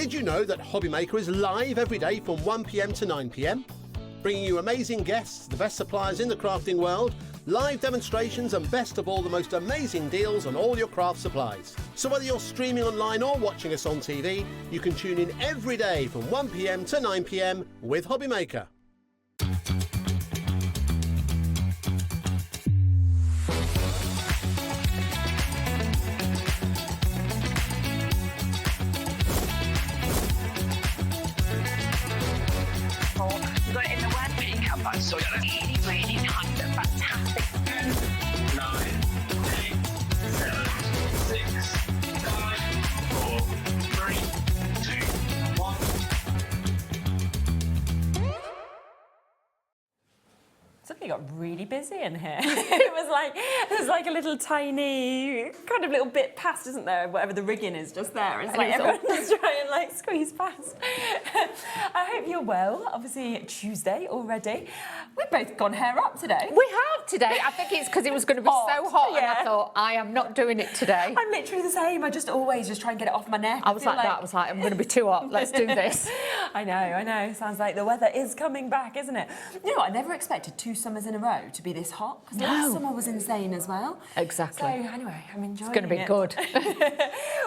Did you know that HobbyMaker is live every day from 1 p.m. to 9 p.m? Bringing you amazing guests, the best suppliers in the crafting world, live demonstrations and best of all, the most amazing deals on all your craft supplies. So whether you're streaming online or watching us on TV, you can tune in every day from 1 p.m. to 9 p.m. with HobbyMaker. So really, really nice and fantastic. 9, 8, 7, 6, 5, 4, 3, 2, 1. Suddenly got really busy in here. There's like a little tiny kind of little bit past, isn't there? Whatever the rigging is just there. It's like everyone's trying like squeeze past. I hope you're well. Obviously Tuesday already. We've both gone hair up today. We have today. I think it's because it was going to be so hot, and I thought I am not doing it today. I'm literally the same. I just always just try and get it off my neck. I was like that. I was like, I'm going to be too hot. Let's do this. I know. Sounds like the weather is coming back, isn't it? You know what? I never expected 2 summers in a row to be this hot, because last summer was insane as well. Exactly. So anyway, I'm enjoying it. It's going to be good.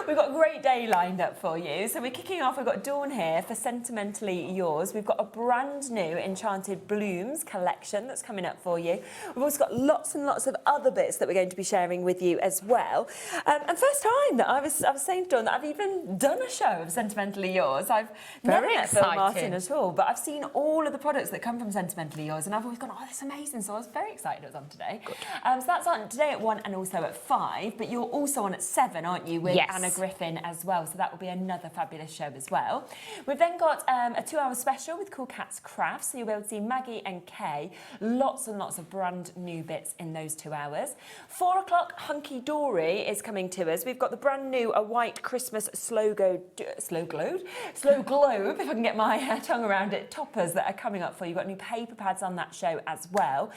We've got a great day lined up for you. So we're kicking off. We've got Dawn here for Sentimentally Yours. We've got a brand new Enchanted Blooms collection that's coming up for you. We've also got lots and lots of other bits that we're going to be sharing with you as well. And first time that I was saying to Dawn that I've even done a show of Sentimentally Yours. I've never met Phill Martin at all, but I've seen all of the products that come from Sentimentally Yours, and I've always gone, oh, that's amazing. So I was very excited it was on today. So that's on today at 1 and also at 5, but you're also on at 7, aren't you, with Anna Griffin as well. So that will be another fabulous show as well. We've then got a 2-hour special with CoolKatzCraft, so you'll be able to see Maggie and Kay. Lots and lots of brand new bits in those 2 hours. 4 o'clock, Hunkydory is coming to us. We've got the brand new A White Christmas Slow Globe, if I can get my tongue around it, toppers that are coming up for you. You've got new paper pads on that show as well.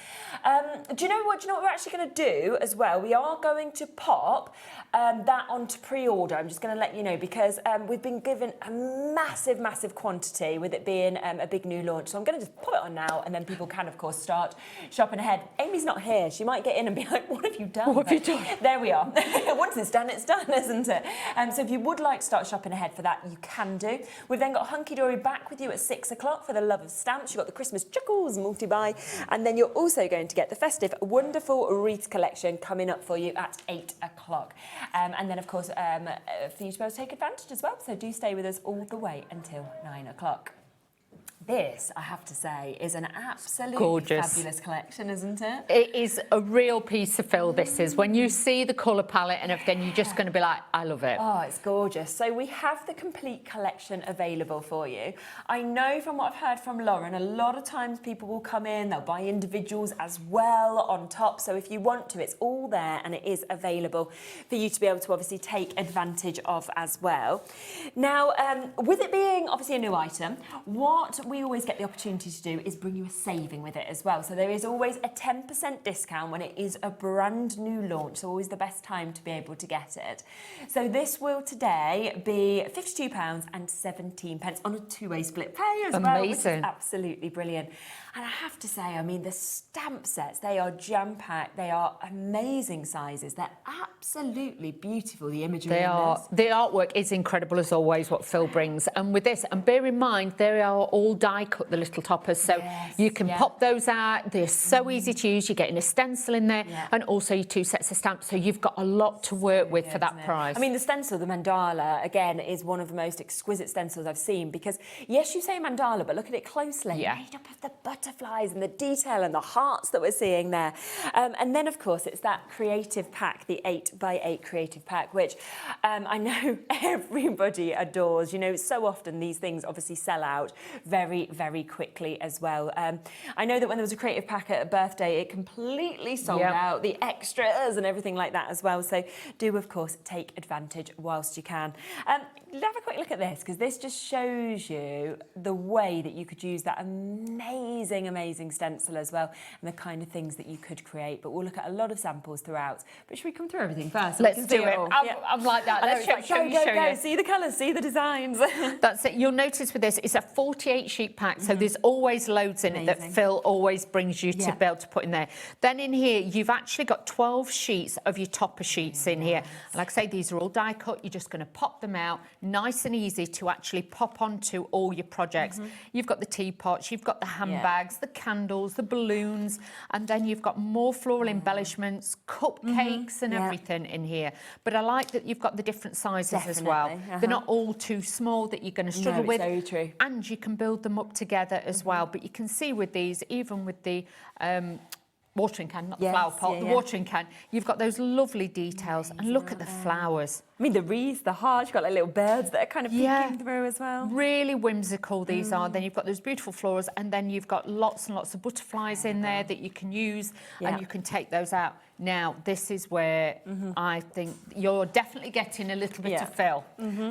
Do you know what we're actually going to do as well? We are going to pop that onto pre-order. I'm just going to let you know, because we've been given a massive quantity with it being a big new launch. So I'm going to just pop it on now, and then people can, of course, start shopping ahead. Amy's not here. She might get in and be like, what have you done? What have you done? There we are. Once it's done, isn't it? So if you would like to start shopping ahead for that, you can do. We've then got Hunkydory back with you at 6 o'clock for the love of stamps. You've got the Christmas Chuckles multi-buy, and then you're also going to get the festive wonderful wreath collection coming up for you at 8 o'clock. And then, of course, for you to be able to take advantage as well. So do stay with us all the way until 9 o'clock. This, I have to say, is an absolutely fabulous collection, isn't it? It is a real piece of Phill, this is. When you see the colour palette and everything, you're just going to be like, I love it. Oh, it's gorgeous. So we have the complete collection available for you. I know from what I've heard from Lauren, a lot of times people will come in, they'll buy individuals as well on top. So if you want to, it's all there and it is available for you to be able to obviously take advantage of as well. Now, with it being obviously a new item, what we always get the opportunity to do is bring you a saving with it as well. So there is always a 10% discount when it is a brand new launch, so always the best time to be able to get it. So this will today be £52.17 on a 2-way split pay as well, which is absolutely brilliant. And I have to say, I mean, the stamp sets, they are jam-packed, they are amazing sizes, they're absolutely beautiful, the imagery in this. The artwork is incredible as always, what Phill brings. And with this, and bear in mind, they are all die cut, the little toppers, so you can pop those out. They're so easy to use. You're getting a stencil in there, and also your 2 sets of stamps, so you've got a lot to work with for that price. I mean, the stencil, the mandala, again, is one of the most exquisite stencils I've seen, because yes, you say mandala, but look at it closely. Made up of the butterflies and the detail and the hearts that we're seeing there. And then, of course, it's that creative pack, the 8x8 creative pack, which I know everybody adores. You know, so often these things obviously sell out very quickly as well. I know that when there was a creative pack at a birthday, it completely sold out, the extras and everything like that as well. So do, of course, take advantage whilst you can. have a quick look at this, because this just shows you the way that you could use that amazing stencil as well, and the kind of things that you could create. But we'll look at a lot of samples throughout. But should we come through everything first? So Let's do it. all? I'm like that. Let's show you. See the colours, see the designs. That's it. You'll notice with this, it's a 48 sheet pack, so there's always loads in it that Phill always brings you to be able to put in there. Then in here, you've actually got 12 sheets of your topper sheets in here. And like I say, these are all die cut. You're just going to pop them out, nice and easy to actually pop onto all your projects. You've got the teapots, you've got the handbags, the candles, the balloons, and then you've got more floral embellishments, cupcakes and everything in here. But I like that you've got the different sizes as well. They're not all too small that you're going to struggle with. So true. And you can build them up together as well. But you can see with these, even with the watering can, not the flower pot, the watering can, you've got those lovely details. And look at the flowers. I mean, the wreaths, the hearts, you've got like little birds that are kind of peeking through as well. Really whimsical these are. Then you've got those beautiful florals, and then you've got lots and lots of butterflies in there that you can use, and you can take those out. Now, this is where I think you're definitely getting a little bit of Phill,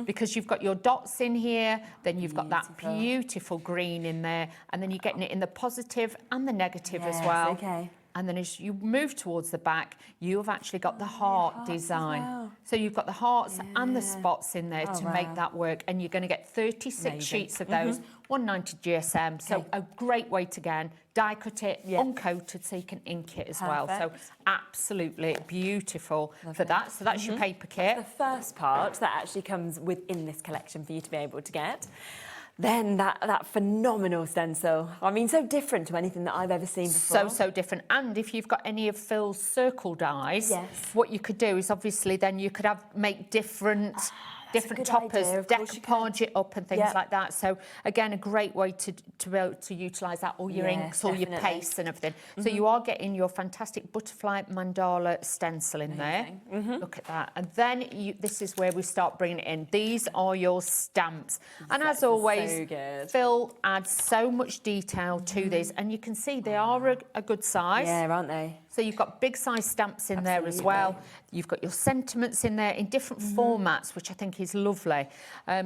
because you've got your dots in here, then you've got that beautiful green in there, and then you're getting it in the positive and the negative as well. And then as you move towards the back, you've actually got the heart design. So you've got the hearts and the spots in there to make that work. And you're going to get 36 sheets of those, 190 GSM. So a great way to, again, die cut it, uncoated, so you can ink it as well. So absolutely beautiful for that. So that's your paper kit. The first part that actually comes within this collection for you to be able to get. Then that phenomenal stencil. I mean, so different to anything that I've ever seen before. So different. And if you've got any of Phil's circle dies, what you could do is obviously then you could make different toppers, decoupage it up and things like that. So again, a great way to be able to utilise that, all your inks, all your pastes and everything. So you are getting your fantastic butterfly mandala stencil in there. Look at that. And then this is where we start bringing it in. These are your stamps. And as always, Phill adds so much detail to this, and you can see they are a good size. Yeah, aren't they? So you've got big size stamps in there as well. You've got your sentiments in there in different formats, which I think is lovely.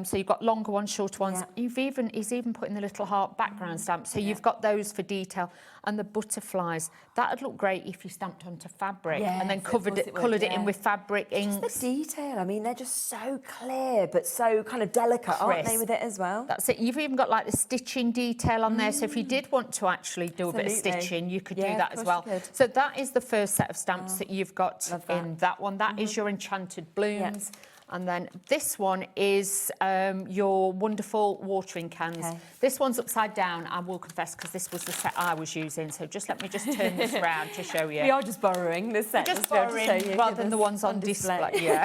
So you've got longer ones, shorter ones. He's even putting the little heart background stamp. So you've got those for detail. And the butterflies, that would look great if you stamped onto fabric and then coloured it in with fabric inks. Just the detail. I mean, they're just so clear, but so kind of delicate, aren't they, with it as well? That's it. You've even got like the stitching detail on there. So if you did want to actually do a bit of stitching, you could do that as well. So that is the first set of stamps that you've got in that one. That is your enchanted blooms. And then this one is your wonderful watering cans. This one's upside down, I will confess, because this was the set I was using. So let me just turn this around to show you. We are just borrowing this set. Just borrowing rather than the ones on display.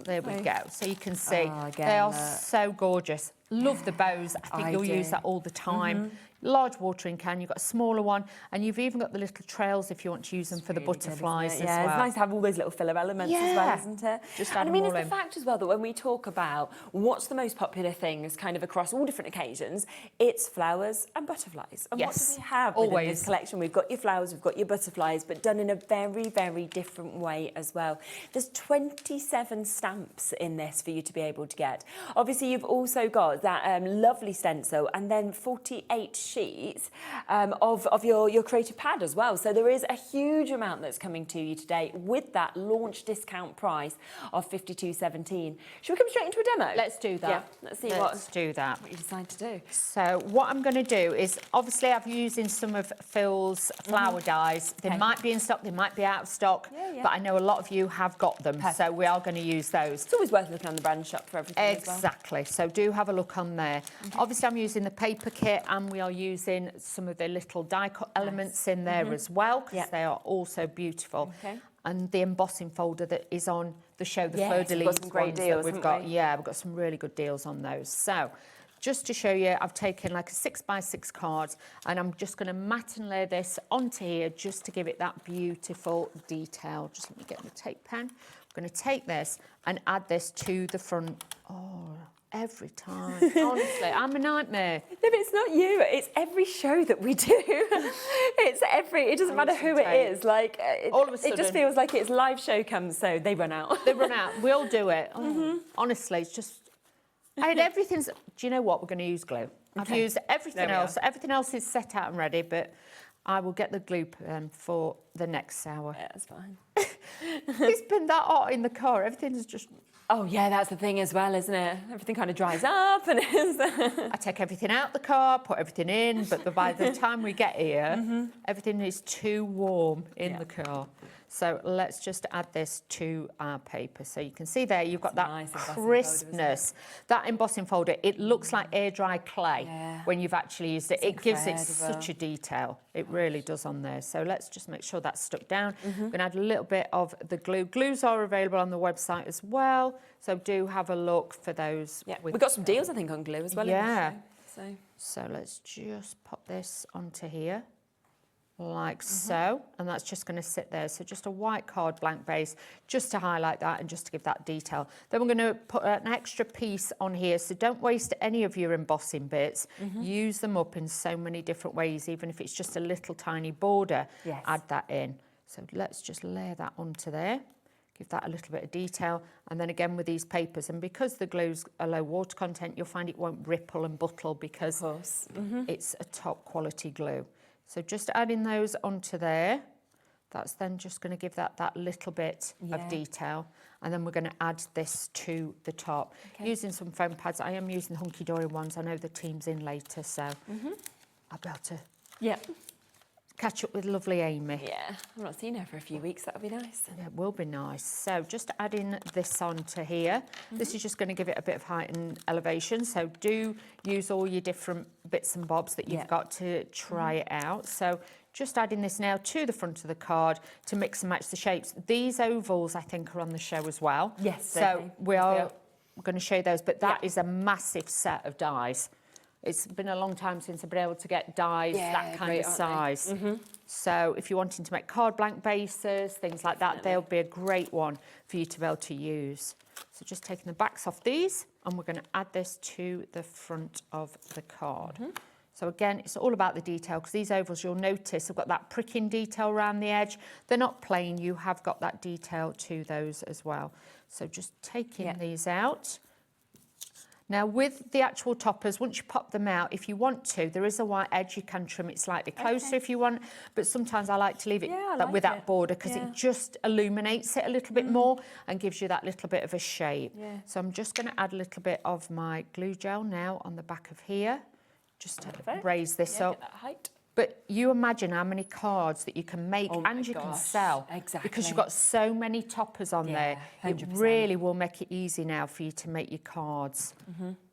There we go. So you can see they are so gorgeous. Love the bows. I think you'll use that all the time. Large watering can, you've got a smaller one, and you've even got the little trails if you want to use them for the butterflies as well. Yeah, it's nice to have all those little filler elements as well, isn't it? Just and I mean, it's the fact as well that when we talk about what's the most popular things kind of across all different occasions, it's flowers and butterflies. And what do we have within this collection? We've got your flowers, we've got your butterflies, but done in a very, very different way as well. There's 27 stamps in this for you to be able to get. Obviously, you've also got that lovely stencil, and then 48 sheets of your creative pad as well. So there is a huge amount that's coming to you today with that launch discount price of $52.17. Should we come straight into a demo? Let's do that. Yeah, let's see what you decide to do. So what I'm going to do is, obviously I've used in some of Phil's flower dies. They might be in stock, they might be out of stock, but I know a lot of you have got them. So we are going to use those. It's always worth looking on the brand shop for everything as well. Exactly. So do have a look on there. Obviously I'm using the paper kit, and we are using some of the little die cut elements in there as well, because they are also beautiful. And the embossing folder that is on the show, the fleur de lis ones that we've got. Yeah, we've got some really good deals on those. So just to show you, I've taken like a 6x6 card, and I'm just going to mat and lay this onto here just to give it that beautiful detail. Just let me get the tape pen. I'm going to take this and add this to the front. Oh, every time. Honestly, I'm a nightmare. No, but it's not you. It's every show that we do. It doesn't matter who it is. Like, all of a sudden, it just feels like it's live show comes, so they run out. They run out. We all do it. Oh, honestly, it's just, everything's, do you know what? We're going to use glue. I've used everything else. Everything else is set out and ready, but I will get the glue for the next hour. Yeah, that's fine. It's been that hot in the car. Everything's just... Oh, yeah, that's the thing as well, isn't it? Everything kind of dries up and I take everything out the car, put everything in, but by the time we get here, everything is too warm in the car. So let's just add this to our paper. So you can see there, you've got that nice crispness. That embossing folder, it looks like air dry clay when you've actually used it. It gives it such a detail. It really does on there. So let's just make sure that's stuck down. I'm going to add a little bit of the glue. Glues are available on the website as well. So do have a look for those. Yeah, we've got some deals, I think, on glue as well. Yeah. In this show, so let's just pop this onto here. Like so, and that's just going to sit there. So just a white card blank base, just to highlight that and just to give that detail. Then we're going to put an extra piece on here, so don't waste any of your embossing bits. Use them up in so many different ways, even if it's just a little tiny border. Add that in. So let's just layer that onto there. Give that a little bit of detail, and then again with these papers, and because the glue's a low water content, you'll find it won't ripple and buttle because it's a top quality glue. So just adding those onto there, that's then just going to give that little bit of detail. And then we're going to add this to the top. Using some foam pads. I am using the Hunkydory ones. I know the team's in later, so I'll be able to catch up with lovely Amy. Yeah, I've not seen her for a few weeks. That would be nice. Yeah, it will be nice. So just adding this onto here. This is just going to give it a bit of height and elevation. So do use all your different bits and bobs that you've got to try it out. So just adding this now to the front of the card to mix and match the shapes. These ovals, I think, are on the show as well. Yes. So we are going to show those, but that is a massive set of dies. It's been a long time since I've been able to get dies that kind of size. So if you're wanting to make card blank bases, things like that, they'll be a great one for you to be able to use. So just taking the backs off these, and we're going to add this to the front of the card. So again, it's all about the detail, because these ovals, you'll notice, have got that pricking detail around the edge. They're not plain, you have got that detail to those as well. So just taking these out. Now with the actual toppers, once you pop them out, if you want to, there is a white edge, you can trim it slightly closer if you want, but sometimes I like to leave it with that border, because it just illuminates it a little bit more and gives you that little bit of a shape. So I'm just going to add a little bit of my glue gel now on the back of here, just to raise this up. Get that height. But you imagine how many cards that you can make and you can sell. Because you've got so many toppers on there. 100%. It really will make it easy now for you to make your cards.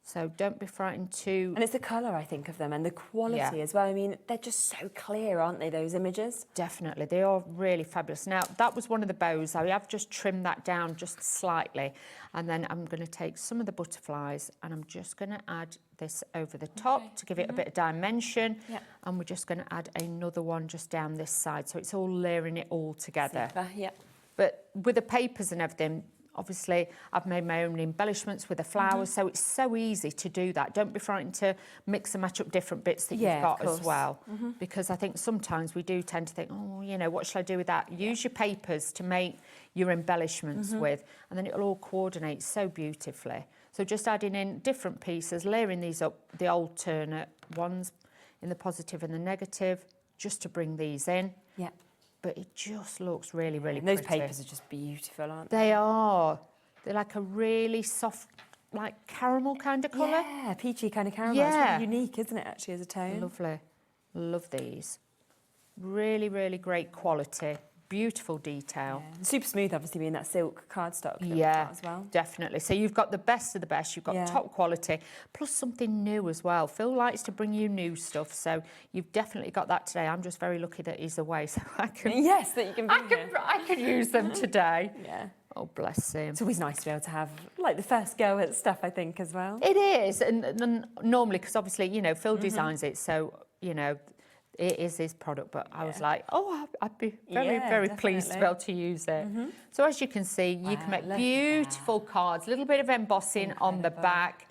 So don't be frightened to... And it's the colour, I think, of them, and the quality as well. I mean, they're just so clear, aren't they, those images? Definitely. They are really fabulous. Now, that was one of the bows. I have just trimmed that down just slightly. And then I'm going to take some of the butterflies and I'm just going to add this over the top to give it a bit of dimension. And we're just going to add another one just down this side. So it's all layering it all together. Super, But with the papers and everything, obviously, I've made my own embellishments with the flowers, so it's so easy to do that. Don't be frightened to mix and match up different bits that you've got as well. Because I think sometimes we do tend to think, oh, you know, what shall I do with that? Use your papers to make your embellishments with, and then it'll all coordinate so beautifully. So just adding in different pieces, layering these up, the alternate ones in the positive and the negative, just to bring these in. But it just looks really, really pretty. Those papers are just beautiful, aren't they? They are. They're like a really soft, like caramel kind of colour. Yeah, peachy kind of caramel. It's really unique, isn't it, actually, as a tone? Lovely. Love these. Really, really great quality. Beautiful detail. Super smooth, obviously, being that silk cardstock as well. Definitely. So you've got the best of the best. You've got top quality, plus something new as well. Phill likes to bring you new stuff, so you've definitely got that today. I'm just very lucky that he's away, so I can... Yes, that you can bring here. I can use them today. Oh, bless him. It's always nice to be able to have, like, the first go at stuff, I think, as well. It is, and normally, because obviously, you know, Phill designs it, so, you know, it is his product, but I was like, oh, I'd be very, very pleased to be able to use it. So as you can see, you can make beautiful cards, a little bit of embossing on the back.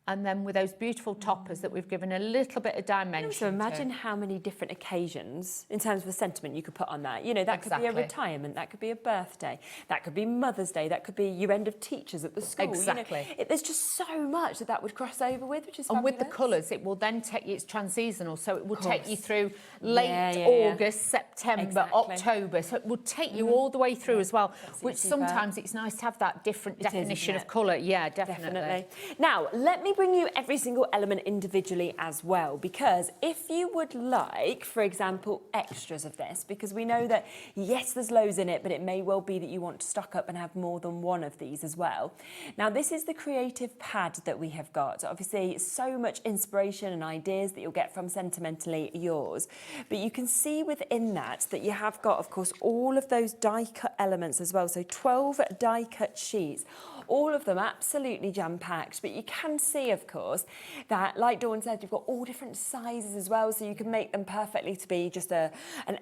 and then with those beautiful toppers that we've given a little bit of dimension. So imagine how many different occasions in terms of the sentiment you could put on that. You know, that could be a retirement, that could be a birthday, that could be Mother's Day, that could be your end of teachers at the school. Exactly. You know, there's just so much that would cross over with, which is fabulous. And with the colours, it will then take you, it's trans-seasonal, so it will take you through late August, September, October. So it will take you all the way through as well, which sometimes it's nice to have that different definition of colour. Yeah, definitely. Now, let me bring you every single element individually as well, because if you would like, for example, extras of this, because we know that, yes, there's loads in it, but it may well be that you want to stock up and have more than one of these as well. Now, this is the creative pad that we have got. Obviously, so much inspiration and ideas that you'll get from Sentimentally Yours, but you can see within that you have got, of course, all of those die cut elements as well. So 12 die cut sheets, all of them absolutely jam-packed, but you can see, of course, that, like Dawn said, you've got all different sizes as well, so you can make them perfectly to be just an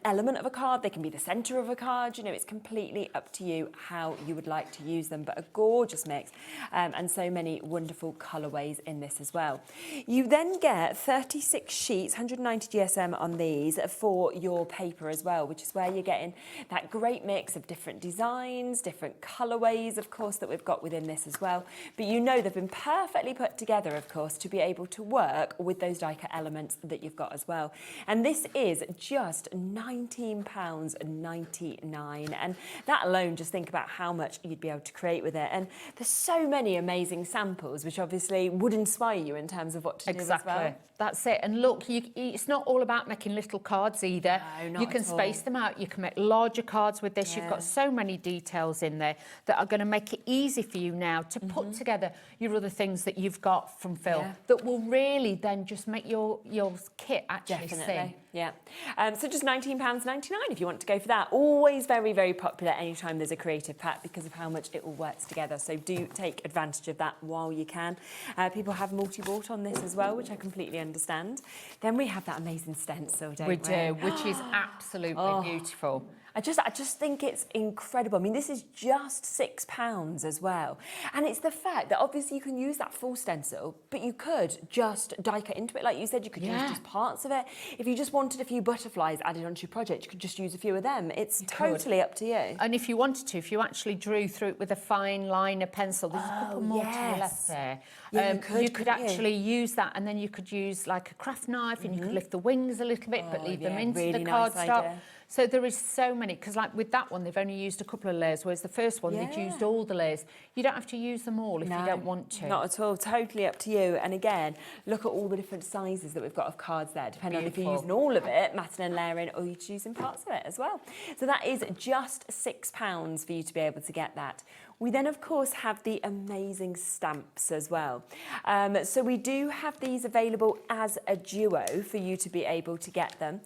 element of a card. They can be the centre of a card. You know, it's completely up to you how you would like to use them, but a gorgeous mix, and so many wonderful colourways in this as well. You then get 36 sheets, 190 GSM on these for your paper as well, which is where you're getting that great mix of different designs, different colourways, of course, that we've got within this as well. But you know they've been perfectly put together, of course, to be able to work with those die cut elements that you've got as well. And this is just £19.99. And that alone, just think about how much you'd be able to create with it. And there's so many amazing samples, which obviously would inspire you in terms of what to do as well. That's it. And look, it's not all about making little cards either. No, you can space them out. You can make larger cards with this. You've got so many details in there that are going to make it easy for you now to put together your other things that you've got from Phill that will really then just make your kit actually sing. Yeah. So just £19.99 if you want to go for that. Always very, very popular anytime there's a creative pack because of how much it all works together. So do take advantage of that while you can. People have multi-bought on this as well, which I completely understand. Then we have that amazing stencil, don't we? We do, which is absolutely beautiful. I just think it's incredible. I mean, this is just £6 as well. And it's the fact that obviously you can use that full stencil, but you could just die cut into it. Like you said, you could use just parts of it. If you just wanted a few butterflies added onto your project, you could just use a few of them. It's totally up to you. And if you wanted to, if you actually drew through it with a fine liner pencil, there's a couple more to your left there. Yeah, you could actually use that, and then you could use like a craft knife, and you could lift the wings a little bit, but leave them into the cardstock. So there is so many, because like with that one, they've only used a couple of layers, whereas the first one, they'd used all the layers. You don't have to use them all if you don't want to. Not at all, totally up to you. And again, look at all the different sizes that we've got of cards there, depending on if you're using all of it, matting and layering, or you're choosing parts of it as well. So that is just £6 for you to be able to get that. We then, of course, have the amazing stamps as well. So we do have these available as a duo for you to be able to get them.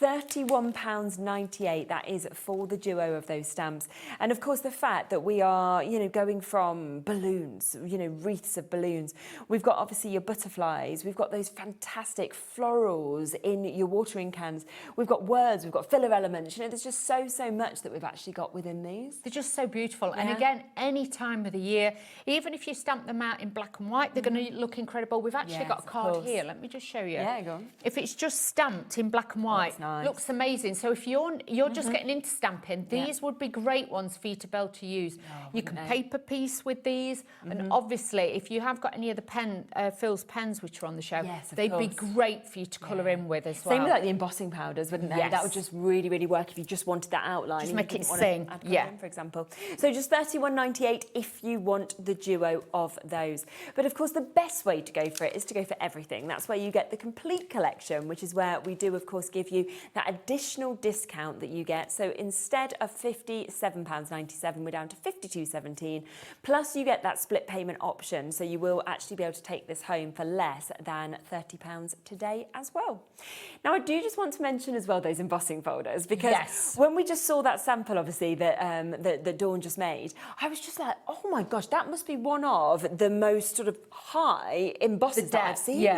£31.98, that is for the duo of those stamps. And of course, the fact that we are, you know, going from balloons, you know, wreaths of balloons. We've got obviously your butterflies. We've got those fantastic florals in your watering cans. We've got words, we've got filler elements. You know, there's just so much that we've actually got within these. They're just so beautiful. And again, any time of the year, even if you stamp them out in black and white, they're going to look incredible. We've actually got a card here. Let me just show you. Yeah, go on. If it's just stamped in black and white, looks amazing. So if you're just getting into stamping, these would be great ones for you to be able to use. You can paper piece with these, and obviously, if you have got any of the Phil's pens which are on the show, they'd be great for you to colour in with as well. Same with like the embossing powders, wouldn't they? That would just really, really work if you just wanted that outline. Just make it sing. For example. So just £31.98 if you want the duo of those. But of course, the best way to go for it is to go for everything. That's where you get the complete collection, which is where we do, of course, give you that additional discount that you get. So instead of £57.97, we're down to £52.17. Plus, you get that split payment option. So you will actually be able to take this home for less than £30 today as well. Now, I do just want to mention as well those embossing folders, because when we just saw that sample, obviously, that Dawn just made, I was just like, oh my gosh, that must be one of the most sort of high embossers that I've seen.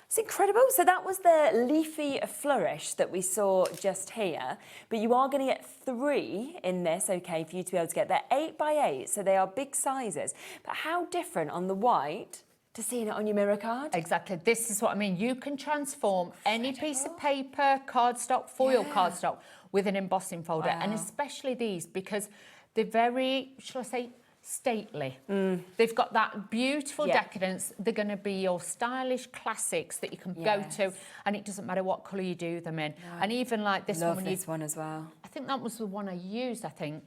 It's incredible. So that was the leafy flourish that we saw just here, but you are going to get 3 in this, okay, for you to be able to get. They're 8 by 8, so they are big sizes. But how different on the white to seeing it on your mirror card. Exactly. This is what I mean. You can transform any piece of paper, cardstock, foil cardstock with an embossing folder, and especially these because they're very, shall I say, stately. They've got that beautiful decadence. They're going to be your stylish classics that you can go to, and it doesn't matter what colour you do them in. And even like this Love one, this one as well. I think that was the one I used. I think.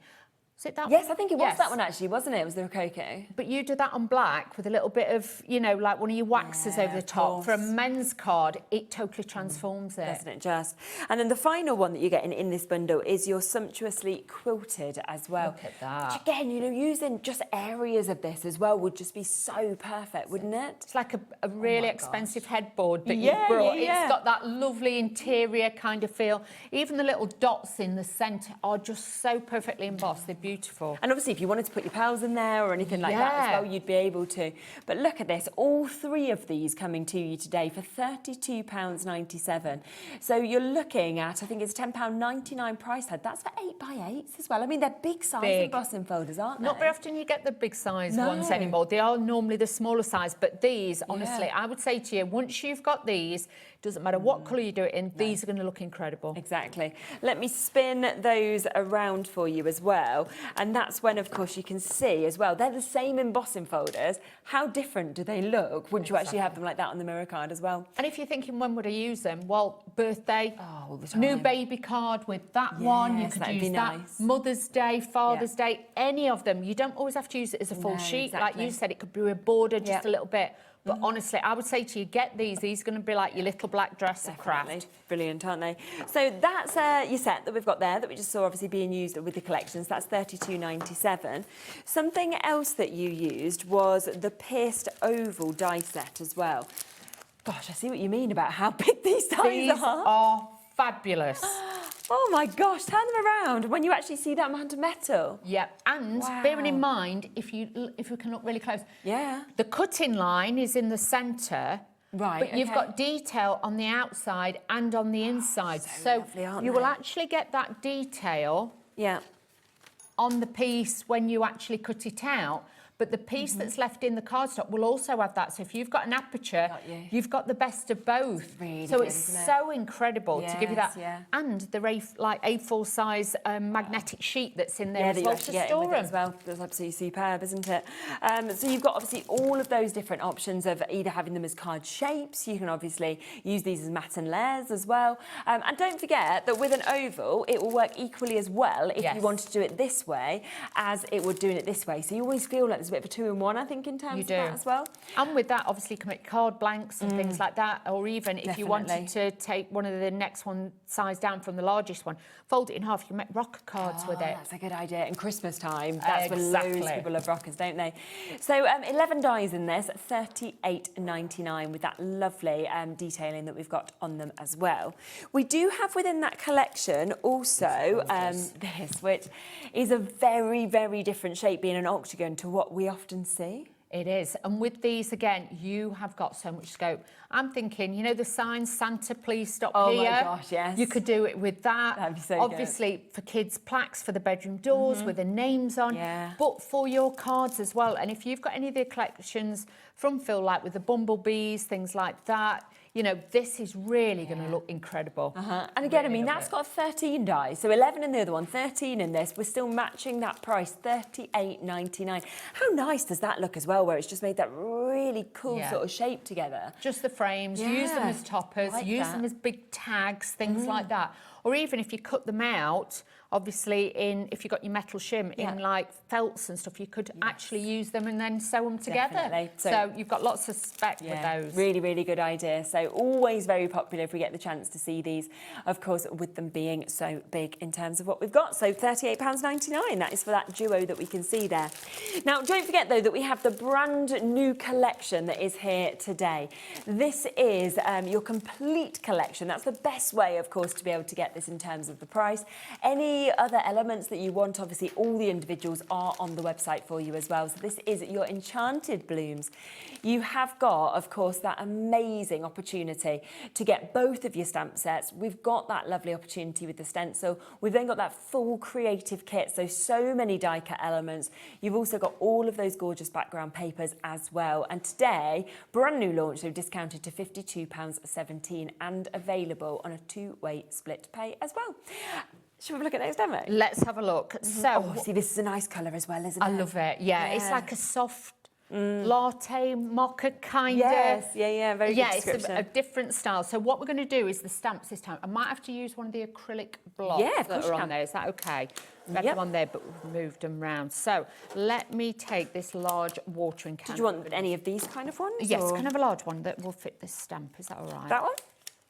Was it that Yes, one? I think it was that one actually, wasn't it? It was the Rococo. But you do that on black with a little bit of, you know, like one of your waxes over the top. For a men's card, it totally transforms it. Doesn't it just? And then the final one that you're getting in this bundle is your sumptuously quilted as well. Look at that. Which again, you know, using just areas of this as well would just be so perfect, wouldn't it? It's like a really expensive headboard that you've brought. It's got that lovely interior kind of feel. Even the little dots in the centre are just so perfectly embossed. They're beautiful. And obviously, if you wanted to put your pals in there or anything like that as well, you'd be able to. But look at this, all three of these coming to you today for £32.97. So you're looking at, I think it's £10.99 price tag. That's for 8x8s as well. I mean, they're big size embossing folders, aren't they? Not very often you get the big size ones anymore. They are normally the smaller size, but these, honestly, I would say to you, once you've got these, doesn't matter what colour you do it in, these are going to look incredible. Exactly. Let me spin those around for you as well. And that's when, of course, you can see as well, they're the same embossing folders. How different do they look once you actually have them like that on the mirror card as well? And if you're thinking, when would I use them? Well, birthday, all the time. new baby card with that one. You could use that. Nice. Mother's Day, Father's Day, any of them. You don't always have to use it as a full sheet. Like you said, it could be a border just a little bit. But honestly, I would say to you, get these. These are going to be like your little black dress of craft. Brilliant, aren't they? So that's your set that we've got there that we just saw obviously being used with the collections. That's £32.97. Something else that you used was the pierced oval die set as well. Gosh, I see what you mean about how big these dies These are fabulous. Oh my gosh, turn them around when you actually see that amount of metal. Yeah, and bearing in mind, if we can look really close, the cutting line is in the centre, but you've got detail on the outside and on the inside. So lovely, you will actually get that detail on the piece when you actually cut it out. But the piece that's left in the cardstock will also have that. So if you've got an aperture, you've got the best of both. Really so good, it's isn't it? so incredible to give you that. And the A4 size magnetic sheet that's in there as well to store them. As well. That's absolutely superb, isn't it? So you've got obviously all of those different options of either having them as card shapes. You can obviously use these as mat and layers as well. And don't forget that with an oval, it will work equally as well if you want to do it this way as it would doing it this way. So you always feel like there's a bit of a two-in-one, I think, in terms of that as well. And with that, obviously, you can make card blanks and things like that, or even if you wanted to take one of the next one size down from the largest one, fold it in half, you can make rocker cards with it. That's a good idea. And Christmas time, that's when loads of people love rockers, don't they? So 11 dies in this, £38.99 with that lovely detailing that we've got on them as well. We do have within that collection also this, which is a very, very different shape, being an octagon to what we often see. It is. And with these, again, you have got so much scope. I'm thinking, you know, the sign, Santa, please stop here. Oh, my gosh, yes. You could do it with that. That'd be so Obviously, for kids, plaques for the bedroom doors with the names on. But for your cards as well. And if you've got any of the collections from Phill, like with the bumblebees, things like that, you know, this is really going to look incredible. And again, I mean, that's got 13 dies. So 11 in the other one, 13 in this. We're still matching that price, £38.99. How nice does that look as well, where it's just made that really cool sort of shape together? Just the frames, use them as toppers, use them as big tags, things like that. Or even if you cut them out, obviously, if you've got your metal shim in like felts and stuff, you could actually use them and then sew them together. Definitely. So you've got lots of spec with those. Really, really good idea. So always very popular if we get the chance to see these, of course, with them being so big in terms of what we've got. So £38.99, that is for that duo that we can see there. Now, don't forget, though, that we have the brand new collection that is here today. This is your complete collection. That's the best way, of course, to be able to get this in terms of the price. Any any other elements that you want, obviously all the individuals are on the website for you as well. So this is your enchanted blooms. You have got, of course, that amazing opportunity to get both of your stamp sets. We've got that lovely opportunity with the stencil. We've then got that full creative kit, so many die cut elements. You've also got all of those gorgeous background papers as well. And today, brand new launch, so discounted to £52.17 and available on a 2-way split pay as well. Shall we have a look at the next demo? Let's have a look. So, Oh, see, this is a nice colour as well, isn't it? I love it. Yeah, it's like a soft latte mocha kind Yes, of. yeah, very good Yeah, it's description. a different style. So what we're going to do is the stamps this time. I might have to use one of the acrylic blocks Yeah, of course that are you on can. there. Is that okay? We had them on there, but we've moved them round. So let me take this large watering can. Did you want any of these kind of ones? Yes, or? can I have a large one that will fit this stamp? Is that all right? That one?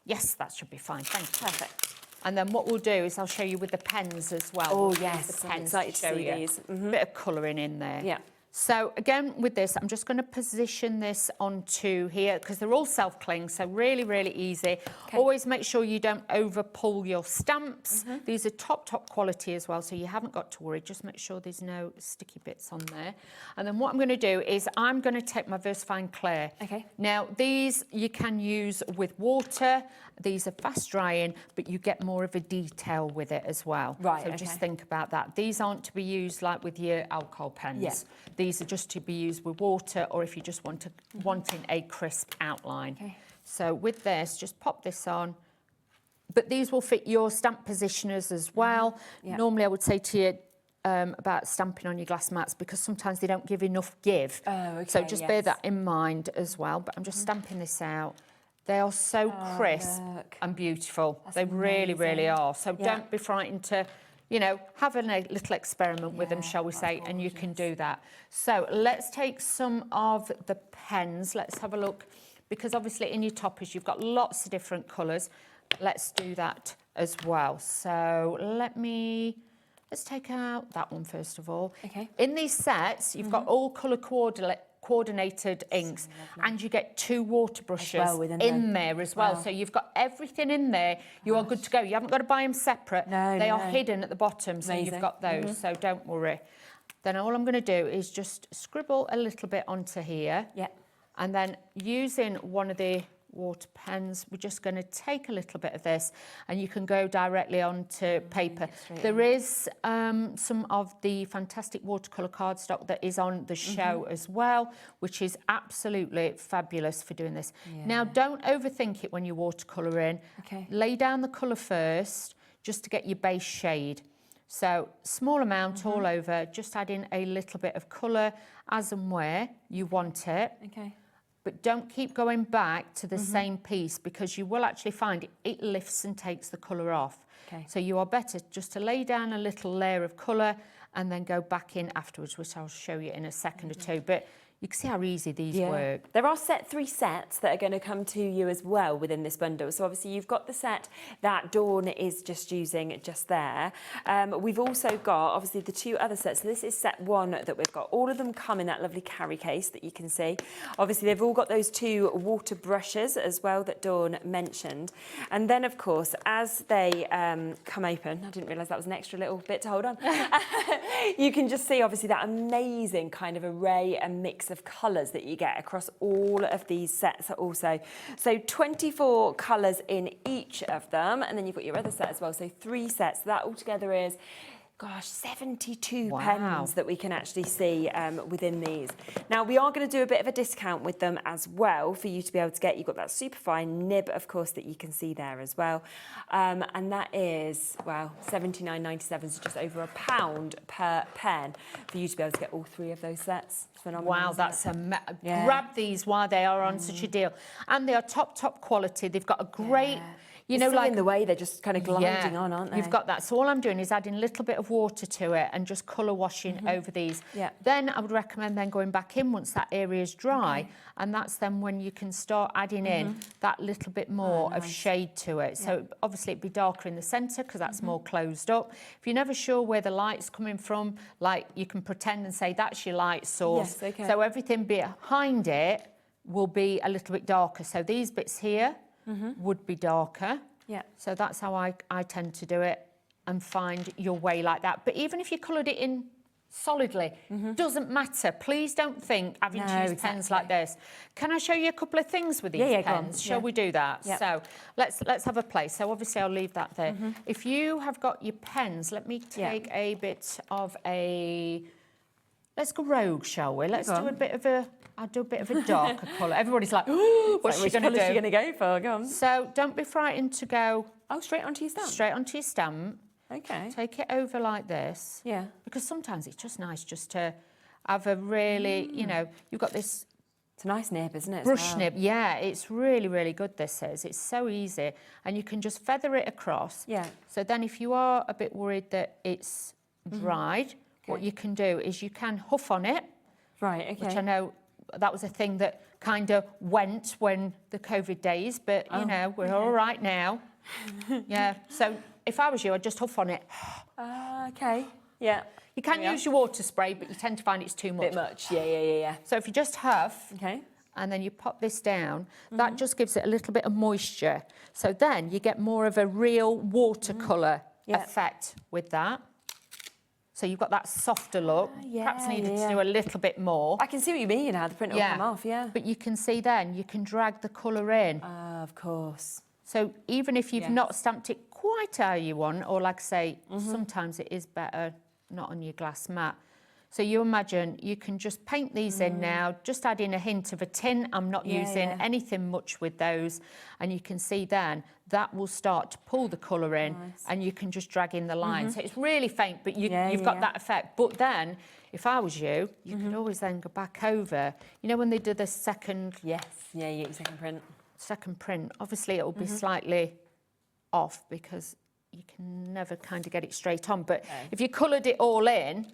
Yes, that should be fine. Thank you. Perfect. And then what we'll do is I'll show you with the pens as well. Oh, We'll use yes, the I'm pens excited to show see you. these. Bit of colouring in there. Yeah. So again, with this, I'm just going to position this onto here because they're all self-cling, so really, really easy. Okay. Always make sure you don't over-pull your stamps. These are top quality as well, so you haven't got to worry. Just make sure there's no sticky bits on there. And then what I'm going to do is I'm going to take my VersaFine Clear. Okay. Now, these you can use with water. These are fast drying, but you get more of a detail with it as well. Right, So okay. just think about that. These aren't to be used like with your alcohol pens. Yeah. These are just to be used with water or if you just wanting a crisp outline. Okay. So with this, just pop this on. But these will fit your stamp positioners as well. Yeah. Normally I would say to you about stamping on your glass mats because sometimes they don't give enough give. Oh, okay, So just bear yes. that in mind as well. But I'm just stamping this out. They are so crisp look. and beautiful. That's They really, really amazing. are. So Yeah. don't be frightened to, you know, have a little experiment with them, Yeah, shall we that's say, and you can do that. So let's take some of the pens. Let's have a look, because obviously in your toppers, you've got lots of different colours. Let's do that as well. So let's take out that one first of all. Okay. In these sets, you've got all colour coordinated inks, and you get 2 water brushes well within in there as well. Wow. So you've got everything in there. You are good to go. You haven't got to buy them separate. No, they no, are no. hidden at the bottom, so Amazing. you've got those. So don't worry. Then all I'm going to do is just scribble a little bit onto here. Yeah. And then using one of the water pens, we're just going to take a little bit of this, and you can go directly onto paper. There is some of the fantastic watercolour cardstock that is on the show as well, which is absolutely fabulous for doing this. Yeah. Now, don't overthink it when you're watercolouring. Okay. Lay down the colour first, just to get your base shade. So small amount all over, just adding a little bit of colour as and where you want it. Okay. But don't keep going back to the same piece, because you will actually find it lifts and takes the colour off. Okay. So you are better just to lay down a little layer of colour and then go back in afterwards, which I'll show you in a second or two. But you can see how easy these work. There are 3 sets that are going to come to you as well within this bundle. So obviously you've got the set that Dawn is just using just there. We've also got obviously the 2 other sets. So this is set 1 that we've got. All of them come in that lovely carry case that you can see. Obviously they've all got those 2 water brushes as well that Dawn mentioned. And then of course, as they come open, I didn't realise that was an extra little bit to hold on. You can just see obviously that amazing kind of array and mix of colours that you get across all of these sets also. So 24 colours in each of them, and then you've got your other set as well, so 3 sets. That altogether is, gosh, 72 pens that we can actually see within these. Now, we are going to do a bit of a discount with them as well for you to be able to get. You've got that super fine nib, of course, that you can see there as well. And that is, well, $79.97, so just over £1 per pen for you to be able to get all 3 of those sets. It's phenomenal. Wow, that's grab these while they are on such a deal. And they are top quality. They've got a great... You know, like in the way they're just kind of gliding on, aren't they? You've got that. So all I'm doing is adding a little bit of water to it and just colour washing over these. Yeah. Then I would recommend then going back in once that area is dry, and that's then when you can start adding in that little bit more of shade to it. So obviously it'd be darker in the centre because that's more closed up. If you're never sure where the light's coming from, like you can pretend and say that's your light source. Yes, okay. So everything behind it will be a little bit darker. So these bits here would be darker. Yeah. So that's how I tend to do it. and find your way like that. But even if you coloured it in solidly, doesn't matter. Please don't think having to use pens like this. Can I show you a couple of things with these pens? Shall we do that? Yep. So let's have a play. So obviously I'll leave that there. If you have got your pens, let me take a bit of a, let's go rogue, shall we? Let's do a bit of a, I'll do a bit of a darker colour. Everybody's like, oh, what's she going to do? Which colour is she going to go for? Go on. So don't be frightened to go. Oh, straight onto your stamp? Straight onto your stamp. Okay. Take it over like this. Yeah. Because sometimes it's just nice just to have a really, you know, you've got this... It's a nice nib, isn't it? Brush nib. Yeah, it's really, really good, this is. It's so easy. And you can just feather it across. Yeah. So then if you are a bit worried that it's dried, what you can do is you can huff on it. Right, okay. Which I know that was a thing that kind of went when the COVID days, but, you know, we're all right now. Yeah, so if I was you, I'd just huff on it. Okay, yeah. You can use your water spray, but you tend to find it's too much. Bit much, yeah. So if you just huff, Okay. and then you pop this down, that just gives it a little bit of moisture. So then you get more of a real watercolour effect with that. So you've got that softer look. Perhaps needed to do a little bit more. I can see what you mean, how the print will come off, But you can see then, you can drag the colour in. Of course. So even if you've not stamped it quite how you want, or like I say, sometimes it is better not on your glass mat. So you imagine you can just paint these in now, just add in a hint of a tin. I'm not using anything much with those. And you can see then that will start to pull the colour in and you can just drag in the lines. So it's really faint, but you've got that effect. But then, if I was you, you could always then go back over. You know when they do the second... Yes, yeah, you get your second print. Second print, obviously it will be slightly off because you can never kind of get it straight on. But if you coloured it all in...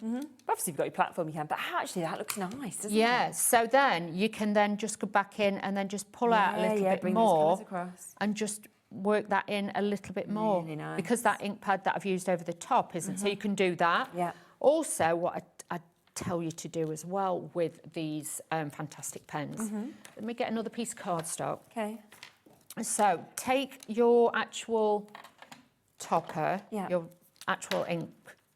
Obviously, you've got your platform, you can, but actually that looks nice, doesn't it? Yeah, so then you can then just go back in and then just pull out a little bit bring more those colours across. and just work that in a little bit more. Really nice. Because that ink pad that I've used over the top isn't, so you can do that. Yeah. Also, what I tell you to do as well with these fantastic pens, let me get another piece of cardstock. Okay. So take your actual topper, your actual ink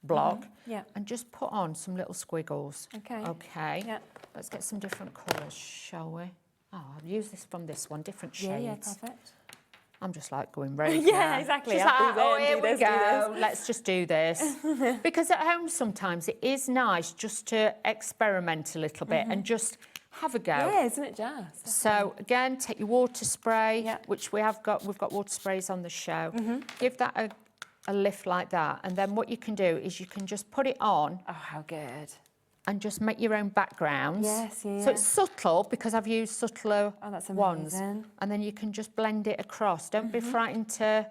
block, and just put on some little squiggles. Okay. Okay. Yeah. Let's get some different colours, shall we? Oh, I'll use this from this one, different shades. Yeah, perfect. I'm just like going rogue Yeah, now. exactly. Just I'll like, do oh, this, here do we this, do go. this. Let's just do this. Because at home sometimes it is nice just to experiment a little bit and just have a go. Yeah, isn't it just? So again, take your water spray, which we have got. We've got water sprays on the show. Give that a lift like that, and then what you can do is you can just put it on. Oh, how good. And just make your own backgrounds. Yes, yeah. So it's subtle because I've used subtler that's ones. amazing. And then you can just blend it across. Don't be frightened to,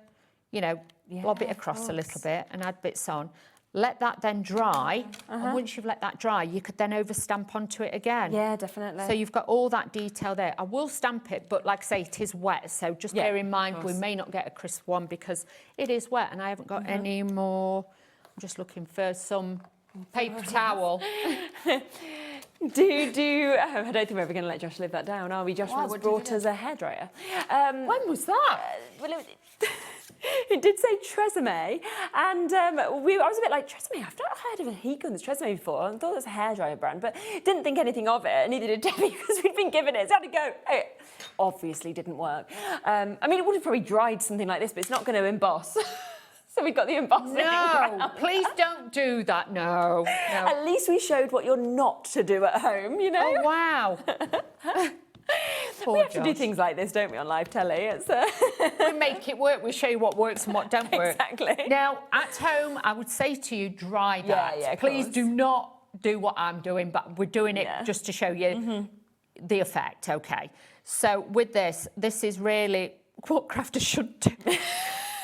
you know, blob it across a little bit and add bits on. Let that then dry. And once you've let that dry, you could then overstamp onto it again. Yeah, definitely. So you've got all that detail there. I will stamp it, but like I say, it is wet. So just bear in mind, we may not get a crisp one because it is wet and I haven't got any more. I'm just looking for some paper towel. I don't think we're ever going to let Josh live that down, are we? Josh once brought us a hairdryer. When was that? Well, it did say Tresemme, and I was a bit like, Tresemme, I've not heard of a heat gun that's Tresemme before. I thought it was a hairdryer brand, but didn't think anything of it, neither did Debbie, because we'd been given it, so I had to go. It obviously didn't work. I mean, it would have probably dried something like this, but it's not going to emboss. So we got the embossing. No, please don't do that. No. At least we showed what you're not to do at home, you know? Oh, wow. We have to do things like this, don't we, on live telly? It's, We make it work. We show you what works and what don't work. Exactly. Now, at home, I would say to you, dry that. Yeah, of Please course. do not do what I'm doing, but we're doing it just to show you the effect, okay? So with this is really what crafters should do.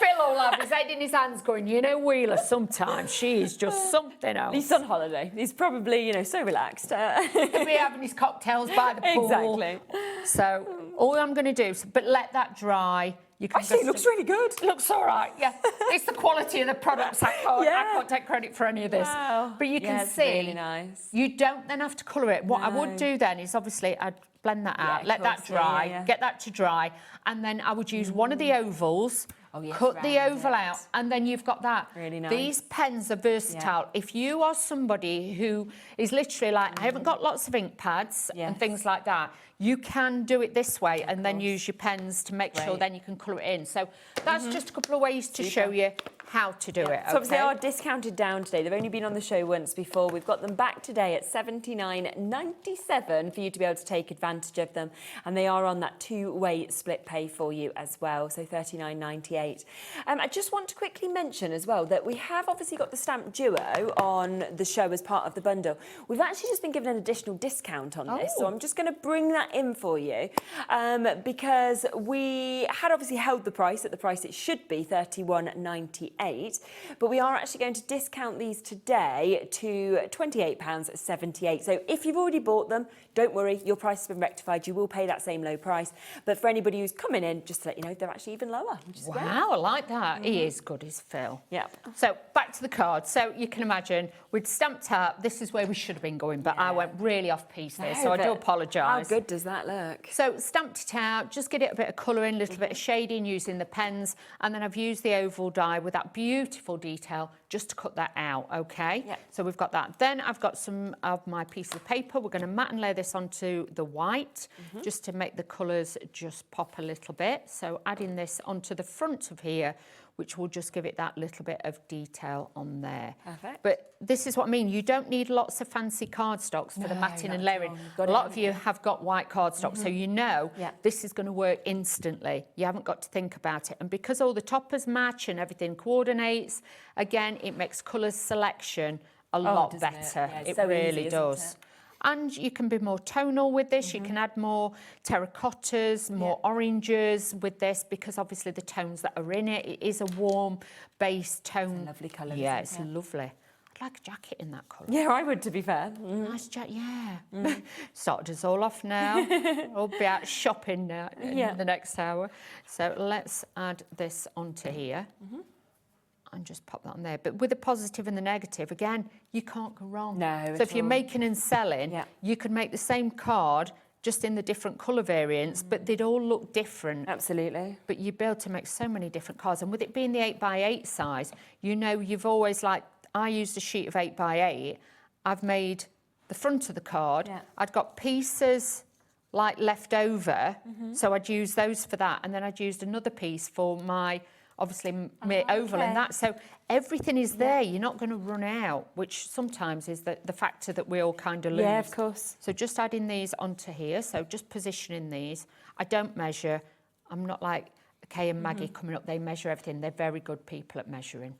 Phil will have his head in his hands going, you know, Wheeler, sometimes she is just something else. He's on holiday. He's probably, you know, so relaxed. He'll be having his cocktails by the pool. Exactly. So all I'm going to do, but let that dry. You can Actually, it looks really good. It looks all right, yeah. It's the quality of the products. I can't take credit for any of this. Wow. But you can it's see, really nice. you don't then have to colour it. What I would do then is obviously I'd blend that out, of let that course, dry, yeah. get that to dry, and then I would use one of the ovals Oh, yes, cut the round oval it. out, and then you've got that. Really nice. These pens are versatile. If you are somebody who is literally like, I haven't got lots of ink pads and things like that, you can do it this way and then use your pens to make sure then you can colour it in. So that's just a couple of ways to show you how to do it. So obviously they are discounted down today. They've only been on the show once before. We've got them back today at $79.97 for you to be able to take advantage of them. And they are on that two-way split pay for you as well, so $39.98. I just want to quickly mention as well that we have obviously got the stamp duo on the show as part of the bundle. We've actually just been given an additional discount on this, so I'm just going to bring that in for you because we had obviously held the price at the price it should be, $31.98. But we are actually going to discount these today to £28.78. So if you've already bought them, don't worry, your price has been rectified. You will pay that same low price. But for anybody who's coming in, just to let you know, they're actually even lower. Which is great. Wow, I like that. He is good, is Phill. Yep. So back to the card. So you can imagine we'd stamped out. This is where we should have been going, but I went really off piece there, so I do apologise. How good does that look? So stamped it out, just get it a bit of colouring, a little bit of shading using the pens, and then I've used the oval die with that beautiful detail just to cut that out, okay? Yep. So we've got that. Then I've got some of my piece of paper. We're going to matte and layer this onto the white just to make the colours just pop a little bit. So adding this onto the front of here, which will just give it that little bit of detail on there. Perfect. But this is what I mean. You don't need lots of fancy cardstocks for the matting and layering. A lot of you have got white cardstock, so you know this is going to work instantly. You haven't got to think about it. And because all the toppers match and everything coordinates, again, it makes colour selection a lot better. It so really easy, does. isn't it? And you can be more tonal with this. You can add more terracottas, more oranges with this because obviously the tones that are in it, it is a warm base tone. It's a lovely colour. Yeah, it's lovely. I'd like a jacket in that colour. Yeah, I would, to be fair. Nice jacket, yeah. Started us all off now. We'll be out shopping now in the next hour. So let's add this onto here. And just pop that on there. But with the positive and the negative, again, you can't go wrong. No, so if you're making and selling, Yeah. you could make the same card just in the different colour variants, but they'd all look different. Absolutely. But you'd be able to make so many different cards. And with it being the 8x8 size, you know, you've always like, I used a sheet of 8x8. I've made the front of the card. Yeah. I'd got pieces like left over, so I'd use those for that. And then I'd used another piece for my, obviously, my oval and that. So everything is there. You're not going to run out, which sometimes is the factor that we all kind of lose. Yeah, of course. So just adding these onto here. So just positioning these. I don't measure. I'm not like Kay and Maggie coming up. They measure everything. They're very good people at measuring.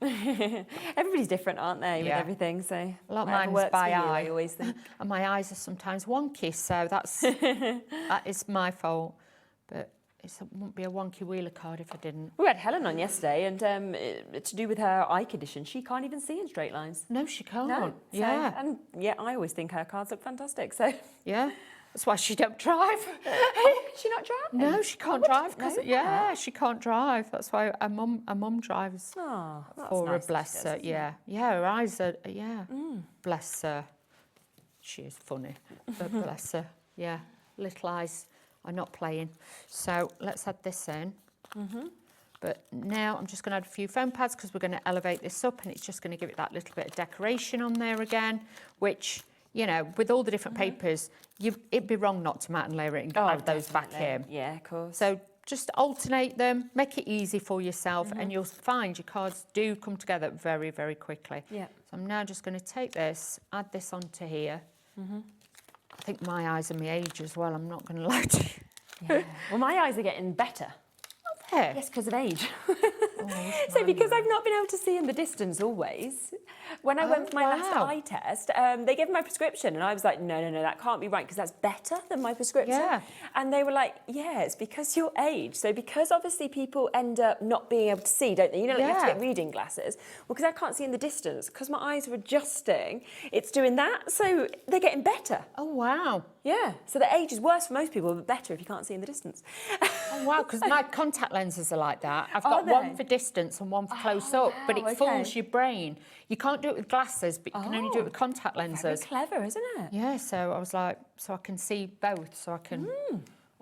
Everybody's different, aren't they, with everything? So A lot of whatever mine's works by for you, eye. I always think. And my eyes are sometimes wonky, so that is my fault. But it wouldn't be a wonky wheeler card if I didn't. We had Helen on yesterday, and to do with her eye condition, she can't even see in straight lines. No, she can't. No. Yeah. And I always think her cards look fantastic. So Yeah. That's why she don't drive. she not driving? No, she can't drive because she can't drive. That's why her mum drives Oh, that's for her. nice Bless her. Yeah, her eyes are. Yeah, bless her. She is funny, but bless her. Yeah, little eyes are not playing. So let's add this in. But now I'm just going to add a few foam pads because we're going to elevate this up, and it's just going to give it that little bit of decoration on there again, which, you know, with all the different papers, it'd be wrong not to matte and layer it and add those back in. Yeah, of course. So just alternate them, make it easy for yourself, and you'll find your cards do come together very, very quickly. Yeah. So I'm now just going to take this, add this onto here. I think my eyes are my age as well, I'm not going to lie to you. Well, my eyes are getting better. There. Yes, because of age. So because I've not been able to see in the distance always, when I went for my last eye test, they gave me my prescription and I was like, no, that can't be right because that's better than my prescription. Yeah. And they were like, yeah, it's because your age. So because obviously people end up not being able to see, don't they? You know, like you have to get reading glasses. Well, because I can't see in the distance, because my eyes are adjusting, it's doing that. So they're getting better. Oh, wow. Yeah. So the age is worse for most people, but better if you can't see in the distance. Oh, wow, because my contact lenses are like that. I've got one for distance and one for close up, but it fools your brain. You can't do it with glasses, but you can only do it with contact lenses. Very clever, isn't it? Yeah, so I was like, so I can see both, so I can...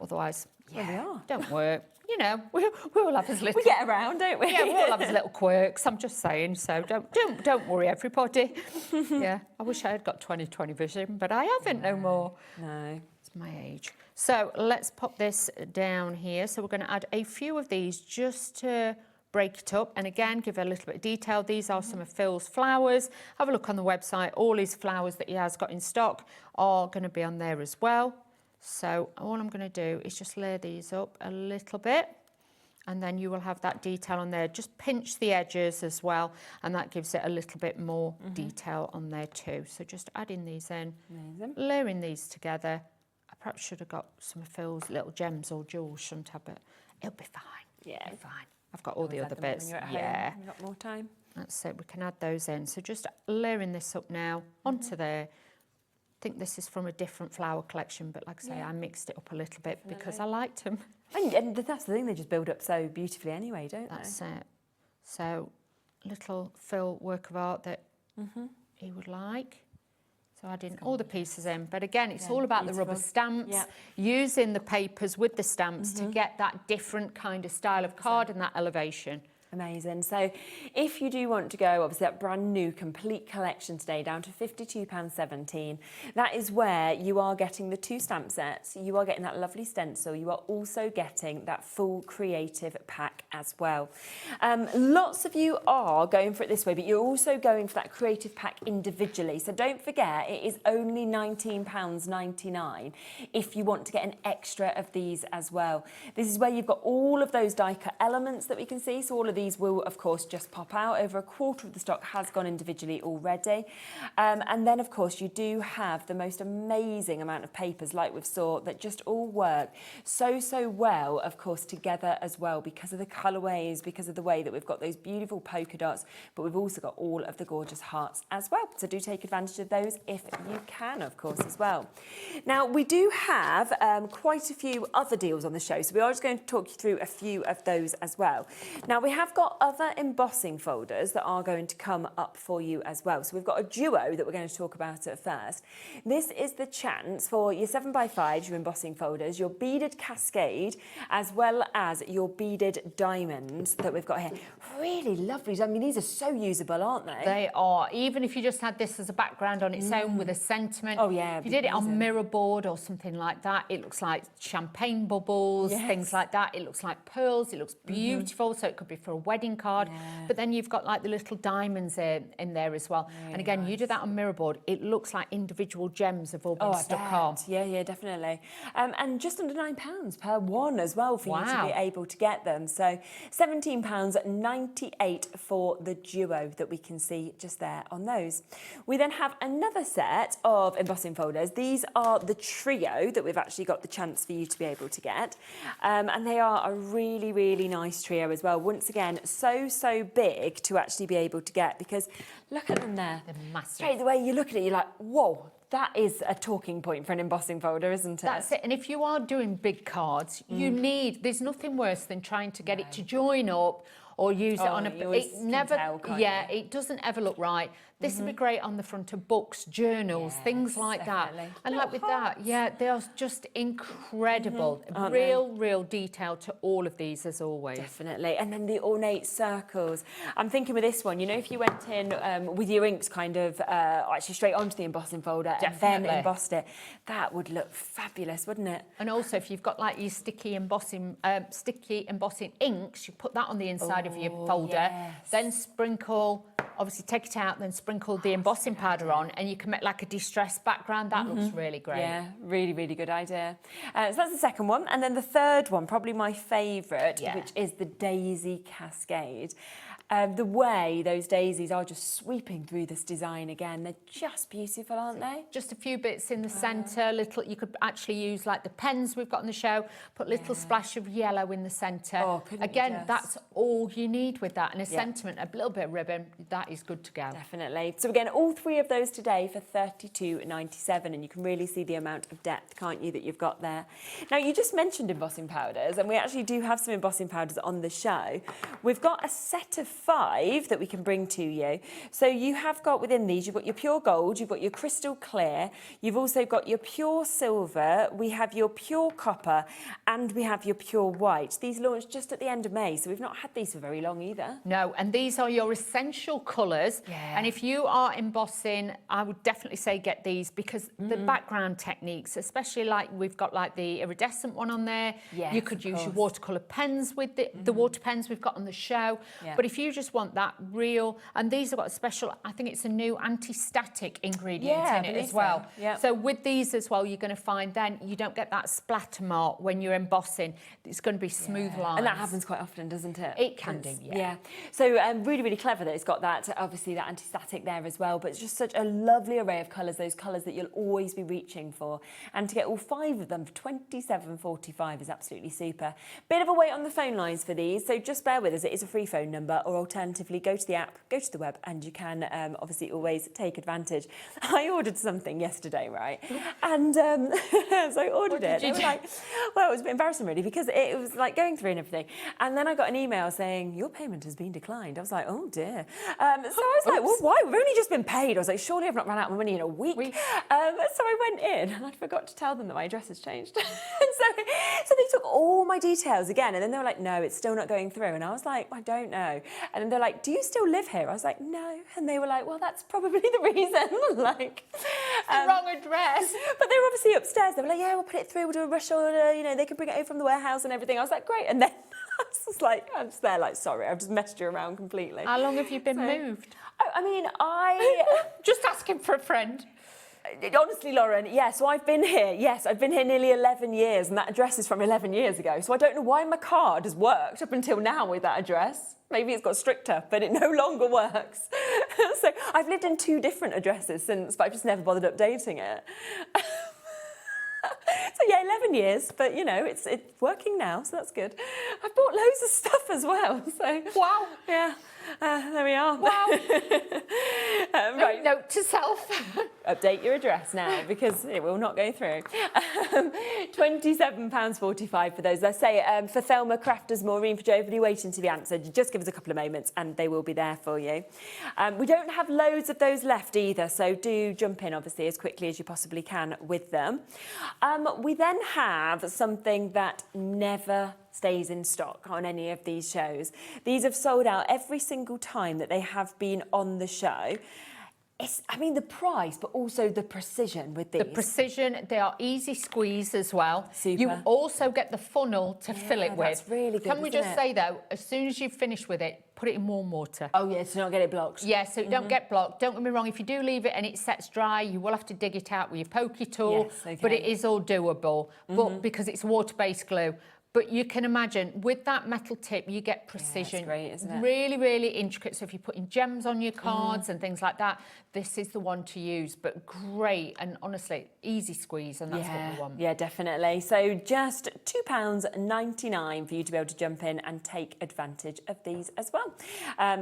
Otherwise, There we are. don't work. You know, we all have his little... We get around, don't we? Yeah, we all have his little quirks. I'm just saying. So don't worry, everybody. Yeah, I wish I had got 20/20 vision, but I haven't no more. No. It's my age. So let's pop this down here. So we're going to add a few of these just to break it up. And again, give it a little bit of detail. These are some of Phil's flowers. Have a look on the website. All his flowers that he has got in stock are going to be on there as well. So all I'm going to do is just layer these up a little bit, and then you will have that detail on there. Just pinch the edges as well, and that gives it a little bit more detail on there too. So just adding these in, layering these together. I perhaps should have got some of Phil's little gems or jewels, shouldn't I? But it'll be fine. Yeah. It'll be fine. I've got all the other Add them when bits. you're at Yeah. home. You've got more time. That's it. We can add those in. So just layering this up now onto there. I think this is from a different flower collection, but like I say, I mixed it up a little bit because I liked them. And that's the thing, they just build up so beautifully anyway, don't That's it. So, little Phill work of art that he would like. So adding all the pieces in. But again, it's all about the rubber stamps, using the papers with the stamps to get that different kind of style of card and that elevation. Amazing. So if you do want to go, obviously that brand new complete collection today down to £52.17, that is where you are getting the 2 stamp sets, you are getting that lovely stencil, you are also getting that full creative pack as well. Lots of you are going for it this way, but you're also going for that creative pack individually. So don't forget, it is only £19.99 if you want to get an extra of these as well. This is where you've got all of those die cut elements that we can see. So all of these will, of course, just pop out. Over a quarter of the stock has gone individually already. And then, of course, you do have the most amazing amount of papers, like we've saw, that just all work so well, of course, together as well, because of the colourways, because of the way that we've got those beautiful polka dots, but we've also got all of the gorgeous hearts as well. So do take advantage of those if you can, of course, as well. Now, we do have quite a few other deals on the show, so we are just going to talk you through a few of those as well. Now, we have got other embossing folders that are going to come up for you as well. So we've got a duo that we're going to talk about at first. This is the chance for your 7x5s, your embossing folders, your beaded cascade, as well as your beaded diamonds that we've got here. Really lovely. I mean, these are so usable, aren't they? They are. Even if you just had this as a background on its own with a sentiment. Oh, yeah. If you did it on mirror board or something like that, it looks like champagne bubbles, things like that. It looks like pearls. It looks beautiful. So it could be for a wedding card. But then you've got like the little diamonds in there as well. Really and again, you do that on mirror board, it looks like individual gems have all been stuck on. Yeah, definitely. And just under £9 per one as well for you to be able to get them. So £17.98 for the duo that we can see just there on those. We then have another set of embossing folders. These are the trio that we've actually got the chance for you to be able to get. And they are a really, really nice trio as well. Once again, so big to actually be able to get, because look at them there. They're massive. Straight away you look at it, you're like, whoa, that is a talking point for an embossing folder, isn't it? That's it. And if you are doing big cards, there's nothing worse than trying to get it to join up or use it on a... It never, it doesn't ever look right. This would be great on the front of books, journals, things like that. And like with that, they are just incredible. Real detail to all of these, as always. Definitely. And then the ornate circles. I'm thinking with this one, you know, if you went in with your inks kind of actually straight onto the embossing folder and then embossed it, that would look fabulous, wouldn't it? And also, if you've got like your sticky embossing inks, you put that on the inside of your folder, then sprinkle... Obviously, take it out, then sprinkle the embossing powder on, and you can make like a distressed background. That looks really great. Yeah, really good idea. So that's the second one. And then the third one, probably my favourite, which is the daisy cascade. The way those daisies are just sweeping through this design again, they're just beautiful, aren't they? Just a few bits in the centre, little. You could actually use like the pens we've got on the show, put a little splash of yellow in the centre. Oh, again, that's all you need with that. And a sentiment, a little bit of ribbon, that is good to go. Definitely. So again, all three of those today for $32.97, and you can really see the amount of depth, can't you, that you've got there. Now, you just mentioned embossing powders, and we actually do have some embossing powders on the show. We've got a set of 5 that we can bring to you. So you have got within these, you've got your pure gold, you've got your crystal clear, you've also got your pure silver, we have your pure copper, and we have your pure white. These launched just at the end of May, so we've not had these for very long either. No, and these are your essential colours. Yeah. And if you are embossing, I would definitely say get these, because the background techniques, especially like we've got like the iridescent one on there. Yes, you could use your watercolour pens with the water pens we've got on the show. Yeah. But if you just want that real, and these have got a special, I think it's a new anti-static ingredient Yeah, in I it believe as well. so. Yeah. So with these as well, you're going to find then you don't get that splatter mark when you're embossing. It's going to be smooth lines. And that happens quite often, doesn't it? It can do, yeah. So really, really clever that it's got that, obviously that anti-static there as well, but it's just such a lovely array of colours, those colours that you'll always be reaching for. And to get all 5 of them for £27.45 is absolutely super. Bit of a wait on the phone lines for these, so just bear with us. It is a free phone number, or alternatively, go to the app, go to the web, and you can obviously always take advantage. I ordered something yesterday, right? And so I ordered it. They were like, well, it was a bit embarrassing really, because it was like going through and everything. And then I got an email saying, your payment has been declined. I was like, oh dear. So I was like, well, why? We've only just been paid. I was like, surely I've not run out of money in a week. So I went in and I forgot to tell them that my address has changed. And so they took all my details again. And then they were like, no, it's still not going through. And I was like, I don't know. And then they're like, do you still live here? I was like, no. And they were like, well, that's probably the reason. Like, the wrong address. But they were obviously upstairs. They were like, yeah, we'll put it through. We'll do a rush order. You know, they can bring it over from the warehouse and everything. I was like, great. And then I was just like, I'm just there like, sorry, I've just messed you around completely. How long have you been moved? I mean, Just asking for a friend. honestly, Lauren, yeah, so I've been here. Yes, I've been here nearly 11 years, and that address is from 11 years ago. So I don't know why my card has worked up until now with that address. Maybe it's got stricter, but it no longer works. So I've lived in 2 different addresses since, but I've just never bothered updating it. So yeah, 11 years, but you know, it's working now, so that's good. I've bought loads of stuff as well, so. Wow. Yeah, there we are. Wow. Right. Note to self. Update your address now, because it will not go through. £27.45 for those. I say for Thelma, Crafters, Maureen, for Jovely, waiting to be answered. Just give us a couple of moments and they will be there for you. We don't have loads of those left either, so do jump in, obviously, as quickly as you possibly can with them. We then have something that never stays in stock on any of these shows. These have sold out every single time that they have been on the show. I mean, the price, but also the precision with these. The precision, they are easy squeeze as well. Super. You also get the funnel to fill it with. That's really good, Can we isn't just it? say, though, as soon as you've finished with it, put it in warm water. Oh, yeah, to not get it blocked. Yeah, so it don't get blocked. Don't get me wrong, if you do leave it and it sets dry, you will have to dig it out with your pokey tool. Yes, okay. But it is all doable, but because it's water-based glue. But you can imagine, with that metal tip, you get precision. it's great, isn't it? Really, really intricate. So if you're putting gems on your cards and things like that, this is the one to use. But great, and honestly, easy squeeze, and that's what we want. Yeah, definitely. So just £2.99 for you to be able to jump in and take advantage of these as well.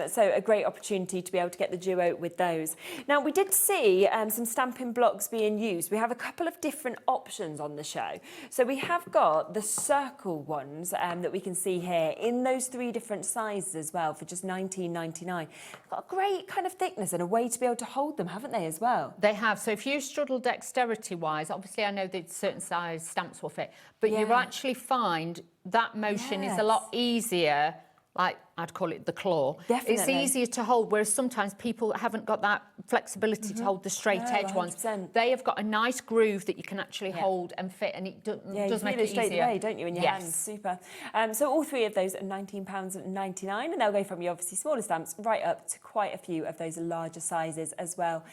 So a great opportunity to be able to get the duo with those. Now, we did see some stamping blocks being used. We have a couple of different options on the show. So we have got the circle ones that we can see here in those 3 different sizes as well for just £19.99. Got a great kind of thickness and a way to be able to hold them, haven't they, as well? They have. So if you struggle dexterity-wise, obviously I know that certain size stamps will fit, but you will actually find that motion is a lot easier, like I'd call it the claw. Definitely. It's easier to hold, whereas sometimes people haven't got that flexibility to hold the straight edge ones. 100%. They have got a nice groove that you can actually hold and fit, and it does make it straight easier. away, don't you, in your hands? Super. So all 3 of those are £19.99, and they'll go from your obviously smaller stamps right up to quite a few of those larger sizes as well.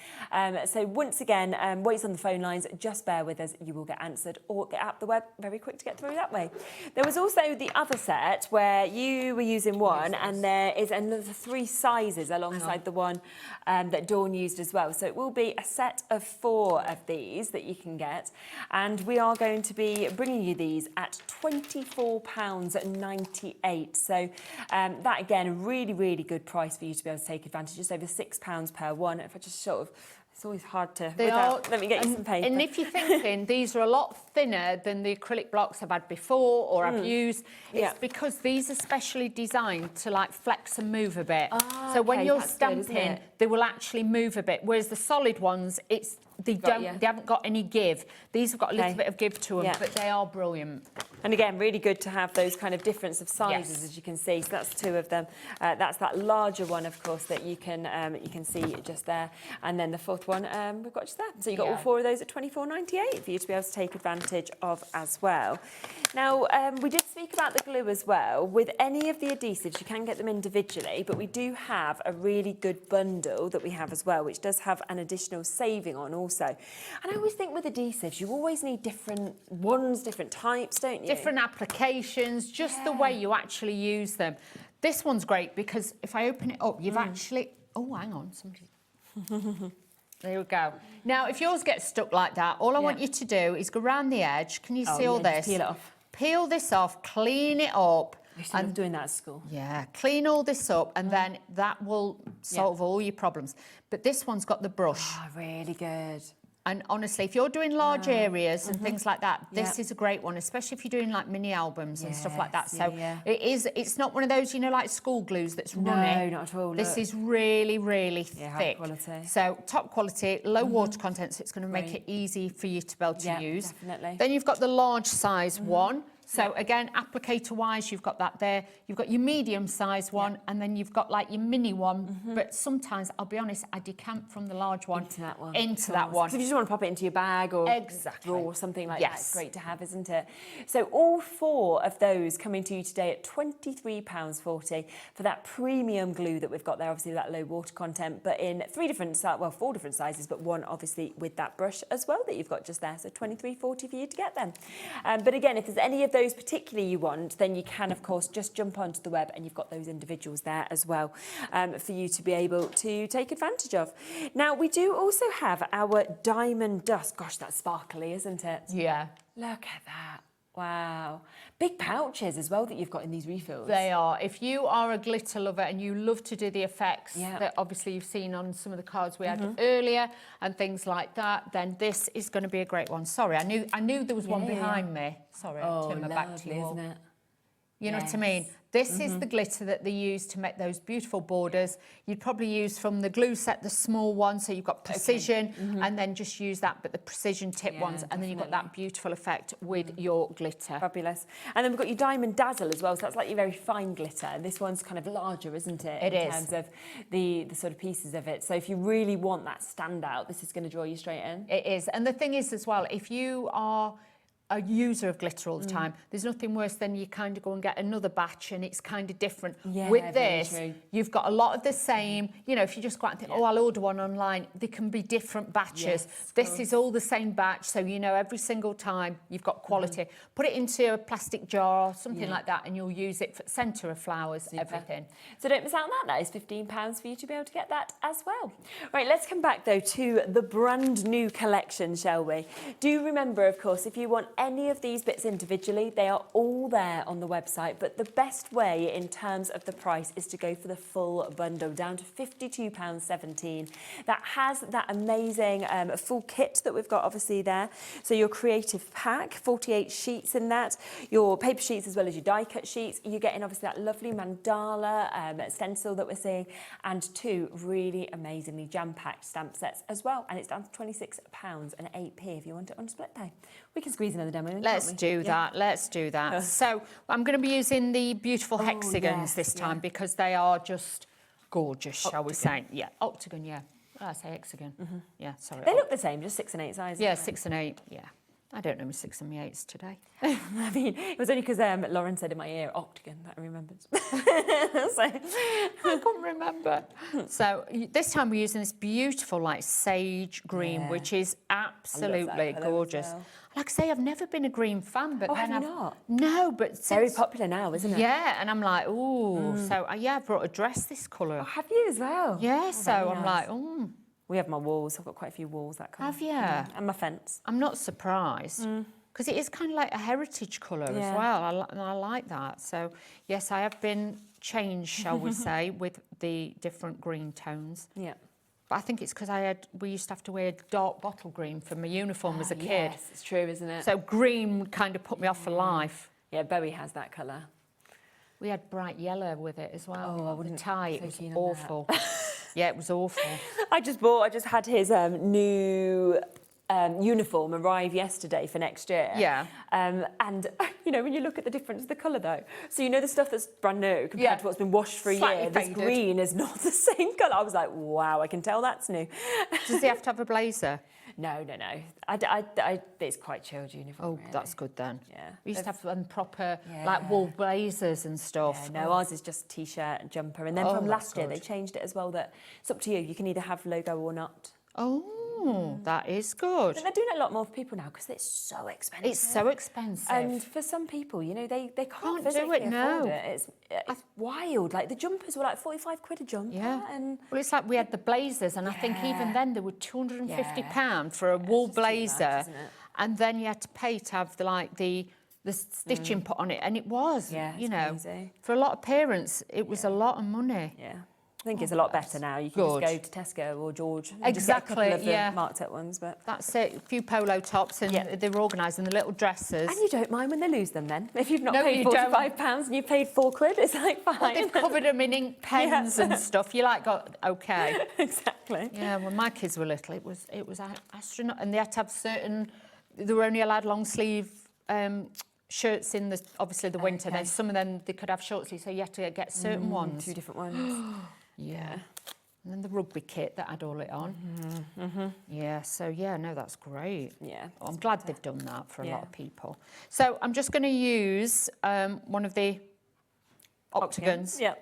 So once again, wait on the phone lines, just bear with us, you will get answered, or get out the web, very quick to get through that way. There was also the other set where you were using one, and there is another 3 sizes alongside the one that Dawn used as well. So it will be a set of 4 of these that you can get, and we are going to be bringing you these at £24.98. So that again, a really, really good price for you to be able to take advantage. Just over £6 per one. If I just sort of It's always hard to. They are. Let me get you some paper. And if you're thinking these are a lot thinner than the acrylic blocks I've had before or I've used, it's because these are specially designed to like flex and move a bit. So when you're stamping, they will actually move a bit. Whereas the solid ones, they haven't got any give. These have got a little bit of give to them, but they are brilliant. And again, really good to have those kind of difference of sizes, as you can see. So that's two of them. That's that larger one, of course, that you can see just there. And then the fourth one we've got just there. So you've got all four of those at $24.98 for you to be able to take advantage of as well. Now, we did speak about the glue as well. With any of the adhesives, you can get them individually, but we do have a really good bundle that we have as well, which does have an additional saving on also. And I always think with adhesives, you always need different ones, different types, don't you? Different applications, just the way you actually use them. This one's great because if I open it up, you've actually... Oh, hang on. Somebody... There we go. Now, if yours gets stuck like that, all I want you to do is go around the edge. Can you see all this? Peel it off. Peel this off, clean it up. I used to love doing that at school. Yeah, clean all this up and then that will solve all your problems. But this one's got the brush. Oh, really good. And honestly, if you're doing large areas and things like that, this is a great one, especially if you're doing like mini albums and stuff like that. So it's not one of those, you know, like school glues that's runny. No, not at all. This is really, really thick. High quality. So top quality, low water content, so it's going to make it easy for you to be able to use. Definitely. Then you've got the large size one. So again, applicator-wise, you've got that there. You've got your medium-sized one, and then you've got like your mini one. But sometimes, I'll be honest, I decamp from the large one into that one. So if you just want to pop it into your bag or drawer or something like that, it's great to have, isn't it? So all four of those coming to you today at £23.40 for that premium glue that we've got there, obviously that low water content, but in four different sizes, but one obviously with that brush as well that you've got just there. So £23.40 for you to get them. But again, if there's any of those particularly you want, then you can of course just jump onto the web and you've got those individuals there as well for you to be able to take advantage of. Now we do also have our diamond dust. Gosh, that's sparkly, isn't it? Yeah. Look at that. Wow. Big pouches as well that you've got in these refills. They are. If you are a glitter lover and you love to do the effects that obviously you've seen on some of the cards we had earlier and things like that, then this is going to be a great one. Sorry, I knew there was one behind me. Sorry, I'll turn my back to you. Isn't it? You know what I mean? This is the glitter that they use to make those beautiful borders. You'd probably use from the glue set, the small one, so you've got precision, and then just use that, but the precision tip ones, and then you've got that beautiful effect with your glitter. Fabulous. And then we've got your diamond dazzle as well, so that's like your very fine glitter. And this one's kind of larger, isn't it? It is. In terms of the sort of pieces of it. So if you really want that standout, this is going to draw you straight in. It is. And the thing is as well, if you are a user of glitter all the time, there's nothing worse than you kind of go and get another batch and it's kind of different. With this, you've got a lot of the same, you know, if you just go out and think, oh, I'll order one online, they can be different batches. This is all the same batch, so you know every single time you've got quality. Put it into a plastic jar or something like that and you'll use it for centre of flowers, everything. So don't miss out on that. That is £15 for you to be able to get that as well. Right, let's come back though to the brand new collection, shall we? Do remember, of course, if you want any of these bits individually, they are all there on the website, but the best way in terms of the price is to go for the full bundle, down to £52.17. That has that amazing full kit that we've got obviously there. So your creative pack, 48 sheets in that, your paper sheets as well as your die cut sheets. You're getting obviously that lovely mandala stencil that we're seeing, and two really amazingly jam-packed stamp sets as well. And it's down to £26.08 if you want it on split pay. We can squeeze another demo in. Let's do that. Let's do that. So I'm going to be using the beautiful hexagons this time because they are just gorgeous, shall we say? Yeah, octagon. Yeah, well, I say hexagon. Yeah, sorry. They look the same, just 6 and 8 sizes. Yeah, 6 and 8. Yeah. I don't know my 6 and my 8s today. I mean, it was only because Lauren said in my ear, octagon, that I remembered. So I couldn't remember. So this time we're using this beautiful, like, sage green, which is absolutely gorgeous. Well. Like I say, I've never been a green fan, but then have you not? No, but it's very popular now, isn't it? Yeah, and I'm like, ooh. So I brought a dress this colour. Oh, have you as well? Yeah, so I'm like, ooh. We have my walls. I've got quite a few walls that colour. Have you? And my fence. I'm not surprised because it is kind of like a heritage colour as well. I like that. So yes, I have been changed, shall we say, with the different green tones. Yeah. But I think it's because we used to have to wear dark bottle green for my uniform as a kid. Yes, it's true, isn't it? So green kind of put me off for life. Yeah, Bowie has that colour. We had bright yellow with it as well. Oh, I wouldn't The tie, it so was keen on awful. Yeah, it was awful. I just had his new uniform arrive yesterday for next year. Yeah. And, you know, when you look at the difference of the colour, though. So, you know, the stuff that's brand new compared to what's been washed for a Slightly year, this faded. green is not the same colour. I was like, wow, I can tell that's new. Does he have to have a blazer? No. It's quite chilled uniform. Oh, really. that's good then. Yeah. We used to have proper, Yeah. like, wool blazers and stuff. Yeah, no, ours is just T-shirt and jumper. And then from that's last year, they good. changed it as well that it's up to you. You can either have logo or not. Oh, that is good. And they're doing it a lot more for people now because it's so expensive. It's so expensive. And for some people, you know, they can't Can't do physically it, no. afford it. It's wild. Like the jumpers were like 45 quid a jumper. Yeah. And Well, it's like we had the blazers, and I think even then they were £250 for a wool just too much, blazer, isn't it? and then you had to pay to have the stitching put on it, and it was, Yeah, you it's know, crazy. for a lot of parents, it was a lot of money. yeah, I think it's a lot better now. You can good. just go to Tesco or George. And Exactly, Just get a couple of yeah. the marked up ones, but. That's it. A few polo tops, and Yeah. they were organised in the little dresses. And you don't mind when they lose them then? If you've not No, paid you don't. £45 and you paid £4, it's like fine. They've covered them in ink pens and stuff. You're like, got okay. Exactly. Yeah, when my kids were little, it was astronaut, and they had to have certain. They were only allowed long sleeve shirts in obviously the winter. Okay. Then some of them they could have short sleeves, so you had to get certain ones. 2 different ones. Yeah. And then the rugby kit that had all it on. Yeah. So yeah, no, that's great. Yeah. I'm glad they've done that for a lot Yeah. of people. So I'm just going to use one of the octagons. Yeah.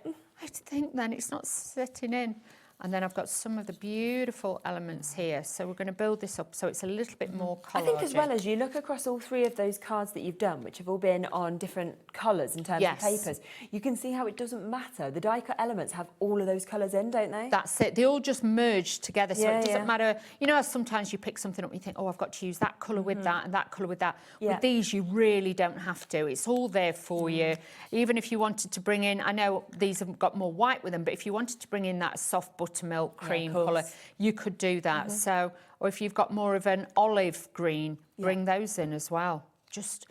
I think then it's not sitting in. And then I've got some of the beautiful elements here. So we're going to build this up so it's a little bit more I collagey. think as well as you look across all 3 of those cards that you've done, which have all been on different colours in terms Yes. of papers, you can see how it doesn't matter. The die cut elements have all of those colours in, don't they? That's it. They all just merge together, so Yeah, it doesn't yeah. matter. You know, sometimes you pick something up and you think, oh, I've got to use that colour with that and that colour with that. Yeah. With these, you really don't have to. It's all there for you. Even if you wanted to bring in, I know these have got more white with them, but if you wanted to bring in that soft buttermilk cream colour, you could do that. So, or if you've got more of an olive green, bring those in as well. Just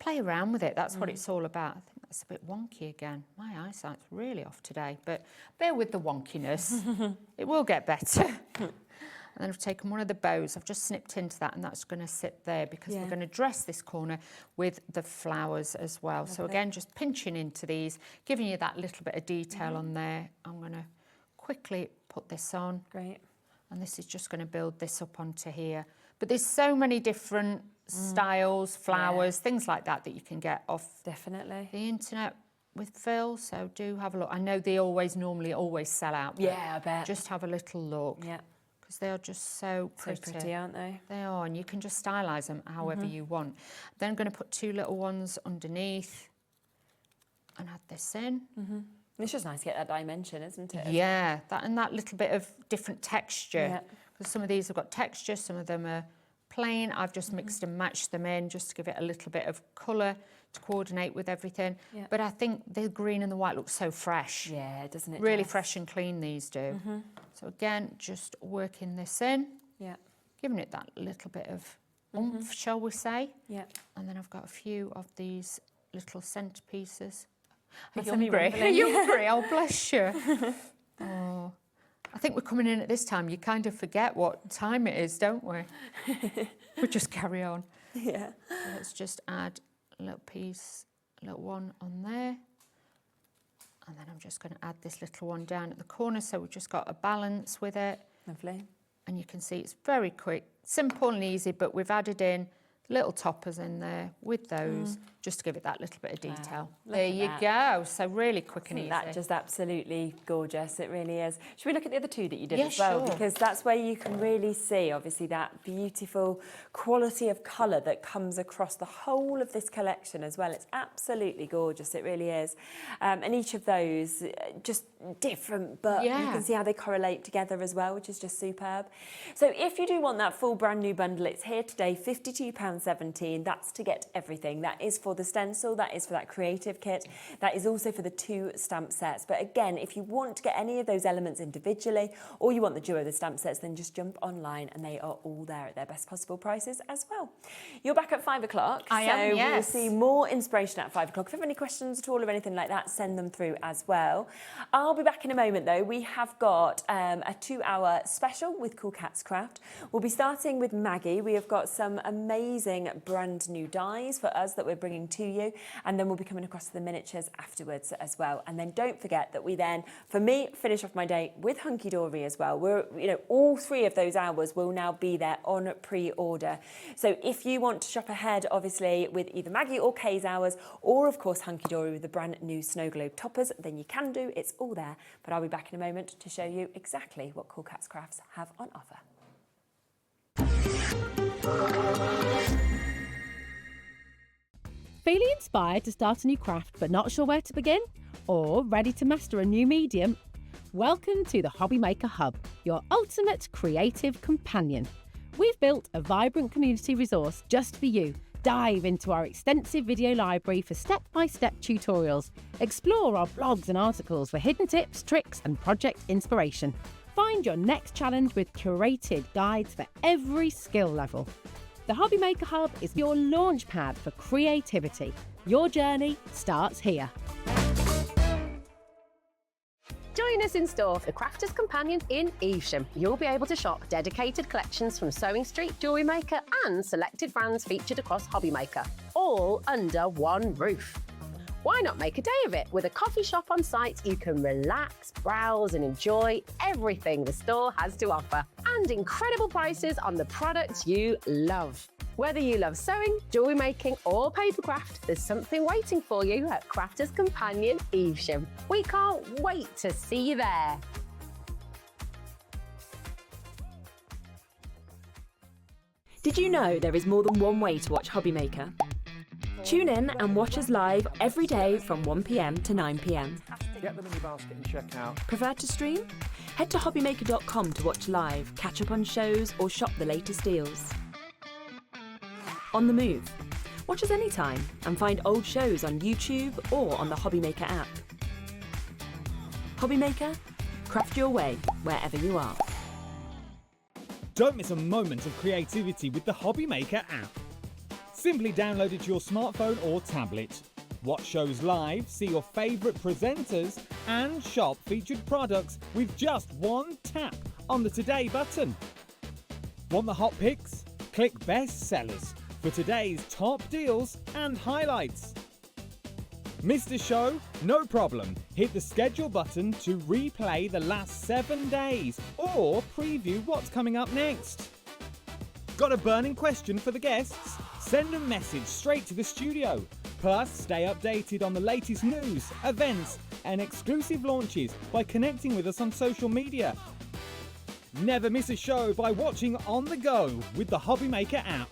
play around with it. That's what it's all about. I think that's a bit wonky again. My eyesight's really off today, but bear with the wonkiness. It will get better. And then I've taken one of the bows, I've just snipped into that, and that's going to sit there because we're going to dress this corner with the flowers as well. So again, just pinching into these, giving you that little bit of detail on there. I'm going to quickly put this on. Great. And this is just going to build this up onto here. But there's so many different styles, flowers, things like that you can get off Definitely. the internet with Phill. So do have a look. I know they normally always sell out. but Yeah, I bet. Just have a little look. Yeah. Because they are just so pretty. So pretty, aren't they? They are, and you can just stylise them however you want. Then I'm going to put 2 little ones underneath and add this in. It's just nice to get that dimension, isn't it? Yeah, that little bit of different texture. Yeah. Because some of these have got texture, some of them are plain. I've just mixed and matched them in just to give it a little bit of colour to coordinate with everything. Yeah. But I think the green and the white look so fresh. Yeah, doesn't it? Really just? fresh and clean, these do. So again, just working this in, Yeah. giving it that little bit of oomph, shall we say. Yeah. And then I've got a few of these little centerpieces. That's Hungry. rumbling. Hungry, oh bless you. Oh, I think we're coming in at this time. You kind of forget what time it is, don't we? We just carry on. Yeah. So let's just add a little piece, a little one on there. And then I'm just going to add this little one down at the corner, so we've just got a balance with it. Lovely. And you can see it's very quick, simple and easy, but we've added in little toppers in there with those, just to give it that little bit of detail. look There at you that. go. So really quick and Isn't easy. that just absolutely gorgeous? It really is. Should we look at the other 2 that you did Yeah, as well? sure. Because that's where you can really see, obviously, that beautiful quality of colour that comes across the whole of this collection as well. It's absolutely gorgeous. It really is. And each of those, just different, but you can see how they correlate together as well, which is just superb. So if you do want that full brand new bundle, it's here today, £52 £2.17. That's to get everything. That is for the stencil, that is for that creative kit, that is also for the 2 stamp sets. But again, if you want to get any of those elements individually, or you want the duo of the stamp sets, then just jump online and they are all there at their best possible prices as well. You're back at 5 o'clock. I am, yes. We'll see more inspiration at 5 o'clock. If you have any questions at all or anything like that, send them through as well. I'll be back in a moment though. We have got a 2-hour special with CoolKatzCraft. We'll be starting with Maggie. We have got some amazing brand new dies for us that we're bringing to you, and then we'll be coming across to the miniatures afterwards as well. And then don't forget that we then, for me, finish off my day with Hunkydory as well. We're, all 3 of those hours will now be there on pre-order. So if you want to shop ahead, obviously, with either Maggie or Kay's hours, or of course Hunkydory with the brand new snow globe toppers, then you can do. It's all there. But I'll be back in a moment to show you exactly what CoolKatzCrafts have on offer. Feeling inspired to start a new craft but not sure where to begin? Or ready to master a new medium? Welcome to the HobbyMaker Hub, your ultimate creative companion. We've built a vibrant community resource just for you. Dive into our extensive video library for step-by-step tutorials. Explore our blogs and articles for hidden tips, tricks and project inspiration. Find your next challenge with curated guides for every skill level. The HobbyMaker Hub is your launch pad for creativity. Your journey starts here. Join us in store for the Crafter's Companion in Evesham. You'll be able to shop dedicated collections from Sewing Street, Jewellery Maker and selected brands featured across HobbyMaker, all under one roof. Why not make a day of it? With a coffee shop on site, you can relax, browse and enjoy everything the store has to offer, and incredible prices on the products you love. Whether you love sewing, jewellery making or papercraft, there's something waiting for you at Crafter's Companion Evesham. We can't wait to see you there. Did you know there is more than one way to watch HobbyMaker? Tune in and watch us live every day from 1 PM to 9 PM. Get them in your basket and check out. Prefer to stream? Head to hobbymaker.com to watch live, catch up on shows or shop the latest deals. On the move? Watch us anytime and find old shows on YouTube or on the HobbyMaker app. HobbyMaker? Craft your way wherever you are. Don't miss a moment of creativity with the HobbyMaker app. Simply download it to your smartphone or tablet. Watch shows live, see your favourite presenters and shop featured products with just one tap on the Today button. Want the hot picks? Click Best Sellers for today's top deals and highlights. Missed a show? No problem. Hit the schedule button to replay the last 7 days or preview what's coming up next. Got a burning question for the guests? Send a message straight to the studio. Plus, stay updated on the latest news, events and exclusive launches by connecting with us on social media. Never miss a show by watching on the go with the HobbyMaker app.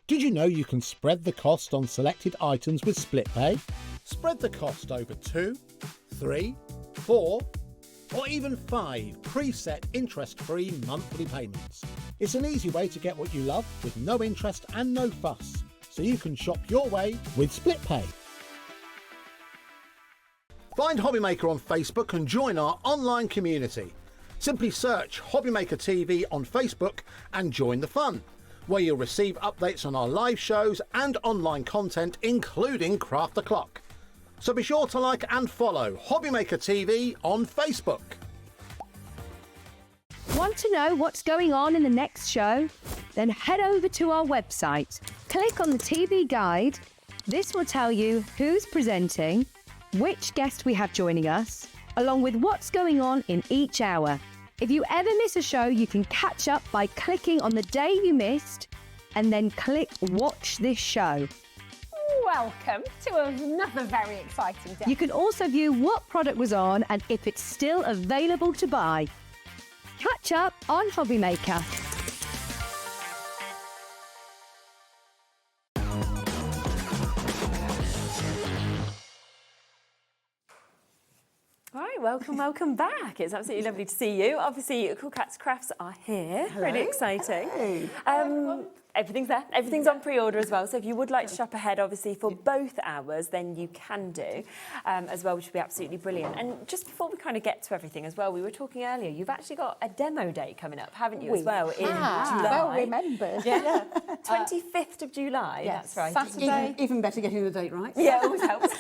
Did you know you can spread the cost on selected items with split pay? Spread the cost over 2, 3, 4 or even 5 preset interest-free monthly payments. It's an easy way to get what you love with no interest and no fuss, so you can shop your way with split pay. Find HobbyMaker on Facebook and join our online community. Simply search HobbyMaker TV on Facebook and join the fun, where you'll receive updates on our live shows and online content, including Craft the Clock. So be sure to like and follow HobbyMaker TV on Facebook. Want to know what's going on in the next show? Then head over to our website. Click on the TV guide. This will tell you who's presenting, which guest we have joining us, along with what's going on in each hour. If you ever miss a show, you can catch up by clicking on the day you missed and then click Watch This Show. Welcome to another very exciting day. You can also view what product was on and if it's still available to buy. Catch up on HobbyMaker. All right, welcome back. It's absolutely lovely to see you. Obviously, CoolKatzCrafts are here. Hello. Really exciting. Hey. Everything's there. Everything's on pre-order as well. So if you would like to shop ahead, obviously, for both hours, then you can do as well, which would be absolutely brilliant. And just before we kind of get to everything as well, we were talking earlier, you've actually got a demo day coming up, haven't you, as well, in July? Well remembered. Yeah. 25th of July, yes. That's right. Saturday. Even better getting the date right. Yeah, always helps.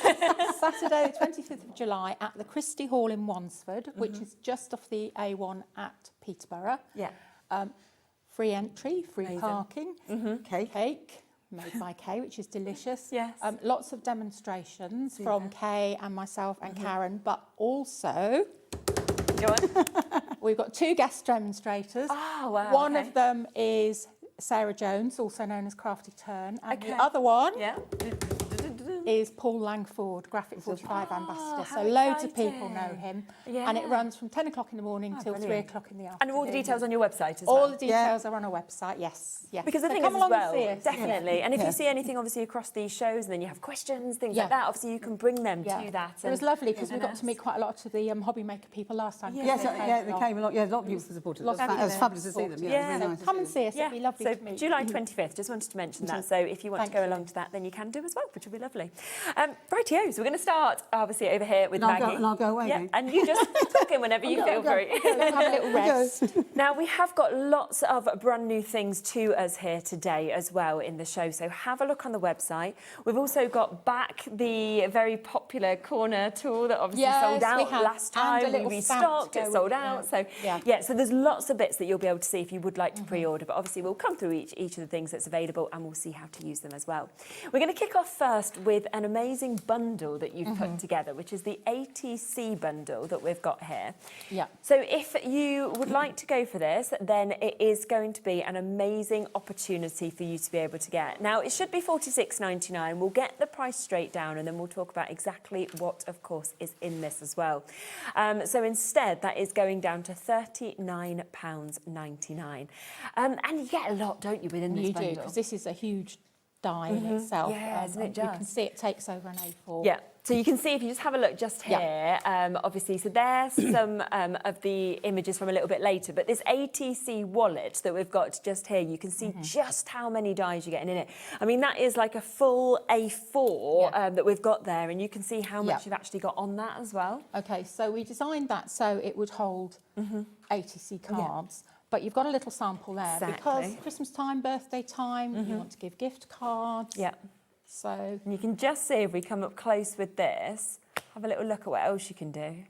Saturday, 25th of July at the Christie Hall in Wansford, which is just off the A1 at Peterborough. Yeah. Free entry, free Amazing. Parking, cake made by Kay, which is delicious. Yes. Lots of demonstrations from Kay and myself and Karen, but also Go on. we've got 2 guest demonstrators. Oh, wow. One of them is Sarah Jones, also known as Crafty Turn, and Okay. the other one Yeah. is Paul Langford, Graphic 45 ambassador. So how loads of people exciting. know him. Yeah. And it runs from 10 o'clock in the morning till 3 brilliant. o'clock in the afternoon. And all the details on your website as well. All the details are on our website, yes. Because the So thing come is as along and well, see us. definitely, and if you see anything obviously across these shows and then you have questions, things like that, obviously you can bring them to that. It was lovely because we got to meet quite a lot of the HobbyMaker people last time. Yes, they came a lot. Yeah, a lot of people supported us. It was fabulous to see them. Yeah, really nice. Come and see us, it'd be lovely so to meet. July 25th, just wanted to mention that. So if you want to go along to that, then you can do as well, which will be lovely. Rightio, so we're going to start obviously over here with Maggie. And I'll go away. Yeah, and you just talk in whenever you feel free. Have a little rest. Now, we have got lots of brand new things to us here today as well in the show, so have a look on the website. We've also got back the very popular corner tool that obviously sold out last time. We restocked, it sold out. So, so there's lots of bits that you'll be able to see if you would like to pre-order, but obviously we'll come through each of the things that's available and we'll see how to use them as well. We're going to kick off first with an amazing bundle that you've put together, which is the ATC bundle that we've got here. Yeah. So if you would like to go for this, then it is going to be an amazing opportunity for you to be able to get. Now, it should be $46.99. We'll get the price straight down and then we'll talk about exactly what, of course, is in this as well. So instead, that is going down to £39.99. And you get a lot, don't you, within this bundle? You do, because this is a huge die in itself. Yeah, isn't it You just? can see it takes over an A4. Yeah. So you can see if you just have a look just here, obviously, so there's some of the images from a little bit later, but this ATC wallet that we've got just here, you can see just how many dies you're getting in it. I mean, that is like a full A4 that we've got there, and you can see how much you've actually got on that as well. Okay, so we designed that so it would hold ATC cards. But you've got a little sample there because Christmas time, birthday time, you want to give gift cards. Yeah. So and you can just see if we come up close with this, have a little look at what else you can do.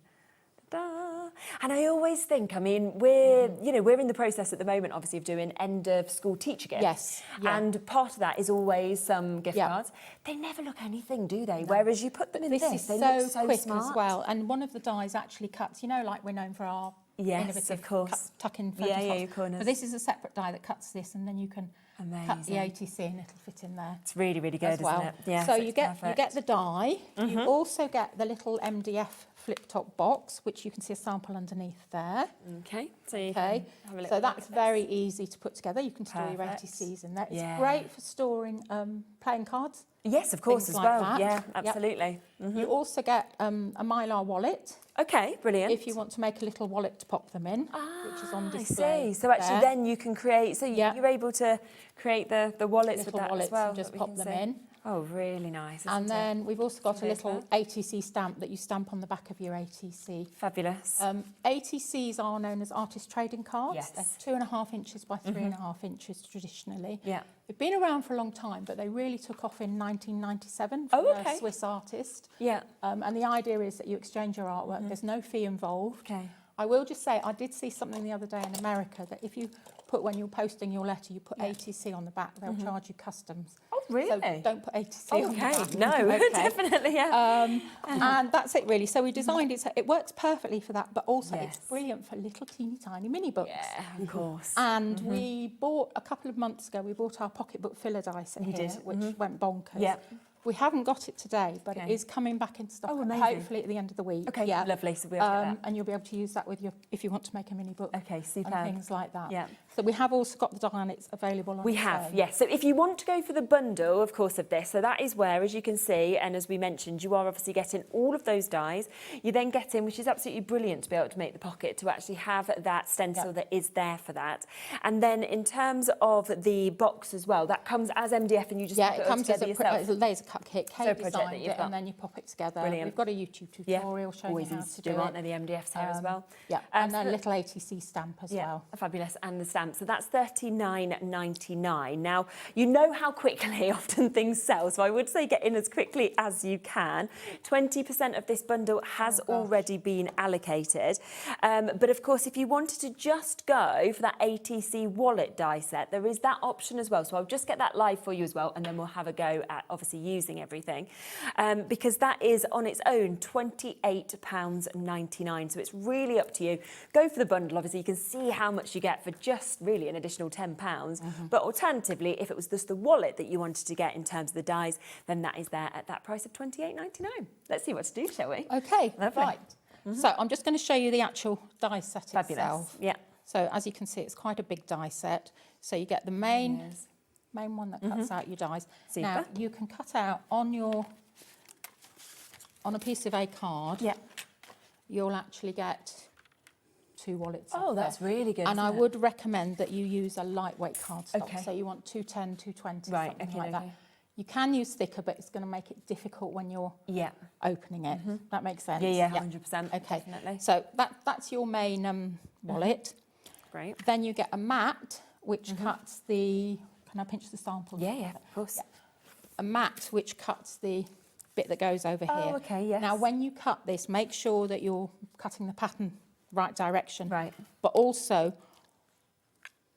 Ta-da. And I always think, I mean, we're in the process at the moment, obviously, of doing end of school teacher gifts. Yes. Yeah. And part of that is always some gift cards. They never look anything, do they? No. Whereas you put them in this is they look so quick smart. as well. And one of the dies actually cuts, like we're known for our innovative of course. tuck-in corners. But this is a separate die that cuts this, and then you can cut the ATC and it'll fit in there. It's really, really good, well. isn't it? Yeah. So you get the die. You also get the little MDF flip-top box, which you can see a sample underneath there. Okay. So you can have a look so at that's very easy to put together. You can store your ATCs in there. It's great for storing playing cards. Yes, of course, as well. That. Yeah, absolutely. You also get a Mylar wallet. Okay, brilliant. If you want to make a little wallet to pop them in, which is on display. I see. So actually then you can create, so you're able to create the wallets little with that wallets as well. and just pop them in. Oh, really nice. And then we've also got a Some little ATC stamp that you stamp on the back of your ATC. Fabulous. ATCs are known as artist trading cards. Yes. They're 2.5 inches by 3.5 inches traditionally. Yeah. They've been around for a long time, but they really took off in 1997 Oh, from okay. a Swiss artist. Yeah. And the idea is that you exchange your artwork. There's no fee involved. Okay. I will just say, I did see something the other day in America that if you put, when you're posting your letter, you put ATC on the back, they'll charge you customs. Oh, really? So don't put ATC on the back. Okay, no, Okay. definitely, yeah. And that's it really. So we designed it so it works perfectly for that, but also Yes. it's brilliant for little teeny tiny mini books. Yeah, of course. And we bought, a couple of months ago, we bought our pocketbook filler dice here, did. which went bonkers. Yeah. We haven't got it today, but Okay. it is coming back in stock, Oh, amazing. hopefully at the end of the week. Okay, yeah. lovely, so we'll get that. And you'll be able to use that with your, if you want to make a mini book. Okay, superb. And things like that. Yeah. So we have also got the die and it's available on We its have, own. yes. So if you want to go for the bundle, of course, of this, so that is where, as you can see, and as we mentioned, you are obviously getting all of those dies. You then get in, which is absolutely brilliant to be able to make the pocket, to actually have that stencil that is there for that. And then in terms of the box as well, that comes as MDF and you just put it it all comes as together a, yourself. as a laser cut kit. Kay So a project that designed you've it got. and then you pop it together. Brilliant. We've got a YouTube tutorial showing always you how easy to do aren't it. they? The MDFs here as well. Yeah, and so a little ATC stamp as well. Fabulous, and the stamp. So that's $39.99. Now, you know how quickly often things sell, so I would say get in as quickly as you can. 20% of this bundle has already been allocated. But of course, if you wanted to just go for that ATC wallet die set, there is that option as well. So I'll just get that live for you as well, and then we'll have a go at obviously using everything. Because that is on its own £28.99. So it's really up to you. Go for the bundle, obviously you can see how much you get for just really an additional £10. But alternatively, if it was just the wallet that you wanted to get in terms of the dies, then that is there at that price of £28.99. Let's see what to do, shall we? Okay, Lovely. right. So I'm just going to show you the actual die set Fabulous. itself. Yeah. So as you can see, it's quite a big die set. So you get the main one that cuts out your dies. Super. Now you can cut out on a piece of A card. Yeah. You'll actually get 2 wallets. Oh, up that's there. really good. And I isn't it? would recommend that you use a lightweight cardstock. Okay. So you want 210, 220, Right, something okay, like that. okay. You can use thicker, but it's going to make it difficult when you're opening it. That makes sense. Yeah, 100%. Okay, Definitely. so that's your main wallet. Great. Then you get a mat, which cuts the... Can I pinch the sample? Yeah, of course. A mat which cuts the bit that goes over here. Oh, okay, yes. Now, when you cut this, make sure that you're cutting the pattern right direction. Right. But also,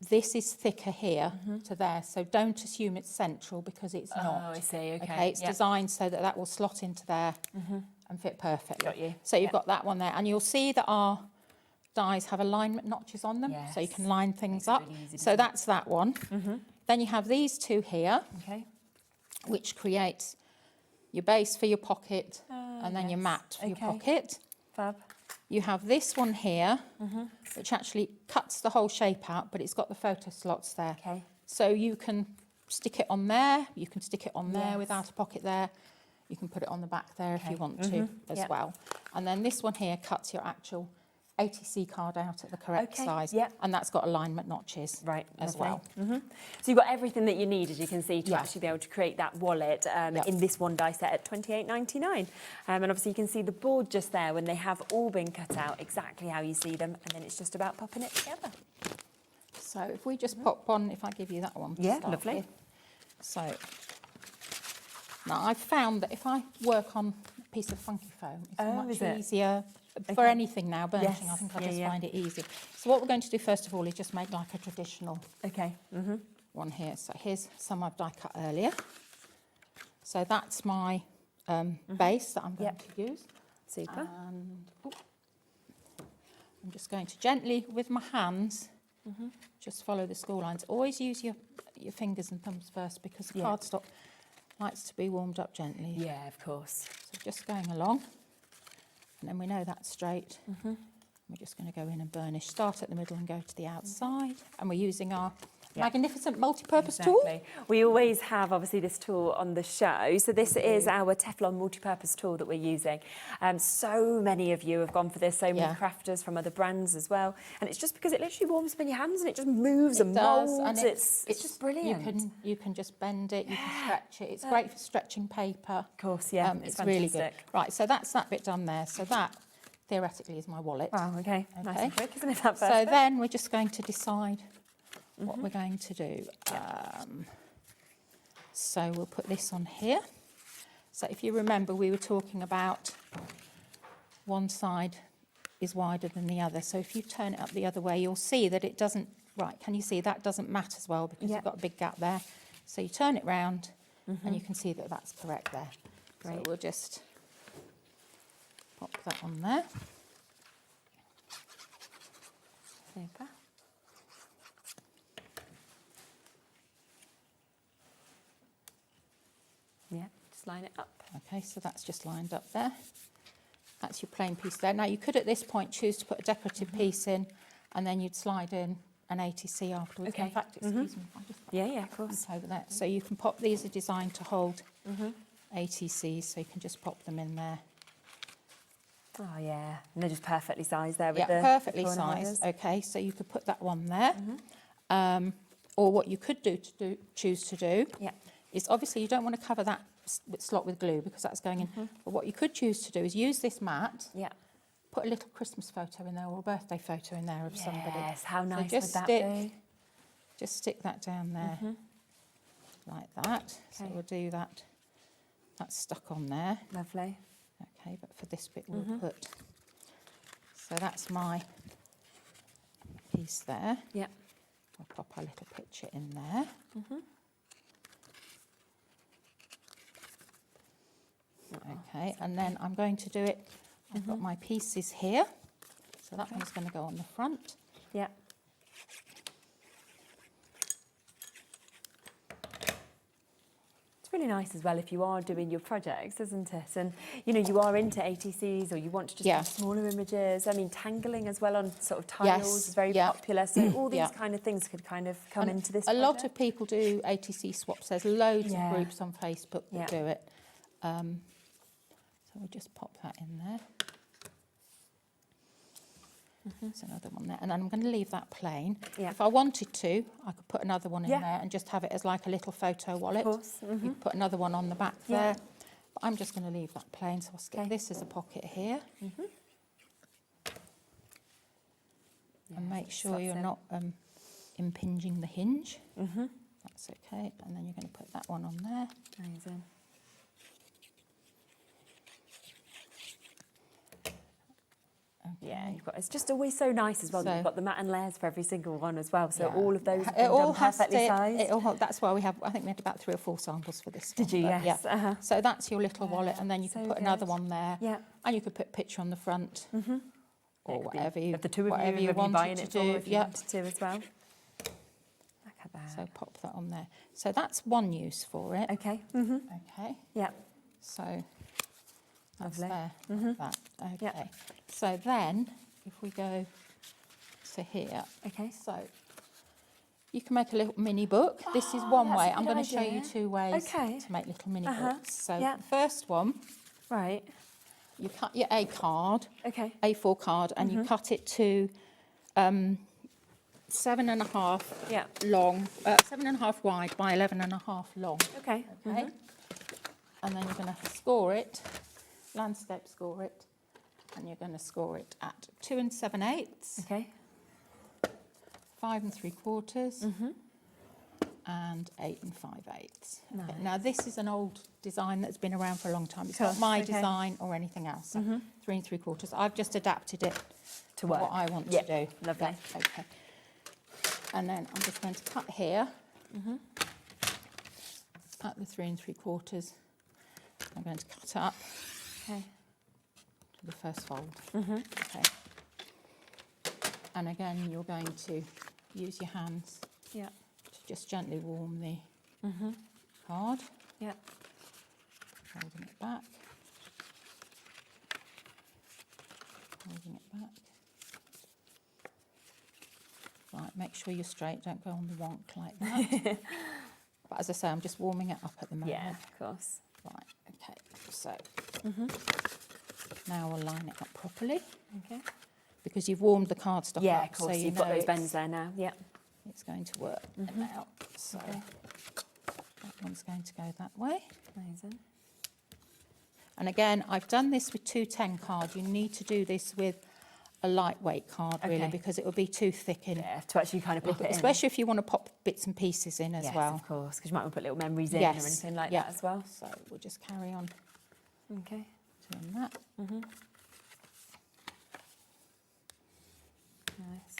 this is thicker here to there, so don't assume it's central because it's not. Oh, I see, okay. Okay, it's Yeah. designed so that that will slot into there and fit perfectly. Got you. So you've Yeah. got that one there, and you'll see that our dies have alignment notches on them, so you Yes. can line things Makes it up. really easy, So doesn't it? that's that one. Then you have these 2 here, Okay. which creates your base for your pocket and then your yes. mat for your Okay. pocket. Fab. You have this one here, which actually cuts the whole shape out, but it's got the photo slots there. Okay. So you can stick it on there, you can stick it on there Yes. without a pocket there, you can put it on the back there if you Okay. want to as Yep. well. And then this one here cuts your actual ATC card out at the correct Okay, size, yep. and that's got alignment notches Right, as lovely. well. So you've got everything that you need, as you can see, to Yeah. actually be able to create that wallet Yep. in this one die set at £28.99. And obviously you can see the board just there when they have all been cut out exactly how you see them, and then it's just about popping it together. So if we just pop one, if I give you that one to Yeah, start lovely. with. So now I've found that if I work on a piece of funky foam, it's much is it? easier for anything now, burnishing. Yes, I think I yeah, just yeah. find it easy. So what we're going to do first of all is just make like a traditional Okay. one here. So here's some I've die cut earlier. So that's my base that I'm going Yep. to use. Super. And I'm just going to gently, with my hands, just follow the score lines. Always use your fingers and thumbs first because the Yeah. cardstock likes to be warmed up gently. Yeah, of course. So just going along, and then we know that's straight. We're just going to go in and burnish. Start at the middle and go to the outside. And we're using our magnificent multi-purpose tool. We always have, obviously, this tool on the show. So this is our Teflon multi-purpose tool that we're using. So many of you have gone for this, so many crafters from other brands as well. And it's just because it literally warms up in your hands and it just moves and molds. And it's just brilliant. You can just bend it, you can stretch it. It's great for stretching paper. Of course, yeah. It's really good. Right, so that's that bit done there. So that, theoretically, is my wallet. Wow, okay. Nice and quick, isn't it, that first So bit? then we're just going to decide what we're going to do. So we'll put this on here. So if you remember, we were talking about one side is wider than the other. So if you turn it up the other way, you'll see that it doesn't, right, can you see that doesn't match as well because you've got a big gap there. So you turn it round and you can see that that's correct there. Great. So we'll just pop that on there. Super. Yeah, just line it up. Okay, so that's just lined up there. That's your plain piece there. Now you could at this point choose to put a decorative piece in and then you'd slide in an ATC afterwards. Okay. In fact, excuse me, I'll just Yeah, of course. over there. So you can pop, these are designed to hold ATCs, so you can just pop them in there. Oh, yeah. And they're just perfectly sized there with the perfectly corner sized. holders. Okay, so you could put that one there. Or what you could choose to do is obviously you don't want to cover that slot with glue because that's going in. But what you could choose to do is use this mat. Put a little Christmas photo in there or a birthday photo in there of somebody. Yes, how nice just would that be? Just stick that down there like that. So we'll do that. That's stuck on there. Lovely. Okay, but for this bit we'll put, so that's my piece there. Yeah. We'll pop our little picture in there. Okay, and then I'm going to do it, I've got my pieces here, so that one's going to go on the front. Yeah. It's really nice as well if you are doing your projects, isn't it? And, you know, you are into ATCs or you want to just have smaller images. I mean, tangling as well on sort of tiles is very popular. So all these kind of things could kind of come into this project. A lot of people do ATC swaps. There's loads of groups on Facebook that do it. So we'll just pop that in there. There's another one there. And then I'm going to leave that plain. If I wanted to, I could put another one in there and just have it as like a little photo wallet. Of course. You could put another one on the back there. But I'm just going to leave that plain. So I'll stick this as a pocket here. And make sure you're not impinging the hinge. That's okay. And then you're going to put that one on there. Amazing. Yeah, you've got, it's just always so nice as well that you've got the mat and layers for every single one as well. So all of those are done perfectly sized. That's why we have, I think we had about 3 or 4 samples for this. Did you? Yes. So that's your little wallet, and then you can put another one there. Yeah. And you could put a picture on the front, or whatever you, of the two of whatever you wanted buying to it do. for, if you wanted to as well. Look at that. So pop that on there. So that's one use for it. Okay. Okay. Yeah. So that's Lovely. there. That. Okay. So then, if we go to here, so you can make a little mini book. This is one way. I'm going to show you 2 ways to make little mini books. So the first one, you cut your A4 card, and you cut it to 7.5 long, 7.5 wide by 11.5 long. Okay. And then you're going to score it, landscape score it. And you're going to score it at 2 7/8. Okay. 5 3/4. And 8 5/8. Nice. Okay. Now this is an old design that's been around for a long time. It's not my design or anything else. So 3 3/4. I've just adapted it to what I want to do. Lovely. Okay. And then I'm just going to cut here at the 3 3/4. I'm going to cut up. Okay. The first fold. Okay. And again, you're going to use your hands to just gently warm the card. Holding it back. Holding it back. Right, make sure you're straight, don't go on the wonk like that. But as I say, I'm just warming it up at the moment. Yeah, of course. Right, okay, so now we'll line it up properly. Okay. Because you've warmed the cardstock Yeah, up. of course, so you've got those bends there now, yeah. It's going to work now. So that one's going to go that way. Amazing. And again, I've done this with 210 card. You need to do this with a lightweight card, really, Okay. because it will be too thick in. Yeah, to actually kind of pop it in. Especially if you want to pop bits and pieces in as Yes, well. of course, because you might want to put little memories in or Yes, anything like yeah. that as well. So we'll just carry on Okay. doing that. Nice.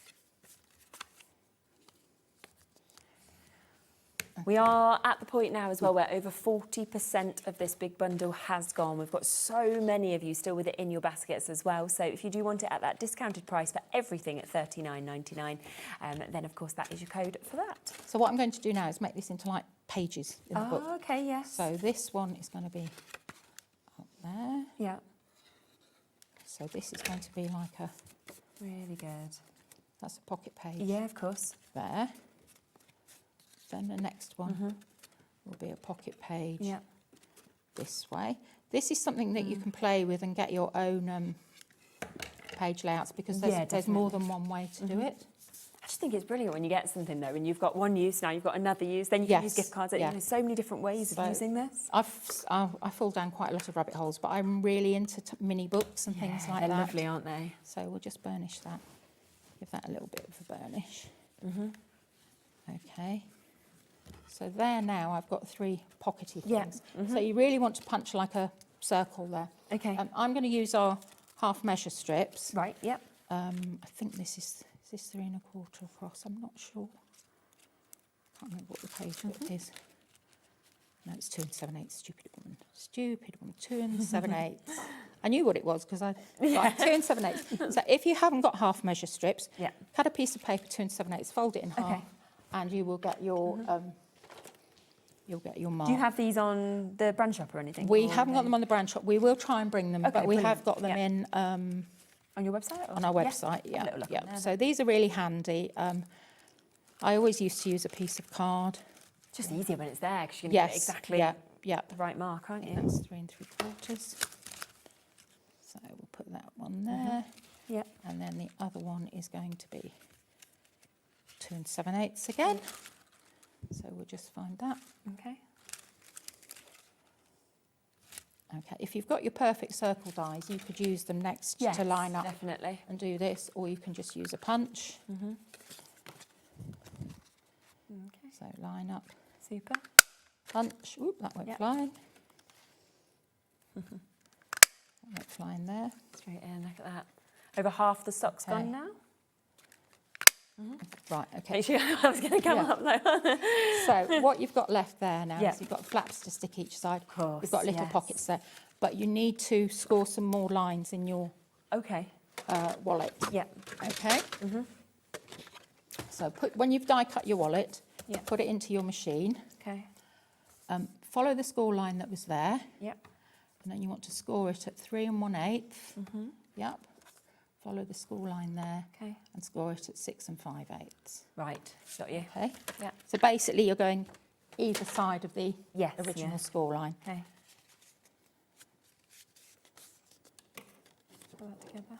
We are at the point now as well where over 40% of this big bundle has gone. We've got so many of you still with it in your baskets as well. So if you do want it at that discounted price for everything at $39.99, then of course that is your code for that. So what I'm going to do now is make this into like pages in the book. Oh, okay, yes. So this one is going to be up there. Yeah, So this is going to be like a, really good. that's a pocket page Yeah, of course. there. Then the next one will be a pocket page Yeah. this way. This is something that you can play with and get your own page layouts, because there's more than one way to do it. I just think it's brilliant when you get something though, and you've got one use, now you've got another use, then you can use gift cards. yeah. There's so many different ways of using this. I fall down quite a lot of rabbit holes, but I'm really into mini books and things like They're that. lovely, aren't they? So we'll just burnish that. Give that a little bit of a burnish. Okay. So there now I've got 3 pockety Yeah. things. So you really want to punch like a circle there. Okay. I'm going to use our half measure strips. Right, yep. I think this is this 3 1/4 across? I'm not sure. Can't remember what the page width is. No, it's 2 7/8. Stupid woman. Stupid woman. 2 7/8. I knew what it was because I right, 2 7/8. So if you haven't got half measure strips, Yeah. cut a piece of paper 2 7/8, fold it in half, and you will get your you'll get your mark. Do you have these on the brand shop or anything? We or haven't got them on the brand shop. We will try and bring them, Okay, but we brilliant. have got them Yeah. in on your website? Or? on our website. Have a little look on there So these are really handy. I always used to use a piece of card. It's just easier when it's there because you can Yes, get exactly yeah. the right mark, aren't you? That's 3 3/4. So we'll put that one there. Yeah. And then the other one is going to be 2 7/8 again. So we'll just find that. Okay. Okay, if you've got your perfect circle dies, you could use them next Yes, to line up definitely. and do this, or you can just use a punch. Okay. So line up, Super. punch. Oop, that went Yep. flying. That went flying there. Straight in, look at that. Over half the stock's Okay. gone now. Right, okay. Make sure I was going to come Yeah. up though. So what you've got left there now Yeah. is you've got flaps to stick each side. course, You've got little yes. pockets there, but you need to score some more lines in your Okay. wallet. Yeah. Okay. So when you've die cut your wallet, Yeah. put it into your machine. Okay. Follow the score line that was there, Yep. and then you want to score it at 3 1/8. Yep. Follow the score line there, Okay. and score it at 6 5/8. Right. Got you. Okay. Yeah. So basically, you're going either side of the Yes. original Yeah. score line. Okay. Put that together.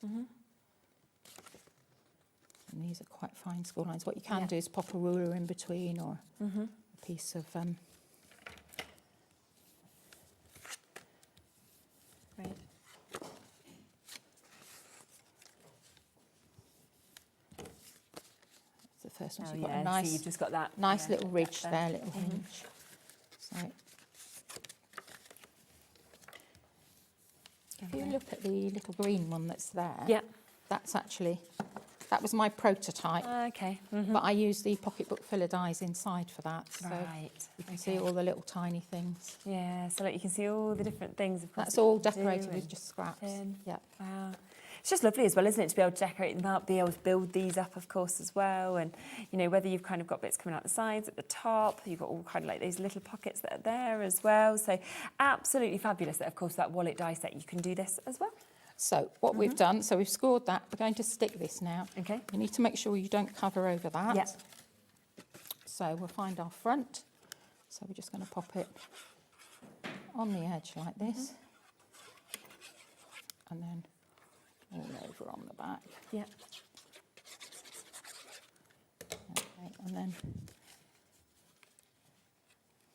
And these are quite fine score lines. What you can Yeah. do is pop a ruler in between, or a piece of Great. the first one. Oh So you've got yeah. a nice, So you've just got that nice yeah, little gap ridge there, little hinge. So if you look at the little green one that's there, Yeah. that's actually, that was my prototype, Okay. but I used the pocketbook filler dies inside for that. So Right. you can see all the little tiny things. Yeah. So like you can see all the different things. Of course, That's that all you can do decorated with and just scraps. tin. Yeah. Wow. It's just lovely as well, isn't it, to be able to decorate them up, be able to build these up, of course, as well. And, you know, whether you've kind of got bits coming out the sides, at the top, you've got all kind of like those little pockets that are there as well. So absolutely fabulous that, of course, that wallet die set, you can do this as well. So what we've done, so we've scored that. We're going to stick this now. Okay. You need to make sure you don't cover over that. Yeah. So we'll find our front. So we're just going to pop it on the edge like this. And then all over on the back. Yeah. Okay, and then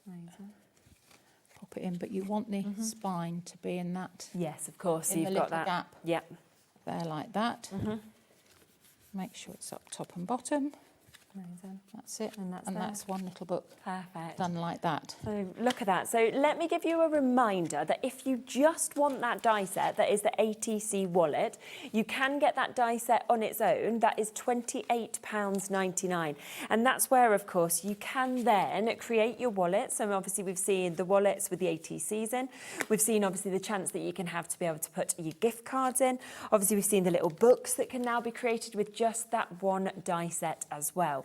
Amazing. pop it in, but you want the spine to be in that, Yes, of course. So in you've the got little that. gap. Yeah. There like that. Make sure it's up top and bottom. Amazing. That's it. And that's there. that's one little book Perfect. done like that. So look at that. So let me give you a reminder that if you just want that die set, that is the ATC wallet, you can get that die set on its own. That is £28.99. And that's where, of course, you can then create your wallet. So obviously we've seen the wallets with the ATCs in. We've seen obviously the chance that you can have to be able to put your gift cards in. Obviously we've seen the little books that can now be created with just that one die set as well.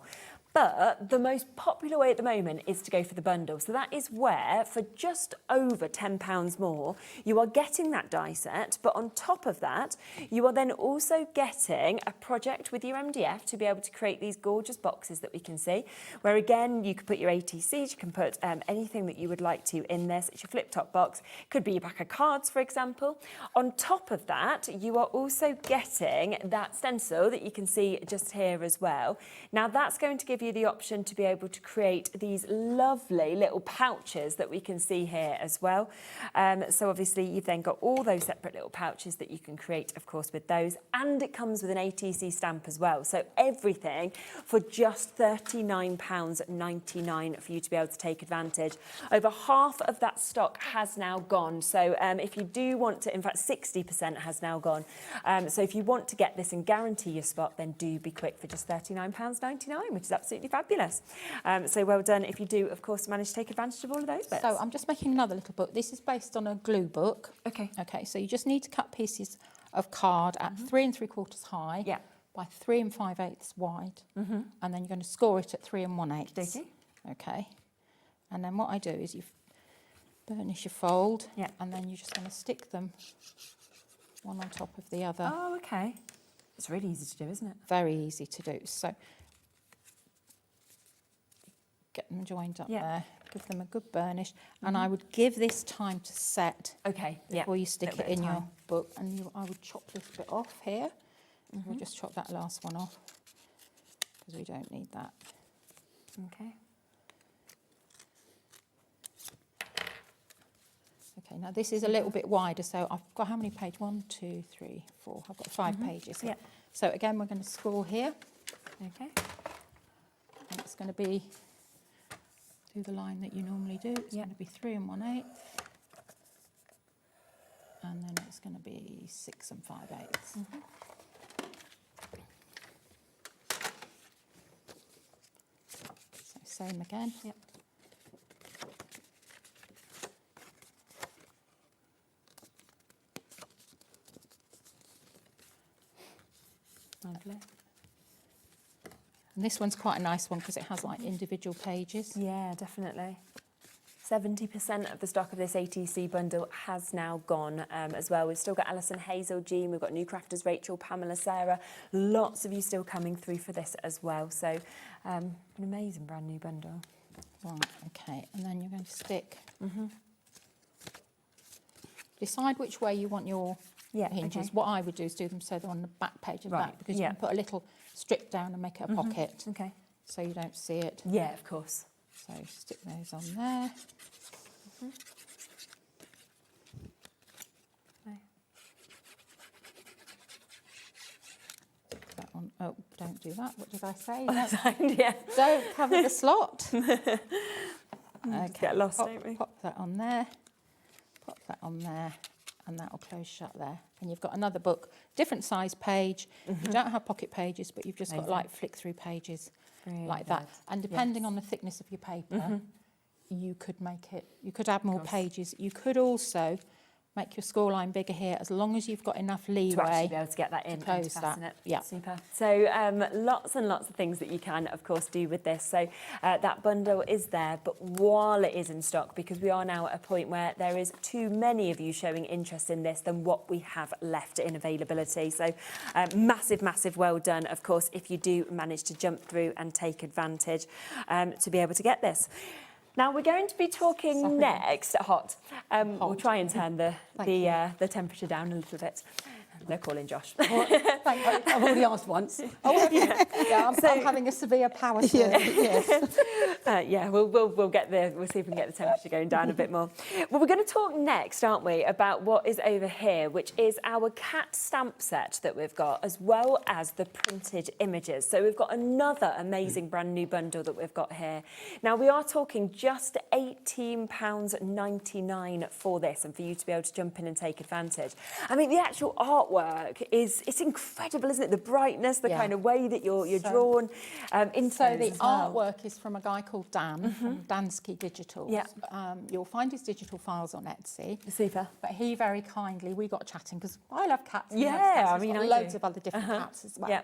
But the most popular way at the moment is to go for the bundle. So that is where, for just over £10 more, you are getting that die set. But on top of that, you are then also getting a project with your MDF to be able to create these gorgeous boxes that we can see. Where again, you could put your ATCs, you can put anything that you would like to in this. It's your flip-top box. Could be your pack of cards, for example. On top of that, you are also getting that stencil that you can see just here as well. Now that's going to give you the option to be able to create these lovely little pouches that we can see here as well. So obviously you've then got all those separate little pouches that you can create, of course, with those. And it comes with an ATC stamp as well. So everything for just £39.99 for you to be able to take advantage. Over half of that stock has now gone. So if you do want to, in fact, 60% has now gone. So if you want to get this and guarantee your spot, then do be quick for just £39.99, which is absolutely fabulous. So well done if you do, of course, manage to take advantage of all of those bits. So I'm just making another little book. This is based on a glue book. Okay. Okay, so you just need to cut pieces of card at 3 3/4 high by 3 5/8 wide. And then you're going to score it at 3 1/8. Okay. Okay. And then what I do is you burnish your fold. And then you're just going to stick them one on top of the other. Oh, okay. It's really easy to do, isn't it? Very easy to do. So get them joined up there, give them a good burnish, and I would give this time to set before you stick it in your book. And I would chop this bit off here. We'll just chop that last one off because we don't need that. Okay. Okay, now this is a little bit wider, so I've got how many pages? 1, 2, 3, 4. I've got 5 pages here. So again, we're going to score here. Okay. And it's going to be, do the line that you normally do. It's going to be 3 1/8. And then it's going to be 6 5/8. So same again. Lovely. And this one's quite a nice one because it has like individual pages. Yeah, definitely. 70% of the stock of this ATC bundle has now gone as well. We've still got Alison, Hazel, Jean, we've got new crafters, Rachel, Pamela, Sarah. Lots of you still coming through for this as well. So an amazing brand new bundle. Right, okay. And then you're going to stick. Decide which way you want your hinges. Okay. What I would do is do them so they're on the back page of that, because you can put a little strip down and make it a pocket. Okay. So you don't see it. Yeah, of course. So stick those on there. That on. Oh, don't do that. What did I say? Don't cover the slot. Okay. Get lost, don't we? Pop that on there. Pop that on there. And that will close shut there. And you've got another book, different size page. You don't have pocket pages, but you've just got like flick through pages like that. And depending on the thickness of your paper, you could make it, you could add more pages. You could also make your score line bigger here, as long as you've got enough leeway to actually be able to get that in and to close fasten that. it. Yeah. Super. So lots and lots of things that you can, of course, do with this. So that bundle is there, but while it is in stock, because we are now at a point where there is too many of you showing interest in this than what we have left in availability. So massive, massive well done, of course, if you do manage to jump through and take advantage to be able to get this. Now we're going to be talking next. Hot. We'll try and turn the temperature down a little bit. No calling Josh. Well, I've already asked once. Oh, yeah, I'm having a severe power surge. Yes. Yeah, we'll get we'll see if we can get the temperature going down a bit more. Well, we're going to talk next, aren't we, about what is over here, which is our cat stamp set that we've got, as well as the printed images. So we've got another amazing brand new bundle that we've got here. Now we are talking just £18.99 for this, and for you to be able to jump in and take advantage. I mean, the actual artwork it's incredible, isn't it? The brightness, the kind of way that you're drawn into. So the artwork is from a guy called Dan from Dansky Digitals. Yeah. You'll find his digital files on Etsy. Super. But he very kindly, we got chatting because I love cats. Yeah, I mean, loads of other different cats as well. Yeah.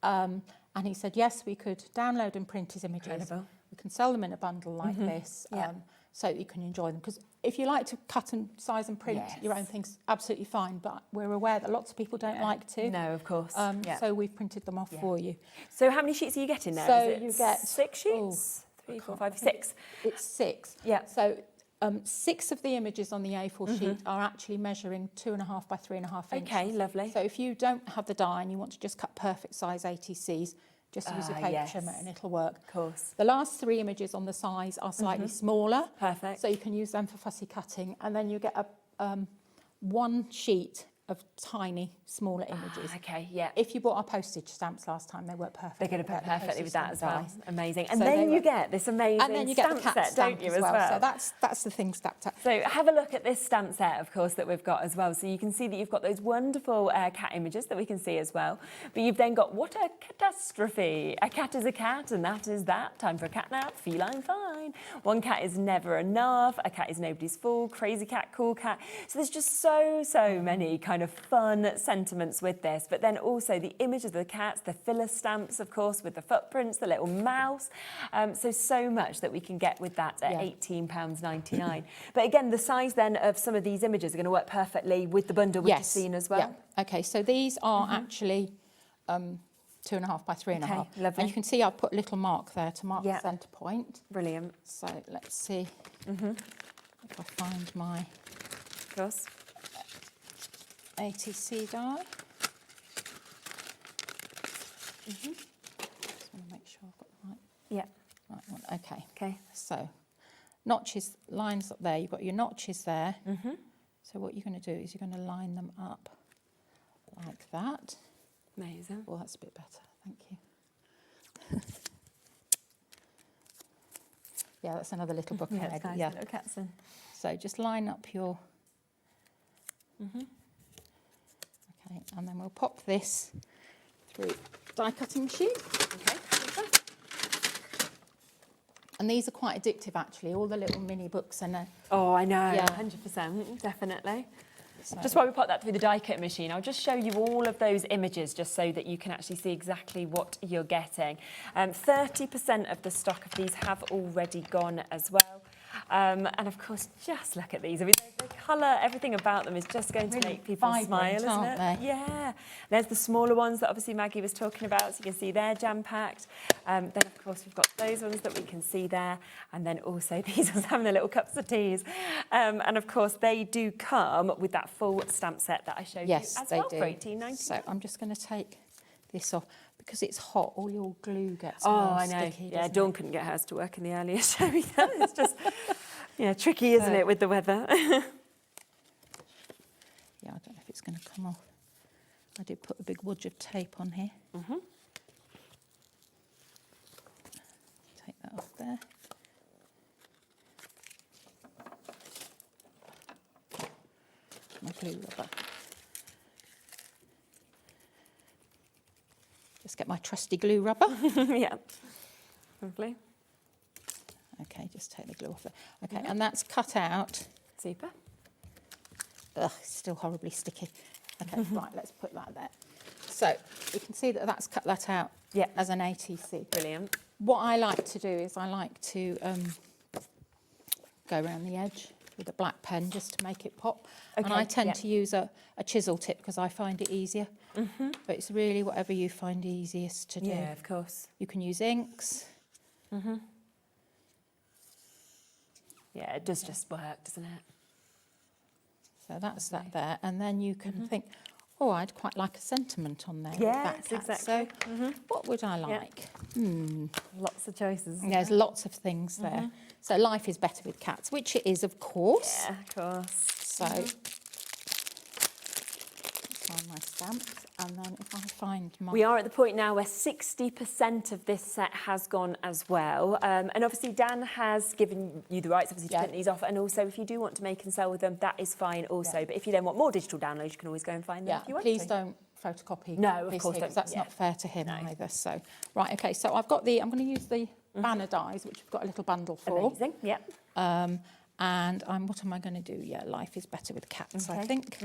And he said, yes, we could download and print his images. Incredible. We can sell them in a bundle like this. So that you can enjoy them. Because if you like to cut and size and print your own things, absolutely fine. But we're aware that lots of people don't like to. No, of course. So we've printed them off for you. So how many sheets are you getting there? So Is it you get 6 sheets? 3, 4, 5, 6. It's 6. Yeah. So 6 of the images on the A4 sheet are actually measuring 2.5 by 3.5 inches. Okay, lovely. So if you don't have the die and you want to just cut perfect size ATCs, just use your paper trimmer and it'll work. Of course. The last 3 images on the size are slightly smaller. Perfect. So you can use them for fussy cutting, and then you get a 1 sheet of tiny, smaller images. Okay, yeah. If you bought our postage stamps last time, they work perfectly. They're going to put perfectly with that as well. Size. Amazing. And So then they you get this amazing And then you get stamp the cat set, stamp don't you, as well. So that's the thing stacked up. So have a look at this stamp set, of course, that we've got as well. So you can see that you've got those wonderful cat images that we can see as well. But you've then got what a catastrophe. A cat is a cat, and that is that. Time for a cat nap, feline fine. One cat is never enough. A cat is nobody's fool. Crazy cat, cool cat. So there's just so many kind of fun sentiments with this. But then also the images of the cats, the filler stamps, of course, with the footprints, the little mouse. So much that we can get with that at £18.99. But again, the size then of some of these images are going to work perfectly with the bundle which you've seen as well. Yeah. Okay, so these are actually 2.5 by 3.5. Okay, lovely. And you can see I've put a little mark there to mark the centre point. Brilliant. So let's see if I find my Of course. ATC die. Just want to make sure I've got the right one. Okay. Okay. So notches, lines up there. You've got your notches there. So what you're going to do is you're going to line them up like that. Amazing. Well, that's a bit better. Thank you. Yeah, that's another little book. Yeah, it's nice. Little cats in. So just line up your... Okay, and then we'll pop this through die cutting machine. Okay. And these are quite addictive, actually, all the little mini books. And Oh, I know. Yeah. 100%, definitely. so, Just while we pop that through the die cut machine, I'll just show you all of those images just so that you can actually see exactly what you're getting. 30% of the stock of these have already gone as well. And of course, just look at these. I mean, the colour, everything about them is just going to Really make people vibrant, smile, isn't aren't it? they? Yeah. There's the smaller ones that obviously Maggie was talking about, so you can see they're jam-packed. Then, of course, we've got those ones that we can see there, and then also these ones having the little cups of teas. And, of course, they do come with that full stamp set that I showed you as well for $18.99. So I'm just going to take this off. Because it's hot, all your glue gets I know. sticky, Yeah, doesn't Dawn it? couldn't get hers to work in the earlier show either. It's just, tricky, isn't it, with the weather? Yeah, I don't know if it's going to come off. I did put a big wodge of tape on here. Take that off there. My glue rubber. Just get my trusty glue rubber. Yeah. Lovely. Okay, just take the glue off there. Okay, and that's cut out. Super. Ugh, it's still horribly sticky. Okay, right, let's put that there. So you can see that that's cut that out as an ATC. Brilliant. What I like to do is I like to go around the edge with a black pen just to make it pop. Okay, And I tend to use a chisel tip because I find it easier. But it's really whatever you find easiest to do. Yeah, of course. You can use inks. Yeah, it does just work, doesn't it? So that's that there. And then you can think, oh, I'd quite like a sentiment on there. with that Yes, cat. exactly. So what would I like? Lots of choices. There's lots of things there. So life is better with cats, which it is, of course. Yeah, of course. So find my stamps, and then if I find my... We are at the point now where 60% of this set has gone as well. And obviously Dan has given you the rights, obviously, to print these off. And also, if you do want to make and sell with them, that is fine also. But if you then want more digital downloads, you can always go and find them if you want please to. don't photocopy. No, of this course here, 'cause don't. that's not fair to him either. So, right, okay, so I've got I'm going to use the banner dies, which we've got a little bundle for. Amazing, yep. And what am I going to do? Yeah, life is better with cats, I think.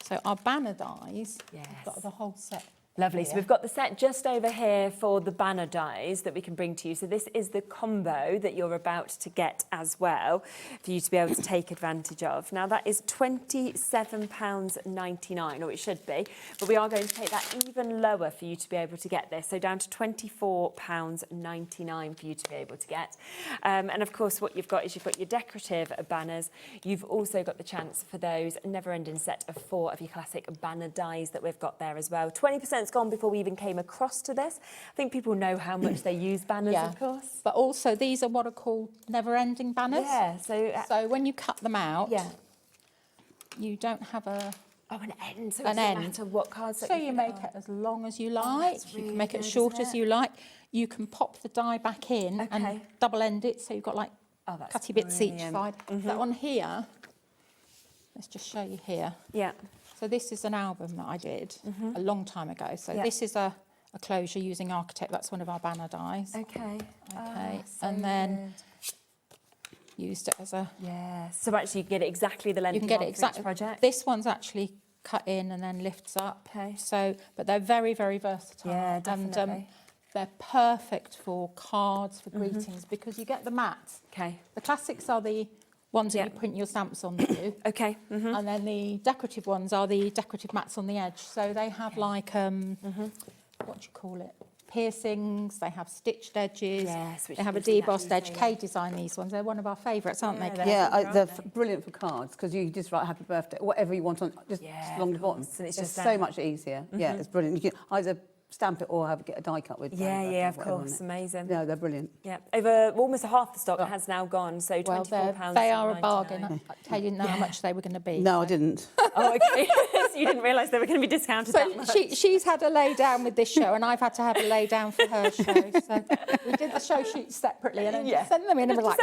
So our banner dies, we've got the whole set. Lovely. So we've got the set just over here for the banner dies that we can bring to you. So this is the combo that you're about to get as well for you to be able to take advantage of. Now that is £27.99, or it should be, but we are going to take that even lower for you to be able to get this. So down to £24.99 for you to be able to get. And of course, what you've got is you've got your decorative banners. You've also got the chance for those never-ending set of 4 of your classic banner dies that we've got there as well. 20% gone before we even came across to this. I think people know how much they use banners, of course. But also, these are what are called never-ending banners. Yeah, so when you cut them out, you don't have a... Oh, an end. So an it doesn't end. matter what cards that So you make it as long as you like. You can make it as short as you like. You can pop the die back in and double end it, so you've got like cutty bits each side. So on here, let's just show you here. Yeah. So this is an album that I did a long time ago. So this is a closure using Architect. That's one of our banner dies. Okay. Okay. And then used it as a... Yeah. So actually you can get it exactly the length you can get of it exactly. each project. This one's actually cut in and then lifts up. Okay. So, but they're very, very versatile. Yeah, definitely. And they're perfect for cards, for greetings, because you get the mats. Okay. The classics are the ones that you print your stamps onto. Okay. And then the decorative ones are the decorative mats on the edge. So they have like, what do you call it? Piercings, they have stitched edges, they have a debossed edge. Kay designed these ones. They're one of our favourites, aren't they, Kay? Yeah, they're brilliant for cards because you just write happy birthday, whatever you want on, just along the bottom. And it's just so much easier. Yeah, it's brilliant. You can either stamp it or get a die cut with. Yeah, of course. Amazing. No, they're brilliant. Yeah, over almost half the stock has now gone, so £24. They are a bargain. Kay didn't know how much they were going to be. No, I didn't. Oh, okay. So you didn't realise they were going to be discounted that much. She's had a lay down with this show, and I've had to have a lay down for her show. So we did the show sheets separately, and then sent them in, and we're like,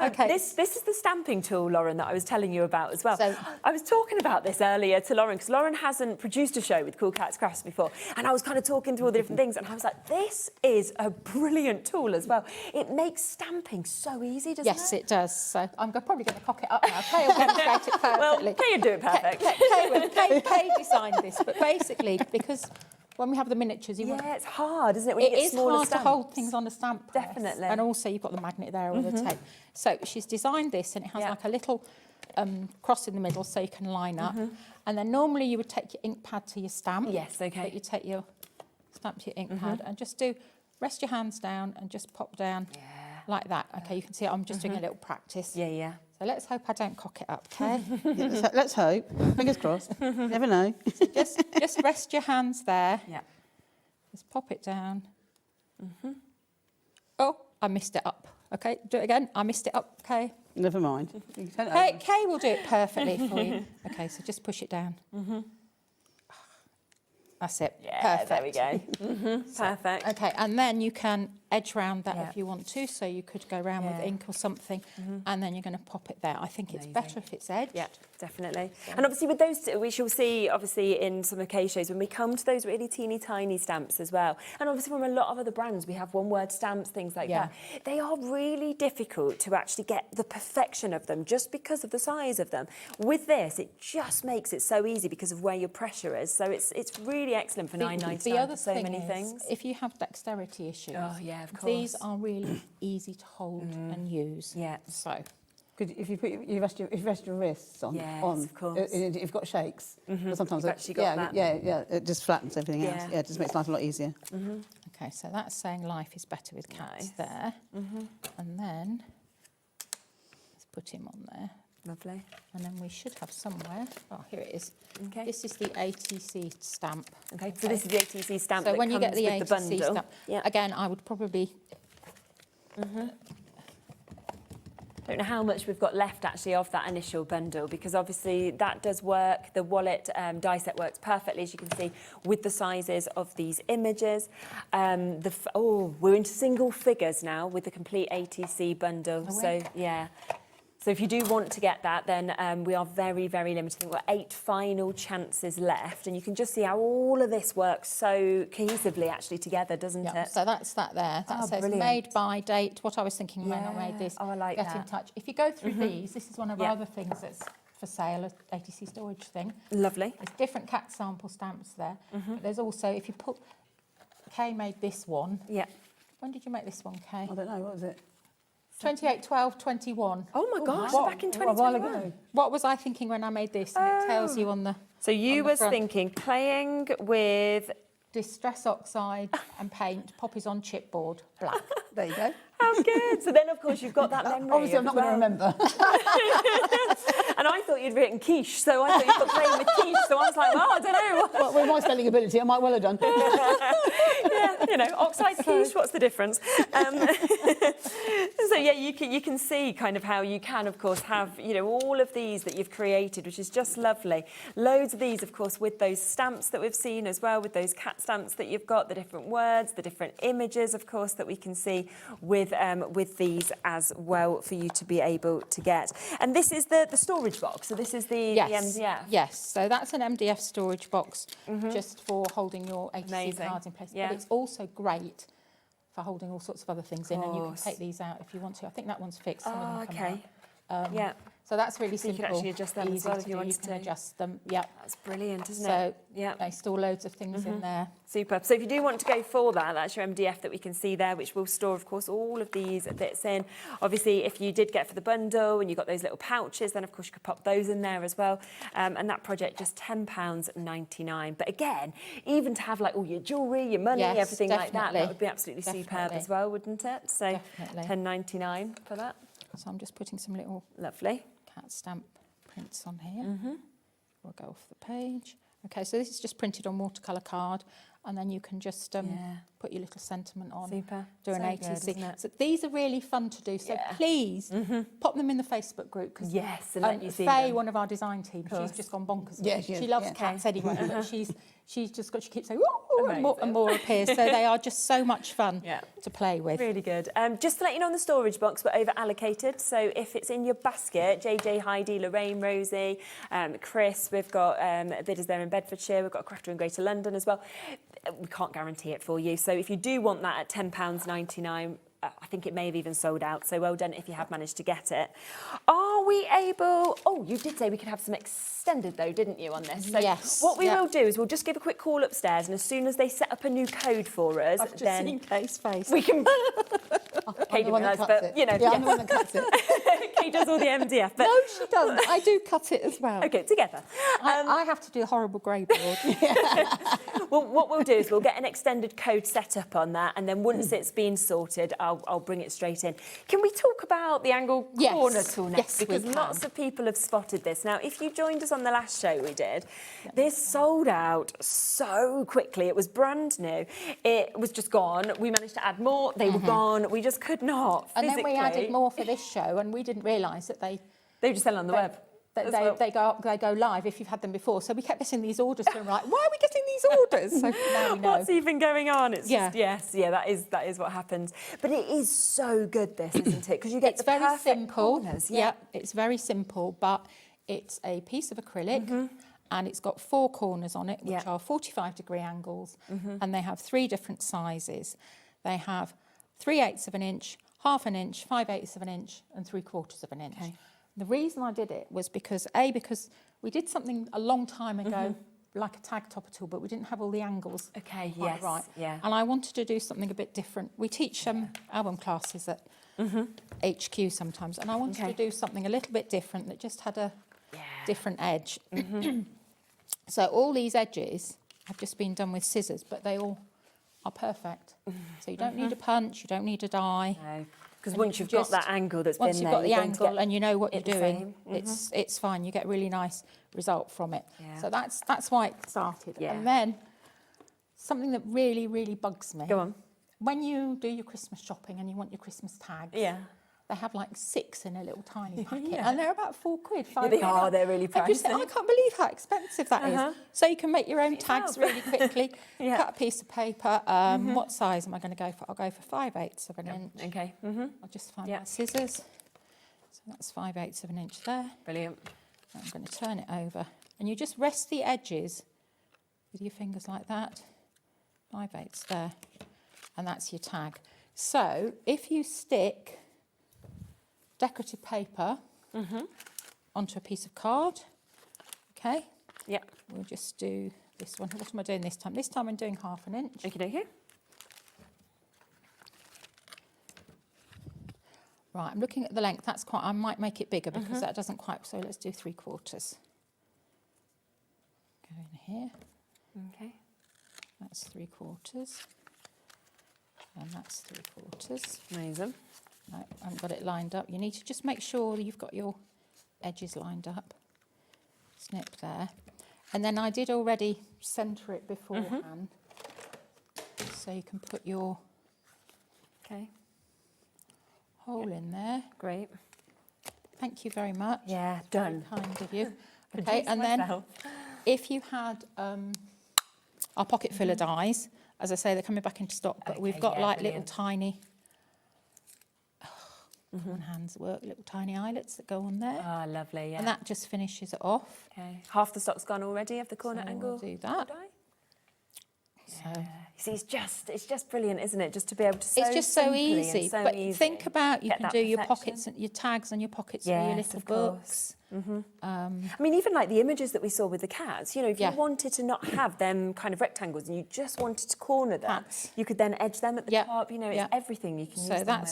okay. This is the stamping tool, Lauren, that I was telling you about as well. So, I was talking about this earlier to Lauren because Lauren hasn't produced a show with CoolKatzCraft before, and I was kind of talking through all the different things, and I was like, this is a brilliant tool as well. It makes stamping so easy, doesn't it? Yes, it does. So I'm probably going to cock it up now. Kay will demonstrate it perfectly. Well, Kay will do it perfect. Kay designed this, but basically, because when we have the miniatures, it's hard, isn't it? When you get smaller hard stamps. to hold things on a stamp press. Definitely. And also, you've got the magnet there or the tape. So she's designed this, and it has like a little cross in the middle, so you can line up. And then normally you would take your ink pad to your stamp. Yes, okay. But you take your stamp to your ink pad and just rest your hands down and just pop down like that. Okay, you can see I'm just doing a little practice. Yeah. So let's hope I don't cock it up, okay? Let's hope. Fingers crossed. Never know. So just rest your hands there. Yeah. Just pop it down. Oh, I missed it up. Okay, do it again. I missed it up. Okay. Never mind. Kay will do it perfectly for you. Okay, so just push it down. That's it. Yeah, Perfect. there we go. Perfect. Okay, and then you can edge round that if you want to, so you could go around with ink or something, and then you're going to pop it there. I think it's better if it's edged. Yeah, definitely. And obviously with those, we shall see, obviously, in some of Kay's shows, when we come to those really teeny tiny stamps as well, and obviously from a lot of other brands, we have one-word stamps, things like that. They are really difficult to actually get the perfection of them just because of the size of them. With this, it just makes it so easy because of where your pressure is. So it's really excellent for £9.99 The other for so thing many is, thing. if you have dexterity issues, of course. these are really easy to hold and use. Yeah. So, Because if you rest your wrists on, Yes, on of course. you've got shakes. But sometimes You've actually got that. it just flattens everything else. Yeah. Yeah, it just makes life a lot easier. okay, so that's saying life is better with cats there. And then let's put him on there. Lovely. And then we should have somewhere, oh, here it is. Okay. This is the ATC stamp. Okay, so this is the ATC stamp So that when you get comes the with the ATC bundle. stamp, Yeah. again, I would probably... Don't know how much we've got left actually of that initial bundle, because obviously that does work. The wallet die set works perfectly, as you can see, with the sizes of these images. We're into single figures now with the complete ATC bundle. So yeah. So if you do want to get that, then we are very, very limited. We've got 8 final chances left, and you can just see how all of this works so cohesively actually together, doesn't it? So that's that there. That says brilliant. made by date. What I was thinking when I made this. Oh, I like Get in that. touch. If you go through these, this is one of our other things that's for sale, a ATC storage thing. Lovely. There's different cat sample stamps there. But there's also, if you put... Kay made this one. Yeah. When did you make this one, Kay? I don't know, what was it? 28, 12, 21. Oh my gosh, What? back in A while 2021. ago. What was I thinking when I made this? And it tells you on the... So you on the was front. thinking playing with... Distress oxide and paint, poppies on chipboard, black. There you go. How good. So then, of course, you've got that memory. Obviously, I'm as not going to well. remember. And I thought you'd written quiche, so I thought you'd got playing with quiche. So I was like, I don't know. Well, with my spelling ability, I might well have done. Yeah, oxide quiche, what's the difference? So yeah, you can see kind of how you can, of course, have, all of these that you've created, which is just lovely. Loads of these, of course, with those stamps that we've seen as well, with those cat stamps that you've got, the different words, the different images, of course, that we can see with these as well for you to be able to get. And this is the storage box. So this is the MDF. Yes, so that's an MDF storage box just for holding your ATC Amazing. cards in place. Yeah. But it's also great for holding all sorts of other things in, and you can course. take these out if you want to. I think that one's fixed. Some of them come Okay. out. Yeah. So that's really So you simple. can actually adjust them as easy well if to you do. wanted You can to. adjust them. Yeah. That's brilliant, isn't So it? Yeah. they store loads of things in there. Super. So if you do want to go for that, that's your MDF that we can see there, which will store, of course, all of these bits in. Obviously, if you did get for the bundle and you got those little pouches, then, of course, you could pop those in there as well. And that project, just £10.99. But again, even to have, like, all your jewellery, your money, Yes, everything like that, definitely. that would be absolutely superb as well, wouldn't it? So Definitely. £10.99 for that. So I'm just putting some little Lovely. cat stamp prints on here. We'll go off the page. Okay, so this is just printed on watercolour card, and then you can just put your little sentiment on. Super. Do an So good, ATC. isn't it? So these are really fun to do. So Yeah. please pop them in the Facebook group, because Yes, and let you see Faye, them. one of our design team, she's just gone bonkers. Yeah, she she is, loves yeah. cats anyway, but she keeps saying, "Ooh," and Amazing. more appears. So they are just so much fun Yeah. to play with. Really good. Just to let you know, on the storage box, we're over allocated. So if it's in your basket, JJ, Heidi, Lorraine, Rosie, Chris, we've got bidders there in Bedfordshire, we've got a crafter in Greater London as well. We can't guarantee it for you. So if you do want that at £10.99, I think it may have even sold out. So well done if you have managed to get it. Are we able... Oh, you did say we could have some extended, though, didn't you, on this? So Yes, what we yeah. will do is we'll just give a quick call upstairs, and as soon as they set up a new code for us, I've just then seen Kay's face. we can... I'm Kay the one didn't that realise, cuts but, it. you know, Yeah, I'm the one that cuts it. Kay does all the MDF. But No, she doesn't. I do cut it as well. okay, together. I have to do a horrible grey board. Well, what we'll do is we'll get an extended code set up on that, and then once it's been sorted, I'll bring it straight in. Can we talk about the angle Yes. corner tool next? Yes, we because can. lots of people have spotted this. Now, if you joined us on the last show we did, this sold out so quickly. It was brand new. It was just gone. We managed to add more. They were gone. We just could not And physically. then we added more for this show, and we didn't realise that They were just selling on the web. They go live if you've had them before. So we kept getting these orders through. We're like, why are we getting these orders? So now we know. What's even going on? It's Yeah. just, that is what happens. But it is so good, this, isn't it? Because you get It's the very perfect simple. corners. Yeah, it's very simple, but it's a piece of acrylic and it's got 4 corners on it, which are 45-degree angles, and they have 3 different sizes. They have 3/8 of an inch, 1/2 an inch, 5/8 of an inch, and 3/4 of an inch. Okay. The reason I did it was because we did something a long time ago, like a tag topper tool, but we didn't have all the angles Okay, quite yes, right. yeah. And I wanted to do something a bit different. We teach album classes at HQ sometimes, and I wanted to do something a little bit different that just had a different edge. So all these edges have just been done with scissors, but they all are perfect. So you don't need a punch, you don't need a die. No, because once you've got that angle that's been there, once you've got the you're going to angle get and you know what you're it the doing, same. it's fine. You get a really nice result from it. Yeah. So that's why it started. Yeah. And then something that really, really bugs me. Go on. When you do your Christmas shopping and you want your Christmas tags, they have like 6 in a little tiny packet, and they're about £4, £5. they are. They're really I just think, pricey. I can't believe how expensive that is. So you can make your own tags really quickly. Yeah. Cut a piece of paper. What size am I going to go for? I'll go for 5/8 of an inch. Okay. I'll just find my scissors. So that's 5/8 of an inch there. Brilliant. I'm going to turn it over, and you just rest the edges with your fingers like that. 5/8 there, and that's your tag. So if you stick decorative paper onto a piece of card, okay? Yeah. We'll just do this one. What am I doing this time? This time I'm doing 1/2 an inch. Okay. Right, I'm looking at the length. That's quite. I might make it bigger because that doesn't quite. So let's do 3/4. Go in here. Okay. That's 3/4. And that's 3/4. Amazing. No, I haven't got it lined up. You need to just make sure you've got your edges lined up. Snip there. And then I did already centre it beforehand. So you can put your hole in there. Great. Thank you very much. Yeah, done. Very kind of you. Okay, and then if you had our pocket filler dies, as I say, they're coming back into stock, but we've got like little tiny, one hand's work, little tiny eyelets that go on there. Ah, lovely, yeah. And that just finishes it off. Okay. Half the stock's gone already of the corner So angle. we'll do that. So you see, it's just brilliant, isn't it? Just to be able to sew It's just so simply and easy. so But easy. think about, you Get can that do your perfection. pockets and your tags and your pockets for your Yes, little of books. I mean, even like the images that we saw with the cats, you know, if Yeah. you wanted to not have them kind of rectangles and you just wanted to corner them, you could then edge them at the top, you know, it's everything you can use So them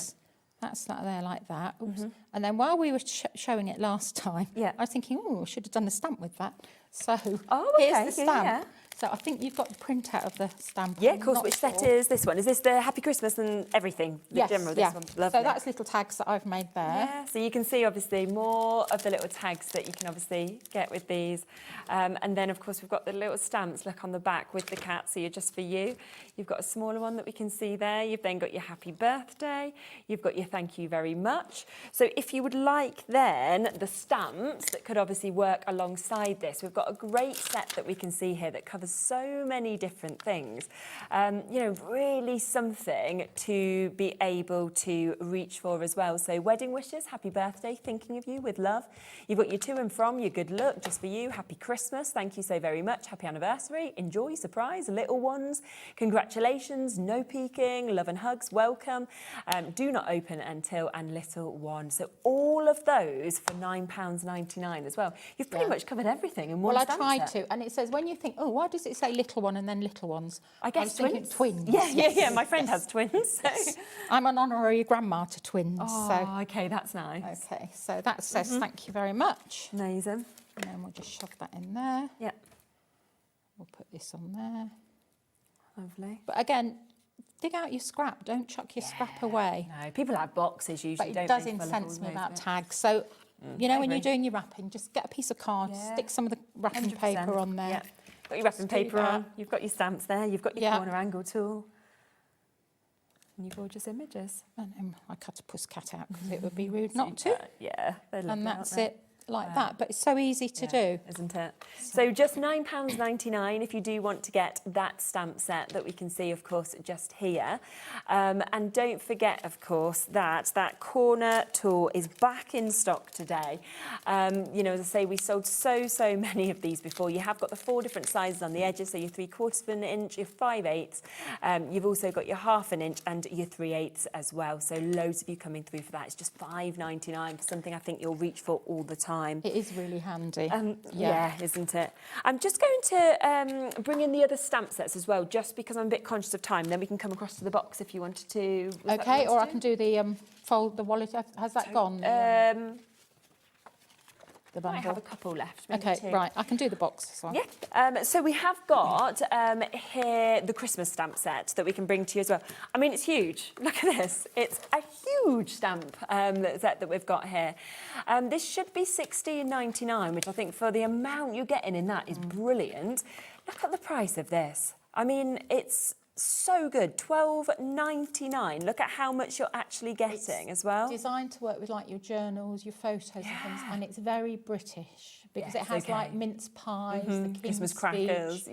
that's that there like that. Oops. And then while we were showing it last time, I was thinking, oh, I should have done the stamp with that. So here's the stamp. So I think you've got the printout of the stamp. Yeah, of course. Which set is this one? Is this the Happy Christmas and everything? The Yes, general, yeah. this one. Lovely. So that's little tags that I've made there. Yeah, so you can see obviously more of the little tags that you can obviously get with these. And then of course we've got the little stamps, look on the back with the cat, so you're just for you. You've got a smaller one that we can see there. You've then got your happy birthday. You've got your thank you very much. So if you would like then the stamps that could obviously work alongside this, we've got a great set that we can see here that covers so many different things. You know, really something to be able to reach for as well. So wedding wishes, happy birthday, thinking of you with love. You've got your to and from, your good luck, just for you, happy Christmas, thank you so very much, happy anniversary, enjoy, surprise, little ones, congratulations, no peeking, love and hugs, welcome, do not open until, and little one. So all of those for £9.99 as well. You've pretty much covered everything in one Well, I stamp tried set. to, and it says, when you think, oh, why does it say little one and then little ones? I guess was thinking twins. Yeah, my friend has twins. So. I'm an honorary grandma to twins. Oh, okay, that's nice. Okay, so that says thank you very much. Amazing. And then we'll just shove that in there. Yeah. We'll put this on there. Lovely. But again, dig out your scrap. Don't chuck your scrap away. No, people have boxes usually, But it don't does they, full of incense all me those about bits. tags. So, you know, I when you're agree. doing your wrapping, just get a piece of card, stick some of the wrapping 100%. paper on there. Yeah. Got your wrapping Just do paper that. on, you've got your stamps there, you've got your Yeah. corner angle tool, and your gorgeous images. And I cut a puss cat out because it would be rude not to. Yeah, they're lovely, And that's aren't it. like that, but it's so easy to do. Isn't it? So just £9.99 if you do want to get that stamp set that we can see, of course, just here. And don't forget, of course, that that corner tool is back in stock today. You know, as I say, we sold so many of these before. You have got the 4 different sizes on the edges, so your 3/4 of an inch, your 5/8. You've also got your 1/2 inch and your 3/8 as well. So loads of you coming through for that. It's just £5.99 for something I think you'll reach for all the time. It is really handy. Yeah, isn't it? I'm just going to bring in the other stamp sets as well, just because I'm a bit conscious of time. Then we can come across to the box if you wanted to. Okay, or I can do the fold the wallet. Has that gone? The I bundle. have a couple left. Maybe Okay, 2. right. I can do the box as well. Yeah. So we have got here the Christmas stamp set that we can bring to you as well. I mean, it's huge. Look at this. It's a huge stamp set that we've got here. This should be £16.99, which I think for the amount you're getting in that is brilliant. Look at the price of this. I mean, it's so good. £12.99. Look at how much you're actually getting as well. Designed to work with like your journals, your photos and things, and it's very British because it has like mince pies, the King's Christmas Speech, crackers,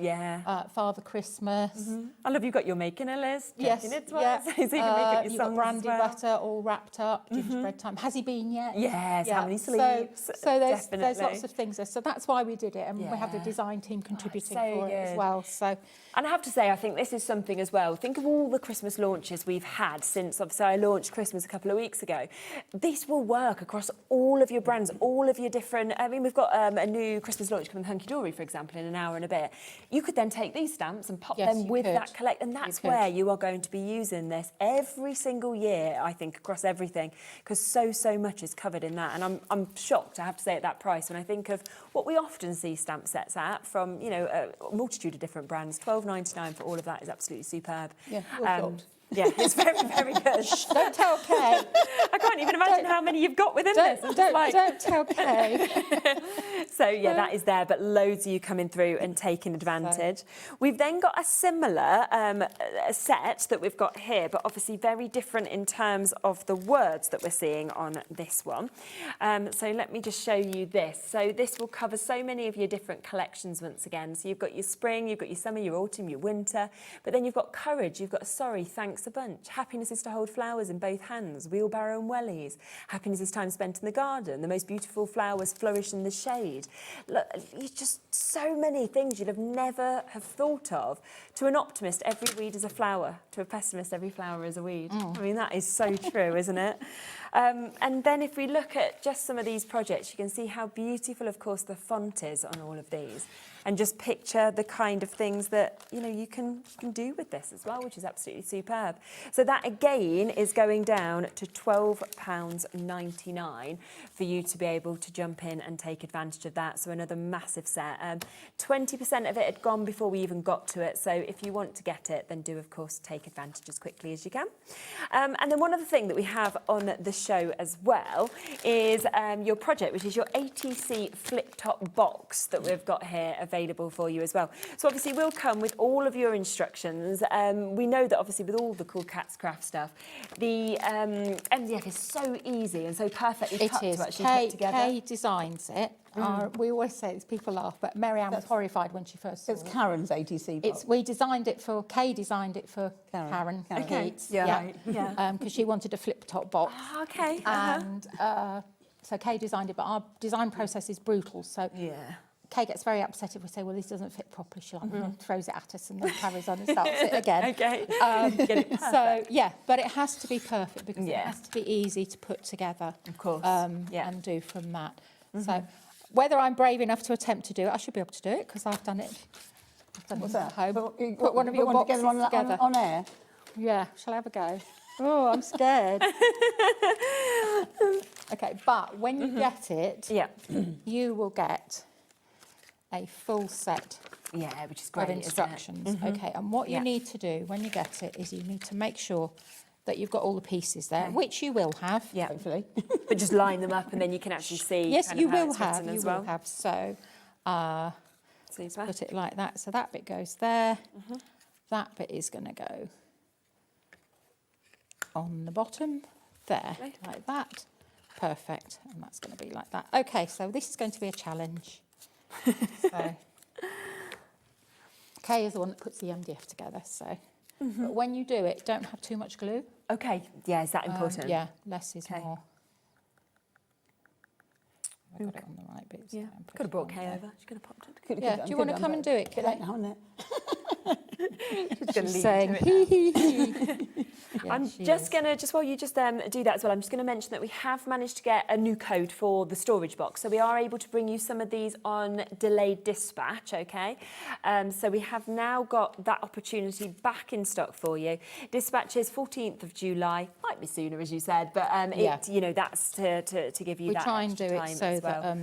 Father Christmas. I love you've got your making a list. Yes, It well. So you can make up your you've got songs brandy as well. butter all wrapped up, gingerbread time. Has he been yet? Yes, how many sleeves? So there's Definitely. lots of things there. So that's why we did it, and we have the design team contributing so for it as good. well. So, and I have to say, I think this is something as well. Think of all the Christmas launches we've had since, obviously, I launched Christmas a couple of weeks ago. This will work across all of your brands, all of your different. I mean, we've got a new Christmas launch coming, Hunkydory, for example, in an hour and a bit. You could then take these stamps and pop them with that collect, and that's where you are going to be using this every single year, I think, across everything, because so much is covered in that. And I'm shocked, I have to say, at that price when I think of what we often see stamp sets at from, you know, a multitude of different brands. £12.99 for all of that is absolutely superb. Yeah, yeah, it's very good. don't tell Kay. I can't even imagine how many you've got within this. Don't tell Kay. So yeah, that is there, but loads of you coming through and taking advantage. We've then got a similar set that we've got here, but obviously very different in terms of the words that we're seeing on this one. So let me just show you this. So this will cover so many of your different collections once again. So you've got your spring, you've got your summer, your autumn, your winter, but then you've got courage, you've got sorry, thanks a bunch. Happiness is to hold flowers in both hands, wheelbarrow and wellies. Happiness is time spent in the garden. The most beautiful flowers flourish in the shade. Look, just so many things you'd have never have thought of. To an optimist, every weed is a flower. To a pessimist, every flower is a weed. I mean, that is so true, isn't it? And then if we look at just some of these projects, you can see how beautiful, of course, the font is on all of these. And just picture the kind of things that, you know, you can do with this as well, which is absolutely superb. So that, again, is going down to £12.99 for you to be able to jump in and take advantage of that. So another massive set. 20% of it had gone before we even got to it. So if you want to get it, then do, of course, take advantage as quickly as you can. And then one other thing that we have on the show as well is your project, which is your ATC flip-top box that we've got here available for you as well. So obviously we'll come with all of your instructions. We know that obviously with all the CoolKatzCraft stuff, the MDF is so easy and so perfectly cut to actually put together. Kay designs it. We always say it's people laugh, but Mary-Ann was horrified when she first saw it. It's Karen's ATC box. We designed it for, Kay designed it for Karen. Okay. Because she wanted a flip-top box. Okay. And so Kay designed it, but our design process is brutal. So Kay gets very upset if we say, well, this doesn't fit properly. She throws it at us and then carries on and starts it again. Okay. Get it perfect. So, but it has to be perfect because it has to be easy to put together. Of course. And do from that. So whether I'm brave enough to attempt to do it, I should be able to do it because I've done it. What's that? At home. Put one of your boxes together. On air? Yeah, shall I have a go? Oh, I'm scared. Okay, but when you get it, you will get a full set which is great, of instructions. Okay, and what you need to do when you get it is you need to make sure that you've got all the pieces there, which you will have, hopefully. But just line them up and then you can actually see. Yes, kind you of how will it's have. written You as will well. have. So put it like that. So that bit goes there. That bit is going to go on the bottom there, like that. perfect, and that's going to be like that. Okay, so this is going to be a challenge. So, Kay is the one that puts the MDF together, so. But when you do it, don't have too much glue. Okay, yeah, is that important? Yeah, less is Okay. more. I've got it on the right bits. Yeah, could have brought Kay over. She could have popped it. Yeah, do you want to come and do it, Bit Kay? late now, isn't it? She's saying, hee hee hee. Yeah, I'm she just is. going to, just while you just do that as well, I'm just going to mention that we have managed to get a new code for the storage box. So we are able to bring you some of these on delayed dispatch, okay? So we have now got that opportunity back in stock for you. Dispatch is 14th of July, might be sooner as you said, but Yeah. you know, that's to give you We that try and extra do time it so as well. that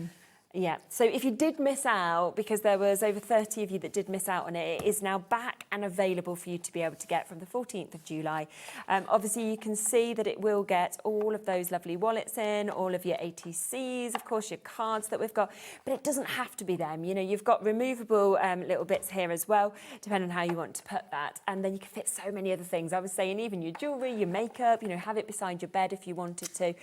Yeah, so if you did miss out, because there was over 30 of you that did miss out on it, it is now back and available for you to be able to get from the 14th of July. Obviously, you can see that it will get all of those lovely wallets in, all of your ATCs, of course, your cards that we've got, but it doesn't have to be them. You know, you've got removable little bits here as well, depending on how you want to put that. And then you can fit so many other things. I was saying even your jewellery, your makeup, you know, have it beside your bed if you wanted to.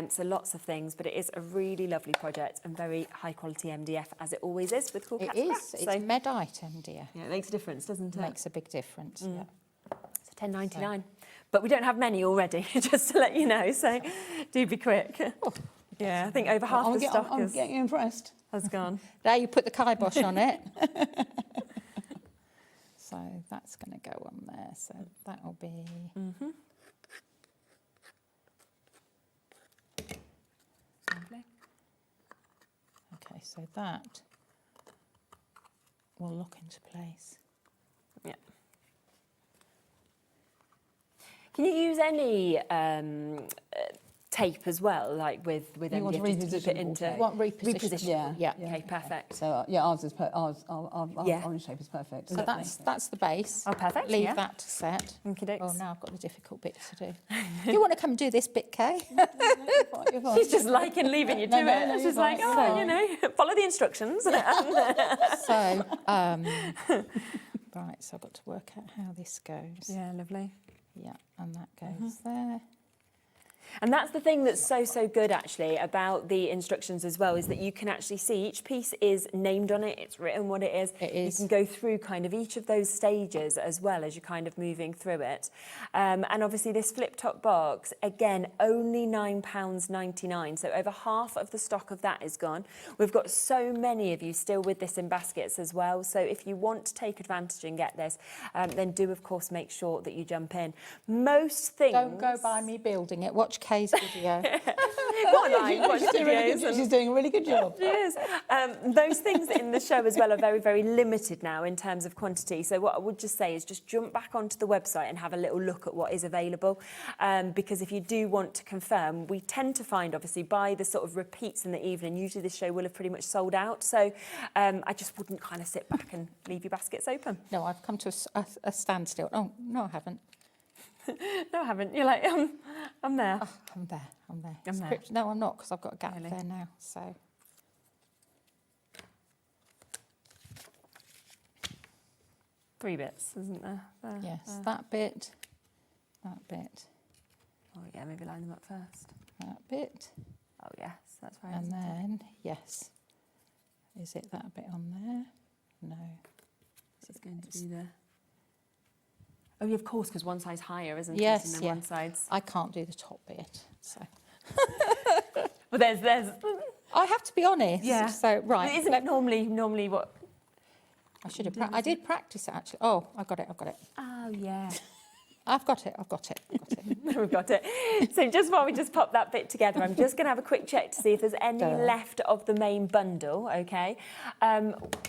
So lots of things, but it is a really lovely project and very high quality MDF, as it always is with it CoolKatzCraft. is. It's Medite MDF. Yeah, it makes a difference, doesn't it? Makes a big difference. Yeah. So £10.99. But we don't have many already, just to let you know, so do be quick. Yeah, I think over half the stock I'm getting impressed. has gone. There, you put the kibosh on it. So that's going to go on there. So that will be. Lovely. Okay, so that will lock into place. Yeah. Can you use any tape as well, like with You want MDF, just to keep it repositionable into tape. Want reposition? Yeah. Okay, perfect. So ours is our Yeah. orange tape is perfect. So that's the base. Oh, perfect, Leave yeah. that to set. Okey-dokes. Oh, now I've got the difficult bit to do. Do you want to come and do this bit, Kay? You're fine. She's just liking leaving you to it. no, She's you're like, fine. oh, you know, follow the instructions. So, right, so I've got to work out how this goes. Yeah, lovely. Yeah, and that goes there. And that's the thing that's so good actually about the instructions as well, is that you can actually see each piece is named on it, it's written what it is. It is. You can go through kind of each of those stages as well as you're kind of moving through it. And obviously this flip top box, again, only £9.99. So over half of the stock of that is gone. We've got so many of you still with this in baskets as well. So if you want to take advantage and get this, then do of course make sure that you jump in. Most things... Don't go by me building it. Watch Kay's video. Go online, watch videos. She's doing a really good job. Yes. Those things in the show as well are very limited now in terms of quantity. So what I would just say is just jump back onto the website and have a little look at what is available. Because if you do want to confirm, we tend to find, obviously, by the sort of repeats in the evening, usually this show will have pretty much sold out. So I just wouldn't kind of sit back and leave your baskets open. No, I've come to a standstill. Oh, no, I haven't. No, I haven't. You're like, I'm there. Oh, I'm there. I'm there. Script- No, I'm not, because I've got a gap Really? there now. So 3 bits, isn't there? There, yes, there. that bit, that bit, Oh, yeah, maybe line them up first. that bit, Oh, yes, that's right. and isn't it? then yes. Is it that bit on there? No. It's going to be there. Oh, yeah, of course, because one side's higher, isn't Yes, it? And then yeah. one side's... I can't do the top bit, so But there's... I have to be honest. Yeah. So right. Isn't it normally what... I should have. I did practice it actually. Oh, I got it. I've got it. Oh, yeah. I've got it. I've got it. I've got it. We've got it. So just while we just pop that bit together, I'm just going to have a quick check to see if there's any left of the main bundle, okay?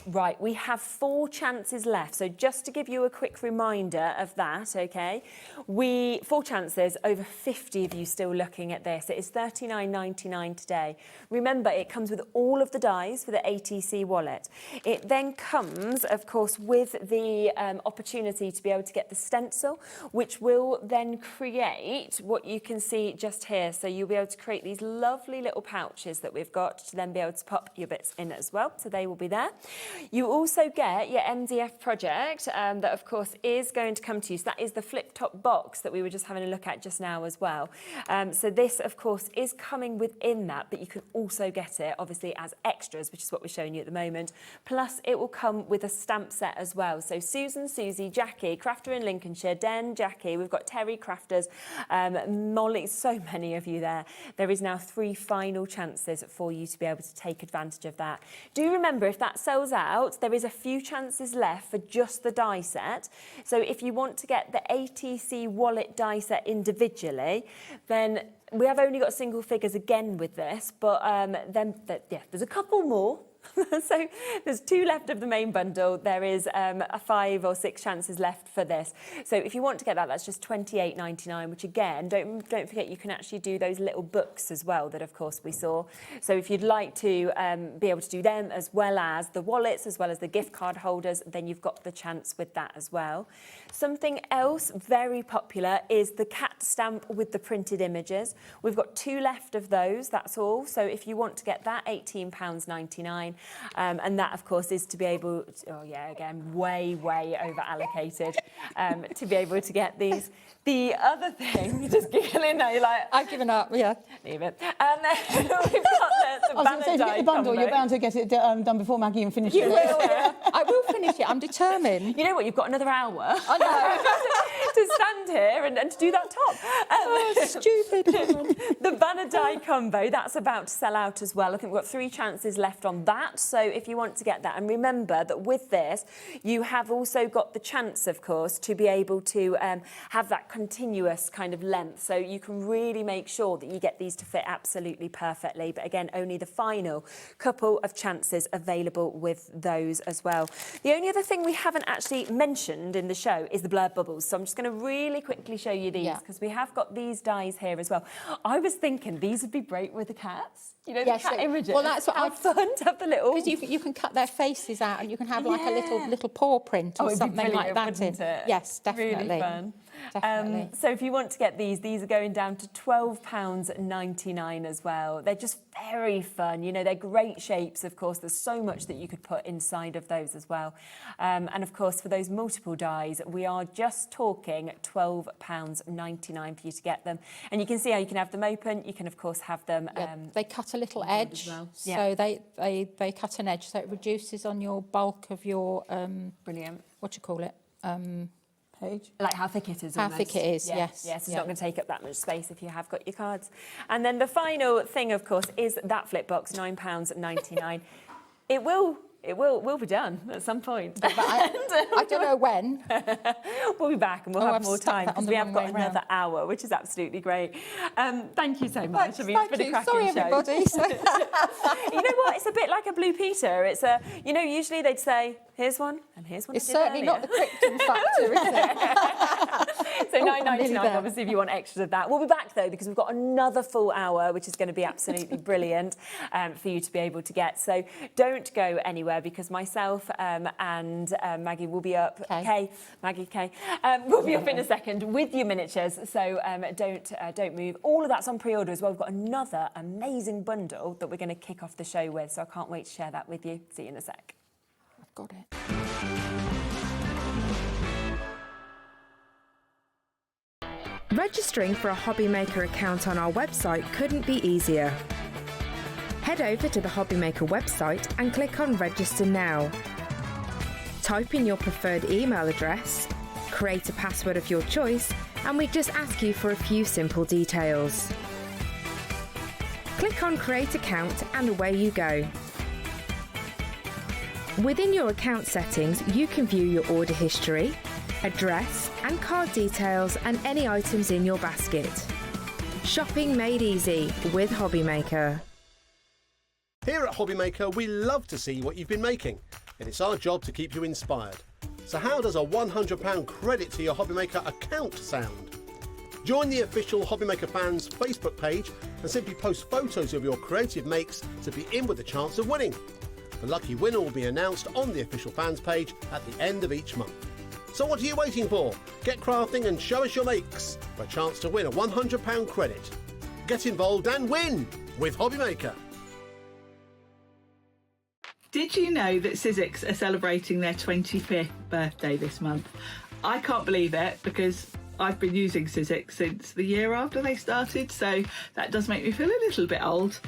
Right, we have 4 chances left. So just to give you a quick reminder of that, okay? 4 chances, over 50 of you still looking at this. It is $39.99 today. Remember, it comes with all of the dies for the ATC wallet. It then comes, of course, with the opportunity to be able to get the stencil, which which will then create what you can see just here. So you'll be able to create these lovely little pouches that we've got to then be able to pop your bits in as well. So they will be there. You also get your MDF project that of course is going to come to you. So that is the flip top box that we were just having a look at just now as well. So this of course is coming within that, but you can also get it obviously as extras, which is what we're showing you at the moment. Plus it will come with a stamp set as well. So Susan, Susie, Jackie, Crafter in Lincolnshire, Den, Jackie, we've got Terry Crafters, Molly, so many of you there. There is now 3 final chances for you to be able to take advantage of that. Do remember, if that sells out, there is a few chances left for just the die set. So if you want to get the ATC wallet die set individually, then we have only got single figures again with this, but there's a couple more. So there's 2 left of the main bundle. There is 5 or 6 chances left for this. So if you want to get that, that's just £28.99, which again, don't forget you can actually do those little books as well that of course we saw. So if you'd like to be able to do them as well as the wallets, as well as the gift card holders, then you've got the chance with that as well. Something else very popular is the cat stamp with the printed images. We've got 2 left of those, that's all. So if you want to get that, £18.99. And that, of course, is to be able to, oh yeah, again, way over allocated, to be able to get these. The other thing, you're just giggling now, you're like... I've given up, yeah. Leave it. And then we've got the banner if you get the bundle, you're bound to get it done before Maggie and finish it. You will, yeah. I will finish it, I'm determined. You know what, you've got another hour. I know. to stand here and to do that top. Stupid. The banner die combo, that's about to sell out as well. I think we've got 3 chances left on that. So if you want to get that, and remember that with this, you have also got the chance, of course, to be able to have that continuous kind of length. So you can really make sure that you get these to fit absolutely perfectly. But again, only the final couple of chances available with those as well. The only other thing we haven't actually mentioned in the show is the blurb bubbles. So I'm just going to really quickly show you these because we have got these dies here as well. I was thinking these would be great with the cats. You know, the cat images. Well, that's what I've fun to have the little... Because you can cut their faces out and you can have like a little paw print or something like that in. Yes, definitely. Really fun. Definitely. So if you want to get these are going down to £12.99 as well. They're just very fun. You know, they're great shapes, of course. There's so much that you could put inside of those as well. And of course, for those multiple dies, we are just talking £12.99 for you to get them. And you can see how you can have them open. You can, of course, have them... they cut a little edge, so they cut an edge, so it reduces on your bulk of your... Brilliant. What do you call it? Page. Like how thick it is. How thick it is, yes. Yes, it's not going to take up that much space if you have got your cards. And then the final thing, of course, is that flip box, £9.99. It will be done at some point. But I don't know when. We'll be back and we'll have more time because we have got another hour, which is absolutely great. Thank you so much. It's been a cracking Sorry, show. everybody. You know what? It's a bit like a Blue Peter. It's a, you know, usually they'd say, here's one and here's one. It's certainly not the Krypton factor, is it? So £9.99, obviously, if you want extras of that. We'll be back, though, because we've got another full hour, which is going to be absolutely brilliant for you to be able to get. So don't go anywhere, because myself and Maggie will be up. Maggie, Kay, will be up in a second with your miniatures. So don't move. All of that's on pre-order as well. We've got another amazing bundle that we're going to kick off the show with. So I can't wait to share that with you. See you in a sec. I've got it. Registering for a HobbyMaker account on our website couldn't be easier. Head over to the HobbyMaker website and click on Register Now. Type in your preferred email address, create a password of your choice, and we just ask you for a few simple details. Click on Create Account and away you go. Within your account settings, you can view your order history, address and card details and any items in your basket. Shopping made easy with HobbyMaker. Here at HobbyMaker, we love to see what you've been making, and it's our job to keep you inspired. So how does a £100 credit to your HobbyMaker account sound? Join the official HobbyMaker fans Facebook page and simply post photos of your creative makes to be in with a chance of winning. The lucky winner will be announced on the official fans page at the end of each month. So what are you waiting for? Get crafting and show us your makes for a chance to win a £100 credit. Get involved and win with HobbyMaker. Did you know that Sizzix are celebrating their 25th birthday this month? I can't believe it because I've been using Sizzix since the year after they started, so that does make me feel a little bit old.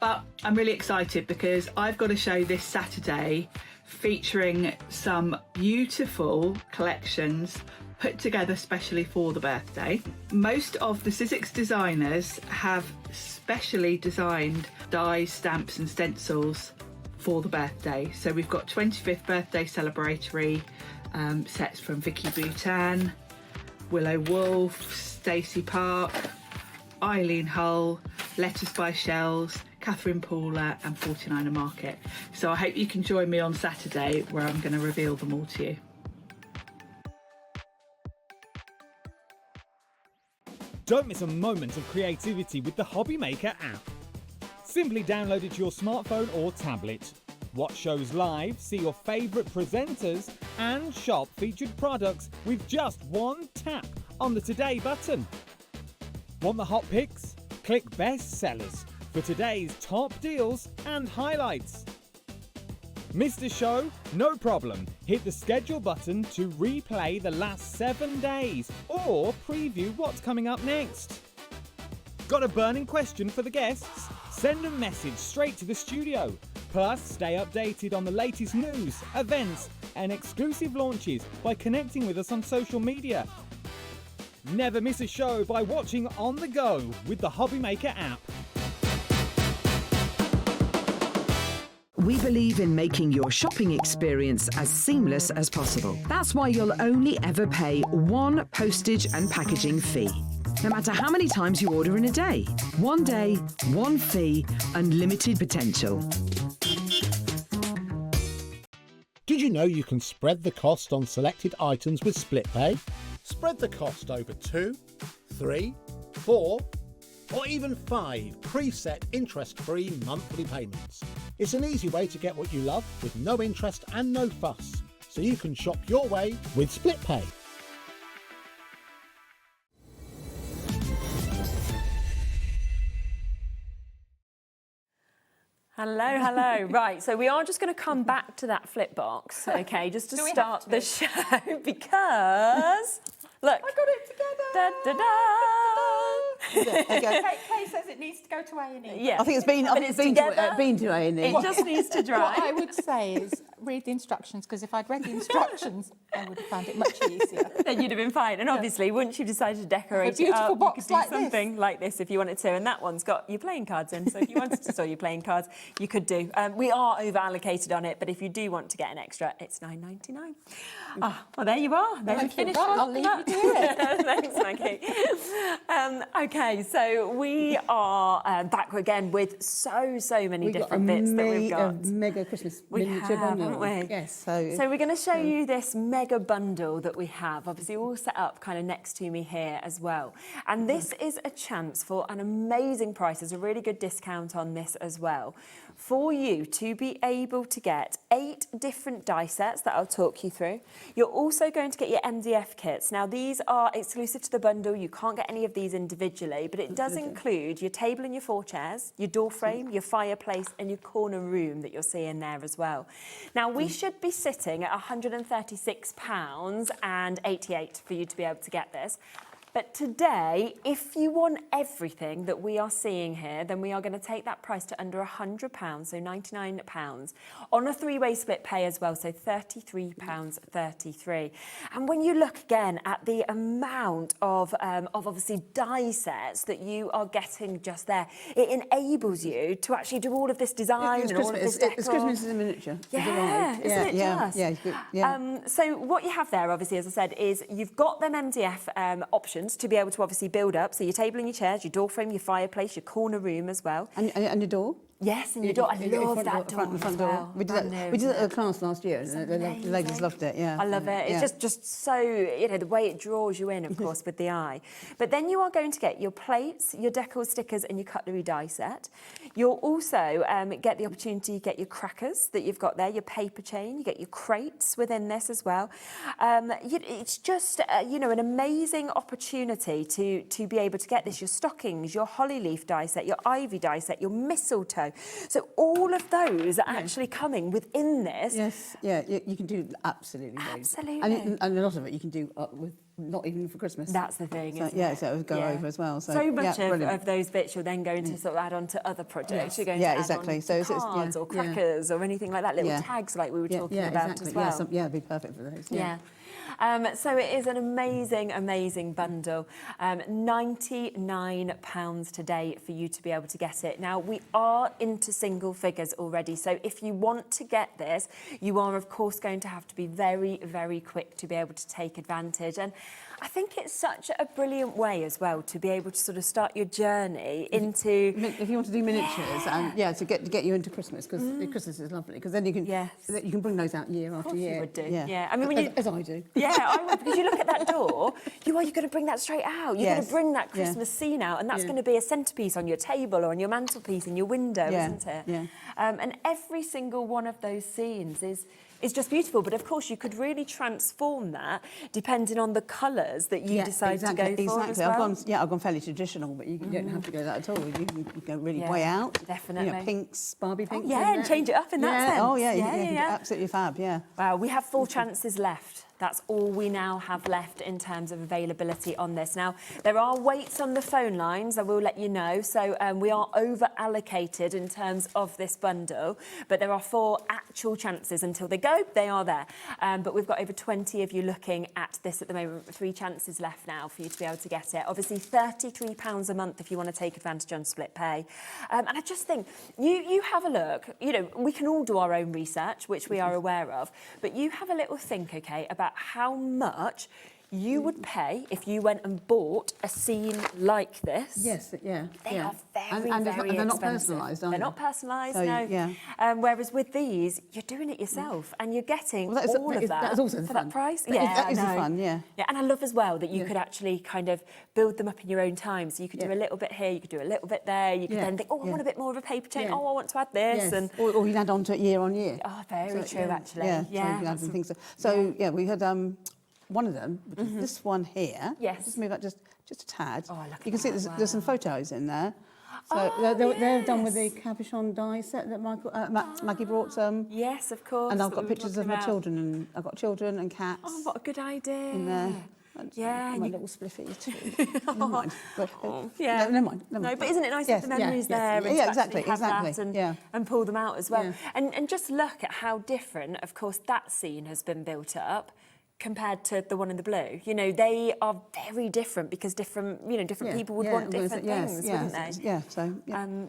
But I'm really excited because I've got a show this Saturday featuring some beautiful collections put together specially for the birthday. Most of the Sizzix designers have specially designed dies, stamps and stencils for the birthday. So we've got 25th birthday celebratory sets from Vicky Boutin, Willow Wolf, Stacey Park, Eileen Hull, Letters by Shells, Catherine Paula and 49er Market. So I hope you can join me on Saturday where I'm going to reveal them all to you. Don't miss a moment of creativity with the HobbyMaker app. Simply download it to your smartphone or tablet. Watch shows live, see your favourite presenters and shop featured products with just one tap on the Today button. Want the hot picks? Click Best Sellers for today's top deals and highlights. Missed a show? No problem. Hit the schedule button to replay the last 7 days or preview what's coming up next. Got a burning question for the guests? Send a message straight to the studio. Plus, stay updated on the latest news, events and exclusive launches by connecting with us on social media. Never miss a show by watching on the go with the HobbyMaker app. We believe in making your shopping experience as seamless as possible. That's why you'll only ever pay one postage and packaging fee, no matter how many times you order in a day. 1 day, one fee, unlimited potential. Did you know you can spread the cost on selected items with split pay? Spread the cost over 2, 3, 4, or even 5 preset interest-free monthly payments. It's an easy way to get what you love with no interest and no fuss, so you can shop your way with split pay. Hello, hello. Right, so we are just going to come back to that flip box, okay, just to start the show because, look. I got it together. Da, da, da. Kay says it needs to go to A&E. Yeah. I think it's been to A&E. It just needs to dry. What I would say is read the instructions, because if I'd read the instructions, I would have found it much easier. Then you'd have been fine. And obviously, once you've decided to decorate A beautiful it up, box you could do like something like this if you wanted to. And that one's got your playing cards in. So if you wanted to store your playing cards, you could do. We are over allocated on it, but if you do want to get an extra, it's £9.99. Ah, well, there you are. There's a finish. I'll leave you to it. Thanks, Maggie. Okay, so we are back again with so many different bits that we've got. Mega Christmas have, miniature bundle. haven't we? Yes. So we're going to show you this mega bundle that we have, obviously all set up kind of next to me here as well. And this is a chance for an amazing price. There's a really good discount on this as well, for you to be able to get 8 different die sets that I'll talk you through. You're also going to get your MDF kits. Now, these are exclusive to the bundle. You can't get any of these individually, but it does include your table and your 4 chairs, your door frame, your fireplace, and your corner room that you're seeing there as well. Now, we should be sitting at £136.88 for you to be able to get this. But today, if you want everything that we are seeing here, then we are going to take that price to under £100, so £99, on a 3-way split pay as well, so £33.33. And when you look again at the amount of obviously die sets that you are getting just there, it enables you to actually do all of this design and all of this decor. It's Christmas in a miniature. Yeah, isn't it just? Yeah. So what you have there, obviously, as I said, is you've got them MDF options to be able to obviously build up. So your table and your chairs, your door frame, your fireplace, your corner room as well. And a door? Yes, and your door. I love that door as well. We did it at a class last year, and the ladies loved it. Yeah, I love it. It's just so, you know, the way it draws you in, of course, with the eye. But then you are going to get your plates, your decor stickers, and your cutlery die set. You'll also get the opportunity to get your crackers that you've got there, your paper chain. You get your crates within this as well. It's just, you know, an amazing opportunity to be able to get this. Your stockings, your holly leaf die set, your ivy die set, your mistletoe. So all of those are actually coming within this. Yes, yeah, you can do absolutely. And a lot of it you can do with not even for Christmas. That's the thing, so, isn't yeah, it? so it would go over as well. So much of those bits you're then going to sort of add on to other projects. You're going to add on to cards or crackers or anything like that, little tags like we were talking about as well. Yeah, it'd be perfect for those. So it is an amazing, amazing bundle. £99 today for you to be able to get it. Now, we are into single figures already, so if you want to get this, you are, of course, going to have to be very, very quick to be able to take advantage. And I think it's such a brilliant way as well to be able to sort of start your journey into... If you want to do miniatures, to get you into Christmas, because Christmas is lovely, because then you can bring those out year after year. You would do. Yeah. I mean, when as I do. Yeah, I would, because you look at that door, you're going to bring that straight out. You're going to bring that Christmas scene out, and that's going to be a centrepiece on your table or on your mantelpiece in your window, isn't it? Yeah. And every single one of those scenes is just beautiful. But of course, you could really transform that depending on the colours that you decide to go for as well. I've gone fairly traditional, but you don't have to go that at all. You can go really way out. Definitely. You know, pinks, Barbie pinks. And change it up in that sense. Oh, yeah. Absolutely fab, yeah. Wow, we have 4 chances left. That's all we now have left in terms of availability on this. Now, there are waits on the phone lines, I will let you know. So we are over-allocated in terms of this bundle, but there are 4 actual chances until they go. They are there. But we've got over 20 of you looking at this at the moment. 3 chances left now for you to be able to get it. Obviously, £33 a month if you want to take advantage on split pay. And I just think, you have a look. You know, we can all do our own research, which we are aware of, but you have a little think, OK, about how much you would pay if you went and bought a scene like this. Yes, yeah. They are very, and very they're not expensive. personalised, are They're they? not personalised, So, no. yeah. Whereas with these, you're doing it yourself and you're getting all of that That's also for the that fun. price. That is the fun, yeah. Yeah, and I love as well that you could actually kind of build them up in your own time. So you could do a little bit here, you could do a little bit there. You could then think, oh, I want a bit more of a paper chain. Oh, I want to add this. Yes. And or you add on to it year on year. Oh, very true, actually. Yeah, so you can add some things. So, we had... one of them, which is this one here. Yes. Just move that just a tad. Oh, look at you can see there's some photos in there. So they're done with the cabochon die set that Maggie brought. Yes, of course. And I've got pictures of my children, and I've got children and cats. Oh, what a good idea. In there. My little spliffies too. Never mind. But, never mind. No, but isn't it nice to have the memories there and exactly, have that and pull them out as well? Yeah. And just look at how different, of course, that scene has been built up compared to the one in the blue. You know, they are very different because different people would want different things, wouldn't they?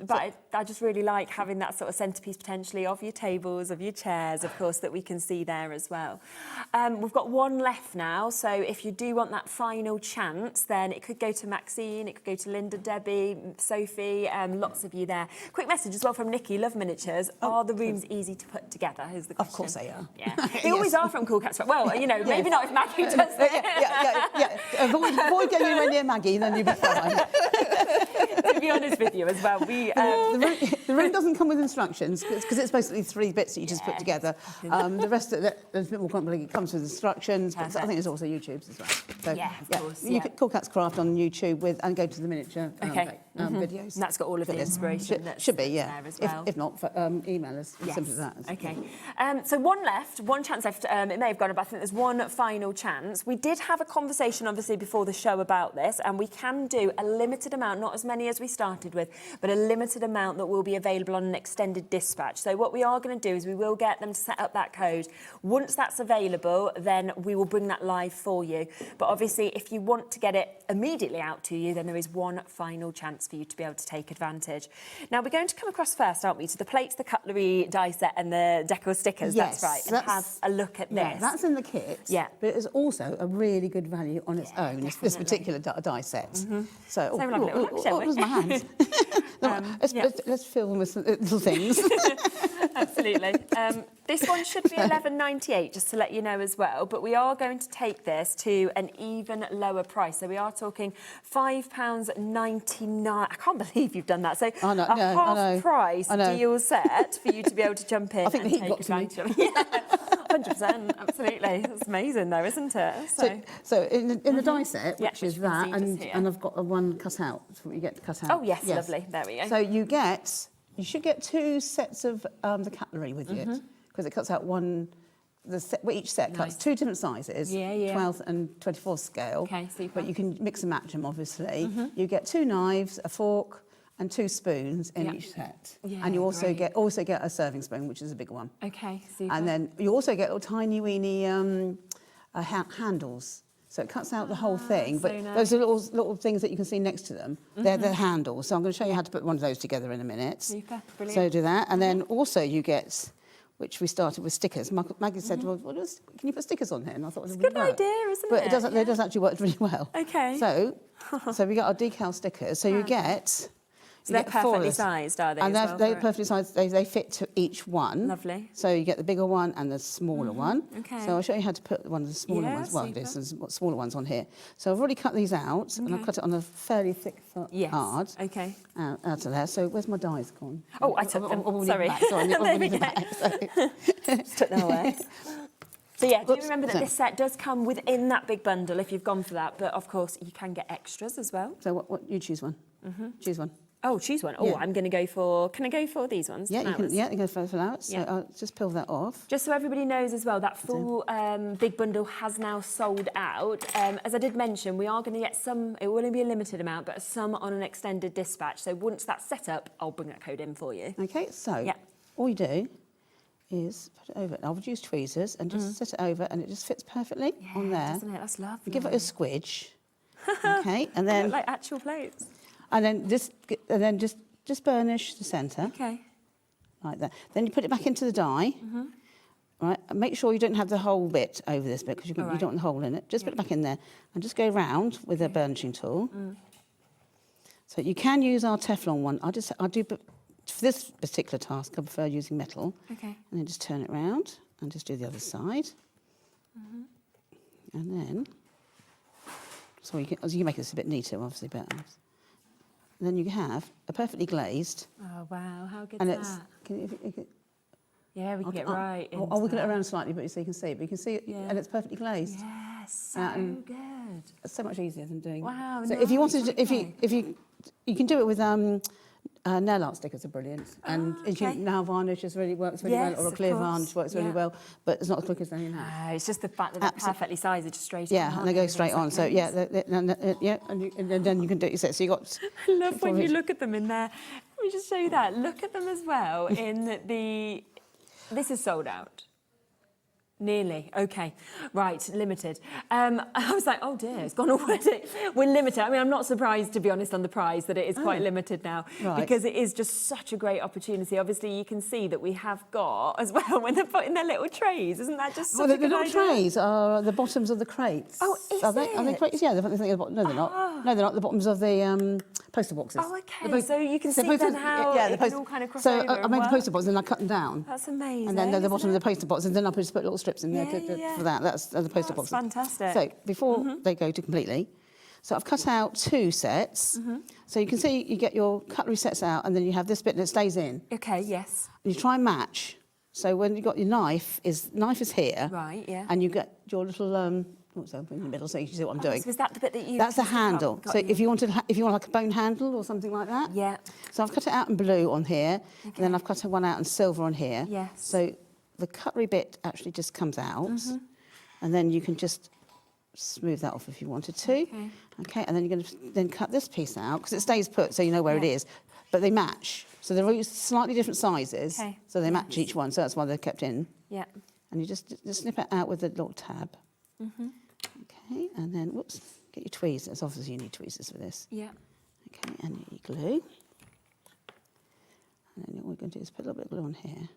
But I just really like having that sort of centrepiece potentially of your tables, of your chairs, of course, that we can see there as well. We've got 1 left now, so if you do want that final chance, then it could go to Maxine, it could go to Linda, Debbie, Sophie, lots of you there. Quick message as well from Nikki, love miniatures. Are the rooms easy to put together, is the question. Of course they are. Yeah. They always are from CoolKatzCraft. Well, you know, maybe not if Maggie does it. Avoid going anywhere near Maggie, then you'll be fine. To be honest with you as well, the room doesn't come with instructions because it's basically 3 bits that you just put together. The rest of it, there's a bit more complicated. It comes with instructions, but I think there's also YouTube's as well. So, of course. You can CoolKatzCraft on YouTube and go to the miniature videos. And that's got all of the inspiration. Should be, yeah. There as well. If not, email us. Simple as that. Okay. So 1 left, 1 chance left. It may have gone up. I think there's 1 final chance. We did have a conversation, obviously, before the show about this, and we can do a limited amount, not as many as we started with, but a limited amount that will be available on an extended dispatch. So what we are going to do is we will get them to set up that code. Once that's available, then we will bring that live for you. But obviously, if you want to get it immediately out to you, then there is 1 final chance for you to be able to take advantage. Now, we're going to come across first, aren't we, to the plates, the cutlery die set and the decor stickers. Yes, that's right. And have a look at this. Yeah, that's in the kit. Yeah. But it's also a really good value on its own, this particular die set. So, we'll have a little look, shall we? What was my hands? Let's fill them with some little things. Absolutely. This one should be £11.98, just to let you know as well. But we are going to take this to an even lower price. So we are talking £5.99. I can't believe you've done that. So half price deal set for you to be able to jump in. I think and the heat take got to me. advantage of. Yeah, 100%. Absolutely. That's amazing, though, isn't it? So in the die set, which is that, and I've got one cut out. That's what you get to cut out. Oh yes, lovely. There we go. So you should get 2 sets of the cutlery with it, because it cuts out each set cuts 2 different sizes, 12th and 24th scale. Okay, super. But you can mix and match them, obviously. You get 2 knives, a fork, and 2 spoons in each set. Yeah, and you also get a serving spoon, which is a big one. Okay, super. And then you also get little tiny weeny handles. So it cuts out the whole thing, but those are little things that you can see next to them. They're the handles. So I'm going to show you how to put one of those together in a minute. Super, brilliant. So do that. And then also you get, which we started with stickers. Maggie said, well, can you put stickers on here? And I thought it was a good idea, isn't it? But it does actually work really well. Okay. So we got our decal stickers. So you get... So they're perfectly sized, are they? And they're perfectly sized. They fit to each one. Lovely. So you get the bigger one and the smaller one. Okay. So I'll show you how to put one of the smaller ones. Well, there's some smaller ones on here. So I've already cut these out, and I've cut it on a faurly thick card. Okay. Out of there. So where's my dies gone? Oh, I took them. Sorry. There we go. Just took them away. So yeah, do remember that this set does come within that big bundle if you've gone for that, but of course you can get extras as well. So what you choose one. Choose one. Oh, choose one. Oh, I'm going to go for... Can I go for these ones? Yeah, you can go for flowers. So I'll just peel that off. Just so everybody knows as well, that full big bundle has now sold out. As I did mention, we are going to get some... It will only be a limited amount, but some on an extended dispatch. So once that's set up, I'll bring that code in for you. OK, so all you do is put it over. I'll use tweezers and just set it over, and it just fits perfectly on there. Doesn't it? That's lovely. Give it a squidge. OK, and then... like actual plates. And then just burnish the centre. Okay. Like that. Then you put it back into the die. Right. And make sure you don't have the whole bit over this bit, because you don't want the hole in it. Just put it back in there and just go round with a burnishing tool. So you can use our Teflon one. I do, but for this particular task, I prefer using metal. Okay. And then just turn it round and just do the other side. And then, so you can make this a bit neater, obviously, but. And then you have a perfectly glazed. Oh, wow. How good and is that? Yeah, we can get right into I'll wiggle it around slightly, but so you can see it. But you can see it, and it's perfectly glazed. Yes, so good. It's so much easier than doing... Wow, So if you wanted to, if you can do it with nail art stickers are brilliant, and nail varnish works really well, or a clear varnish works really well, but it's not as quick as anything else. No, it's just the fact that they're perfectly sized, they're just straight on. Yeah, and they go straight on. So and then you can do it yourself. So you got. I love when you look at them in there. Let me just show you that. Look at them as well in the. This is sold out. Nearly. Okay. Right. Limited. I was like, oh dear, it's gone already. We're limited. I mean, I'm not surprised, to be honest, on the prize that it is quite limited now, because it is just such a great opportunity. Obviously, you can see that we have got as well when they're putting their little trays. Isn't that just such a good idea? The little trays are the bottoms of the crates. Oh, is Are they crates? Yeah, no, they're not. No, they're not. The bottoms of the poster boxes. Oh, okay. So you can see then how it can all kind of cross over. So I made the poster boxes and I cut them down. That's amazing. And then they're the bottom of the poster boxes, and then I just put little strips in there for that. That's the poster boxes. Fantastic. So before they go to completely, so I've cut out 2 sets. So you can see you get your cutlery sets out, and then you have this bit that stays in. Okay. Yes. And you try and match. So when you got your knife is here. Right. Yeah. And you get your little what's that in the middle, so you can see what I'm doing. So is that the bit that you? That's the handle. So if you want like a bone handle or something like that. Yeah. So I've cut it out in blue on here, and then I've cut one out in silver on here. Yes. So the cutlery bit actually just comes out, and then you can just smooth that off if you wanted to. Okay. And then you're going to then cut this piece out, because it stays put, so you know where it is, but they match. So they're slightly different sizes, so they match each one. So that's why they're kept in. Yeah. And you just snip it out with a little tab. Okay, and then, whoops, get your tweezers. Obviously, you need tweezers for this. Yeah. Okay, and your glue. And then what we're going to do is put a little bit of glue on here.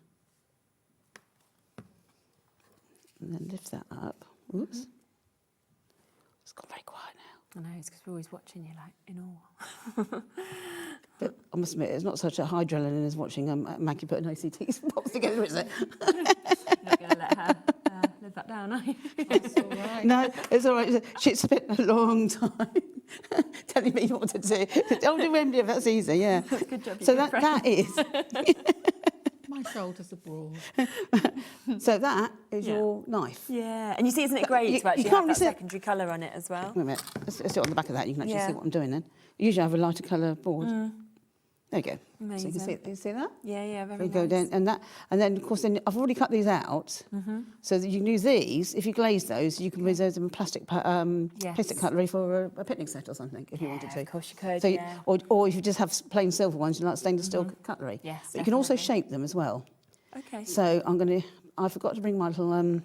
And then lift that up. Whoops. It's gone very quiet now. I know, it's because we're always watching you, like, in awe. But I must admit, it's not such a high adrenaline as watching Maggie put an OCT box together, is it? You're not going to let her live that down, are you? That's all right. No, it's all right. She's spent a long time telling me what to do. Oh, do MDF, that's easy, yeah. Good job. So that is... My shoulders are broad. So that is your knife. Yeah, and you see, isn't it great to actually have that secondary colour on it as well? Wait a minute. Let's do it on the back of that. You can actually see what I'm doing then. Usually I have a lighter colour board. There you go. Amazing. So you see that? Yeah, very So you go down, and then of course I've already cut these out, so that you can use these. If you glaze those, you can use those in plastic cutlery for a picnic set or something if you wanted to. Of course you could. So or if you just have plain silver ones, you like stainless steel cutlery. Yes, but you can also shape them as well. Okay. So I forgot to bring my little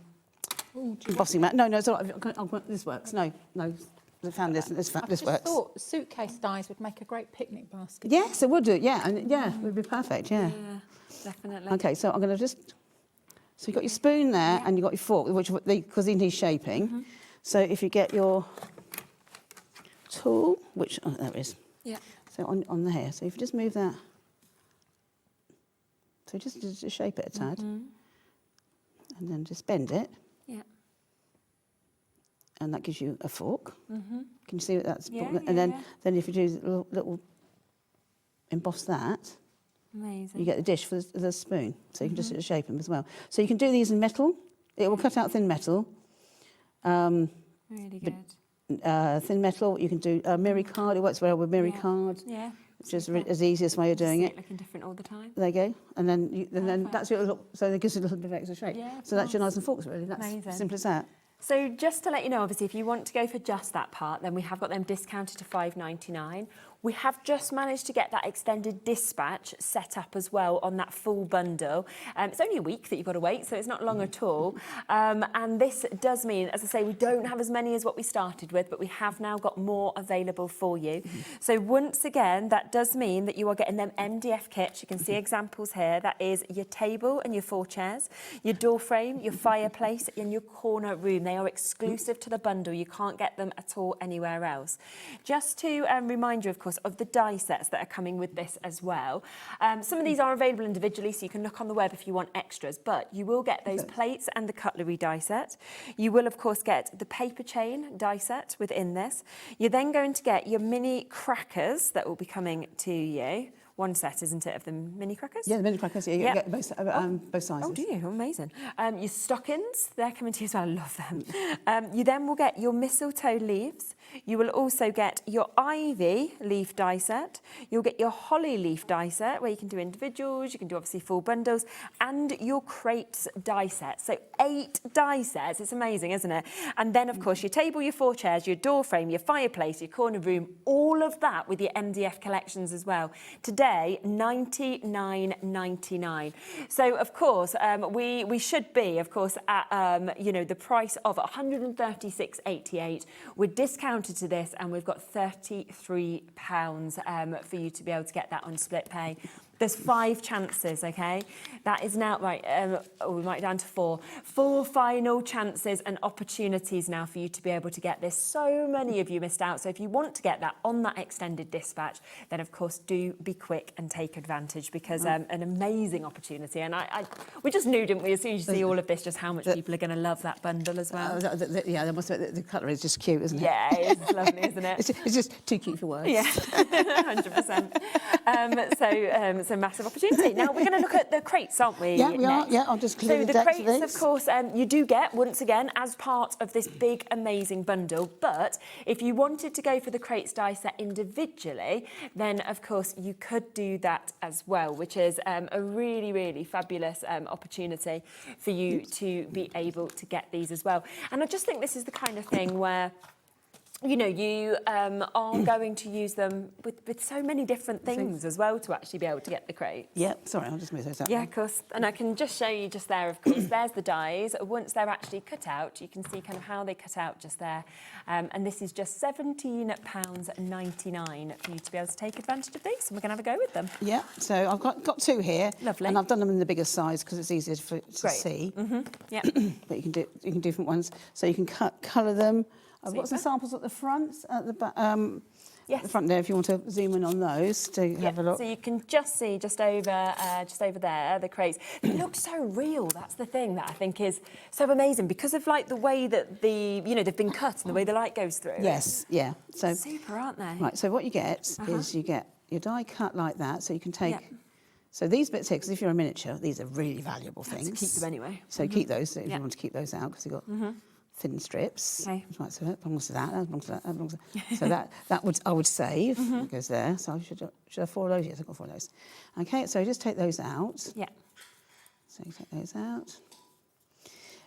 embossing mat. No, it's all right. This works. No. I found this. This I works. thought suitcase dies would make a great picnic basket. Yes, it would do. Yeah, and it would be perfect. Yeah. Yeah, definitely. Okay, so I'm going to so you've got your spoon there and you've got your fork, which because it needs shaping. So if you get your tool, which there it is. Yeah. So on the hair. So if you just move that, so just shape it a tad, and then just bend it. Yeah. And that gives you a fork. Can you see what that's? Yeah, and then if you do little emboss that, amazing. you get the dish for the spoon. So you can just shape them as well. So you can do these in metal. It will cut out thin metal. Really good. Thin metal. You can do mirror card. It works well with mirror card. Yeah. Which is the easiest way of doing it. Looking different all the time. There you go. And then that's your look. So it gives you a little bit of extra shape. Yeah, so that's your knives and forks really. That's amazing. simple as that. So just to let you know, obviously, if you want to go for just that part, then we have got them discounted to £5.99. We have just managed to get that extended dispatch set up as well on that full bundle. It's only a week that you've got to wait, so it's not long at all. And this does mean, as I say, we don't have as many as what we started with, but we have now got more available for you. So once again, that does mean that you are getting them MDF kits. You can see examples here. That is your table and your 4 chairs, your door frame, your fireplace, and your corner room. They are exclusive to the bundle. You can't get them at all anywhere else. Just to remind you, of course, of the die sets that are coming with this as well. Some of these are available individually, so you can look on the web if you want extras, but you will get those plates and the cutlery die set. You will, of course, get the paper chain die set within this. You're then going to get your mini crackers that will be coming to you. One set, isn't it, of the mini crackers? Yeah, the mini crackers. Yeah, you get both sizes. Oh, do you? Amazing. Your stockings, they're coming to you as well. I love them. You then will get your mistletoe leaves. You will also get your ivy leaf die set. You'll get your holly leaf die set, where you can do individuals, you can do obviously full bundles, and your crates die set. So 8 die sets. It's amazing, isn't it? And then, of course, your table, your 4 chairs, your door frame, your fireplace, your corner room, all of that with your MDF collections as well. Today, $99.99. So, of course, we should be, of course, at the price of $136.88. We're discounted to this, and we've got £33 for you to be able to get that on split pay. There's 5 chances, okay? That is now, right, we might down to 4. 4 final chances and opportunities now for you to be able to get this. So many of you missed out. So if you want to get that on that extended dispatch, then of course do be quick and take advantage, because an amazing opportunity. And we just knew, didn't we, as soon as you see all of this, just how much people are going to love that bundle as well. Yeah, the cutlery is just cute, isn't it? Yeah, it's lovely, isn't it? It's just too cute for words. Yeah, 100%. So massive opportunity. Now we're going to look at the crates, aren't we? Yeah, we are. Yeah, I'll just clear the deck. So the crates, of course, you do get, once again, as part of this big, amazing bundle. But if you wanted to go for the crates die set individually, then, of course, you could do that as well, which is a really, really fabulous opportunity for you to be able to get these as well. And I just think this is the kind of thing where, you know, you are going to use them with so many different things as well to actually be able to get the crates. Yeah, sorry, I'll just move those out. Yeah, of course. And I can just show you just there, of course, there's the dies. Once they're actually cut out, you can see kind of how they cut out just there. And this is just £17.99 for you to be able to take advantage of these. And we're going to have a go with them. Yeah, so I've got 2 here. Lovely. And I've done them in the bigger size because it's easier to see. Yeah. But you can do different ones. So you can colour them. I've got some samples at the front, at the back, Yes. the front there, if you want to zoom in on those to have a look. So you can just see just over there the crates. They look so real. That's the thing that I think is so amazing because of like the way that they've been cut and the way the light goes through. Yes, yeah. So super, aren't they? Right. So what you get is you get your die cut like that. So you can take. So these bits here, because if you're a miniature, these are really valuable things. Keep them anyway. So keep those if you want to keep those out because you've got thin strips. Okay. Right, so that belongs to that. That belongs to that. That belongs to that. So that I would save. It goes there. So I should have 4 of those. Yes, I've got 4 of those. Okay. So just take those out. Yeah. So you take those out.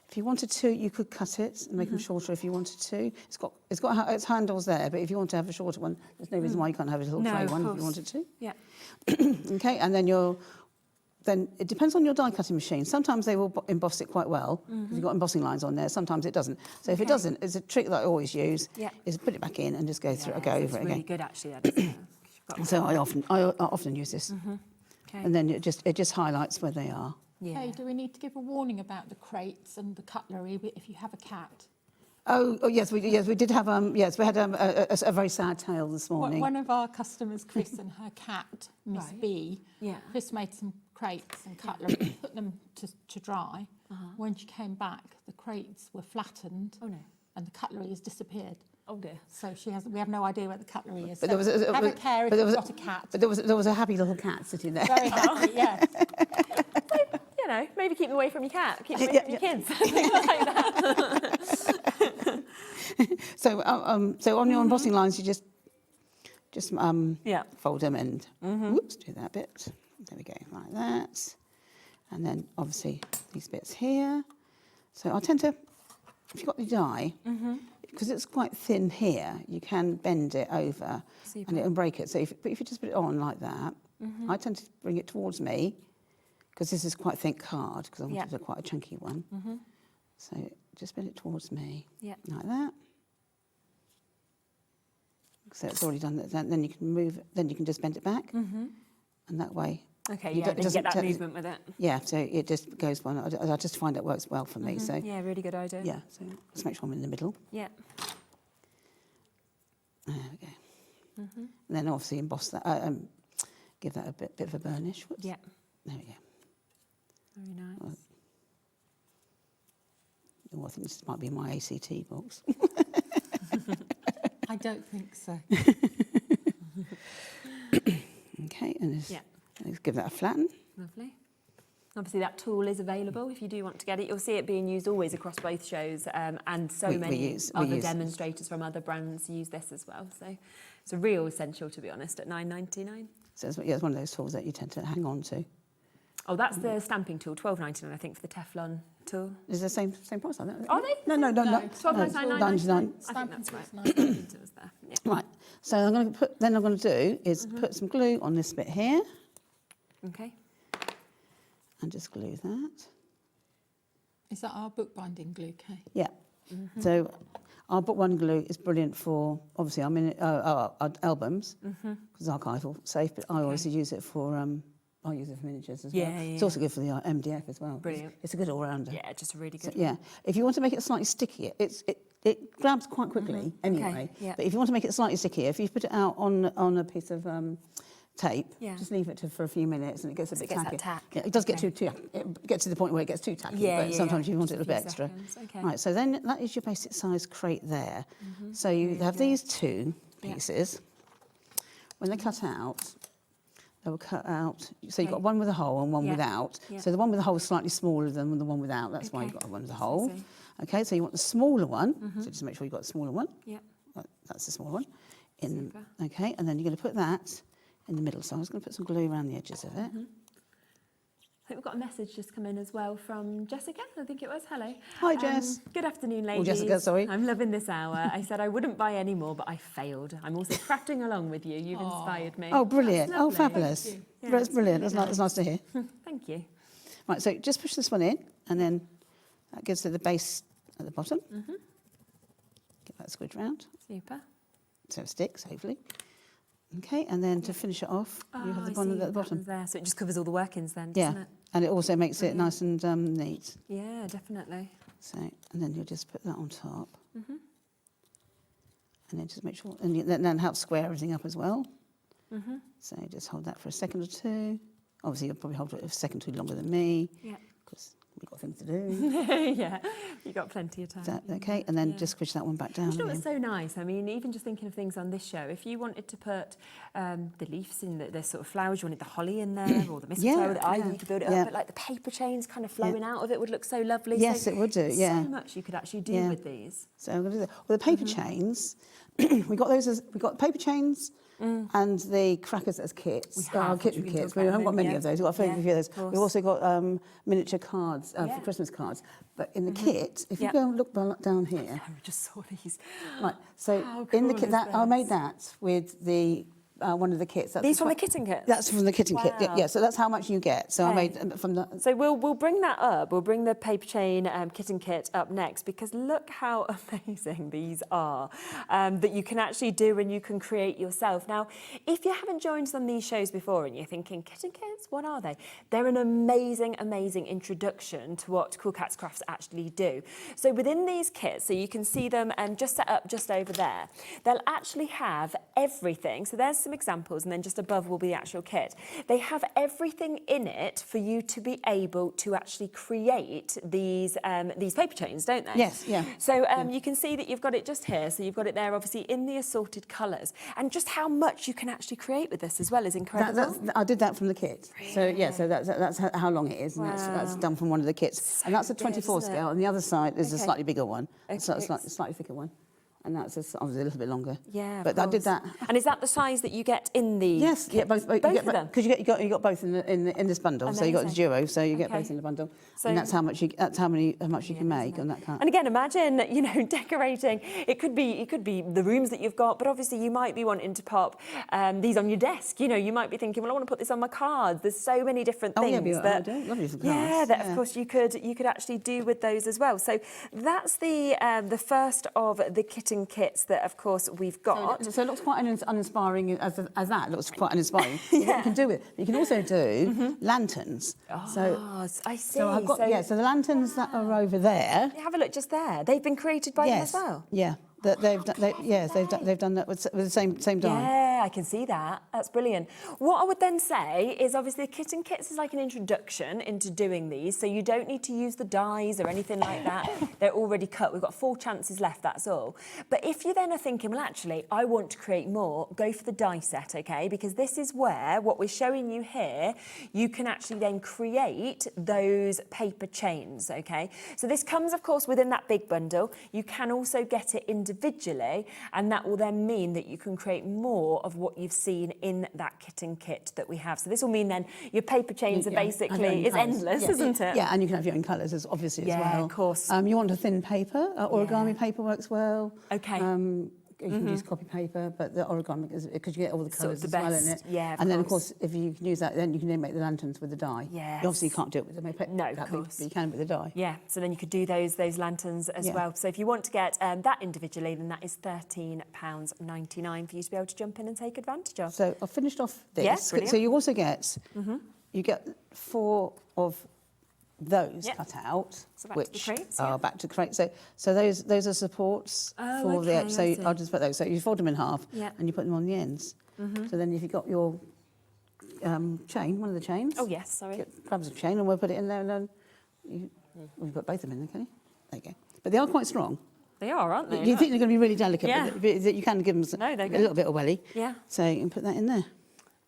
If you wanted to, you could cut it and make them shorter if you wanted to. It's got its handles there, but if you want to have a shorter one, there's no reason why you can't have a little tray one if you wanted to. Yeah. Okay, and then it depends on your die cutting machine. Sometimes they will emboss it quite well because you've got embossing lines on there. Sometimes it doesn't. So if it doesn't, it's a trick that I always use. Is put it back in and just go through it, go over it again. Really good actually. That is, so I often use this, and then it just highlights where they are. Yeah. Okay, do we need to give a warning about the crates and the cutlery if you have a cat? Oh yes, we did have we had a very sad tale this morning. One of our customers, Chris, and her cat, Miss B. Chris made some crates and cutlery, put them to dry. When she came back, the crates were flattened. Oh no! And the cutlery has disappeared. Oh dear! So we have no idea where the cutlery is. But so there was have a care if you've got a cat. But there was a happy little cat sitting there. Very happy, yeah. Maybe keep them away from your cat. Keep them away from your kids. Things like that. So on your embossing lines, you just fold them and whoops, do that bit. There we go, like that. And then obviously these bits here. So I tend to, if you've got the die, because it's quite thin here, you can bend it over and it'll break it. So if you just put it on like that, I tend to bring it towards me because this is quite thick card because I wanted quite a chunky one. So just bend it towards me, like that. So it's already done that. Then you can move. Then you can just bend it back, and that way. Okay, you get that movement with it. Yeah, so it just goes one. I just find it works well for me. So yeah, really good idea. Yeah, so let's make sure I'm in the middle. Yeah. There we go. And then obviously emboss that. Give that a bit of a burnish. Whoops. Yeah. There we go. Very nice. Oh, I think this might be my ACT box. I don't think so. Okay, and let's give that a flatten. Lovely. Obviously, that tool is available if you do want to get it. You'll see it being used always across both shows, and many other demonstrators from other brands use this as well. So it's a real essential, to be honest, at $9.99. So it's one of those tools that you tend to hang on to. Oh, that's the stamping tool, $12.99, I think, for the Teflon tool. Is the same price, aren't they? Are they? No. $12.99, $9.99. I think that's right. It was there. Yeah. Right. So I'm going to do is put some glue on this bit here. Okay. And just glue that. Is that our bookbinding glue, Kay? Yeah. So our bookbinding glue is brilliant for, obviously, our albums, because it's archival safe, but I always use it for, I use it for miniatures as well. It's also good for the MDF as well. Brilliant. It's a good all-rounder. Yeah, just a really good one. Yeah. If you want to make it slightly stickier, it grabs quite quickly anyway. Okay. But if you want to make it slightly stickier, if you put it out on a piece of tape, just leave it for a few minutes and it gets a bit tacky. Yeah, it does get it gets to the point where it gets too tacky, but sometimes you want it a bit extra. Okay. Right, so then that is your basic size crate there. So you have these two pieces. When they cut out, they will cut out, so you've got one with a hole and one without. So the one with the hole is slightly smaller than the one without, that's why you've got one with a hole. Okay, so you want the smaller one, so just make sure you've got the smaller one. Yeah. That's the smaller one. Okay, and then you're going to put that in the middle. So I'm just going to put some glue around the edges of it. I think we've got a message just come in as well from Jessica, I think it was. Hello. Hi, Jess. Good afternoon, ladies. Oh, Jessica, sorry. I'm loving this hour. I said I wouldn't buy any more, but I failed. I'm also crafting along with you. You've inspired me. Oh, brilliant. Oh, fabulous. Yeah, that's brilliant. That's nice to hear. Thank you. Right, so just push this one in, and then that gives it the base at the bottom. Get that squidged round. Super. So it sticks, hopefully. Okay, and then to finish it off, you have the one at the bottom. There, so it just covers all the workings then, doesn't it? And it also makes it nice and neat. Yeah, definitely. So, and then you'll just put that on top. And then just make sure, and then help square everything up as well. So just hold that for a second or two. Obviously, you'll probably hold it a second or two longer than me. Yeah. Because we've got things to do. Yeah, you've got plenty of time. Is that okay? And then just squish that one back down. You know again. what's so nice? I mean, even just thinking of things on this show, if you wanted to put the leaves in the sort of flowers, you wanted the holly in there or the mistletoe, the ivy, you could build it up, but like the paper chains kind of flowing out of it would look so lovely. Yes, so, it would do, yeah. So much you could actually do with these. So I'm going to do that. Well, the paper chains, we got those as, we got paper chains and the crackers as kits. Kitten kits. We haven't got many of those. We've got a few of those. We've also got miniature cards for Christmas cards. But in the kit, if you go and look down here. I just saw these. Right. So in the kit, I made that with the one of the kits. These from the kitten kits? That's from the kitten kit. Yeah, so that's how much you get. So I made from the. So we'll bring that up. We'll bring the paper chain kitten kit up next because look how amazing these are that you can actually do and you can create yourself. Now, if you haven't joined us on these shows before and you're thinking, kitten kits, what are they? They're an amazing, amazing introduction to what CoolKatzCraft actually do. So within these kits, so you can see them just set up just over there, they'll actually have everything. So there's some examples and then just above will be the actual kit. They have everything in it for you to be able to actually create these paper chains, don't they? Yes, yeah. So you can see that you've got it just here, so you've got it there obviously in the assorted colours, and just how much you can actually create with this as well is incredible. I did that from the kit. So yeah, so that's how long it is, and that's done from one of the kits. And that's a 24 scale, and the other side is a slightly bigger one. It's a slightly thicker one. And that's obviously a little bit longer. Yeah, but I did that. And is that the size that you get in the? Yes, kit? yeah, both of them. Because you got both in this bundle. Amazing. So you got the duo, so you get both in the bundle. So and that's how much you can make on that kind. And again, imagine decorating. It could be the rooms that you've got, but obviously you might be wanting to pop these on your desk. You might be thinking, well, I want to put this on my cards. There's so many different things that of course you could actually do with those as well. So that's the first of the kitten kits that of course we've got. So it looks quite uninspiring as that. It looks quite uninspiring. What you can do with it. You can also do lanterns. Oh, I see. So I've got so the lanterns that are over there. Have a look just there. They've been created by you as well. Yeah. They've done that with the same die. Yeah, I can see that. That's brilliant. What I would then say is obviously the kitten kits is like an introduction into doing these, so you don't need to use the dies or anything like that. They're already cut. We've got 4 chances left, that's all. But if you then are thinking, well, actually, I want to create more, go for the die set, okay? Because this is where, what we're showing you here, you can actually then create those paper chains, okay? So this comes, of course, within that big bundle. You can also get it individually, and that will then mean that you can create more of what you've seen in that kitten kit that we have. So this will mean then your paper chains are basically, it's endless, isn't it? Yeah, and you can have your own colours, obviously, as well. Yeah, of course. You want a thin paper, origami paper works well. Okay. You can use copy paper, but the origami, because you get all the colours as well in it. Yeah, and then, of course, if you can use that, then you can then make the lanterns with the die. Yes. You obviously can't do it with the paper. No, of course. But you can with the die. Yeah, so then you could do those lanterns as well. So if you want to get that individually, then that is £13.99 for you to be able to jump in and take advantage of. So I've finished off this. Yes, so you also get, you get 4 of those cut out, so back which to the crates, are back to crate. So those are supports for the. So I'll just put those. So you fold them in half, and you put them on the ends. So then if you've got your chain, one of the chains. Oh yes, sorry. Grab a chain and we'll put it in there, and then we've got both of them in there, can you? There you go. But they are quite strong. They are, aren't they? You think they're going to be really delicate, Yeah. but you can give them a little bit of welly. Yeah. So you can put that in there.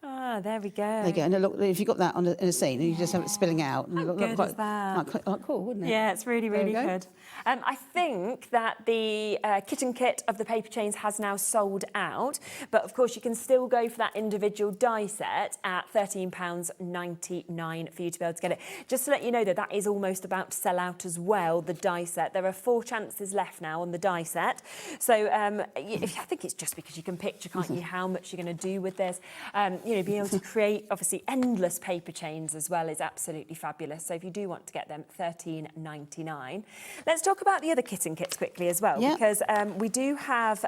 Ah, there we go. There you go. And look, if you got that in a scene, and you just have it spilling out. And How good is that? Quite cool, wouldn't it? Yeah, it's really, really good. I think that the kitten kit of the paper chains has now sold out, but of course you can still go for that individual die set at £13.99 for you to be able to get it. Just to let you know that is almost about to sell out as well, the die set. There are 4 chances left now on the die set. So I think it's just because you can picture, can't you, how much you're going to do with this. Being able to create, obviously, endless paper chains as well is absolutely fabulous. So if you do want to get them, $13.99. Let's talk about the other kitten kits quickly as well, because we do have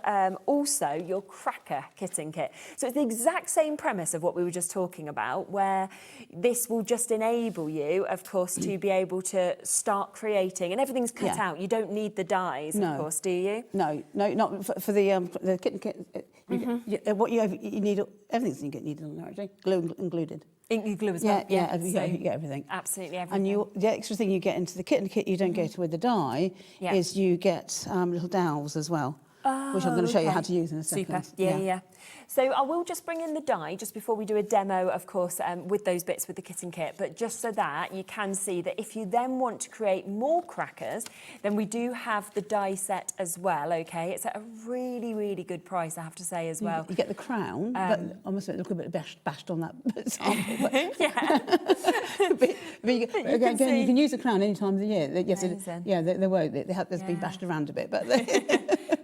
also your cracker kitten kit. So it's the exact same premise of what we were just talking about, where this will just enable you, of course, to be able to start creating, and everything's cut out. You don't need the dies, of course, do you? No, not for the kitten kit. What you need, everything's needed on there, actually. Glue included. Ink glue as well. Yeah, you get everything. Absolutely everything. And the extra thing you get into the kitten kit you don't get with the die is you get little dowels as well, which I'm going to show you how to use in a second. Super. Yeah. So I will just bring in the die just before we do a demo, of course, with those bits with the kitten kit, but just so that you can see that if you then want to create more crackers, then we do have the die set as well, okay? It's at a really, really good price, I have to say, as well. You get the crown, but I must admit, look a bit bashed on that sample. But you can use the crown any time of the year. They won't. They've been bashed around a bit, but...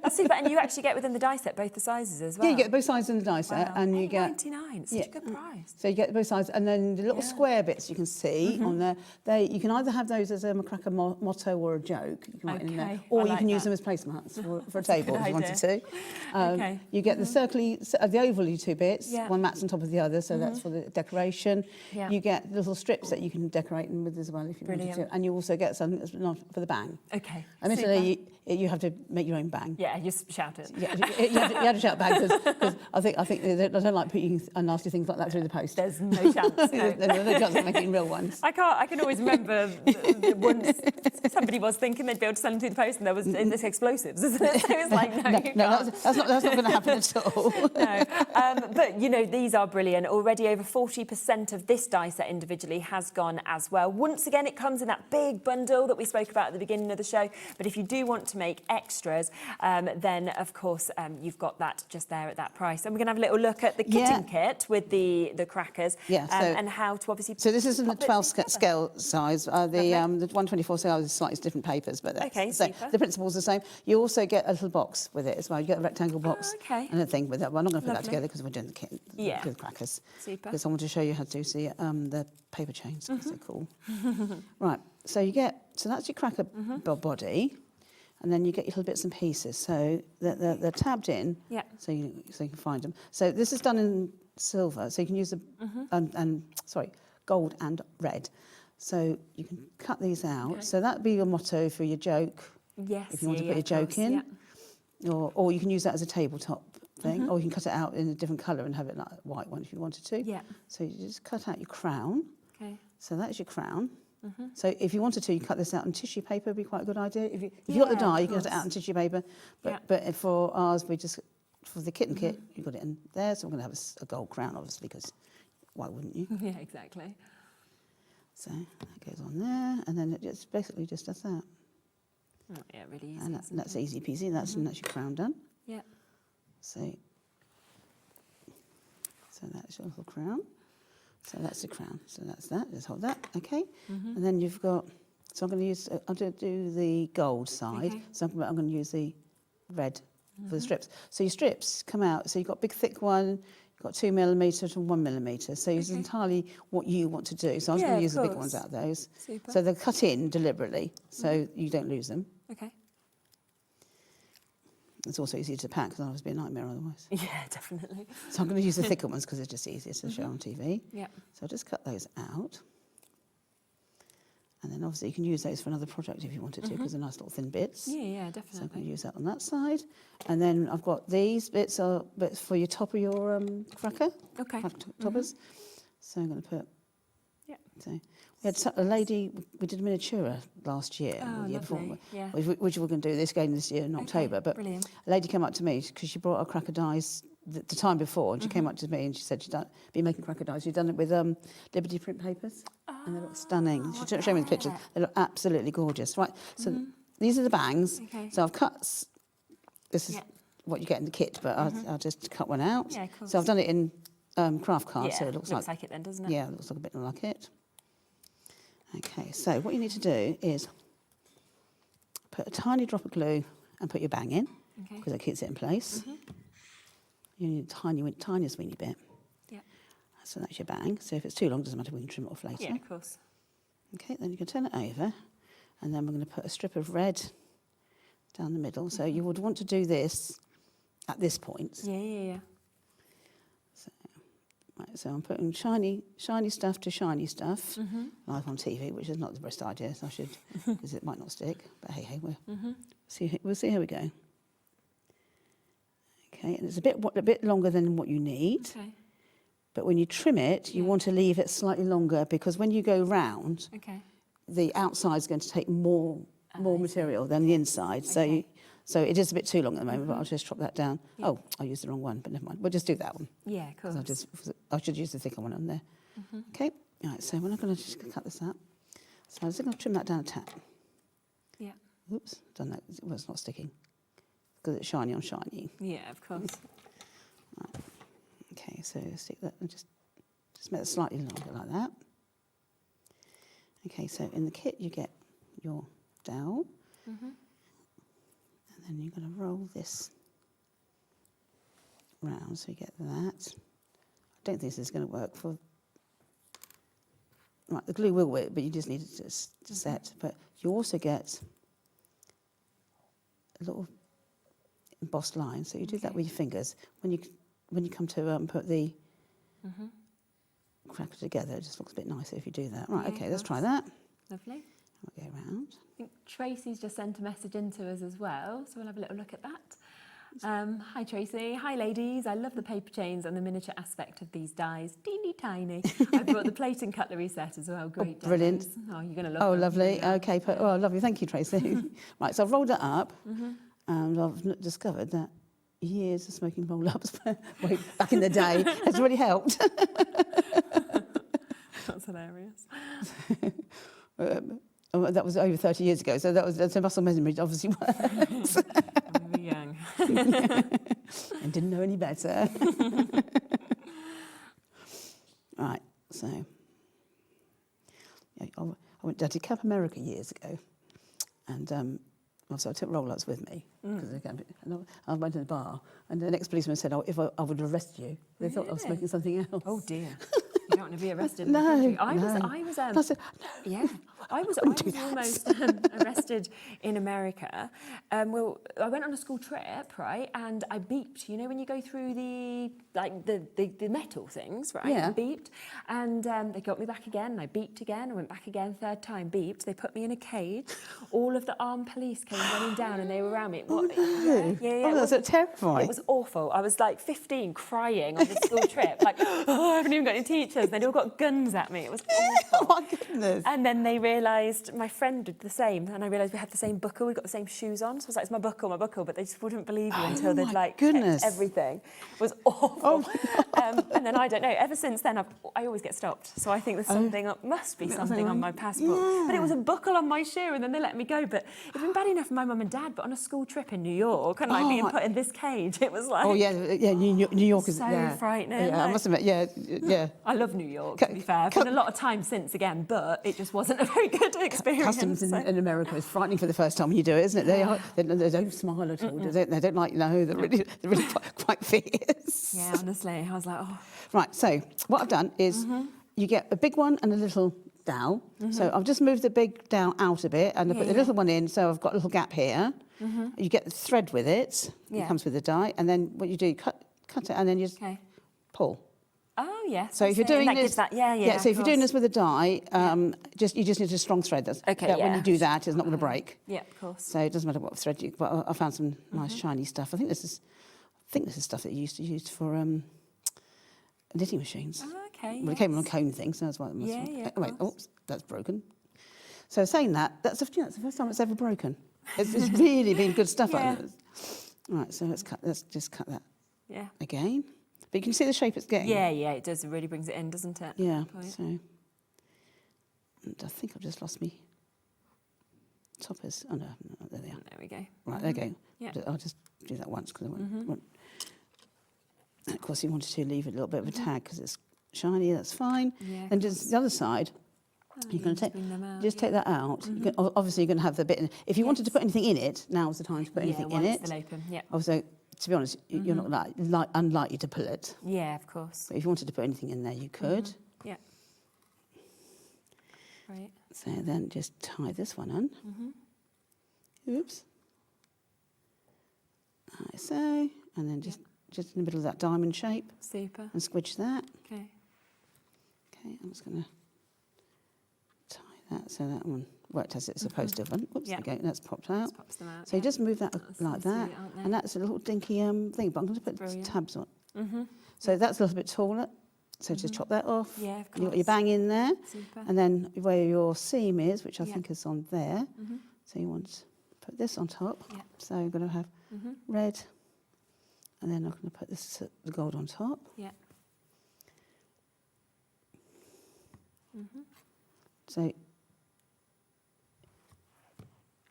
That's super, and you actually get within the die set both the sizes as well. Yeah, you get both sizes in the die set, and you get $8.99. It's such a good price. So you get both sides, and then the little square bits you can see on there. You can either have those as a cracker motto or a joke. You can write it in there, or you can use them as placemats for a table if you wanted to. You get the the ovally two bits. One mats on top of the other, so that's for the decoration. You get little strips that you can decorate them with as well if you wanted to, and you also get some for the bang. Okay. Admittedly, you have to make your own bang. Yeah, just shout it. You have to shout bang because I think they don't like putting nasty things like that through the post. There's no chance. No. There's no chance of making real ones. I can always remember once somebody was thinking they'd be able to send them through the post, and there was this explosives, isn't it? So it's like that's not going to happen at all. No, but these are brilliant. Already over 40% of this die set individually has gone as well. Once again, it comes in that big bundle that we spoke about at the beginning of the show. But if you do want to make extras, then of course you've got that just there at that price. And we're going to have a little look at the kitten kit with the crackers and how to obviously. So this isn't the 12 scale size. The 124 scale is slightly different papers, but the principle's the same. You also get a little box with it as well. You get a rectangle box and a thing with it. Well, I'm not going to put that together because we're doing the kit with crackers. Super. Because I want to show you how to do the paper chains because they're cool. Right. So that's your cracker body. And then you get your little bits and pieces. So they're tabbed in, so you can find them. So this is done in silver, so you can use gold and red. So you can cut these out. Okay. So that'd be your motto for your joke. Yes. If you want to put your joke in, or you can use that as a tabletop thing, or you can cut it out in a different colour and have it like a white one if you wanted to. Yeah. So you just cut out your crown. Okay. So that's your crown. So if you wanted to, you cut this out on tissue paper, would be quite a good idea. If you got the die, you can cut it out on tissue paper. But for ours, for the kitten kit, you got it in there. So we're going to have a gold crown, obviously, because why wouldn't you? Yeah, exactly. So that goes on there, and then it basically just does that. Oh, yeah, really easy. And that's easy peasy. That's your crown done. Yeah. So that's your little crown. So that's the crown. So that's that. Just hold that. Okay. And then you've got. So I'm going to do the gold side. Okay. So I'm going to use the red for the strips. So your strips come out. So you've got big thick one. You've got 2 millimetre to 1 millimetre. So it's entirely what you want to do. So I'm going to use the big ones out of those. Super. So they're cut in deliberately, so you don't lose them. Okay. It's also easier to pack because otherwise it'd be a nightmare otherwise. Yeah, definitely. So I'm going to use the thicker ones because they're just easier to show on TV. Yeah. So I'll just cut those out. And then obviously you can use those for another project if you wanted to because they're nice little thin bits. Yeah, definitely. So I'm going to use that on that side. And then I've got these bits are bits for your top of your cracker. Okay. Toppers. So I'm going to put... Yeah. So we had a lady, we did a miniatura last year, or the year before, which we're going to do this again this year in October. But brilliant. A lady came up to me because she brought her cracker dies the time before, and she came up to me and she said she'd been making cracker dies. She'd done it with Liberty print papers, and they look stunning. She showed me the pictures. They look absolutely gorgeous. Right, so these are the bangs. Okay. So I've cut. This is what you get in the kit, but I'll just cut one out. Yeah, of course. So I've done it in craft card, so it looks like it then, doesn't it? Yeah, it looks like a bit like it. Okay, so what you need to do is put a tiny drop of glue and put your bang in, because it keeps it in place. You need a tiniest weeny bit. Yeah. So that's your bang. So if it's too long, doesn't matter, we can trim it off later. Yeah, of course. Okay, then you can turn it over, and then we're going to put a strip of red down the middle. So you would want to do this at this point. Yeah. So I'm putting shiny stuff to shiny stuff, live on TV, which is not the best idea. So I should, because it might not stick. But hey, we'll see how we go. Okay, and it's a bit longer than what you need. Okay. But when you trim it, you want to leave it slightly longer, because when you go round, the outside is going to take more material than the inside. Okay. So it is a bit too long at the moment, but I'll just chop that down. Yeah. Oh, I used the wrong one, but never mind. We'll just do that one. Yeah, of course. I should use the thicker one on there. Okay, all right, so we're not going to just cut this up. So I'm just going to trim that down a tap. Yeah. Oops, done that. Well, it's not sticking because it's shiny on shiny. Yeah, of course. Right. Okay, so stick that and just make it slightly longer like that. Okay, so in the kit you get your dowel. And then you're going to roll this round, so you get that. I don't think this is going to work for... Right, the glue will work, but you just need it to set. But you also get a little embossed line, so you do that with your fingers. When you come to put the cracker together, it just looks a bit nicer if you do that. Right, okay, let's try that. Lovely. We'll go around. I think Tracy's just sent a message into us as well, so we'll have a little look at that. Hi Tracy, hi ladies, I love the paper chains and the miniature aspect of these dies, teeny tiny. I brought the plate and cutlery set as well, great dies. Brilliant. Oh, you're going to love Oh, them. lovely, Yeah. okay, oh, lovely, thank you Tracy. Right, so I've rolled it up, and I've discovered that years of smoking roll-ups back in the day has really helped. That's hilarious. That was over 30 years ago, so that's a muscle memory obviously works. We were young. And didn't know any better. Right, so I went down to Camp America years ago, and so I took roll-ups with me, because I went to the bar, and the next policeman said, "Oh, if I would arrest you," they thought I was smoking something else. Oh dear. You don't want to be arrested in the country. I was I was almost arrested in America. Well, I went on a school trip, right, and I beeped. You know when you go through the metal things, right? Yeah. I beeped, and they got me back again. And I beeped again. I went back again. Third time, beeped. They put me in a cage. All of the armed police came running down, and they were around me. Oh no! Yeah. Oh, that's terrifying. It was awful. I was like 15, crying on the school trip, like, oh, I haven't even got any teachers. They all got guns at me. It was awful. Oh my goodness! And then they realised, my friend did the same, and I realised we had the same buckle, we got the same shoes on, so I was like, it's my buckle, but they just wouldn't believe you until they'd like checked everything. It was awful. Oh and then I don't know, ever since then I always get stopped, so I think there's something, must be something on my passport. Yeah. But it was a buckle on my shoe, and then they let me go, but it'd been bad enough for my mum and dad, but on a school trip in New York, and being put in this cage, it was like... Oh yeah, New York is... so frightening. Yeah, I must admit, yeah. I love New York, to be fair. I've been a lot of time since again, but it just wasn't a very good experience. Customs in America is frightening for the first time when you do it, isn't it? They don't smile at all. They don't like, no, they're really quite fierce. Yeah, honestly, I was like, oh. Right, so what I've done is you get a big one and a little dowel. So I've just moved the big dowel out a bit and I put the little one in, so I've got a little gap here. You get the thread with it. It comes with the die, and then what you do, cut it, and then you just pull. Oh yes. So if you're doing this, so if you're doing this with a die, you just need a strong thread. When you do that, it's not going to break. Yeah, of course. So it doesn't matter what thread you. But I found some nice shiny stuff. I think this is stuff that you used to use for knitting machines. Oh, okay. Well, it came on a cone thing, so that's why it must. Yeah. Wait, oops, that's broken. So saying that, that's the first time it's ever broken. It's really been good stuff. Right, so let's just cut that. Yeah. Again. But you can see the shape it's getting. Yeah, it does. It really brings it in, doesn't it? Yeah, so... And I think I've just lost me toppers. Oh, no, there they are. There we go. Right, there you go. Yeah. I'll just do that once, because I want... And of course, you wanted to leave a little bit of a tag, because it's shiny, that's fine. Yeah, and just the other side, you're going to take that out. You can, obviously, you're going to have the bit in. If you wanted to put anything in it, now's the time to put anything in it. Still open. Yeah. Also, to be honest, you're not unlikely to pull it. Yeah, of course. But if you wanted to put anything in there, you could. Yeah. Right. So then just tie this one on. Oops. Like so, and then just in the middle of that diamond shape. Super. And squidge that. Okay. Okay, I'm just going to tie that so that one worked as it's supposed to have done. Oops, there we go, that's popped out. Pops them out, so you just move that like that, aren't they? and that's a little dinky thing, but I'm going to put tabs on. Mm-hmm. So that's a little bit taller, so just chop that off. Yeah, of You've got your course. bang in there, Super. and then where your seam is, which I think is on there, Mm-hmm. so you want to put this on top. Yeah. So you're going to have Mm-hmm. red, and then I'm going to put the gold on top. Yeah. Mm-hmm. So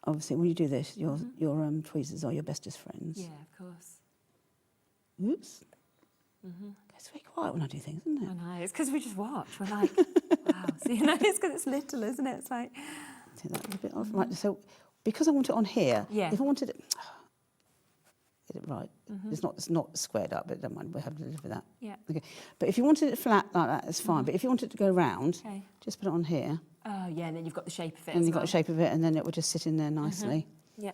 obviously, when you do this, your tweezers are your bestest friends. Yeah, of course. Oops. It's very quiet when I do things, isn't it? I know. It's because we just watch. We're like, wow. So, you know, it's because it's little, isn't it? It's like. Take that a little bit off. Right. So because I want it on here, if I wanted it. Get it right. It's not squared up, but don't mind. We'll have to live with that. Yeah. Okay. But if you wanted it flat like that, it's fine. But if you wanted it to go round, just put it on here. Oh yeah, and then you've got the shape of it. And you've got the shape of it, and then it will just sit in there nicely. Yeah.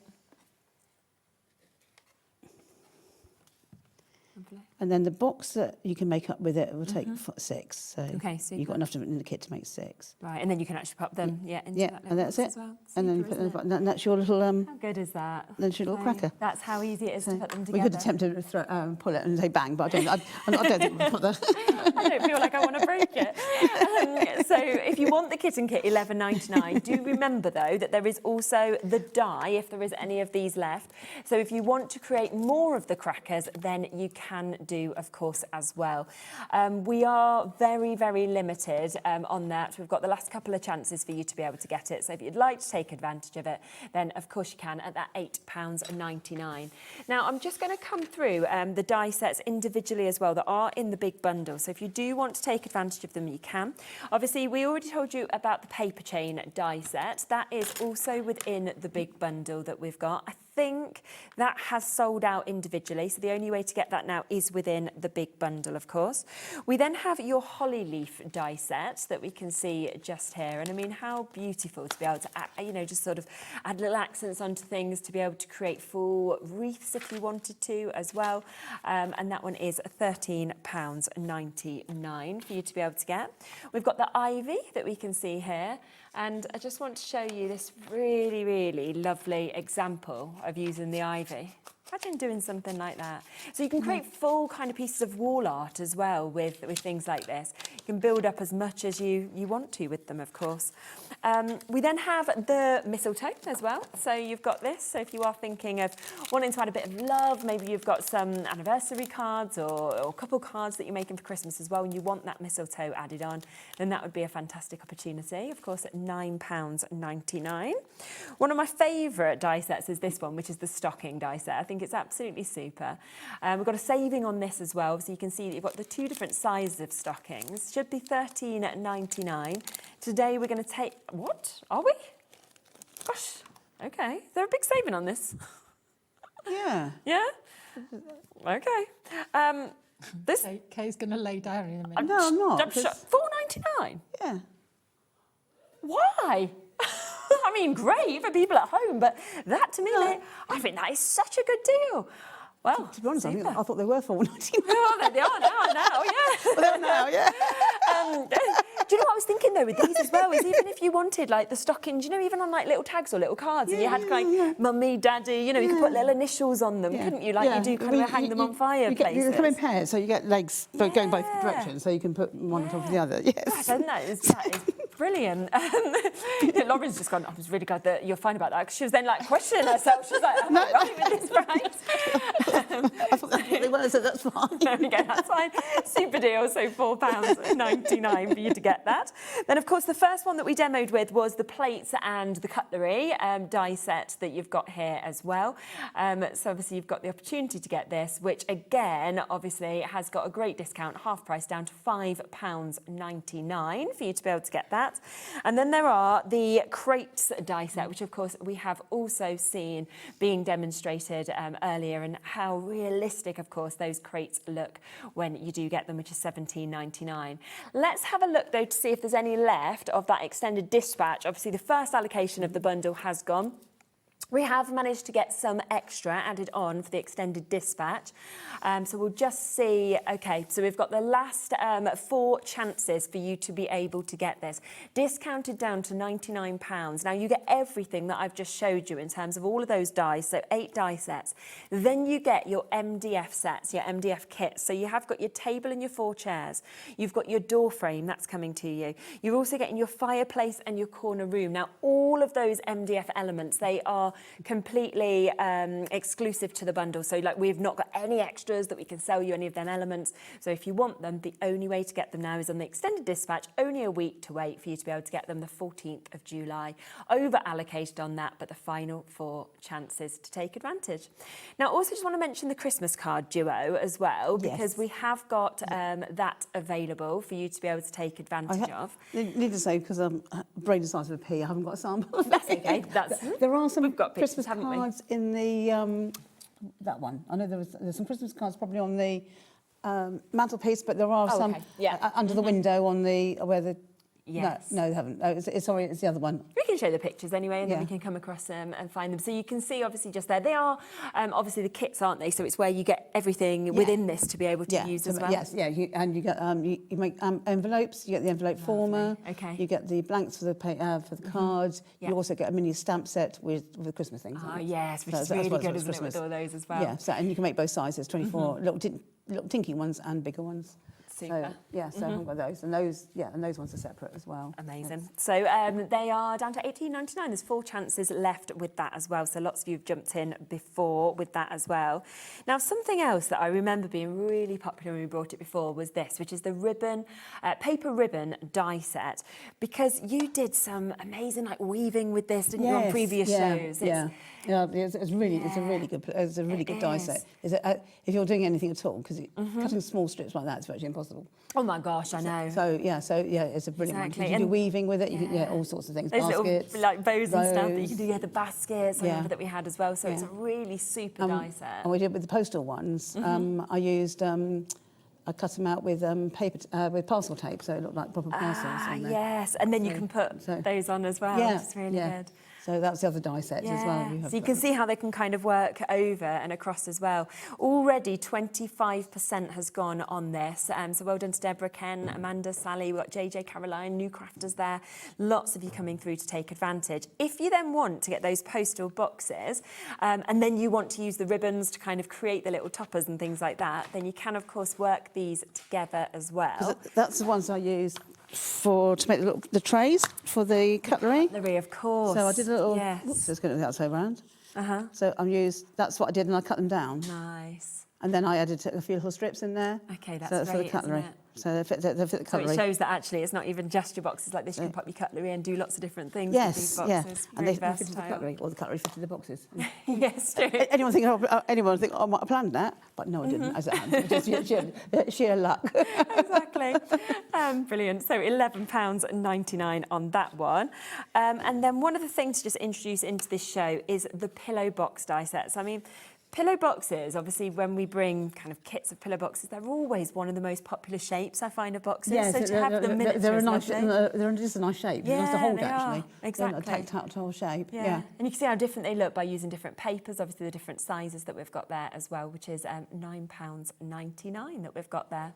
Lovely. And then the box that you can make up with it will take 6. So super. you've got enough in the kit to make 6. Right, and then you can actually pop them, into that little and that's box it. as well. And then you Super, put isn't it? and that's your little How good is that? That's your little cracker. That's how easy it is to put them We together. could attempt to pull it and say bang, but I don't think we'll put that. I don't feel like I want to break it. So if you want the kitten kit, $11.99. Do remember though that there is also the die if there is any of these left. So if you want to create more of the crackers, then you can do, of course, as well. We are very, very limited on that. We've got the last couple of chances for you to be able to get it. So if you'd like to take advantage of it, then of course you can at that £8.99. Now I'm just going to come through the die sets individually as well that are in the big bundle. So if you do want to take advantage of them, you can. Obviously, we already told you about the paper chain die set. That is also within the big bundle that we've got. I think that has sold out individually, so the only way to get that now is within the big bundle, of course. We then have your holly leaf die set that we can see just here, and I mean, how beautiful to be able to, you know, just sort of add little accents onto things, to be able to create full wreaths if you wanted to as well, and that one is £13.99 for you to be able to get. We've got the ivy that we can see here. And I just want to show you this really, really lovely example of using the ivy. Imagine doing something like that. So you can create full kind of pieces of wall art as well with things like this. You can build up as much as you want to with them, of course. We then have the mistletoe as well. So you've got this. So if you are thinking of wanting to add a bit of love, maybe you've got some anniversary cards or couple cards that you're making for Christmas as well, and you want that mistletoe added on, then that would be a fantastic opportunity, of course, at £9.99. One of my favourite die sets is this one, which is the stocking die set. I think it's absolutely super. We've got a saving on this as well, so you can see that you've got the 2 different sizes of stockings. Should be £13.99. Today we're going to take... What? Are we? Gosh, okay. Is there a big saving on this? Yeah. Yeah? Okay. This... Kay's going to lay down in a minute. No, I'm not. £4.99? Yeah. Why? I mean, great for people at home, but that to me, I think that is such a good deal. Well, to be honest, I thought they were £4.99. Well, they are now, yeah. Well, they are now, yeah. Do you know what I was thinking though with these as well? Is even if you wanted like the stockings, you know, even on like little tags or little cards, and you had like mummy, daddy, you know, you could put little initials on them, couldn't you? Like you do kind of hang them on fireplaces. You come in pairs, so you get legs going both directions, so you can put one on top of the other. Yes. That is brilliant. Lauren's just gone, I was really glad that you're fine about that, because she was then like questioning herself. She was like, am I right with this price? I thought that's what they were, so that's fine. There we go, that's fine. Super deal, so £4.99 for you to get that. Then, of course, the first one that we demoed with was the plates and the cutlery die set that you've got here as well. So obviously you've got the opportunity to get this, which again, obviously has got a great discount, half price down to £5.99 for you to be able to get that. And then there are the crates die set, which of course we have also seen being demonstrated earlier, and how realistic, of course, those crates look when you do get them, which is £17.99. Let's have a look, though, to see if there's any left of that extended dispatch. Obviously, the first allocation of the bundle has gone. We have managed to get some extra added on for the extended dispatch. So we'll just see, okay, so we've got the last 4 chances for you to be able to get this. Discounted down to £99. Now you get everything that I've just showed you in terms of all of those dies, so 8 die sets. Then you get your MDF sets, your MDF kits. So you have got your table and your 4 chairs. You've got your door frame, that's coming to you. You're also getting your fireplace and your corner room. Now all of those MDF elements, they are completely exclusive to the bundle. So like we've not got any extras that we can sell you any of them elements. So if you want them, the only way to get them now is on the extended dispatch. Only a week to wait for you to be able to get them, the 14th of July. Over allocated on that, but the final 4 chances to take advantage. Now also just want to mention the Christmas card duo as well, because we have got that available for you to be able to take advantage of. Need to say, because I'm brain the size of a pea, I haven't got a sample. That's okay. There are some We've got Christmas pictures, cards in the that one. I know there's some Christmas cards probably on the mantelpiece, but there are some under the window on the where the. Yes. No, they haven't. No, sorry, it's the other one. We can show the pictures anyway, and then we can come across them and find them. So you can see, obviously, just there. They are obviously the kits, aren't they? So it's where you get everything within this to be able to use as well. Yes, and you get you make envelopes. You get the envelope former. Okay. You get the blanks for the cards. You also get a mini stamp set with the Christmas things. Oh yes, which is really good, isn't it, with all those as well? Yeah. So and you can make both sizes, 24 little tinky ones and bigger ones. Super. So, so I haven't got those. And those ones are separate as well. Amazing. Yes. So they are down to £18.99. There's 4 chances left with that as well. So lots of you have jumped in before with that as well. Now, something else that I remember being really popular when we brought it before was this, which is the ribbon, paper ribbon die set. Because you did some amazing weaving with this, didn't you, on previous shows? It's a really good die set. If you're doing anything at all, because cutting small strips like that is virtually impossible. Oh my gosh, I know. So it's a brilliant one. You can do weaving with it. You can all sorts of things. Those baskets, little bows and stuff that you can do. The baskets that we had as well. So it's a really super die set. And we did with the postal ones. I cut them out with paper, with parcel tape, so it looked like proper parcels. Yes, and then you can put those on as well, which is really good. So that's the other die set as well. So you can see how they can kind of work over and across as well. Already 25% has gone on this. So well done to Deborah, Ken, Amanda, Sally. We've got JJ, Caroline, new crafters there. Lots of you coming through to take advantage. If you then want to get those postal boxes and then you want to use the ribbons to kind of create the little toppers and things like that, then you can, of course, work these together as well. That's the ones I use to make the trays for the cutlery. Cutlery, of course. So I did a little. Oops, let's get it the outside round. So that's what I did, and I cut them down. Nice. And then I added a few little strips in there. Okay, that's for the cutlery. Isn't it? So they fit the cutlery. So it shows that actually it's not even just your boxes like this. You can pop your cutlery and do lots of different things with these and boxes. Really they fitted the cutlery, or the cutlery fitted the boxes. Yes, true. Anyone think I might have planned that, but no, I didn't. As it happened, just sheer luck. Exactly. Brilliant. So £11.99 on that one. And then one of the things to just introduce into this show is the pillow box die sets. I mean, pillow boxes, obviously, when we bring kind of kits of pillow boxes, they're always one of the most popular shapes, I find, of boxes. Yes, so to have the miniatures, they're just a nice shape. They're nice to hold, actually. Exactly. They're a tactile shape. Yeah. And you can see how different they look by using different papers, obviously the different sizes that we've got there as well, which is £9.99 that we've got there.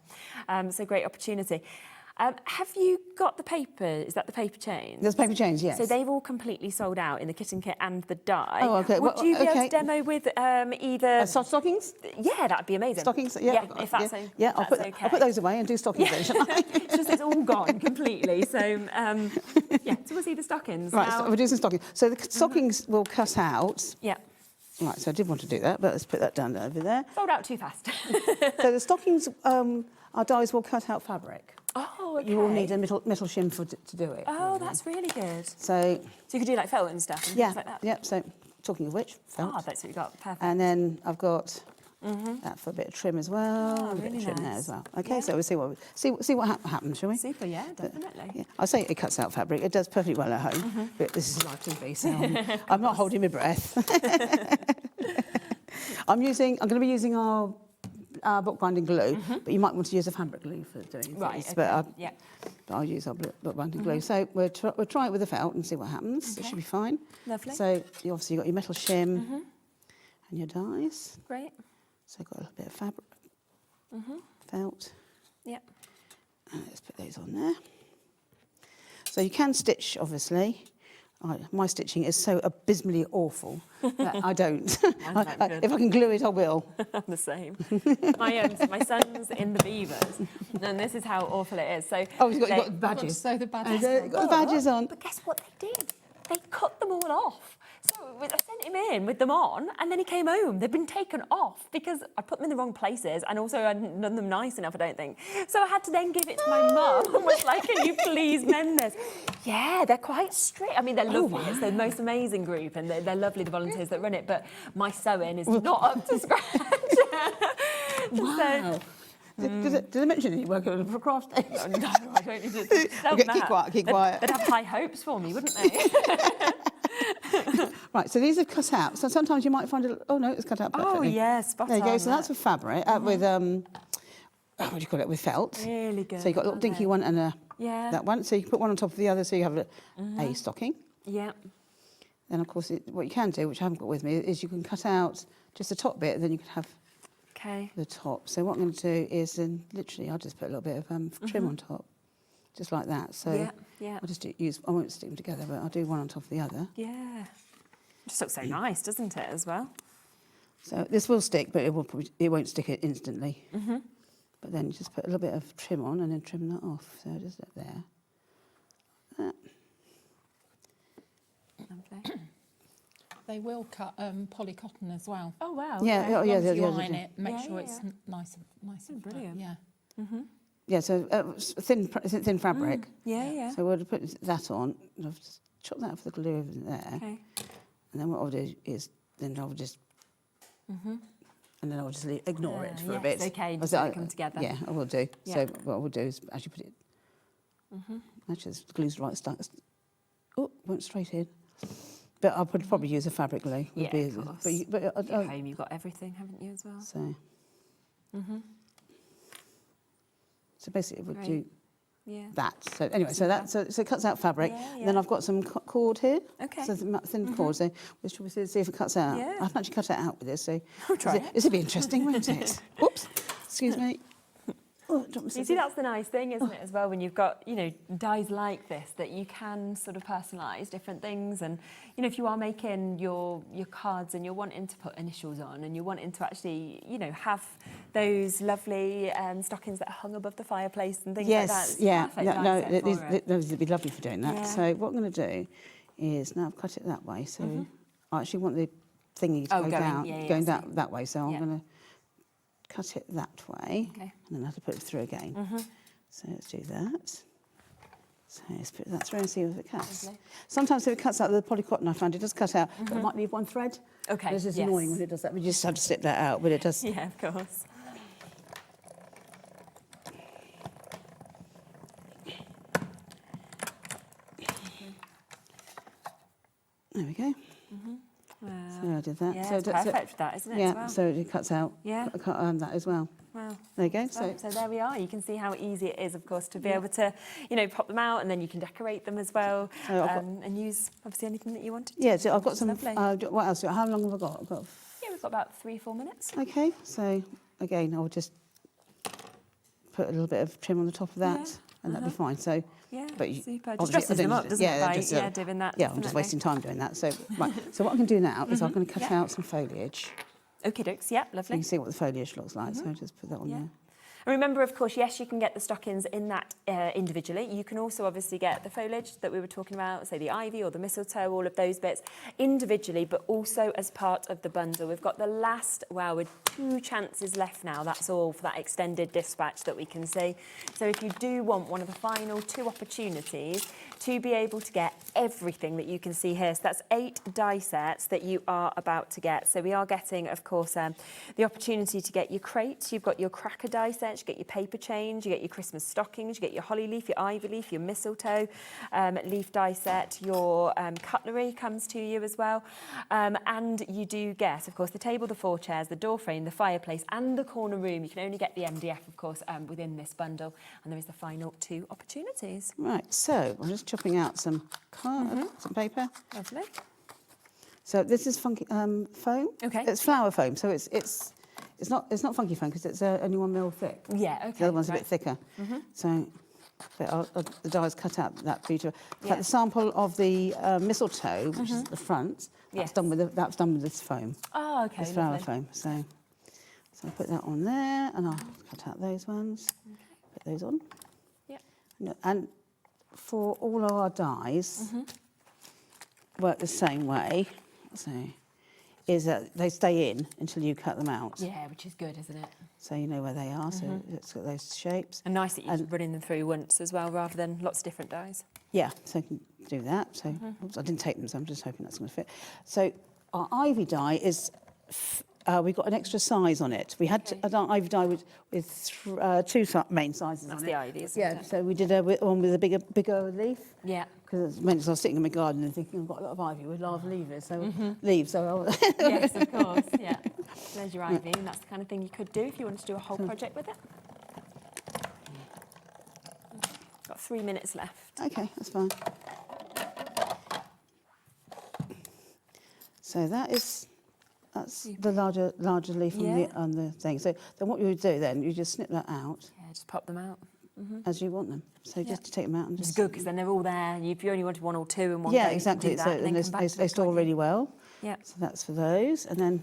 So great opportunity. Have you got the paper? Is that the paper chains? There's paper chains, yes. So they've all completely sold out in the kit and kit and the die. Oh, okay. Would you be able to demo with either... stockings? Yeah, that'd be amazing. Stockings, yeah. If that's okay. Yeah, I'll put those away and do stockings then, shall I? It's just it's all gone completely. So, so we'll see the stockings. Right, now. so we'll do some stockings. So the stockings will cut out. Yeah. Right, so I did want to do that, but let's put that down over there. Sold out too fast. So the stockings, our dies will cut out fabric. Oh, okay. You will need a metal shim to do it. Oh, that's really good. So you could do like felt and stuff and things like that? Yeah, so talking of which, felt. Oh, that's what you got. Perfect. And then I've got that for a bit of trim as well. Oh, a bit really of trim there nice. as well. Okay, so we'll see what happens, shall we? Super, yeah, definitely. Yeah. I say it cuts out fabric. It does perfectly well at home. But this is live TV, so I'm not holding my breath. I'm going to be using our bookbinding glue, but you might want to use a fabric glue for doing this. But I'll use our bookbinding glue. So we'll try it with the felt and see what happens. It should be fine. Lovely. So obviously you've got your metal shim and your dies. Great. So I've got a little bit of fabric, felt. Yep. And let's put those on there. So you can stitch, obviously. My stitching is so abysmally awful that I don't. If I can glue it, I will. I'm the same. My son's in the Beavers, and this is how awful it is. So you've got the badges. So the badges. You've got the badges on. But guess what they did? They cut them all off. So I sent him in with them on, and then he came home. They'd been taken off because I put them in the wrong places, and also I hadn't done them nice enough, I don't think. So I had to then give it to my mum and was like, can you please mend this? Yeah, they're quite strict. I mean, they're lovely. It's the most amazing group, and they're lovely, the volunteers that run it, but my sewing is not up to scratch. Wow. Did they mention that you work at a craft station? No, I don't need to sell them out. Keep quiet. They'd have high hopes for me, wouldn't they? Right, so these are cut out. So sometimes you might find it's cut out perfectly. Oh, yeah, spot on. There you go. So that's with fabric, with, what do you call it, with felt. Really good. So you've got a little dinky one and that one. So you can put one on top of the other so you have a stocking. Yeah. Then, of course, what you can do, which I haven't got with me, is you can cut out just the top bit and then you can have the top. So what I'm going to do is then literally I'll just put a little bit of trim on top, just like that. So I'll just I won't stick them together, but I'll do one on top of the other. Yeah. It just looks so nice, doesn't it, as well? So this will stick, but it won't stick it instantly. But then you just put a little bit of trim on and then trim that off. So just up there. That. Lovely. They will cut polycotton as well. Oh wow! Yeah, you iron it, make sure it's nice and brilliant. Yeah. Yeah, so thin fabric. Yeah. So we'll put that on. I'll just chop that off the glue over there. Okay. And then what I'll do is I'll just and then I'll just ignore it for a bit. It's okay, just let it come together. Yeah, I will do. So what I will do is actually put it. Actually, the glue's right stuck. Oh, went straight in. But I would probably use a fabric glue. Yeah, of course. But at home, you've got everything, haven't you, as well? So. So basically, it would do that. So anyway, so it cuts out fabric. And then I've got some cord here. Okay. So thin cord. So we'll see if it cuts out. Yeah. I haven't actually cut it out with this. So I'll try this will be interesting, won't it? Whoops. Excuse me. Oh, you see, that's the nice thing, isn't it, as well, when you've got, dies like this, that you can sort of personalise different things. And, if you are making your cards and you're wanting to put initials on and you're wanting to actually, have those lovely stockings that are hung above the fireplace and things like that. Yes, those would be lovely for doing that. Yeah. So what I'm going to do is, now I've cut it that way, so I actually want the thingy to go down, that way, so I'm going to cut it that way, and then I have to put it through again. So let's do that. So let's put that through and see if it cuts. Lovely. Sometimes if it cuts out the polycotton, I find it does cut out, but it might leave one thread. Okay. This is annoying when it does that. We just have to slip that out, but it does. Yeah, of course. There we go. Wow. So I did that. Yeah, so it's perfect for that, isn't it? Yeah, as well? so it cuts out that as well. Wow. There you go. So there we are. You can see how easy it is, of course, to be able to, pop them out, and then you can decorate them as well, and use obviously anything that you wanted to. Yeah, so I've got some. Lovely. What else? How long have I got? Yeah, we've got about 3-4 minutes. Okay, so again, I'll just put a little bit of trim on the top of that, and that'll be fine. So, but super. Just dresses them up, doesn't it? By doing that. Yeah, I'm just wasting time doing that. So, right. So what I can do now is I'm going to cut out some foliage. Okie dokes. Yeah, lovely. You can see what the foliage looks like. So I'll just put that on there. And remember, of course, yes, you can get the stockings in that individually. You can also obviously get the foliage that we were talking about, say the ivy or the mistletoe, all of those bits individually, but also as part of the bundle. We've got the last, with 2 chances left now. That's all for that extended dispatch that we can see. So if you do want one of the final 2 opportunities to be able to get everything that you can see here. So that's 8 die sets that you are about to get. So we are getting, of course, the opportunity to get your crates. You've got your cracker die sets, you get your paper chains, you get your Christmas stockings, you get your holly leaf, your ivy leaf, your mistletoe leaf die set, your cutlery comes to you as well. And you do get, of course, the table, the 4 chairs, the door frame, the fireplace and the corner room. You can only get the MDF, of course, within this bundle. And there is the final 2 opportunities. Right, so I'm just chopping out some some paper. Lovely. So this is funky foam. Okay. It's flour foam, so it's not funky foam because it's only 1 mil thick. Yeah, okay. The other one's a right. bit thicker. So but the die's cut out that for you to. In Yeah. fact, the sample of the mistletoe, which is at the front, that's done with this foam. Oh, okay. This flour lovely. foam. So I'll put that on there, and I'll cut out those ones. Put those on. Yep. And for all of our dies, work the same way. So, is that they stay in until you cut them out. Yeah, which is good, isn't it? So you know where they are. So it's got those shapes. And nice that you're running them through once as well, rather than lots of different dies. Yeah, so you can do that. So oops, I didn't take them, so I'm just hoping that's going to fit. So our ivy die is. We've got an extra size on it. We had an ivy die with 2 main sizes That's on the it. ivy, isn't Yeah, it? so we did one with a bigger leaf. Yeah. Because I was sitting in my garden and thinking, I've got a lot of ivy with large leaves, so leaves. So Yes, of course, yeah. There's your ivy, and that's the kind of thing you could do if you wanted to do a whole project with it. Got 3 minutes left. Okay, that's fine. So that's the larger leaf on the thing. So then what you would do then, you just snip that out. Yeah, just pop them out. As you want them. So just to take them out and It's just... good because then they're all there. If you only wanted 1 or 2 in one Yeah, go, exactly. you can So do that, and then come back to they it store really well. Yeah. So that's for those. And then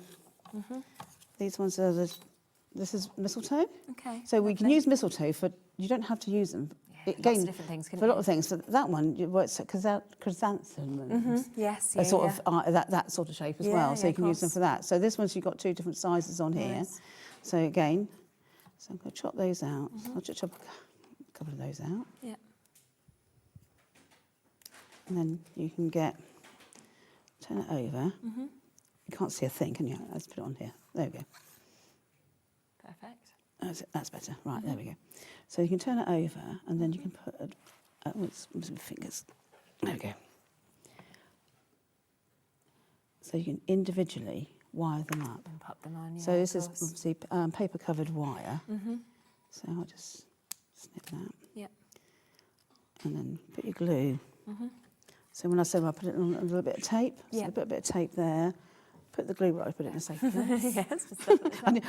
these ones are this is mistletoe. Okay. So we can use mistletoe for, you don't have to use them. lots of different things, couldn't for a lot you? of things. For that one, you work chrysanthemums. Yes, They're yeah, sort of that sort of shape as well. Yeah, So you of can use them course. for that. So this one's you've got 2 different sizes on here. Nice. So again, I'm going to chop those out. I'll just chop a couple of those out. Yeah. And then you can turn it over. You can't see a thing, can you? Let's put it on here. There we go. Perfect. That's better. Right, there we go. So you can turn it over, and then you can put some fingers. There we go. So you can individually wire them up. And pop them on, yeah, So this of is course. obviously paper-covered wire. So I'll just snip that. Yep. And then put your glue. So when I said I put it on a little bit of tape, so I put a bit of tape there, put the glue where I put it in a safe place. Yes.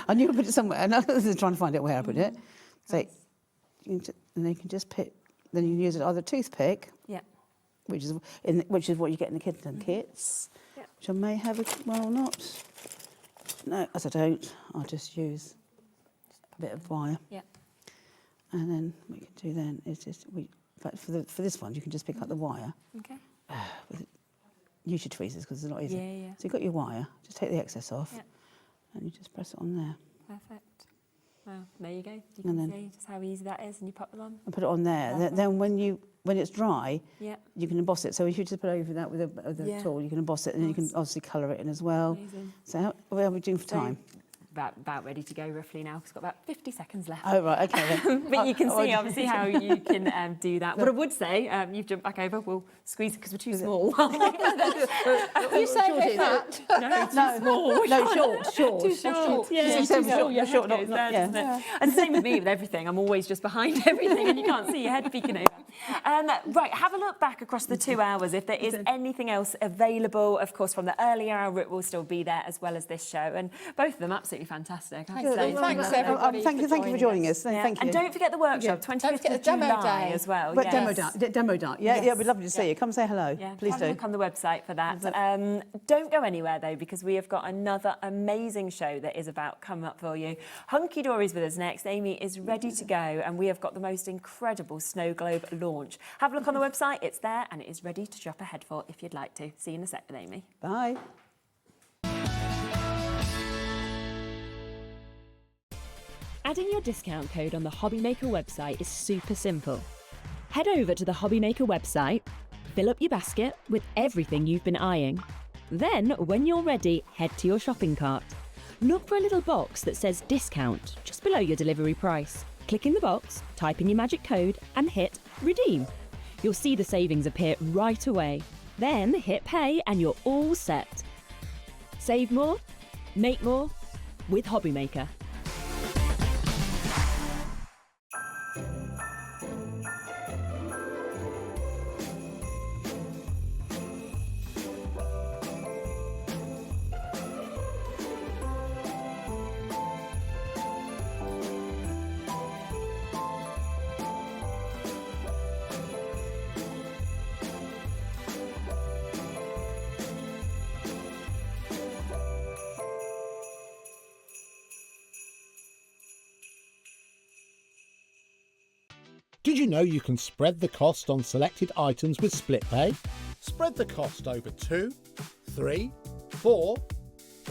I knew I put it somewhere, and I was trying to find out where I put it. So you can and then you can just pick, then you can use it either a toothpick, Yeah. which is what you get in the kitten kits, which I may have, well, not. No, as I don't, I'll just use a bit of wire. Yeah. And then what you can do then is just, for this one, you can just pick up the wire. Okay. Use your tweezers because it's a lot easier. Yeah, yeah. So you've got your wire, just take the excess off, Yeah. and you just press it on there. Perfect. Well, there you go. You And can then- see just how easy that is, and you pop them on. And put it on there. Then when it's dry, Yeah. you can emboss it. So if you just put it over that with a tool, you can emboss it, and then you can obviously colour it in as well. Amazing. So what are we doing for time? About ready to go roughly now. It's got about 50 seconds left. Oh, right, okay then. But you can Oh, see obviously how you can do that. What I would say, you've jumped back over, we'll squeeze it because we're too small. You say we're fat. No, too small. No, short. Too short. Yeah, So too short. Your short, head goes there, doesn't yeah. it? And same with me with everything. I'm always just behind everything and you can't see your head peeking over. Right, have a look back across the 2 hours. If there is anything else available, of course, from the earlier hour, it will still be there as well as this show. And both of them absolutely fantastic. I have to say. Thanks, everybody. Thank you for joining us. Yeah. Thank you. And don't forget the workshop, 25th Don't forget of the demo July day. as well. But yes. demo day. Yeah, Yes. we'd love to see you. Come say hello. Yeah, Please have do. a look on the website for that. Don't go anywhere though, because we have got another amazing show that is about coming up for you. Hunkydory's with us next. Amy is ready to go, and we have got the most incredible snow globe launch. Have a look on the website; it's there, and it is ready to shop ahead for if you'd like to. See you in a sec with Amy. Bye. Adding your discount code on the HobbyMaker website is super simple. Head over to the HobbyMaker website, fill up your basket with everything you've been eyeing. Then, when you're ready, head to your shopping cart. Look for a little box that says discount just below your delivery price. Click in the box, type in your magic code and hit redeem. You'll see the savings appear right away. Then hit pay and you're all set. Save more, make more with HobbyMaker. Did you know you can spread the cost on selected items with split pay? Spread the cost over 2, 3, 4,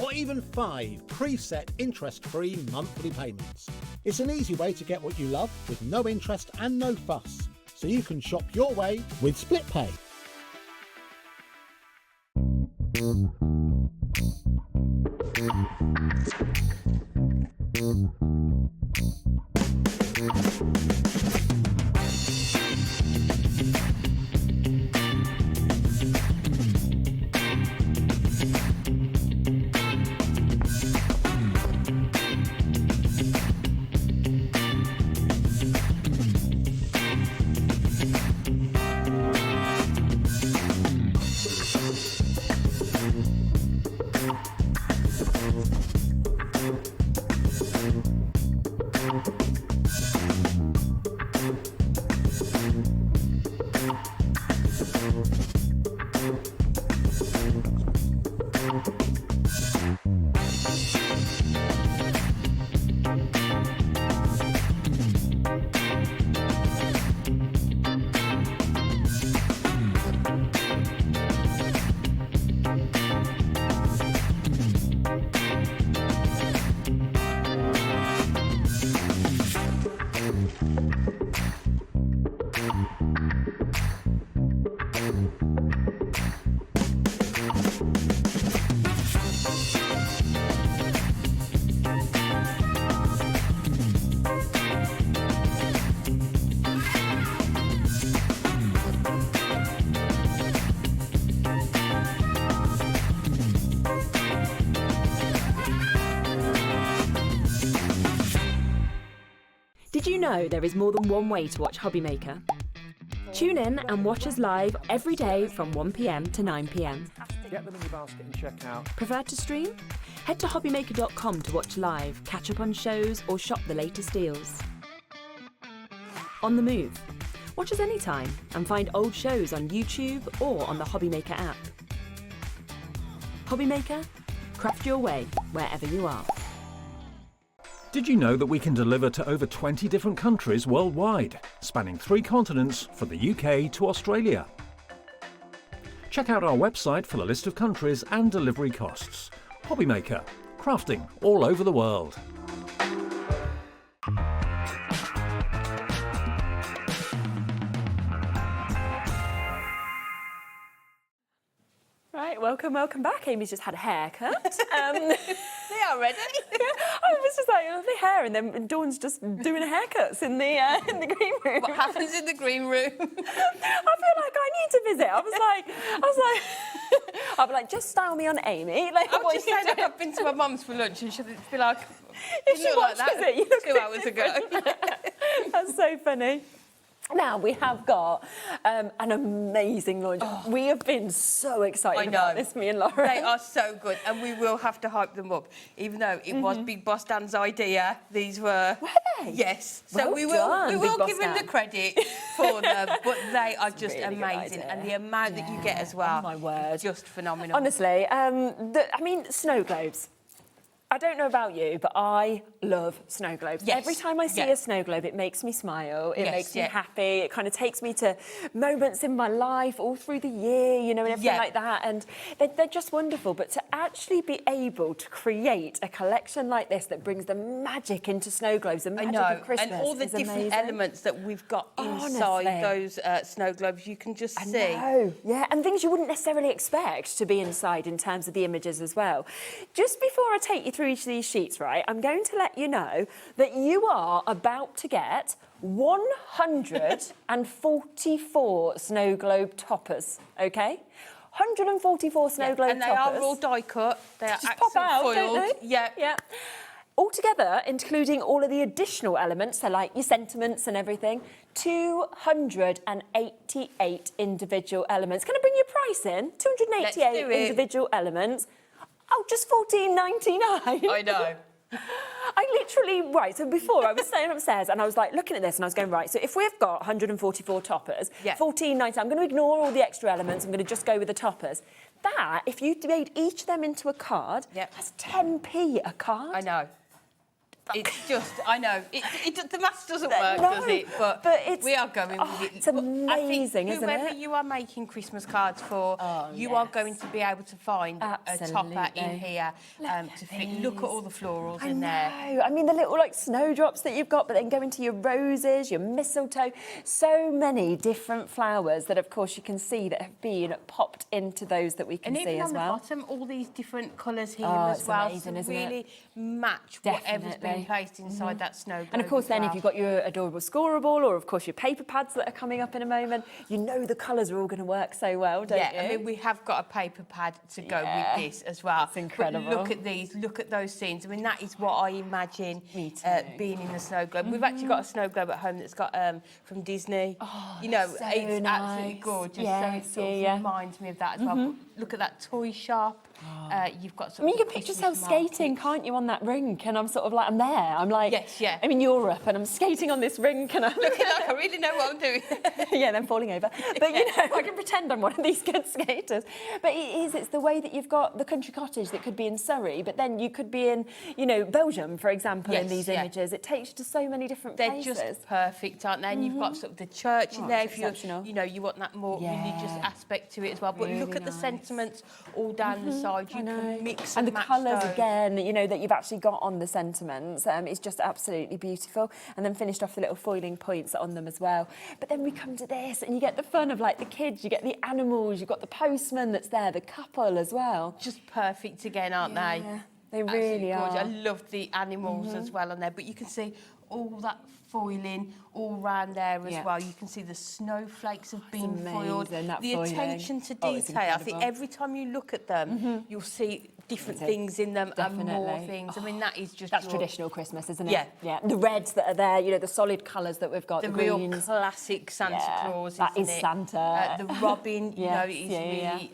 or even 5 preset interest-free monthly payments. It's an easy way to get what you love with no interest and no fuss, so you can shop your way with split pay. Did you know there is more than one way to watch HobbyMaker? Tune in and watch us live every day from 1 PM to 9 PM. Get them in your basket and check out. Prefer to stream? Head to hobbymaker.com to watch live, catch up on shows or shop the latest deals. On the move? Watch us anytime and find old shows on YouTube or on the HobbyMaker app. HobbyMaker? Craft your way wherever you are. Did you know that we can deliver to over 20 different countries worldwide, spanning 3 continents from the UK to Australia? Check out our website for the list of countries and delivery costs. HobbyMaker, crafting all over the world. Right, welcome back. Amy's just had a haircut. They are ready. I was just like, lovely hair, and then Dawn's just doing haircuts in the green room. What happens in the green room? I feel like I need to visit. I was like, I'll be like, just style me on Amy. Like, I'll just say that I've been to my mum's for lunch, and she'll be like, if she look like watches that it, you look 2 hours ago. That's so funny. Now, we have got an amazing launch. We have been so excited about this, me and Lauren. They are so good, and we will have to hype them up. Even though it was Big Boss Dan's idea, these were... Were they? Yes. So Well we done, will Big give Boss him the Dan. credit for them, but they are just really good amazing. idea. And the amount that you get as well. Oh, my word. Just phenomenal. Honestly, I mean, snow globes. I don't know about you, but I love snow globes. Yes. Every time I see a snow globe, it makes me smile. It makes me happy. It kind of takes me to moments in my life all through the year, you know, and everything like that. And they're just wonderful. But to actually be able to create a collection like this that brings the magic into snow globes, the magic of Christmas, and all the different elements that we've got inside those snow globes, you can just see. Yeah, and things you wouldn't necessarily expect to be inside in terms of the images as well. Just before I take you through each of these sheets, right, I'm going to let you know that you are about to get 144 snow globe toppers, OK? 144 snow globe and they toppers. are all die cut. They are Just pop out, foiled. don't they? Yeah. Altogether, including all of the additional elements, so like your sentiments and everything, 288 individual elements. Can I bring your price in? 288 individual elements. Oh, just $14.99. I know. I literally, right, so before I was staying upstairs and I was like looking at this and I was going, right, so if we've got 144 toppers, $14.90, I'm going to ignore all the extra elements, I'm going to just go with the toppers. That, if you made each of them into a card, that's 10p a card. I know. It's just, I know, the maths doesn't work, does it? But it's, we are going with it. It's amazing, isn't it? Whoever you are making Christmas cards for, you are going to be able to find a topper in here to fit. Look at all the florals in there. I mean, the little like snowdrops that you've got, but then go into your roses, your mistletoe. So many different flowers that, of course, you can see that have been popped into those that we can see as well. And even on the bottom, all these different colours here as well. Amazing, to isn't really match whatever's been placed inside that snow globe. And of course, then if you've got your adorable scoreable, or of course your paper pads that are coming up in a moment, you know the colours are all going to work so well, don't you? I mean, we have got a paper pad to go with this as well. It's incredible. But look at these, look at those scenes. I mean, that is what I imagine being in the snow globe. We've actually got a snow globe at home that's got from Disney. Oh, you know, so it's nice. absolutely gorgeous. Yes, so it sort of reminds me of that as well. Look at that toy shop. You've got. I mean, you can picture yourself skating, can't you, on that rink? And I'm sort of like, I'm there. I'm like, I'm in Europe and I'm skating on this rink and I'm looking like I really know what I'm doing. Yeah, then falling over. But you know, I can pretend I'm one of these good skaters. But it's the way that you've got the country cottage that could be in Surrey, but then you could be in, you know, Belgium, for example, in these images. It takes you to so many different places. They're just perfect, aren't they? And you've got sort of the church in there if you're, you know, you want that more religious aspect to it as well. But Really look at the sentiments all down the side. You can mix and and the match colours those. again, you know, that you've actually got on the sentiments. It's just absolutely beautiful. And then finished off the little foiling points on them as well. But then we come to this and you get the fun of like the kids, you get the animals, you've got the postman that's there, the couple as well. Just perfect again, aren't they? They really are. Gorgeous. I love the animals as well on there, but you can see all that foiling all round there as well. You can see the snowflakes have been foiled. The attention to detail. I think every time you look at them, you'll see different things in them and more things. I mean, that is just... That's traditional Christmas, isn't it? Yeah. The reds that are there, you know, the solid colours that we've got, the real greens. classic Santa Claus, that is isn't it? Santa. The robin, you know, is really...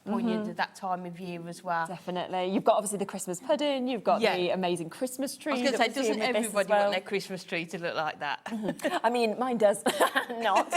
poignant at that time of year as well. Definitely. You've got obviously the Christmas pudding, you've got the amazing Christmas tree. I was going to say, doesn't everybody want their Christmas tree to look like that? I mean, mine does not.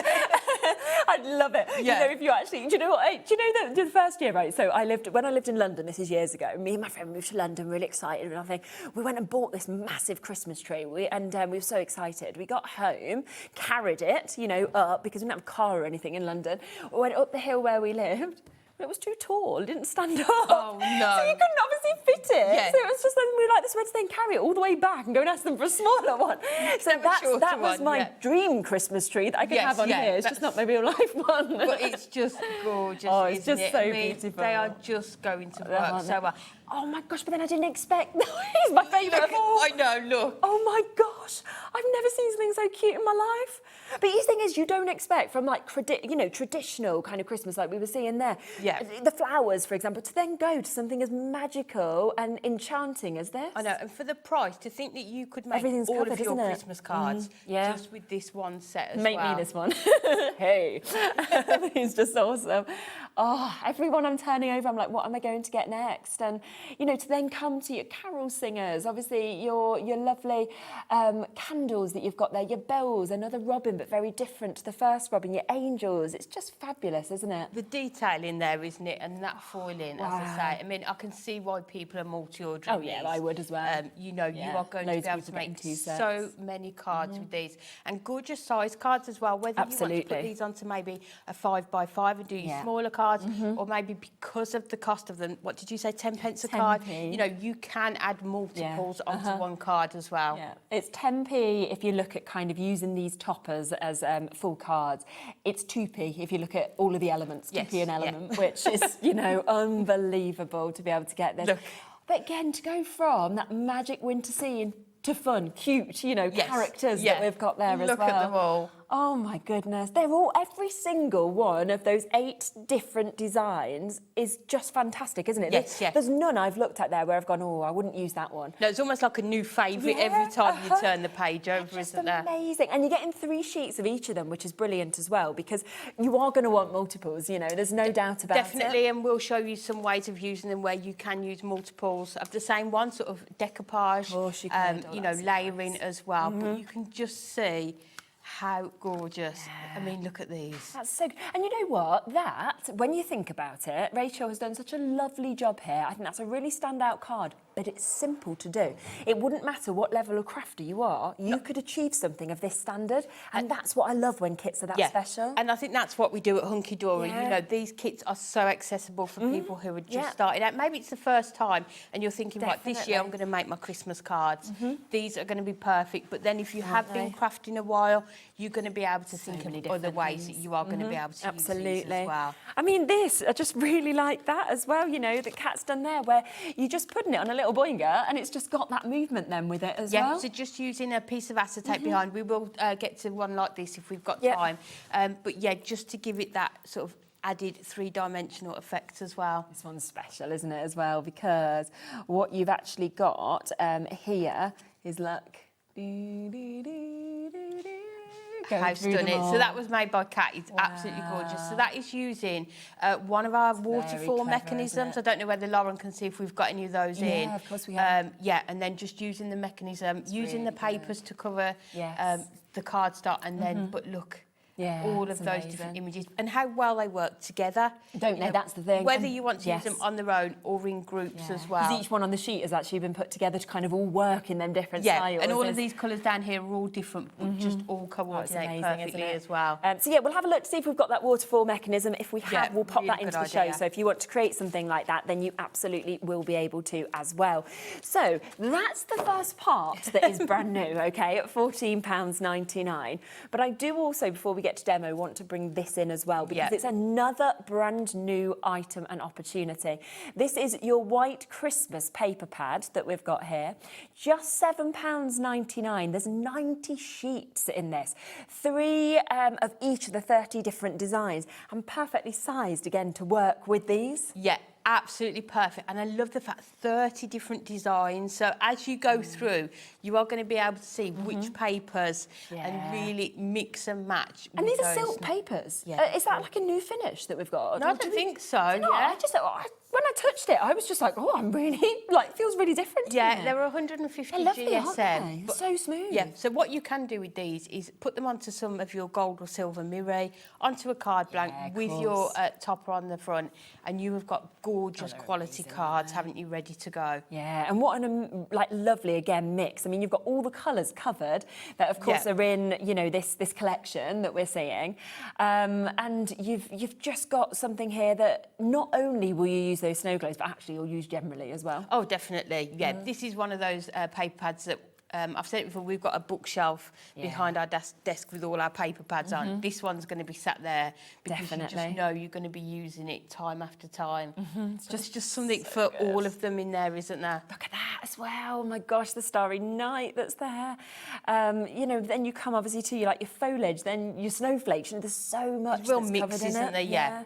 I'd love it. You know, if you actually, do you know what? Do you know the first year, right? So when I lived in London, this is years ago, me and my friend moved to London, really excited and everything. We went and bought this massive Christmas tree we were so excited. We got home, carried it, you know, up, because we didn't have a car or anything in London. We went up the hill where we lived. But it was too tall, it didn't stand up. Oh, no. So you couldn't obviously fit it. So it was just then we were like, this way to then carry it all the way back and go and ask them for a smaller one. So that was my dream Christmas tree that I could have on here. It's just not my real life one. But it's just gorgeous, it's just so beautiful. They are just going to work so well. Oh my gosh, but then I didn't expect... He's my favourite of all. I know, look. Oh my gosh, I've never seen something so cute in my life. But the thing is, you don't expect from like, you know, traditional kind of Christmas like we were seeing there. Yeah. The flowers, for example, to then go to something as magical and enchanting as this. I know, and for the price, to think that you could make Everything's all covered, of your isn't it? Christmas cards just with this one set as well. Make me this one. Hey. It's just awesome. Oh, everyone I'm turning over, I'm like, what am I going to get next? And, you know, to then come to your carol singers, obviously your lovely candles that you've got there, your bells, another robin, but very different to the first robin, your angels. It's just fabulous, isn't it? The detail in there, isn't it? And that foiling, as I say. I mean, I can see why people are multi-ordering. Oh yeah, I would as well. You know, you are going to be able to make so many cards with these, and gorgeous size cards as well. Whether you want to put these onto maybe a 5x5 and do your smaller cards, or maybe because of the cost of them, what did you say, 10 pence a card? You know, you can add multiples onto one card as well. Yeah, it's 10p if you look at kind of using these toppers as full cards. It's 2p if you look at all of the elements, 2p an element, which is, you know, unbelievable to be able to get this. Look. But again, to go from that magic winter scene to fun, cute, you know, characters that we've got there as well. Look at them all. Oh my goodness, they're all, every single one of those 8 different designs is just fantastic, isn't it? Yes, There's none I've looked at there where I've gone, oh, I wouldn't use that one. No, it's almost like a new favourite every time you turn the page over, isn't there? Amazing. And you're getting 3 sheets of each of them, which is brilliant as well, because you are going to want multiples, you know, there's no doubt about it. Definitely, and we'll show you some ways of using them where you can use multiples of the same one, sort of decoupage, you know, layering as well. But you can just see how gorgeous. I mean, look at these. That's so good. And you know what? That, when you think about it, Rachel has done such a lovely job here. I think that's a really standout card, but it's simple to do. It wouldn't matter what level of crafter you are, you could achieve something of this standard, and that's what I love when kits are that special. And I think that's what we do at Hunkydory. You know, these kits are so accessible for people who are just starting out. Maybe it's the first time and you're thinking, right, this year I'm going to make my Christmas cards. These are going to be perfect. But then if you have been crafting a while, you're going to be able to think of other ways that you are going to be able to use these as well. I mean, this, I just really like that as well, you know, that Kat's done there, where you're just putting it on a little boinger and it's just got that movement then with it as well. Yeah, so just using a piece of acetate behind. We will get to one like this if we've got time. But yeah, just to give it that sort of added 3-dimensional effect as well. This one's special, isn't it, as well, because what you've actually got here is, look, how stunning. So that was made by Kat. It's absolutely gorgeous. So that is using one of our waterfall mechanisms. I don't know whether Lauren can see if we've got any of those in. Yeah, of course we have. Yeah, and then just using the mechanism, using the papers to cover the cardstock, and then, but look, all of those different images and how well they work together. Don't know, that's the thing. Whether you want to use them on their own or in groups as well. Because each one on the sheet has actually been put together to kind of all work in them different styles. And all of these colours down here are all different, but just all coordinate perfectly as well. So yeah, we'll have a look to see if we've got that waterfall mechanism. If we have, we'll pop that into the show. So if you want to create something like that, then you absolutely will be able to as well. So that's the first part that is brand new, okay, at £14.99. But I do also, before we get to demo, want to bring this in as well, because it's another brand new item and opportunity. This is your white Christmas paper pad that we've got here. Just £7.99. There's 90 sheets in this. 3 of each of the 30 different designs, and perfectly sized again to work with these. Yeah. Absolutely perfect. And I love the fact 30 different designs. So as you go through, you are going to be able to see which papers and really mix and match. And these are silk papers. Is that like a new finish that we've got? No, I don't think so. I just when I touched it, I was just like, oh, I'm really, like, feels really different. Yeah, there are 150 They're lovely, GSM. aren't they? But so smooth. Yeah, so what you can do with these is put them onto some of your gold or silver mirror, onto a card blank with your topper on the front, and you have got gorgeous quality cards, haven't you, ready to go? Yeah, and what an lovely, again, mix. I mean, you've got all the colours covered that, of course, are in, you know, this collection that we're seeing. And you've just got something here that not only will you use those snow globes, but actually you'll use generally as well. Oh, definitely. Yeah, this is one of those paper pads that I've said it before, we've got a bookshelf behind our desk with all our paper pads on. This one's going to be sat there because you just know you're going to be using it time after time. It's just something for all of them in there, isn't there? Look at that as well. Oh my gosh, the Starry Night that's there. You know, then you come obviously to your foliage, then your snowflakes. And there's so much real that's mix, covered in isn't it. there? Yeah.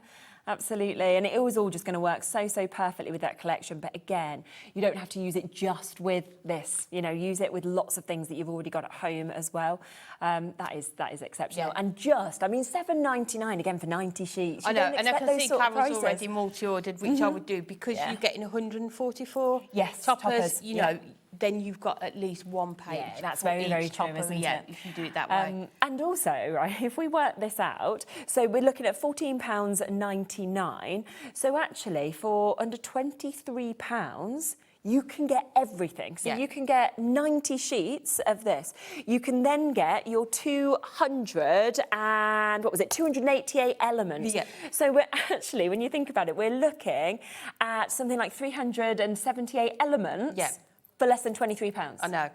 Absolutely, and it was all just going to work so perfectly with that collection. But again, you don't have to use it just with this. You know, use it with lots of things that you've already got at home as well. That is exceptional. And just, I mean, £7.99 again for 90 sheets. I know, and I can see Carol's already multi-ordered, which I would do because you're getting 144 toppers. You know, then you've got at least one page. Yeah, that's for very, each very true, topper, isn't yeah, it? if you do it that way. And also, right, if we work this out, so we're looking at £14.99. So actually, for under £23, you can get everything. So you can get 90 sheets of this. You can then get your 288 elements. Yeah. So we're actually, when you think about it, we're looking at something like 378 elements for less than £23. I know.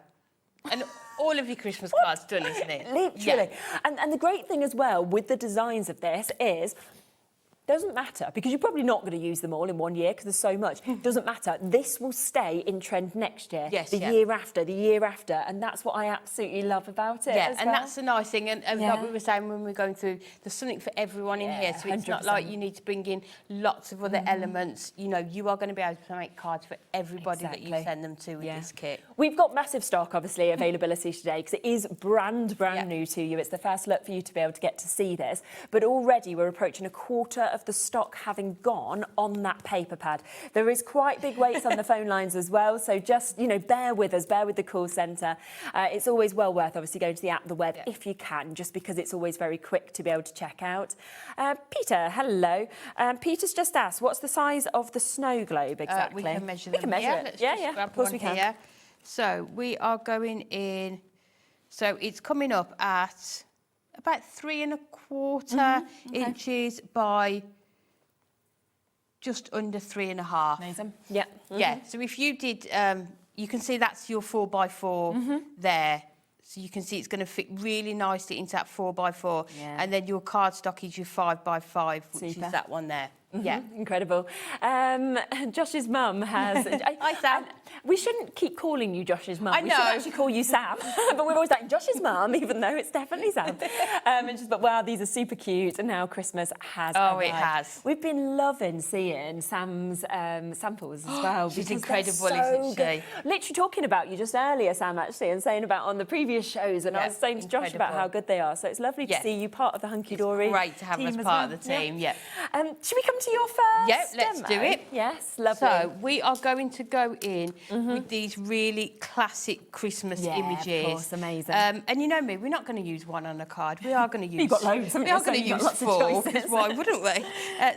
And all of your Christmas cards done, isn't it? Literally. And the great thing as well with the designs of this is, doesn't matter, because you're probably not going to use them all in 1 year because there's so much. Doesn't matter. This will stay in trend next year, the year after, and that's what I absolutely love about it. Yeah, as and well. that's the nice thing. And like we were saying when we were going through, there's something for everyone in here. So it's not like you need to bring in lots of other elements. You know, you are going to be able to make cards for everybody that you send them to with this kit. We've got massive stock, obviously, availability today because it is brand new to you. It's the first look for you to be able to get to see this. But already we're approaching a quarter of the stock having gone on that paper pad. There is quite big waits on the phone lines as well, so just, you know, bear with us, bear with the call centre. It's always well worth, obviously, going to the app, the web, if you can, just because it's always very quick to be able to check out. Peter, hello. Peter's just asked, what's the size of the snow globe exactly? We can measure We them. can measure it. Let's Yeah, just yeah, grab of course one we can. here. So we are going in, so it's coming up at about 3¼ inches by just under 3½. Amazing. Yeah. Yeah. So if you did, you can see that's your 4x4 there. So you can see it's going to fit really nicely into that 4x4. Yeah. And then your cardstock is your 5x5, which Super. is that one there. Yeah, incredible. Josh's mum has. Hi, Sam. We shouldn't keep calling you Josh's mum. I We should know. actually call you Sam, but we're always like Josh's mum, even though it's definitely Sam. But wow, these are super cute, and now Christmas has arrived. It has. We've been loving seeing Sam's samples as well. She's because incredible, they're so isn't she? good. Literally talking about you just earlier, Sam, actually, and saying about on the previous shows, and I was saying to Josh about how good they are. So it's lovely to see you part of the Hunkydory. Great to have team us as part well. of the team. Yeah. Should we come to your first? Yeah, let's do it. Yes, lovely. So we are going to go in with these really classic Christmas images. Of course, amazing. And you know me, we're not going to use one on a card. We are going to use. You've got loads. We are going to use lots of 4. choices. Because why wouldn't we?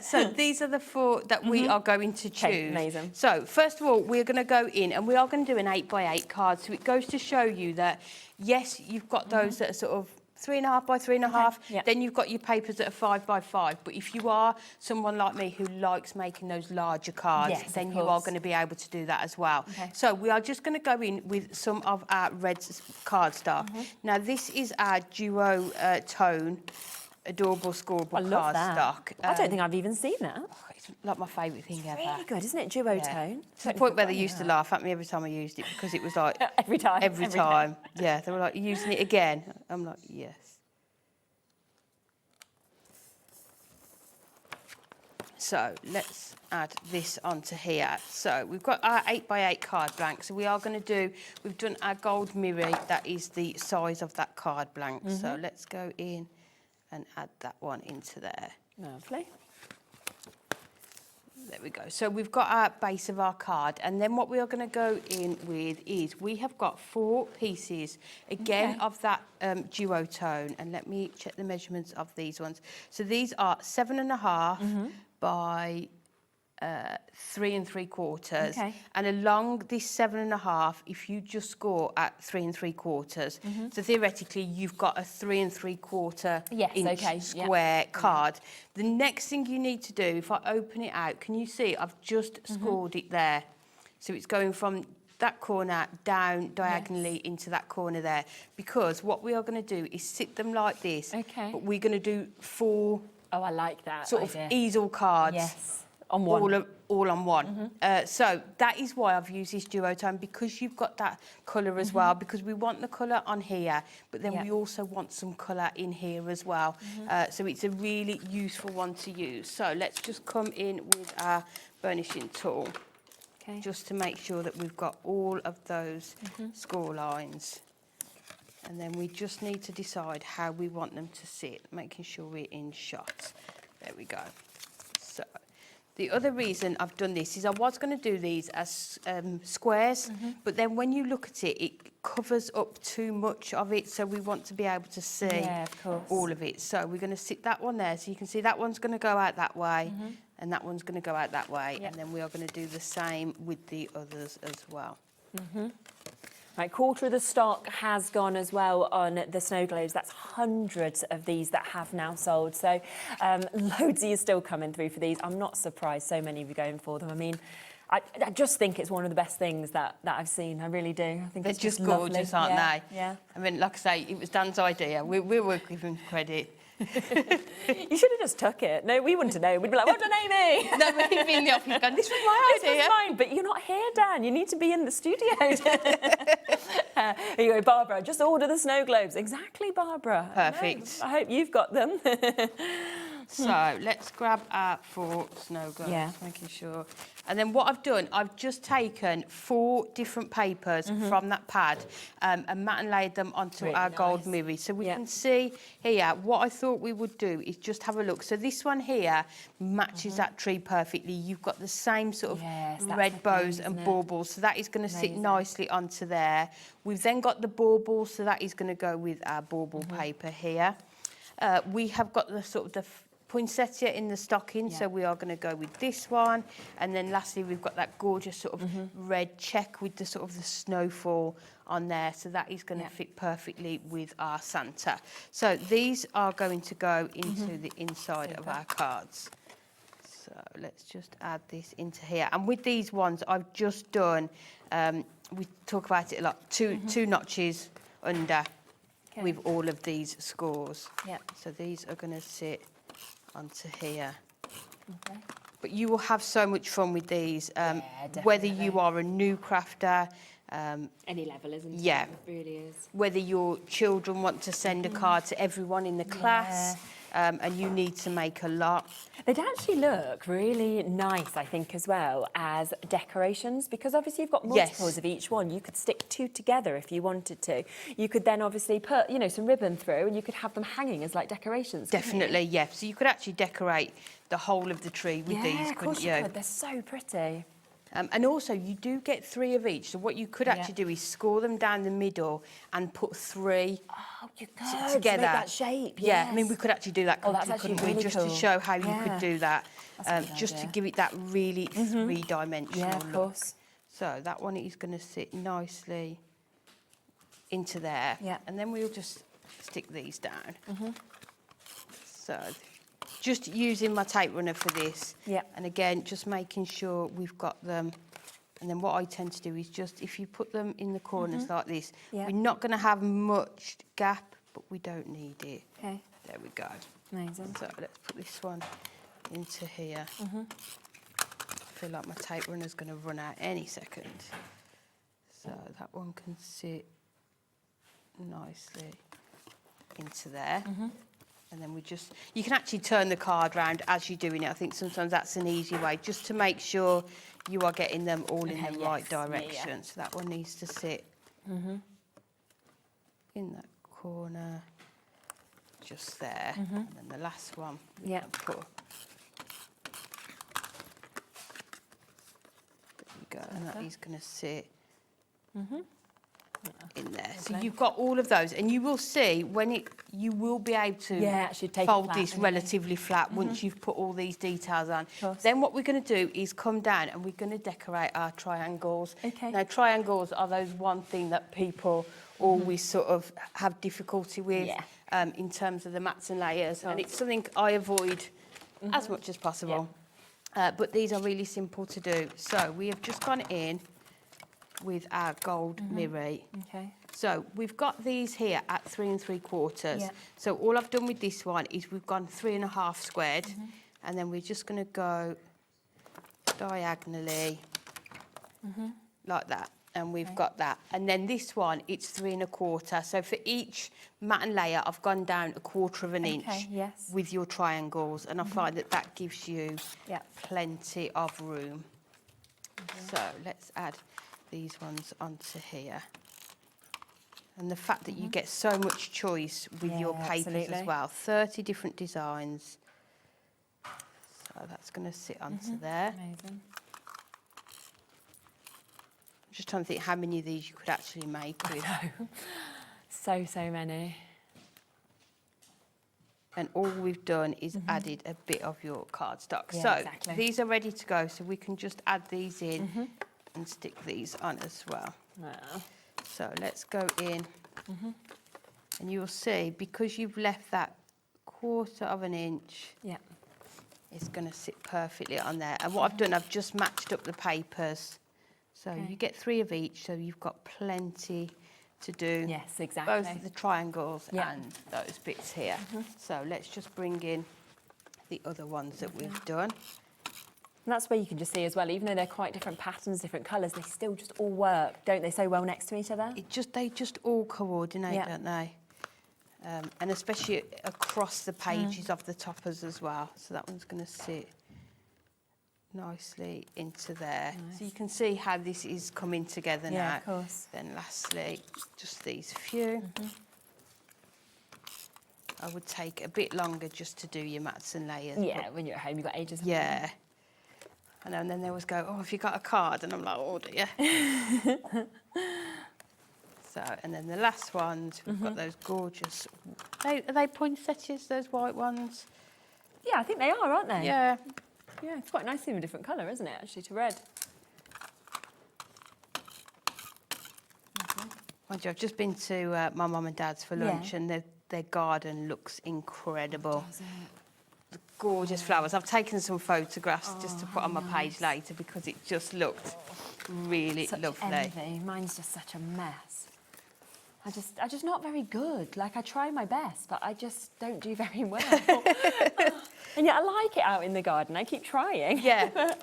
So these are the 4 that we are going to choose. Okay, amazing. So first of all, we're going to go in and we are going to do an 8x8 card. So it goes to show you that yes, you've got those that are sort of 3.5 by 3.5. Yeah. Then you've got your papers that are 5x5. But if you are someone like me who likes making those larger cards, Yes, then of you are course. going to be able to do that as well. Okay. So we are just going to go in with some of our red cardstock. Now this is our duo tone, adorable scoreable I love cardstock. that. I don't think I've even seen that. It's like my favourite thing ever. Really good, isn't it? Duo tone. To the point where they used to laugh at me every time I used it because it was like Every time. every time. Yeah, they were like, "You're using it again?" I'm like, yes. So let's add this onto here. So we've got our 8x8 card blank. So we are going to do, we've done our gold mirror. That is the size of that card blank. So let's go in and add that one into there. Lovely. There we go. So we've got our base of our card, and then what we are going to go in with is we have got 4 pieces again of that duo tone, and let me check the measurements of these ones. So these are 7.5 by 3 3/4, and along this 7.5, if you just score at 3 3/4, so theoretically you've got a 3 3/4 inch square card. The next thing you need to do, if I open it out, can you see I've just scored it there? So it's going from that corner down diagonally into that corner there, because what we are going to do is sit them like this, but we're going to do 4. Oh, I like that sort idea. of easel cards. Yes, on one. All on one. So that is why I've used this duo tone, because you've got that colour as well, because we want the colour on here, but then we also want some colour in here as well. So it's a really useful one to use. So let's just come in with our burnishing tool, just to make sure that we've got all of those score lines. And then we just need to decide how we want them to sit, making sure we're in shot. There we go. So The other reason I've done this is I was going to do these as squares, but then when you look at it, it covers up too much of it, so we want to be able to see all of it. So we're going to sit that one there, so you can see that one's going to go out that way, and that one's going to go out that way, and then we are going to do the same with the others as well. Right, quarter of the stock has gone as well on the snow globes. That's hundreds of these that have now sold. So loads of you still coming through for these. I'm not surprised so many of you going for them. I mean, I just think it's one of the best things that I've seen. I really do. I think They're it's just lovely. gorgeous, aren't they? Yeah. I mean, like I say, it was Dan's idea. We were giving credit. You should have just took it. No, we wouldn't have known. We'd be like, well done, Amy. No, we'd be in the office going, this was my idea. This was mine, but you're not here, Dan. You need to be in the studio. Here you go, Barbara, just order the snow globes. Exactly, Barbara. Perfect. I hope you've got them. So let's grab our 4 snow globes, making sure. And then what I've done, I've just taken 4 different papers from that pad and matte and laid them onto our gold mirror. So we can see here, what I thought we would do is just have a look. So this one here matches that tree perfectly. You've got the same sort of red bows and baubles, so that is going to sit nicely onto there. We've then got the baubles, so that is going to go with our bauble paper here. We have got the sort of the poinsettia in the stocking, so we are going to go with this one. And then lastly, we've got that gorgeous sort of red check with the sort of the snowfall on there, so that is going to fit perfectly with our Santa. So these are going to go into the inside of our cards. So let's just add this into here. And with these ones, I've just done, we talk about it a lot, two notches under with all of these scores. So these are going to sit onto here. But you will have so much fun with these, whether you are a new crafter, any level, isn't it? Yeah, it really is. Whether your children want to send a card to everyone in the class, and you need to make a lot. They'd actually look really nice, I think, as well as decorations, because obviously you've got multiples of each one. You could stick 2 together if you wanted to. You could then obviously put, you know, some ribbon through, and you could have them hanging as like decorations. Definitely, yeah. So you could actually decorate the whole of the tree with these, of course you could. They're so pretty. And also, you do get 3 of each. So what you could actually do is score them down the middle and put 3 together. To make that shape, Yeah, I mean, we could actually do that, that's actually really just cool. to show how you could do that, just to give it that really 3-dimensional look. Of course. So that one is going to sit nicely into there. And then we'll just stick these down. So just using my tape runner for this. And again, just making sure we've got them. And then what I tend to do is just, if you put them in the corners like this, we're not going to have much gap, but we don't need it. Okay. There we go. Amazing. So let's put this one into here. I feel like my tape runner's going to run out any second. So that one can sit nicely into there. And then we just, you can actually turn the card round as you're doing it. I think sometimes that's an easy way, just to make sure you are getting them all in the right direction. So that one needs to sit in that corner, just there. And then the last one, put. There we go, and that is going to sit in there. So you've got all of those, and you will see when you will be able to fold this relatively flat once you've put all these details on. Then what we're going to do is come down and we're going to decorate our triangles. Now, triangles are those one thing that people always sort of have difficulty with in terms of the mats and layers, and it's something I avoid as much as possible. But these are really simple to do. So we have just gone in with our gold mirror. So we've got these here at 3 3/4. So all I've done with this one is we've gone 3.5 squared, and then we're just going to go diagonally like that, and we've got that. And then this one, it's 3 1/4. So for each mat and layer, I've gone down 1/4 of an inch with your triangles, and I find that that gives you plenty of room. So let's add these ones onto here. And the fact that you get so much choice with your papers as well, 30 different designs. So that's going to sit onto there. Amazing. I'm just trying to think how many of these you could actually make with. So many. And all we've done is added a bit of your cardstock. Yeah, so exactly. these are ready to go, so we can just add these in and stick these on as well. Wow. So let's go in, and you'll see, because you've left that 1/4 of an inch, it's going to sit perfectly on there. And what I've done, I've just matched up the papers. So you get 3 of each, so you've got plenty to do. Yes, exactly. Both of the triangles and those bits here. So let's just bring in the other ones that we've done. And that's where you can just see as well, even though they're quite different patterns, different colours, they still just all work, don't they, so well next to each other? They just all coordinate, don't they? And especially across the pages of the toppers as well. So that one's going to sit nicely into there. Nice. So you can see how this is coming together now. Yeah, of course. Then lastly, just these few. I would take a bit longer just to do your mats and layers. Yeah, when you're at home, you've got ages. Yeah. I know, and then they always go, oh, have you got a card? And I'm like, oh, dear. So, and then the last ones, we've got those gorgeous... Are they poinsettias, those white ones? Yeah, I think they are, aren't they? Yeah. Yeah, it's quite nice to see a different colour, isn't it, actually, to red. Mind you, I've just been to my mum and dad's for lunch, and their garden looks incredible. Does it? The gorgeous flowers. I've taken some photographs just to put on my page later because it just looked really lovely. Envy. Mine's just such a mess. I'm just not very good. Like, I try my best, but I just don't do very well. And yet I like it out in the garden. I keep trying. Yeah.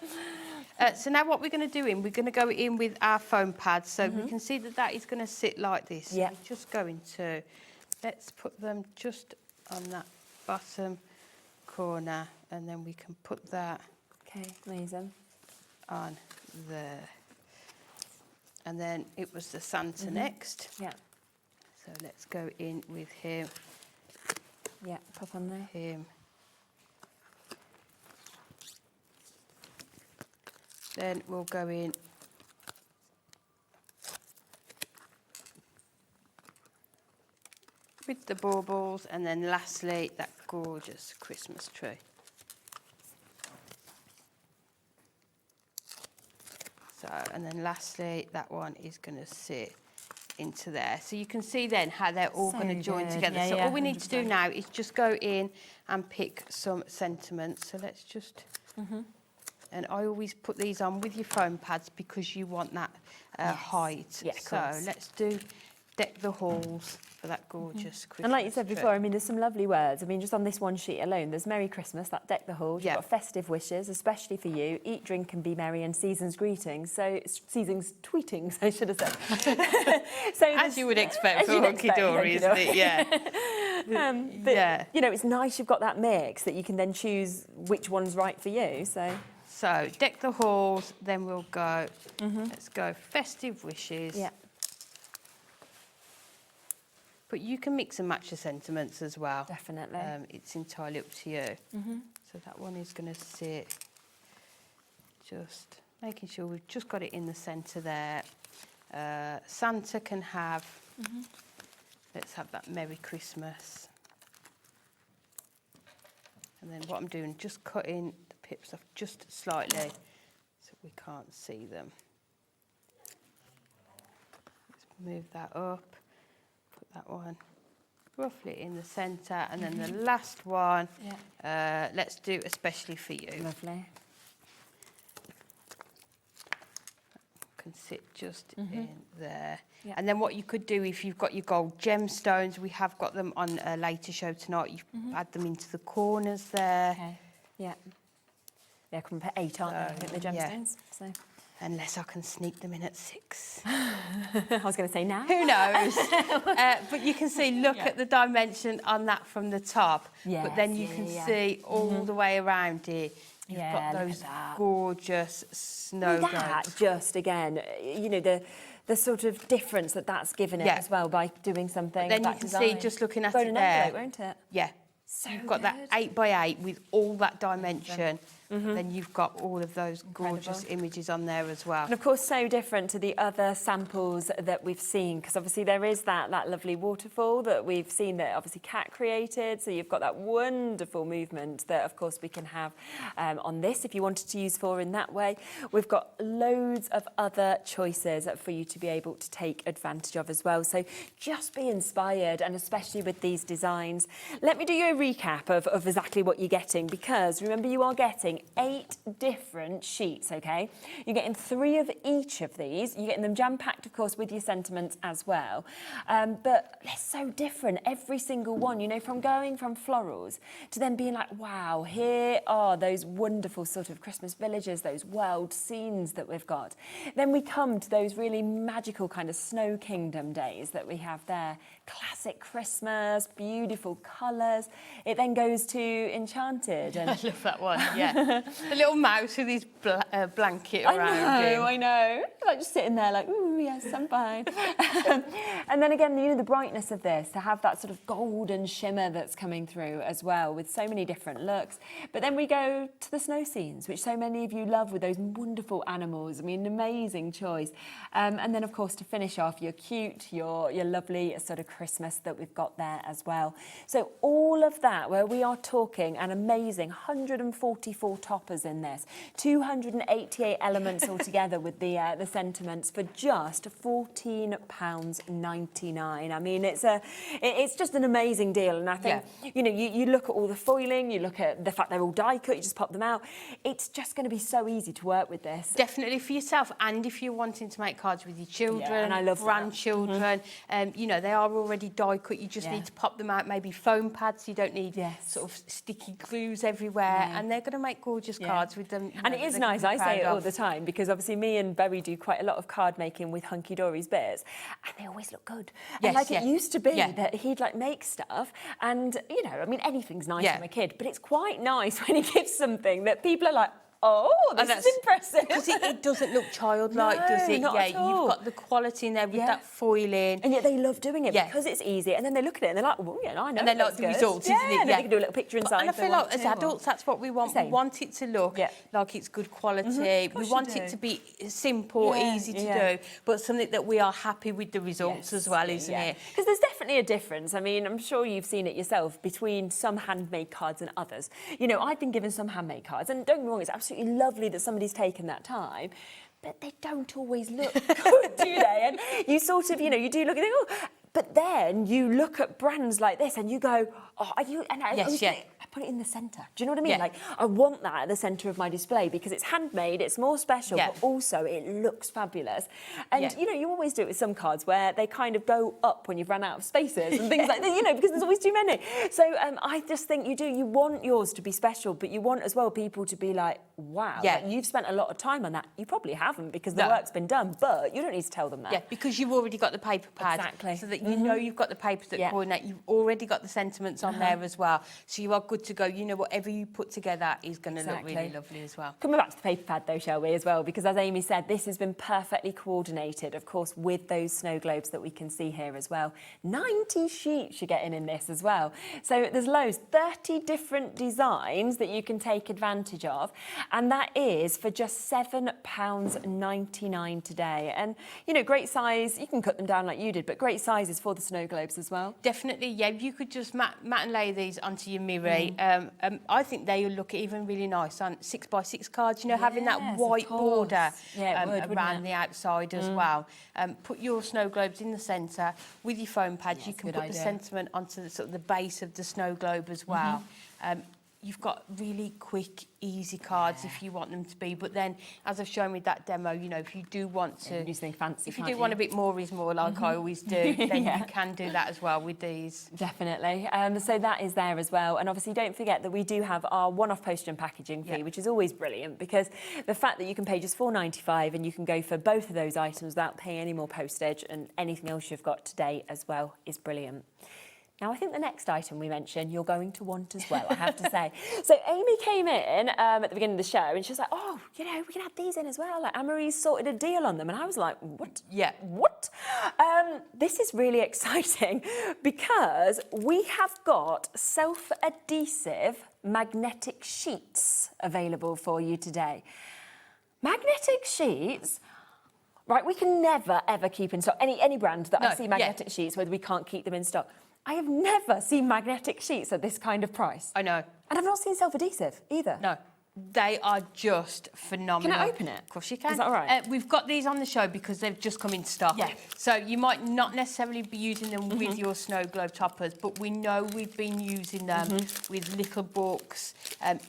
So now what we're going to do we're going to go in with our foam pads. So we can see that is going to sit like this. Yeah. We're just going to, let's put them just on that bottom corner, and then we can put that amazing on there. And then it was the Santa next. Yeah. So let's go in with him. Yeah, pop on there. Him. Then we'll go in with the baubles, and then lastly that gorgeous Christmas tree. So, and then lastly that one is going to sit into there. So you can see then how they're all going to join together. Yeah, so yeah, all we need to do 100%. now is just go in and pick some sentiments. So let's just... And I always put these on with your foam pads because you want that height. Yeah, of so course. let's do Deck the Halls for that gorgeous Christmas And like you said tree. before, I mean, there's some lovely words. I mean, just on this one sheet alone, there's Merry Christmas, that Deck the Halls. You've got Festive Wishes, especially for you. Eat, drink and be merry, and Season's Greetings. So, Season's Tweetings, I should have said. So as you would expect for Hunkydory, isn't it? Yeah. But, you know, it's nice you've got that mix that you can then choose which one's right for you. So Deck the Halls, then we'll go, let's go Festive Wishes. Yeah. But you can mix and match the sentiments as well. Definitely. It's entirely up to you. So that one is going to sit, just making sure we've just got it in the centre there. Santa can have, let's have that Merry Christmas. And then what I'm doing, just cutting the pips off just slightly so we can't see them. Let's move that up. Put that one roughly in the centre, and then the last one, let's do especially for you. Lovely. Can sit just in there. And then what you could do if you've got your gold gemstones, we have got them on a later show tonight. You add them into the corners there. Okay. Yeah. Yeah, come put 8, aren't they? I think the gemstones. So. Unless I can sneak them in at 6. I was going to say now. Who knows? But you can see, look at the dimension on that from the top. But then you can see all the way around it. You've got those gorgeous snow globes. Just again, you know, the sort of difference that's given it as well by doing something. But then you can see, just looking at it there. Won't it? Yeah. So you've got that 8 by 8 with all that dimension. then you've got all of those gorgeous images on there as well. And of course, so different to the other samples that we've seen, because obviously there is that lovely waterfall that we've seen that obviously Kat created. So you've got that wonderful movement that, of course, we can have on this if you wanted to use for in that way. We've got loads of other choices for you to be able to take advantage of as well. So just be inspired, and especially with these designs. Let me do you a recap of exactly what you're getting, because remember, you are getting 8 different sheets, okay? You're getting 3 of each of these. You're getting them jam-packed, of course, with your sentiments as well. But they're so different, every single one, you know, from going from florals to then being like, wow, here are those wonderful sort of Christmas villages, those world scenes that we've got. Then we come to those really magical kind of Snow Kingdom days that we have there. Classic Christmas, beautiful colours. It then goes to Enchanted. And I love that one, yeah. The little mouse with his blanket around him. I know. Like just sitting there like, ooh, yes, I'm fine. And then again, you know, the brightness of this, to have that sort of golden shimmer that's coming through as well, with so many different looks. But then we go to the snow scenes, which so many of you love, with those wonderful animals. I mean, an amazing choice. And then, of course, to finish off, your cute, your lovely sort of Christmas that we've got there as well. So all of that, where we are talking an amazing 144 toppers in this, 288 elements altogether with the sentiments for just £14.99. I mean, it's just an amazing deal. And I think, you know, you look at all the foiling, you look at the fact they're all die cut, you just pop them out. It's just going to be so easy to work with this. Definitely for yourself, and if you're wanting to make cards with your children, and I love grandchildren, you know, they are already die cut. You just need to pop them out, maybe foam pads. You don't need sort of sticky glues everywhere, and they're going to make gorgeous cards with them. And it is nice, I say it all the time, because obviously me and Berry do quite a lot of card making with Hunkydory's bits, and they always look good. And like it used to be that he'd like make stuff, and you know, I mean, anything's nice from a kid, but it's quite nice when he gives something that people are like, oh, this is impressive. Because it doesn't look childlike, does it? Not at all. You've got the quality in there with that foiling. And yet they love doing it because it's easy. And then they look at it and they're like, well, yeah, I know. And they like the results, isn't it? And they can do a little picture inside. And I feel like as adults, that's what we want. We want it to look like it's good quality. We want it to be simple, easy to do, but something that we are happy with the results as well, isn't it? Because there's definitely a difference. I mean, I'm sure you've seen it yourself between some handmade cards and others. You know, I've been given some handmade cards, and don't get me wrong, it's absolutely lovely that somebody's taken that time, but they don't always look good, do they? And you sort of, you know, you do look and think, oh, but then you look at brands like this and you go, oh, are you? And I put it in the centre. Do you know what I mean? Like, I want that at the centre of my display because it's handmade, it's more special, but also it looks fabulous. And, you know, you always do it with some cards where they kind of go up when you've run out of spaces and things like that, you know, because there's always too many. So I just think you want yours to be special, but you want as well people to be like, wow, like, you've spent a lot of time on that. You probably haven't because the work's been done, but you don't need to tell them that. Yeah, because you've already got the paper pad. Exactly. So that you know you've got the papers that coordinate. You've already got the sentiments on there as well. So you are good to go. You know, whatever you put together is going to look really lovely as well. Coming back to the paper pad though, shall we, as well? Because as Amy said, this has been perfectly coordinated, of course, with those snow globes that we can see here as well. 90 sheets you're getting in this as well. So there's loads, 30 different designs that you can take advantage of. And that is for just £7.99 today. And, you know, great size. You can cut them down like you did, but great sizes for the snow globes as well. Definitely, yeah. You could just matte and lay these onto your mirror. I think they will look even really nice on 6x6 cards, you know, having that white border around the outside as well. Put your snow globes in the centre with your foam pads. You can put the sentiment onto the, sort of the base of the snow globe as well. You've got really quick, easy cards if you want them to be. But then, as I've shown with that demo, you know, if you do want to... do something fancy, if you do want a bit more is more, like I always do, then you can do that as well with these. Definitely. So that is there as well. And obviously, don't forget that we do have our one-off postage and packaging fee, which is always brilliant, because the fact that you can pay just £4.95 and you can go for both of those items without paying any more postage, and anything else you've got today as well is brilliant. Now, I think the next item we mentioned, you're going to want as well, I have to say. So Amy came in at the beginning of the show and she was like, oh, you know, we can add these in as well. Like, Anne-Marie's sorted a deal on them. And I was like, what? Yeah. What? This is really exciting because we have got self-adhesive magnetic sheets available for you today. Magnetic sheets... Right, we can never, ever keep in stock. Any brand that I see magnetic sheets where we can't keep them in stock. I have never seen magnetic sheets at this kind of price. I know. And I've not seen self-adhesive either. No. They are just phenomenal. Can I open it? Of course you can. Is that all right? We've got these on the show because they've just come in stock. Yeah. So you might not necessarily be using them with your snow globe toppers, but we know we've been using them with little books,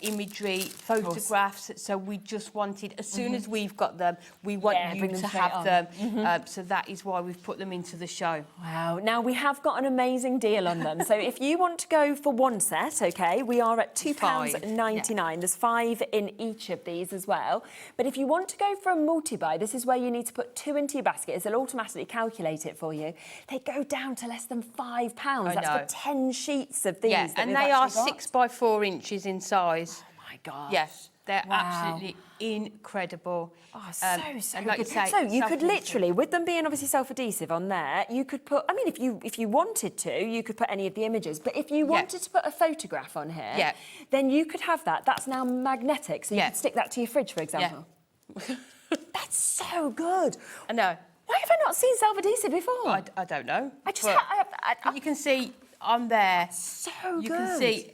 imagery, photographs. So we just wanted, as soon as we've got them, we want you to have them. So that is why we've put them into the show. Wow. Now, we have got an amazing deal on them. So if you want to go for one set, OK, we are at £2.99. Yeah. There's 5 in each of these as well. But if you want to go for a multi-buy, this is where you need to put 2 into your basket. It'll automatically calculate it for you. They go down to less than £5. That's for 10 sheets of these. Yeah, and they are 6 by 4 inches in size. Oh, my gosh. Yes. They're absolutely incredible. Oh, so and like good. you say, so you could literally, with them being obviously self-adhesive on there, you could put, I mean, if you wanted to, you could put any of the images. But if you wanted to put a photograph on here, then you could have that. That's now magnetic. So you could stick that to your fridge, for example. Yeah. That's so good. I know. Why have I not seen self-adhesive before? I don't know. I just you can see on there. So you good. Can see,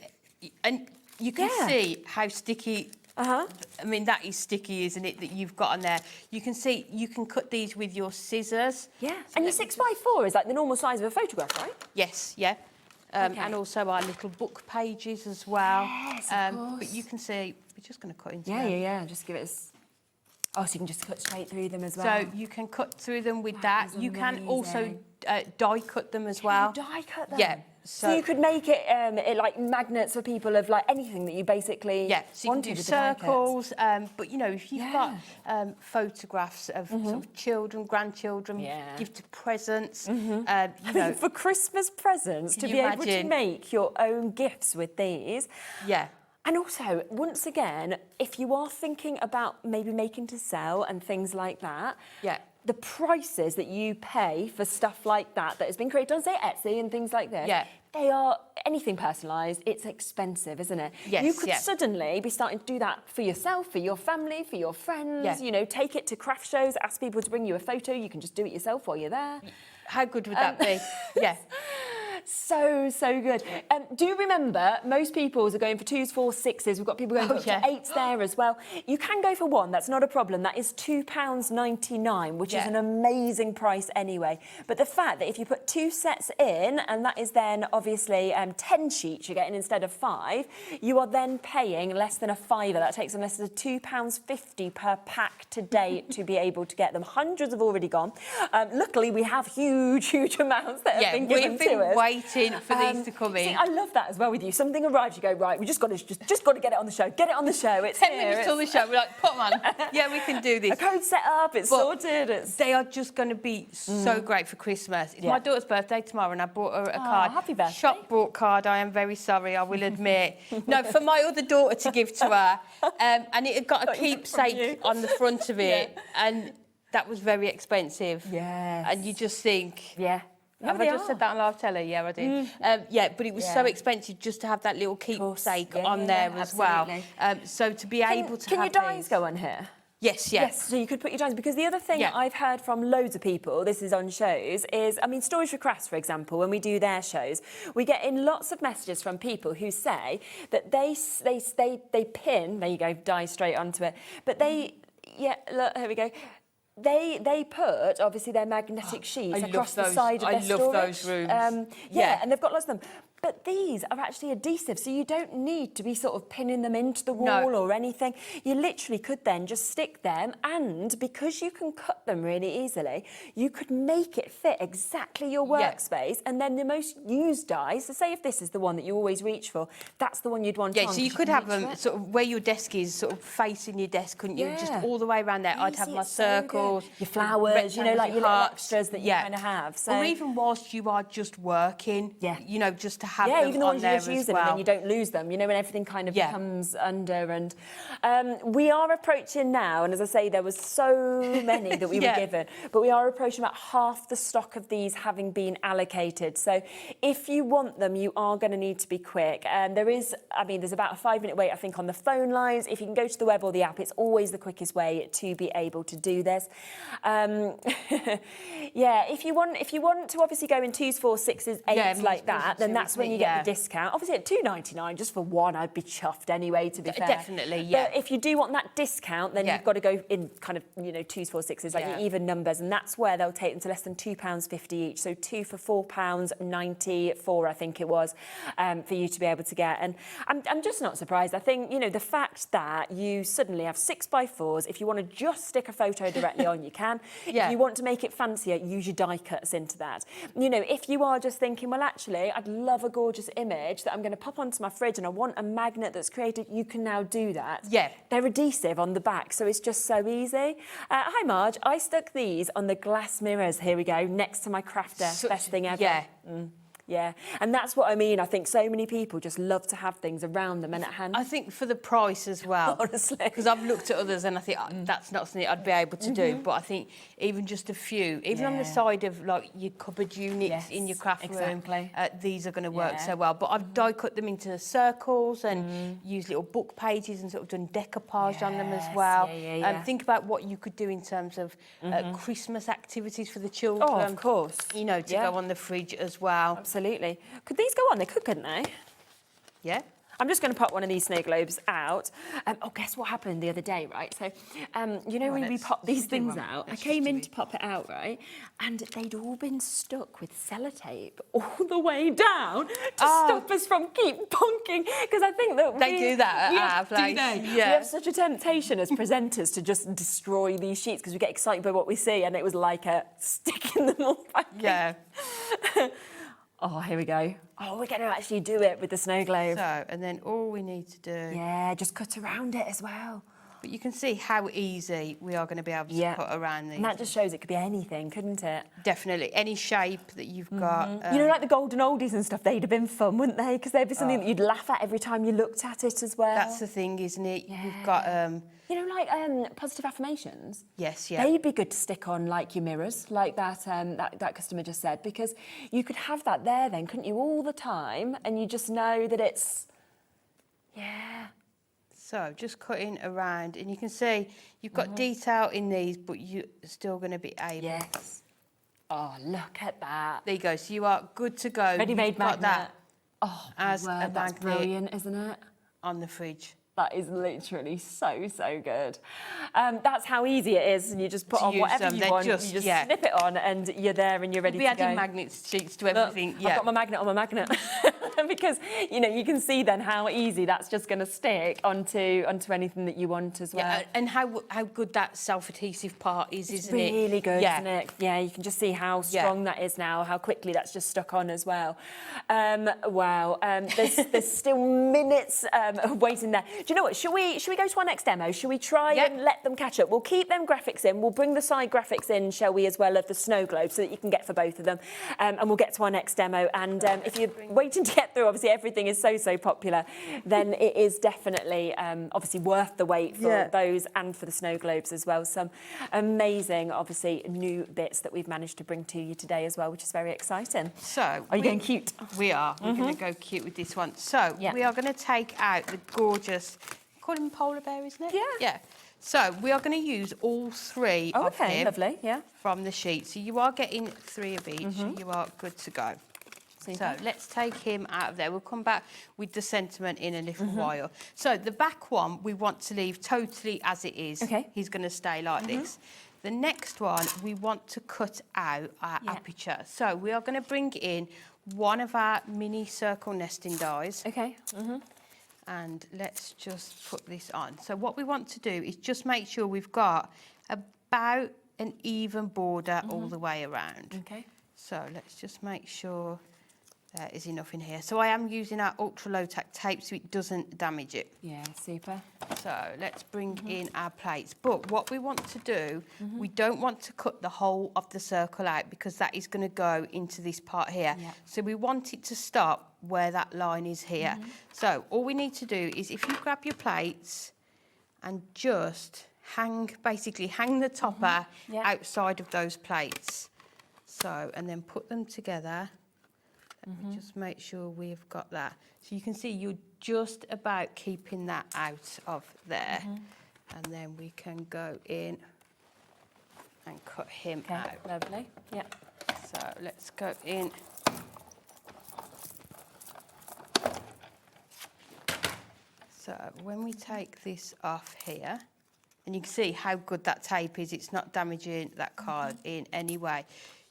and you can see how sticky. I mean, that is sticky, isn't it, that you've got on there. You can see, you can cut these with your scissors. Yeah, and your 6 by 4 is like the normal size of a photograph, right? Yes, yeah. And also our little book pages as well. Yes, of course. But you can see, we're just going to cut into them. Yeah. Just give it a... Oh, so you can just cut straight through them as well. So you can cut through them with that. You can also die cut them as well. Die cut them? Yeah. So you could make it like magnets for people of like anything that you basically so you can do circles. But you know, if you've got photographs of sort of children, grandchildren, gift presents, you know, for Christmas presents to be able to make your own gifts with these. Yeah. And also, once again, if you are thinking about maybe making to sell and things like that, the prices that you pay for stuff like that has been created on, say, Etsy and things like this, they are anything personalised. It's expensive, isn't it? Yes, you could suddenly be starting to do that for yourself, for your family, for your friends. You know, take it to craft shows, ask people to bring you a photo. You can just do it yourself while you're there. How good would that be? Yeah. So good. Do you remember, most people are going for 2s, 4s, 6s. We've got people going for up to 8s there as well. You can go for 1, that's not a problem. That is £2.99, which is an amazing price anyway. But the fact that if you put 2 sets in, and that is then obviously 10 sheets you're getting instead of 5, you are then paying less than a £5. That takes them less than £2.50 per pack today to be able to get them. Hundreds have already gone. Luckily, we have huge amounts that have been given to us. Waiting for these to come in. See, I love that as well with you. Something arrives, you go, right, we just got to get it on the show. Get it on the show. It's 10 minutes till the show. We're like, put them on. Yeah, we can do this. A code set up. It's sorted. They are just going to be so great for Christmas. It's my daughter's birthday tomorrow, and I brought her a card. Happy birthday. Shop bought card. I am very sorry. I will admit. No, for my other daughter to give to her, and it had got a keepsake on the front of it, and that was very expensive. Yes. And you just think, have they I just said that on live telly? Yeah, I did. But it was so expensive just to have that little keepsake on there as well. So to be able to Can have your dies go on here? Yes. So you could put your dies, because the other thing I've heard from loads of people, this is on shows, is, I mean, Stories for Crafts, for example, when we do their shows, we get in lots of messages from people who say that they pin, there you go, die straight onto it, but they, look, here we go. They put, obviously, their magnetic sheets across the side of their storage. I love those rooms. And they've got lots of them. But these are actually adhesive, so you don't need to be sort of pinning them into the wall or anything. You literally could then just stick them, and because you can cut them really easily, you could make it fit exactly your workspace, and then the most used dies, so say if this is the one that you always reach for, that's the one you'd want on. So you could have them sort of where your desk is, sort of facing your desk, couldn't you? Just all the way around there. I'd have my circles, your flowers, you know, like your little extras that you kind of have. So. Or even whilst you are just working, you know, just to have them even the on ones there you just use them and then you don't lose them, you know, when everything kind of comes under. And we are approaching now, and as I say, there was so many that we were given, but we are approaching about half the stock of these having been allocated. So if you want them, you are going to need to be quick. There is, I mean, there's about a 5-minute wait, I think, on the phone lines. If you can go to the web or the app, it's always the quickest way to be able to do this. If you want to obviously go in 2s, 4s, 6s, 8s like that, then that's when you get the discount. Obviously at $2.99 just for one, I'd be chuffed anyway, to be fair. Definitely, But if you do want that discount, then you've got to go in kind of, you know, 2s, 4s, 6s, like your even numbers, and that's where they'll take them to less than £2.50 each. So 2 for £4.94, I think it was, for you to be able to get. And I'm just not surprised. I think, you know, the fact that you suddenly have 6x4s, if you want to just stick a photo directly on, you can. If you want to make it fancier, use your die cuts into that. You know, if you are just thinking, well, actually, I'd love a gorgeous image that I'm going to pop onto my fridge and I want a magnet that's created, you can now do that. They're adhesive on the back, so it's just so easy. Hi, Marge. I stuck these on the glass mirrors, here we go, next to my craft desk. Best thing ever. Yeah, and that's what I mean. I think so many people just love to have things around them and at hand. I think for the price as well. Honestly. Because I've looked at others and I think that's not something I'd be able to do. But I think even just a few, even on the side of like your cupboard units in your craft room, these are going to work so well. But I've die cut them into circles and used little book pages and sort of done decoupage on them as well. Think about what you could do in terms of Christmas activities for the children. Oh, of course. You know, to go on the fridge as well. Absolutely. Could these go on? They could, couldn't they? Yeah. I'm just going to pop one of these snow globes out. Guess what happened the other day, right? So, you know, when we pop these things out, I came in to pop it out, right? And they'd all been stuck with sellotape all the way down to stop us from keep bonking. Because I think that they do that at our place. We have such a temptation as presenters to just destroy these sheets because we get excited by what we see, and it was like sticking them all back in. Oh, here we go. Oh, we're going to actually do it with the snow globe. So, and then all we need to do... Yeah, just cut around it as well. But you can see how easy we are going to be able to cut around these. And that just shows it could be anything, couldn't it? Definitely. Any shape that you've got. You know, like the golden oldies and stuff, they'd have been fun, wouldn't they? Because they'd be something that you'd laugh at every time you looked at it as well. That's the thing, isn't it? Yeah. We've got... you know, like positive affirmations. Yes, They'd be good to stick on, like, your mirrors, like that that customer just said, because you could have that there then, couldn't you, all the time, and you just know that it's... Yeah. So just cutting around, and you can see you've got detail in these, but you're still going to be able... Yes. Oh, look at that. There you go. So you are good to go. Ready-made magnet. That as a magnet. That's brilliant, isn't it? On the fridge. That is literally so, so good. That's how easy it is. And you just put on whatever you want. You just snip it on and you're there and you're ready to go. We'll be adding magnets sheets to everything. Look, I've got my magnet on my magnet. Because, you know, you can see then how easy that's just going to stick onto anything that you want as well. Yeah, and how good that self-adhesive part is, isn't it? It's really good, isn't it? Yeah, you can just see how strong that is now, how quickly that's just stuck on as well. Wow. There's still minutes of waiting there. Do you know what? Should we go to our next demo? Should we try and let them catch up? We'll keep them graphics in. We'll bring the side graphics in, shall we, as well, of the snow globe so that you can get for both of them. And we'll get to our next demo. And if you're waiting to get through, obviously everything is so popular, then it is definitely obviously worth the wait for those and for the snow globes as well. Some amazing, obviously, new bits that we've managed to bring to you today as well, which is very exciting. So are you going cute? We are. We're going to go cute with this one. So we are going to take out the gorgeous... Call him polar bear, isn't it? Yeah. So we are going to use all three of them lovely, from the sheet. So you are getting 3 of each. You are good to go. So let's take him out of there. We'll come back with the sentiment in a little while. So the back one we want to leave totally as it is. Okay. He's going to stay like this. The next one, we want to cut out our aperture. So we are going to bring in one of our mini circle nesting dies. Okay. And let's just put this on. So what we want to do is just make sure we've got about an even border all the way around. Okay. So let's just make sure there is enough in here. So I am using our ultra low tack tape so it doesn't damage it. Yeah, super. So let's bring in our plates. But what we want to do, we don't want to cut the whole of the circle out because that is going to go into this part here. Yeah. So we want it to stop where that line is here. So all we need to do is if you grab your plates and just basically hang the topper outside of those plates. So, and then put them together. Let me just make sure we've got that. So you can see you're just about keeping that out of there. And then we can go in and cut him out. Lovely. Yeah. So let's go in. So when we take this off here, and you can see how good that tape is, it's not damaging that card in any way.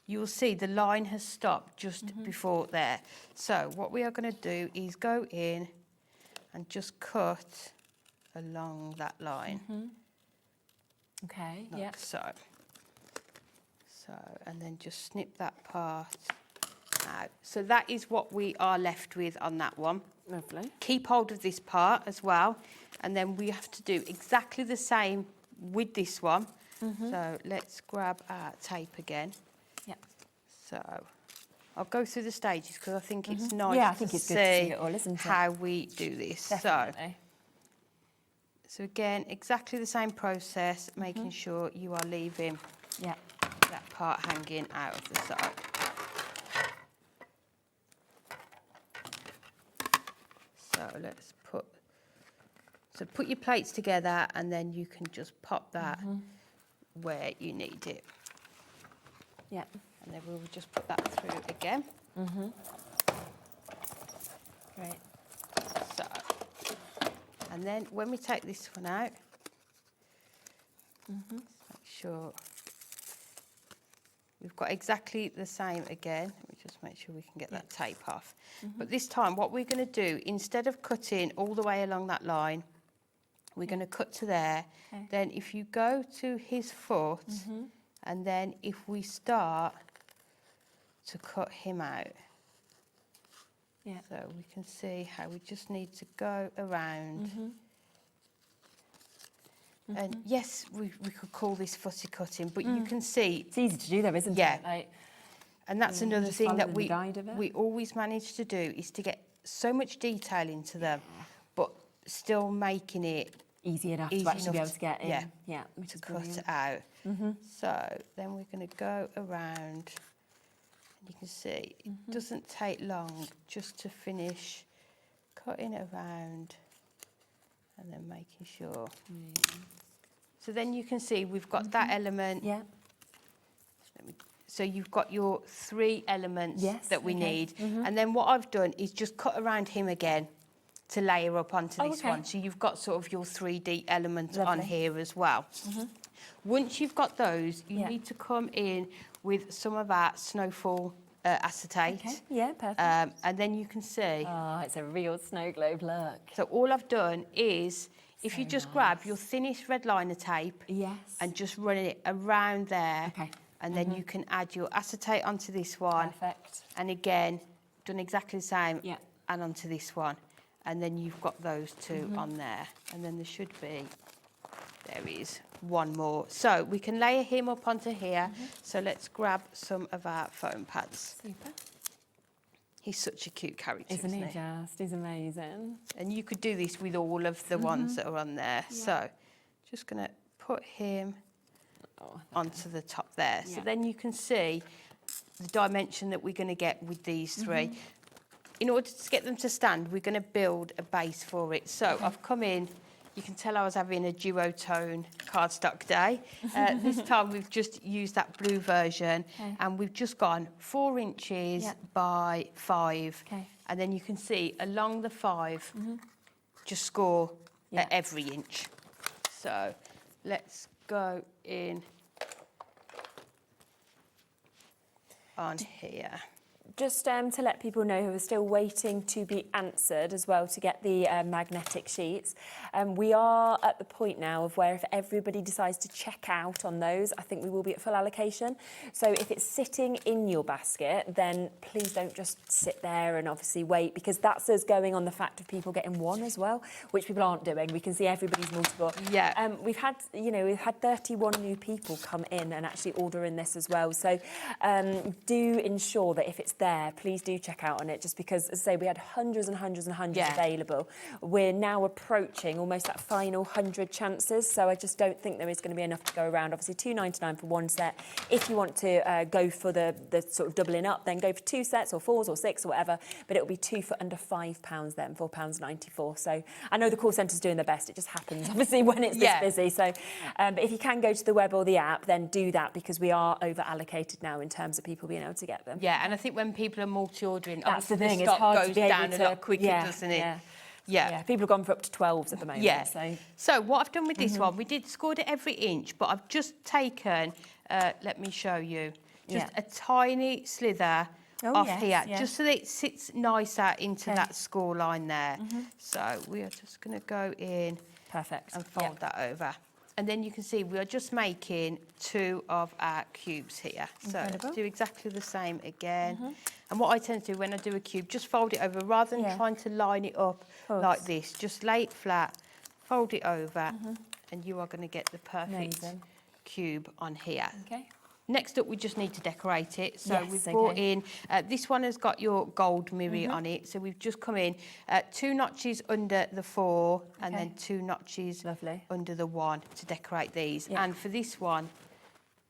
You'll see the line has stopped just before there. So what we are going to do is go in and just cut along that line. Okay, like so. So, and then just snip that part out. So that is what we are left with on that one. Lovely. Keep hold of this part as well. And then we have to do exactly the same with this one. So let's grab our tape again. Yeah. So I'll go through the stages because I think it's nice Yeah, I think to it's good to see see it all, isn't it? how we do this. Definitely. So again, exactly the same process, making sure you are leaving that part hanging out of the side. So let's put your plates together and then you can just pop that where you need it. Yeah. And then we'll just put that through again. Great. So, and then when we take this one out, let's make sure we've got exactly the same again. Let me just make sure we can get that tape off. But this time what we're going to do, instead of cutting all the way along that line, we're going to cut to there. Okay. Then if you go to his foot, and then if we start to cut him out, so we can see how we just need to go around. And yes, we could call this footy cutting, but you can see... It's easy to do though, isn't it? Like, and that's another just thing that following the guide of it. we always manage to do is to get so much detail into them, but still making it easy enough to actually be able to get in. Yeah, which to is cut brilliant. it out. So then we're going to go around, and you can see it doesn't take long just to finish cutting it around and then making sure. So then you can see we've got that element. Yeah. So you've got your 3 elements that we okay. need. And then what I've done is just cut around him again to layer up onto this one. So you've got sort of your 3D element on here as well. Once you've got those, you need to come in with some of our snowfall acetate. Okay, yeah, perfect. And then you can see. Oh, it's a real snow globe look. So all I've done is, if you just grab your thinnest red liner tape and just run it around there, and then you can add your acetate onto this one. Perfect. And again, done exactly the same, and onto this one. And then you've got those 2 on there. And then there should be, there is one more. So we can layer him up onto here. So let's grab some of our foam pads. Super. He's such a cute character, Isn't he he? just? He's amazing. And you could do this with all of the ones that are on there. So just going to put him onto the top there. So then you can see the dimension that we're going to get with these 3. In order to get them to stand, we're going to build a base for it. So I've come in, you can tell I was having a duotone cardstock day. This time we've just used that blue version and we've just gone 4 inches by 5. And then you can see along the 5, just score at every inch. So let's go in on here. Just to let people know who are still waiting to be answered as well to get the magnetic sheets, we are at the point now of where if everybody decides to check out on those, I think we will be at full allocation. So if it's sitting in your basket, then please don't just sit there and obviously wait, because that's us going on the fact of people getting one as well, which people aren't doing. We can see everybody's multiple. Yeah. We've had 31 new people come in and actually order in this as well. So do ensure that if it's there, please do check out on it, just because, as I say, we had hundreds and hundreds and hundreds available. We're now approaching almost that final 100 chances, so I just don't think there is going to be enough to go around. Obviously, $2.99 for one set. If you want to go for the sort of doubling up, then go for 2 sets or 4s or 6 or whatever, but it'll be 2 for under £5 then, £4.94. So I know the call centre's doing their best. It just happens, obviously, when it's this busy. So but if you can go to the web or the app, then do that, because we are over allocated now in terms of people being able to get them. Yeah, and I think when people are multi-ordering, that's the thing, the it's stock hard goes to be down able a to, lot quicker, doesn't it? Yeah, people have gone for up to 12s at the moment. Yeah. So what I've done with this one, we scored it every inch, but I've just taken, let me show you, just a tiny slither off here, just so that it sits nicer into that score line there. So we are just going to go in and fold that over. And then you can see we are just making 2 of our cubes here. So let's do exactly the same again. And what I tend to do when I do a cube, just fold it over rather than trying to line it up like this. Just lay it flat, fold it over, and you are going to get the perfect cube on here. Okay. Next up, we just need to decorate it. So we've brought in, this one has got your gold mirror on it. So we've just come in 2 notches under the 4 and then 2 notches under the 1 to decorate these. And for this one,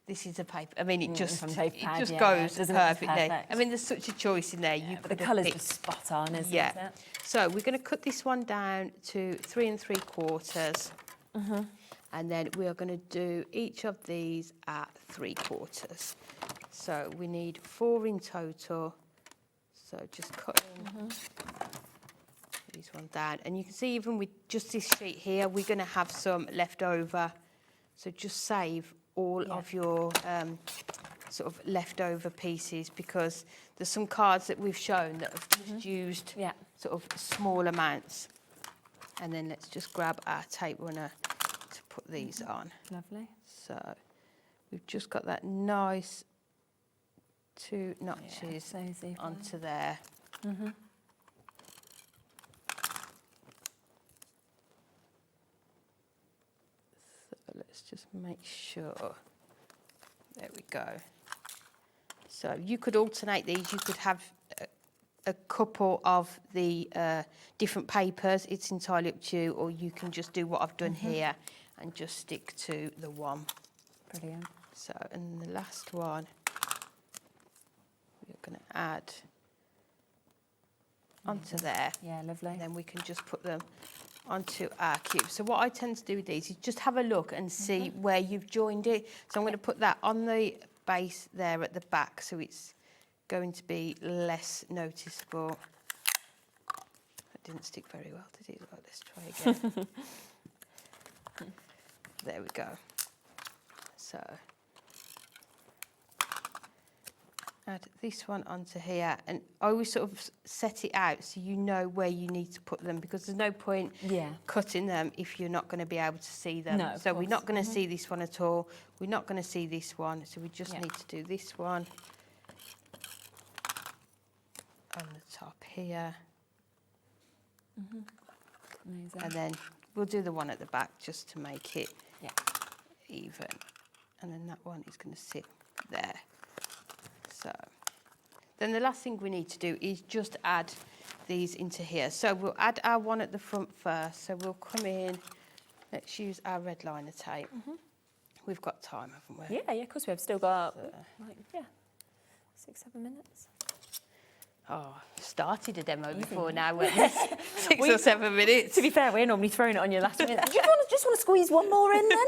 this is a paper. I mean, it just goes perfectly. I mean, there's such a choice in there. You but the colour's just spot on, isn't it? So we're going to cut this one down to 3 3/4. And then we are going to do each of these at 3/4. So we need 4 in total. So just cutting these one down. And you can see even with just this sheet here, we're going to have some left over. So just save all of your sort of leftover pieces, because there's some cards that we've shown that have just used sort of small amounts. And then let's just grab our tape runner to put these on. Lovely. So we've just got that nice 2 notches onto there. So let's just make sure. There we go. So you could alternate these. You could have a couple of the different papers. It's entirely up to you, or you can just do what I've done here and just stick to the one. Brilliant. So, and the last one, we're going to add onto there. Yeah, lovely. And then we can just put them onto our cube. So what I tend to do with these is just have a look and see where you've joined it. So I'm going to put that on the base there at the back, so it's going to be less noticeable. That didn't stick very well, did it? Well, let's try again. There we go. So add this one onto here, and I always sort of set it out so you know where you need to put them, because there's no point cutting them if you're not going to be able to see them. No, so we're not going to see this one at all. We're not going to see this one, so we just need to do this one on the top here. Amazing. And then we'll do the one at the back just to make it even. And then that one is going to sit there. So then the last thing we need to do is just add these into here. So we'll add our one at the front first. So we'll come in, let's use our red liner tape. We've got time, haven't we? Yeah, of course we have. Still got, 6-7 minutes. Oh, started a demo before now, weren't we? 6 or 7 minutes. To be fair, we're normally throwing it on your last minute. Do you just want to squeeze one more in then?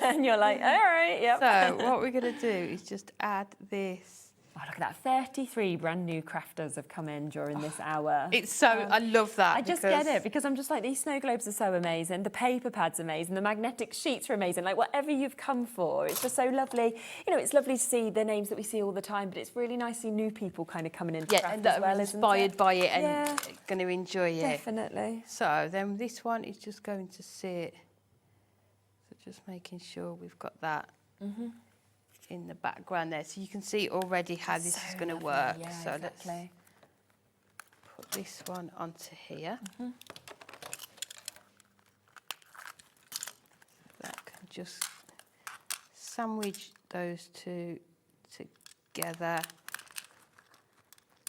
And you're like, all right, yep. So what we're going to do is just add this Oh, look at that, 33 brand new crafters have come in during this hour. It's so, I love that. I just get it, because I'm just like, these snow globes are so amazing. The paper pad's amazing. The magnetic sheets are amazing. Like, whatever you've come for, it's just so lovely. You know, it's lovely to see the names that we see all the time, but it's really nice to see new people kind of coming into craft and that as well, are inspired by it and going to enjoy it. Definitely. So then this one is just going to sit. So just making sure we've got that in the background there. So you can see already how this is going to work. Yeah, so exactly. let's put this one onto here. That can just sandwich those two together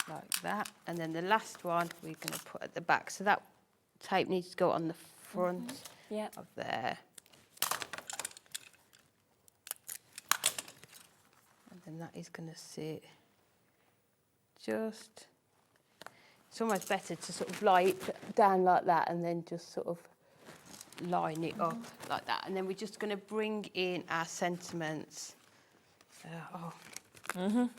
like that. And then the last one we're going to put at the back. So that tape needs to go on the front of there. And then that is going to sit just... It's almost better to sort of lie it down like that and then just sort of line it up like that. And then we're just going to bring in our sentiments. Got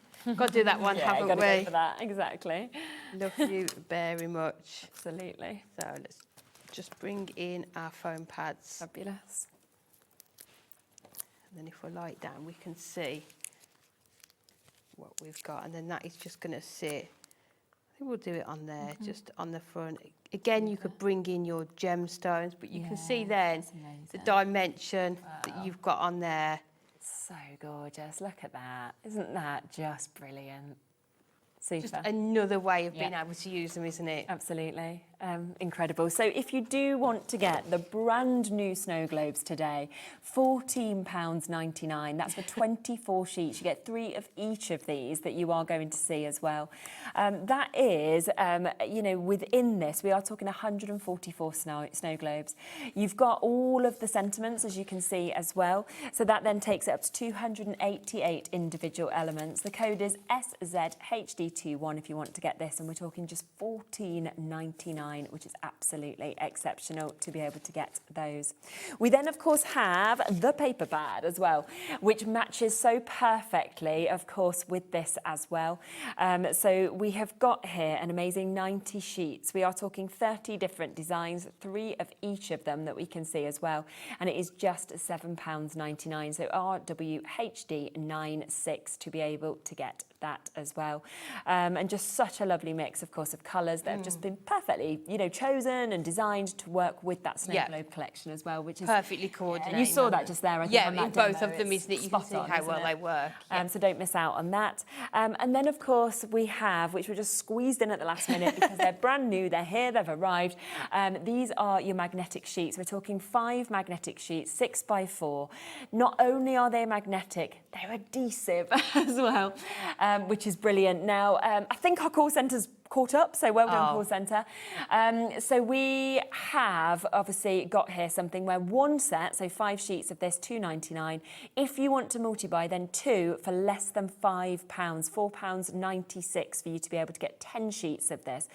to do that one, haven't we? Go for that, exactly. Love you very much. Absolutely. So let's just bring in our foam pads. Fabulous. And then if we lie it down, we can see what we've got. And then that is just going to sit. I think we'll do it on there, just on the front. Again, you could bring in your gemstones, but you can see then the dimension that you've got on there. So gorgeous, look at that. Isn't that just brilliant? Super. Just another way of being able to use them, isn't it? Absolutely. Incredible. So if you do want to get the brand new snow globes today, £14.99. That's for 24 sheets. You get 3 of each of these that you are going to see as well. That is, you know, within this, we are talking 144 snow globes. You've got all of the sentiments, as you can see as well. So that then takes it up to 288 individual elements. The code is SZHD21 if you want to get this, and we're talking just £14.99. Which is absolutely exceptional to be able to get those. We then, of course, have the paper pad as well, which matches so perfectly, of course, with this as well. So we have got here an amazing 90 sheets. We are talking 30 different designs, 3 of each of them that we can see as well. And it is just £7.99. So RWHD96 to be able to get that as well. And just such a lovely mix, of course, of colours that have just been perfectly, you know, chosen and designed to work with that snow globe collection as well, which is perfectly coordinated. You saw that just there, I think, on that in both demo. of them, isn't it? You can see how well they work. So don't miss out on that. And then, of course, we have, which were just squeezed in at the last minute because they're brand new, they're here, they've arrived. These are your magnetic sheets. We're talking 5 magnetic sheets, 6x4. Not only are they magnetic, they're adhesive as well, which is brilliant. Now, I think our call centre's caught up, so well done, call centre. So we have obviously got here something where 1 set, so 5 sheets of this, £2.99. If you want to multi-buy, then 2 for less than £5, £4.96 for you to be able to get 10 sheets of this.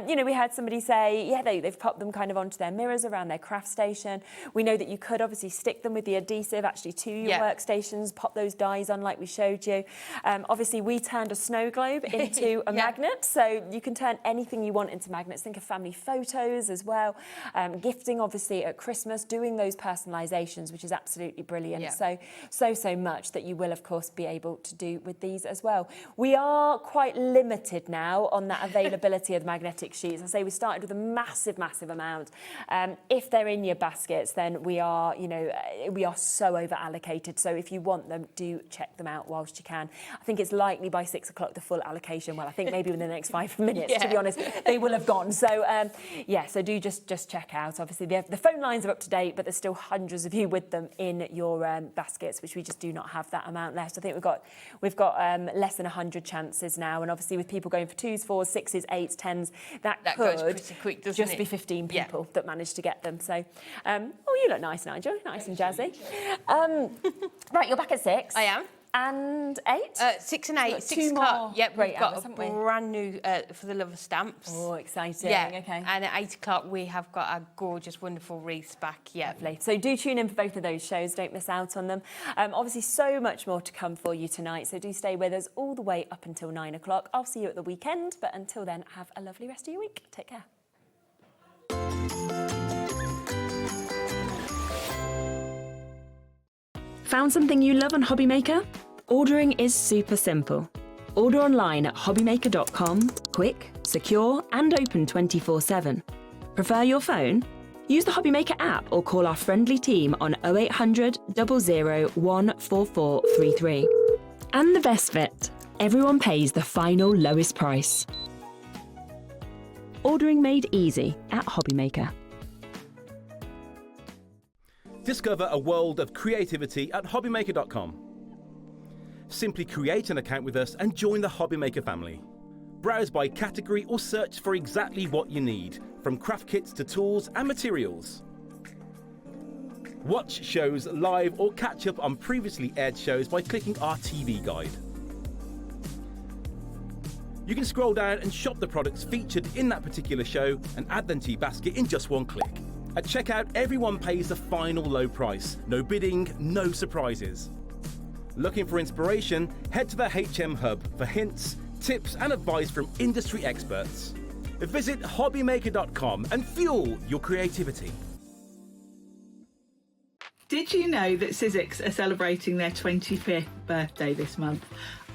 You know, we had somebody say, yeah, they've popped them kind of onto their mirrors around their craft station. We know that you could obviously stick them with the adhesive actually to your workstations, pop those dies on like we showed you. Obviously, we turned a snow globe into a magnet, so you can turn anything you want into magnets. Think of family photos as well. Gifting, obviously, at Christmas, doing those personalisations, which is absolutely brilliant. So much that you will, of course, be able to do with these as well. We are quite limited now on that availability of the magnetic sheets. I say we started with a massive, massive amount. If they're in your baskets, then we are, you know, we are so over allocated. So if you want them, do check them out whilst you can. I think it's likely by 6 o'clock the full allocation. Well, I think maybe within the next 5 minutes, to be honest, they will have gone. So so do just check out. Obviously, the phone lines are up to date, but there's still hundreds of you with them in your baskets, which we just do not have that amount left. I think we've got less than 100 chances now, and obviously with people going for 2s, 4s, 6s, 8s, 10s, that could goes pretty quick, doesn't just it? be 15 people that managed to get them. So, oh, you look nice, Nigel, nice and jazzy. Right, you're back at 6. I am. and 8? 6 and 8. Got 6 two o'clock. more Yep, great we've got hours, a haven't we? brand new For the Love of Stamps. Oh, exciting. Yeah, okay. and at 8 o'clock we have got our gorgeous, wonderful wreaths back. Yeah. Lovely. So do tune in for both of those shows. Don't miss out on them. Obviously, so much more to come for you tonight. So do stay with us all the way up until 9 o'clock. I'll see you at the weekend. But until then, have a lovely rest of your week. Take care. Found something you love on HobbyMaker? Ordering is super simple. Order online at hobbymaker.com, quick, secure and open 24/7. Prefer your phone? Use the HobbyMaker app or call our friendly team on 0800 00 14433. And the best bit, everyone pays the final lowest price. Ordering made easy at HobbyMaker. Discover a world of creativity at hobbymaker.com. Simply create an account with us and join the HobbyMaker family. Browse by category or search for exactly what you need, from craft kits to tools and materials. Watch shows live or catch up on previously aired shows by clicking our TV guide. You can scroll down and shop the products featured in that particular show and add them to your basket in just one click. At checkout, everyone pays the final low price. No bidding, no surprises. Looking for inspiration? Head to the HM Hub for hints, tips and advice from industry experts. Visit hobbymaker.com and fuel your creativity. Did you know that Sizzix are celebrating their 25th birthday this month?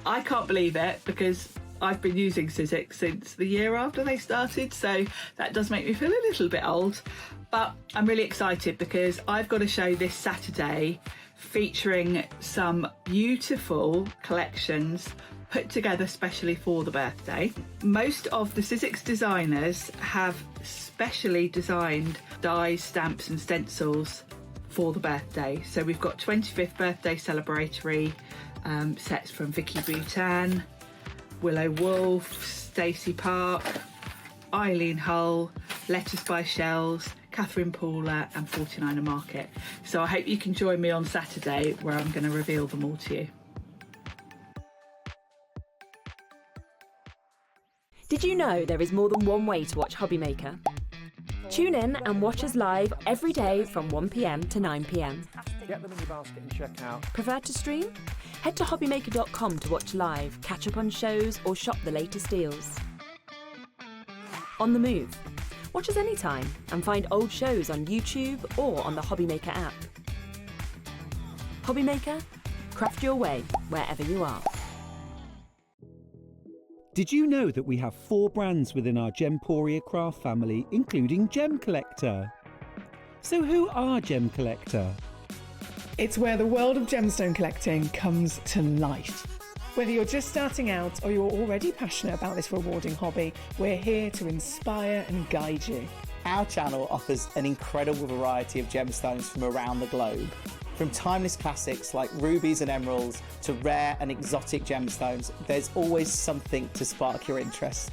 I can't believe it because I've been using Sizzix since the year after they started, so that does make me feel a little bit old. But I'm really excited because I've got a show this Saturday featuring some beautiful collections put together specially for the birthday. Most of the Sizzix designers have specially designed dies, stamps and stencils for the birthday. So we've got 25th birthday celebratory sets from Vicky Bhutan, Willow Wolf, Stacey Park, Eileen Hull, Letters by Shells, Catherine Paula and 49er Market. So I hope you can join me on Saturday where I'm going to reveal them all to you. Did you know there is more than one way to watch HobbyMaker? Tune in and watch us live every day from 1 p.m. to 9 p.m. Get them in your basket and check out. Prefer to stream? Head to hobbymaker.com to watch live, catch up on shows or shop the latest deals. On the move. Watch us anytime and find old shows on YouTube or on the HobbyMaker app. HobbyMaker, craft your way wherever you are. Did you know that we have 4 brands within our Gemporia craft family, including Gem Collector? So who are Gem Collector? It's where the world of gemstone collecting comes to life. Whether you're just starting out or you're already passionate about this rewarding hobby, we're here to inspire and guide you. Our channel offers an incredible variety of gemstones from around the globe. From timeless classics like rubies and emeralds to rare and exotic gemstones, there's always something to spark your interest.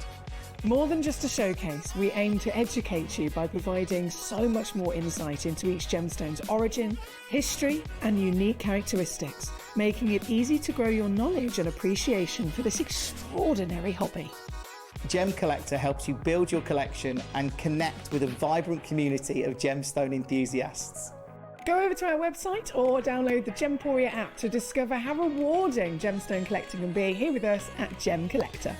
More than just a showcase, we aim to educate you by providing so much more insight into each gemstone's origin, history, and unique characteristics, making it easy to grow your knowledge and appreciation for this extraordinary hobby. Gem Collector helps you build your collection and connect with a vibrant community of gemstone enthusiasts. Go over to our website or download the Gemporia app to discover how rewarding gemstone collecting can be here with us at Gem Collector.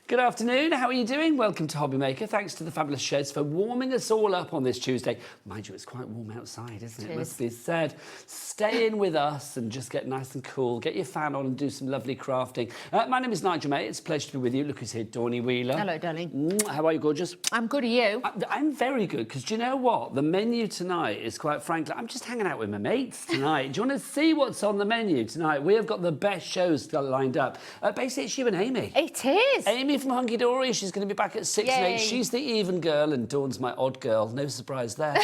Good afternoon, how are you doing? Welcome to HobbyMaker. Thanks to the fabulous sheds for warming us all up on this Tuesday. Mind you, it's quite warm outside, isn't it? It must be said. Stay in with us and just get nice and cool. Get your fan on and do some lovely crafting. My name is Nigel May. It's a pleasure to be with you. Look who's here, Dawny Wheeler. Hello, darling. How are you, gorgeous? I'm good, are you? I'm very good, because do you know what? The menu tonight is quite frankly, I'm just hanging out with my mates tonight. Do you want to see what's on the menu tonight? We have got the best shows lined up. Basically, it's you and Amy. It is. Amy from from Hunkydory. She's going to be back at 6 and 8. She's the even girl and Dawn's my odd girl. No surprise there.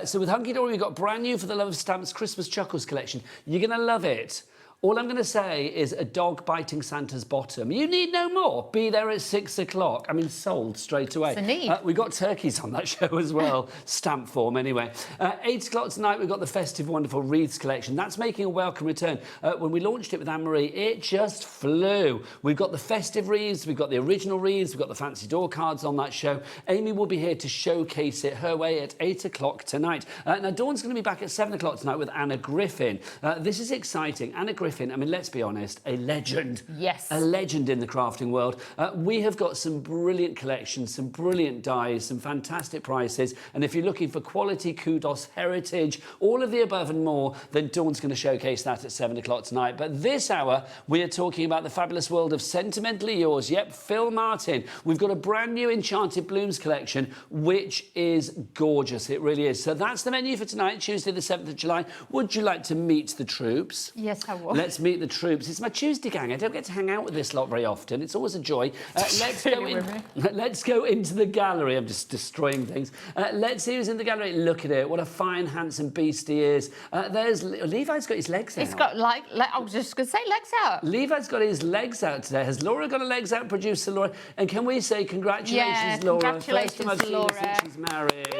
So with Hunkydory, we've got brand new For the Love of Stamps Christmas Chuckles collection. You're going to love it. All I'm going to say is a dog biting Santa's bottom. You need no more. Be there at 6 o'clock. I mean, sold straight away. It's a need. We got turkeys on that show as well. Stamp form, anyway. 8 o'clock tonight, we've got the festive, wonderful wreaths collection. That's making a welcome return. When we launched it with Anne-Marie, it just flew. We've got the festive wreaths, we've got the original wreaths, we've got the fancy door cards on that show. Amy will be here to showcase it her way at 8 o'clock tonight. Now, Dawn's going to be back at 7 o'clock tonight with Anna Griffin. This is exciting. Anna Griffin, I mean, let's be honest, a legend. Yes. A legend in the crafting world. We have got some brilliant collections, some brilliant dies, some fantastic prices. And if you're looking for quality, kudos, heritage, all of the above and more, then Dawn's going to showcase that at 7 o'clock tonight. But this hour, we are talking about the fabulous world of Sentimentally Yours. Yep, Phill Martin. We've got a brand new Enchanted Blooms collection, which is gorgeous. It really is. So that's the menu for tonight, Tuesday the 7th of July. Would you like to meet the troops? Yes, I would. Let's meet the troops. It's my Tuesday gang. I don't get to hang out with this lot very often. It's always a joy. Let's go into the gallery. I'm just destroying things. Let's see who's in the gallery. Look at it. What a fine, handsome beast he is. There's Levi's got his legs out. He's got I was just going to say legs out. Levi's got his legs out today. Has Laura got her legs out, producer Laura? And can we say congratulations, Laura? Congratulations, First time I've seen Laura. her since she's married.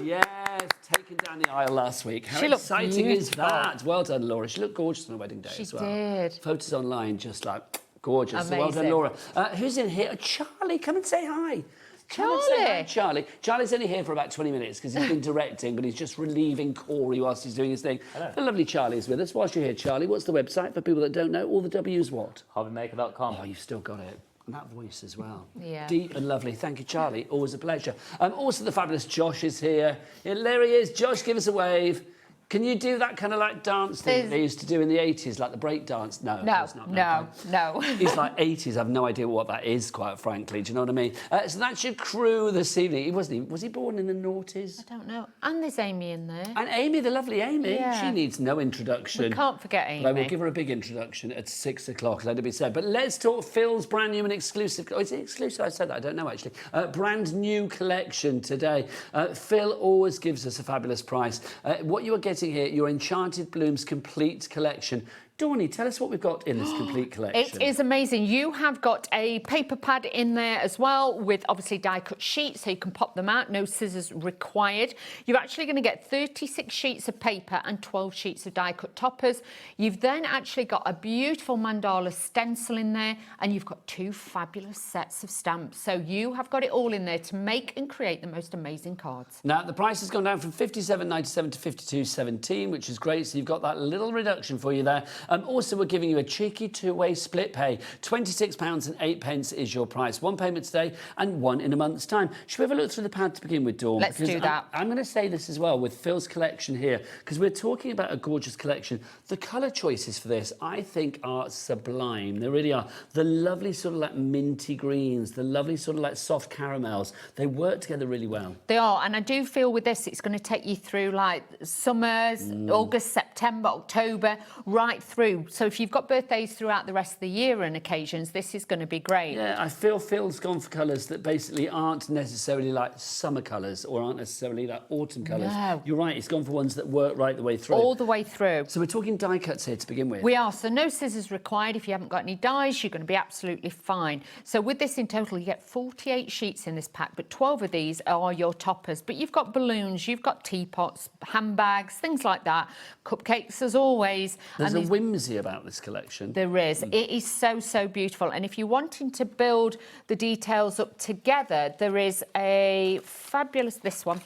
Yes, taken down the aisle last week. How She looked exciting is beautiful. that? Well done, Laura. She looked gorgeous on her wedding day as well. She did. Photos online, just like gorgeous. So well done, Amazing. Laura. Who's in here? Charlie, come and say hi. Come and say hi, Charlie. Charlie's only here for about 20 minutes because he's been directing, but he's just relieving Corey whilst he's doing his thing. Hello. The lovely Charlie's with us. Whilst you're here, Charlie, what's the website for people that don't know? All the W's what? HobbyMaker.com. Oh, you've still got it. And that voice as well. Yeah. Deep and lovely. Thank you, Charlie. Always a pleasure. Also, the fabulous Josh is here. Yeah, there he is. Josh, give us a wave. Can you do that kind of like dance thing they used to do in the 80s, like the break dance? No, of course not. No. He's like 80s. I've no idea what that is, quite frankly. Do you know what I mean? So that's your crew this evening. Was he born in the noughties? I don't know. And there's Amy in there. And Amy, the lovely Amy. Yeah. She needs no introduction. We can't forget Amy. But I will give her a big introduction at 6 o'clock, let it be said. But let's talk Phil's brand new and exclusive... Oh, is it exclusive? I said that. I don't know, actually. Brand new collection today. Phill always gives us a fabulous price. What you are getting here, your Enchanted Blooms complete collection. Dawny, tell us what we've got in this complete collection. It is amazing. You have got a paper pad in there as well with obviously die-cut sheets so you can pop them out. No scissors required. You're actually going to get 36 sheets of paper and 12 sheets of die-cut toppers. You've then actually got a beautiful mandala stencil in there and you've got 2 fabulous sets of stamps. So you have got it all in there to make and create the most amazing cards. Now, the price has gone down from £57.97 to £52.17, which is great. So you've got that little reduction for you there. Also, we're giving you a cheeky 2-way split pay. £26.08 is your price. 1 payment today and 1 in a month's time. Should we have a look through the pad to begin with, Dawn? Let's do that. I'm going to say this as well with Phil's collection here, because we're talking about a gorgeous collection. The colour choices for this, I think, are sublime. They really are. The lovely sort of like minty greens, the lovely sort of like soft caramels, they work together really well. They are, and I do feel with this, it's going to take you through like summers, August, September, October, right through. So if you've got birthdays throughout the rest of the year and occasions, this is going to be great. Yeah, I feel Phil's gone for colours that basically aren't necessarily like summer colours or aren't necessarily like autumn colours. No. You're right, he's gone for ones that work right the way through. All the way through. So we're talking die cuts here to begin with. We are, so no scissors required. If you haven't got any dies, you're going to be absolutely fine. So with this in total, you get 48 sheets in this pack, but 12 of these are your toppers. But you've got balloons, you've got teapots, handbags, things like that, cupcakes as always. There's a whimsy about this collection. There is. It is so, so beautiful. And if you're wanting to build the details up together, there is a fabulous, this one.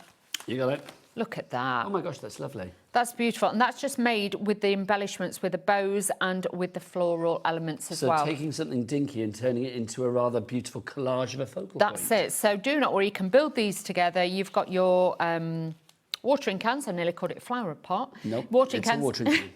You got it. Look at that. Oh my gosh, that's lovely. That's beautiful. And that's just made with the embellishments, with the bows and with the floral elements as well. So taking something dinky and turning it into a rather beautiful collage of a focal point. That's it. So do not worry, you can build these together. You've got your watering cans. I nearly called it a flower pot. Nope, watering it's cans. a watering can.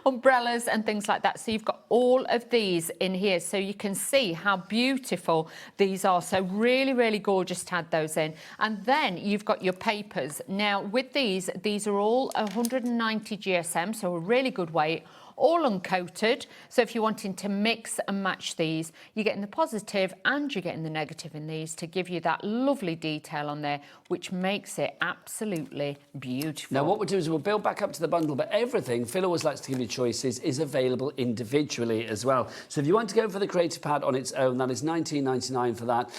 Umbrellas and things like that. So you've got all of these in here, so you can see how beautiful these are. So really, really gorgeous to add those in. And then you've got your papers. Now with these are all 190 GSM, so a really good weight. all uncoated. So if you're wanting to mix and match these, you're getting the positive and you're getting the negative in these to give you that lovely detail on there, which makes it absolutely beautiful. Now, what we'll do is we'll build back up to the bundle, but everything, Phill always likes to give you choices, is available individually as well. So if you want to go for the Creative Pad on its own, that is $19.99 for that.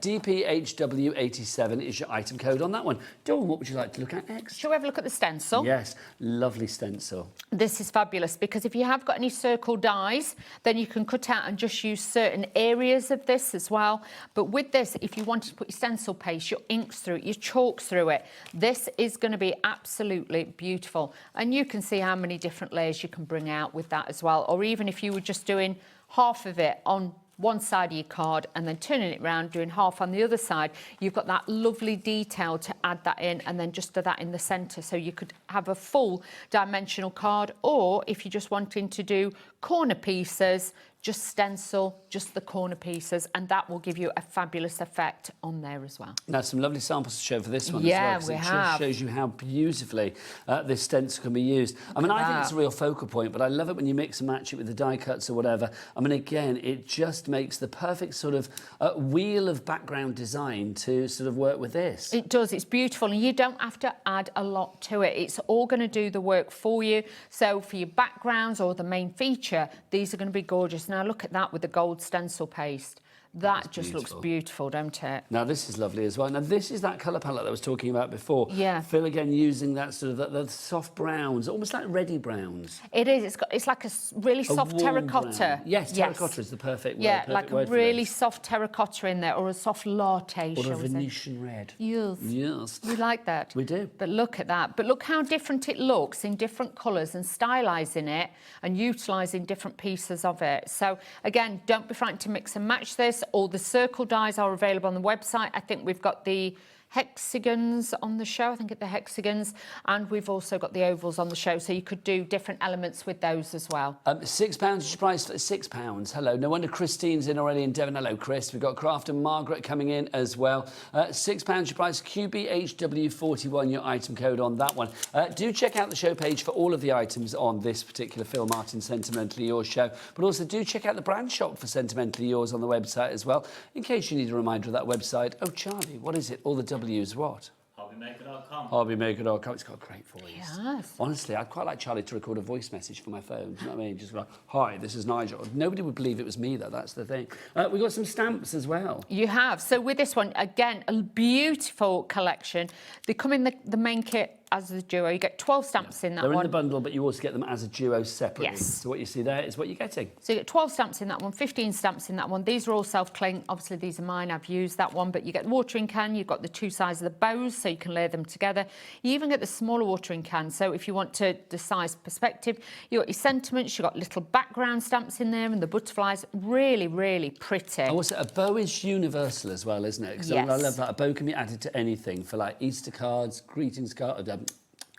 DPHW87 is your item code on that one. Dawn, what would you like to look at next? Shall we have a look at the stencil? Yes, lovely stencil. This is fabulous because if you have got any circle dies, then you can cut out and just use certain areas of this as well. But with this, if you wanted to put your stencil paste, your inks through it, your chalks through it, this is going to be absolutely beautiful. And you can see how many different layers you can bring out with that as well. Or even if you were just doing half of it on one side of your card and then turning it around, doing half on the other side, you've got that lovely detail to add that in, and then just do that in the centre. So you could have a full dimensional card, or if you're just wanting to do corner pieces, just stencil just the corner pieces, and that will give you a fabulous effect on there as well. Now, some lovely samples to show for this one yeah, as well. We it have. just shows you how beautifully this stencil can be used. I mean, I think it's a real focal point, but I love it when you mix and match it with the die cuts or whatever. I mean, again, it just makes the perfect sort of wheel of background design to sort of work with this. It does. It's beautiful, and you don't have to add a lot to it. It's all going to do the work for you. So for your backgrounds or the main feature, these are going to be gorgeous. Now look at that with the gold stencil paste. That just looks beautiful, don't it? Now, this is lovely as well. Now, this is that colour palette that I was talking about before. Yeah. Phill, again, using that sort of the soft browns, almost like reddy browns. It is. It's like a really soft warm terracotta. brown. Yes, terracotta is the perfect word. Yeah, perfect like word a really soft terracotta in there, or a soft latte, or shall a we say. Venetian red. Yes. Yes. We like that. We do. But look at that. But look how different it looks in different colours, and stylising it and utilising different pieces of it. So, again, don't be frightened to mix and match this. All the circle dies are available on the website. I think we've got the hexagons on the show. I think at the hexagons, and we've also got the ovals on the show, so you could do different elements with those as well. £6 is your price for £6. Hello, no wonder Christine's in already in Devon. Hello, Chris. We've got Craft and Margaret coming in as well. £6 your price. QBHW41 your item code on that one. Do check out the show page for all of the items on this particular Phill Martin Sentimentally Yours show, but also do check out the brand shop for Sentimentally Yours on the website as well, in case you need a reminder of that website. Oh, Charlie, what is it? All the W's what? HobbyMaker.com. HobbyMaker.com. It's got great voice. Yes. Honestly, I'd quite like Charlie to record a voice message for my phone. Do you know what I mean? Just like, hi, this is Nigel. Nobody would believe it was me, though. That's the thing. We've got some stamps as well. You have. So with this one, again, a beautiful collection. They come in the main kit as a duo. You get 12 stamps in that They're one. in the bundle, but you also get them as a duo separately. Yes. So what you see there is what you're getting. So you get 12 stamps in that one, 15 stamps in that one. These are all self-cling. Obviously, these are mine. I've used that one. But you get the watering can. You've got the two sides of the bows, so you can layer them together. You even get the smaller watering can. So if you want to the size perspective, you've got your sentiments. You've got little background stamps in there and the butterflies. Really, really pretty. And also, a bow is universal as well, isn't it? Because Yes. I love that. A bow can be added to anything for like Easter cards, greetings cards,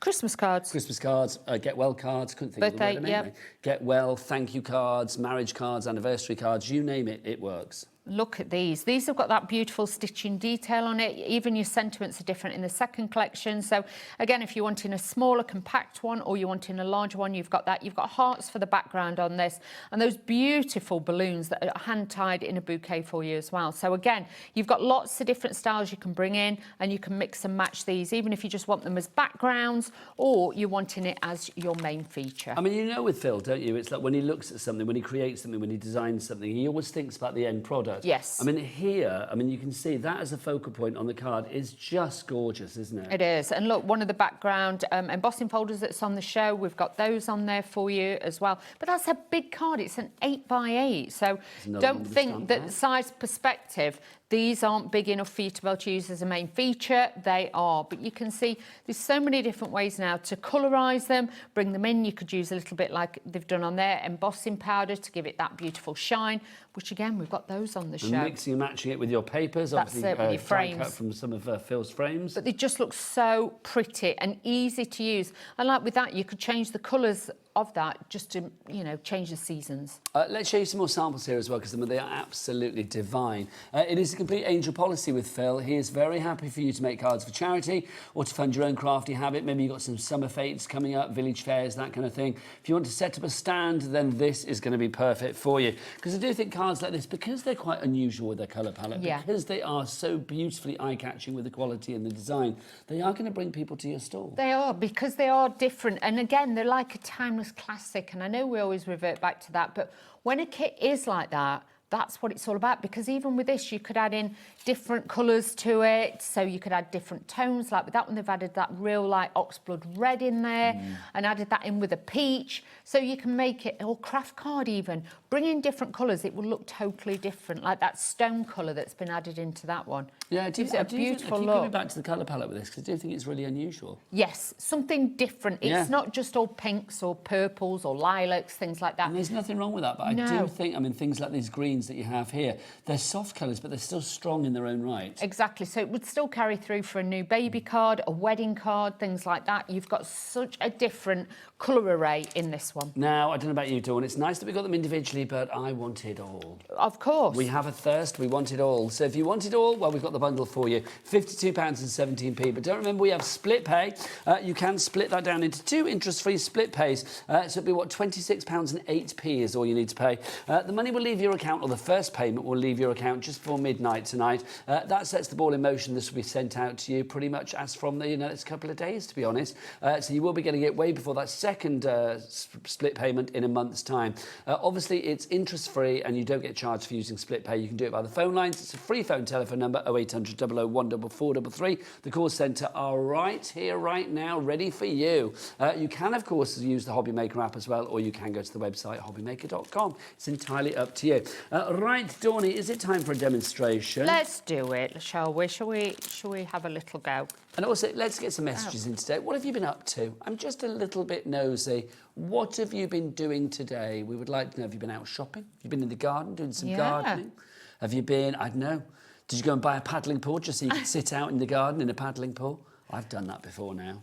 Christmas cards. Christmas cards, get well cards, couldn't think Birthday, of the word anyway. Get well, thank you cards, marriage cards, anniversary cards, you name it, it works. Look at these. These have got that beautiful stitching detail on it. Even your sentiments are different in the second collection. So again, if you're wanting a smaller, compact one, or you're wanting a larger one, you've got that. You've got hearts for the background on this, and those beautiful balloons that are hand-tied in a bouquet for you as well. So again, you've got lots of different styles you can bring in, and you can mix and match these, even if you just want them as backgrounds, or you're wanting it as your main feature. I mean, you know with Phill, don't you? It's like when he looks at something, when he creates something, when he designs something, he always thinks about the end product. Yes. I mean, here, you can see that as a focal point on the card is just gorgeous, isn't it? It is. And look, one of the background embossing folders that's on the show, we've got those on there for you as well. But that's a big card. It's an 8x8. So don't think that size perspective, these aren't big enough for you to be able to use as a main feature. They are. But you can see there's so many different ways now to colorise them, bring them in. You could use a little bit like they've done on there, embossing powder to give it that beautiful shine, which again, we've got those on the show. And mixing and matching it with your papers, That's obviously it, with your die frames. cut from some of Phil's frames. But they just look so pretty and easy to use. And like with that, you could change the colours of that just to, you know, change the seasons. Let's show you some more samples here as well, because they are absolutely divine. It is a complete angel policy with Phill. He is very happy for you to make cards for charity or to fund your own crafty habit. Maybe you've got some summer fates coming up, village fairs, that kind of thing. If you want to set up a stand, then this is going to be perfect for you. Because I do think cards like this, because they're quite unusual with their colour palette, because they are so beautifully eye-catching with the quality and the design, they are going to bring people to your stall. They are, because they are different. And again, they're like a timeless classic. And I know we always revert back to that, but when a kit is like that, that's what it's all about, because even with this, you could add in different colours to it, so you could add different tones. Like with that one, they've added that real light oxblood red in there and added that in with a peach, so you can make it, or craft card even, bring in different colours, it will look totally different, like that stone colour that's been added into that one. Yeah, it gives it a beautiful look. I keep coming back to the colour palette with this, because I do think it's really unusual. Yes, something different. It's not just all pinks or purples or lilacs, things like that. And there's nothing wrong with that, but I do think, I mean, things like these greens that you have here, they're soft colours, but they're still strong in their own right. Exactly, so it would still carry through for a new baby card, a wedding card, things like that. You've got such a different colour array in this one. Now, I don't know about you, Dawn, it's nice that we got them individually, but I want it all. Of course. We have a thirst, we want it all. So if you want it all, well, we've got the bundle for you, £52.17. But don't remember, we have split pay. You can split that down into 2 interest-free split pays. So it'll be, what, £26.08 is all you need to pay. The money will leave your account, or the first payment will leave your account just before midnight tonight. That sets the ball in motion. This will be sent out to you pretty much as from the next couple of days, to be honest. So you will be getting it way before that second split payment in a month's time. Obviously, it's interest-free and you don't get charged for using split pay. You can do it by the phone lines. It's a free phone telephone number, 0800 001 4433. The call centre are right here, right now, ready for you. You can, of course, use the HobbyMaker app as well, or you can go to the website, hobbymaker.com. It's entirely up to you. Right, Dawny, is it time for a demonstration? Let's do it, shall we? Shall we have a little go? And also, let's get some messages in today. What have you been up to? I'm just a little bit nosy. What have you been doing today? We would like to know, have you been out shopping? Have you been in the garden doing some gardening? Have you been, I don't know, did you go and buy a paddling pool just so you could sit out in the garden in a paddling pool? I've done that before now.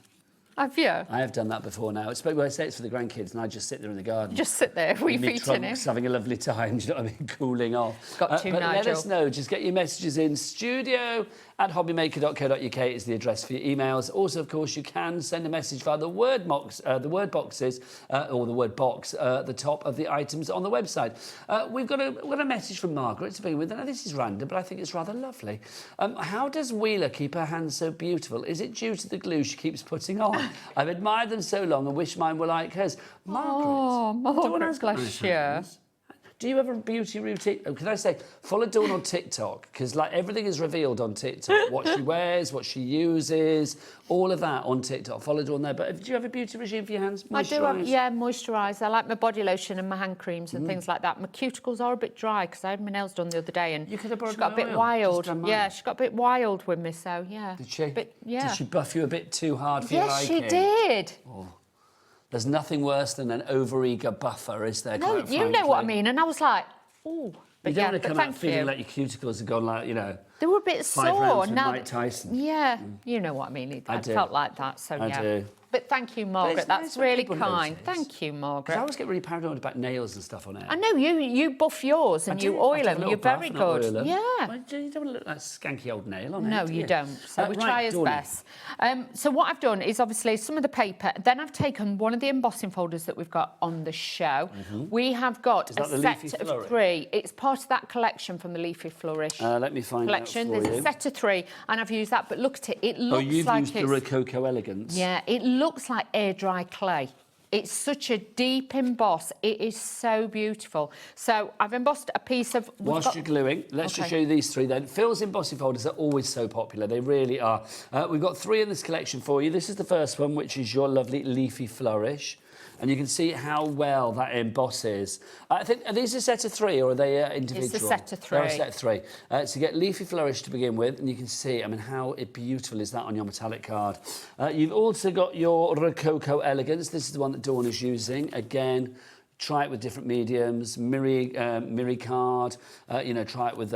Have you? I have done that before now. Well, I say it's for the grandkids, and I just sit there in the garden. Just sit there, wee feet in it. Having a lovely time, do you know what I mean? Cooling off. Got to, but Nigel. Let us know. Just get your messages in. studio@hobbymaker.co.uk is the address for your emails. Also, of course, you can send a message via the word boxes, or the word box, at the top of the items on the website. We've got a message from Margaret to begin with. Now, this is random, but I think it's rather lovely. How does Wheeler keep her hands so beautiful? Is it due to the glue she keeps putting on? I've admired them so long and wish mine were like hers. Margaret. Oh, Margaret, bless you. Do you have a beauty routine? Oh, can I say, follow Dawn on TikTok, because like everything is revealed on TikTok. What she wears, what she uses, all of that on TikTok. Follow Dawn there. But do you have a beauty regime for your hands? I do have, moisturise. I like my body lotion and my hand creams and things like that. My cuticles are a bit dry because I had my nails done the other day and you could have she got a bit wild. Yeah, she got a bit wild with me, so yeah. Did she? Did she buff you a bit too hard for your liking? Yes, she did. Oh. There's nothing worse than an over-eager buffer, is there? No, you know what I mean. And I was like, oh. But you don't want to come out feeling like your cuticles have gone like, They were a bit 5 sore. rounds with Now, Mike Tyson. Yeah, you know what I mean. I It do. felt like that, so I do. But thank you, Margaret. That's when really people kind. notice. Thank you, Margaret. I always get really paranoid about nails and stuff on air. I know you buff yours and you oil them. You're very good. Yeah. Well, you don't want to look like a skanky old nail on it. No, do you don't. So we try as Dawny. best. So what I've done is obviously some of the paper. Then I've taken one of the embossing folders that we've got on the show. We have got Is that the a Leafy set Flourish? of 3. It's part of that collection from the Leafy Flourish Let me find collection. out for There's you. a set of 3, and I've used that. But look at it. It looks you've like used the Rococo Elegance. Yeah, it looks like air dry clay. It's such a deep emboss. It is so beautiful. So I've embossed a piece of... Whilst you're gluing, let's just show you these 3 then. Phil's embossing folders are always so popular. They really are. We've got 3 in this collection for you. This is the first one, which is your lovely Leafy Flourish. And you can see how well that embosses. I think, are these a set of 3 or are they individual? It's a set of 3. They're a set of 3. So you get Leafy Flourish to begin with, and you can see, I mean, how beautiful is that on your metallic card. You've also got your Rococo Elegance. This is the one that Dawn is using. Again, try it with different mediums. Miri card, try it with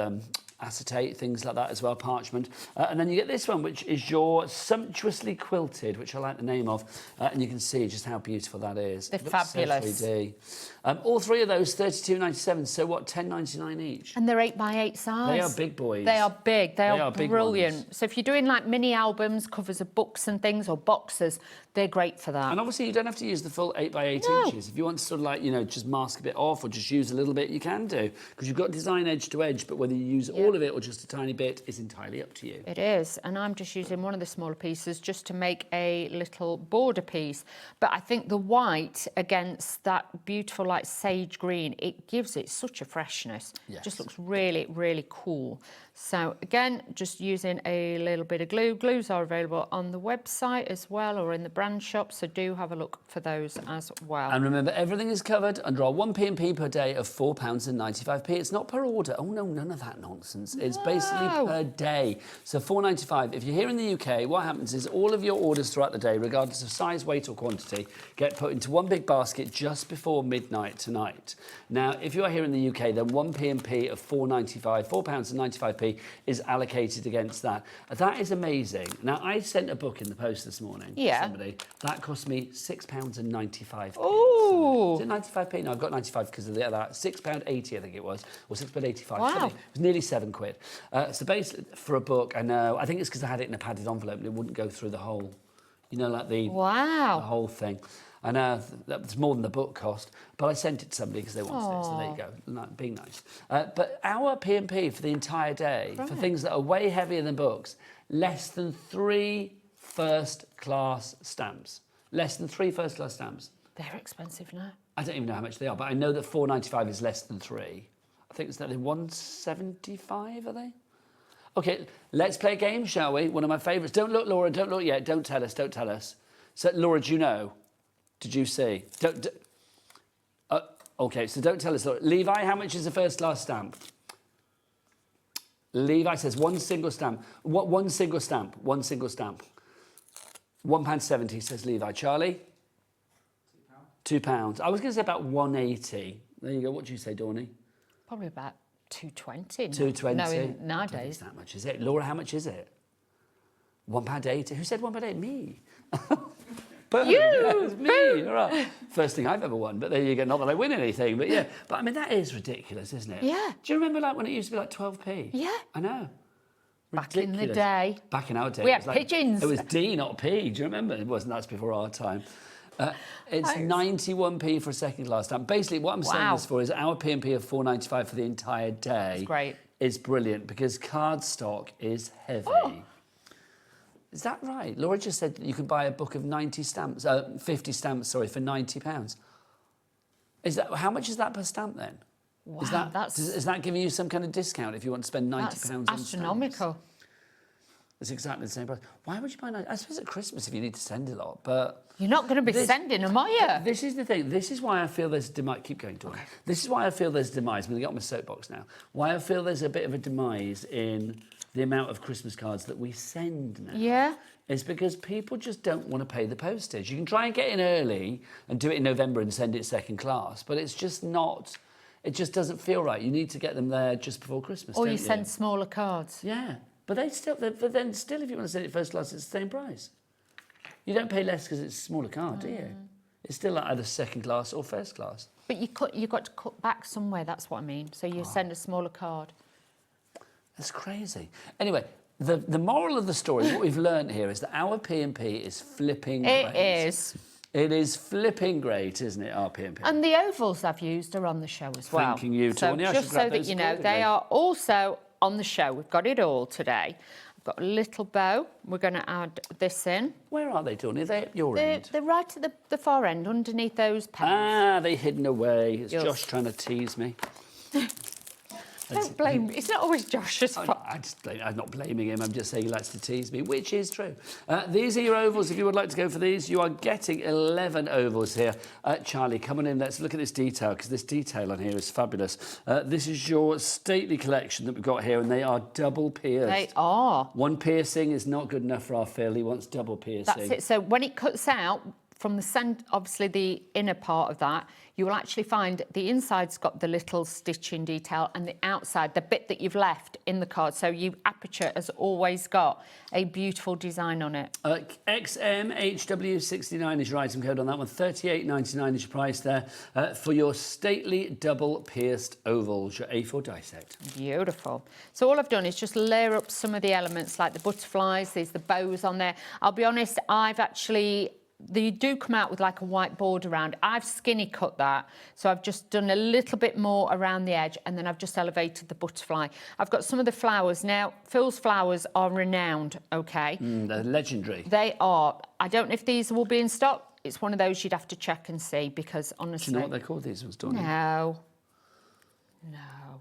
acetate, things like that as well, parchment. And then you get this one, which is your Sumptuously Quilted, which I like the name of. And you can see just how beautiful that is. They're fabulous. So 3D. All three of those, $32.97. So what, $10.99 each? And they're 8x8 size. They are big boys. They are big. They are big brilliant. ones. So if you're doing like mini albums, covers of books and things, or boxes, they're great for that. And obviously you don't have to use the full 8x8 inches. If you want to sort of like, you know, just mask a bit off or just use a little bit, you can do. Because you've got design edge to edge, but whether you use all of it or just a tiny bit is entirely up to you. It is, and I'm just using one of the smaller pieces just to make a little border piece. But I think the white against that beautiful like sage green, it gives it such a freshness. Yes. Just looks really, really cool. So again, just using a little bit of glue. Glues are available on the website as well, or in the brand shop, so do have a look for those as well. And remember, everything is covered under our 1 P&P per day of £4.95. It's not per order. Oh no, none of that nonsense. It's basically per day. So £4.95. If you're here in the UK, what happens is all of your orders throughout the day, regardless of size, weight or quantity, get put into one big basket just before midnight tonight. Now, if you are here in the UK, then 1 P&P of £4.95, £4.95 is allocated against that. That is amazing. Now, I sent a book in the post this morning to somebody. That cost me £6.95. Oh! Is it 95p? No, I've got 95 because of that. £6.80, I think it was, or £6.85. Wow. It was nearly £7. So basically, for a book, I know, I think it's because I had it in a padded envelope and it wouldn't go through the whole, you know, like the whole thing. I know that was more than the book cost, but I sent it to somebody because they wanted it, so there you go, being nice. But our P&P for the entire day, for things that are way heavier than books, less than 3 first-class stamps. Less than 3 first-class stamps. They're expensive now. I don't even know how much they are, but I know that £4.95 is less than 3. I think it's nearly £1.75, are they? OK, let's play a game, shall we? One of my favourites. Don't look, Laura, don't look yet. Don't tell us, don't tell us. So, Laura, do you know? Did you see? OK, so don't tell us. Levi, how much is a first-class stamp? Levi says one single stamp. What? One single stamp. One single stamp. £1.70, says Levi. Charlie? £2. I was going to say about £1.80. There you go. What do you say, Dawny? Probably about £2.20. £2.20. No, nowadays. It's that much, is it? Laura, how much is it? £1.80. Who said £1.80? Me. Boom. You! Yeah, it was me. All right. First thing I've ever won, but there you go. Not that I win anything, but yeah. But I mean, that is ridiculous, isn't it? Yeah. Do you remember like when it used to be like 12p? Yeah. I know. Back in the day. Back in our day. We it had was like, pigeons. It was D, not P. Do you remember? It wasn't. That's before our time. It's 91p for a second class stamp. Basically, what I'm saying this for is our P&P of £4.95 for the entire day. That's great. Is brilliant because card stock is heavy. Oh. Is that right? Laura just said that you could buy a book of 50 stamps, sorry, for £90. Is that how much is that per stamp then? Wow, is that giving you some kind of discount if you want to spend £90 on stamps? Astronomical. It's exactly the same price. Why would you buy 90? I suppose at Christmas if you need to send a lot, but you're not going to be sending them, are you? This is the thing. This is why I feel there's demise. Keep going, Dawn. Okay. This is why I feel there's demise. I'm going to get on my soapbox now. Why I feel there's a bit of a demise in the amount of Christmas cards that we send now. Yeah. Is because people just don't want to pay the postage. You can try and get in early and do it in November and send it second class, but it's just not. It just doesn't feel right. You need to get them there just before Christmas. Or don't you send smaller cards. Yeah. But then still, if you want to send it first class, it's the same price. You don't pay less because it's a smaller card, do you? It's still like either second class or first class. But you've got to cut back somewhere, that's what I mean. So you send a smaller card. That's crazy. Anyway, the moral of the story, what we've learned here is that our P&P is flipping great. It is. It is flipping great, isn't it, our P&P? And the ovals I've used are on the show as well. Thanking you, Tony. So just so that you know, they are also on the show. We've got it all today. I've got a little bow. We're going to add this in. Where are they, Tony? Are they at your end? They're right at the far end, underneath those pens. Ah, they're hidden away. It's Josh trying to tease me. Don't blame me. It's not always Josh's fault. I'm not blaming him. I'm just saying he likes to tease me, which is true. These are your ovals. If you would like to go for these, you are getting 11 ovals here. Charlie, come on in. Let's look at this detail, because this detail on here is fabulous. This is your stately collection that we've got here, and they are double pierced. They are. One piercing is not good enough for our Phill. He wants double piercing. That's it. So when it cuts out, from the obviously the inner part of that, you will actually find the inside's got the little stitching detail and the outside, the bit that you've left in the card. So your aperture has always got a beautiful design on it. XMHW69 is your item code on that one. $38.99 is your price there for your stately double pierced ovals, your A4 die set. Beautiful. So all I've done is just layer up some of the elements like the butterflies, there's the bows on there. I'll be honest, I've actually... They do come out with like a white border around. I've skinny cut that, so I've just done a little bit more around the edge, and then I've just elevated the butterfly. I've got some of the flowers. Now, Phil's flowers are renowned, okay? They're legendary. They are. I don't know if these will be in stock. It's one of those you'd have to check and see, because honestly... Do you know what they're called, these ones, don't you? No.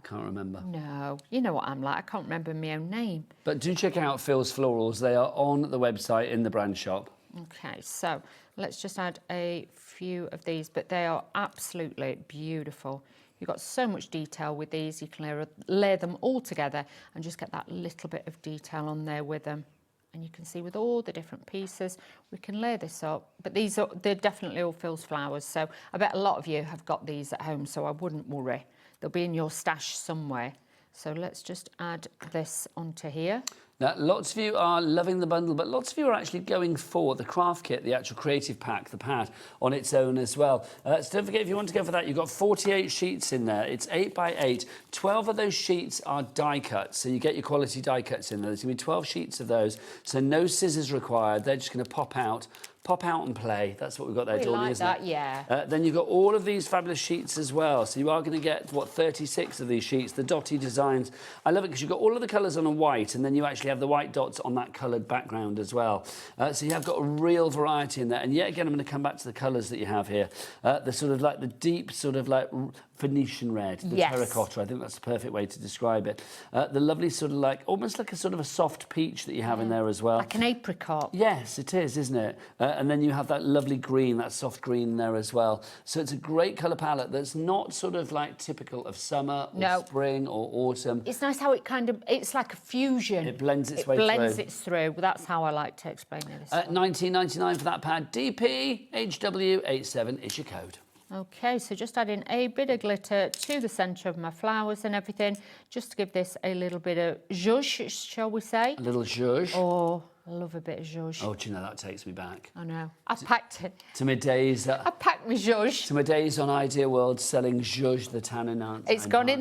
Can't remember. No. You know what I'm like. I can't remember my own name. But do check out Phil's Florals. They are on the website in the brand shop. Okay, so let's just add a few of these, but they are absolutely beautiful. You've got so much detail with these. You can layer them all together and just get that little bit of detail on there with them. And you can see with all the different pieces, we can layer this up. But they're definitely all Phil's flowers. So I bet a lot of you have got these at home, so I wouldn't worry. They'll be in your stash somewhere. So let's just add this onto here. Now, lots of you are loving the bundle, but lots of you are actually going for the craft kit, the actual creative pack, the pad, on its own as well. So don't forget, if you want to go for that, you've got 48 sheets in there. It's 8 by 8. 12 of those sheets are die cuts, so you get your quality die cuts in there. There's going to be 12 sheets of those, so no scissors required. They're just going to pop out and play. That's what we've got there, Dawney, like isn't that, it? yeah. Then you've got all of these fabulous sheets as well. So you are going to get, 36 of these sheets, the dotty designs. I love it because you've got all of the colours on a white, and then you actually have the white dots on that coloured background as well. So you have got a real variety in there. And yet again, I'm going to come back to the colours that you have here. The sort of like the deep sort of like Venetian red, the terracotta. I think that's the perfect way to describe it. The lovely sort of like, almost like a sort of a soft peach that you have in there as well. Like an apricot. Yes, it is, isn't it? And then you have that lovely green, that soft green there as well. So it's a great colour palette that's not sort of like typical of summer or spring or autumn. It's nice how it kind of, it's like a fusion. It blends its way through. It blends it through. That's how I like to explain it. $19.99 for that pad. DPHW87 is your code. Okay, so just adding a bit of glitter to the centre of my flowers and everything, just to give this a little bit of zhuzh, shall we say? A little zhuzh. Oh, I love a bit of zhuzh. Oh, do you know, that takes me back. I know. I packed it. To my days. I packed my zhuzh. To my days on Idea World selling zhuzh, the tan enhancer. It's gone in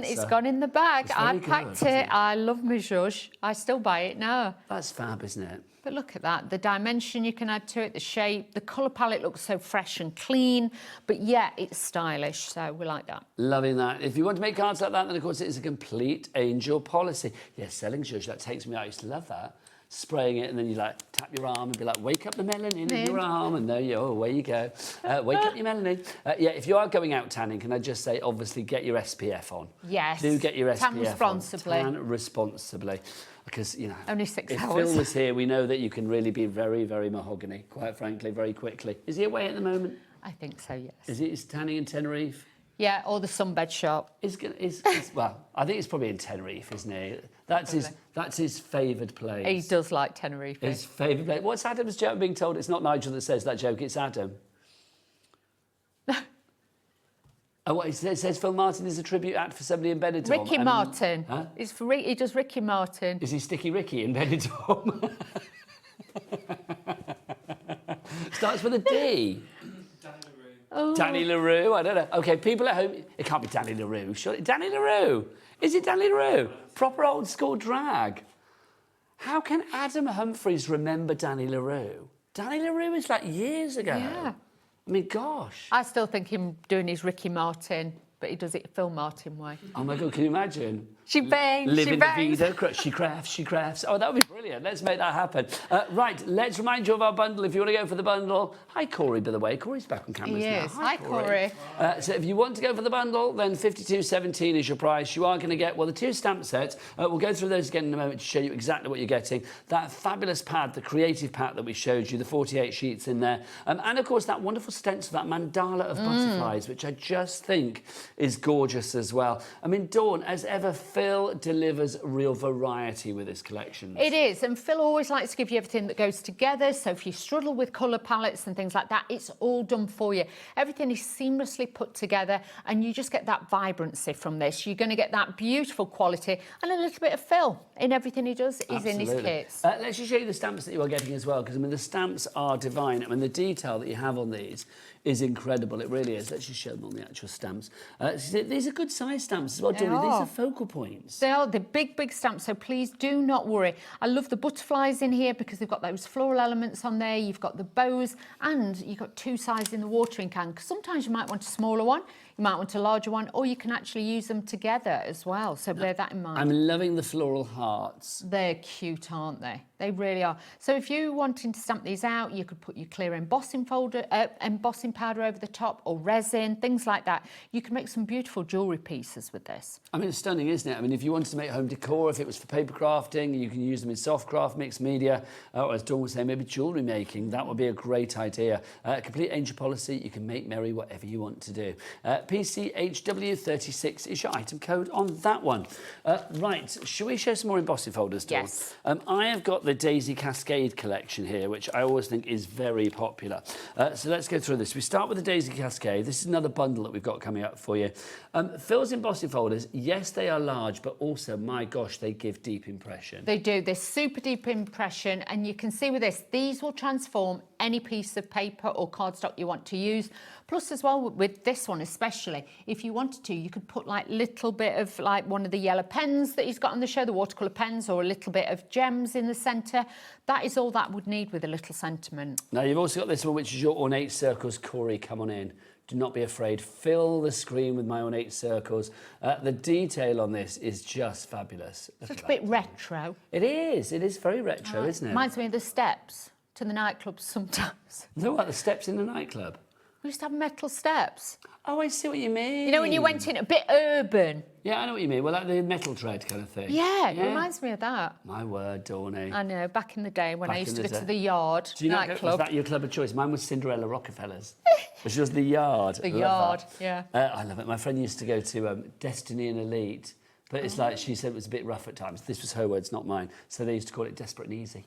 the bag. I packed it. I love my zhuzh. I still buy it now. That's fab, isn't it? But look at that, the dimension you can add to it, the shape, the colour palette looks so fresh and clean, but yet it's stylish, so we like that. Loving that. If you want to make cards like that, then of course it is a complete angel policy. Yes, selling zhuzh, that takes me out. I used to love that. Spraying it, and then you like tap your arm and be like, wake up the melanin in your arm, and there you go, away you go. Wake up your melanin. Yeah, if you are going out tanning, can I just say, obviously get your SPF on. Yes. Do get your SPF Tan responsibly. on. Tan responsibly. Because, you know, only 6 if hours. Phil was here, we know that you can really be very, very mahogany, quite frankly, very quickly. Is he away at the moment? I think so, yes. Is he tanning in Tenerife? Yeah, or the sunbed shop. Well, I think it's probably in Tenerife, isn't he? That's his favoured place. He does like Tenerife. His favourite place. What's Adam's joke being told? It's not Nigel that says that joke, it's Adam. Oh, what, it says Phill Martin is a tribute act for somebody in Benidorm. Ricky Martin. Huh? He does Ricky Martin. Is he Sticky Ricky in Benidorm? Starts with a D. Oh. Danny LaRue, I don't know. OK, people at home, it can't be Danny LaRue, surely. Danny LaRue? Is it Danny LaRue? Proper old school drag. How can Adam Humphries remember Danny LaRue? Danny LaRue is like years ago. Yeah. I mean, gosh. I still think him doing his Ricky Martin, but he does it Phill Martin way. Oh my God, can you imagine? She bangs, Living the vida, she crafts. Oh, that would be brilliant. Let's make that happen. Right, let's remind you of our bundle. If you want to go for the bundle, hi Corey, by the way. Corey's back on cameras now. Yes, hi Corey. So if you want to go for the bundle, then $52.17 is your price. You are going to get, well, the 2 stamp sets. We'll go through those again in a moment to show you exactly what you're getting. That fabulous pad, the creative pad that we showed you, the 48 sheets in there. And of course, that wonderful stencil, that mandala of butterflies, which I just think is gorgeous as well. I mean, Dawn, as ever, Phill delivers real variety with his collections. It is, and Phill always likes to give you everything that goes together, so if you struggle with colour palettes and things like that, it's all done for you. Everything is seamlessly put together, and you just get that vibrancy from this. You're going to get that beautiful quality and a little bit of Phill in everything he does is in his kits. Let's just show you the stamps that you are getting as well, because I mean the stamps are divine. I mean the detail that you have on these is incredible. It really is. Let's just show them on the actual stamps. These are good size stamps as well, Dawn. These are focal points. They are the big stamps, so please do not worry. I love the butterflies in here because they've got those floral elements on there. You've got the bows, and you've got two sizes in the watering can, because sometimes you might want a smaller one, you might want a larger one, or you can actually use them together as well, so bear that in mind. I'm loving the floral hearts. They're cute, aren't they? They really are. So if you're wanting to stamp these out, you could put your clear embossing powder over the top, or resin, things like that. You can make some beautiful jewellery pieces with this. I mean, it's stunning, isn't it? I mean, if you wanted to make home decor, if it was for paper crafting, you can use them in soft craft, mixed media, or as Dawn was saying, maybe jewellery making. That would be a great idea. Complete angel policy, you can make merry whatever you want to do. PCHW36 is your item code on that one. Right, shall we show some more embossing folders, Dawn? Yes. I have got the Daisy Cascade collection here, which I always think is very popular. So let's go through this. We start with the Daisy Cascade. This is another bundle that we've got coming up for you. Phil's embossing folders, yes, they are large, but also, my gosh, they give deep impression. They do. They're super deep impression, and you can see with this, these will transform any piece of paper or cardstock you want to use. Plus as well, with this one especially, if you wanted to, you could put like little bit of like one of the yellow pens that he's got on the show, the watercolour pens, or a little bit of gems in the centre. That is all that would need with a little sentiment. Now, you've also got this one, which is your ornate circles. Corey, come on in. Do not be afraid. Fill the screen with my ornate circles. The detail on this is just fabulous. It's a bit retro. It is. It is very retro, isn't it? Reminds me of the steps to the nightclubs sometimes. No, what, the steps in the nightclub? We used to have metal steps. Oh, I see what you mean. You know, when you went in, a bit urban. Yeah, I know what you mean. Well, like the metal tread kind of thing. Yeah, it reminds me of that. My word, Dawny. I know, back in the day when I used to go to the Yard Do you know, nightclub. was that your club of choice? Mine was Cinderella Rockefellers, which was the Yard. The Yard, yeah. I love it. My friend used to go to Destiny and Elite, but it's like she said it was a bit rough at times. This was her words, not mine. So they used to call it Desperate and Easy.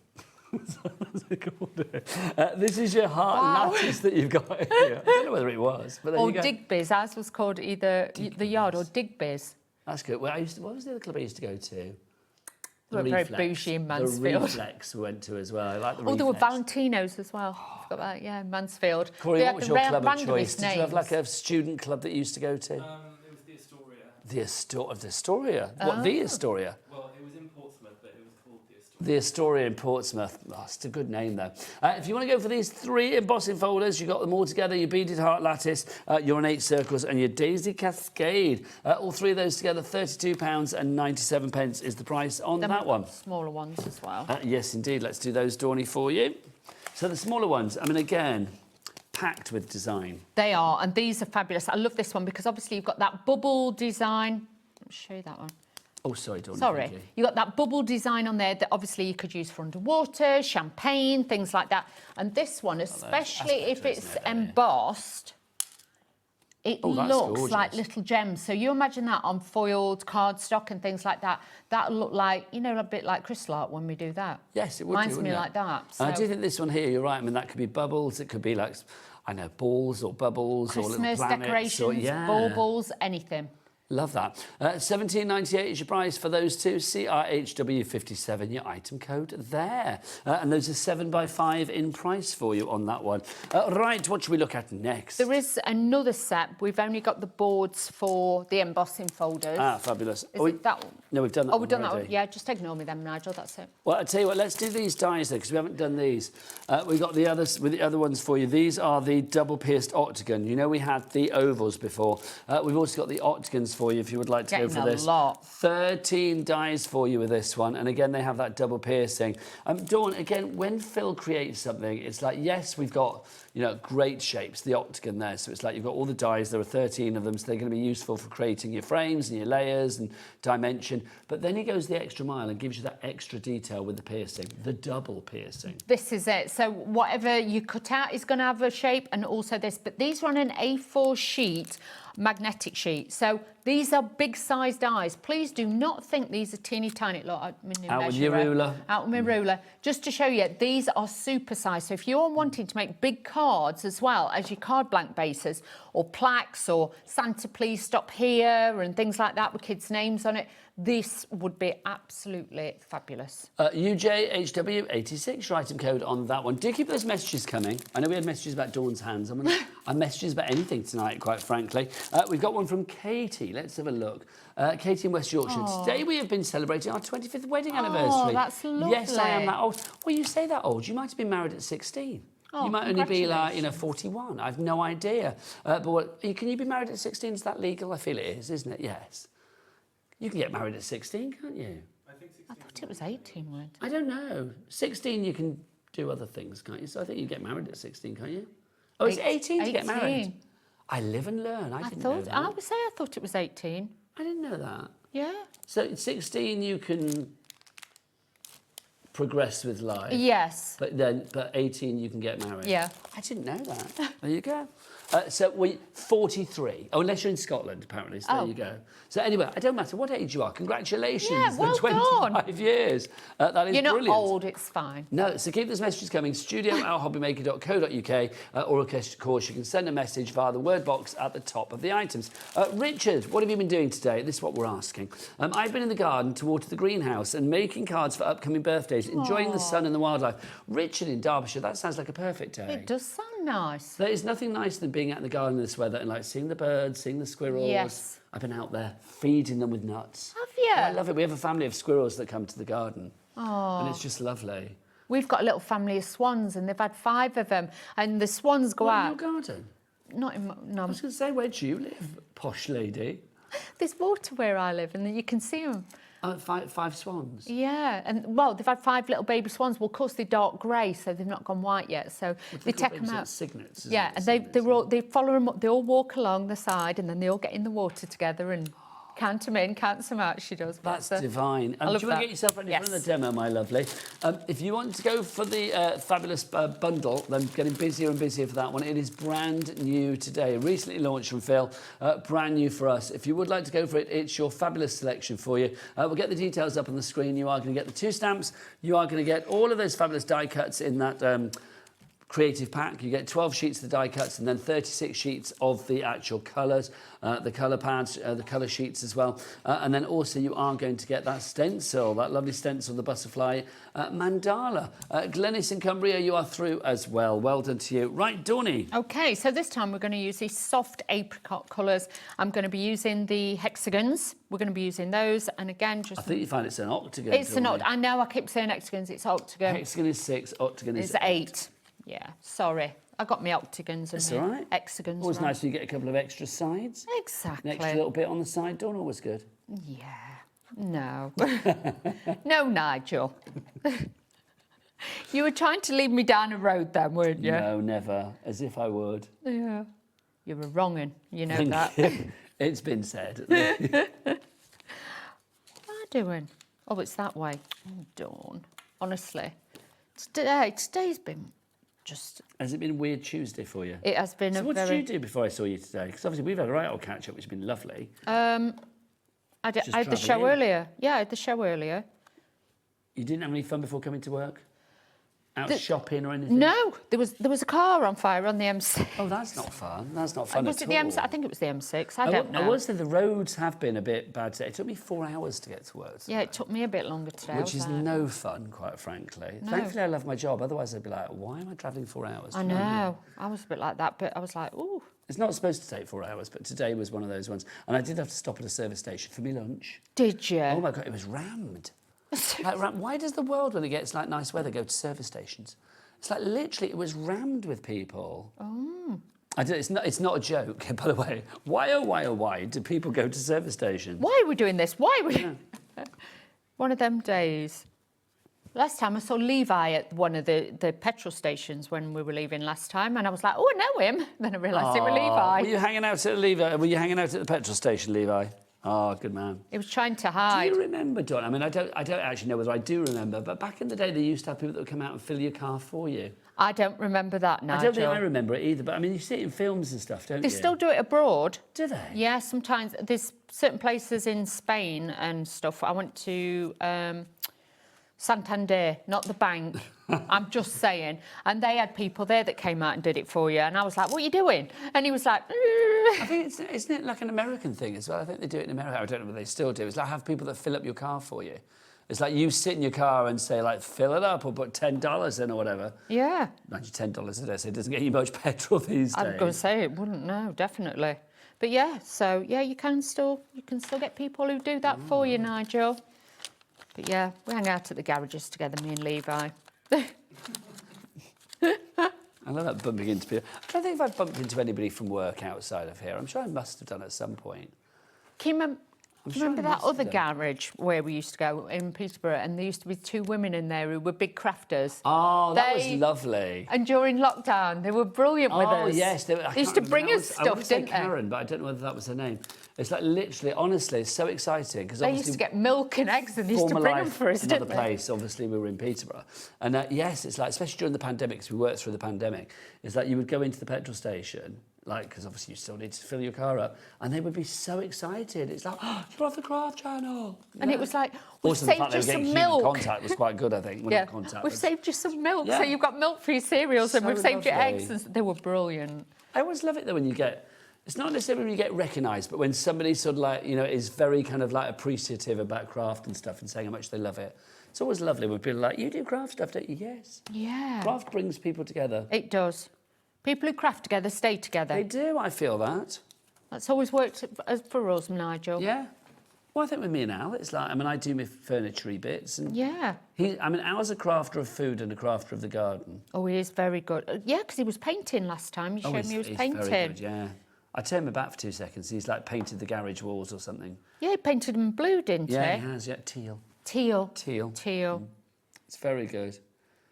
This is your heart lattice that you've got here. I don't know whether it was, but there you go. Or Digby's. Ours was called either the Yard or Digby's. That's good. Well, what was the other club I used to go to? They were very bougie in Mansfield. The Reflex we went to as well. I like the Reflex. There were Valentino's as well. I forgot about that, Mansfield. Corey, what was your club of choice? Did you have like a student club that you used to go to? It was the Astoria. The Astoria? What, the Astoria? Well, it was in Portsmouth, but it was called the Astoria. The Astoria in Portsmouth. Oh, it's a good name, though. If you want to go for these 3 embossing folders, you've got them all together, your beaded heart lattice, your ornate circles, and your Daisy Cascade. All 3 of those together, £32.97 is the price on that one. Smaller ones as well. Yes, indeed. Let's do those, Dawny, for you. So the smaller ones, I mean, again, packed with design. They are, and these are fabulous. I love this one because obviously you've got that bubble design. Let me show you that one. Oh, sorry, Dawn. Sorry. You got that bubble design on there that obviously you could use for underwater, champagne, things like that. And this one, especially if it's embossed, it looks like little gems. So you imagine that on foiled cardstock and things like that. That'll look like, you know, a bit like crystal art when we do that. Yes, it would. Reminds me like that. So. I do think this one here, you're right. I mean, that could be bubbles. It could be like, I know, balls or bubbles or little planets. Christmas decorations, baubles, anything. Love that. $17.98 is your price for those 2. CRHW57, your item code there. And those are 7x5 in price for you on that one. Right, what should we look at next? There is another set. We've only got the boards for the embossing folders. Ah, fabulous. Is it that one? No, we've done that one. Oh, we've done already. that one. Yeah, just ignore me then, Nigel. That's it. Well, I'll tell you what, let's do these dies, though, because we haven't done these. We've got the others with the other ones for you. These are the double-pierced octagon. You know we had the ovals before. We've also got the octagons for you if you would like to go for this. 13 dies for you with this one, and again they have that double piercing. Dawn, again, when Phill creates something, it's like, yes, we've got, you know, great shapes, the octagon there, so it's like you've got all the dies, there are 13 of them, so they're going to be useful for creating your frames and your layers and dimension, but then he goes the extra mile and gives you that extra detail with the piercing, the double piercing. This is it. So whatever you cut out is going to have a shape, and also this, but these are on an A4 sheet magnetic sheet. So these are big size dies. Please do not think these are teeny tiny. Look, Out with your ruler. Out with my ruler. Just to show you, these are super size. So if you're wanting to make big cards as well as your card blank bases or plaques or Santa Please Stop Here and things like that with kids' names on it, this would be absolutely fabulous. UJHW86, your item code on that one. Do keep those messages coming. I know we had messages about Dawn's hands. I'm messages about anything tonight, quite frankly. We've got one from Katie. Let's have a look. Katie in West Yorkshire. Aww. Today we have been celebrating our 25th wedding anniversary. Oh, that's lovely. Yes, I am that old. Well, you say that old. You might have been married at 16. Oh, you might only be like, 41. I've no idea. But can you be married at 16? Is that legal? I feel it is, isn't it? Yes. You can get married at 16, can't you? I thought it was 18, weren't it? I don't know. 16, you can do other things, can't you? So I think you get married at 16, can't you? Oh, it's 18 to get married. I live and learn. I didn't know that. I would say I thought it was 18. I didn't know that. Yeah. So at 16, you can progress with life. Yes. But 18, you can get married. Yeah. I didn't know that. There you go. So we 43. Oh, unless you're in Scotland, apparently. So there you go. So anyway, it don't matter what age you are. Congratulations. Yeah, well for 25 years. That is You're not brilliant. old, it's fine. No, so keep those messages coming. studio@hobbymaker.co.uk, or of course you can send a message via the word box at the top of the items. Richard, what have you been doing today? This is what we're asking. I've been in the garden to water the greenhouse and making cards for upcoming birthdays, enjoying the sun and the wildlife. Richard in Derbyshire, that sounds like a perfect day. It does sound nice. There is nothing nicer than being out in the garden in this weather and like seeing the birds, seeing the squirrels. Yes. I've been out there feeding them with nuts. Have you? I love it. We have a family of squirrels that come to the garden. Oh. And it's just lovely. We've got a little family of swans and they've had 5 of them. And the swans go out. In your garden? Not in my... No. I was going to say, where do you live, posh lady? There's water where I live and you can see them. 5 swans? Yeah, and well, they've had 5 little baby swans. Well, of course, they're dark grey, so they've not gone white yet. So they take them out. Cygnets, yeah, and they follow them up. They all walk along the side, and then they all get in the water together and count them in, count them out. She does. That's divine. I love do you want to get yourself ready for the demo, my lovely? If you want to go for the fabulous bundle, then getting busier and busier for that one. It is brand new today, recently launched from Phill, brand new for us. If you would like to go for it, it's your fabulous selection for you. We'll get the details up on the screen. You are going to get the 2 stamps. You are going to get all of those fabulous die cuts in that creative pack. You get 12 sheets of the die cuts and then 36 sheets of the actual colours, the colour pads, the colour sheets as well. And then also you are going to get that stencil, that lovely stencil, the butterfly mandala. Glenys in Cumbria, you are through as well. Well done to you. Right, Dawny. OK, so this time we're going to use these soft apricot colours. I'm going to be using the hexagons. We're going to be using those. And again, just... I think you find it's an octagon. It's an octagon. I know I keep saying hexagons. It's octagon. Hexagon is 6, octagon is 8. Yeah, sorry. I got my octagons and That's all right. hexagons. Always right. nice when you get a couple of extra sides. Exactly. An extra little bit on the side, Dawn, always good. Yeah. No. No, Nigel. You were trying to lead me down a road then, weren't you? No, never. As if I would. Yeah. You were wronging, you know Thank that. you. It's been said. What am I doing? Oh, it's that way. Oh, Dawn. Honestly. Today's been just... Has it been a weird Tuesday for you? It has been so a what very... did you do before I saw you today? Because obviously we've had a right old catch-up, which has been lovely. I had the show earlier. Yeah, I had the show earlier. You didn't have any fun before coming to work? Out shopping or anything? No, there was a car on fire on the M6. Oh, that's not fun. That's not fun Was at it the all. M6? I think it was the M6. I don't know. I was there. The roads have been a bit bad today. It took me 4 hours to get to work today. Yeah, it took me a bit longer today. Which is no fun, quite frankly. No. Thankfully, I love my job. Otherwise, I'd be like, why am I travelling 4 hours? I know. I was a bit like that, but I was like, ooh. It's not supposed to take 4 hours, but today was one of those ones. And I did have to stop at a service station for me lunch. Did you? Oh, my God, it was rammed. Why does the world, when it gets like nice weather, go to service stations? It's like literally, it was rammed with people. Oh. It's not a joke, by the way. Why do people go to service stations? Why are we doing this? Why are we... One of them days. Last time I saw Levi at one of the petrol stations when we were leaving last time, and I was like, oh, I know him. Then I realised it was Levi. Were you hanging out at the petrol station, Levi? Oh, good man. He was trying to hide. Do you remember, Dawn? I mean, I don't actually know whether I do remember, but back in the day, they used to have people that would come out and fill your car for you. I don't remember that, Nigel. I don't think I remember it either, but I mean, you see it in films and stuff, don't They you? still do it abroad. Do they? Yeah, sometimes. There's certain places in Spain and stuff. I went to Santander, not the bank. I'm just saying. And they had people there that came out and did it for you. And I was like, what are you doing? And he was like... I think isn't it like an American thing as well? I think they do it in America. I don't know whether they still do. It's like have people that fill up your car for you. It's like you sit in your car and say, like, fill it up or put $10 in or whatever. Yeah. Mind you, $10 a day, so it doesn't get you much petrol these days. I was going to say it wouldn't, no, definitely. But yeah, so yeah, you can still get people who do that for you, Nigel. But yeah, we hang out at the garages together, me and Levi. I love that bumping into people. I don't think if I've bumped into anybody from work outside of here. I'm sure I must have done at some point. Can you remember that other garage where we used to go in Peterborough, and there used to be two women in there who were big crafters? Oh, that was lovely. And during lockdown, they were brilliant with us. Oh, yes. They used to bring us stuff, I want to say didn't they? Karen, but I don't know whether that was her name. It's like literally, honestly, it's so exciting. Because They used to get milk and eggs and they used to bring them for us, didn't another they? place, obviously, we were in Peterborough. And yes, it's like, especially during the pandemic, because we worked through the pandemic, it's like you would go into the petrol station, like, because obviously you still need to fill your car up, and they would be so excited. It's like, oh, you're off the Craft Channel. And it was like, we've Also, the saved fact they you were getting some human milk. contact was quite good, I think. Well, Yeah, not contact, we've but- saved you some milk, Yeah. so you've got milk for your cereals, and So we've saved you lovely. eggs. And they were brilliant. I always love it though when you get, it's not necessarily when you get recognised, but when somebody sort of like, you know, is very kind of like appreciative about craft and stuff and saying how much they love it. It's always lovely when people are like, you do craft stuff, don't you? Yes. Yeah. Craft brings people together. It does. People who craft together stay together. They do, I feel that. That's always worked for us, Nigel. Yeah. Well, I think with me and Al, it's like, I mean, I do my furniture bits. And Yeah. Al's a crafter of food and a crafter of the garden. Oh, he is very good. Yeah, because he was painting last time. You showed me he was painting. Very good, yeah. I turned my back for 2 seconds. He's like painted the garage walls or something. Yeah, he painted them blue, didn't Yeah, he? he has, yeah. Teal. Teal. Teal. Teal. It's very good.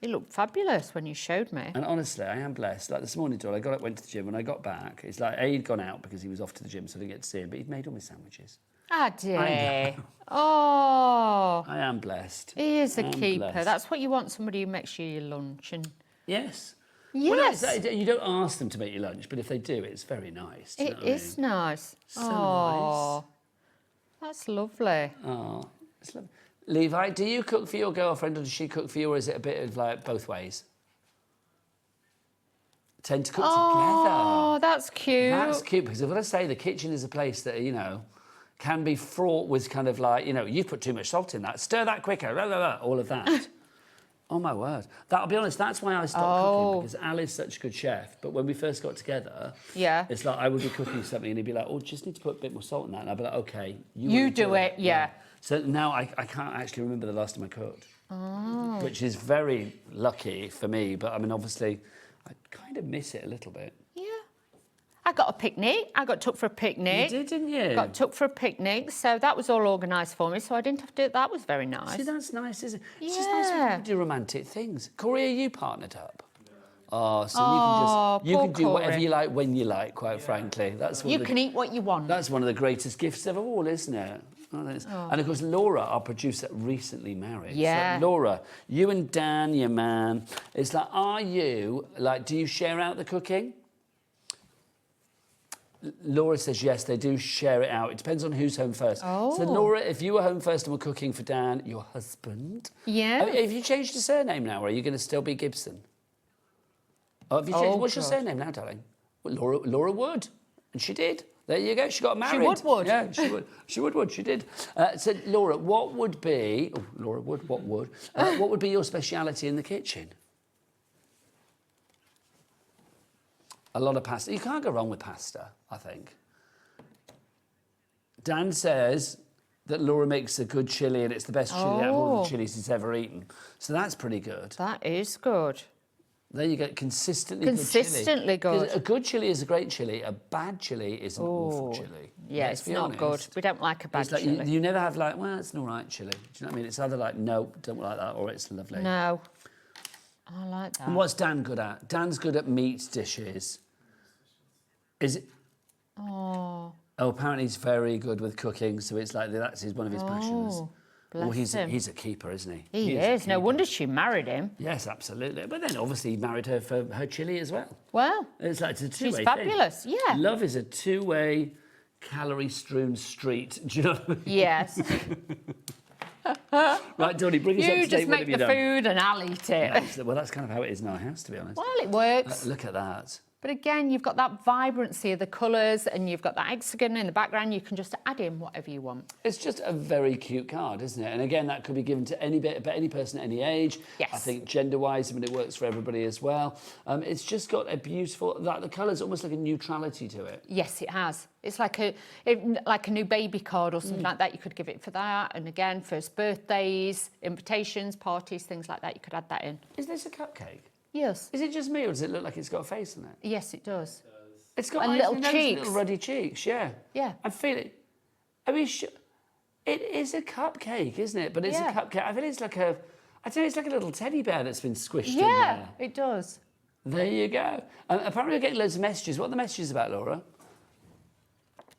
He looked fabulous when you showed me. And honestly, I am blessed. Like this morning, Dawn, I got up, went to the gym. When I got back, it's like he'd gone out because he was off to the gym, so I didn't get to see him. But he'd made all my sandwiches. Ah, dear. I know. Oh. I am blessed. He is a I am keeper. blessed. That's what you want, somebody who makes you your lunch. And Yes. Yes. Well, no, you don't ask them to make you lunch, but if they do, it's very nice. Do you know it what I is mean? nice. So oh, that's lovely. Oh, it's lovely. Levi, do you cook for your girlfriend or does she cook for you, or is it a bit of like both ways? Tend to cook Oh, that's cute. That's cute, because I've got to say, the kitchen is a place that, you know, can be fraught with kind of like, you know, you've put too much salt in that, stir that quicker, blah, blah, blah, all of that. Oh, my word. I'll be honest, that's why I stopped cooking, because Al is such a good chef. But when we first got together, Yeah. it's like I would be cooking something and he'd be like, oh, just need to put a bit more salt in that. And I'd be like, OK. You do it, yeah. So now I can't actually remember the last time I cooked. Oh. Which is very lucky for me. But, I mean, obviously, I kind of miss it a little bit. I got a picnic. I got took for a picnic. You did, didn't you? Got took for a picnic, so that was all organised for me, so I didn't have to do it. That was very nice. See, that's nice, isn't it? Yeah. It's just nice when people do romantic things. Corey, are you partnered up? Oh, so you can do whatever Corey. you like when you like, quite frankly. That's one You of the, can eat what you want. That's one of the greatest gifts of all, isn't it? Oh, and of course, Laura, our producer, recently married. Yeah. So, Laura, you and Dan, your man, it's like, are you, like, do you share out the cooking? Laura says yes, they do share it out. It depends on who's home first. Oh. So, Laura, if you were home first and were cooking for Dan, your husband... Yeah. Have you changed your surname now, or are you going to still be Gibson? Oh, have you changed? What's your God. surname now, darling? Well, Laura Wood. And she did. There you go. She got married. Would. Yeah, she would. She did. So, Laura, what would be... Oh, Laura Wood, what would? What would be your speciality in the kitchen? A lot of pasta. You can't go wrong with pasta, I think. Dan says that Laura makes a good chilli and it's the best chilli out of all the chilies he's ever eaten. So that's pretty good. That is good. There you go, consistently Consistently good chilli. good. 'Cause a good chilli is a great chilli. A bad chilli is an awful chilli. Yeah, Let's it's be not honest. good. We don't like a bad It's like chilli. you never have like, well, it's an all right chilli. Do you know what I mean? It's either like, no, don't like that, or it's lovely. No. I like that. And what's Dan good at? Dan's good at meat dishes. Is it? Oh. Oh, apparently he's very good with cooking, so it's like that's one of his passions. Well, he's a keeper, isn't he? He is. No wonder she married him. Yes, absolutely. But then obviously he married her for her chili as well. Well, it's like a two-way she's fabulous. thing. Yeah. Love is a two-way, calorie-strewn street. Do you know what I mean? Yes. Right, Donnie, bring us up to date. You just make the food and I'll eat it. Well, that's kind of how it is in our house, to be honest. Well, it works. Look at that. But again, you've got that vibrancy of the colours and you've got that hexagon in the background. You can just add in whatever you want. It's just a very cute card, isn't it? And again, that could be given to any person at any age. Yes. I think gender-wise, I mean, it works for everybody as well. It's just got a beautiful, like the colour's almost like a neutrality to it. Yes, it has. It's like a new baby card or something like that. You could give it for that. And again, first birthdays, invitations, parties, things like that. You could add that in. Is this a cupcake? Yes. Is it just me, or does it look like it's got a face on it? Yes, it does. It's got little cheeks. Little ruddy cheeks, yeah. Yeah. I feel it. I mean, it is a cupcake, isn't it? But it's a cupcake. I feel it's like I don't know, it's like a little teddy bear that's been squished in there. Yeah, it does. There you go. Apparently we're getting loads of messages. What are the messages about, Laura?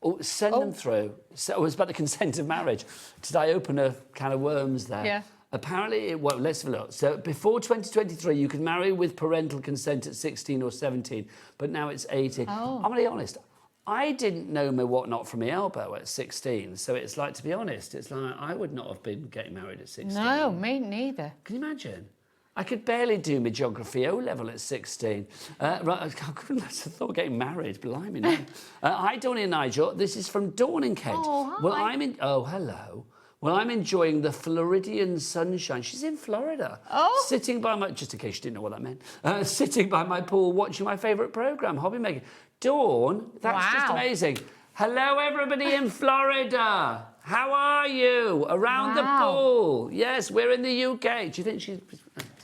Oh, send them through. So, it's about the consent of marriage. Did I open a can of worms there? Yeah. Apparently, well, let's have a look. So before 2023, you could marry with parental consent at 16 or 17, but now it's 18. Oh. I'm going to be honest. I didn't know my whatnot from my elbow at 16, so it's like, to be honest, it's like I would not have been getting married at 16. No, me neither. Can you imagine? I could barely do my geography O-level at 16. Right, I couldn't have thought of getting married, blimey. No. Hi, Donnie and Nigel. This is from Dawn in Kent. Oh, hi. Well, oh, hello. Well, I'm enjoying the Floridian sunshine. She's in Florida. Oh. Sitting by my, just in case you didn't know what that meant, sitting by my pool watching my favourite programme, HobbyMaker. Dawn, that's just amazing. Hello, everybody in Florida. How are you? Around the pool. Yes, we're in the UK. Do you think do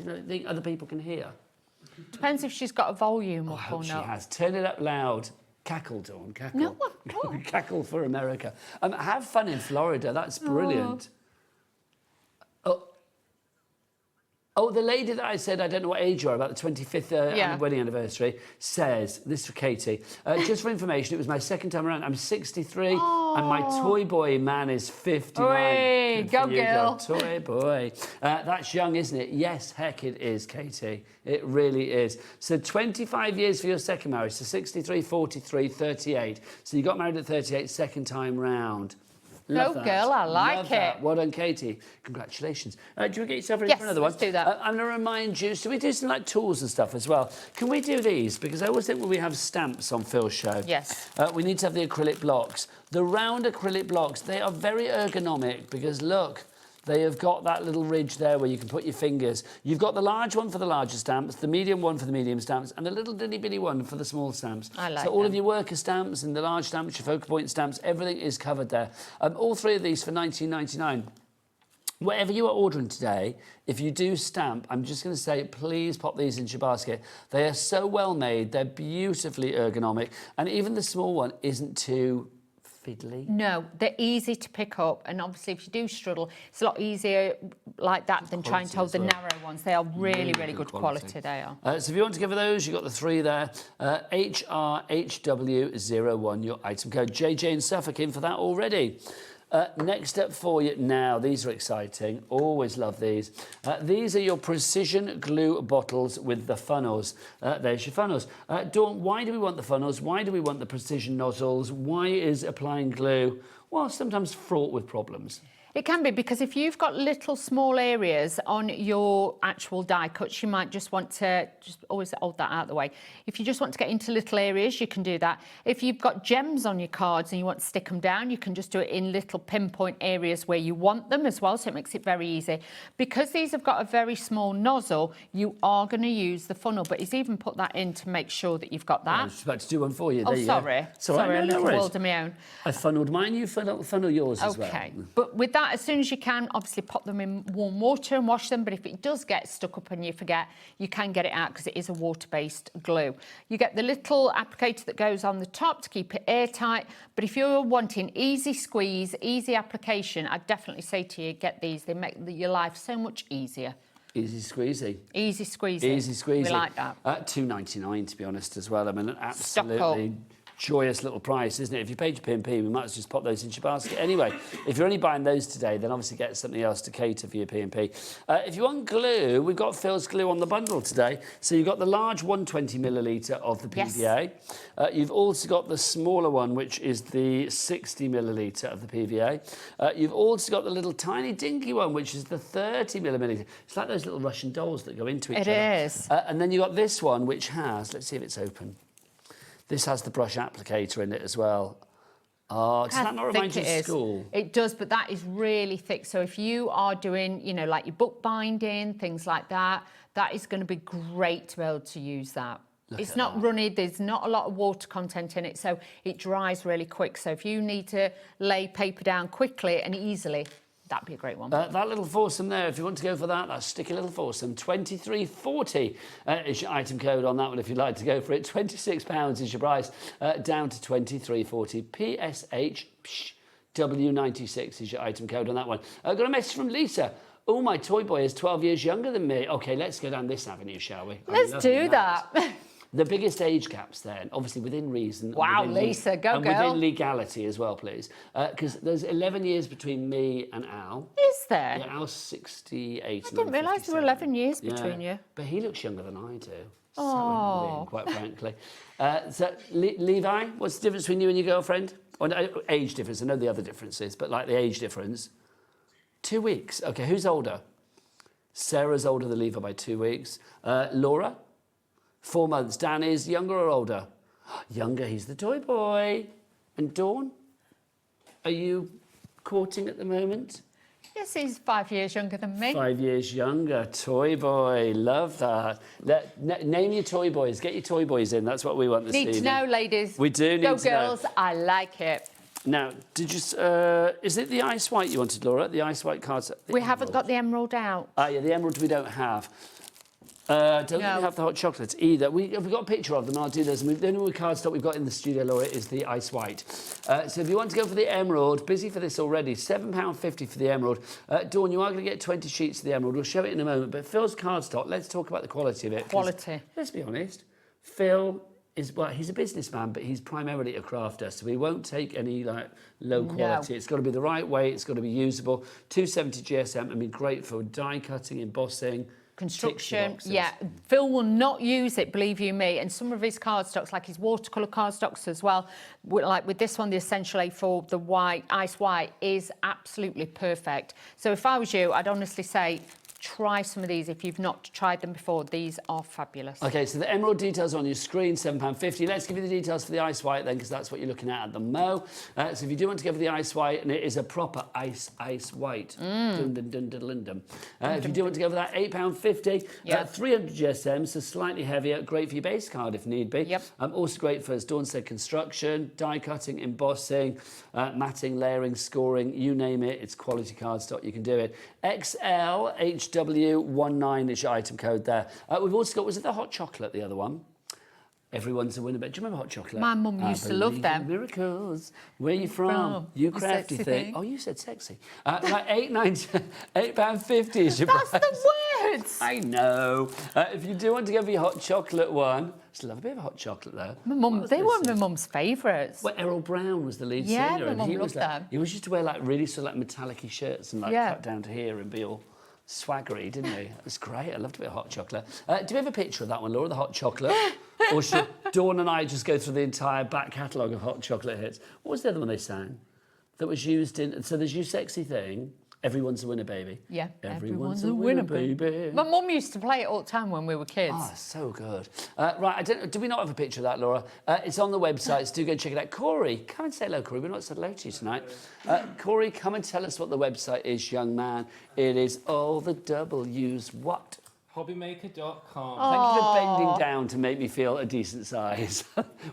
you think other people can hear? Depends if she's got a volume up or not. She has. Turn it up loud. Cackle, Dawn, cackle. No, I'm not. Cackle for America. Have fun in Florida. That's brilliant. Oh, the lady that I said, I don't know what age you are, about the 25th wedding anniversary, says, this is for Katie, just for information, it was my second time around. I'm 63 and my toy boy man is 59. Oi, go girl. Toy boy. That's young, isn't it? Yes, heck it is, Katie. It really is. So 25 years for your second marriage. So 63, 43, 38. So you got married at 38, second time round. Love Go girl, I like Love it. That. Well done, Katie. Congratulations. Do you want to get yourself ready for another one? Let's do that. I'm going to remind you, so we do some like tools and stuff as well. Can we do these? Because I always think when we have stamps on Phil's show, yes, we need to have the acrylic blocks. The round acrylic blocks, they are very ergonomic because look, they have got that little ridge there where you can put your fingers. You've got the large one for the larger stamps, the medium one for the medium stamps, and a little bitty one for the small stamps. I like so all them. of your worker stamps and the large stamps, your focal point stamps, everything is covered there. All three of these for $19.99. Whatever you are ordering today, if you do stamp, I'm just going to say, please pop these into your basket. They are so well made, they're beautifully ergonomic, and even the small one isn't too fiddly. No, they're easy to pick up, and obviously if you do struggle, it's a lot easier like that than trying to hold the narrow ones. They are really good quality, they are. So if you want to give her those, you've got the three there. HRHW01, your item code. JJ in Suffolk in for that already. Next up for you now, these are exciting, always love these. These are your precision glue bottles with the funnels. There's your funnels. Dawn, why do we want the funnels? Why do we want the precision nozzles? Why is applying glue, well, sometimes fraught with problems? It can be, because if you've got little small areas on your actual die cuts, you might just want to always hold that out of the way. If you just want to get into little areas, you can do that. If you've got gems on your cards and you want to stick them down, you can just do it in little pinpoint areas where you want them as well, so it makes it very easy. Because these have got a very small nozzle, you are going to use the funnel, but he's even put that in to make sure that you've got that. I was about to do one for you. Oh, there you sorry. Go. Sorry, no, a little worries. world of my own. I funneled mine, you funnel yours as well. Okay, but with that, as soon as you can, obviously pop them in warm water and wash them, but if it does get stuck up and you forget, you can get it out because it is a water-based glue. You get the little applicator that goes on the top to keep it airtight, but if you're wanting easy squeeze, easy application, I'd definitely say to you, get these. They make your life so much easier. Easy squeezy. Easy squeezy. Easy squeezy. We like that. $2.99 to be honest as well. I mean, absolutely joyous little price, isn't it? If you paid your P&P, we might as well just pop those into your basket. Anyway, if you're only buying those today, then obviously get something else to cater for your P&P. If you want glue, we've got Phil's glue on the bundle today. So you've got the large 120 millilitre of the PVA. Yes. You've also got the smaller one, which is the 60 millilitre of the PVA. You've also got the little tiny dinky one, which is the 30 millilitre. It's like those little Russian dolls that go into each other. It is. And then you've got this one, which has, let's see if it's open. This has the brush applicator in it as well. Oh, does that not remind you of school? It does, but that is really thick. So if you are doing, you know, like your book binding, things like that, that is going to be great to be able to use that. It's not runny, there's not a lot of water content in it, so it dries really quick. So if you need to lay paper down quickly and easily, that'd be a great one. That little foursome there, if you want to go for that, that sticky little foursome, 23.40 is your item code on that one if you'd like to go for it. £26 is your price, down to 23.40. PSH W96 is your item code on that one. Got a message from Lisa. Oh, my toy boy is 12 years younger than me. OK, let's go down this avenue, shall we? Let's do that. The biggest age gaps then, obviously within reason. Wow, Lisa, go girl. And within legality as well, please. Because there's 11 years between me and Al. Is there? Yeah, Al's 68. I didn't realise there were 11 years between you. But he looks younger than I do. Oh. So annoying, quite frankly. So, Levi, what's the difference between you and your girlfriend? Or age difference, I know the other differences, but like the age difference. 2 weeks. OK, who's older? Sarah's older than Levi by 2 weeks. Laura? 4 months. Dan is younger or older? Younger, he's the toy boy. And Dawn? Are you courting at the moment? Yes, he's 5 years younger than me. 5 years younger. Toy boy. Love that. Name your toy boys. Get your toy boys in. That's what we want this evening. Need to know, ladies. We do need to know. Go, girls. I like it. Now, did you... is it the ice white you wanted, Laura? The ice white cards? We haven't got the emerald out. Yeah, the emerald we don't have. Don't think we have the hot chocolates either. We've got a picture of them, I'll do those. And the only cardstock we've got in the studio, Laura, is the ice white. So if you want to go for the emerald, busy for this already, £7.50 for the emerald. Dawn, you are going to get 20 sheets of the emerald. We'll show it in a moment. But Phil's cardstock, let's talk about the quality of it. Quality. Let's be honest, Phill is, well, he's a businessman, but he's primarily a crafter, so he won't take any like low quality. It's got to be the right weight, it's got to be usable. 270 GSM, I mean, great for die cutting, embossing, construction. Yeah, Phill will not use it, believe you me. And some of his cardstocks, like his watercolour cardstocks as well, like with this one, the Essential A4, the white, ice white, is absolutely perfect. So if I was you, I'd honestly say, try some of these if you've not tried them before. These are fabulous. OK, so the emerald details on your screen, £7.50. Let's give you the details for the ice white then, because that's what you're looking at the mo. So if you do want to go for the ice white, and it is a proper ice white. Dun, dun, dun, dun, dun, dun. If you do want to go for that, £8.50. 300 GSM, so slightly heavier. Great for your base card if need be. Also great for, as Dawn said, construction, die cutting, embossing, matting, layering, scoring, you name it. It's quality cardstock. You can do it. XL, HW19 is your item code there. We've also got, was it the hot chocolate, the other one? Everyone's a winner. But do you remember hot chocolate? My mum used to love them. Miracles. Where are you from? You crafty thing. Oh, you said sexy. Like £8.50 is your price. That's the words. I know. If you do want to go for your hot chocolate one, I still love a bit of hot chocolate though. My mum, they were my mum's favourites. Well, Errol Brown was the lead singer. Yeah, my mum he loved them. He was used to wear like really sort of like metallic-y shirts and like cut down to here and be all swaggery, didn't he? It was great. I loved a bit of hot chocolate. Do we have a picture of that one, Laura, the hot chocolate? Or should Dawn and I just go through the entire back catalogue of hot chocolate hits? What was the other one they sang that was used in... So there's You Sexy Thing, Everyone's a Winner, Baby. Yeah, Everyone's a winner, baby. My mum used to play it all the time when we were kids. Oh, so good. Right, do we not have a picture of that, Laura? It's on the website, so do go and check it out. Corey, come and say hello, Corey. We've not said hello to you tonight. Corey, come and tell us what the website is, young man. It is all the W's what? HobbyMaker.com. Thank you for bending down to make me feel a decent size.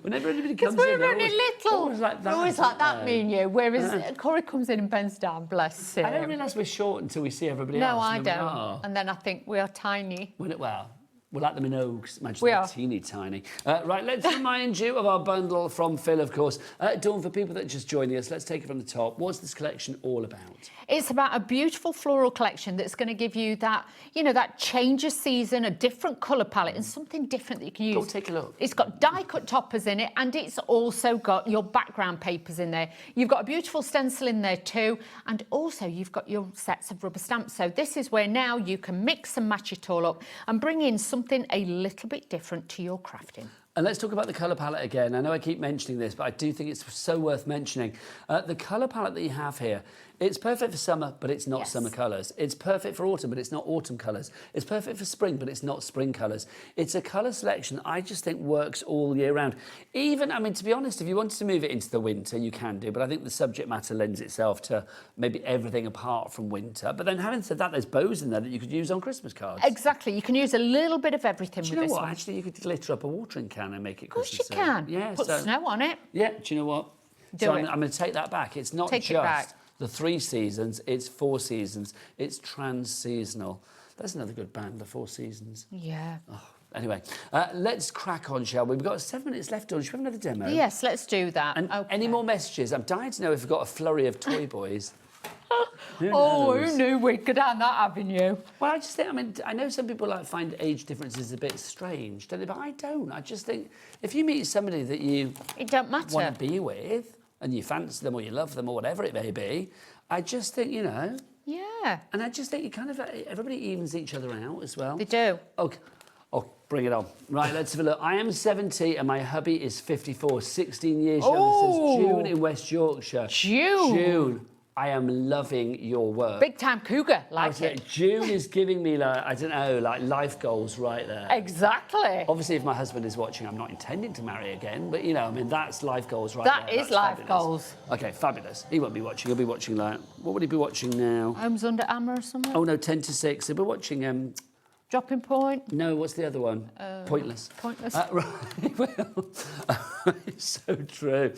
Whenever anybody comes in, we're only little. Always like that. Always like that, me and you. Whereas Corey comes in and bends down, bless him. I don't realise we're short until we see everybody else. No, I don't. And then I think we are tiny. Well, We'll let them in Oaks. Imagine We they're are. teeny tiny. Right, let's remind you of our bundle from Phill, of course. Dawn, for people that are just joining us, let's take it from the top. What's this collection all about? It's about a beautiful floral collection that's going to give you that, you know, that change of season, a different colour palette and something different that you can use. Go take a look. It's got die-cut toppers in it and it's also got your background papers in there. You've got a beautiful stencil in there too, and also you've got your sets of rubber stamps. So this is where now you can mix and match it all up and bring in something a little bit different to your crafting. And let's talk about the colour palette again. I know I keep mentioning this, but I do think it's so worth mentioning. The colour palette that you have here, it's perfect for summer, but it's not summer colours. It's perfect for autumn, but it's not autumn colours. It's perfect for spring, but it's not spring colours. It's a colour selection I just think works all year round. Even, I mean, to be honest, if you wanted to move it into the winter, you can do, but I think the subject matter lends itself to maybe everything apart from winter. But then having said that, there's bows in there that you could use on Christmas cards. Exactly. You can use a little bit of everything Do with you know this what? one. Actually, you could glitter up a watering can and make it Of course Christmas. you can. Yeah, Put snow on it. Yeah, do you know what? Do so it. I'm going to take that back. It's not Take it just back. the 3 seasons, it's 4 seasons. It's trans-seasonal. That's another good band, the 4 Seasons. Yeah. Anyway, let's crack on, shall we? We've got 7 minutes left on. Should we have another demo? Yes, let's do that. And any more messages? I'm dying to know if we've got a flurry of toy boys. Who Oh, knows? who knew we'd go down that avenue? Well, I just think, I mean, I know some people like find age differences a bit strange, don't they? But I don't. I just think if you meet somebody that you It don't matter. want to be with and you fancy them or you love them or whatever it may be, I just think, you know. Yeah. And I just think you kind of, everybody evens each other out as well. They do. Okay. Oh, bring it on. Right, let's have a look. I am 70 and my hubby is 54, 16 years younger. Oh. Says June in West Yorkshire. June. I am loving your work. Big time cougar, like it. June is giving me, like, I don't know, like life goals right there. Exactly. Obviously, if my husband is watching, I'm not intending to marry again, but, you know, I mean, that's life goals right That there. is That's life fabulous. goals. OK, fabulous. He won't be watching. He'll be watching, like, what would he be watching now? Homes Under Armour or something? Oh, no, 10 to 6. He'll be watching... Dropping Point? No, what's the other one? Pointless. Pointless. Right, well, it's so true.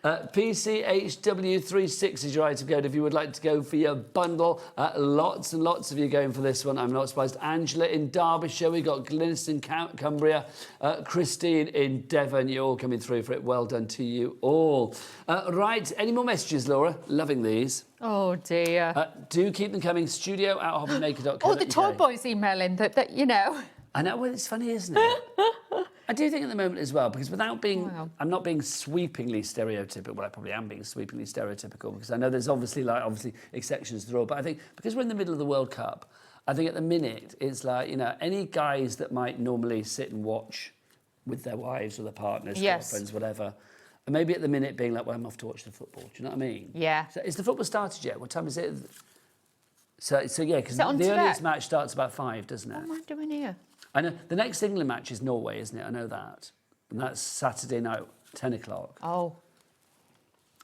PCHW36 is your item code if you would like to go for your bundle. Lots and lots of you going for this one. I'm not surprised. Angela in Derbyshire. We got Glynis in Cumbria. Christine in Devon. You're all coming through for it. Well done to you all. Right, any more messages, Laura? Loving these. Oh, dear. Do keep them coming. studio@hobbymaker.co.uk. Oh, the toy boys emailing that, you know. I know, well, it's funny, isn't it? I do think at the moment as well, because without being, I'm not being sweepingly stereotypical, well, I probably am being sweepingly stereotypical, because I know there's obviously exceptions to the rule, but I think because we're in the middle of the World Cup, I think at the minute, it's like, you know, any guys that might normally sit and watch with their wives or their partners, girlfriends, whatever, and maybe at the minute being like, well, I'm off to watch the football, do you know what I mean? Yeah. So is the football started yet? What time is it? So yeah, because the today? earliest match starts about 5, doesn't it? What am I doing here? I know the next England match is Norway, isn't it? I know that. And that's Saturday night, 10 o'clock. Oh.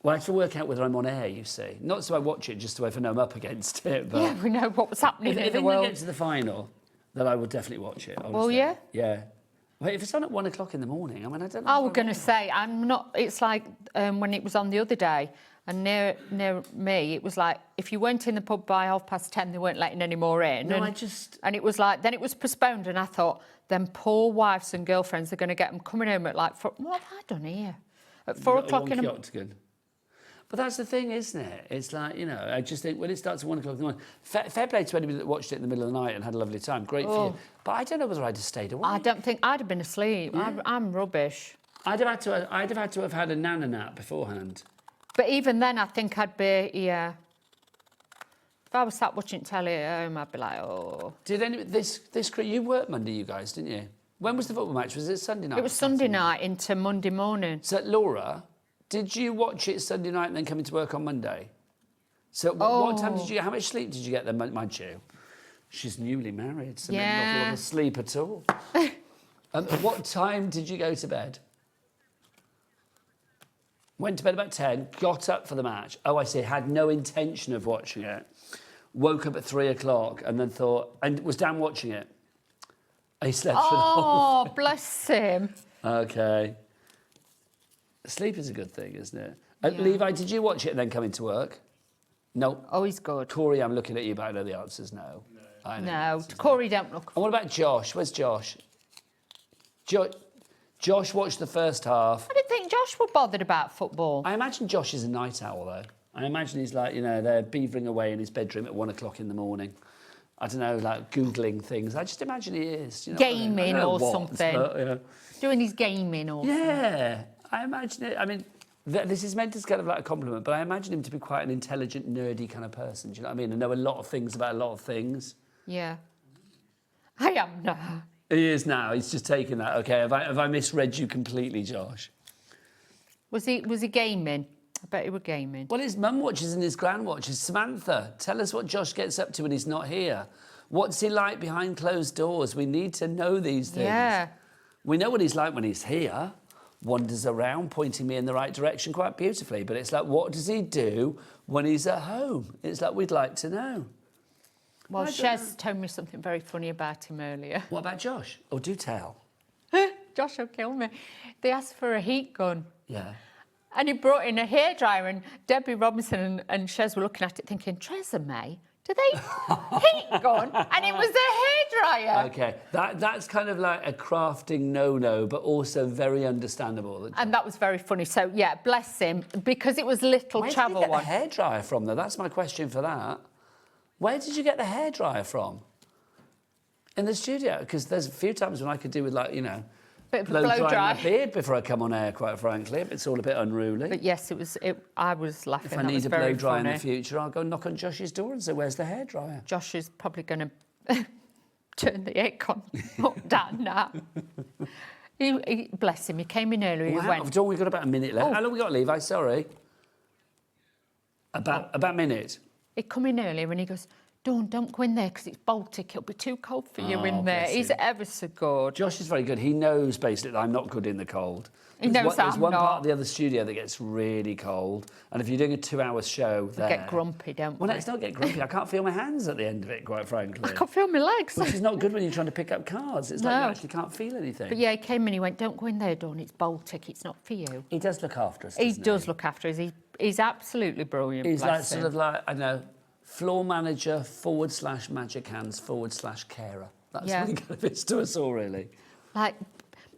Well, I have to work out whether I'm on air, you see. Not so I watch it, just so I know I'm up against it. But Yeah, we know what was happening in if the England world. get to the final, then I will definitely watch it. Honestly. Well, yeah? Yeah. Wait, if it's on at 1 o'clock in the morning, I mean, I don't know. I was going to say, I'm not... It's like when it was on the other day, and near me, it was like, if you weren't in the pub by 10:30, they weren't letting any more in. No, and, And it was like... Then it was postponed, and I thought, them poor wives and girlfriends, they're going to get them coming home at like... What have I done here? At 4 o'clock in the... Octagon. But that's the thing, isn't it? It's like, you know, I just think when it starts at 1 o'clock in the morning, fair play to anybody that watched it in the middle of the night and had a lovely time. Great for you. But I don't know whether I'd have stayed awake. I don't think... I'd have been asleep. Yeah. I'm rubbish. I'd have had to have had a nana nap beforehand. But even then, I think I'd be... Yeah. If I was sat watching telly at home, I'd be like, oh... Did any... You worked Monday, you guys, didn't you? When was the football match? Was it Sunday night? It was Sunday night into Monday morning. So, Laura... Did you watch it Sunday night and then come into work on Monday? So what time did you... How much sleep did you get then, mind you? She's newly married, so maybe not a lot of sleep at all. What time did you go to bed? Went to bed about 10, got up for the match. Oh, I see, had no intention of watching it. Woke up at 3 o'clock and then thought... And was Dan watching it? He slept for the whole thing. Bless him. OK. Sleep is a good thing, isn't it? Levi, did you watch it and then come into work? No. Oh, he's good. Corey, I'm looking at you, but I know the answer's no. I know. No, Corey don't look. And what about Josh? Where's Josh? Josh watched the first half. I didn't think Josh was bothered about football. I imagine Josh is a night owl, though. I imagine he's like, you know, they're beavering away in his bedroom at 1 o'clock in the morning. I don't know, like Googling things. I just imagine he is. You know, gaming or something. But, yeah. Doing his gaming or something. Yeah, I imagine it. I mean, this is meant as kind of like a compliment, but I imagine him to be quite an intelligent, nerdy kind of person. Do you know what I mean? And know a lot of things about a lot of things. Yeah. I am now. He is now. He's just taken that. Okay, have I misread you completely, Josh? Was he gaming? I bet he was gaming. Well, his mum watches and his gran watches. Samantha, tell us what Josh gets up to when he's not here. What's he like behind closed doors? We need to know these things. Yeah. We know what he's like when he's here. Wanders around, pointing me in the right direction quite beautifully. But it's like, what does he do when he's at home? It's like, we'd like to know. Well, Shez told me something very funny about him earlier. What about Josh? Oh, do tell. Josh will kill me. They asked for a heat gun. Yeah. And he brought in a hairdryer, and Debbie Robinson and Shez were looking at it thinking, May, do they heat gun? And it was a hairdryer. Okay, that's kind of like a crafting no-no, but also very understandable. And that was very funny. So, yeah, bless him, because it was little travel one. Where did you get the hairdryer from, though? That's my question for that. Where did you get the hairdryer from? In the studio? Because there's a few times when I could do with, like, you know, bit of blow dry my beard before I come on air, quite frankly. It's all a bit unruly. But yes, I was laughing. If I need a blow dry in the future, I'll go knock on Josh's door and say, where's the hairdryer? Josh is probably going to turn the aircon up down now. He, bless him, he came in early. Wow, we've got about a minute left. How long we got, Levi? Sorry. About a minute. He come in earlier and he goes, don't go in there because it's Baltic. It'll be too cold for you in there. He's ever so good. Josh is very good. He knows, basically, that I'm not good in the cold. He knows There's one part of the other studio that gets really cold. And if you're doing a 2-hour show there... We get grumpy, don't we? Well, let's not get grumpy. I can't feel my hands at the end of it, quite frankly. I can't feel my legs. Which is not good when you're trying to pick up cards. It's like you actually can't feel anything. But yeah, he came in, he went, don't go in there, Dawn. It's Baltic. It's not for you. He does look after us, He does look after us. He's absolutely brilliant. He's like sort of like, I know... floor manager / magic hands / carer. That's what he kind of is to us all, really. Like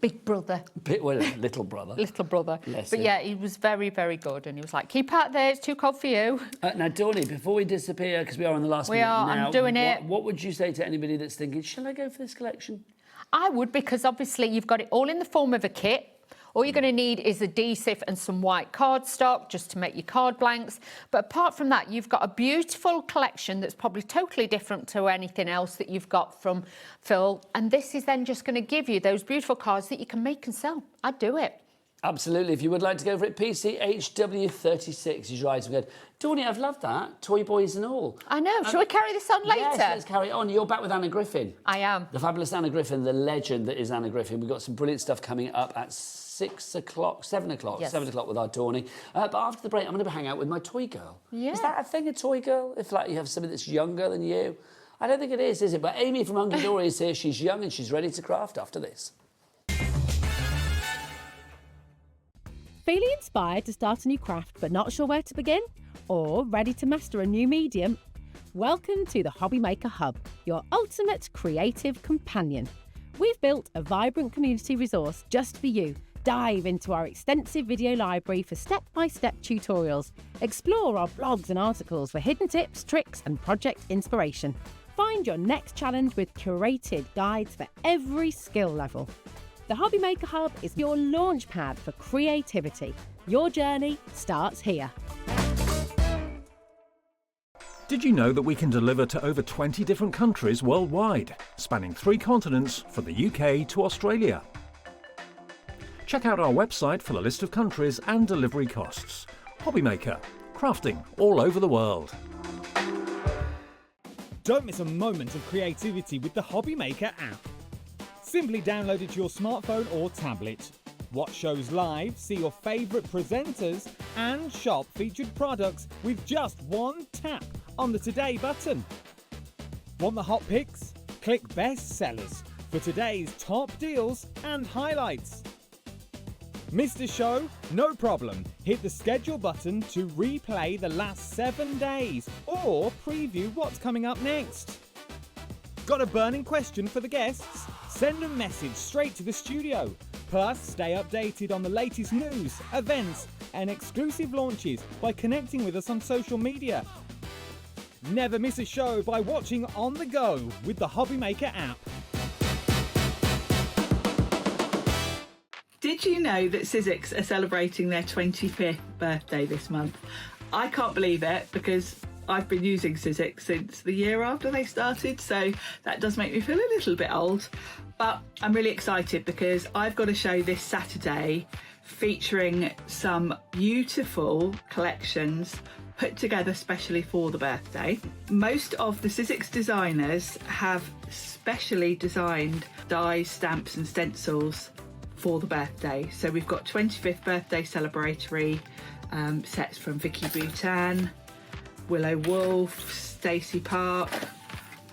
big brother. Little brother. Little brother. But yeah, he was very, very good. And he was like, keep out there, it's too cold for you. Now, Dawny, before we disappear, because we are on the last minute now, I'm doing it. What would you say to anybody that's thinking, shall I go for this collection? I would, because obviously you've got it all in the form of a kit. All you're going to need is adhesive and some white cardstock just to make your card blanks. But apart from that, you've got a beautiful collection that's probably totally different to anything else that you've got from Phill. And this is then just going to give you those beautiful cards that you can make and sell. I'd do it. Absolutely. If you would like to go for it, PCHW36 is your item code. Dawny, I've loved that. Toy boys and all. I know. Shall we carry this on later? Yes, let's carry it on. You're back with Anna Griffin. I am. The fabulous Anna Griffin, the legend that is Anna Griffin. We've got some brilliant stuff coming up at 7 o'clock with our Dawny. But after the break, I'm going to hang out with my toy girl. Yeah. Is that a thing, a toy girl? If like you have somebody that's younger than you? I don't think it is it? But Amy from Hunkydory is here. She's young and she's ready to craft after this. Feeling inspired to start a new craft but not sure where to begin? Or ready to master a new medium? Welcome to the HobbyMaker Hub, your ultimate creative companion. We've built a vibrant community resource just for you. Dive into our extensive video library for step-by-step tutorials. Explore our blogs and articles for hidden tips, tricks and project inspiration. Find your next challenge with curated guides for every skill level. The HobbyMaker Hub is your launch pad for creativity. Your journey starts here. Did you know that we can deliver to over 20 different countries worldwide, spanning 3 continents from the UK to Australia? Check out our website for the list of countries and delivery costs. HobbyMaker, crafting all over the world. Don't miss a moment of creativity with the HobbyMaker app. Simply download it to your smartphone or tablet. Watch shows live, see your favourite presenters, and shop featured products with just one tap on the Today button. Want the hot picks? Click Best Sellers for today's top deals and highlights. Missed a show? No problem. Hit the schedule button to replay the last 7 days or preview what's coming up next. Got a burning question for the guests? Send a message straight to the studio. Plus, stay updated on the latest news, events, and exclusive launches by connecting with us on social media. Never miss a show by watching on the go with the HobbyMaker app. Did you know that Sizzix are celebrating their 25th birthday this month? I can't believe it because I've been using Sizzix since the year after they started, so that does make me feel a little bit old. But I'm really excited because I've got a show this Saturday featuring some beautiful collections put together specially for the birthday. Most of the Sizzix designers have specially designed dies, stamps and stencils for the birthday. So we've got 25th birthday celebratory sets from Vicky Bhutan, Willow Wolf, Stacey Park,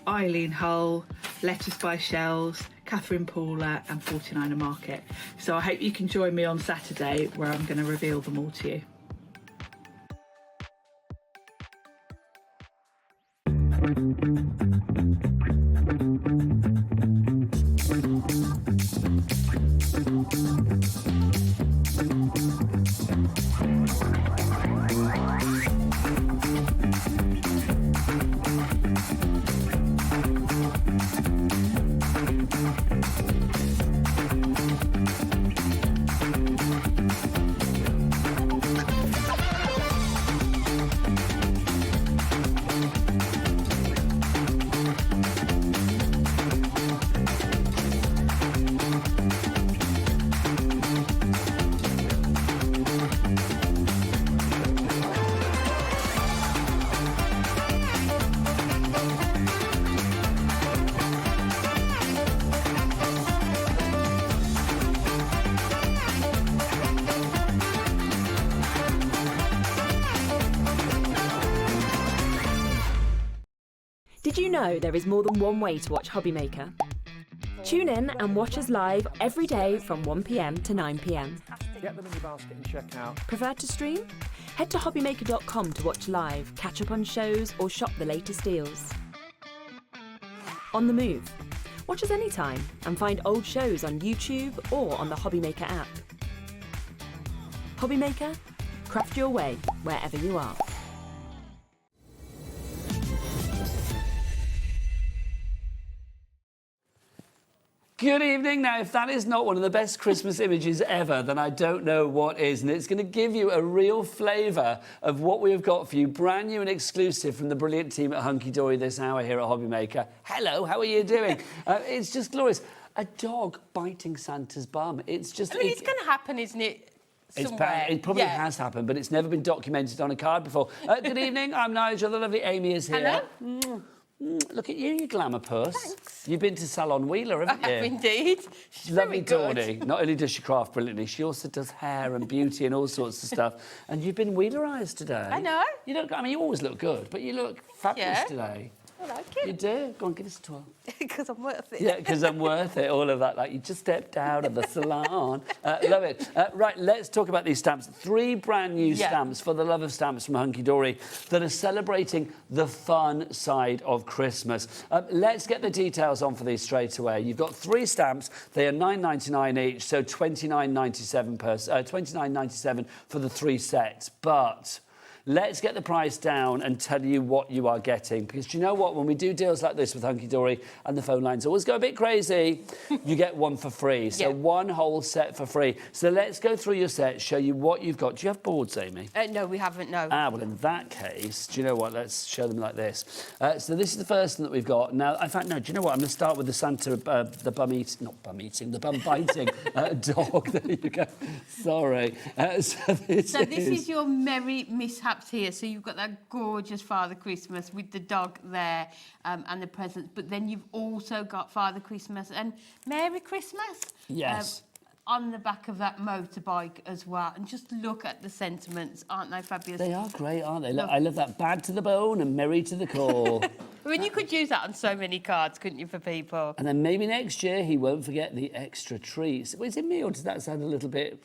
Eileen Hull, Letters by Shells, Catherine Paula and 49er Market. So I hope you can join me on Saturday where I'm going to reveal them all to you. Did you know there is more than one way to watch HobbyMaker? Tune in and watch us live every day from 1 p.m. to 9 p.m. Get them in your basket and check out. Prefer to stream? Head to HobbyMaker.com to watch live, catch up on shows or shop the latest deals. On the move. Watch us anytime and find old shows on YouTube or on the HobbyMaker app. HobbyMaker, craft your way wherever you are. Good evening. Now, if that is not one of the best Christmas images ever, then I don't know what is. And it's going to give you a real flavour of what we have got for you, brand new and exclusive from the brilliant team at Hunkydory this hour here at HobbyMaker. Hello, how are you doing? It's just glorious. A dog biting Santa's bum. It's just... I mean, it's going to happen, isn't it? It probably has happened, but it's never been documented on a card before. Good evening, I'm Nigel. The lovely Amy is here. Hello. Look at you, you glamour puss. Thanks. You've been to Salon Wheeler, haven't you? I have indeed. She's lovely very good. Dawny. Not only does she craft brilliantly, she also does hair and beauty and all sorts of stuff. And you've been Wheelerised today. I know. You look, I mean, you always look good, but you look fabulous today. I like it. You do. Go on, give us a twirl. Because I'm worth it. Yeah, because I'm worth it, all of that. Like, you just stepped out of the salon. Love it. Right, let's talk about these stamps. 3 brand new stamps for the love of stamps from Hunkydory that are celebrating the fun side of Christmas. Let's get the details on for these straight away. You've got 3 stamps. They are $9.99 each, so $29.97 for the 3 sets. But... let's get the price down and tell you what you are getting. Because do you know what? When we do deals like this with Hunkydory and the phone lines always go a bit crazy, you get 1 for free. So 1 whole set for free. So let's go through your set, show you what you've got. Do you have boards, Amy? No, we haven't, no. Ah, well, in that case, do you know what? Let's show them like this. So this is the first one that we've got. Now, in fact, no, do you know what? I'm going to start with the Santa, the bum-eating, not bum-eating, the bum-biting dog. There you go. Sorry. So this is your merry mishaps here. So you've got that gorgeous Father Christmas with the dog there and the presents, but then you've also got Father Christmas and Merry Christmas. Yes. On the back of that motorbike as well. And just look at the sentiments. Aren't they fabulous? They are great, aren't they? Look, I love that. Bad to the bone and merry to the core. I mean, you could use that on so many cards, couldn't you, for people? And then maybe next year he won't forget the extra treats. Is it me or does that sound a little bit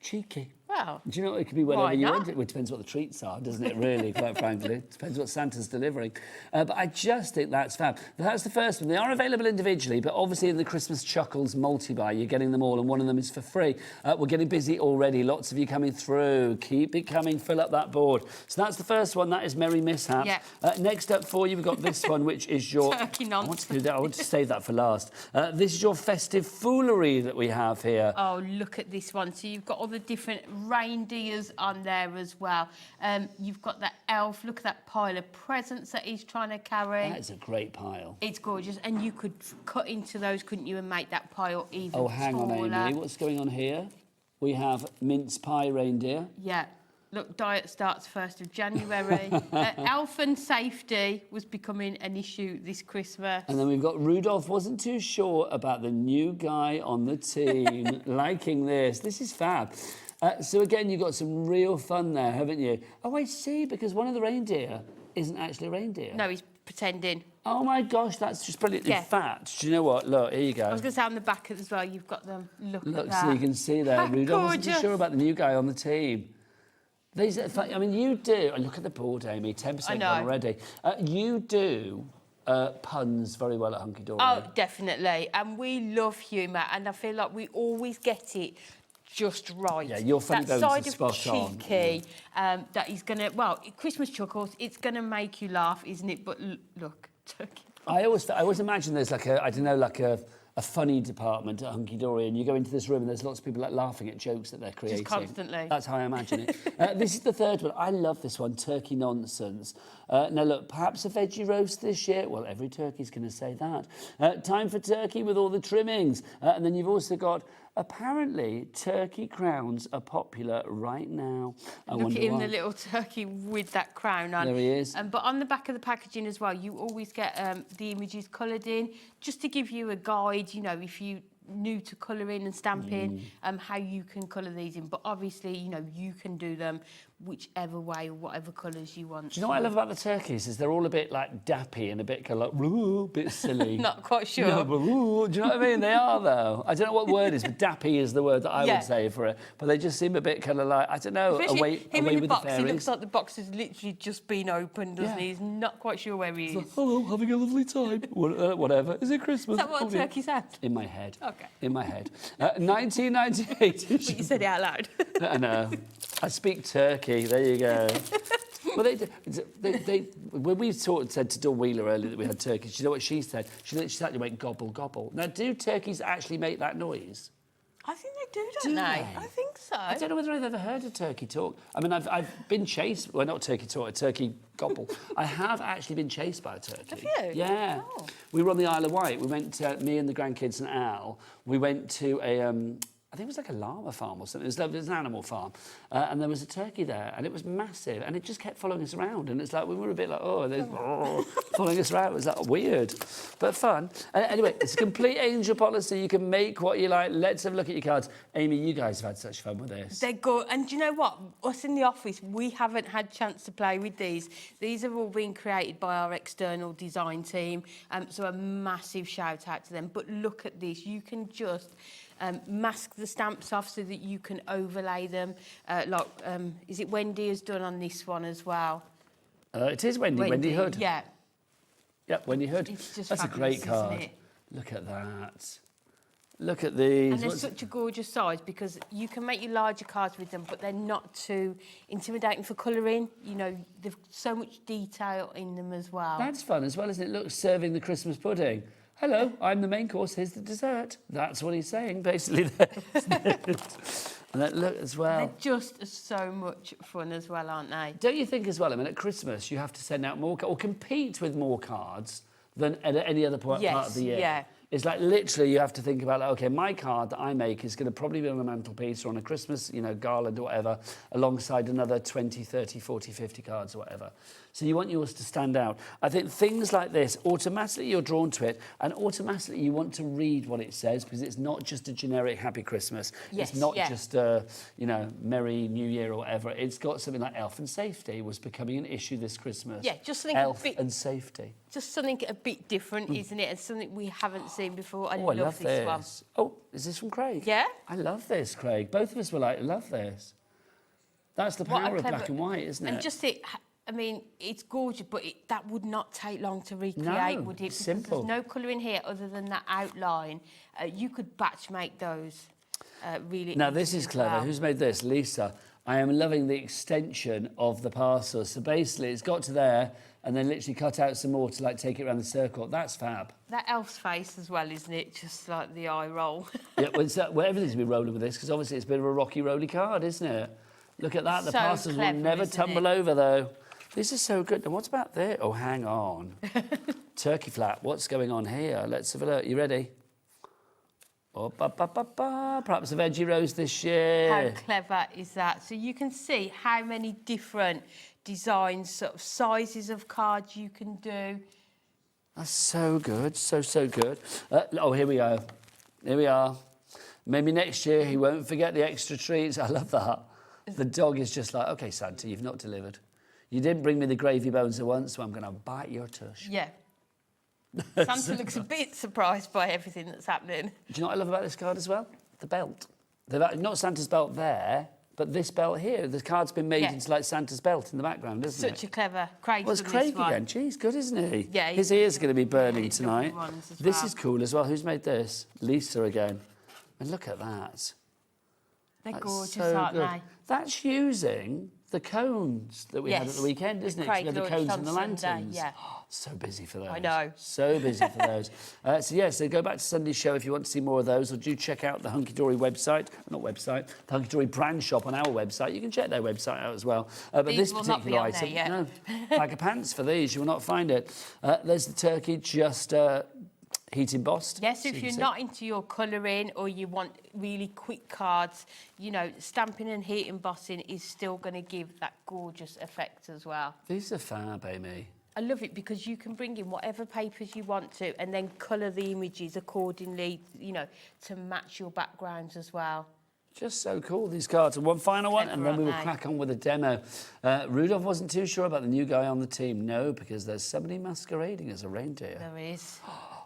cheeky? Well, Well, do you know, it could be whatever why you not? want it. Well, it depends what the treats are, doesn't it, really, quite frankly? Depends what Santa's delivering. But I just think that's fab. But that's the first one. They are available individually, but obviously in the Christmas Chuckles multi-buy, you're getting them all, and one of them is for free. We're getting busy already. Lots of you coming through. Keep it coming. Fill up that board. So that's the first one. That is Merry Mishap. Yeah. Next up for you, we've got this one, which is your... Turkey nonsense. I want to save that for last. This is your festive foolery that we have here. Oh, look at this one. So you've got all the different reindeers on there as well. You've got that elf. Look at that pile of presents that he's trying to carry. That is a great pile. It's gorgeous. And you could cut into those, couldn't you, and make that pile even taller. Oh, hang on, Amy. What's going on here? We have mince pie reindeer. Yeah. Look, diet starts 1st of January. Elf and safety was becoming an issue this Christmas. And then we've got Rudolph wasn't too sure about the new guy on the team liking this. This is fab. So again, you've got some real fun there, haven't you? Oh, I see, because one of the reindeer isn't actually a reindeer. No, he's pretending. Oh my gosh, that's just brilliant. Yeah. In fact, do you know what? Look, here you go. I was going to say on the back as well, you've got them. Look at that. So you can see there, Rudolph wasn't too Gorgeous. sure about the new guy on the team. These are, I mean, you do, and look at the board, Amy, 10% gone already. You do puns very well at Hunkydory. Oh, definitely. And we love humour, and I feel like we always get it just right. Yeah, your funny bones side are of spot on. cheeky, that is going to, well, Christmas Chuckles, it's going to make you laugh, isn't it? But look, turkey. I always imagine there's like a, I don't know, like a funny department at Hunkydory, and you go into this room and there's lots of people like laughing at jokes that they're creating. Just constantly. That's how I imagine it. This is the third one. I love this one, turkey nonsense. Now look, perhaps a veggie roast this year. Well, every turkey's going to say that. Time for turkey with all the trimmings. And then you've also got, apparently, turkey crowns are popular right now. Look at him, the little turkey with that crown on. There he is. But on the back of the packaging as well, you always get the images coloured in, just to give you a guide, you know, if you new to colouring and stamping, how you can colour these in. But obviously, you know, you can do them whichever way or whatever colours you want. Do you know what I love about the turkeys is they're all a bit like dappy and a bit kind of like, ooh, a bit silly. Not quite sure. No, but, ooh, do you know what I mean? They are, though. I don't know what word is, but dappy is the word that I would say for it. But they just seem a bit kind of like, I don't know, away him in the with box, the fairies. he looks like the box has literally just been opened, doesn't he? He's not quite sure where he is. Like, hello, having a lovely time. Whatever. Is it Christmas? Is that what a turkey said? In my head. Okay. In my head. 1998. But you said it out loud. I know. I speak turkey. There you go. Well, they when we said to Dawn Wheeler earlier that we had turkeys, you know what she said? She actually went gobble, gobble. Now, do turkeys actually make that noise? I think they do, don't they? I think so. I don't know whether I've ever heard a turkey talk. I mean, I've been chased... Well, not turkey talk, a turkey gobble. I have actually been chased by a turkey. Have you? Yeah. Oh. We were on the Isle of Wight. We went, me and the grandkids and Al, we went to a... I think it was like a llama farm or something. It was an animal farm. And there was a turkey there, and it was massive, and it just kept following us around. And it's like, we were a bit like, following us around. It was like weird, but fun. Anyway, it's a complete angel policy. You can make what you like. Let's have a look at your cards. Amy, you guys have had such fun with this. They're good. And do you know what? Us in the office, we haven't had chance to play with these. These have all been created by our external design team. So a massive shout out to them. But look at this. You can just... mask the stamps off so that you can overlay them. Is it Wendy has done on this one as well? It is Wendy Hood. Yeah. Yep, Wendy Hood. It's just That's fabulous, a great card. isn't it? Look at that. Look at these. And they're such a gorgeous size because you can make your larger cards with them, but they're not too intimidating for colouring. You know, they've so much detail in them as well. That's fun as well, isn't it? Look, serving the Christmas pudding. Hello, I'm the main course, here's the dessert. That's what he's saying, basically. There, isn't it? And that look as well. They're just so much fun as well, aren't they? Don't you think as well, I mean, at Christmas, you have to send out more or compete with more cards than at any other part of the year? Yeah. It's like literally you have to think about, like, OK, my card that I make is going to probably be on a mantelpiece or on a Christmas, you know, garland or whatever, alongside another 20, 30, 40, 50 cards or whatever. So you want yours to stand out. I think things like this, automatically you're drawn to it, and automatically you want to read what it says because it's not just a generic Happy Christmas. Yes, it's not just a, you know, Merry New Year or whatever. It's got something like Elf and Safety was becoming an issue this Christmas. Yeah, just something Elf a bit, and Safety. Just something a bit different, isn't it? And something we haven't seen before. I Oh, I love this one. Oh, is this from Craig? Yeah? I love this, Craig. Both of us were like, I love this. That's the What a power of clever- black and white, isn't it? And just it, I mean, it's gorgeous, but that would not take long to recreate, No, would it? it's Because simple. there's no colour in here other than that outline. You could batch make those really Now, this easily is as clever. well. Who's made this? Lisa. I am loving the extension of the parcel. So basically, it's got to there and then literally cut out some more to like take it around the circle. That's fab. That elf's face as well, isn't it? Just like the eye roll. Yeah, well, everything's been rolling with this because obviously it's a bit of a rocky, rolly card, isn't it? Look at that. The So parcels will clever, never isn't tumble it? over, though. This is so good. And what's about there? Oh, hang on. Turkey flap. What's going on here? Let's have a look. You ready? Oh, perhaps a veggie roast this year. How clever is that? So you can see how many different designs, sort of sizes of cards you can do. That's so good. So good. Oh, here we go. Here we are. Maybe next year he won't forget the extra treats. I love that. The dog is just like, OK, Santa, you've not delivered. You didn't bring me the gravy bones at once, so I'm going to bite your tush. Yeah. Santa looks a bit surprised by everything that's happening. Do you know what I love about this card as well? The belt. They've not Santa's belt there, but this belt here. The card's been made into like Santa's belt in the background, isn't it? Such a clever Craig. Well, it's Craig again. Geez, good, isn't he? Yeah. His ears are going to be burning tonight. Ones as This well. is cool as well. Who's made this? Lisa again. And look at that. They're That's gorgeous, so aren't good. they? That's using the cones that we had at the weekend, isn't it? Craig You know, the launched cones on and the Sunday, lanterns. yeah. So busy for those. I know. So busy for those. So go back to Sunday's show if you want to see more of those, or do check out the Hunkydory website, not website, the Hunkydory brand shop on our website. You can check their website out as well. But These this will not be particular on there item, yet. no, bag of pants for these, you will not find it. There's the turkey just heat embossed. Yes, so if you you're can see. not into your colouring or you want really quick cards, you know, stamping and heat embossing is still going to give that gorgeous effect as well. These are fab, Amy. I love it because you can bring in whatever papers you want to and then colour the images accordingly, you know, to match your backgrounds as well. Just so cool, these cards. And one final one, and then we will aren't they? crack on with a demo. Rudolph wasn't too sure about the new guy on the team. No, because there's somebody masquerading as a reindeer. There is.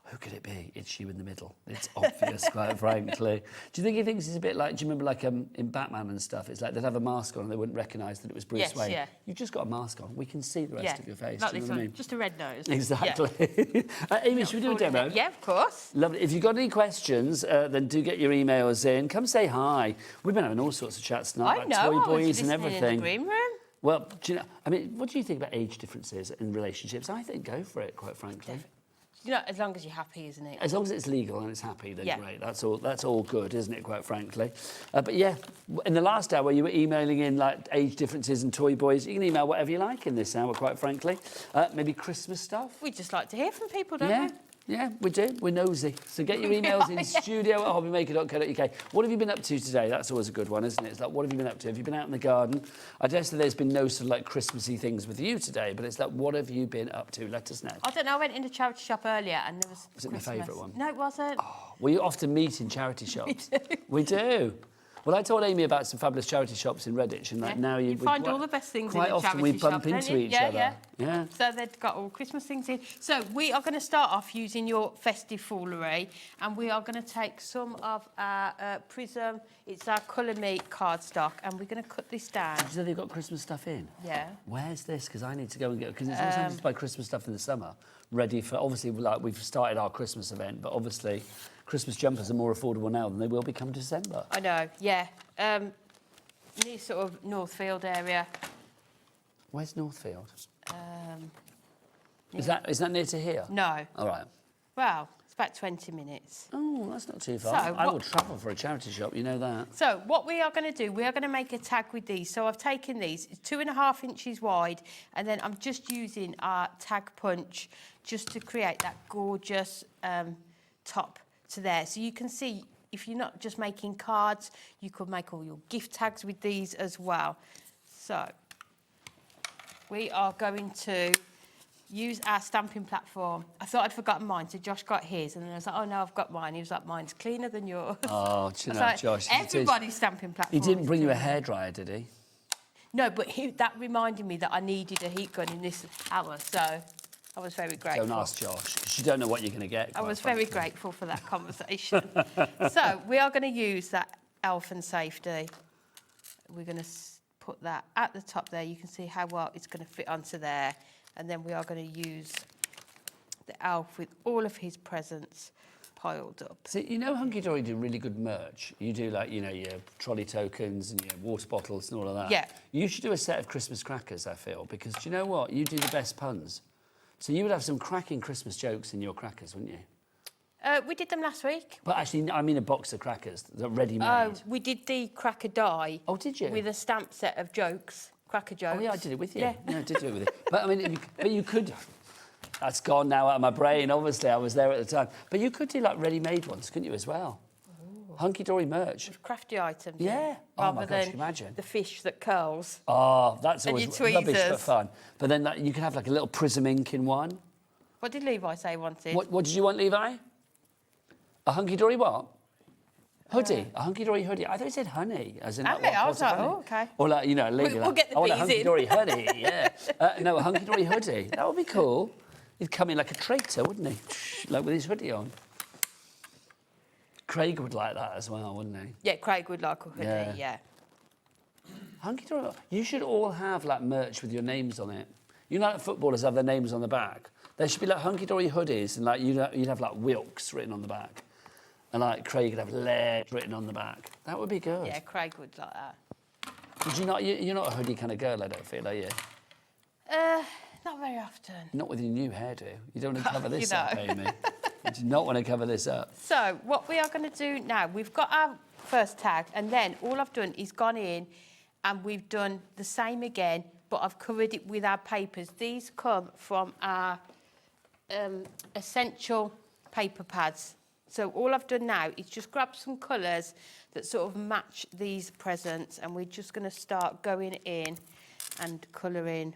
Who could it be? It's you in the middle. It's obvious, quite frankly. Do you think he thinks he's a bit like, do you remember like in Batman and stuff? It's like they'd have a mask on and they wouldn't recognise that it was Bruce Yes, Wayne. yeah. You've just got a mask on. We can see the rest of your face. Like do you this know what I one, mean? just a red nose. Exactly. Amy, should we do a demo? Yeah, of course. Lovely. If you've got any questions, then do get your emails in. Come say hi. We've been having all sorts of chats tonight I about know, toy I was boys and listening everything. in the green room. Well, do you know, I mean, what do you think about age differences in relationships? I think go for it, quite frankly. You know, as long as you're happy, isn't it? As long as it's legal and it's happy, then Yeah. great. That's all good, isn't it, quite frankly? But yeah, in the last hour, you were emailing in like age differences and toy boys. You can email whatever you like in this hour, quite frankly. Maybe Christmas stuff. We just like to hear from people, don't Yeah. we? Yeah, we do. We're nosy. So get your emails in studio@hobbymaker.co.uk. What have you been up to today? That's always a good one, isn't it? It's like, what have you been up to? Have you been out in the garden? I dare say there's been no sort of like Christmassy things with you today, but it's like, what have you been up to? Let us know. I don't know, I went in a charity shop earlier and there was Was it my Christmas. favourite one? No, it wasn't. We often meet in charity shops. We do. Well, I told Amy about some fabulous charity shops in Redditch, and like now You find all the best things in a quite charity often we bump shop, don't into you? each Yeah, other. yeah. Yeah. So they've got all Christmas things in. So we are going to start off using your festive foolery, and we are going to take some of our Prism. It's our Colour Me cardstock, and we're going to cut this down. Did you know they've got Christmas stuff in? Yeah. Where's this? Because I need to go and get... Because it's sometimes to buy Christmas stuff in the summer, ready for... Obviously, like we've started our Christmas event, but obviously Christmas jumpers are more affordable now than they will be come December. I know, yeah. Near sort of Northfield area. Where's Northfield? Yeah. Is that near to here? No. All right. Well, it's about 20 minutes. Oh, that's not too far. So I will travel for a charity shop, you know that. So what we are going to do, we are going to make a tag with these. So I've taken these, it's 2.5 inches wide, and then I'm just using our tag punch just to create that gorgeous top to there. So you can see, if you're not just making cards, you could make all your gift tags with these as well. So we are going to use our stamping platform. I thought I'd forgotten mine, so Josh got his, and then I was like, oh no, I've got mine. He was like, mine's cleaner than yours. Oh, do you know, Like, Josh? everybody's stamping platform. He didn't is bring you a cleaner. hairdryer, did he? No, but that reminded me that I needed a heat gun in this hour, so I was very grateful. Don't ask Josh, because you don't know what you're going to get. I was very grateful for that conversation. So we are going to use that elf and safety. We're going to put that at the top there. You can see how well it's going to fit onto there. And then we are going to use the elf with all of his presents piled up. So, you know, Hunkydory do really good merch. You do, like, you know, your trolley tokens and your water bottles and all of that. Yeah. You should do a set of Christmas crackers, I feel, because do you know what? You do the best puns. So you would have some cracking Christmas jokes in your crackers, wouldn't you? We did them last week. But actually, I mean a box of crackers that are ready-made. Oh, we did the cracker die. Oh, did you? With a stamp set of jokes, cracker jokes. Oh, yeah, I did it with you. Yeah, I did do it with you. But, I mean, but you could... That's gone now out of my brain, obviously. I was there at the time. But you could do, like, ready-made ones, couldn't you, as well? Hunkydory merch. With crafty items. Yeah. Rather Oh, my gosh, than imagine. the fish that curls. Oh, that's And always your rubbish but tweezers. fun. But then you can have, like, a little prism ink in one. What did Levi say he wanted? What did you want, Levi? A Hunkydory what? Hoodie. A Hunkydory hoodie. I thought it said honey, as in... Honey, I was like, oh, okay. Or, like, you know, lady, We'll get the I want a bees in. Hunkydory hoodie, yeah. No, a Hunkydory hoodie. That would be cool. He'd come in like a traitor, wouldn't he? Like with his hoodie on. Craig would like that as well, wouldn't he? Yeah, Craig would like a hoodie, yeah. Hunkydory. You should all have, like, merch with your names on it. You know, like footballers have their names on the back. There should be, like, Hunkydory hoodies, and, like, you'd have, like, Wilkes written on the back. And, like, Craig would have Laird written on the back. That would be good. Yeah, Craig would like that. Would you not? You're not a hoodie kind of girl, I don't feel, are you? Not very often. Not with your new hairdo. You don't want to cover You this know. up, Amy. You do not want to cover this up. So, what we are going to do now, we've got our first tag, and then all I've done is gone in and we've done the same again, but I've covered it with our papers. These come from our essential paper pads. So all I've done now is just grab some colours that sort of match these presents, and we're just going to start going in and colouring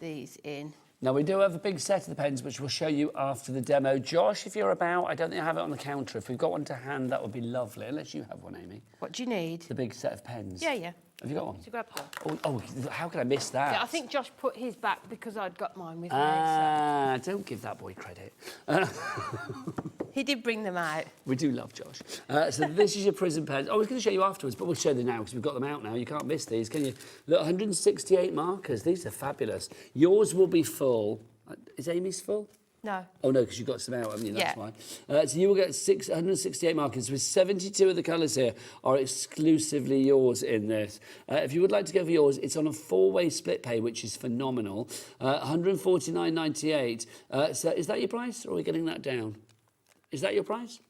these in. Now, we do have a big set of the pens, which we'll show you after the demo. Josh, if you're about, I don't think I have it on the counter. If we've got one to hand, that would be lovely, unless you have one, Amy. What do you need? The big set of pens. Yeah, yeah. Have you got one? So grab one. Oh, how could I miss that? Yeah, I think Josh put his back because I'd got mine with me. Ah, don't give that boy credit. He did bring them out. We do love Josh. So this is your prism pens. I was going to show you afterwards, but we'll show them now because we've got them out now. You can't miss these, can you? Look, 168 markers. These are fabulous. Yours will be full. Is Amy's full? No. Oh, no, because you got some out, haven't you? That's Yeah. why. So you will get 168 markers with 72 of the colours here are exclusively yours in this. If you would like to go for yours, it's on a 4-way split pay, which is phenomenal. 149.98. So is that your price, or are we getting that down? Is that your price?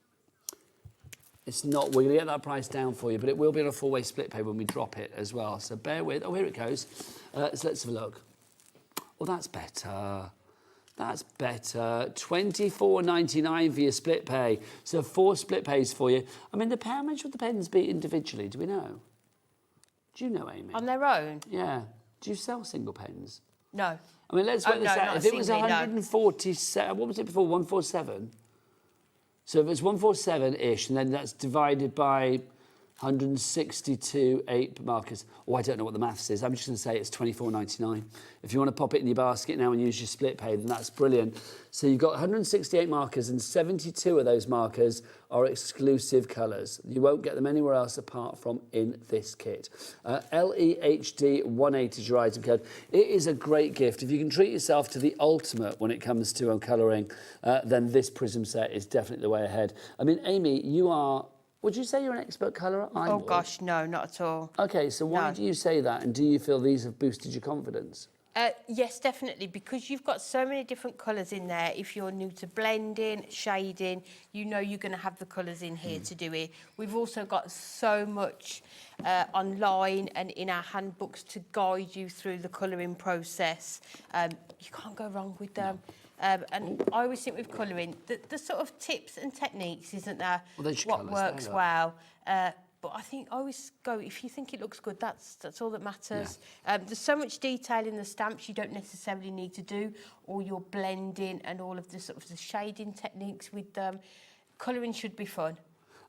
It's not. We're going to get that price down for you, but it will be on a 4-way split pay when we drop it as well. So bear with. Oh, here it goes. So let's have a look. Oh, that's better. That's better. $24.99 for your split pay. So 4 split pays for you. I mean, how much would the pens be individually? Do we know? Do you know, Amy? On their own? Yeah. Do you sell single pens? No. I mean, let's work this out. If it was singly, no. 147, what was it before? 147? So if it's 147-ish, and then that's divided by 162 8 markers. Oh, I don't know what the maths is. I'm just going to say it's $24.99. If you want to pop it in your basket now and use your split pay, then that's brilliant. So you've got 168 markers, and 72 of those markers are exclusive colours. You won't get them anywhere else apart from in this kit. LEHD18 is your item code. It is a great gift. If you can treat yourself to the ultimate when it comes to colouring, then this prism set is definitely the way ahead. I mean, Amy, you are... Would you say you're an expert colourer? Oh, gosh, no, not at all. OK, so why do you say that? And do you feel these have boosted your confidence? Yes, definitely, because you've got so many different colours in there. If you're new to blending, shading, you know you're going to have the colours in here to do it. We've also got so much online and in our handbooks to guide you through the colouring process. You can't go wrong with them. And I always think with colouring, the sort of tips and techniques, isn't there, what works well. But I think I always go, if you think it looks good, that's all that matters. Yeah. There's so much detail in the stamps you don't necessarily need to do, all your blending and all of the sort of the shading techniques with them. Colouring should be fun.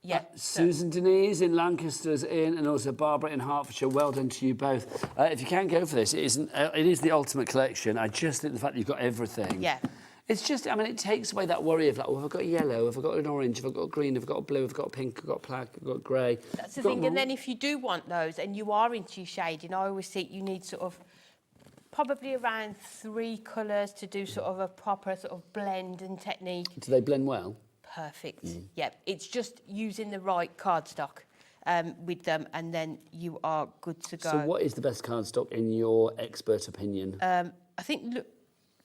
Yeah. Susan Denise in Lancaster's in, and also Barbara in Hertfordshire. Well done to you both. If you can go for this, it is the ultimate collection. I just think the fact that you've got everything It's just, I mean, it takes away that worry of like, oh, have I got a yellow, have I got an orange, have I got a green, have I got a blue, have I got a pink, have I got a black, have I got grey. That's the thing, and then if you do want those and you are into your shading, I always think you need sort of probably around 3 colours to do sort of a proper sort of blend and technique. Do they blend well? Perfect. Yep, it's just using the right cardstock with them, and then you are good to go. So what is the best cardstock in your expert opinion? I think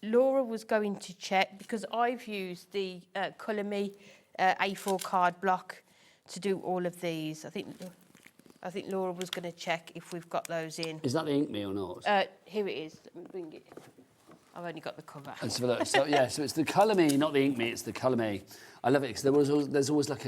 Laura was going to check, because I've used the Colour Me A4 card block to do all of these. I think Laura was going to check if we've got those in. Is that the Ink Me or not? Here it is. Let me bring it. I've only got the cover. Let's have a look. So it's the Colour Me, not the Ink Me, it's the Colour Me. I love it because there's always like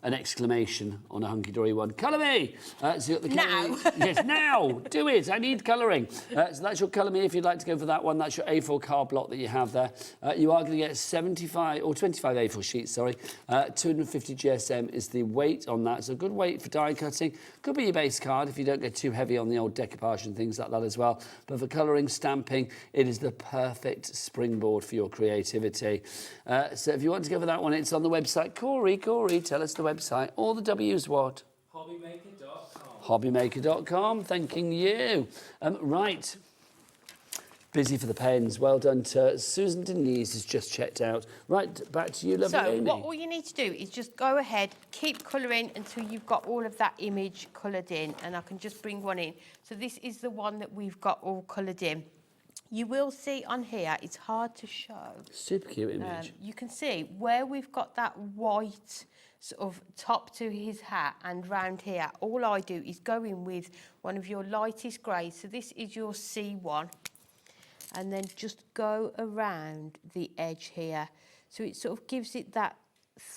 an exclamation on a Hunkydory one. Colour Me! So you got the now! Yes, now! Do it! I need colouring. So that's your Colour Me if you'd like to go for that one. That's your A4 card block that you have there. You are going to get 25 A4 sheets, sorry. 250 GSM is the weight on that. So good weight for die cutting. Could be your base card if you don't get too heavy on the old decoupage and things like that as well. But for colouring, stamping, it is the perfect springboard for your creativity. So if you want to go for that one, it's on the website. Corey, tell us the website. All the W's what? HobbyMaker.com. HobbyMaker.com, thanking you. Right. Busy for the pens. Well done to Susan Denise has just checked out. Right, back to you, lovely Amy. So what all you need to do is just go ahead, keep colouring until you've got all of that image coloured in, and I can just bring one in. So this is the one that we've got all coloured in. You will see on here, it's hard to show. Super cute image. You can see where we've got that white sort of top to his hat, and round here, all I do is go in with one of your lightest greys. So this is your C1, and then just go around the edge here. So it sort of gives it that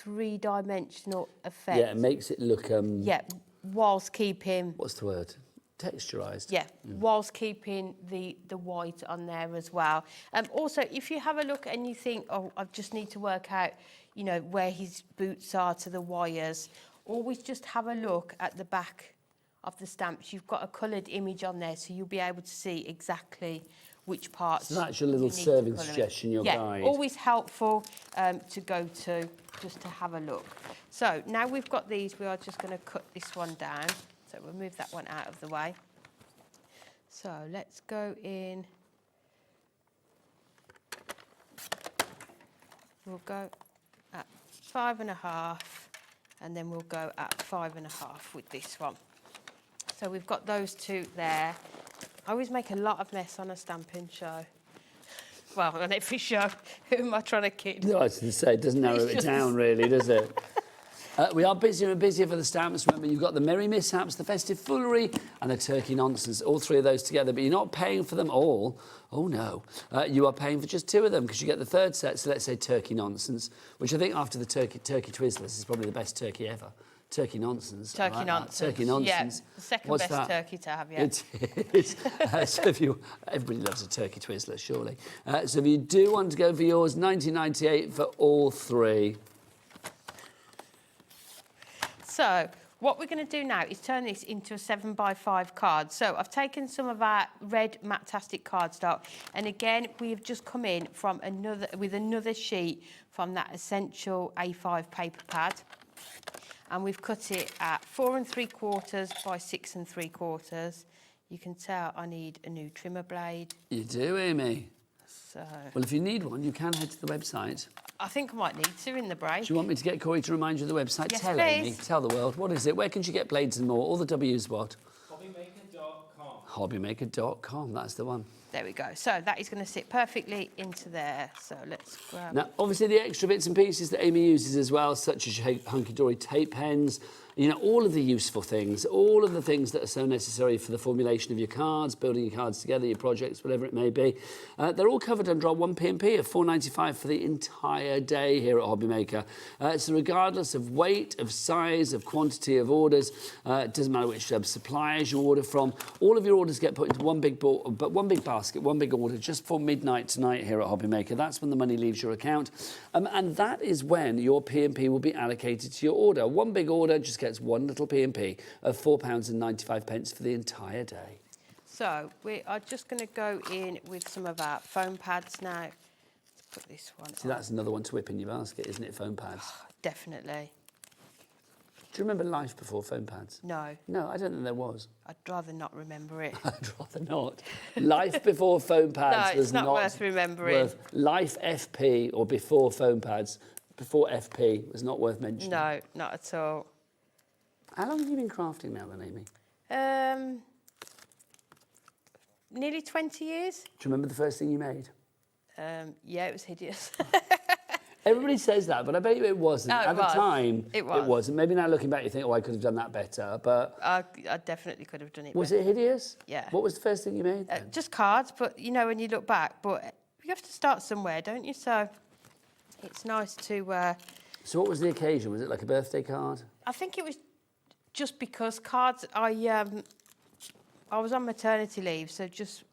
3-dimensional effect. Yeah, it makes it look... yeah, whilst keeping... What's the word? Texturised. Yeah, whilst keeping the white on there as well. Also, if you have a look and you think, oh, I just need to work out, you know, where his boots are to the wires, always just have a look at the back of the stamps. You've got a coloured image on there, so you'll be able to see exactly which parts. So that's your little serving suggestion, your guide. Always helpful to go to, just to have a look. So now we've got these, we are just going to cut this one down. So we'll move that one out of the way. So let's go in. We'll go at 5.5, and then we'll go at 5.5 with this one. So we've got those two there. I always make a lot of mess on a stamping show. Well, on every show. Who am I trying to kid? No, I was going to say, it doesn't narrow it down really, does it? We are busier and busier for the stamps. Remember, you've got the Merry Mishaps, the Festive Foolery, and the Turkey Nonsense, all 3 of those together, but you're not paying for them all. Oh, no. You are paying for just 2 of them, because you get the 3rd set, so let's say Turkey Nonsense, which I think after the Turkey Twizzlers is probably the best turkey ever. Turkey Nonsense. Turkey Nonsense. Turkey Nonsense. Yeah, the second What's best that? turkey to have, yeah. It is. So if everybody loves a Turkey Twizzler, surely. So if you do want to go for yours, $19.98 for all 3. So what we're going to do now is turn this into a 7x5 card. So I've taken some of our red Matastic cardstock, and again we have just come in from another sheet from that Essential A5 paper pad, and we've cut it at 4 3/4 by 6 3/4. You can tell I need a new trimmer blade. You do, Amy. So well, if you need one, you can head to the website. I think I might need to in the break. Do you want me to get Corey to remind you of the website? Yes, tell please. Amy, tell the world. What is it? Where can she get blades and more? All the W's what? HobbyMaker.com. HobbyMaker.com, that's the one. There we go. So that is going to sit perfectly into there. So let's grab... Now, obviously, the extra bits and pieces that Amy uses as well, such as your Hunkydory tape pens, you know, all of the useful things, all of the things that are so necessary for the formulation of your cards, building your cards together, your projects, whatever it may be. They're all covered under our 1 P&P of $4.95 for the entire day here at HobbyMaker. So regardless of weight, of size, of quantity of orders, it doesn't matter which suppliers you order from, all of your orders get put into one big basket, one big order just for midnight tonight here at HobbyMaker. That's when the money leaves your account. And that is when your P&P will be allocated to your order. One big order just gets one little P&P of £4.95 for the entire day. So we are just going to go in with some of our foam pads now. Let's put this one See, that's another one to whip in your basket, isn't it, foam pads? Definitely. Do you remember life before foam pads? No. No, I don't think there was. I'd rather not remember it. I'd rather not. Life before foam pads No, was it's not worth remembering. Life FP or before foam pads, before FP was not worth mentioning. No, not at all. How long have you been crafting now then, Amy? Nearly 20 years. Do you remember the first thing you made? Yeah, it was hideous. Everybody says that, but I bet you it wasn't. No, At the time, it was. It wasn't. Maybe now looking back, you think, oh, I could have done that better, but... I definitely could have done it Was better. it hideous? Yeah. What was the first thing you made? Just cards, but, you know, when you look back, but you have to start somewhere, don't you? So it's nice to... So what was the occasion? Was it like a birthday card? I think it was just because cards, I was on maternity leave, so just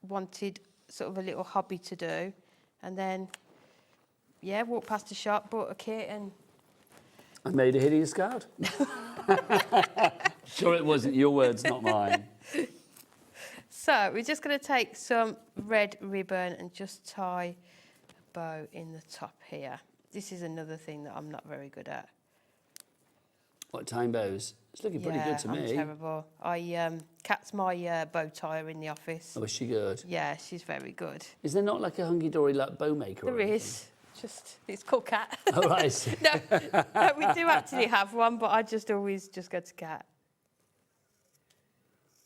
wanted sort of a little hobby to do. And then, yeah, walked past the shop, bought a kit and... I made a hideous card. Sure it wasn't your words, not mine. So we're just going to take some red ribbon and just tie a bow in the top here. This is another thing that I'm not very good at. What, tying bows? It's looking pretty good to me. I'm terrible. Kat's my bow tire in the office. Oh, is she good? Yeah, she's very good. Is there not like a hunky-dory like bow maker? There is. Just, it's called Kat. Oh, right, I see. no, we do actually have one, but I just always just go to Kat.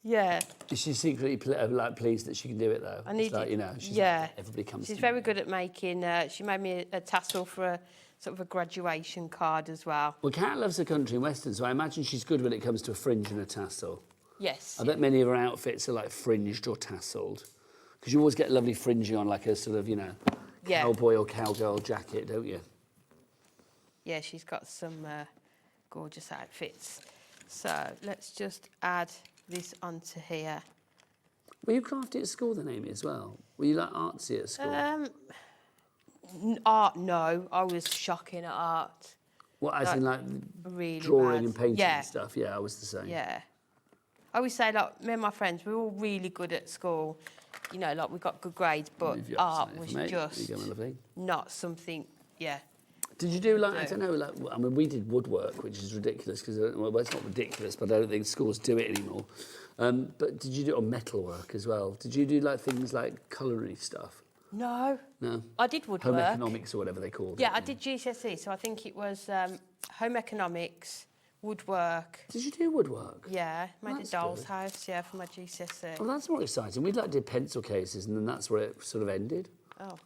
Yeah. Is she secretly pleased that she can do it though? I need it's like, it. you know, she's Yeah. everybody comes. She's to very good at making. She made me a tassel for a sort of a graduation card as well. Well, Kat loves her country and western, so I imagine she's good when it comes to a fringe and a tassel. Yes. I bet many of her outfits are like fringed or tasselled, because you always get lovely fringing on like a sort of, you know, cowboy or cowgirl jacket, don't you? Yeah, she's got some gorgeous outfits. So let's just add this onto here. Were you crafty at school then, Amy, as well? Were you like artsy at school? Art, no. I was shocking at art. What, as in like really drawing bad. and painting Yeah. and stuff? Yeah, I was the same. Yeah. I always say, like, me and my friends, we were all really good at school. You know, like, we got good grades, but Move you art upside, was mate. just There you go, my lovely. not something, yeah. Did you do like, I don't know, like, I mean, we did woodwork, which is ridiculous, because, well, it's not ridiculous, but I don't think schools do it anymore. But did you do metalwork as well? Did you do like things like culinary stuff? No. No? I did woodwork. Home economics or whatever they called it. Yeah, I did GCSE, so I think it was home economics, woodwork. Did you do woodwork? Yeah, made That's a doll's good. house, yeah, for my GCSE. Well, that's more exciting. We like did pencil cases, and then that's where it sort of ended. Oh.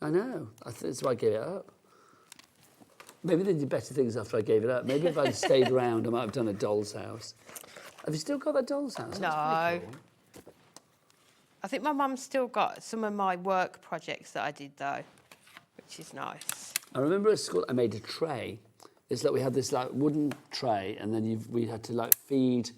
I know. That's why I gave it up. Maybe they did better things after I gave it up. Maybe if I'd stayed around, I might have done a doll's house. Have you still got that doll's house? No. That's pretty cool. I think my mum's still got some of my work projects that I did, though, which is nice. I remember at school I made a tray. It's like we had this like wooden tray, and then we had to like feed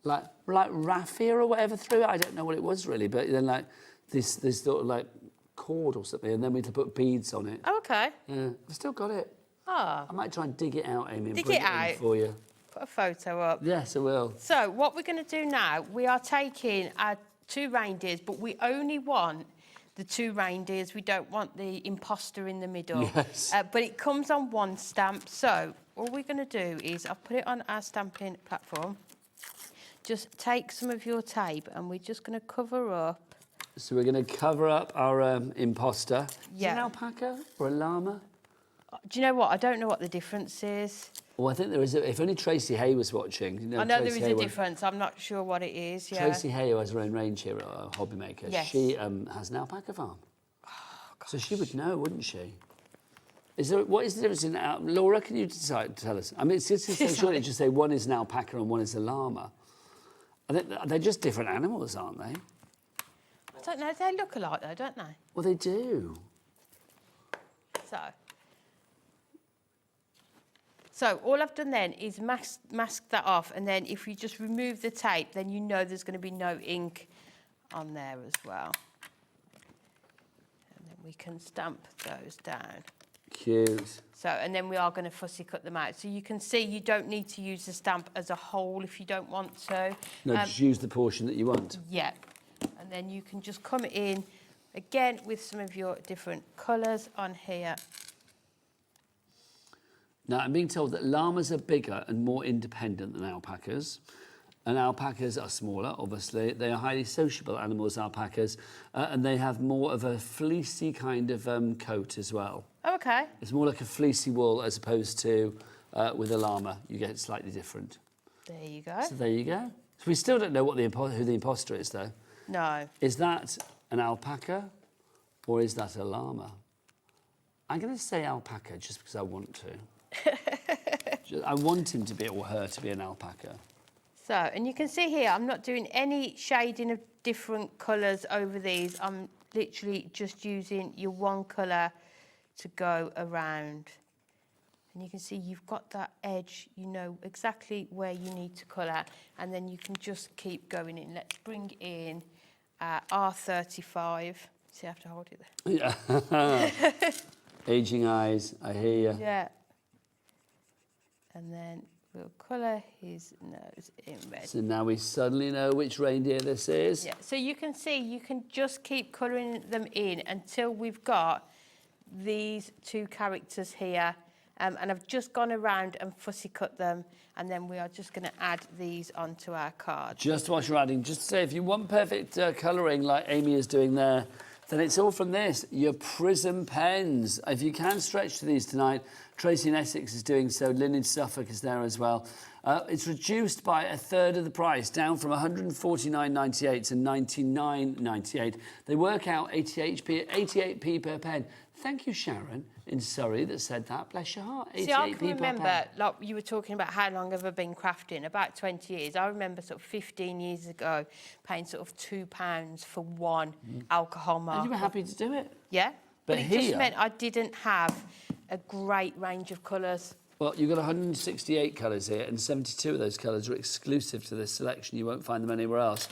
like raffia or whatever through it. I don't know what it was really, but then like this sort of like cord or something, and then we had to put beads on it. Oh, okay. Yeah, I've still got it. Ah. I might try and dig it out, Amy, and Dig bring it it out. in for you. Put a photo up. Yes, I will. So what we're going to do now, we are taking our 2 reindeers, but we only want the 2 reindeers. We don't want the imposter in the middle. Yes. But it comes on 1 stamp. So all we're going to do is I'll put it on our stamping platform. Just take some of your tape and we're just going to cover up. So we're going to cover up our imposter. Yeah. Is it an alpaca or a llama? Do you know what? I don't know what the difference is. Well, I think there is. If only Tracy Hay was watching. You know, I know Tracy there is Hay a difference. I'm not sure what it is. Yeah. Tracy Hay, who has her own range here at HobbyMaker, Yes. she has an alpaca farm. Oh, so she would know, wouldn't she? What is the difference in... Laura, can you tell us? I mean, it's just to say, surely just say one is an alpaca and one is a llama. They're just different animals, aren't they? I don't know. They look alike, though, don't they? Well, they do. So all I've done then is mask that off, and then if you just remove the tape, then you know there's going to be no ink on there as well. And then we can stamp those down. Cute. So, and then we are going to fussy cut them out. So you can see you don't need to use the stamp as a whole if you don't want to. No, just use the portion that you want. Yeah. And then you can just come in Again, with some of your different colours on here. Now, I'm being told that llamas are bigger and more independent than alpacas. And alpacas are smaller, obviously. They are highly sociable animals, alpacas, and they have more of a fleecy kind of coat as well. Okay. It's more like a fleecy wool as opposed to with a llama. You get it slightly different. There you go. So there you go. So we still don't know what who the imposter is, though. No. Is that an alpaca or is that a llama? I'm going to say alpaca just because I want to. I want him to be, or her to be, an alpaca. So, and you can see here, I'm not doing any shading of different colours over these. I'm literally just using your one colour to go around. And you can see you've got that edge, you know exactly where you need to colour, and then you can just keep going in. Let's bring in R35. See, I have to hold it there. Yeah. Aging eyes, I hear you. Yeah. And then we'll colour his nose in red. So now we suddenly know which reindeer this is. Yeah, so you can see you can just keep colouring them in until we've got these two characters here. And I've just gone around and fussy cut them, and then we are just going to add these onto our card. Just whilst you're adding, just to say, if you want perfect colouring like Amy is doing there, then it's all from this, your Prism pens. If you can stretch to these tonight, Tracy in Essex is doing so, Lynn in Suffolk is there as well. It's reduced by a third of the price, down from £149.98 to £99.98. They work out 88p per pen. Thank you, Sharon, in Surrey, that said that. Bless your heart. See, I can remember, like you were talking about how long have I been crafting, about 20 years. I remember sort of 15 years ago paying sort of £2 for one alcohol marker. And you were happy to do it? Yeah. But it here, just meant I didn't have a great range of colours. Well, you've got 168 colours here, and 72 of those colours are exclusive to this selection. You won't find them anywhere else.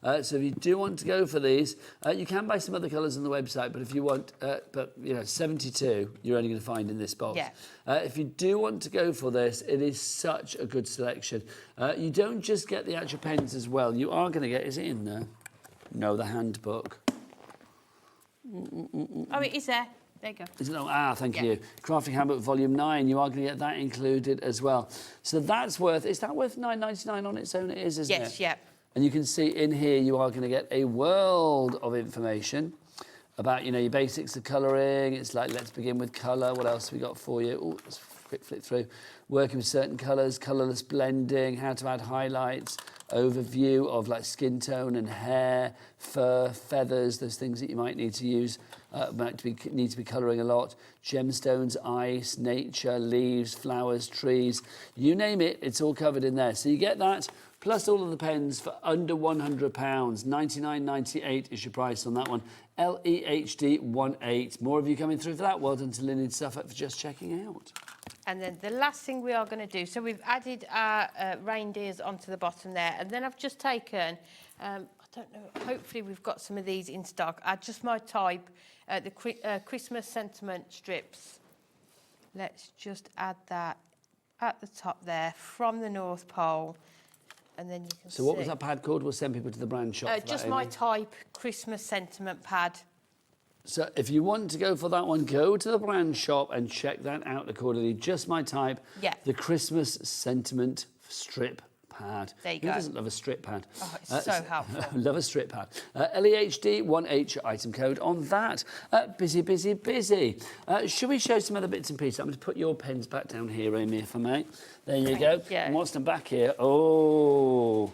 So if you do want to go for these, you can buy some other colours on the website, but if you want, 72 you're only going to find in this box. Yeah. If you do want to go for this, it is such a good selection. You don't just get the actual pens as well. You are going to get, is it in there? No, the handbook. Oh, it is there. There you go. Thank you. Crafting Handbook Volume 9, you are going to get that included as well. So that's worth, is that worth $9.99 on its own? It is, isn't it? Yes, yeah. And you can see in here you are going to get a world of information about, your basics of colouring. It's like, let's begin with colour. What else have we got for you? Oh, let's quick flick through. Working with certain colours, colourless blending, how to add highlights, overview of like skin tone and hair, fur, feathers, those things that you might need to use, need to be colouring a lot. Gemstones, ice, nature, leaves, flowers, trees, you name it, it's all covered in there. So you get that, plus all of the pens for under £100. $99.98 is your price on that one. LEHD 18. More of you coming through for that. Well done to Lynn in Suffolk for just checking out. And then the last thing we are going to do, so we've added our reindeers onto the bottom there, and then I've just taken, I don't know, hopefully we've got some of these in stock. I just might type the Christmas sentiment strips. Let's just add that at the top there from the North Pole. And then you can see. So what was that pad called? We'll send people to the brand shop for that, just Amy. my type Christmas sentiment pad. So if you want to go for that one, go to the brand shop and check that out accordingly. Just my type. Yeah. The Christmas sentiment strip pad. There you Who go. doesn't love a strip pad? Oh, it's so helpful. Love a strip pad. LEHD 1H item code on that. Busy, busy, busy. Should we show some other bits and pieces? I'm going to put your pens back down here, Amy, if I may. There you go. Yeah. And what's them back here? Oh.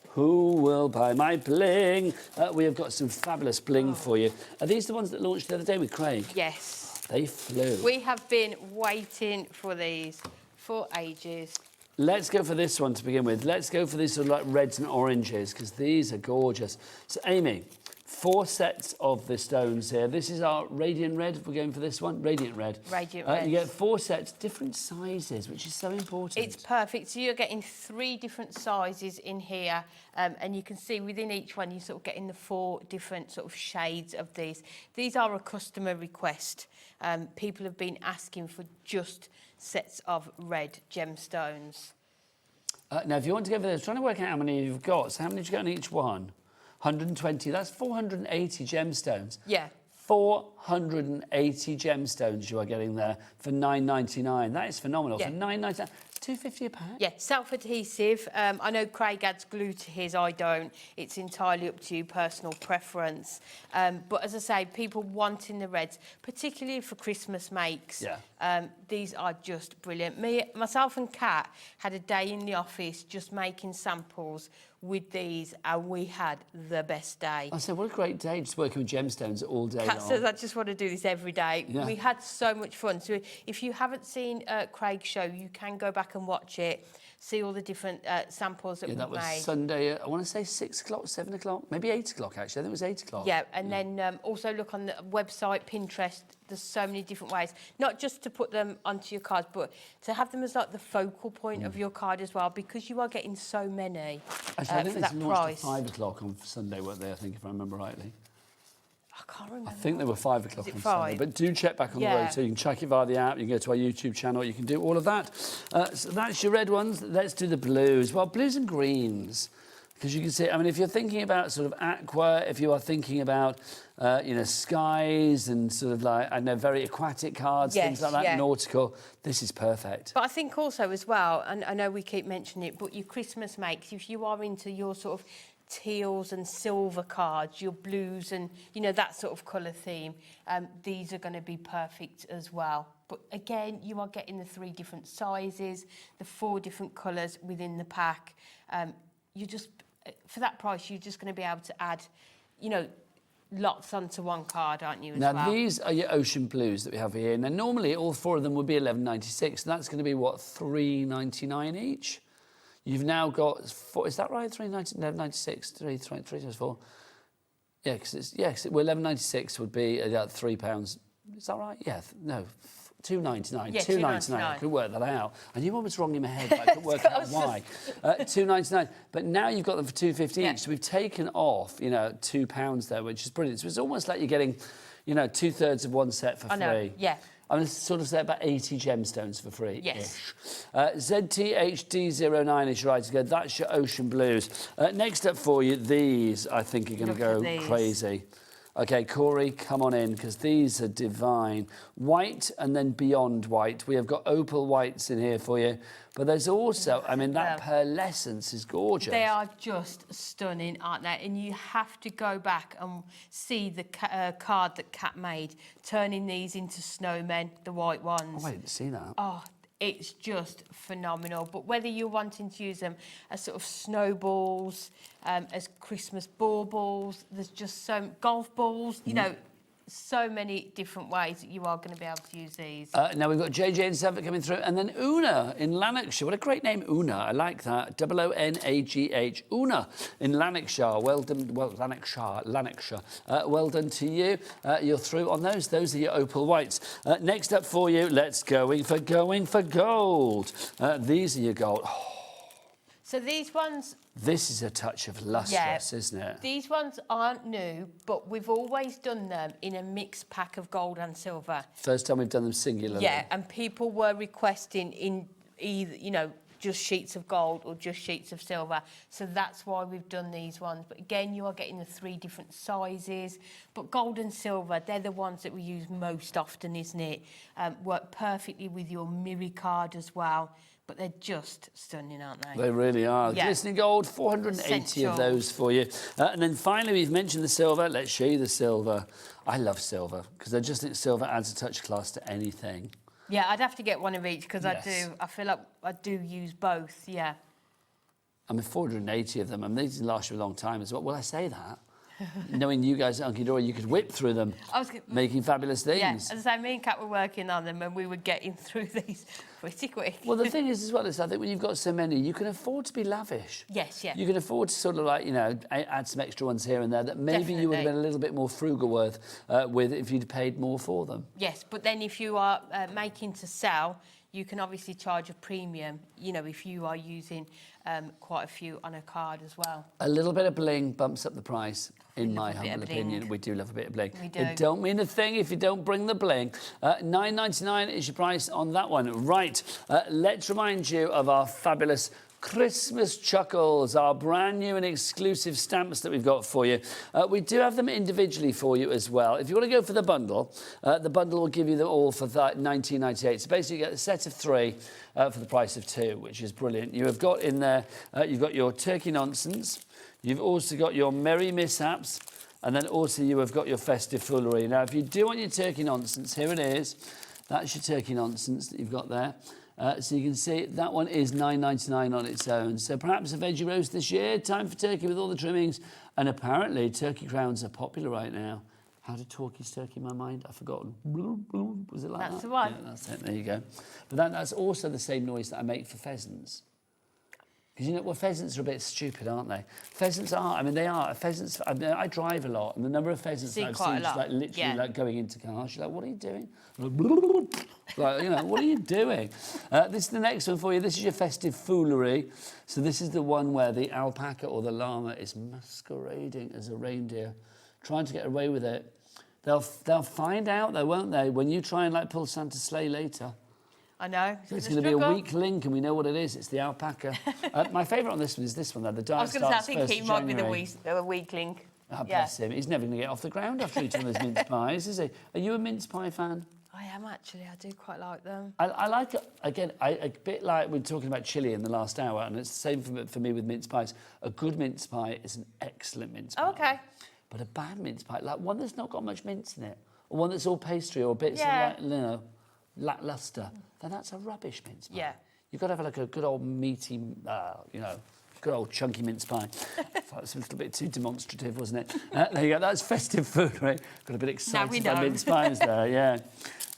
Who will buy my bling? We have got some fabulous bling for you. Are these the ones that launched the other day with Craig? Yes. They flew. We have been waiting for these for ages. Let's go for this one to begin with. Let's go for these sort of like reds and oranges, because these are gorgeous. So, Amy, 4 sets of the stones here. This is our Radiant Red. We're going for this one. Radiant Red. Radiant Red. You get 4 sets, different sizes, which is so important. It's perfect. So you're getting 3 different sizes in here, and you can see within each one you're sort of getting the 4 different sort of shades of these. These are a customer request. People have been asking for just sets of red gemstones. Now, if you want to go for this, trying to work out how many you've got. So how many did you get on each one? 120, that's 480 gemstones. Yeah. 480 gemstones you are getting there for $9.99. That is phenomenal. Yeah. For $9.99, $2.50 a pack. Yeah, self-adhesive. I know Craig adds glue to his, I don't. It's entirely up to you, personal preference. But as I say, people wanting the reds, particularly for Christmas makes, these are just brilliant. Myself and Kat had a day in the office just making samples with these, and we had the best day. I said, what a great day, just working with gemstones all day Kat long. says, I just want to do this every day. Yeah. We had so much fun. So if you haven't seen Craig's show, you can go back and watch it, see all the different samples that we've made. That was Sunday, I want to say 6 o'clock, 7 o'clock, maybe 8 o'clock actually. I think it was 8 o'clock. Yeah, and then also look on the website, Pinterest. There's so many different ways, not just to put them onto your cards, but to have them as like the focal point of your card as well, because you are getting so many Actually, I think for they that launched price. at 5 o'clock on Sunday, weren't they? I think, if I remember rightly. I can't remember. I think they were 5 o'clock it on 5? Sunday. But do check back on the road, so you can check it via the app. You can go to our YouTube channel. You can do all of that. So that's your red ones. Let's do the blues. Well, blues and greens. Because you can see, I mean, if you're thinking about sort of aqua, if you are thinking about, you know, skies and sort of like, I know, very aquatic cards, things like that, nautical, this is perfect. But I think also as well, and I know we keep mentioning it, but your Christmas makes, if you are into your sort of teals and silver cards, your blues and, you know, that sort of colour theme, these are going to be perfect as well. But again, you are getting the 3 different sizes, the 4 different colours within the pack. You just, for that price, you're just going to be able to add, you know, lots onto one card, aren't you, as well? Now, these are your ocean blues that we have here. Now, normally, all 4 of them would be $11.96, and that's going to be, what, $3.99 each? You've now got 4, is that right? $11.96, 3 times 4. Yeah, because well, $11.96 would be £3. Is that right? Yeah, no. $2.99. Yeah, $2.99. I could work that out. I knew what was wrong in my head, but I couldn't work out why. $2.99. But now you've got them for $2.50 each. So we've taken off, you know, £2 there, which is brilliant. So it's almost like you're getting, you know, 2/3 of one set for free. I know, yeah. I'm going to sort of say about 80 gemstones for free. Yes. ZTHD09 is right to go. That's your ocean blues. Next up for you, these I think are going to go crazy. Okay, Corey, come on in, because these are divine. White and then beyond white. We have got opal whites in here for you. But there's also, I mean, that pearlescence is gorgeous. They are just stunning, aren't they? And you have to go back and see the card that Kat made, turning these into snowmen, the white ones. Oh, I didn't see that. Oh, it's just phenomenal. But whether you're wanting to use them as sort of snowballs, as Christmas baubles, there's just so golf balls, you know, so many different ways that you are going to be able to use these. Now we've got JJ and Seven coming through, and then Una in Lanarkshire. What a great name, Una. I like that. OONAGH. Una in Lanarkshire. Well done. Well, Lanarkshire. Well done to you. You're through on those. Those are your opal whites. Next up for you, let's going for gold. These are your gold. Oh. So these ones... This is a touch of lustrous, isn't it? These ones aren't new, but we've always done them in a mixed pack of gold and silver. First time we've done them singularly. Yeah, and people were requesting in either, you know, just sheets of gold or just sheets of silver. So that's why we've done these ones. But again, you are getting the 3 different sizes. But gold and silver, they're the ones that we use most often, isn't it? Work perfectly with your Miri card as well. But they're just stunning, aren't they? They really are. Yeah. Glistening gold, 480 of those for you. And then finally, we've mentioned the silver. Let's show you the silver. I love silver, because I just think silver adds a touch of class to anything. Yeah, I'd have to get one of each, because I feel like I do use both, yeah. I mean, 480 of them. I mean, these last you a long time as well. Will I say that? Knowing you guys at Hunkydory, you could whip through them, making fabulous things. Yeah, as I say, me and Kat were working on them, and we were getting through these pretty quick. Well, the thing is, as well, is I think when you've got so many, you can afford to be lavish. Yes, yeah. You can afford to sort of like, you know, add some extra ones here and there that maybe you would have been a little bit more frugal with if you'd paid more for them. Yes, but then if you are making to sell, you can obviously charge a premium, you know, if you are using quite a few on a card as well. A little bit of bling bumps up the price, in my humble opinion. We do love a bit of bling. We do. It don't mean a thing if you don't bring the bling. $9.99 is your price on that one. Right, let's remind you of our fabulous Christmas Chuckles, our brand new and exclusive stamps that we've got for you. We do have them individually for you as well. If you want to go for the bundle will give you them all for $19.98. So basically you get a set of 3 for the price of 2, which is brilliant. You have got in there, you've got your Turkey Nonsense, you've also got your Merry Mishaps, and then also you have got your Festive Foolery. Now, if you do want your Turkey Nonsense, here it is. That's your Turkey Nonsense that you've got there. So you can see that one is $9.99 on its own. So perhaps a veggie roast this year, time for turkey with all the trimmings. And apparently turkey crowns are popular right now. How did talkies turkey in my mind? I've forgotten. Was it like that? That's the one. Yeah, that's it. There you go. But that's also the same noise that I make for pheasants. Because, you know, well, pheasants are a bit stupid, aren't they? Pheasants are, I mean, they are. Pheasants, I mean, I drive a lot, and the number of pheasants that I've seen just, like, literally, like, going into cars, you're like, what are you doing? Like, you know, what are you doing? This is the next one for you. This is your Festive Foolery. So this is the one where the alpaca or the llama is masquerading as a reindeer, trying to get away with it. They'll find out, though, won't they, when you try and, like, pull Santa's sleigh later. I know. So it's going to be a weak link, and we know what it is. It's the alpaca. My favourite on this one is this one, though. The diet I was going to say, I think he might be the weak link. Oh, bless him. He's never going to get off the ground after eating those mince pies, is he? Are you a mince pie fan? I am, actually. I do quite like them. I like it, again, a bit like we were talking about chili in the last hour, and it's the same for me with mince pies. A good mince pie is an excellent mince pie. Oh, OK. But a bad mince pie, like one that's not got much mince in it, or one that's all pastry or bits of, like, you know, lacklustre, then that's a rubbish mince pie. Yeah. You've got to have like a good old meaty, you know, good old chunky mince pie. That's a little bit too demonstrative, wasn't it? There you go, that's Festive Foolery. Got a bit excited by mince pies there, yeah.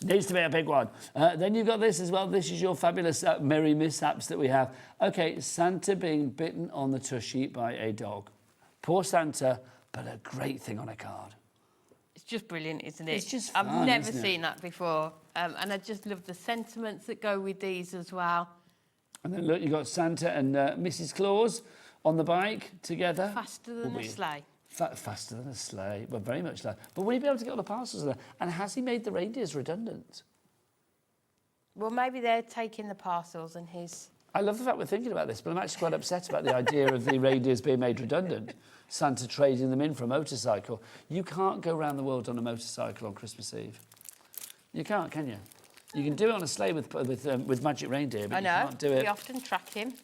Needs to be a big one. Then you've got this as well. This is your fabulous Merry Mishaps that we have. OK, Santa being bitten on the tushy by a dog. Poor Santa, but a great thing on a card. It's just brilliant, isn't it? It's just fun, I've never seen that before. And I just love the sentiments that go with these as well. And then look, you've got Santa and Mrs. Claus on the bike together. Faster than a sleigh. Faster than a sleigh. Well, very much like. But will he be able to get all the parcels there? And has he made the reindeers redundant? Well, maybe they're taking the parcels and his... I love the fact we're thinking about this, but I'm actually quite upset about the idea of the reindeers being made redundant. Santa trading them in for a motorcycle. You can't go around the world on a motorcycle on Christmas Eve. You can't, can you? You can do it on a sleigh with magic reindeer, but I know. You can't do it. We often track him.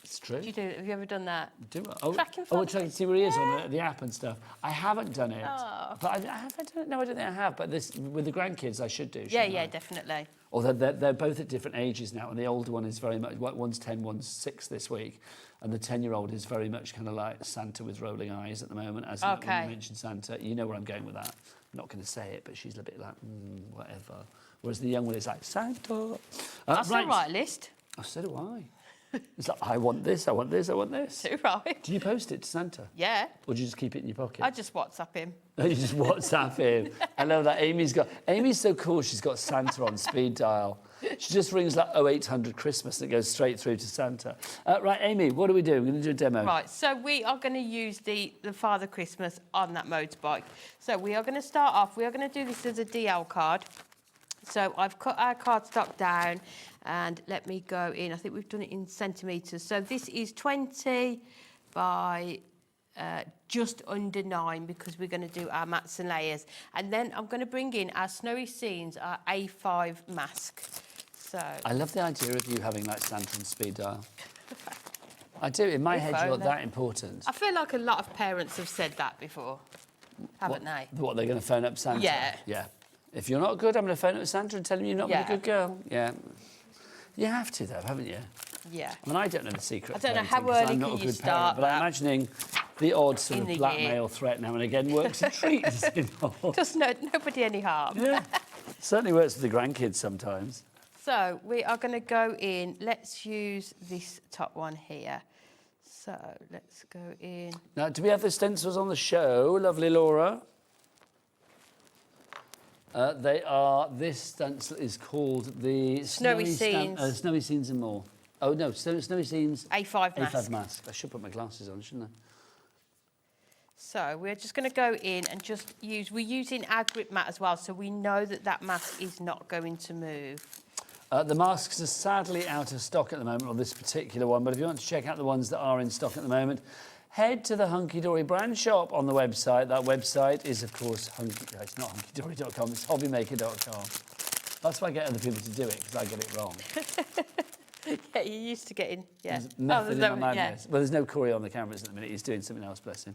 It's true. Have you ever done that? Do it. Track him try to see where he is on the app and stuff. I haven't done it. Oh. But I don't think I have. But this with the grandkids, I should do. Yeah, definitely. Although they're both at different ages now, and the older one is very much, one's 10, one's 6 this week, and the 10-year-old is very much kind of like Santa with rolling eyes at the moment. As when you mention Santa, you know where I'm going with that. I'm not going to say it, but she's a bit like, whatever. Whereas the young one is like, Santa. That's the right list. Oh, so do I. It's like, I want this, I want this, I want this. So right. Do you post it to Santa? Yeah. Or do you just keep it in your pocket? I just WhatsApp him. You just WhatsApp him. I love that. Amy's so cool, she's got Santa on speed dial. She just rings like 0800 Christmas and it goes straight through to Santa. Right, Amy, what do we do? We're going to do a demo. Right, so we are going to use the Father Christmas on that motorbike. So we are going to start off, we are going to do this as a DL card. So I've cut our cardstock down and let me go in. I think we've done it in centimetres. So this is 20 by just under 9 because we're going to do our mats and layers. And then I'm going to bring in our Snowy Scenes, our A5 mask. So I love the idea of you having like Santa on speed dial. I do. In my head, you're that important. I feel like a lot of parents have said that before, haven't they? What, they're going to phone up Santa? Yeah. Yeah. If you're not good, I'm going to phone up Santa and tell him you're not a good girl. Yeah. You have to, though, haven't you? Yeah. I mean, I don't know the secret. I don't know how parenting, 'cause early I'm not can a you good start parent, but I'm that? imagining the odd sort In of the blackmail year. threat now and again works a treat. Does it not? Does nobody any harm. Yeah. Certainly works with the grandkids sometimes. So we are going to go in. Let's use this top one here. So let's go in. Now, do we have the stencils on the show, lovely Laura? This stencil is called the Snowy Scenes. Snowy Scenes and More. Oh, no, Snowy Scenes. A5 mask. A5 mask. I should put my glasses on, shouldn't I? So we're just going to go in and just use... We're using our grip mat as well, so we know that that mask is not going to move. The masks are sadly out of stock at the moment on this particular one, but if you want to check out the ones that are in stock at the moment, head to the Hunkydory brand shop on the website. That website is, of course, it's not hunkydory.com, it's hobbymaker.com. That's why I get other people to do it, because I get it wrong. Yeah, you're used to getting, yeah. There's nothing in my madness. Well, there's no Corey on the cameras at the minute. He's doing something else, bless him.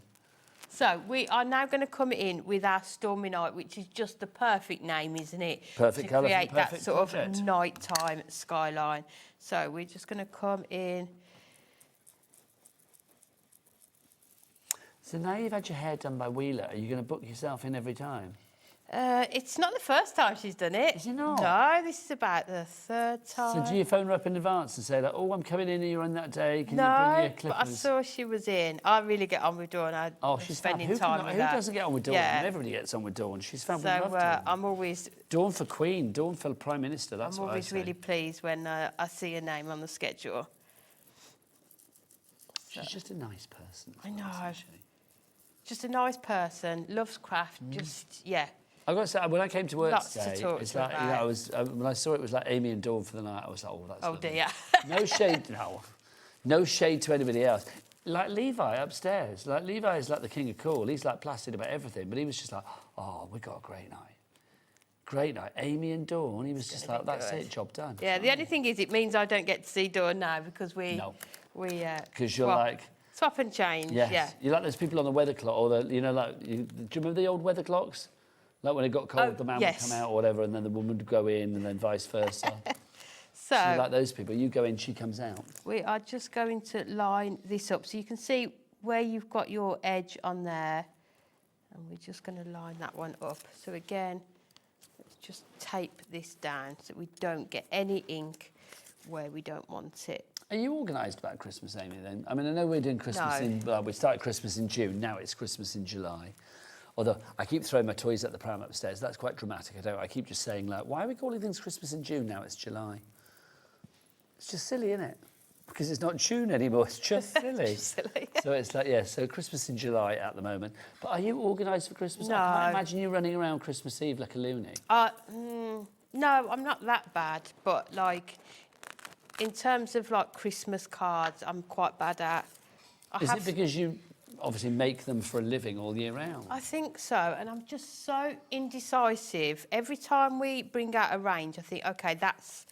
So we are now going to come in with our Stormy Night, which is just the perfect name, isn't it? Perfect colour for the to create that perfect sort project. of nighttime skyline. So we're just going to come in. So now you've had your hair done by Wheeler, are you going to book yourself in every time? It's not the first time she's done it. Is it not? No, this is about the third time. So do you phone her up in advance and say, like, oh, I'm coming in here on that day, can you bring your clippers? But I saw she was in. I really get on with Dawn. She's spending fab. time with Who her. doesn't get on with Dawn? Yeah. Everybody gets on with Dawn. She's fab. So We love Dawn. I'm always... Dawn for Queen, Dawn for Prime Minister, that's I'm what I always say. really pleased when I see her name on the schedule. She's just a nice person. I know. Just a nice person, loves craft, just, yeah. I've got to say, when I came to work Lots to today, talk it's to like, you know, about. I was, when I saw it was like Amy and Dawn for the night, I was like, oh, that's lovely. Dear. No shade, no shade to anybody else. Like Levi upstairs, like Levi is like the king of cool. He's like placid about everything, but he was just like, oh, we got a great night. Great night. Amy and Dawn, he was just like, that's it, job done. Yeah, the only thing is it means I don't get to see Dawn now because Because you're like... Swap and change, Yes. yeah. You're like those people on the weather clock, or the, you know, like, do you remember the old weather clocks? Like when it got cold, the man would come out or whatever, and then the woman would go in, and then vice versa. So you're like those people. You go in, she comes out. We are just going to line this up so you can see where you've got your edge on there, and we're just going to line that one up. So again, let's just tape this down so we don't get any ink where we don't want it. Are you organised about Christmas, Amy, then? I mean, I know we're doing Christmas we started Christmas in June, now it's Christmas in July. Although I keep throwing my toys at the pram upstairs, that's quite dramatic. I keep just saying, like, why are we calling things Christmas in June now? It's July. It's just silly, isn't it? Because it's not June anymore, it's just silly. So it's like, yeah, so Christmas in July at the moment. But are you organised for Christmas? No. I can't imagine you running around Christmas Eve like a loony. No, I'm not that bad, but, like, in terms of, like, Christmas cards, I'm quite bad at. Is it because you obviously make them for a living all year round? I think so, and I'm just so indecisive. Every time we bring out a range, I think, OK, that's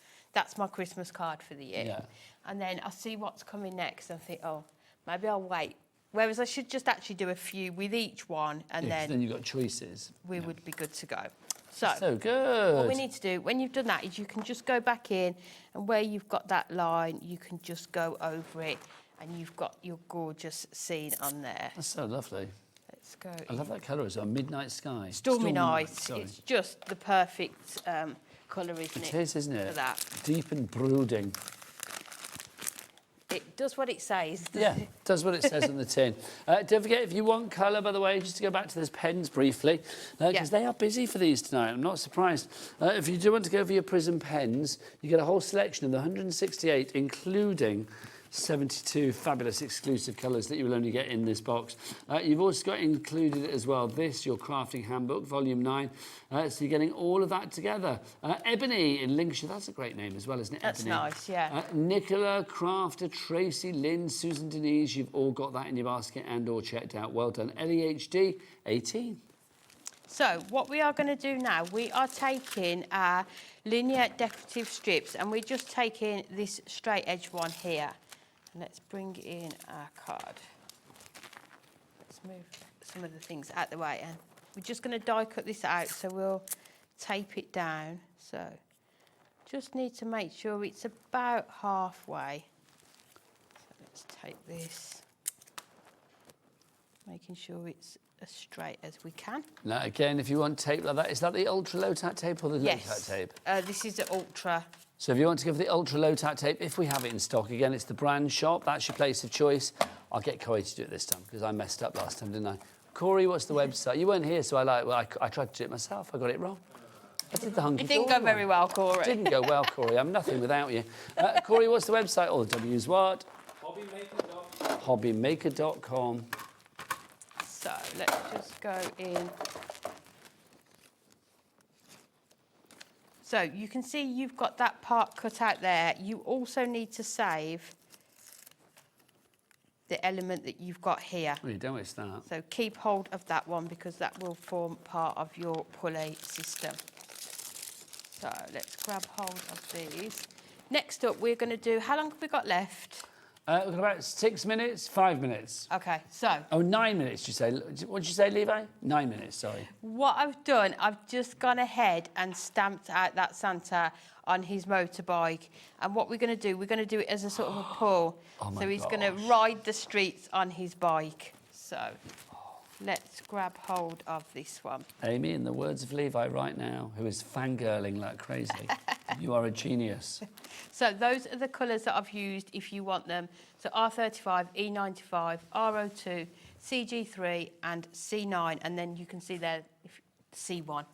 my Christmas card for the year. Yeah. And then I see what's coming next and think, oh, maybe I'll wait. Whereas I should just actually do a few with each one, and then you've got choices. We would be good to go. So good. What we need to do, when you've done that, is you can just go back in, and where you've got that line, you can just go over it, and you've got your gorgeous scene on there. That's so lovely. Let's go. I love that colour as well, Midnight Sky. Stormy Night. Sorry. It's just the perfect colour, isn't it? It is, isn't it? For that. Deep and brooding. It does what it says. Yeah, it does what it says on the tin. Don't forget, if you want colour, by the way, just to go back to those pens briefly, because they are busy for these tonight. I'm not surprised. If you do want to go for your Prism pens, you get a whole selection of the 168, including 72 fabulous exclusive colours that you will only get in this box. You've also got included as well this, your crafting handbook, volume 9. So you're getting all of that together. Ebony in Lincolnshire, that's a great name as well, isn't it? That's Ebony. nice, yeah. Nicola, Crafter, Tracy, Lynn, Susan Denise, you've all got that in your basket and or checked out. Well done. LEHD, 18. So what we are going to do now, we are taking our linear decorative strips, and we're just taking this straight edge one here. Let's bring in our card. Let's move some of the things out the way, and we're just going to die cut this out, so we'll tape it down. So just need to make sure it's about halfway. So let's tape this, making sure it's as straight as we can. Now again, if you want tape like that, is that the ultra low tack tape or the low tack tape? This is the ultra. So if you want to go for the ultra low tack tape, if we have it in stock, again, it's the brand shop. That's your place of choice. I'll get Corey to do it this time because I messed up last time, didn't I? Corey, what's the website? You weren't here, so I tried to do it myself. I got it wrong. I did the hunky. It didn't go very well, Corey. Didn't go well, Corey. I'm nothing without you. Corey, what's the website? All the W's what? HobbyMaker.com. HobbyMaker.com. So let's just go in. So you can see you've got that part cut out there. You also need to save the element that you've got here. Oh, you don't waste that. So keep hold of that one because that will form part of your pulley system. So let's grab hold of these. Next up, we're going to do, how long have we got left? We've got about 6 minutes, 5 minutes. Okay, so. Oh, 9 minutes, you say. What did you say, Levi? 9 minutes, sorry. What I've done, I've just gone ahead and stamped out that Santa on his motorbike. And what we're going to do it as a sort of a pull. Oh my so he's going gosh. to ride the streets on his bike. So let's grab hold of this one. Amy, in the words of Levi right now, who is fangirling like crazy, you are a genius. So those are the colours that I've used if you want them. So R35, E95, R02, CG3 and C9. And then you can see there C1.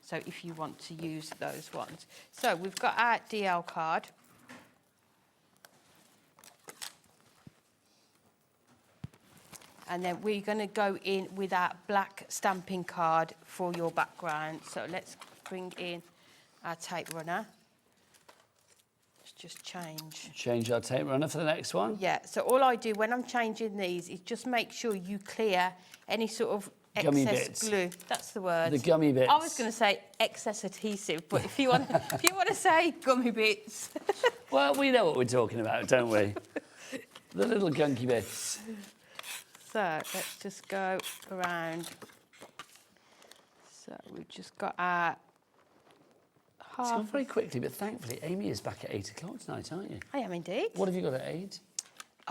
So if you want to use those ones. So we've got our DL card. And then we're going to go in with our black stamping card for your background. So let's bring in our tape runner. Let's just change. Change our tape runner for the next one. Yeah, so all I do when I'm changing these is just make sure you clear any sort of Gummy excess bits. glue. That's the word. The gummy bits. I was going to say excess adhesive, but if you want to say gummy bits. Well, we know what we're talking about, don't we? The little gunky bits. So let's just go around. So we've just got our It's gone very quickly, but thankfully Amy is back at 8 o'clock tonight, aren't you? I am indeed. What have you got at 8?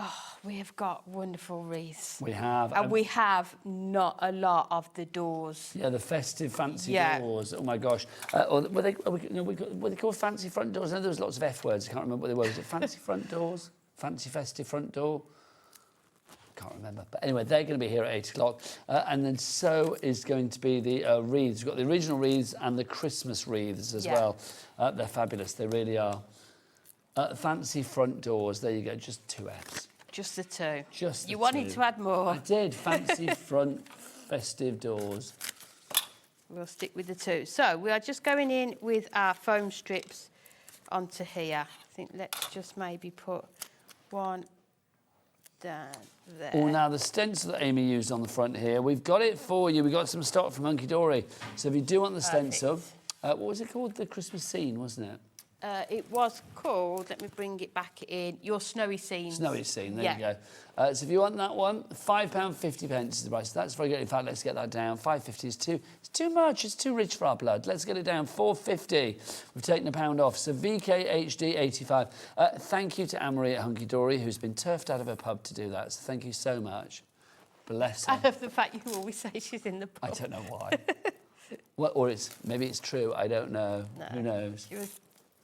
Oh, we have got wonderful wreaths. We have. And we have not a lot of the doors. Yeah, the festive fancy Yeah. doors. Oh my gosh. Or were they called fancy front doors? I know there was lots of F words. I can't remember what they were. Was it fancy front doors? Fancy festive front door? Can't remember. But anyway, they're going to be here at 8 o'clock. And then so is going to be the wreaths. We've got the original wreaths and the Christmas wreaths as well. They're fabulous. They really are. Fancy front doors. There you go. Just 2 Fs. Just the 2. Just the You wanted 2. to add more. I did. Fancy front festive doors. We'll stick with the 2. So we are just going in with our foam strips onto here. I think let's just maybe put one down there. Oh, now the stencil that Amy used on the front here, we've got it for you. We got some stock from Hunkydory. So if you do want the stencil, what was it called? The Christmas scene, wasn't it? It was called, let me bring it back in, Your Snowy Scene. Snowy Scene, there you go. So if you want that one, £5.50 is the price. That's very good. In fact, let's get that down. £5.50 is too much. It's too rich for our blood. Let's get it down. £4.50. We've taken £1 off. So VKHD 85. Thank you to Anne-Marie at Hunkydory, who's been turfed out of her pub to do that. So thank you so much. Bless her. I love the fact you always say she's in the pub. I don't know why. Well, or maybe it's true. I don't know. No. Who knows? She was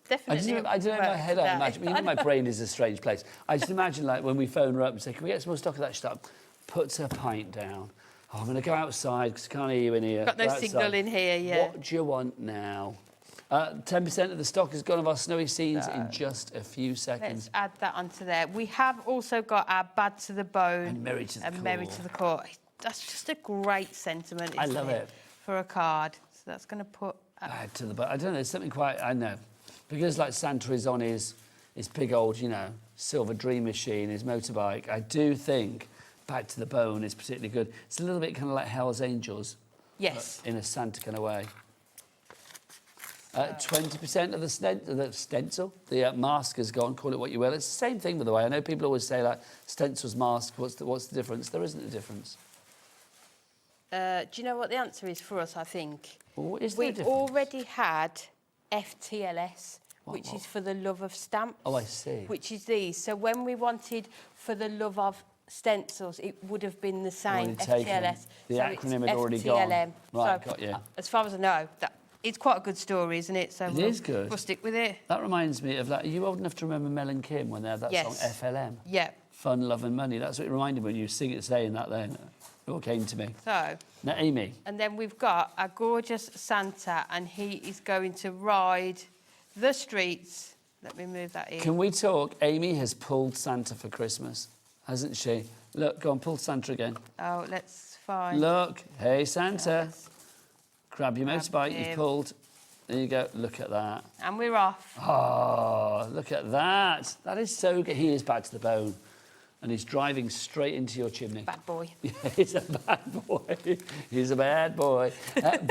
definitely I don't know in my head. I imagine. You know, my brain is a strange place. I just imagine, like, when we phone her up and say, "Can we get some more stock of that?" She's like, puts her pint down. Oh, I'm going to go outside because I can't hear you in here. Got no signal in here yet. What do you want now? 10% of the stock has gone of our snowy scenes in just a few seconds. Let's add that onto there. We have also got our Bad to the Bone And Merry to the Core. Merry to the Core. That's just a great sentiment, isn't I love it. For a card. So that's going to put... Bad to the Bone. I don't know, there's something quite... I know. Because, like, Santa is on his big old, you know, silver dream machine, his motorbike, I do think Back to the Bone is particularly good. It's a little bit kind of like Hell's Angels. Yes. In a Santa kind of way. 20% of the stencil, the mask has gone, call it what you will. It's the same thing, by the way. I know people always say, like, stencil's mask, what's the difference? There isn't a difference. Do you know what the answer is for us, I think? Well, is there a We've difference? already had FTLS, which is for the love of stamps. Oh, I see. Which is these. So when we wanted for the love of stencils, it would have been the same, Already taken. FTLS. The So acronym it's had already gone. FTLM. Right, So, got you. As far as I know, it's quite a good story, isn't it? So It is good. We'll stick with it. That reminds me of, like, are you old enough to remember Mel and Kim when they had that Yes. song FLM? Yeah. Fun, Love and Money. That's what it reminded me when you sing it, saying that then. It all came to me. So. Now, Amy. And then we've got a gorgeous Santa, and he is going to ride the streets. Let me move that in. Can we talk? Amy has pulled Santa for Christmas, hasn't she? Look, go on, pull Santa again. Oh, let's find... Look, hey, Santa. Grab your Grab motorbike, him. you've pulled. There you go. Look at that. And we're off. Oh, look at that. That is so good. He is bad to the bone. And he's driving straight into your chimney. Bad boy. Yeah, he's a bad boy. He's a bad boy.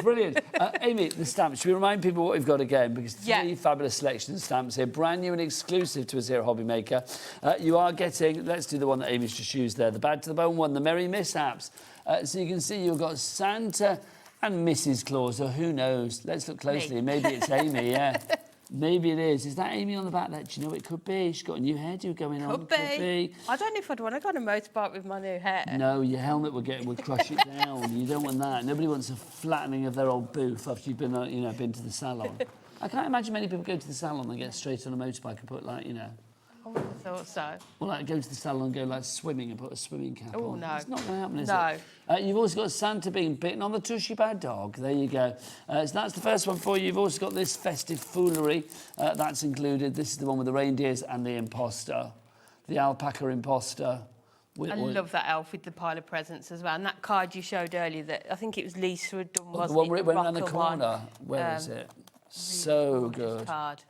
Brilliant. Amy, the stamps. Should we remind people what we've got again? Because three fabulous selection of stamps here, brand new and exclusive to us here at HobbyMaker. You are getting, let's do the one that Amy's just used there, the bad to the bone one, the Merry Mishaps. So you can see you've got Santa and Mrs. Claus, or who knows? Let's look closely. Maybe it's Amy, yeah. Maybe it is. Is that Amy on the back there? Do you know it could be? She's got a new hairdo going on. Could be. I don't know if I'd want to go on a motorbike with my new hair. No, your helmet would crush it down. You don't want that. Nobody wants a flattening of their old booth after you've been, been to the salon. I can't imagine many people go to the salon and get straight on a motorbike and put I would have thought so. Or go to the salon and go swimming and put a swimming cap on. Oh, no. It's not going to happen, is it? No. You've also got Santa being bitten on the tushy bad dog. There you go. So that's the first one for you. You've also got this festive foolery. That's included. This is the one with the reindeers and the imposter. The alpaca imposter. I love that elf with the pile of presents as well. And that card you showed earlier, that I think it was Lisa had done, wasn't the one it? where it went around the rocker corner. one. Where is it? So good. Card.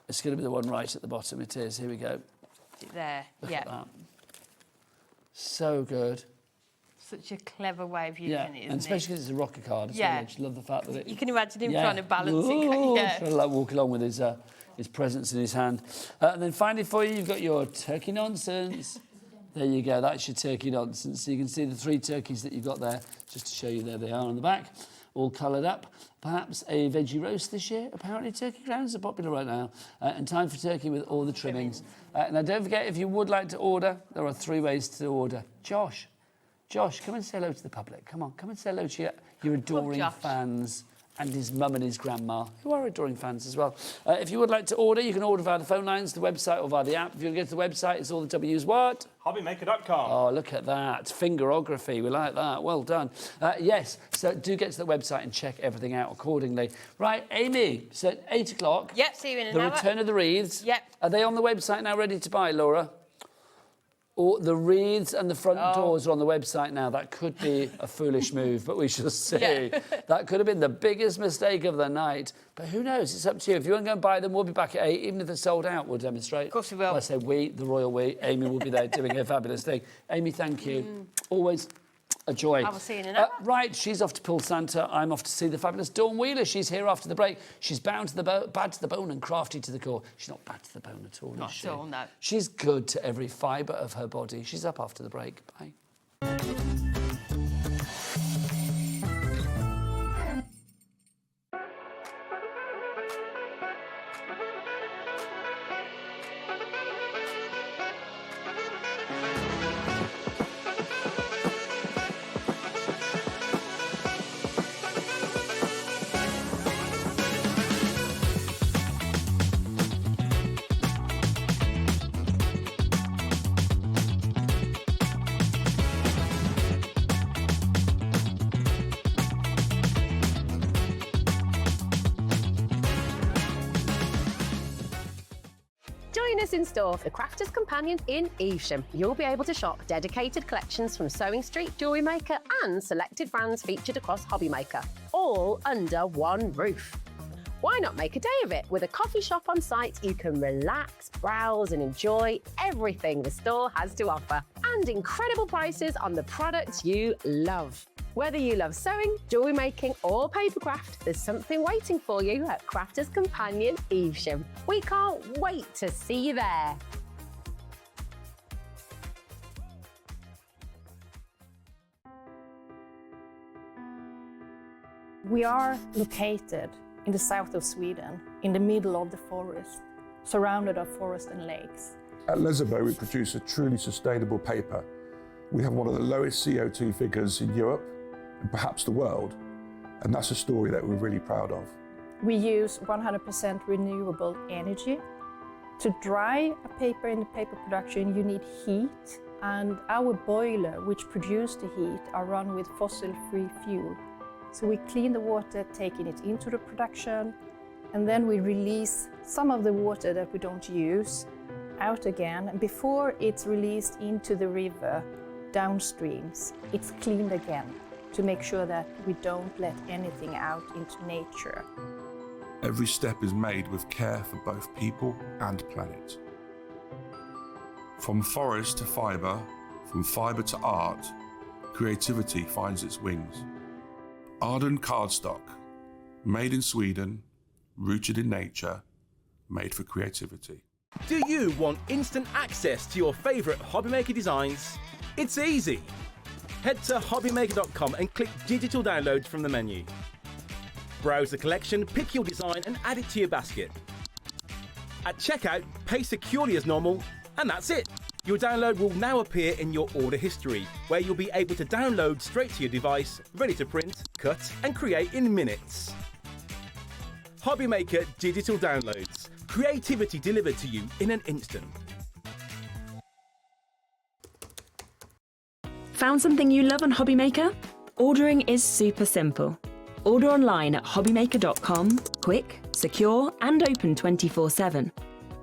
It's going to be the one right at the bottom. It is. Here we go. There, Look at that. So good. Such a clever way of using it, isn't and especially because it's a rocker card. Yeah. I just love the fact that it... You can imagine him trying to balance it. Yeah. Trying to walk along with his presents in his hand. And then finally for you, you've got your turkey nonsense. There you go. That's your turkey nonsense. So you can see the 3 turkeys that you've got there, just to show you there they are on the back, all coloured up. Perhaps a veggie roast this year. Apparently turkey crowns are popular right now. And time for turkey with all the trimmings. Now don't forget, if you would like to order, there are 3 ways to order. Josh, come and say hello to the public. Come on, come and say hello to your adoring fans and his mum and his grandma, who are adoring fans as well. If you would like to order, you can order via the phone lines, the website, or via the app. If you go to the website, it's all the W's what? HobbyMaker.com. Oh, look at that. Fingerography. We like that. Well done. Yes, so do get to the website and check everything out accordingly. Right, Amy, so 8 o'clock. Yep, see you in an The hour. return of the wreaths. Yep. Are they on the website now ready to buy, Laura? Or the wreaths and the front doors are on the website now. That could be a foolish move, but we shall see. Yeah. That could have been the biggest mistake of the night. But who knows? It's up to you. If you want to go and buy them, we'll be back at 8. Even if they're sold out, we'll demonstrate. Of course we will. Well, I say we, the royal we. Amy will be there doing her fabulous thing. Amy, thank you. Always a joy. I will see you in an hour. Right, she's off to pull Santa. I'm off to see the fabulous Dawn Wheeler. She's here after the break. She's bound to the bad to the bone and crafty to the core. She's not bad to the bone at all, Not is she? at all, no. She's good to every fibre of her body. She's up after the break. Bye. Join us in store for the Crafter's Companion in Evesham. You'll be able to shop dedicated collections from Sewing Street, Jewellery Maker and selected brands featured across HobbyMaker, all under one roof. Why not make a day of it? With a coffee shop on site, you can relax, browse and enjoy everything the store has to offer. And incredible prices on the products you love. Whether you love sewing, jewellery making or papercraft, there's something waiting for you at Crafter's Companion Evesham. We can't wait to see you there. We are located in the south of Sweden, in the middle of the forest, surrounded by forest and lakes. At Lesabo, we produce a truly sustainable paper. We have one of the lowest CO2 figures in Europe and perhaps the world, and that's a story that we're really proud of. We use 100% renewable energy. To dry a paper in the paper production, you need heat, and our boiler, which produces the heat, are run with fossil-free fuel. So we clean the water, taking it into the production, and then we release some of the water that we don't use out again. And before it's released into the river, downstreams, it's cleaned again to make sure that we don't let anything out into nature. Every step is made with care for both people and planet. From forest to fibre, from fibre to art, creativity finds its wings. Arden cardstock, made in Sweden, rooted in nature, made for creativity. Do you want instant access to your favourite HobbyMaker designs? It's easy. Head to HobbyMaker.com and click Digital Downloads from the menu. Browse the collection, pick your design and add it to your basket. At checkout, pay securely as normal, and that's it. Your download will now appear in your order history, where you'll be able to download straight to your device, ready to print, cut and create in minutes. HobbyMaker Digital Downloads. Creativity delivered to you in an instant. Found something you love on HobbyMaker? Ordering is super simple. Order online at hobbymaker.com, quick, secure and open 24/7.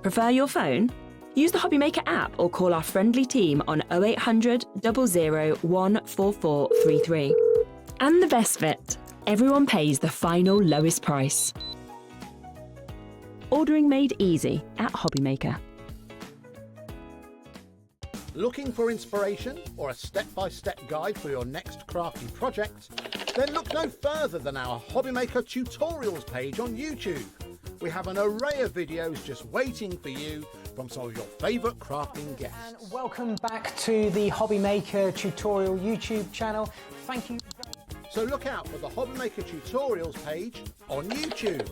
Prefer your phone? Use the HobbyMaker app or call our friendly team on 0800 00 14433. And the best bit, everyone pays the final lowest price. Ordering made easy at HobbyMaker. Looking for inspiration or a step-by-step guide for your next crafty project? Then look no further than our HobbyMaker tutorials page on YouTube. We have an array of videos just waiting for you from some of your favourite crafting guests. And welcome back to the HobbyMaker tutorial YouTube channel. Thank you. So look out for the HobbyMaker tutorials page on YouTube.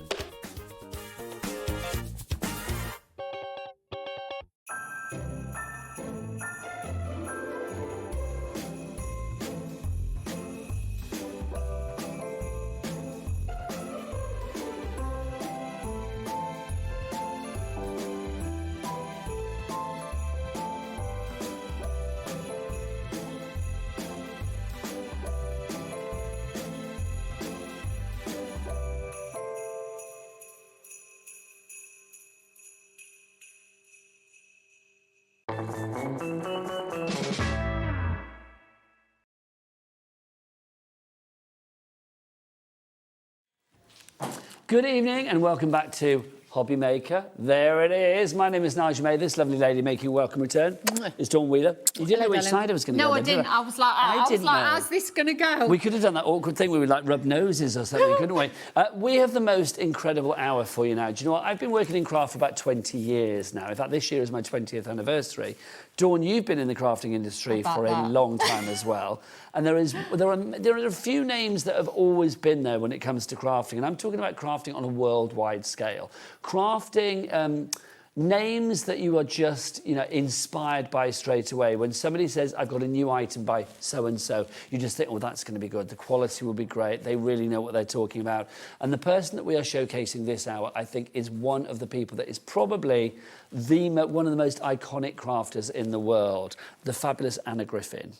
Good evening and welcome back to HobbyMaker. There it is. My name is Nigel May. This lovely lady making a welcome return is Dawn Wheeler. You didn't know which side I was going to go. No, I didn't. I was like, how's this going to go? We could have done that awkward thing where we like rub noses or something, couldn't we? We have the most incredible hour for you now. Do you know what? I've been working in craft for about 20 years now. In fact, this year is my 20th anniversary. Dawn, you've been in the crafting industry for a long time as well. And there are a few names that have always been there when it comes to crafting. And I'm talking about crafting on a worldwide scale. Crafting names that you are just, inspired by straight away. When somebody says, I've got a new item by so-and-so, you just think, oh, that's going to be good. The quality will be great. They really know what they're talking about. And the person that we are showcasing this hour, I think, is one of the people that is probably one of the most iconic crafters in the world, the fabulous Anna Griffin.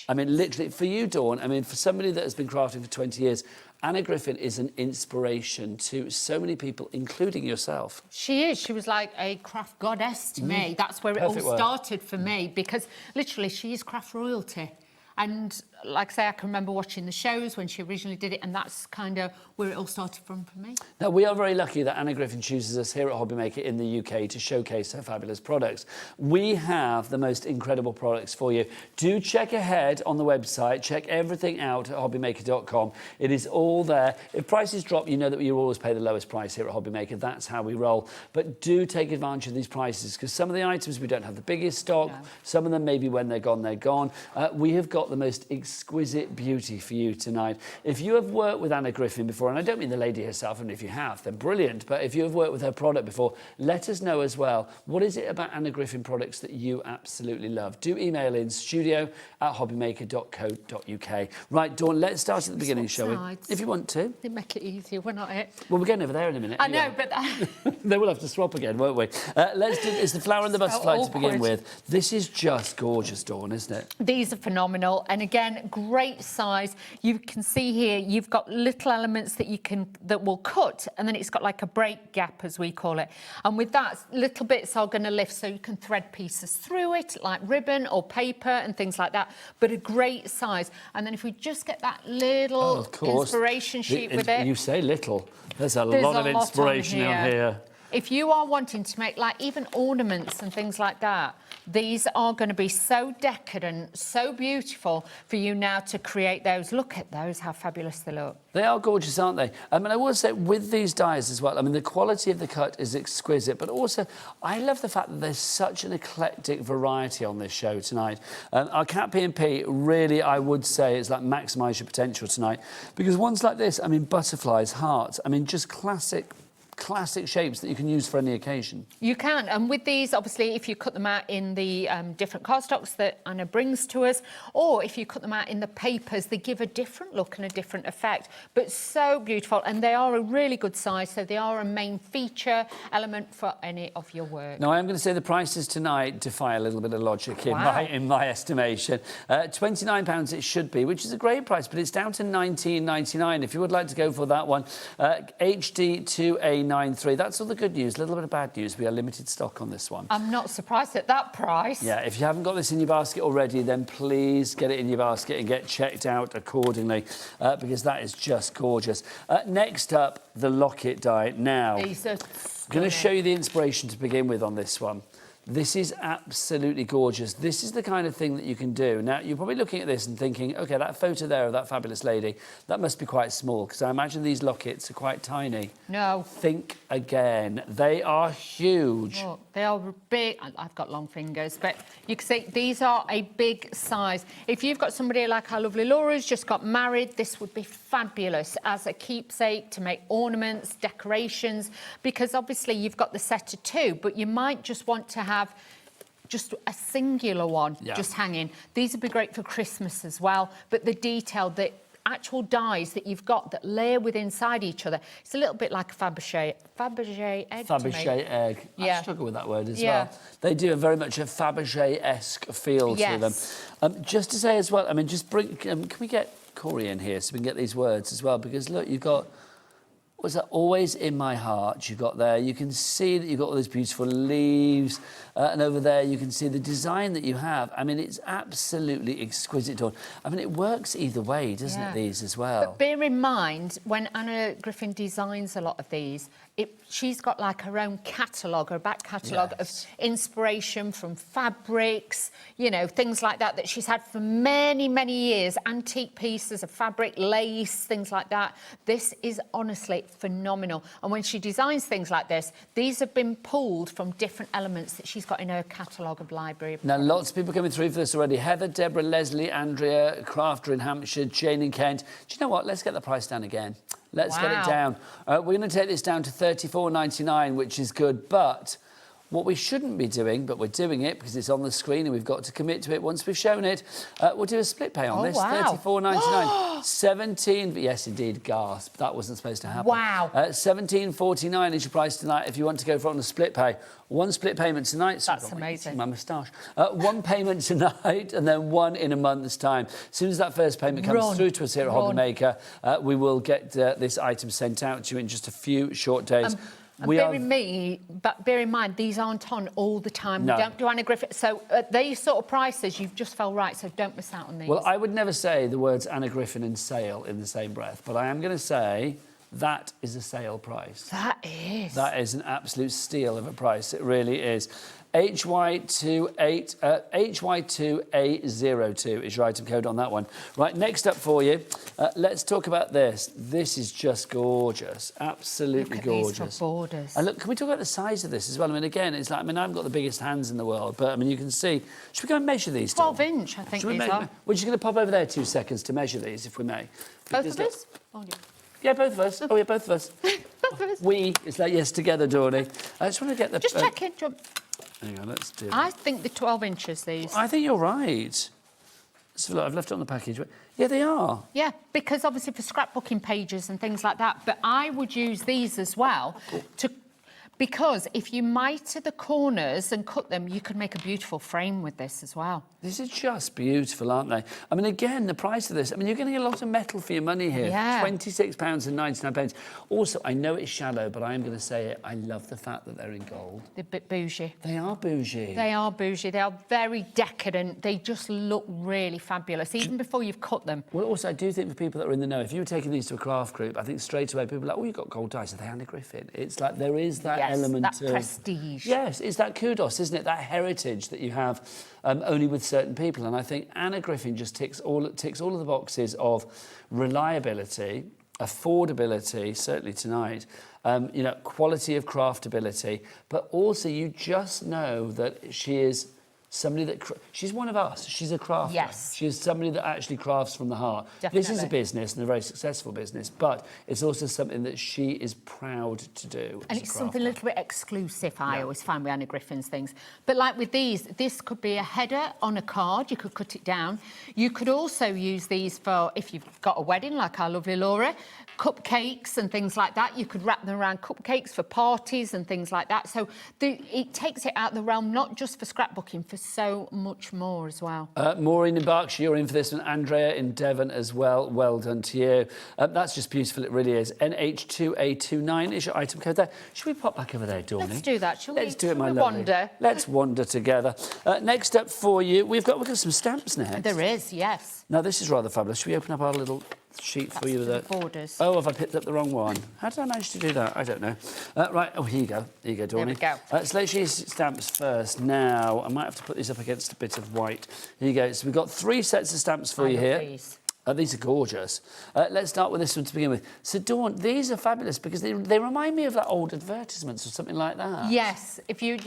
I mean, literally, for you, Dawn, I mean, for somebody that has been crafting for 20 years, Anna Griffin is an inspiration to so many people, including yourself. She is. She was like a craft goddess to me. That's where it all started for me, because literally she is craft royalty. And like I say, I can remember watching the shows when she originally did it, and that's kind of where it all started from for me. Now, we are very lucky that Anna Griffin chooses us here at HobbyMaker in the UK to showcase her fabulous products. We have the most incredible products for you. Do check ahead on the website. Check everything out at hobbymaker.com. It is all there. If prices drop, you know that you always pay the lowest price here at HobbyMaker. That's how we roll. But do take advantage of these prices, because some of the items we don't have the biggest stock. No. Some of them, maybe when they're gone, they're gone. We have got the most exquisite beauty for you tonight. If you have worked with Anna Griffin before, and I don't mean the lady herself, and if you have, then brilliant, but if you have worked with her product before, let us know as well. What is it about Anna Griffin products that you absolutely love? Do email in studio@hobbymaker.co.uk. Right, Dawn, let's start at the beginning, shall we? If you want to. They make it easier, we're not it. Well, we're going over there in a minute. I know, but... Then we'll have to swap again, won't we? Let's do it's the flower and the butterfly to begin with. This is just gorgeous, Dawn, isn't it? These are phenomenal. And again, again, great size. You can see here, you've got little elements that will cut, and then it's got like a break gap, as we call it. And with that, little bits are going to lift, so you can thread pieces through it, like ribbon or paper and things like that. But a great size. And then if we just get that little inspiration sheet with it. You say little. There's a lot of inspiration on here. If you are wanting to make like even ornaments and things like that, these are going to be so decadent, so beautiful for you now to create those. Look at those, how fabulous they look. They are gorgeous, aren't they? I mean, I will say with these dies as well, I mean, the quality of the cut is exquisite, but also I love the fact that there's such an eclectic variety on this show tonight. Our Cat P&P really, I would say, is like maximise your potential tonight, because ones like this, I mean, butterflies, hearts, I mean, just classic shapes that you can use for any occasion. You can, and with these, obviously, if you cut them out in the different cardstocks that Anna brings to us, or if you cut them out in the papers, they give a different look and a different effect, but so beautiful, and they are a really good size, so they are a main feature element for any of your work. Now, I'm going to say the prices tonight defy a little bit of logic in my estimation. £29 it should be, which is a great price, but it's down to £19.99 if you would like to go for that one. HD2A93. That's all the good news. A little bit of bad news. We are limited stock on this one. I'm not surprised at that price. Yeah, if you haven't got this in your basket already, then please get it in your basket and get checked out accordingly, because that is just gorgeous. Next up, the locket die. Now, I'm going to show you the inspiration to begin with on this one. This is absolutely gorgeous. This is the kind of thing that you can do. Now, you're probably looking at this and thinking, OK, that photo there of that fabulous lady, that must be quite small, because I imagine these lockets are quite tiny. No. Think again. They are huge. Oh, they are big. I've got long fingers, but you can see these are a big size. If you've got somebody like our lovely Laura who's just got married, this would be fabulous as a keepsake to make ornaments, decorations, because obviously you've got the set of two, but you might just want to have just a singular one just hanging. These would be great for Christmas as well, but the detail, the actual dies that you've got that layer with inside each other, it's a little bit like a Fabergé egg. Fabergé egg. I struggle with that word as well. They do very much a Fabergé-esque feel to them. Just to say as well, I mean, just bring... can we get Corey in here so we can get these words as well? Because, look, you've got... Was that always in my heart you've got there? You can see that you've got all these beautiful leaves, and over there you can see the design that you have. I mean, it's absolutely exquisite, Dawn. I mean, it works either way, doesn't it, these as well? But bear in mind, when Anna Griffin designs a lot of these, she's got like her own catalogue, her back catalogue of inspiration from fabrics, you know, things like that she's had for many, many years, antique pieces of fabric, lace, things like that. This is honestly phenomenal. And when she designs things like this, these have been pulled from different elements that she's got in her catalogue of library. Now, lots of people coming through for this already. Heather, Deborah, Leslie, Andrea, Crafter in Hampshire, Jane in Kent. Do you know what? Let's get the price down again. Let's get it down. We're going to take this down to $34.99, which is good, but what we shouldn't be doing, but we're doing it because it's on the screen and we've got to commit to it once we've shown it, we'll do a split pay on this. $34.99. 17... Yes, indeed, gasp. That wasn't supposed to happen. Wow. $17.49 is your price tonight if you want to go for it on a split pay. One split payment tonight. That's amazing. My moustache. One payment tonight and then one in a month's time. As soon as that first payment comes through to us here at HobbyMaker, we will get this item sent out to you in just a few short days. Bear in mind, these aren't on all the time. No. We don't do Anna Griffin. So at these sort of prices, you've just fell right, so don't miss out on these. Well, I would never say the words Anna Griffin and sale in the same breath, but I am going to say that is a sale price. That is. That is an absolute steal of a price. It really is. HY2A02 is your item code on that one. Right, next up for you, let's talk about this. This is just gorgeous, absolutely gorgeous. These for borders. And look, can we talk about the size of this as well? I mean, again, it's like, I mean, I haven't got the biggest hands in the world, but I mean, you can see. Should we go and measure these? 12-inch, I think these are. We're just going to pop over there 2 seconds to measure these, if we may. Both of us? Yeah, both of us. Oh, yeah, both of us. We, it's like yes together, Dawny. I just want to get the... Just check it. Hang on, let's do it. I think the 12 inches, these. I think you're right. So look, I've left it on the package. Yeah, they are. Yeah, because obviously for scrapbooking pages and things like that, but I would use these as well because if you miter the corners and cut them, you could make a beautiful frame with this as well. These are just beautiful, aren't they? I mean, again, the price of this, I mean, you're getting a lot of metal for your money here. Yeah. £26.99. Also, I know it's shallow, but I am going to say it, I love the fact that they're in gold. They're a bit bougie. They are bougie. They are bougie. They are very decadent. They just look really fabulous, even before you've cut them. Well, also, I do think for people that are in the know, if you were taking these to a craft group, I think straight away people are like, oh, you've got gold dice. Are they Anna Griffin? It's like there is that element that of... prestige. Yes, it's that kudos, isn't it? That heritage that you have only with certain people. And I think Anna Griffin just ticks all of the boxes of reliability, affordability, certainly tonight, you know, quality of craftability, but also you just know that she is somebody that... She's one of us. She's a crafter. Yes. She is somebody that actually crafts from the heart. Definitely. This is a business and a very successful business, but it's also something that she is proud to do. And it's something a little bit exclusive, I always find with Anna Griffin's things. But like with these, this could be a header on a card. You could cut it down. You could also use these for, if you've got a wedding, like our lovely Laura, cupcakes and things like that. You could wrap them around cupcakes for parties and things like that. So it takes it out of the realm, not just for scrapbooking, for so much more as well. Maureen in Berkshire, you're in for this one. Andrea in Devon as well. Well done to you. That's just beautiful, it really is. NH2A29 is your item code there. Should we pop back over there, Dawney? Let's do that, shall we? Let's do it, my Shall we lovely. wander? Let's wander together. Next up for you, we've got some stamps next. There is, yes. Now, this is rather fabulous. Should we open up our little sheet for you with the borders. Oh, have I picked up the wrong one? How did I manage to do that? I don't know. Right, oh, here you go. Here you go, Dawney. There we go. So let's use stamps first. Now, I might have to put these up against a bit of white. Here you go. So we've got 3 sets of stamps for you here. These. These are gorgeous. Let's start with this one to begin with. So, Dawn, these are fabulous because they remind me of like old advertisements or something like that. Yes, if you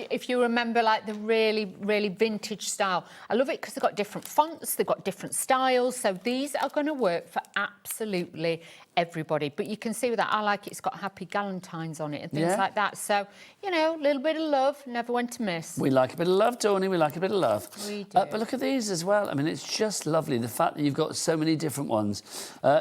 remember like the really, really vintage style. I love it because they've got different fonts, they've got different styles, so these are going to work for absolutely everybody. But you can see with that, I like it's got Happy Galentine's on it and things like that. So, you know, a little bit of love, never went to miss. We like a bit of love, Dawney, we like a bit of love. We do. But look at these as well. I mean, it's just lovely. The fact that you've got so many different ones.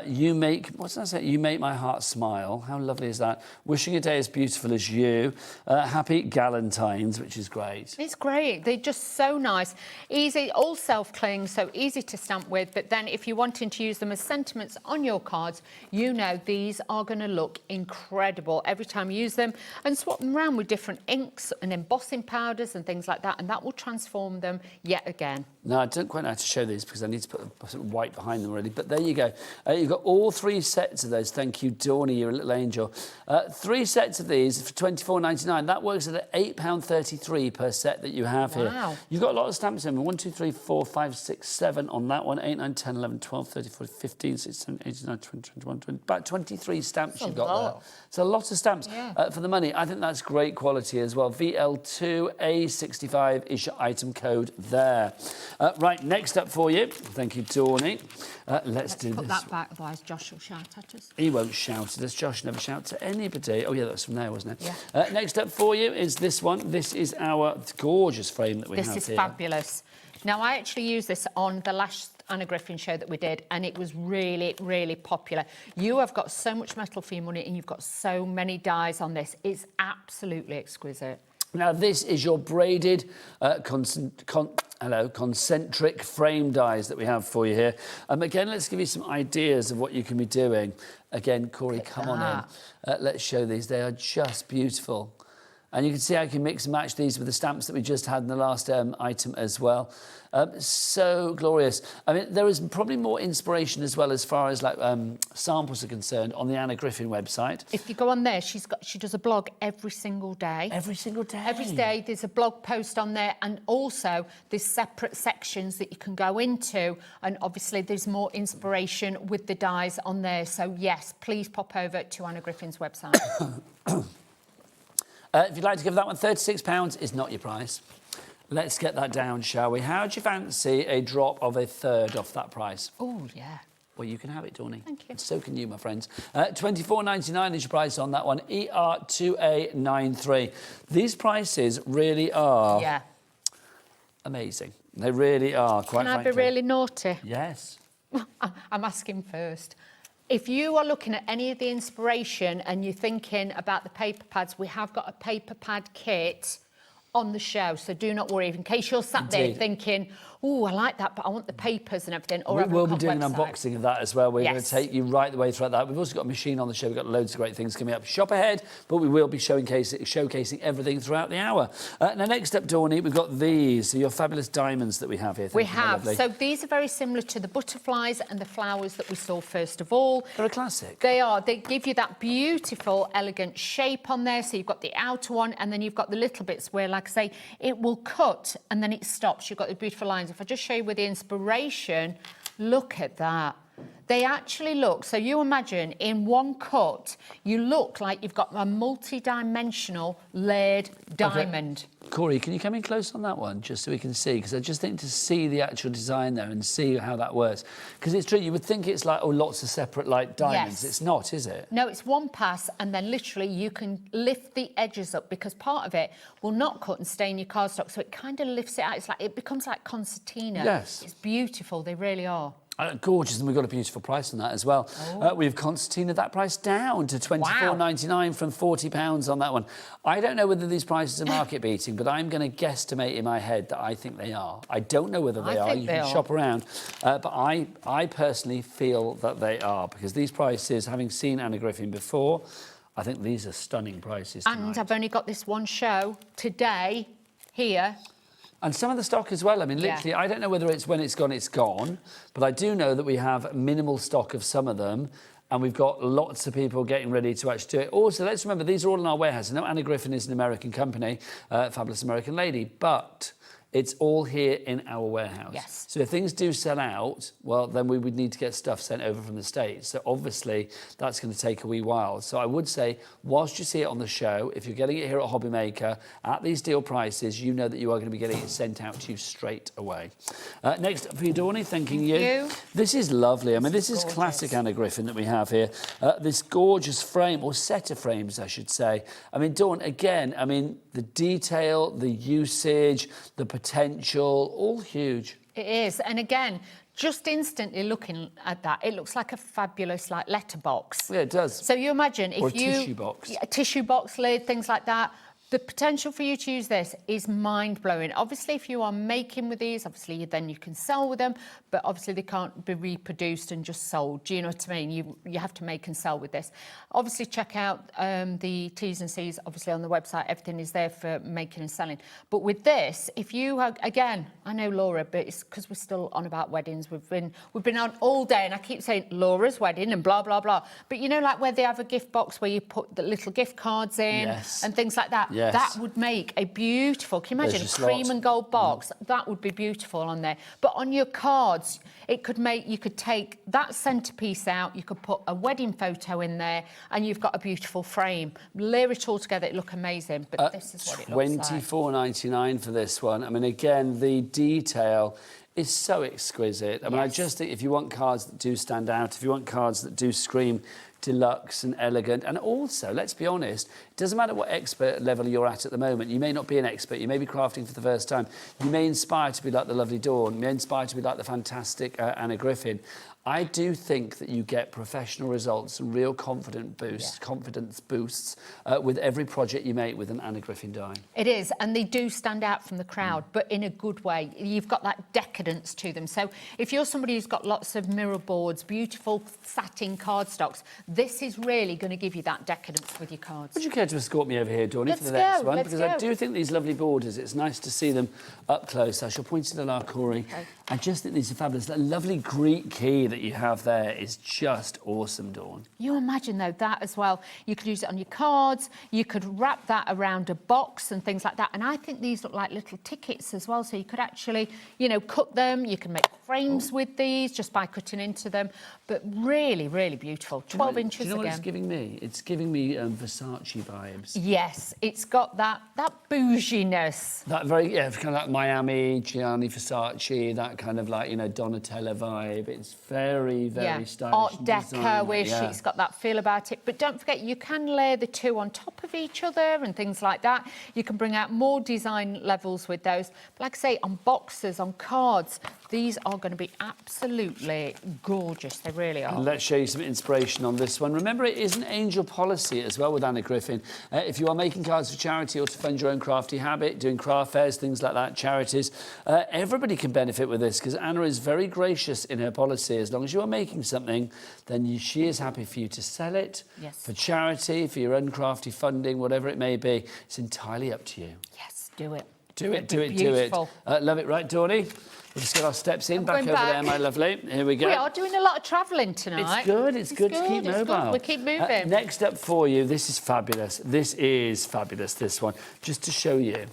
You make, what's that say? You make my heart smile. How lovely is that? Wishing a day as beautiful as you. Happy Galentine's, which is great. It's great. They're just so nice. Easy, all self-cling, so easy to stamp with. But then if you're wanting to use them as sentiments on your cards, you know these are going to look incredible every time you use them, and swap them around with different inks and embossing powders and things like that, and that will transform them yet again. No, I don't quite know how to show these because I need to put white behind them already, but there you go. You've got all 3 sets of those. Thank you, Dawney, you're a little angel. 3 sets of these for £24.99. That works at £8.33 per set that you have here. Wow. You've got a lot of stamps in. 1, 2, 3, 4, 5, 6, 7 on that one. 8, 9, 10, 11, 12, 13, 14, 15, 16, 17, 18, 19, 20, 21, 22, about 23 stamps you've got there. It's a lot of stamps for the money. I think that's great quality as well. VL2A65 is your item code there. Right, next up for you. Thank you, Dawney. Let's do put this. that back, otherwise Josh will shout at us. He won't shout at us. Josh never shouts at anybody. Oh, yeah, that's from there, wasn't it? Yeah. Next up for you is this one. This is our gorgeous frame that we have here. This is fabulous. Now, I actually used this on the last Anna Griffin show that we did, and it was really, really popular. You have got so much metal for your money, and you've got so many dies on this. It's absolutely exquisite. Now, this is your braided concentric frame dies that we have for you here. Again, let's give you some ideas of what you can be doing. Again, Corey, come on in. Let's show these. They are just beautiful. And you can see how you can mix and match these with the stamps that we just had in the last item as well. So glorious. I mean, there is probably more inspiration as well as far as like samples are concerned on the Anna Griffin website. If you go on there, she does a blog every single day. Every single day? Every day there's a blog post on there, and also there's separate sections that you can go into, and obviously there's more inspiration with the dies on there. So yes, please pop over to Anna Griffin's website. If you'd like to give that one, £36 is not your price. Let's get that down, shall we? How do you fancy a drop of a third off that price? Oh, yeah. Well, you can have it, Dawney. Thank you. And so can you, my friends. £24.99 is your price on that one. ER2A93. These prices really are amazing. They really are, quite frankly. Can I be really naughty? Yes. I'm asking first. If you are looking at any of the inspiration and you're thinking about the paper pads, we have got a paper pad kit on the show, so do not worry. In case you're sat there thinking, oh, I like that, but I want the papers and everything. Or we'll be doing an unboxing of that as well. We're going to take you right the way through that. We've also got a machine on the show. We've got loads of great things coming up. Shop ahead, but we will be showcasing everything throughout the hour. Now, next up, Dawny, we've got these. So your fabulous diamonds that we have here. We have. So these are very similar to the butterflies and the flowers that we saw first of all. They're a classic. They are. They give you that beautiful, elegant shape on there. So you've got the outer one, and then you've got the little bits where, like I say, it will cut and then it stops. You've got the beautiful lines. If I just show you with the inspiration, look at that. They actually look, so you imagine in one cut, you look like you've got a multi-dimensional layered diamond. Okay. Corey, can you come in close on that one, just so we can see? Because I just think to see the actual design there and see how that works. Because it's true, you would think it's like, oh, lots of separate, like, diamonds. Yes. It's not, is it? No, it's one pass, and then literally you can lift the edges up, because part of it will not cut and stain your cardstock, so it kind of lifts it out. It's like, it becomes like concertina. Yes. It's beautiful, they really are. Gorgeous, and we've got a beautiful price on that as well. We've concertina that price down to £24.99 from £40 on that one. I don't know whether these prices are market beating, but I'm going to guesstimate in my head that I think they are. I don't know whether they are. You can shop around, but I personally feel that they are, because these prices, having seen Anna Griffin before, I think these are stunning prices tonight. And I've only got this one show today here. And some of the stock as well. I mean, literally, I don't know whether it's when it's gone, but I do know that we have minimal stock of some of them, and we've got lots of people getting ready to actually do it. Also, let's remember, these are all in our warehouse. I know Anna Griffin is an American company, fabulous American lady, but it's all here in our warehouse. Yes. So if things do sell out, well, then we would need to get stuff sent over from the States. So obviously, that's going to take a wee while. So I would say, whilst you see it on the show, if you're getting it here at HobbyMaker, at these deal prices, you know that you are going to be getting it sent out to you straight away. Next up for you, Dawny, thanking you. This is lovely. I mean, this is classic Anna Griffin that we have here. This gorgeous frame, or set of frames, I should say. I mean, Dawn, again, I mean, the detail, the usage, the potential, all huge. It is, and again, just instantly looking at that, it looks like a fabulous, like, letterbox. Yeah, it does. So you imagine if or a tissue box. A tissue box lid, things like that. The potential for you to use this is mind-blowing. Obviously, if you are making with these, obviously, then you can sell with them, but obviously they can't be reproduced and just sold. Do you know what I mean? You have to make and sell with this. Obviously, check out the T's and C's, obviously, on the website. Everything is there for making and selling. But with this, if you are, again, I know Laura, but it's because we're still on about weddings. We've been on all day, and I keep saying Laura's wedding and blah, blah, blah. But you know, like where they have a gift box where you put the little gift cards in and things like that? Yes. That would make a beautiful, can you imagine a cream and gold box? That would be beautiful on there. But on your cards, it could make, you could take that centrepiece out, you could put a wedding photo in there, and you've got a beautiful frame. Layer it all together, it look amazing, but this is what it looks like. £24.99 for this one. I mean, again, the detail is so exquisite. I mean, I just think if you want cards that do stand out, if you want cards that do scream deluxe and elegant, and also, let's be honest, it doesn't matter what expert level you're at the moment. You may not be an expert, you may be crafting for the first time, you may inspire to be like the lovely Dawn, you may inspire to be like the fantastic Anna Griffin. I do think that you get professional results and real confidence boosts with every project you make with an Anna Griffin die. It is, and they do stand out from the crowd, but in a good way. You've got that decadence to them. So if you're somebody who's got lots of mirror boards, beautiful satin cardstocks, this is really going to give you that decadence with your cards. Would you care to escort me over here, Dawny, for the next one? Because I do think these lovely borders, it's nice to see them up close. I shall point to the Corey. Okay. I just think these are fabulous. That lovely Greek key that you have there is just awesome, Dawn. You imagine, though, that as well. You could use it on your cards, you could wrap that around a box and things like that. And I think these look like little tickets as well, so you could actually, you know, cut them. You can make frames with these just by cutting into them. But really, really beautiful. 12 inches again. Do you know what it's giving me? It's giving me Versace vibes. Yes, it's got that bouginess. That very, kind of like Miami, Gianni Versace, that kind of like, you know, Donatella vibe. It's very, very stylish. Art Deco-ish. It's got that feel about it. But don't forget, you can layer the two on top of each other and things like that. You can bring out more design levels with those. But like I say, on boxes, on cards, These are going to be absolutely gorgeous. They really are. Let's show you some inspiration on this one. Remember, it is an angel policy as well with Anna Griffin. If you are making cards for charity or to fund your own crafty habit, doing craft fairs, things like that, charities, everybody can benefit with this because Anna is very gracious in her policy. As long as you are making something, then she is happy for you to sell it for charity, for your own crafty funding, whatever it may be. It's entirely up to you. Yes, do it. Do it. Love it. Right, Dawney? We'll just get our steps in. Back over there, my lovely. Here we go. We are doing a lot of travelling tonight. It's good to keep mobile. We keep moving. Next up for you, this is fabulous. This one. Just to show you.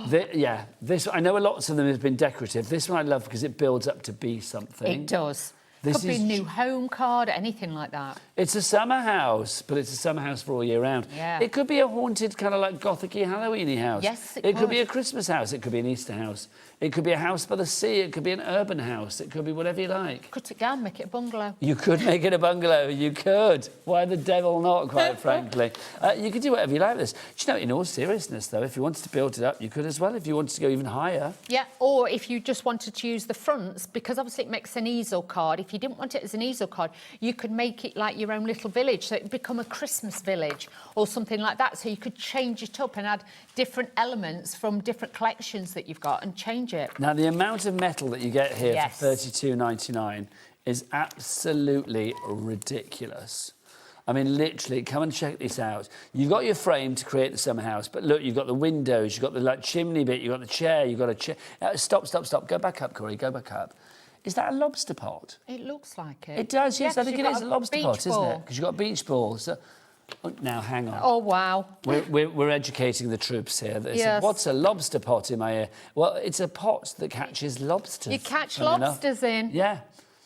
This I know lots of them have been decorative. This one I love because it builds up to be something. It does. Could be a new home card, anything like that. It's a summer house, but it's a summer house for all year round. Yeah. It could be a haunted, kind of like Gothic-y, Halloween-y house. Yes, it could be a Christmas house. It could be an Easter house. It could be a house by the sea. It could be an urban house. It could be whatever you like. Cut it down, make it a bungalow. You could make it a bungalow. You could. Why the devil not, quite frankly? You could do whatever you like with this. Do you know, in all seriousness, though, if you wanted to build it up, you could as well. If you wanted to go even higher. Yeah, or if you just wanted to use the fronts, because obviously it makes an easel card. If you didn't want it as an easel card, you could make it like your own little village. So it'd become a Christmas village or something like that. So you could change it up and add different elements from different collections that you've got and change it. Now, the amount of metal that you get here for $32.99 is absolutely ridiculous. I mean, literally, come and check this out. You've got your frame to create the summer house, but look, you've got the windows, you've got the chimney bit, you've got the chair, you've got a chair. Stop. Go back up, Corey, go back up. Is that a lobster pot? It looks like it. It does, yes. I think it is a lobster pot, ball. isn't it? Because you've got beach balls. So, now, hang on. Oh, wow. We're educating the troops here. Yes. What's a lobster pot in my ear? Well, it's a pot that catches lobsters. You catch lobsters in? Yeah.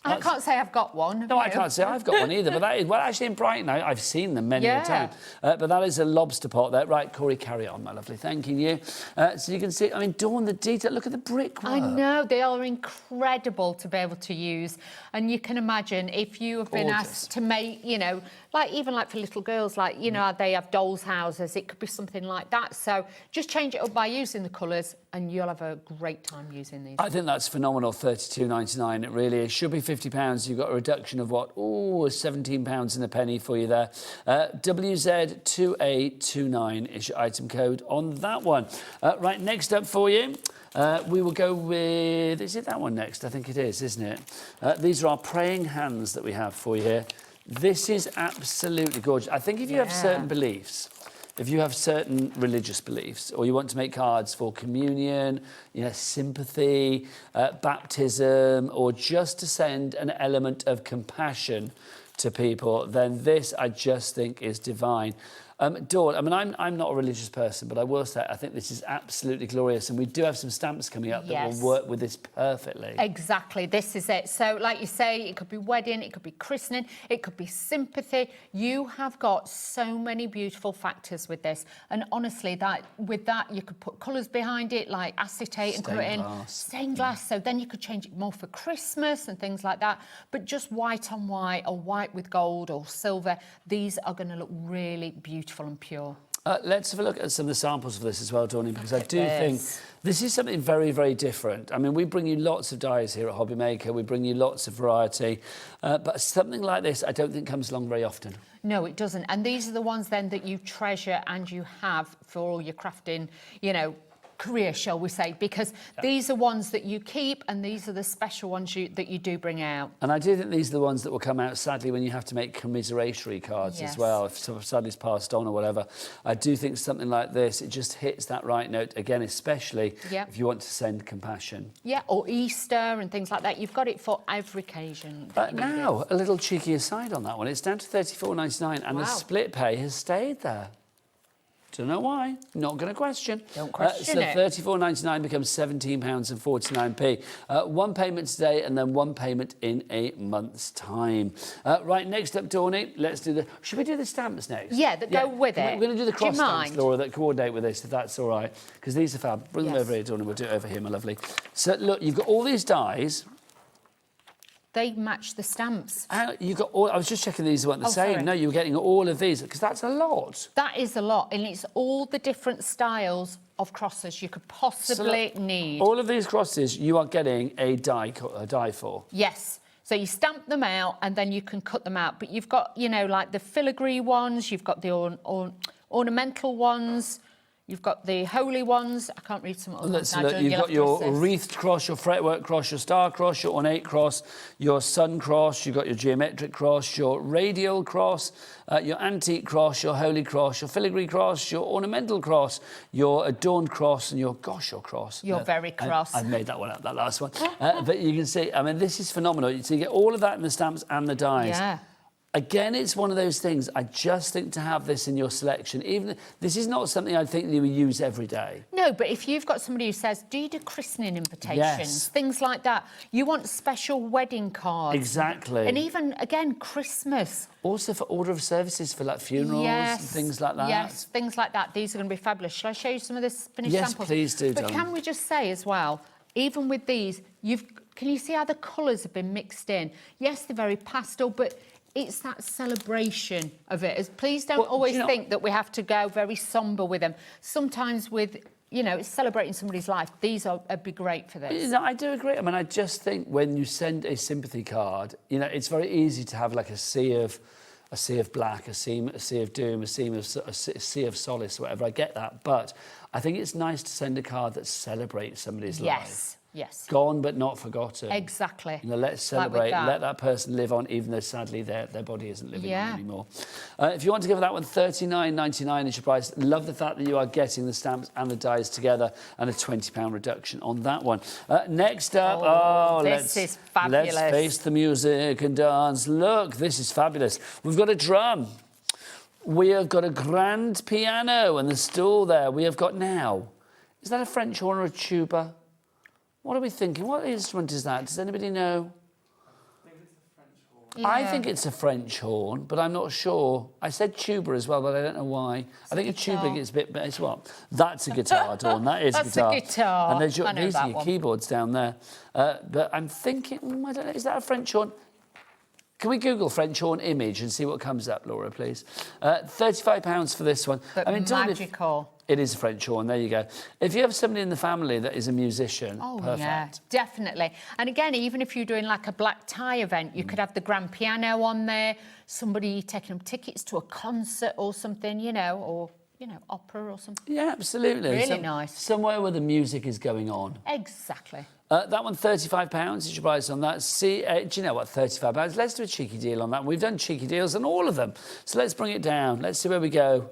I can't say I've got one. No, I can't say I've got one either. But that is, well, actually in Brighton, I've seen them many a time. But that is a lobster pot there. Right, Corey, carry on, my lovely. Thanking you. So you can see, I mean, Dawn, the detail. Look at the brickwork. I know, they are incredible to be able to use. And you can imagine if you have been asked to make, you know, like even like for little girls, like, you know, they have dolls' houses. It could be something like that. So just change it up by using the colours and you'll have a great time using these. I think that's phenomenal, $32.99. It really is. Should be £50. You've got a reduction of what? Oh, £17 and a penny for you there. WZ2829 is your item code on that one. Right, next up for you. We will go with... Is it that one next? I think it is, isn't it? These are our praying hands that we have for you here. This is absolutely gorgeous. I think if you have certain beliefs, if you have certain religious beliefs, or you want to make cards for communion, you know, sympathy, baptism, or just to send an element of compassion to people, then this I just think is divine. Dawn, I mean, I'm not a religious person, but I will say I think this is absolutely glorious, and we do have some stamps coming up that will work with this perfectly. Exactly, this is it. So, like you say, it could be wedding, it could be christening, it could be sympathy. You have got so many beautiful factors with this, and honestly, with that you could put colours behind it, like acetate and colour in stained glass. So then you could change it more for Christmas and things like that. But just white on white, or white with gold or silver, these are going to look really beautiful and pure. Let's have a look at some of the samples of this as well, Dawney, because I do think this is something very, very different. I mean, we bring you lots of dyes here at HobbyMaker. We bring you lots of variety. But something like this, I don't think comes along very often. No, it doesn't. And these are the ones then that you treasure and you have for all your crafting, you know, career, shall we say, because these are ones that you keep and these are the special ones that you do bring out. And I do think these are the ones that will come out, sadly, when you have to make commiseratory cards as well, if somebody's passed on or whatever. I do think something like this, it just hits that right note, again, especially if you want to send compassion. Yeah, or Easter and things like that. You've got it for every occasion. But now, a little cheeky aside on that one, it's down to $34.99 and the split pay has stayed there. Don't know why. Not going to question. Don't question it. So $34.99 becomes £17.49. One payment today and then one payment in a month's time. Right, next up, Dawney, let's do the... Should we do the stamps next? Yeah, that go with it. We're going to do the cross stamps, Laura, that coordinate with this, if that's all right. Because these are fab. Bring them over here, Dawney. We'll do it over here, my lovely. So, look, you've got all these dies. they match the stamps. You got all, I was just checking these weren't the same. Sorry. No, you were getting all of these, because that's a lot. That is a lot, and it's all the different styles of crosses you could possibly need. All of these crosses, you are getting a die for. Yes. So you stamp them out, and then you can cut them out. But you've got, you know, like the filigree ones, you've got the ornamental ones, you've got the holy ones. I can't read some of them. Let's look. You've got your wreathed cross, your fretwork cross, your star cross, your ornate cross, your sun cross, you've got your geometric cross, your radial cross, your antique cross, your holy cross, your filigree cross, your ornamental cross, your adorned cross, and your cross. You're very cross. I made that one up, that last one. But you can see, I mean, this is phenomenal. So you get all of that in the stamps and the dies. Yeah. Again, it's one of those things, I just think to have this in your selection, even this is not something I think you would use every day. No, but if you've got somebody who says, do you do christening invitations? Yes. Things like that. You want special wedding cards. Exactly. And even, again, Christmas. Also for order of services, for like funerals and things like that. Yes, things like that. These are going to be fabulous. Shall I show you some of this finished samples? Yes, please do, But darling. can we just say as well, even with these, can you see how the colours have been mixed in? Yes, they're very pastel, but it's that celebration of it. Please don't always think that we have to go very sombre with them. Sometimes with, you know, it's celebrating somebody's life. These would be great for this. You know, I do agree. I mean, I just think when you send a sympathy card, you know, it's very easy to have like a sea of black, a sea of doom, a sea of solace, whatever. I get that, but I think it's nice to send a card that celebrates somebody's life. Yes. Gone but not forgotten. Exactly. You know, let's celebrate, let that person live on, even though sadly their body isn't living on anymore. If you want to give that one, $39.99 is your price. Love the fact that you are getting the stamps and the dies together, and a £20 reduction on that one. Next up, this is fabulous. Let's face the music and dance. Look, this is fabulous. We've got a drum. We have got a grand piano and the stool there. We have got now, is that a French horn or a tuba? What are we thinking? What instrument is that? Does anybody know? Yeah. I think it's a French horn, but I'm not sure. I said tuba as well, but I don't know why. I think a tuba gets a bit... It's what? That's a guitar, Dawn. That is That's a guitar. a guitar. And there's I know these that are your one. keyboards down there. But I'm thinking... I don't know. Is that a French horn? Can we Google French horn image and see what comes up, Laura, please? £35 for this one. But I mean, magical. It is a French horn, there you go. If you have somebody in the family that is a musician, perfect. Yeah, definitely. And again, even if you're doing like a black tie event, you could have the grand piano on there, somebody taking them tickets to a concert or something, you know, or, you know, opera or something. Yeah, absolutely. Really nice. Somewhere where the music is going on. Exactly. That one, £35 is your price on that. See, do you know what, £35? Let's do a cheeky deal on that. We've done cheeky deals on all of them. So let's bring it down. Let's see where we go.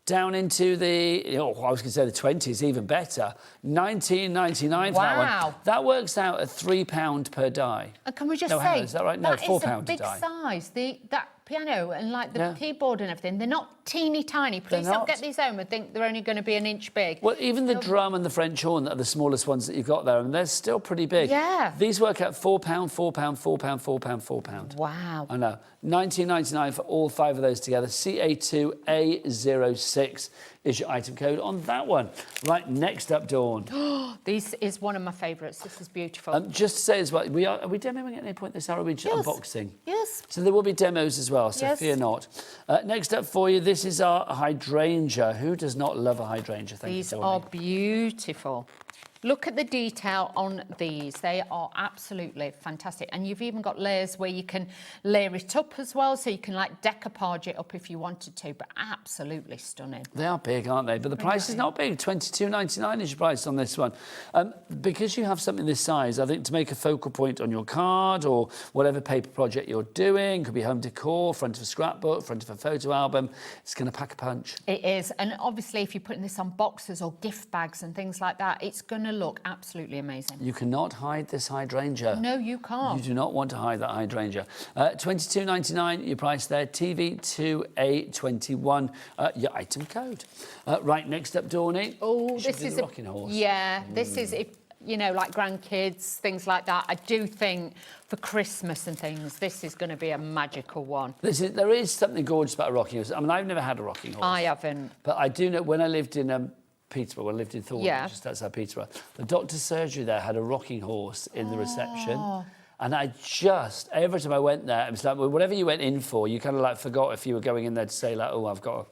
Down into the, I was going to say the 20s, even better. $19.99 for that one. Wow. That works out at £3 per die. And can we just No, hang say, on, is that right? No, £4 is a a big die. size. That piano and like the keyboard and everything, they're not teeny tiny. Please don't get these home and think they're only going to be an inch big. Well, even the drum and the French horn that are the smallest ones that you've got there, and they're still pretty big. Yeah. These work out £4, £4, £4, £4, £4. Wow. I know. $19.99 for all 5 of those together. CA2A06 is your item code on that one. Right, next up, Dawn. This is one of my favourites. This is beautiful. Just to say as well, are we demoing at any point this hour, or are we just unboxing? Yes. So there will be demos as well, so fear not. Next up for you, this is our hydrangea. Who does not love a hydrangea? Thank These you, are beautiful. Look at the detail on these. They are absolutely fantastic. And you've even got layers where you can layer it up as well, so you can like decoupage it up if you wanted to, but absolutely stunning. They are big, aren't they? But the price is not big. $22.99 is your price on this one. Because you have something this size, I think to make a focal point on your card or whatever paper project you're doing, could be home decor, front of a scrapbook, front of a photo album, it's going to pack a punch. It is. And obviously, if you're putting this on boxes or gift bags and things like that, it's going to look absolutely amazing. You cannot hide this hydrangea. No, you can't. You do not want to hide that hydrangea. $22.99, your price there. TV2A21, your item code. Right, next up, Dawny. Oh, this is a rocking horse. Yeah, this is, if, you know, like grandkids, things like that. I do think for Christmas and things, this is going to be a magical one. There is something gorgeous about a rocking horse. I mean, I've never had a rocking horse. I haven't. But I do know when I lived in Peterborough, when I lived in Thornton, just outside Peterborough, the doctor's surgery there had a rocking horse in the reception. And I just, every time I went there, it was like, well, whatever you went in for, you kind of like forgot if you were going in there to say like, oh, I've got a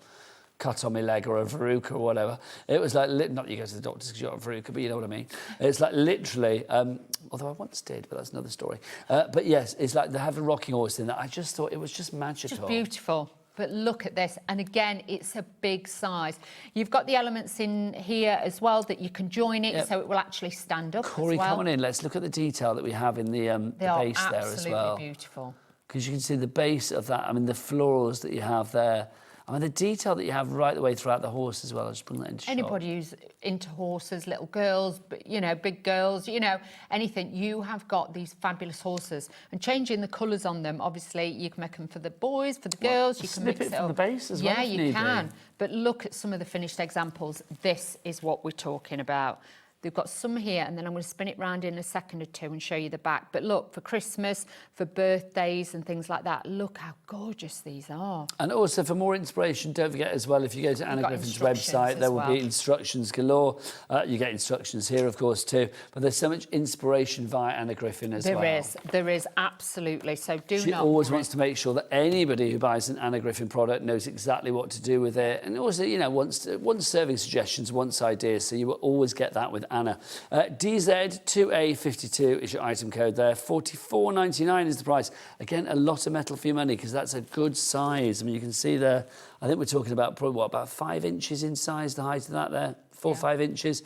cut on my leg or a verruca or whatever. It was like, not you go to the doctors because you've got a verruca, but you know what I mean. It's like literally, although I once did, but that's another story. But yes, it's like they have a rocking horse in there. I just thought it was just magical. Just beautiful. But look at this. And again, it's a big size. You've got the elements in here as well that you can join it so it will actually stand up Corey, as well. come on in. Let's look at the detail that we have in the base there as well. Absolutely beautiful. Because you can see the base of that. I mean, the florals that you have there. I mean, the detail that you have right the way throughout the horse as well. I'll just bring that into shot. Anybody who's into horses, little girls, you know, big girls, you know, anything, you have got these fabulous horses. And changing the colours on them, obviously, you can make them for the boys, for the girls, you can mix it up. From the base as well. Yeah, you can. But look at some of the finished examples. This is what we're talking about. They've got some here, and then I'm going to spin it round in a second or two and show you the back. But look, for Christmas, for birthdays and things like that, look how gorgeous these are. And also, for more inspiration, don't forget as well, if you go to Anna Griffin's website, there will be instructions galore. You get instructions here, of course, too. But there's so much inspiration via Anna Griffin as well. There is, absolutely. So She always wants to make sure that anybody who buys an Anna Griffin product knows exactly what to do with it. And also, you know, wants serving suggestions, wants ideas. So you will always get that with Anna. DZ2A52 is your item code there. $44.99 is the price. Again, a lot of metal for your money because that's a good size. I mean, you can see there, I think we're talking about probably, what, about 5 inches in size, the height of that there? 4 or 5 inches.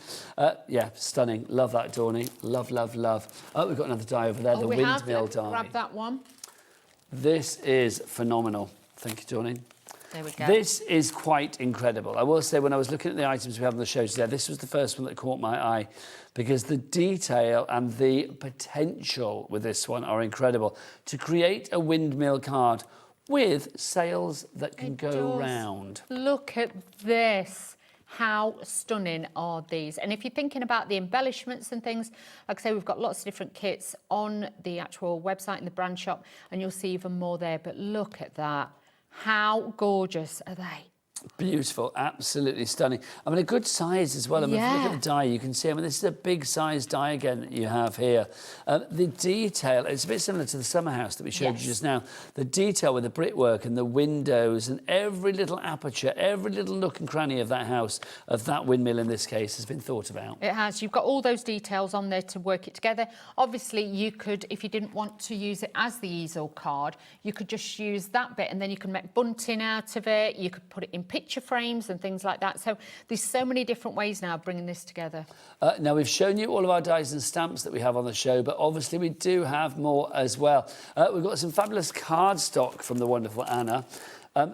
Yeah, stunning. Love that, Dawny. Love, love, love. Oh, we've got another die over there, the windmill die. Grab that one. This is phenomenal. Thank you, Dawny. There we go. This is quite incredible. I will say, when I was looking at the items we have on the show today, this was the first one that caught my eye because the detail and the potential with this one are incredible. To create a windmill card with sails that can go round. Look at this. How stunning are these? And if you're thinking about the embellishments and things, like I say, we've got lots of different kits on the actual website in the brand shop, and you'll see even more there. But look at that. How gorgeous are they? Beautiful, absolutely stunning. I mean, a good size as well. I mean, if you look at the die, you can see, I mean, this is a big size die again that you have here. The detail, it's a bit similar to the summer house that we showed you just now. The detail with the brickwork and the windows and every little aperture, every little nook and cranny of that house, of that windmill in this case, has been thought about. It has. You've got all those details on there to work it together. Obviously, you could, if you didn't want to use it as the easel card, you could just use that bit and then you can make bunting out of it. You could put it in picture frames and things like that. So there's so many different ways now of bringing this together. Now, we've shown you all of our dies and stamps that we have on the show, but obviously we do have more as well. We've got some fabulous card stock from the wonderful Anna.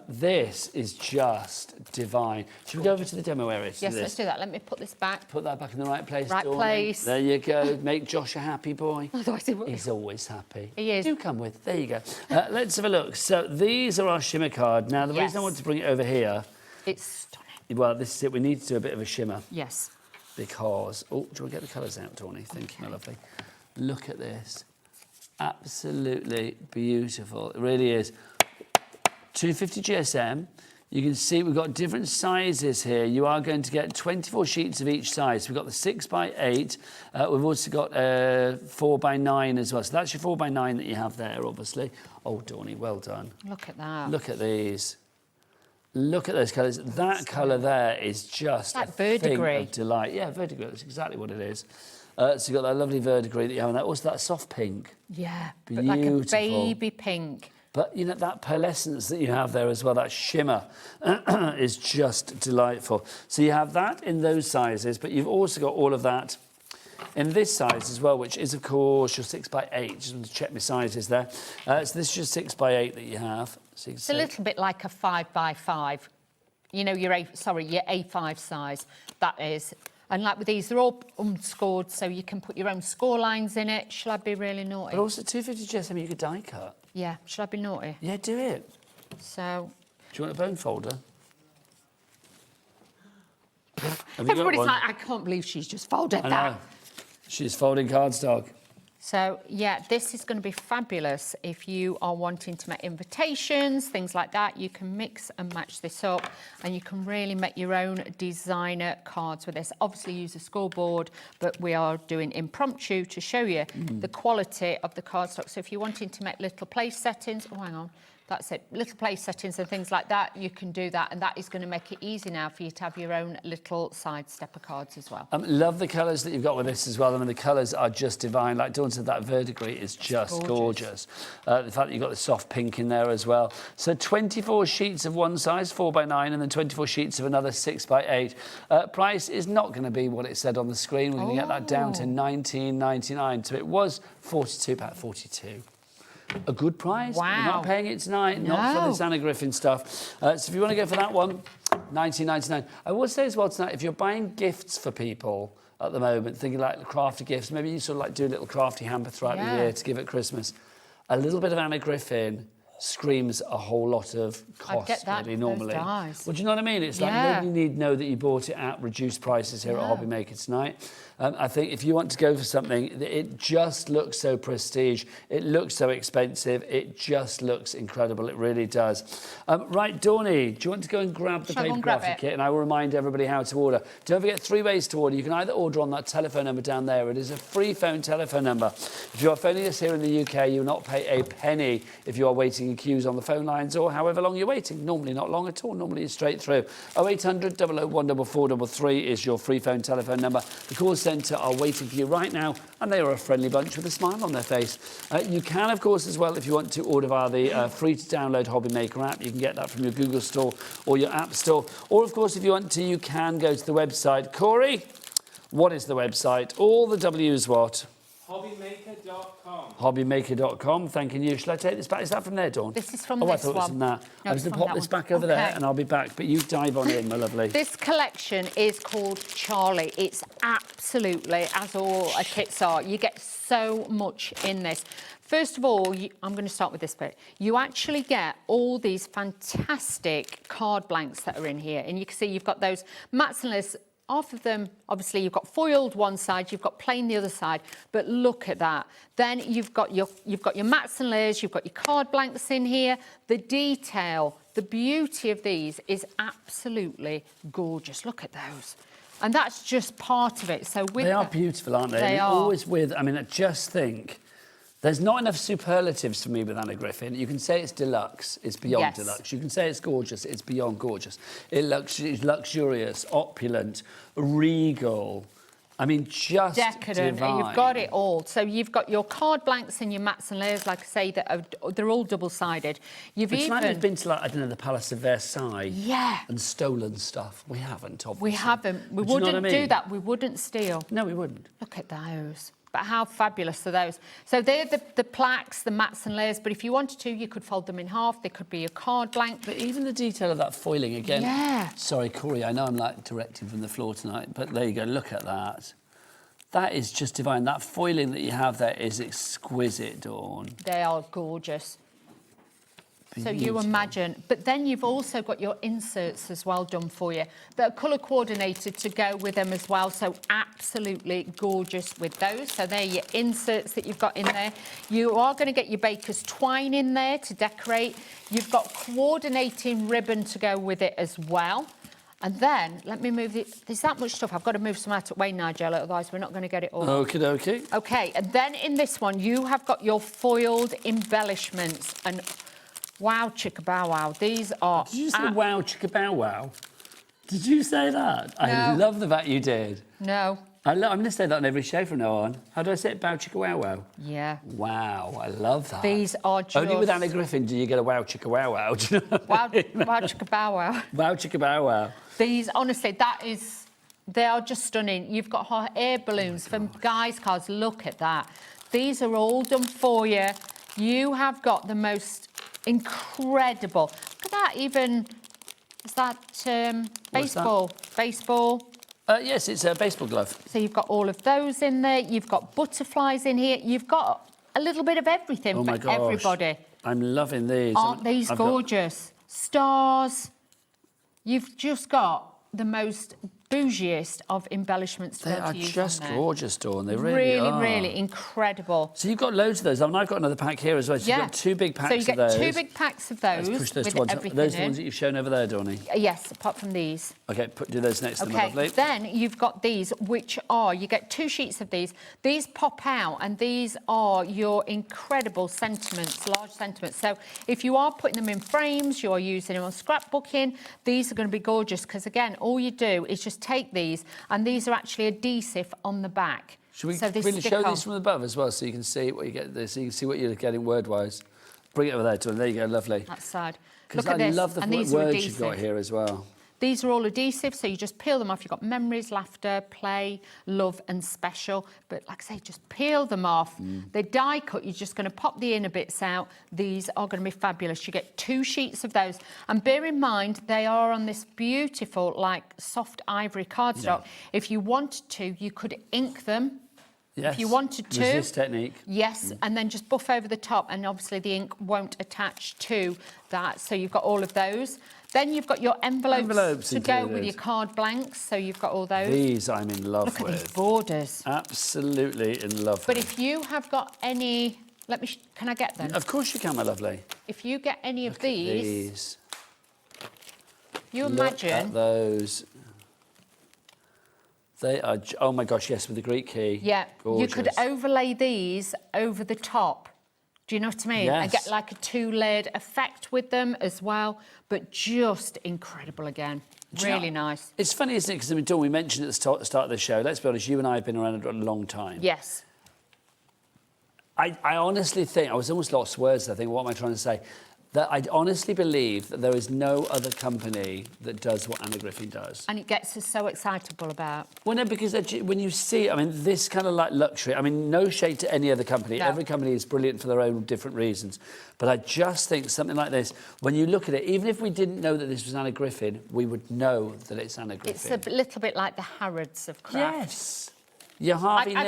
This is just divine. Should we go over to the demo area? Yes, let's do that. Let me put this back. Put that back in the right place, Right Dawn. place. There you go. Make Josh a happy boy. Otherwise He's always happy. He is. Do come with. There you go. Let's have a look. So these are our shimmer card. Now, the reason I want to bring it over here... It's stunning. Well, this is it. We need to do a bit of a shimmer. Yes. Because... Oh, do you want to get the colours out, Tawny? Thank you, my lovely. Look at this. Absolutely beautiful. It really is. 250 GSM. You can see we've got different sizes here. You are going to get 24 sheets of each size. We've got the 6x8. We've also got 4x9 as well. So that's your 4x9 that you have there, obviously. Oh, Dawny, well done. Look at that. Look at these. Look at those colours. That colour there is just like a thing verdigris. of delight. Yeah, verdigris. That's exactly what it is. So you've got that lovely verdigris that you have on that. Also, that soft pink. Yeah, beautiful. but like a baby pink. But, you know, that pearlescence that you have there as well, that shimmer, is just delightful. So you have that in those sizes, but you've also got all of that in this size as well, which is, of course, your 6x8. Just want to check my sizes there. So this is your 6x8 that you have. So you It's a little bit like a 5x5. You know, your A5 size, that is. And like with these, they're all unscored, so you can put your own score lines in it. Shall I be really naughty? But also 250 GSM, you could die cut. Yeah, shall I be naughty? Yeah, do it. So... Do you want a bone folder? Everybody's like, I can't believe she's just folded I that. know. She's folding cardstock. So, yeah, this is going to be fabulous if you are wanting to make invitations, things like that. You can mix and match this up and you can really make your own designer cards with this. Obviously, use a scoreboard, but we are doing impromptu to show you the quality of the cardstock. So if you're wanting to make little place settings, oh, hang on. That's it. Little place settings and things like that, you can do that, and that is going to make it easy now for you to have your own little side stepper cards as well. Love the colours that you've got with this as well. I mean, the colours are just divine. Like Dawn said, that verdigris is just gorgeous. The fact that you've got the soft pink in there as well. So 24 sheets of one size, 4x9, and then 24 sheets of another 6x8. Price is not going to be what it said on the screen. We're going to get that down to £19.99. So it was £42. A good price. Wow. We're not paying it tonight, not for this Anna Griffin stuff. So if you want to go for that one, £19.99. I will say as well tonight, if you're buying gifts for people at the moment, thinking like crafty gifts, maybe you sort of like do a little crafty hamper throughout the year to give at Christmas. A little bit of Anna Griffin screams a whole lot of cost really normally. Well, do you know what I mean? It's like nobody need know that you bought it at reduced prices here at HobbyMaker tonight. I think if you want to go for something, it just looks so prestige. It looks so expensive. It just looks incredible. It really does. Right, Dawny, do you want to go and grab the paper graphic kit? And I will remind everybody how to order. Don't forget 3 ways to order. You can either order on that telephone number down there. It is a free phone telephone number. If you are phoning us here in the UK, you will not pay a penny if you are waiting in queues on the phone lines or however long you're waiting. Normally not long at all. Normally it's straight through. 0800 001 4433 is your free phone telephone number. The call centre are waiting for you right now, and they are a friendly bunch with a smile on their face. You can, of course, as well, if you want to order via the free-to-download HobbyMaker app, you can get that from your Google Store or your App Store. Or, of course, if you want to, you can go to the website. Corey, what is the website? All the W's what? HobbyMaker.com. HobbyMaker.com, thanking you. Shall I take this back? Is that from there, Dawn? This is from this one. I thought it was from that. No, I was going to pop this back over there and I'll be back, but you dive on in, my lovely. This collection is called Charlie. It's absolutely, as all kits are, you get so much in this. First of all, I'm going to start with this bit. You actually get all these fantastic card blanks that are in here. And you can see you've got those mats and lists. Half of them, obviously, you've got foiled one side, you've got plain the other side, but look at that. Then you've got your mats and layers, you've got your card blanks in here. The detail, the beauty of these is absolutely gorgeous. Look at those. And that's just part of it. So they are beautiful, aren't they? They are. Always with, I mean, I just think there's not enough superlatives for me with Anna Griffin. You can say it's deluxe, it's beyond deluxe. You can say it's gorgeous, it's beyond gorgeous. It's luxurious, opulent, regal. I mean, just decadent. divine. You've got it all. So you've got your card blanks and your mats and layers, like I say, they're all double-sided. It's like we've been to, like, I don't know, the Palace of Versailles. Yeah. And stolen stuff. We haven't, obviously. We haven't. We wouldn't do that. We wouldn't steal. No, we wouldn't. Look at those. But how fabulous are those? So they're the plaques, the mats and layers, but if you wanted to, you could fold them in half. They could be a card blank. But even the detail of that foiling again. Yeah. Sorry, Corey, I know I'm like directing from the floor tonight, but there you go, look at that. That is just divine. That foiling that you have there is exquisite, Dawn. They are gorgeous. So you Beautiful. imagine, but then you've also got your inserts as well done for you that are colour coordinated to go with them as well. So absolutely gorgeous with those. So they're your inserts that you've got in there. You are going to get your baker's twine in there to decorate. You've got coordinating ribbon to go with it as well. And then, let me move it. There's that much stuff. I've got to move some out of the way, Nigella, otherwise we're not going to get it all. Okie dokie. Okay, and then in this one, you have got your foiled embellishments and wow, chicka bow wow. These are... Did you say wow, chicka bow wow? Did you say that? No. I love the fact you did. No. I'm going to say that on every show from now on. How do I say it? Bow, chicka, wow, wow? Yeah. Wow, I love that. These are just... Only with Anna Griffin do you get a wow, chicka, wow, wow. Do you know what I mean? Wow, chicka bow wow. Wow, chicka, bow, wow. These, honestly, they are just stunning. You've got hot air balloons from guys' cards. Look at that. These are all done for you. You have got the most incredible. Look at that, even... Is that baseball? Baseball. Yes, it's a baseball glove. So you've got all of those in there. You've got butterflies in here. You've got a little bit of everything for everybody. I'm loving these. Aren't these gorgeous? Stars. You've just got the most bougiest of embellishments to They be able are to use just on there. gorgeous, Dawn. They really are. Really incredible. So you've got loads of those. I mean, I've got another pack here as well. So you've got 2 big packs of those. So you get 2 big packs of those. Let's push those with to one side. everything Those are the in. ones that you've shown over there, Dawny. Yes, apart from these. Okay, do those next to them, Okay, lovely. then you've got these, which are, you get 2 sheets of these. These pop out, and these are your incredible sentiments, large sentiments. So if you are putting them in frames, you're using them on scrapbooking, these are going to be gorgeous because, again, all you do is just take these, and these are actually adhesive on the back. Should we so they really stick show on. these from above as well so you can see what you get there, so you can see what you're getting word-wise? Bring it over there, Dawn. There you go, lovely. That side. Because Look at I this, love the and these are words you've got adhesive. here as well. These are all adhesive, so you just peel them off. You've got memories, laughter, play, love and special. But like I say, just peel them off. They're die cut. You're just going to pop the inner bits out. These are going to be fabulous. You get 2 sheets of those. And bear in mind, they are on this beautiful, like, soft ivory cardstock. Yeah. If you wanted to, you could ink them. Yes. If you wanted to. Resist technique. Yes, and then just buff over the top, and obviously the ink won't attach to that. So you've got all of those. Then you've got your envelopes to go with your card blanks. So you've got all those. These I'm in love with. Look at these borders. Absolutely in love But with. if you have got any, can I get them? Of course you can, my lovely. If you get any of these, you Look imagine. at those. They are, oh my gosh, yes, with the Greek key. Yeah, Gorgeous. you could overlay these over the top. Do you know what I mean? And Yes. get like a 2-layered effect with them as well, but just incredible again. Do you Really know, nice. It's funny, isn't it? Because I mean, Dawn, we mentioned at the start of the show, let's be honest, you and I have been around a long time. Yes. I honestly think, I was almost lost words, I think, what am I trying to say? That I honestly believe that there is no other company that does what Anna Griffin does. And it gets us so excitable about. Well, no, because when you see, I mean, this kind of like luxury, I mean, no shade to any other company. No. Every company is brilliant for their own different reasons. But I just think something like this, when you look at it, even if we didn't know that this was Anna Griffin, we would know that it's Anna Griffin. It's a little bit like the Harrods of craft. Yes. Your Harvey I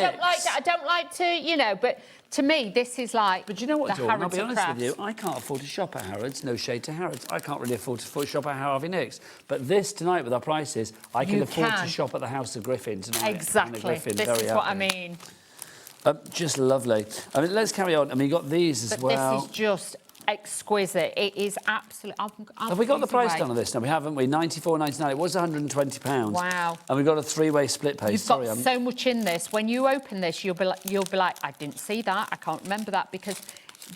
don't like to, you know, but to me, this is like. But you know what, the Dawn? I'll Harrods be of honest with crafts. you, I can't afford to shop at Harrods, no shade to Harrods. I can't really afford to shop at Harvey Nicks. But this, tonight, with our prices, I can afford to shop at the House of Griffin tonight. Exactly. Anna Griffin, This very is what I happy. mean. Just lovely. I mean, let's carry on. I mean, you got these as But well. this is just exquisite. It is absolutely. Have we got the price down on this? No, we haven't. We £94.99. It was £120. Wow. And we've got a 3-way split pay. You've got so much in this. When you open this, you'll be like, I didn't see that. I can't remember that, because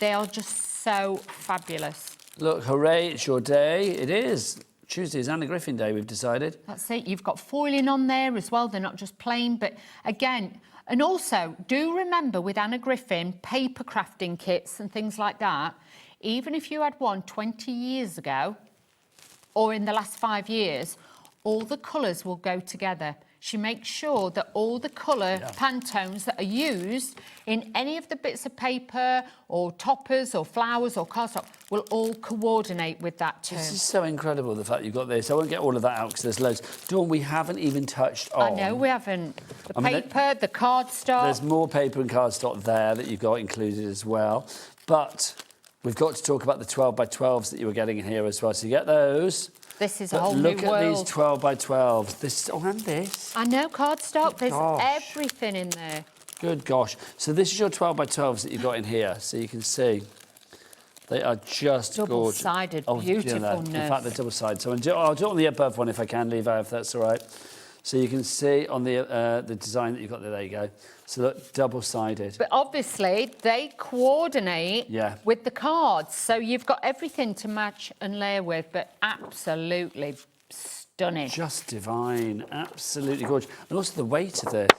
they are just so fabulous. Look, hooray! It's your day. It is. Tuesday is Anna Griffin Day. We've decided. That's it. You've got foiling on there as well. They're not just plain, but again. And also, do remember with Anna Griffin, paper crafting kits and things like that, even if you had one 20 years ago or in the last 5 years, all the colours will go together. She makes sure that all the colour Pantones that are used in any of the bits of paper or toppers or flowers or cardstock will all coordinate with that too. This is so incredible, the fact you've got this. I won't get all of that out because there's loads. Dawn, we haven't even touched on... I know we haven't. The I mean, paper, the cardstock. There's more paper and cardstock there that you've got included as well. But we've got to talk about the 12 by 12s that you were getting in here as well. So you get those. This is a But whole new look world. at these 12 by 12s. This, and this. I know, cardstock. There's gosh. everything in there. Good gosh. So this is your 12 by 12s that you've got in here. So you can see. They are just gorgeous. Double-sided, Oh, you know that. beautifulness. In fact, they're double-sided. So I'll do it on the above one if I can, Levi, if that's all right. So you can see on the design that you've got there. There you go. So look, double-sided. But obviously, they coordinate with the cards. So you've got everything to match and layer with, but absolutely stunning. Just divine. Absolutely gorgeous. And also the weight of this.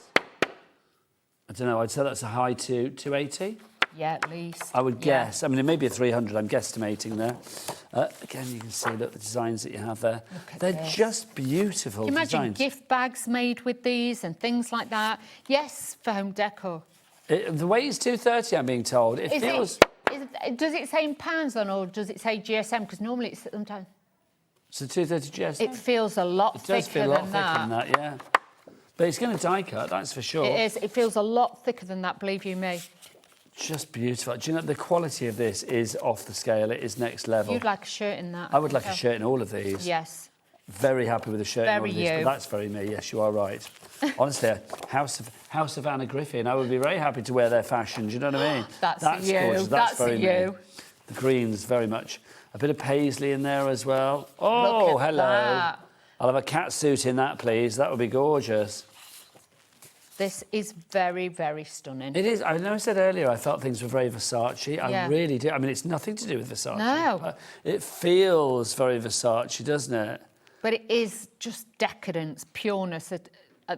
I don't know, I'd say that's a high 280. Yeah, at least. I would guess. I mean, it may be a 300. I'm guesstimating there. Again, you can see look, the designs that you have there. They're this. just beautiful Can you imagine designs. gift bags made with these and things like that? Yes, for home decor. The weight is 230, I'm being told. It feels... Does it say in pounds on, or does it say GSM? Because normally it's sometimes... So 230 GSM? It feels a lot thicker than that. It does feel a lot thicker than that, yeah. But it's going to die cut, that's for sure. It is. It feels a lot thicker than that, believe you me. Just beautiful. Do you know, the quality of this is off the scale. It is next level. You'd like a shirt in that. I would like a shirt in all of these. Yes. Very happy with the shirt. Very and all of this, you. but that's very me. Yes, you are right. Honestly, House of Anna Griffin. I would be very happy to wear their fashion. Do you know what I mean? That's you. Gorgeous. That's very you. me. The greens, very much. A bit of paisley in there as well. Oh, Look at hello. that. I'll have a cat suit in that, please. That would be gorgeous. This is very, very stunning. It is. I know I said earlier I felt things were very Versace. I Yeah. really do. I mean, it's nothing to do with Versace. No. But it feels very Versace, doesn't it? But it is just decadence, pureness at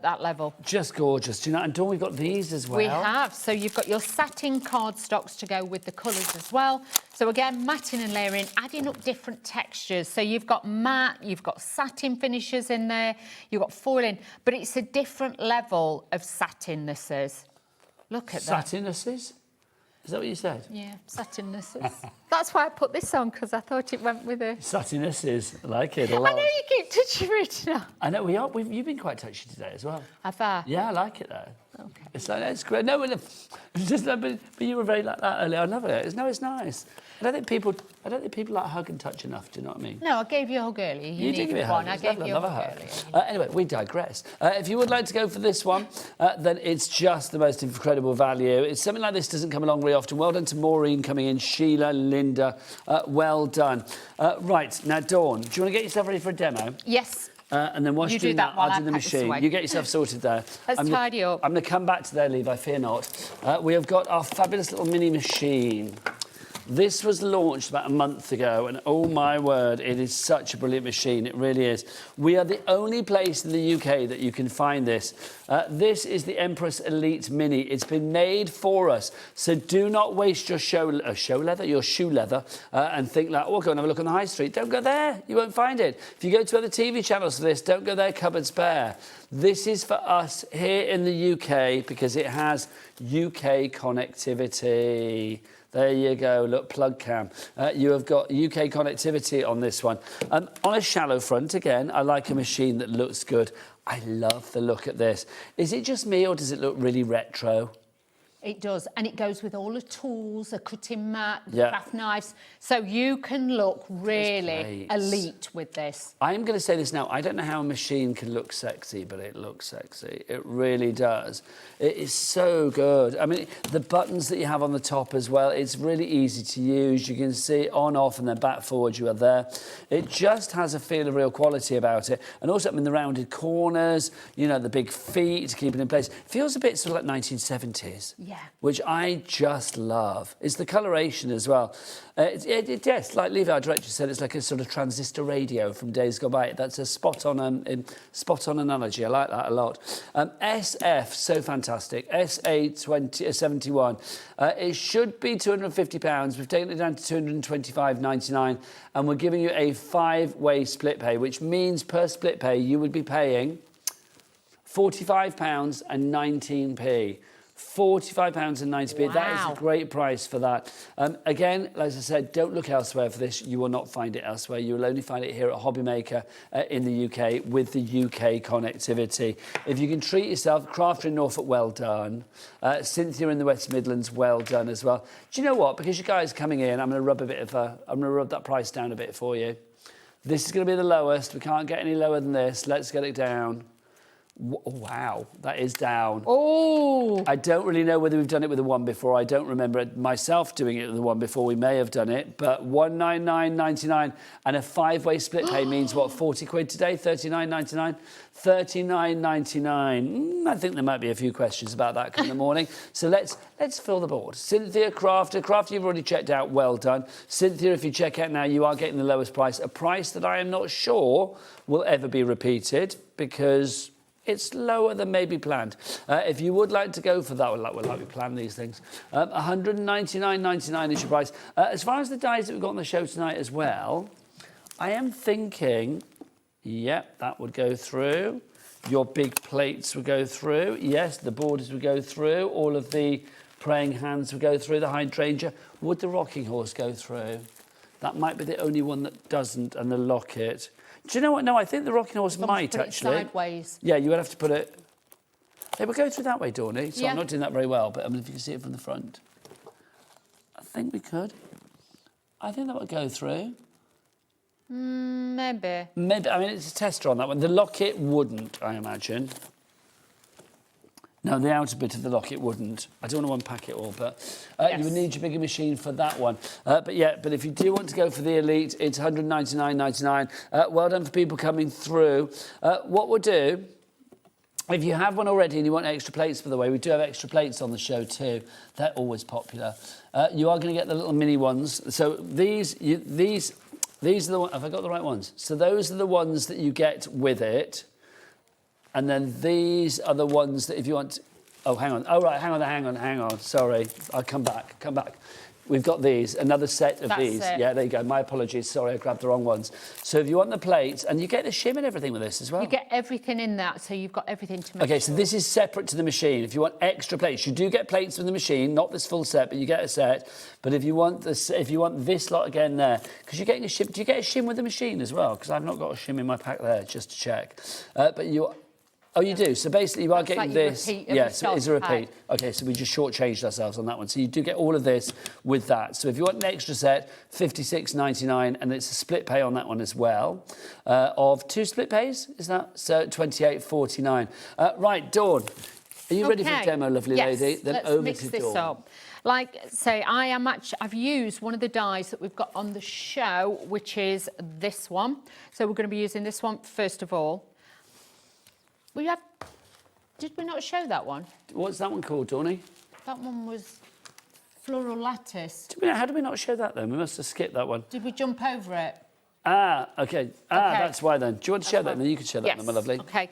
that level. Just gorgeous. Do you know? And Dawn, we've got these as well. We have. So you've got your satin cardstocks to go with the colours as well. So again, matting and layering, adding up different textures. So you've got matte, you've got satin finishes in there, you've got foiling, but it's a different level of satinnesses. Look at that. Satinnesses? Is that what you said? Yeah, satinnesses. That's why I put this on, because I thought it went with it. Satinnesses. I like it a lot. I know you keep touching it now. I know you've been quite touchy today as well. Have I? Yeah, I like it though. Okay. It's great. No, it's just but you were very like that earlier. I love it. It's nice. I don't think people like hug and touch enough. Do you know what I mean? No, I gave you a hug earlier. You did give me needed a hug. one. I gave you a hug earlier. Anyway, we digress. If you would like to go for this one, then it's just the most incredible value. It's something like this doesn't come along very often. Well done to Maureen coming in, Sheila, Linda. Well done. Right, now Dawn, do you want to get yourself ready for a demo? Yes. And then whilst You you're do doing that that, while I'll I do the pack this machine. away. You get yourself sorted there. Let's tidy up. I'm going to come back to there, Levi, fear not. We have got our fabulous little mini machine. This was launched about a month ago, and oh my word, it is such a brilliant machine. It really is. We are the only place in the UK that you can find this. This is the Empress Elite Mini. It's been made for us, so do not waste your shoe leather, and think like, oh, go and have a look on the high street. Don't go there. You won't find it. If you go to other TV channels for this, don't go there, cupboards bare. This is for us here in the UK because it has UK connectivity. There you go, look, plug cam. You have got UK connectivity on this one. On a shallow front, again, I like a machine that looks good. I love the look at this. Is it just me or does it look really retro? It does, and it goes with all the tools, a cutting mat, Yeah. craft knives, so you can look really elite with this. I'm going to say this now. I don't know how a machine can look sexy, but it looks sexy. It really does. It is so good. I mean, the buttons that you have on the top as well, it's really easy to use. You can see on, off, and then back, forward, you are there. It just has a feel of real quality about it. And also, I mean, the rounded corners, you know, the big feet to keep it in place. Feels a bit sort of like 1970s. Yeah. Which I just love. It's the coloration as well. Yes, like Levi, our director, said, it's like a sort of transistor radio from days gone by. That's a spot-on analogy. I like that a lot. SF, so fantastic. SA71. It should be £250. We've taken it down to £225.99, and we're giving you a 5-way split pay, which means per split pay you would be paying £45 and 19p. £45.90. Wow. That is a great price for that. Again, as I said, don't look elsewhere for this. You will not find it elsewhere. You will only find it here at HobbyMaker in the UK with the UK connectivity. If you can treat yourself, Crafter in Norfolk, well done. Cynthia in the West Midlands, well done as well. Do you know what? Because you guys are coming in, I'm going to rub that price down a bit for you. This is going to be the lowest. We can't get any lower than this. Let's get it down. Wow, that is down. Oh! I don't really know whether we've done it with the one before. I don't remember myself doing it with the one before. We may have done it, but £199.99 and a 5-way split pay means what? 40 quid today? £39.99? £39.99. I think there might be a few questions about that in the morning. So let's fill the board. Cynthia, Crafter, you've already checked out. Well done. Cynthia, if you check out now, you are getting the lowest price, a price that I am not sure will ever be repeated because it's lower than maybe planned. If you would like to go for that, like we plan these things, £199.99 is your price. As far as the dies that we've got on the show tonight as well, I am thinking, yep, that would go through. Your big plates would go through. Yes, the borders would go through. All of the praying hands would go through. The hydrangea. Would the rocking horse go through? That might be the only one that doesn't, and the locket. Do you know what? No, I think the rocking horse might actually. Sideways. Yeah, you would have to put it. Hey, we'll go through that way, Dawny. So yeah. I'm not doing that very well, but I mean, if you can see it from the front, I think we could. I think that would go through. Maybe. Maybe. I mean, it's a tester on that one. The locket wouldn't, I imagine. No, the outer bit of the locket wouldn't. I don't want to unpack it all, but you would need your bigger machine for that one. But if you do want to go for the Elite, it's £199.99. Well done for people coming through. What we'll do, if you have one already and you want extra plates, by the way, we do have extra plates on the show too. They're always popular. You are going to get the little mini ones. So these are the ones. Have I got the right ones? So those are the ones that you get with it. And then these are the ones that if you want... Oh, hang on. Oh, right, hang on. Sorry. I'll come back. We've got these, another set of these. Yeah, there you go. My apologies. Sorry, I grabbed the wrong ones. So if you want the plates, and you get the shim and everything with this as well. You get everything in that, so you've got everything to make Okay, so this is separate to the machine. If you want extra plates, you do get plates from the machine, not this full set, but you get a set. But if you want this lot again there, because you're getting a shim, do you get a shim with the machine as well? Because I've not got a shim in my pack there, just to check. But you... Oh, you do? So basically you are getting this... Yes, it is a repeat. OK, so we just shortchanged ourselves on that one. So you do get all of this with that. So if you want an extra set, £56.99, and it's a split pay on that one as well. Of 2 split pays, is that? So £28.49. Right, Dawn, are you ready for a demo, lovely lady? Then let's over mix to this Dawn. up. Like, say, I've used one of the dies that we've got on the show, which is this one. So we're going to be using this one first of all. Did we not show that one? What's that one called, Dawny? That one was floral lattice. How did we not show that then? We must have skipped that one. Did we jump over it? OK. That's why then. Do you want to share that? Then you can share that, then, my lovely. OK.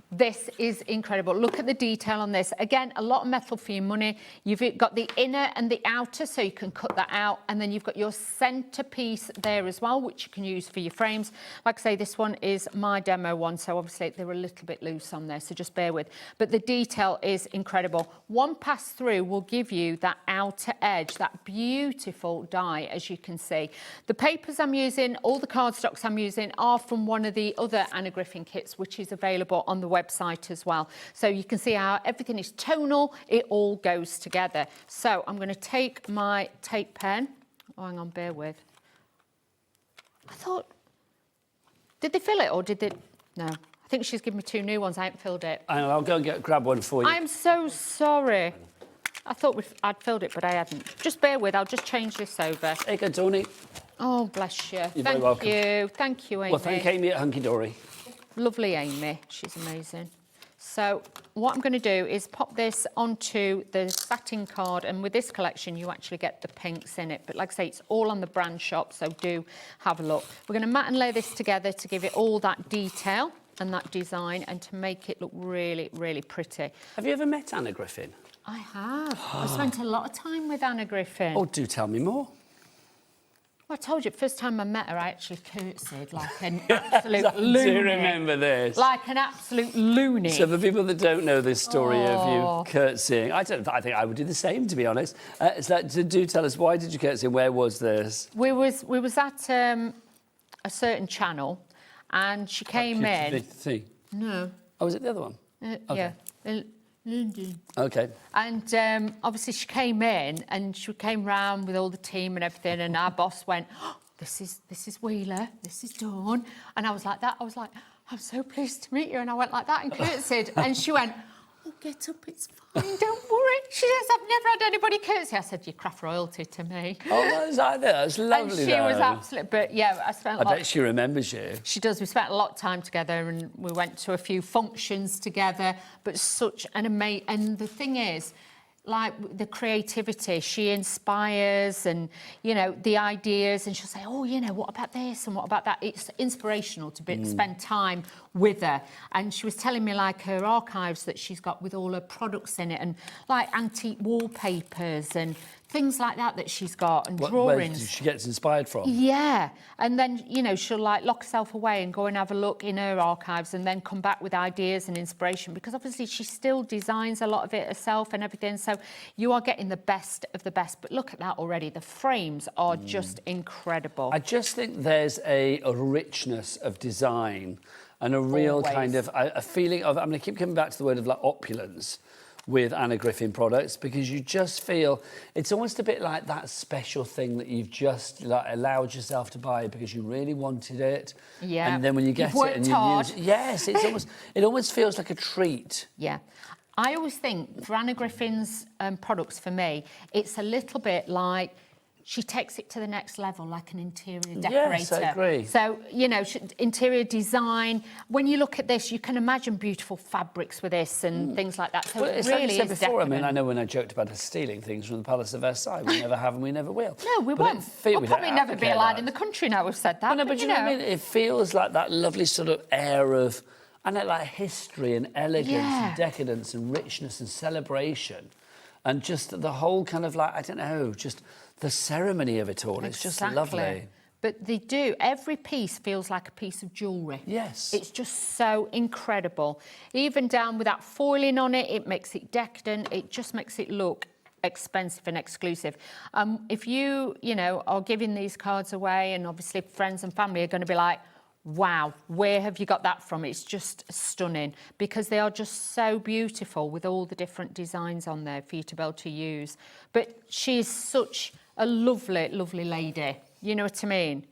This is incredible. Look at the detail on this. Again, a lot of metal for your money. You've got the inner and the outer, so you can cut that out. And then you've got your centerpiece there as well, which you can use for your frames. Like I say, this one is my demo one, so obviously they're a little bit loose on there, so just bear with. But the detail is incredible. One pass through will give you that outer edge, that beautiful die, as you can see. The papers I'm using, all the cardstocks I'm using are from one of the other Anna Griffin kits, which is available on the website as well. So you can see how everything is tonal, it all goes together. So I'm going to take my tape pen. Oh, hang on, bear with. I thought, did they fill it or did they? No, I think she's given me 2 new ones. I haven't filled it. I'll go and grab one for you. I'm so sorry. I thought I'd filled it, but I hadn't. Just bear with, I'll just change this over. There you go, Tony. Oh, bless you. You're very welcome. Thank you, Amy. Well, thank Amy at Hunkydory. Lovely Amy, she's amazing. So what I'm going to do is pop this onto the satin card, and with this collection you actually get the pinks in it, but like I say, it's all on the brand shop, so do have a look. We're going to mat and lay this together to give it all that detail and that design and to make it look really, really pretty. Have you ever met Anna Griffin? I have. I spent a lot of time with Anna Griffin. Oh, do tell me more. Well, I told you, the first time I met her, I actually curtsied like an absolute loony. Do you remember this? Like an absolute loony. So for people that don't know this story of you curtsying, I think I would do the same, to be honest. Do tell us, why did you curtsy? Where was this? We was at a certain channel, and she came in. No. Oh, was it the other one? Yeah. London. Okay. And obviously she came in and she came round with all the team and everything, and our boss went, oh, this is Wheeler, this is Dawn. And I was like that. I was like, I'm so pleased to meet you. And I went like that and curtsied. And she went, oh, get up, it's fine, don't worry. She says, I've never had anybody curtsy. I said, you're craft royalty to me. Oh, that's lovely. And she was absolute, but yeah, I bet she remembers you. She does. We spent a lot of time together, and we went to a few functions together, but such an amazing, and the thing is, like the creativity, she inspires, and you know, the ideas, and she'll say, oh, you know, what about this and what about that? It's inspirational to spend time with her. And she was telling me like her archives that she's got with all her products in it, and like antique wallpapers and things like that she's got, and drawings. Where she gets inspired from? Yeah, and then, you know, she'll like lock herself away and go and have a look in her archives and then come back with ideas and inspiration, because obviously she still designs a lot of it herself and everything, so you are getting the best of the best. But look at that already, the frames are just incredible. I just think there's a richness of design and a real kind of a feeling of, I'm going to keep coming back to the word of like opulence, with Anna Griffin products, because you just feel it's almost a bit like that special thing that you've just like allowed yourself to buy because you really wanted it. Yeah. And then when you get it and you use it, yes, it's almost it almost feels like a treat. Yeah. I always think for Anna Griffin's products, for me, it's a little bit like she takes it to the next level, like an interior decorator. Yes, I agree. So, you know, interior design. When you look at this, you can imagine beautiful fabrics with this and things like that. So Well, it it's really like you said is before. decadent. I mean, I know when I joked about us stealing things from the Palace of Versailles, we never have and we never will. No, we But won't. we We'll don't probably never be advocate allowed that. in the country now we've said that. No, but you know what I mean? It feels like that lovely sort of air of, I know, like history and elegance and decadence and richness and celebration. And just the whole kind of like, I don't know, just the ceremony of it all. It's just lovely. But they do. Every piece feels like a piece of jewellery. Yes. It's just so incredible. Even down with that foiling on it, it makes it decadent. It just makes it look expensive and exclusive. If you know, are giving these cards away, and obviously friends and family are going to be like, wow, where have you got that from? It's just stunning because they are just so beautiful with all the different designs on there for you to be able to use. But she's such a lovely, lovely lady. You know what I mean?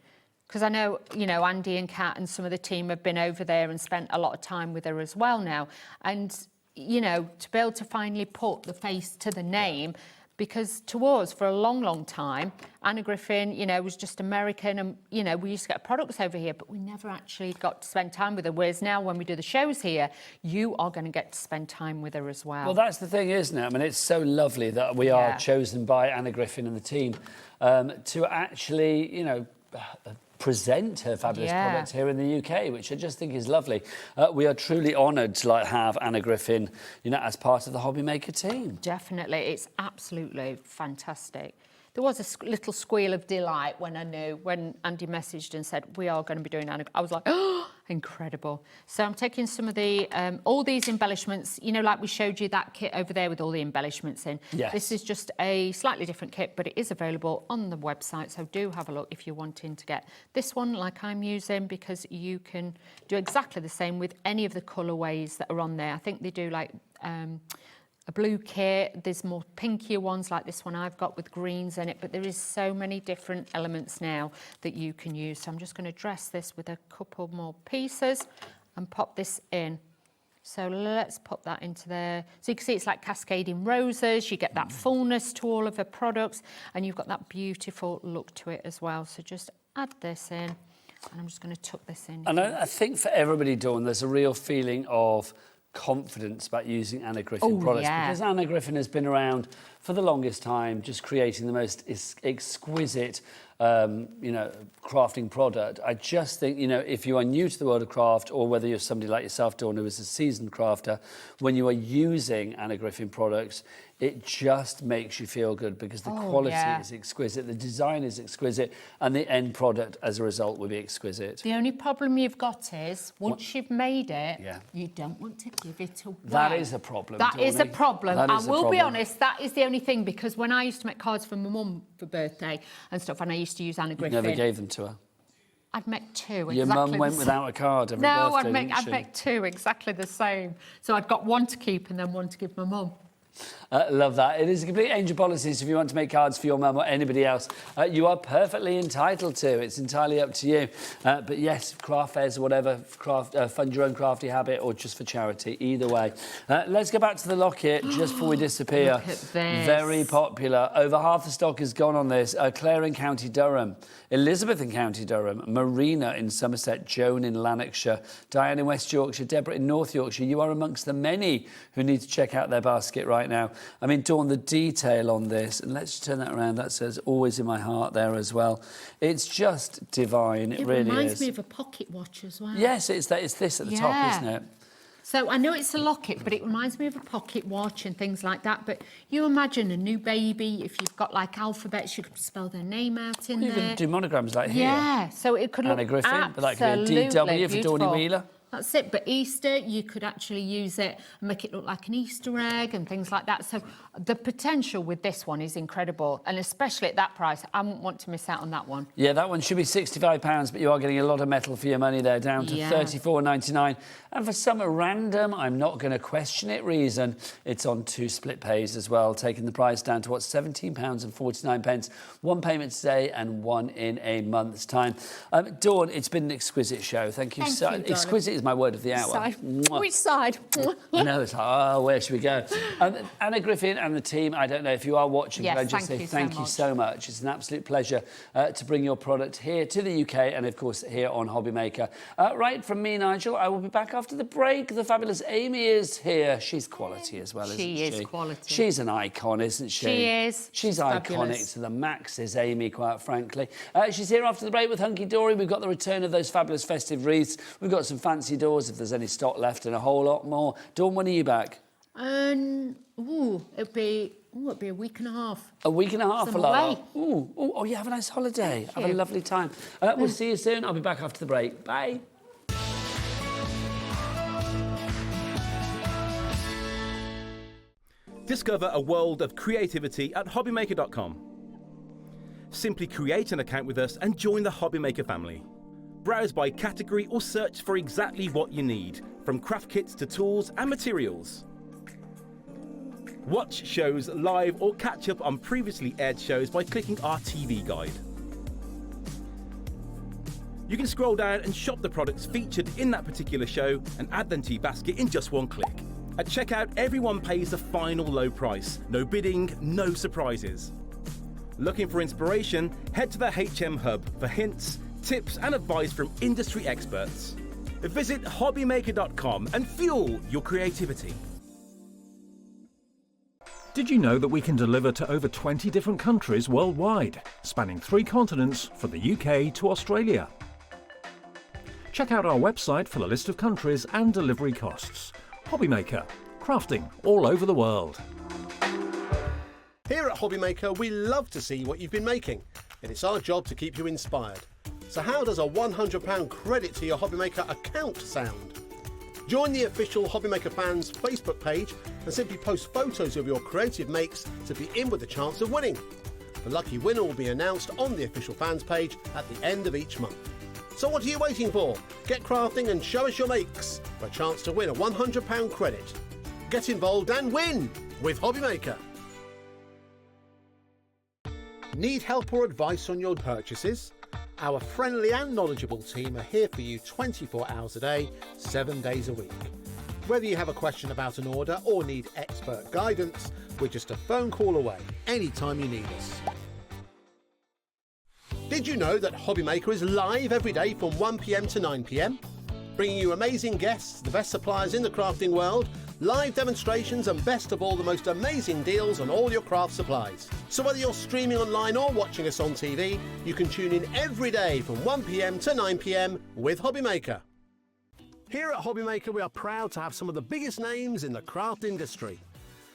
Because I know, you know, Andy and Kat and some of the team have been over there and spent a lot of time with her as well now. And, you know, to be able to finally put the face to the name, because to us, for a long, long time, Anna Griffin, you know, was just American and, you know, we used to get products over here, but we never actually got to spend time with her. Whereas now when we do the shows here, you are going to get to spend time with her as well. Well, that's the thing, isn't it? I mean, it's so lovely that we are chosen by Anna Griffin and the team to actually, you know, present her fabulous products here in the UK, which I just think is lovely. We are truly honoured to like have Anna Griffin, you know, as part of the HobbyMaker team. Definitely, it's absolutely fantastic. There was a little squeal of delight when I knew, when Andy messaged and said, we are going to be doing Anna. I was like, oh, incredible. So I'm taking some of the, all these embellishments, you know, like we showed you that kit over there with all the embellishments in. Yes. This is just a slightly different kit, but it is available on the website. So do have a look if you're wanting to get this one like I'm using, because you can do exactly the same with any of the colourways that are on there. I think they do like, a blue kit, there's more pinkier ones like this one I've got with greens in it, but there is so many different elements now that you can use. So I'm just going to dress this with a couple more pieces and pop this in. So let's put that into there. So you can see it's like cascading roses, you get that fullness to all of the products, and you've got that beautiful look to it as well. So just add this in, and I'm just going to tuck this in. And I think for everybody, Dawn, there's a real feeling of confidence about using Anna Griffin products, because Anna Griffin has been around for the longest time, just creating the most exquisite, you know, crafting product. I just think, you know, if you are new to the world of craft, or whether you're somebody like yourself, Dawn, who is a seasoned crafter, when you are using Anna Griffin products, it just makes you feel good because the quality is exquisite, the design is exquisite, and the end product, as a result, will be exquisite. The only problem you've got is, once you've made it, you don't want to give it away. That is a problem. That is a problem. That I is a will be problem. honest, that is the only thing, because when I used to make cards for my mum for birthday and stuff, and I used to use Anna Griffin. You never gave them to her? I'd make two. Your mum went without a card every birthday, I'd make two exactly the same. So I'd got one to keep and then one to give my mum. Love that. It is a complete angel policy, so if you want to make cards for your mum or anybody else, you are perfectly entitled to. It's entirely up to you. But yes, craft fairs or whatever, fund your own crafty habit, or just for charity, either way. Let's go back to the locket just before we disappear. Look at this. Very popular. Over half the stock is gone on this. Claire in County Durham, Elizabeth in County Durham, Marina in Somerset, Joan in Lanarkshire, Diane in West Yorkshire, Deborah in North Yorkshire. You are amongst the many who need to check out their basket right now. I mean, Dawn, the detail on this, and let's turn that around, that says always in my heart there as well. It's just divine, it really is. It reminds me of a pocket watch as well. Yes, it's this at the top, isn't it? So I know it's a locket, but it reminds me of a pocket watch and things like that. But you imagine a new baby, if you've got like alphabets, you could spell their name out in there. You can do monograms like here. Yeah, so it could look Anna Griffin, but that could be a absolutely DW for beautiful. Dawny Wheeler. That's it. But Easter, you could actually use it and make it look like an Easter egg and things like that. So the potential with this one is incredible. And especially at that price, I wouldn't want to miss out on that one. Yeah, that one should be £65, but you are getting a lot of metal for your money there, down to $34.99. And for some random, I'm not going to question it, reason, it's on 2 split pays as well, taking the price down to, £17.49. 1 payment today and 1 in a month's time. Dawn, it's been an exquisite show. Thank you so much. Exquisite is my word of the hour. Side. Which side? I know, it's like, oh, where should we go? Anna Griffin and the team, I don't know if you are watching, yes, but I just say thank you so much. It's an absolute pleasure to bring your product here to the UK and, of course, here on HobbyMaker. Right, from me, Nigel, I will be back after the break. The fabulous Amy is here. She's quality as well, isn't she? She is quality. She's an icon, isn't she? She is. She's iconic fabulous. to the max, is Amy, quite frankly. She's here after the break with Hunkydory. We've got the return of those fabulous festive wreaths. We've got some fancy doors, if there's any stock left, and a whole lot more. Dawn, when are you back? It'd be a week and a half. A week and a half, I'm a lot. away. Oh, yeah, have a nice holiday. Thank Have a you. lovely time. We'll see you soon. I'll be back after the break. Bye. Discover a world of creativity at HobbyMaker.com. Simply create an account with us and join the HobbyMaker family. Browse by category or search for exactly what you need, from craft kits to tools and materials. Watch shows live or catch up on previously aired shows by clicking our TV guide. You can scroll down and shop the products featured in that particular show and add them to your basket in just 1 click. At checkout, everyone pays the final low price. No bidding, no surprises. Looking for inspiration? Head to the HM Hub for hints, tips and advice from industry experts. Visit HobbyMaker.com and fuel your creativity. Did you know that we can deliver to over 20 different countries worldwide, spanning 3 continents from the UK to Australia? Check out our website for the list of countries and delivery costs. HobbyMaker, crafting all over the world. Here at HobbyMaker, we love to see what you've been making, and it's our job to keep you inspired. So how does a £100 credit to your HobbyMaker account sound? Join the official HobbyMaker fans Facebook page and simply post photos of your creative makes to be in with a chance of winning. The lucky winner will be announced on the official fans page at the end of each month. So what are you waiting for? Get crafting and show us your makes for a chance to win a £100 credit. Get involved and win with HobbyMaker. Need help or advice on your purchases? Our friendly and knowledgeable team are here for you 24 hours a day, 7 days a week. Whether you have a question about an order or need expert guidance, we're just a phone call away anytime you need us. Did you know that HobbyMaker is live every day from 1 PM to 9 PM? Bringing you amazing guests, the best suppliers in the crafting world, live demonstrations and best of all, the most amazing deals on all your craft supplies. So whether you're streaming online or watching us on TV, you can tune in every day from 1 PM to 9 PM with HobbyMaker. Here at HobbyMaker, we are proud to have some of the biggest names in the craft industry.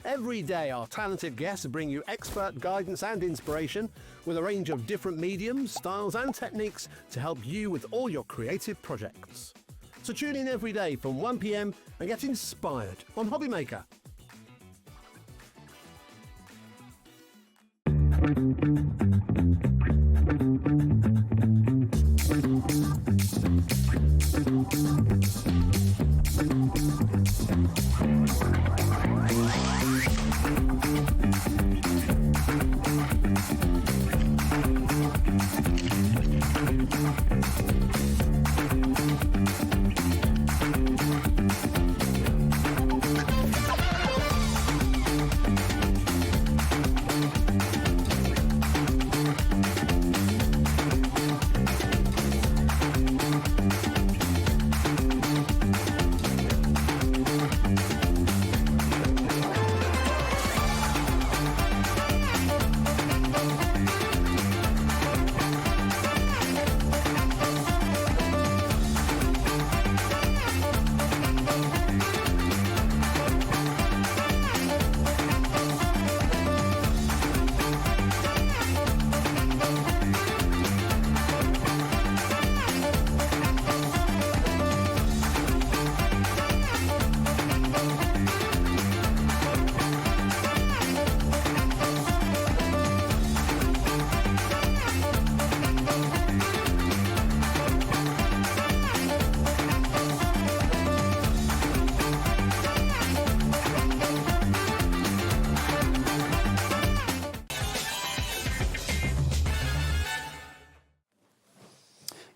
Every day, our talented guests bring you expert guidance and inspiration with a range of different mediums, styles and techniques to help you with all your creative projects. So tune in every day from 1 PM and get inspired on HobbyMaker.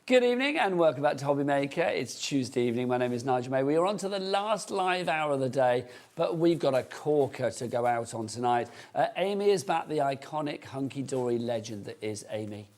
Good evening and welcome back to HobbyMaker. It's Tuesday evening. My name is Nigel May. We are on to the last live hour of the day, but we've got a corker to go out on tonight. Amy is back, the iconic Hunkydory legend that is Amy.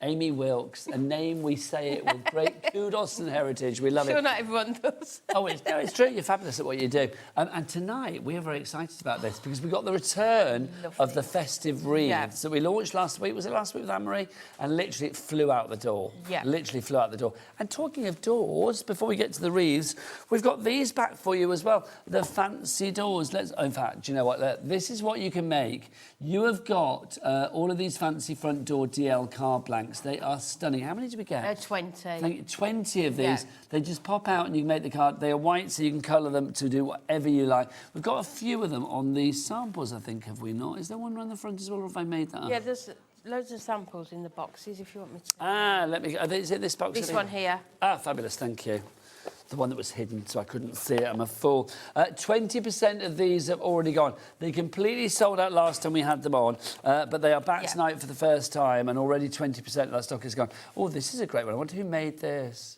Amy Wilkes, a name we say it with great kudos and heritage. We love it. Sure, not everyone does. It's true. You're fabulous at what you do. And tonight, we are very excited about this because we got the return of the festive wreaths that we launched last week. Was it last week with Anne-Marie? And literally, it flew out the door. Yeah. Literally flew out the door. And talking of doors, before we get to the wreaths, we've got these back for you as well. The fancy doors. In fact, do you know what? This is what you can make. You have got all of these fancy front door DL card blanks. They are stunning. How many did we get? 20. 20 of these. They just pop out and you can make the card. They are white, so you can colour them to do whatever you like. We've got a few of them on these samples, I think, have we not? Is there one around the front as well, or have I made that up? Yeah, there's loads of samples in the boxes if you want me to. Let me... Is it this box? This one here. Fabulous, thank you. The one that was hidden, so I couldn't see it. I'm a fool. 20% of these have already gone. They completely sold out last time we had them on, but they are back tonight for the first time, and already 20% of that stock is gone. Oh, this is a great one. I wonder who made this.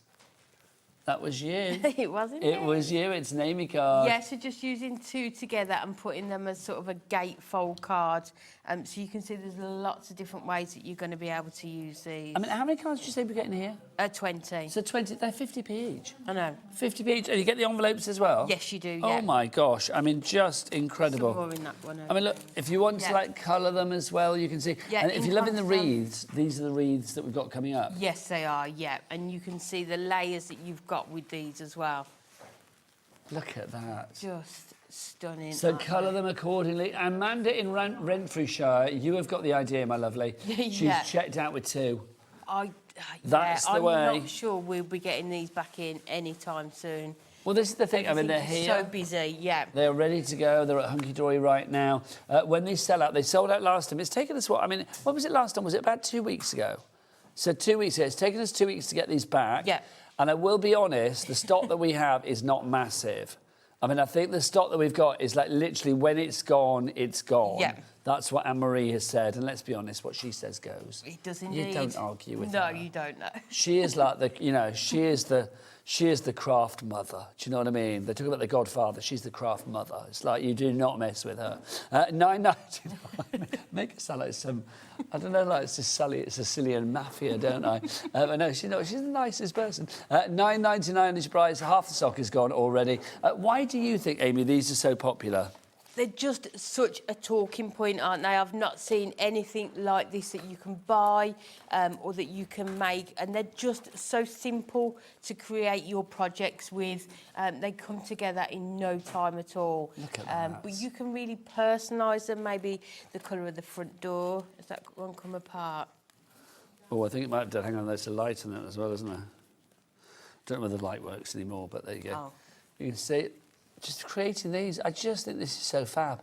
That was you. It wasn't me. It was you. It's an Amy card. Yeah, so just using two together and putting them as sort of a gatefold card. So you can see there's lots of different ways that you're going to be able to use these. I mean, how many cards did you say we're getting here? 20. So 20, they're 50p each. I know. 50p each. And you get the envelopes as well? Yes, you do, yeah. Oh, my gosh. I mean, just incredible. Some more in that one. I mean, look, if you want to, like, colour them as well, you can see. Yeah, and if you're loving the wreaths, these are the wreaths that we've got coming up. Yes, they are, yeah. And you can see the layers that you've got with these as well. Look at that. Just stunning. So colour them accordingly. Amanda in Renfrewshire, you have got the idea, my lovely. She's checked out with 2. That's the way. I'm not sure we'll be getting these back in anytime soon. Well, this is the thing. I mean, they're here. So busy, yeah. They're ready to go. They're at Hunkydory right now. When they sell out, they sold out last time. It's taken us what? I mean, what was it last time? Was it about 2 weeks ago? So 2 weeks ago. It's taken us 2 weeks to get these back. Yeah. And I will be honest, the stock that we have is not massive. I mean, I think the stock that we've got is like literally when it's gone, it's gone. Yeah. That's what Anne-Marie has said. And let's be honest, what she says goes. It does indeed. You don't argue with her. No, you don't know. She is like the, you know, she is the craft mother. Do you know what I mean? They talk about the Godfather. She's the craft mother. It's like you do not mess with her. $9.99. Make it sound like some, I don't know, like Sicilian mafia, don't I? But no, she's the nicest person. $9.99 is your price. Half the stock is gone already. Why do you think, Amy, these are so popular? They're just such a talking point, aren't they? I've not seen anything like this that you can buy or that you can make. And they're just so simple to create your projects with. They come together in no time at all. Look at that. But you can really personalise them. Maybe the colour of the front door. Does that one come apart? Oh, I think it might have done. Hang on, there's a light on it as well, isn't there? Don't know whether the light works anymore, but there you go. Oh. You can see it. Just creating these, I just think this is so fab.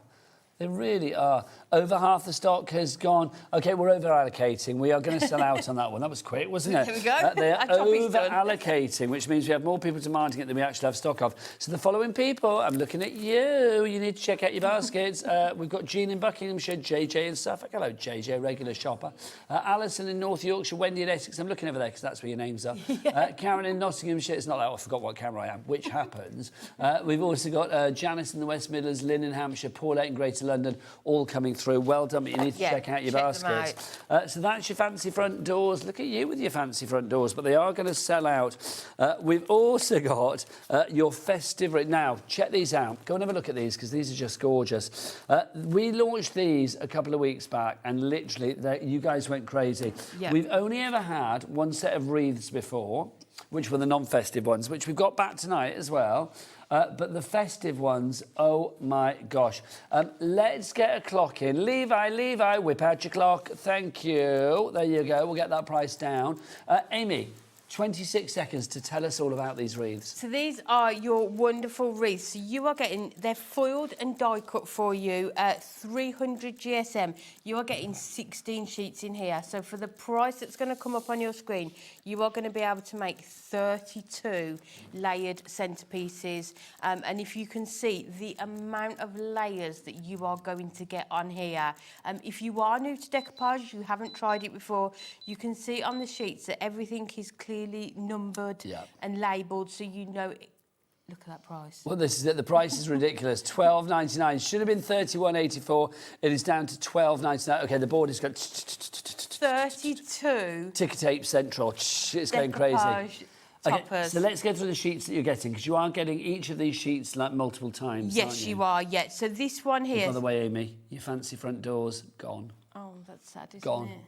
They really are. Over half the stock has gone. OK, we're over-allocating. We are going to sell out on that one. That was quick, wasn't it? There we go. They're over-allocating, which means we have more people demanding it than we actually have stock of. So the following people, I'm looking at you. You need to check out your baskets. We've got Jean in Buckinghamshire, JJ in Suffolk. Hello, JJ, regular shopper. Alison in North Yorkshire, Wendy in Essex. I'm looking over there because that's where your names are. Karen in Nottinghamshire. It's not that I forgot what camera I am, which happens. We've also got Janice in the West Midlands, Lynn in Hampshire, Paulette in Greater London, all coming through. Well done, but you need to check out your baskets. So that's your fancy front doors. Look at you with your fancy front doors, but they are going to sell out. We've also got your festive... Now, check these out. Go and have a look at these, because these are just gorgeous. We launched these a couple of weeks back, and literally, you guys went crazy. Yeah. We've only ever had one set of wreaths before, which were the non-festive ones, which we've got back tonight as well. But the festive ones, oh my gosh. Let's get a clock in. Levi, whip out your clock. Thank you. There you go. We'll get that price down. Amy, 26 seconds to tell us all about these wreaths. So these are your wonderful wreaths. So you are getting, they're foiled and die cut for you at 300 GSM. You are getting 16 sheets in here. So for the price that's going to come up on your screen, you are going to be able to make 32 layered centerpieces. And if you can see the amount of layers that you are going to get on here. If you are new to decoupage, you haven't tried it before, you can see on the sheets that everything is clearly numbered and labelled, so you know. Look at that price. Well, this is it. The price is ridiculous. $12.99. Should have been $31.84. It is down to $12.99. Okay, the board has got 32 ticker tape central. It's going crazy. Okay, so let's go through the sheets that you're getting, because you are getting each of these sheets like multiple times. Yes, you are. Yeah. So this one here. By the way, Amy, your fancy front doors gone. Oh, that's sad, isn't Gone. it?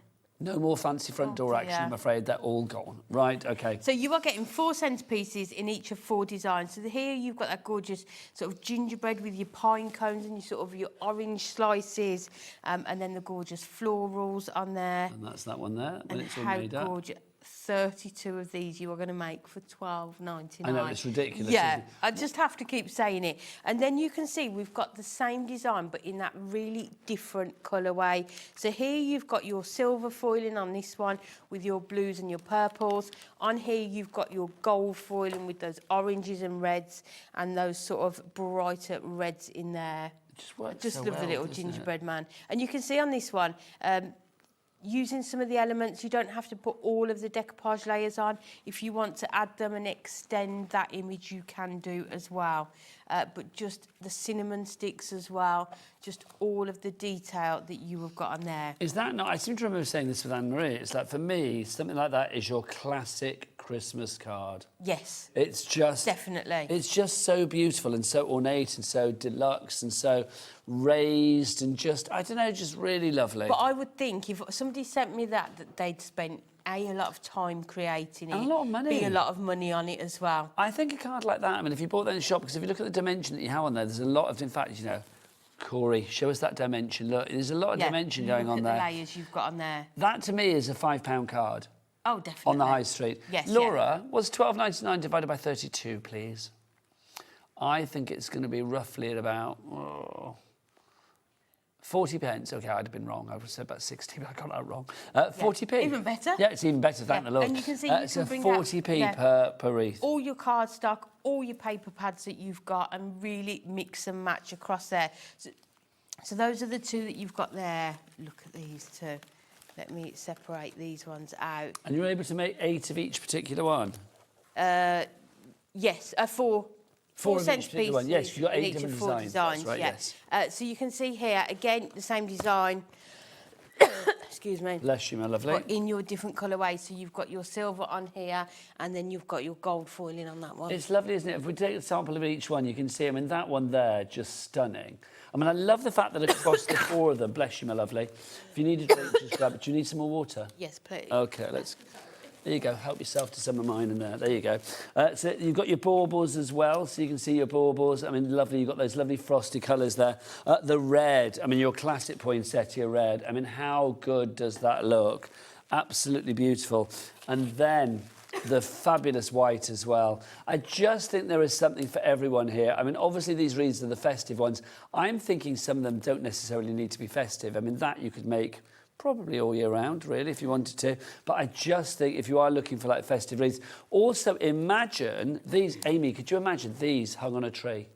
No more fancy front door action, I'm afraid. They're all gone. Right, okay. So you are getting 4 centerpieces in each of 4 designs. So here you've got that gorgeous sort of gingerbread with your pine cones and your orange slices, and then the gorgeous florals on there. And that's that one there, when and it's all made up. Gorgeous. 32 of these you are going to make for $12.99. I know, it's ridiculous. Yeah, I just have to keep saying it. And then you can see we've got the same design, but in that really different colourway. So here you've got your silver foiling on this one with your blues and your purples. On here you've got your gold foiling with those oranges and reds and those sort of brighter reds in there. Just love the little gingerbread man. And you can see on this one, using some of the elements, you don't have to put all of the decoupage layers on. If you want to add them and extend that image, you can do as well. But just the cinnamon sticks as well, just all of the detail that you have got on there. Is that not... I seem to remember saying this with Anne-Marie. It's like, for me, something like that is your classic Christmas card. Yes. It's just... Definitely. It's just so beautiful and so ornate and so deluxe and so raised and just, I don't know, just really lovely. But I would think if somebody sent me that they'd spent a lot of time creating it. And a lot of money. Be a lot of money on it as well. I think a card like that, I mean, if you bought that in the shop, because if you look at the dimension that you have on there, there's a lot of, in fact, you know, Corey, show us that dimension. Look, there's a lot of dimension going on there. Look at the layers you've got on there. That, to me, is a £5 card. Oh, definitely. On the high street. Yes, Laura, what's $12.99 divided by 32, please? I think it's going to be roughly at about 40 pence. OK, I'd have been wrong. I would have said about 60, but I got that wrong. 40p. Even better. Yeah, it's even better, thank the Lord. And you can see you can bring 40p per wreath. All your cardstock, all your paper pads that you've got, and really mix and match across there. So those are the 2 that you've got there. Look at these 2. Let me separate these ones out. And you're able to make 8 of each particular one? Yes, 4 centerpieces. Yes, you've got 8 different of 4 designs. That's right, yes. So you can see here, again, the same design. Excuse me. Bless you, my lovely. But in your different colourways. So you've got your silver on here, and then you've got your gold foiling on that one. It's lovely, isn't it? If we take a sample of each one, you can see, I mean, that one there, just stunning. I mean, I love the fact that across the 4 of them, bless you, my lovely. If you need a drink, just grab it. Do you need some more water? Yes, please. OK, let's... There you go. Help yourself to some of mine in there. There you go. So you've got your baubles as well, so you can see your baubles. I mean, lovely. You've got those lovely frosty colours there. The red, I mean, your classic poinsettia red. I mean, how good does that look? Absolutely beautiful. And then the fabulous white as well. I just think there is something for everyone here. I mean, obviously, these wreaths are the festive ones. I'm thinking some of them don't necessarily need to be festive. I mean, that you could make probably all year round, really, if you wanted to. But I just think if you are looking for, like, festive wreaths... Also, imagine these... Amy, could you imagine these hung on a tree?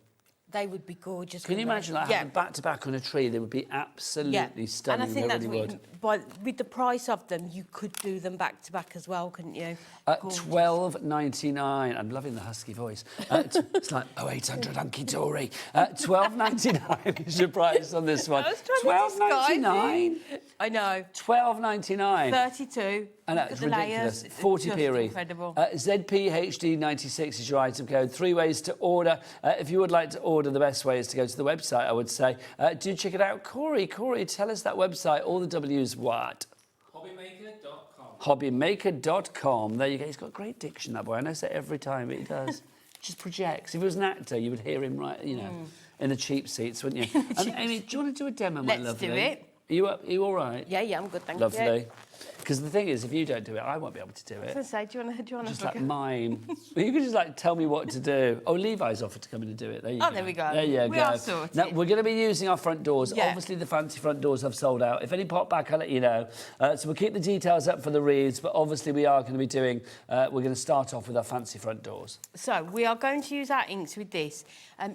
They would be gorgeous. Can you imagine that having back-to-back on a tree? They would be absolutely stunning. And I think they really would. With the price of them, you could do them back-to-back as well, couldn't you? $12.99. I'm loving the husky voice. It's like 0800 Hunkydory. $12.99 is your price on this one. $12.99. I know. $12.99. 32. And that's ridiculous. 40p wreath. Incredible. ZPHD96 is your item code. 3 ways to order. If you would like to order, the best way is to go to the website, I would say. Do check it out. Corey, tell us that website. All the W's what? HobbyMaker.com. HobbyMaker.com. There you go. He's got great diction, that boy. I know say every time, but he does. Just projects. If he was an actor, you would hear him right, you know, in the cheap seats, wouldn't you? And Amy, do you want to do a demo, my lovely? Let's do it. Are you all right? Yeah, I'm good, thank you. Lovely. Because the thing is, if you don't do it, I won't be able to do I was it. going to say, do you want to Just like mime. Well, you can just like tell me what to do. Oh, Levi's offered to come in and do it. There you go. There we go. There you We go. are sorted. Now, we're going to be using our front doors. Yeah. Obviously, the fancy front doors have sold out. If any pop back, I'll let you know. So we'll keep the details up for the wreaths, but obviously we are going to be doing, we're going to start off with our fancy front doors. So we are going to use our inks with this.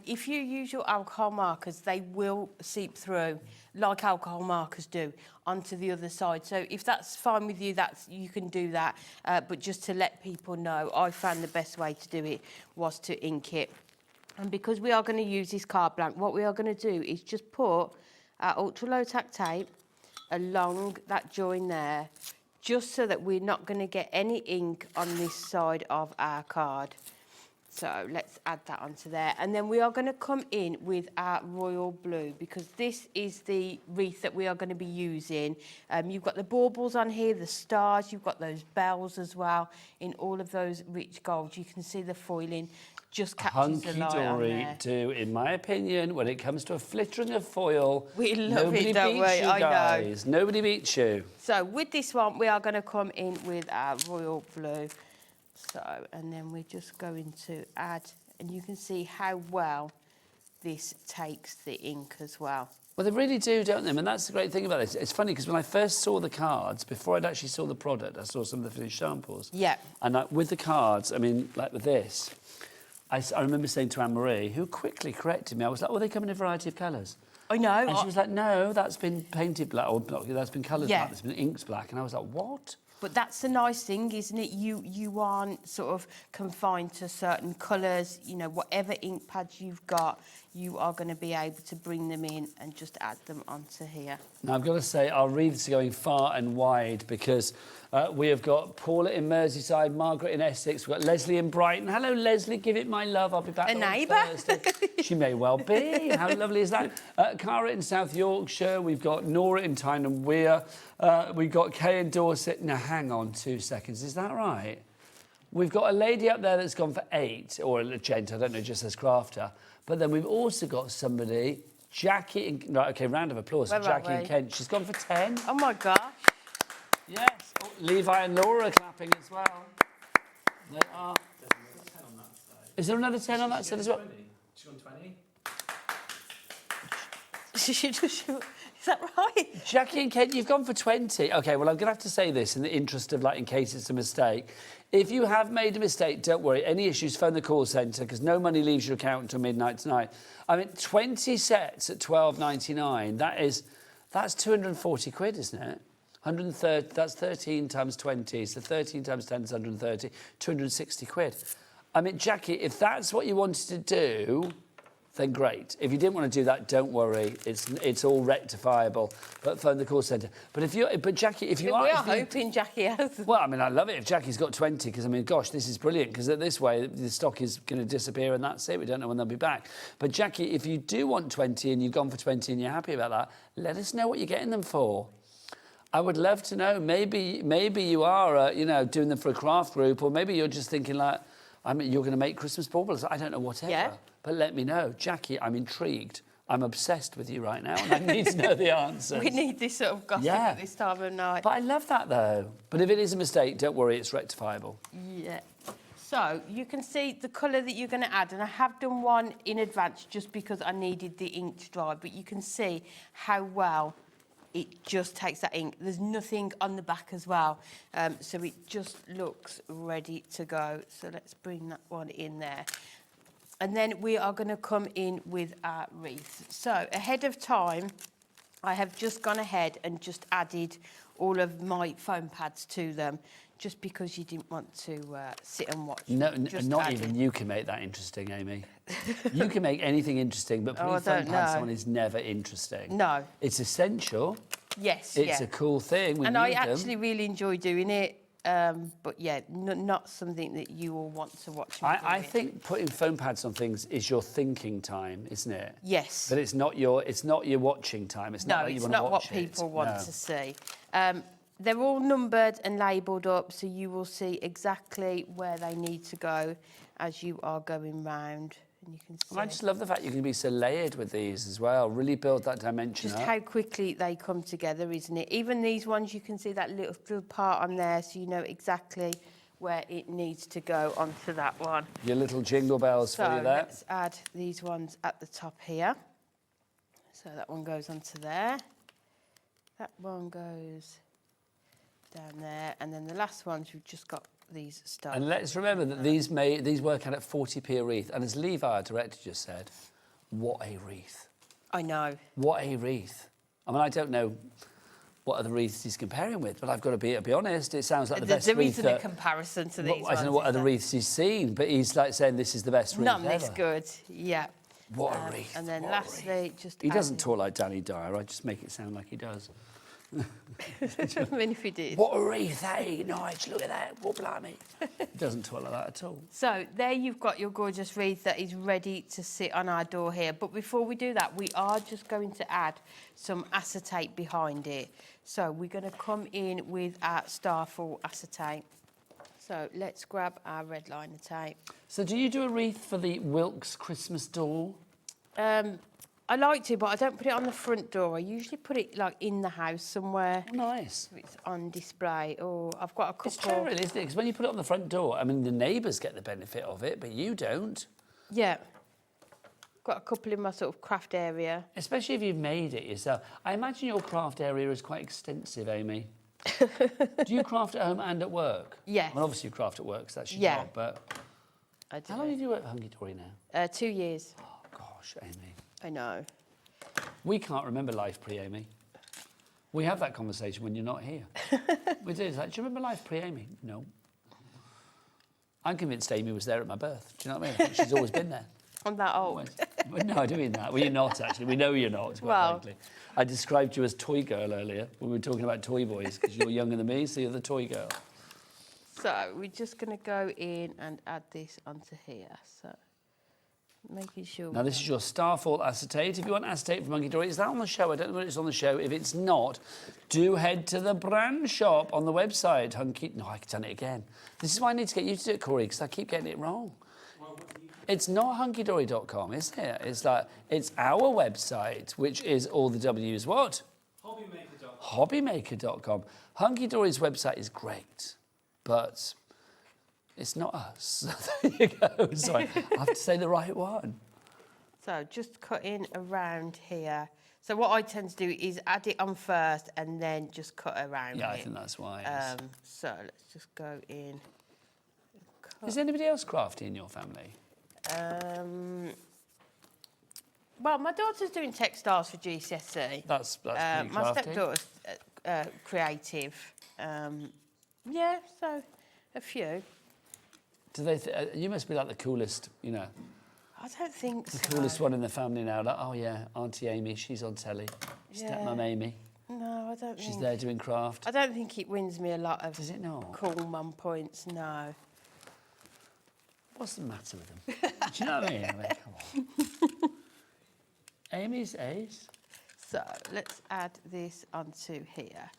If you use your alcohol markers, they will seep through, like alcohol markers do, onto the other side. So if that's fine with you, you can do that. But just to let people know, I found the best way to do it was to ink it. And because we are going to use this card blank, what we are going to do is just put our ultra low tack tape along that join there, just so that we're not going to get any ink on this side of our card. So let's add that onto there. And then we are going to come in with our royal blue, because this is the wreath that we are going to be using. You've got the baubles on here, the stars, you've got those bells as well in all of those rich golds. You can see the foiling just catches the light on there. Hunkydory do, in my opinion, when it comes to a flittering of foil, we love nobody it, don't beats we? you I guys. know. Nobody beats you. So with this one, we are going to come in with our royal blue. So, and then we're just going to add, and you can see how well this takes the ink as well. Well, they really do, don't they? And that's the great thing about this. It's funny because when I first saw the cards, before I'd actually saw the product, I saw some of the finished samples. Yeah. And with the cards, I mean, like with this, I remember saying to Anne-Marie, who quickly corrected me, I was like, oh, they come in a variety of colours. I know. And she was like, no, that's been painted black, or that's been coloured Yeah. black, that's been inked black. And I was like, what? But that's the nice thing, isn't it? You aren't sort of confined to certain colours. You know, whatever ink pads you've got, you are going to be able to bring them in and just add them onto here. Now, I've got to say, our wreaths are going far and wide because we have got Paula in Merseyside, Margaret in Essex, we've got Leslie in Brighton. Hello, Leslie, give it my love. I'll be back on Thursday. She may well be. How lovely is that? Cara in South Yorkshire. We've got Nora in Tyne and Weir. We've got Kay in Dorset. Now, hang on 2 seconds. Is that right? We've got a lady up there that's gone for 8, or a gent, I don't know, just as crafter. But then we've also got somebody, Jackie, in, right, OK, round of applause for Jackie in Kent. She's gone for 10. Oh, my gosh. Yes. Oh, Levi and Laura are clapping as well. They are. Is there another 10 on that side as well? She's on 20. Is that right? Jackie and Kent, you've gone for 20. OK, well, I'm going to have to say this in the interest of, like, in case it's a mistake. If you have made a mistake, don't worry. Any issues, phone the call centre, because no money leaves your account until midnight tonight. I mean, 20 sets at £12.99, that's 240 quid, isn't it? 130, that's 13 times 20, so 13 times 10 is 130, 260 quid. I mean, Jackie, if that's what you wanted to do, then great. If you didn't want to do that, don't worry. It's all rectifiable. But phone the call centre. But Jackie, if you are... We are hoping Jackie has. Well, I mean, I love it if Jackie's got 20, because, I mean, gosh, this is brilliant, because this way the stock is going to disappear and that's it. We don't know when they'll be back. But Jackie, if you do want 20 and you've gone for 20 and you're happy about that, let us know what you're getting them for. I would love to know. Maybe you are, doing them for a craft group, or maybe you're just thinking like, I mean, you're going to make Christmas baubles. I don't know, whatever. Yeah. But let me know. Jackie, I'm intrigued. I'm obsessed with you right now, and I need to know the answers. We need this sort of gossip at this time of night. But I love that, though. But if it is a mistake, don't worry, it's rectifiable. Yeah. So you can see the colour that you're going to add, and I have done one in advance just because I needed the ink to dry, but you can see how well it just takes that ink. There's nothing on the back as well, so it just looks ready to go. So let's bring that one in there. And then we are going to come in with our wreath. So ahead of time, I have just gone ahead and just added all of my foam pads to them, just because you didn't want to sit and watch. No, not even you can make that interesting, Amy. You can make anything interesting, but putting foam pads on is never interesting. No. It's essential. Yes, It's a cool thing. And I actually really enjoy doing it. But yeah, not something that you will want to watch. I think putting foam pads on things is your thinking time, isn't it? Yes. But it's not your watching time. It's not like you want to watch what people it. want to see. They're all numbered and labelled up, so you will see exactly where they need to go as you are going round. and you can see. And I just love the fact you can be so layered with these as well. Really build that dimension Just up. how quickly they come together, isn't it? Even these ones, you can see that little part on there, so you know exactly where it needs to go onto that one. Your little jingle bells for you So there. let's add these ones at the top here. So that one goes onto there. That one goes down there, and then the last ones we've just got these stuff. And let's remember that these work out at 40p a wreath. And as Levi, our director, just said, what a wreath. I know. What a wreath. I mean, I don't know what other wreaths he's comparing with, but I've got to be honest, it sounds like the best There wreath isn't a comparison to these I don't know what other wreaths he's seen, but he's like saying this is the best wreath None ever. this good, yeah. What a wreath. And then lastly, just He doesn't talk like Danny Dyer, I just make it sound like he does. I mean, if he did. What a wreath, hey, Nige, look at that, what blimey. He doesn't talk like that at all. So there you've got your gorgeous wreath that is ready to sit on our door here. But before we do that, we are just going to add some acetate behind it. So we're going to come in with our Starfall acetate. So let's grab our red liner tape. So do you do a wreath for the Wilkes Christmas door? I like to, but I don't put it on the front door. I usually put it like in the house somewhere. Nice. It's on display. Or I've got a couple. It's true, really, isn't it? Because when you put it on the front door, I mean, the neighbours get the benefit of it, but you don't. Yeah. Got a couple in my sort of craft area. Especially if you've made it yourself. I imagine your craft area is quite extensive, Amy. Do you craft at home and at work? Yes. Well, obviously you craft at work, so that's your Yeah. job, but... I do. How long have you worked for Hunkydory now? 2 years. Oh, gosh, Amy. I know. We can't remember life pre-Amy. We have that conversation when you're not here. We do. It's like, do you remember life pre-Amy? No. I'm convinced Amy was there at my birth. Do you know what I mean? I think she's always been there. I'm that old. Well, no, I don't mean that. Well, you're not, actually. We know you're not, quite Well. frankly. I described you as toy girl earlier when we were talking about toy boys, because you're younger than me, so you're the toy girl. So we're just going to go in and add this onto here. So making sure. Now, this is your Starfall acetate. If you want acetate from Hunkydory, is that on the show? I don't know whether it's on the show. If it's not, do head to the brand shop on the website. No, I've done it again. This is why I need to get you to do it, Corey, because I keep getting it wrong. It's not hunkydory.com, is it? It's like, it's our website, which is all the W's what? HobbyMaker.com. Hunkydory's website is great, but it's not us. There you go. Sorry, I have to say the right one. So just cutting around here. So what I tend to do is add it on first and then just cut around Yeah, it. I think that's wise. So let's just go in. Is anybody else crafty in your family? Well, my daughter's doing textiles for GCSE. That's pretty my crafty. stepdaughter's creative. Yeah, so a few. Do they? You must be like the coolest, you know. I don't think The coolest one in the family now. Like, oh yeah, Auntie Amy, she's on telly. Stepmum Amy. No, I don't She's think. there doing craft. I don't think it wins me a lot of. Does it not? Cool mum points, no. What's the matter with them? Do you know what I mean? Come on. Amy's ace. So let's add this onto here.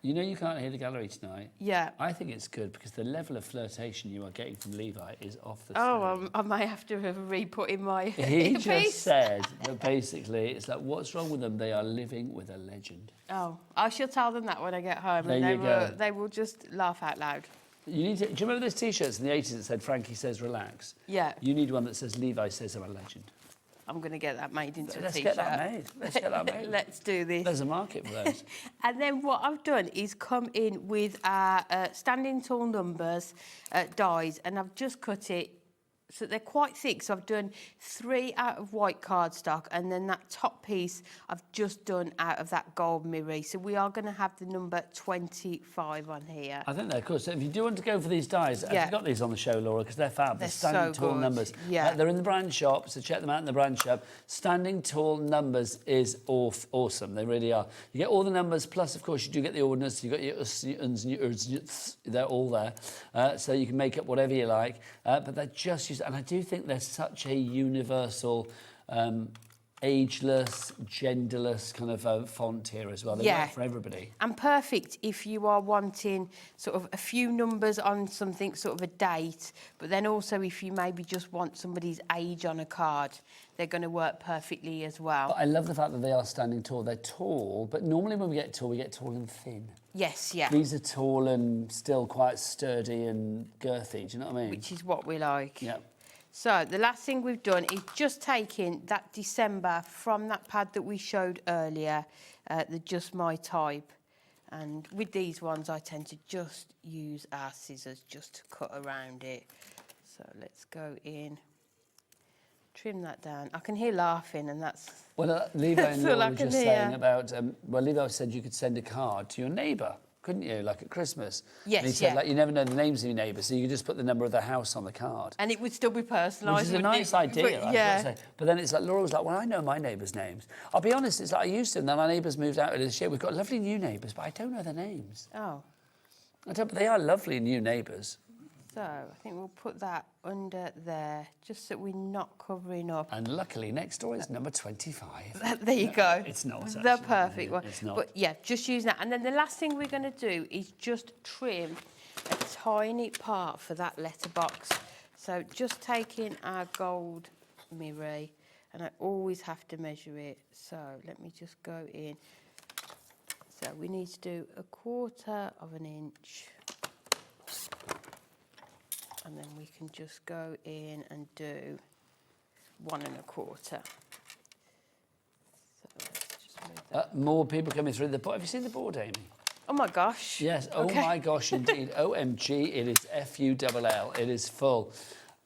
You know you can't hear the gallery tonight. Yeah. I think it's good because the level of flirtation you are getting from Levi is off the Oh, I may have to re-put in my He piece. just said that basically it's like, what's wrong with them? They are living with a legend. Oh, I shall tell them that when I get home, There and you go. they will just laugh out loud. You need to, do you remember those T-shirts in the 80s that said Frankie says relax? Yeah. You need one that says Levi says I'm a legend. I'm going to get that made into Let's a get t-shirt. that made. Let's get that made. Let's do this. There's a market for those. And then what I've done is come in with our standing tall numbers dies, and I've just cut it so they're quite thick. So I've done 3 out of white cardstock, and then that top piece I've just done out of that gold mirror. So we are going to have the number 25 on here. I think they're cool. So if you do want to go for these dies, Yeah. I've got these on the show, Laura, because they're fab. They're standing so tall good. numbers. Yeah. They're in the brand shop, so check them out in the brand shop. Standing tall numbers is awesome. They really are. You get all the numbers, plus, of course, you do get the ordinals. You've got your us, your uns, your urs, they're all there. So you can make up whatever you like. But they're just used, and I do think they're such a universal ageless, genderless kind of font here as well. They work for everybody. And perfect if you are wanting sort of a few numbers on something, sort of a date, but then also if you maybe just want somebody's age on a card, they're going to work perfectly as well. But I love the fact that they are standing tall. They're tall, but normally when we get tall and thin. Yes, yeah. These are tall and still quite sturdy and girthy, do you know what I mean? Which is what we like. Yeah. So the last thing we've done is just taking that December from that pad that we showed earlier, the Just My Type. And with these ones, I tend to just use our scissors just to cut around it. So let's go in, trim that down. I can hear laughing, and that's... Well, Levi and Laura were just saying about... well, Levi said you could send a card to your neighbour, couldn't you, like at Christmas? Yes, and he said, like, you never know the names of your neighbours, so you could just put the number of the house on the card. And it would still be personalised. Which is a nice idea, but, yeah. But then it's like, Laura was like, well, I know my neighbours' names. I'll be honest, it's like I used to, and then our neighbours moved out this year. We've got lovely new neighbours, but I don't know their names. Oh. But they are lovely new neighbours. So I think we'll put that under there, just so we're not covering up. And luckily, next door is number 25. There you go. It's not. The perfect one. It's not. But yeah, just use that. And then the last thing we're going to do is just trim a tiny part for that letterbox. So just taking our gold mirror, and I always have to measure it. So let me just go in. So we need to do 1/4 of an inch. And then we can just go in and do 1 1/4. So let's just move that. More people coming through the board. Have you seen the board, Amy? Oh my gosh. Yes. Oh Okay. my gosh, indeed. OMG, it is FULL. It is full.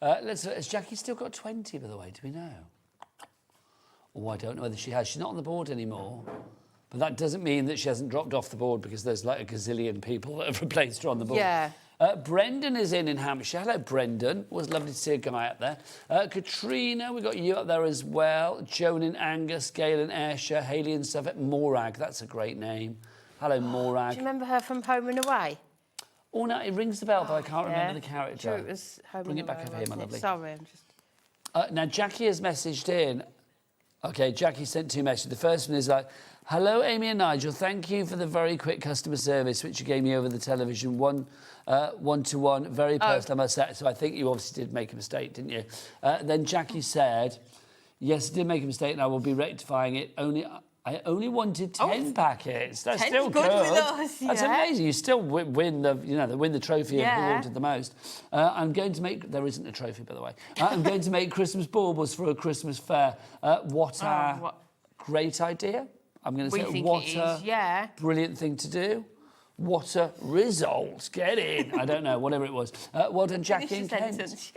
Has Jackie still got 20, by the way? Do we know? Oh, I don't know whether she has. She's not on the board anymore. But that doesn't mean that she hasn't dropped off the board, because there's like a gazillion people that have replaced her on the board. Yeah. Brendan is in Hampshire. Hello, Brendan. It was lovely to see a guy up there. Katrina, we got you up there as well. Joan in Angus, Gail in Ayrshire, Hayley in Suffolk, Morag. That's a great name. Hello, Morag. Do you remember her from Home and Away? Oh, no, it rings the bell, but I can't remember the character. Sure, it was Home Bring and it back Away, over here, my wasn't it? lovely. Sorry, I'm just... Now, Jackie has messaged in. OK, Jackie sent 2 messages. The first one is like, hello, Amy and Nigel. Thank you for the very quick customer service, which you gave me over the television. One-to-one, very personal, I must say. So I think you obviously did make a mistake, didn't you? Then Jackie said, yes, I did make a mistake, and I will be rectifying it. I only wanted 10 packets. That's still good. With us, That's yeah. amazing. You still win the trophy of who ordered the most. I'm going to make... There isn't a trophy, by the way. I'm going to make Christmas baubles for a Christmas fair. What a great idea. I'm going to say what a brilliant thing to do. What a result. Get in. I don't know, whatever it was. Well done, Jackie and Kent.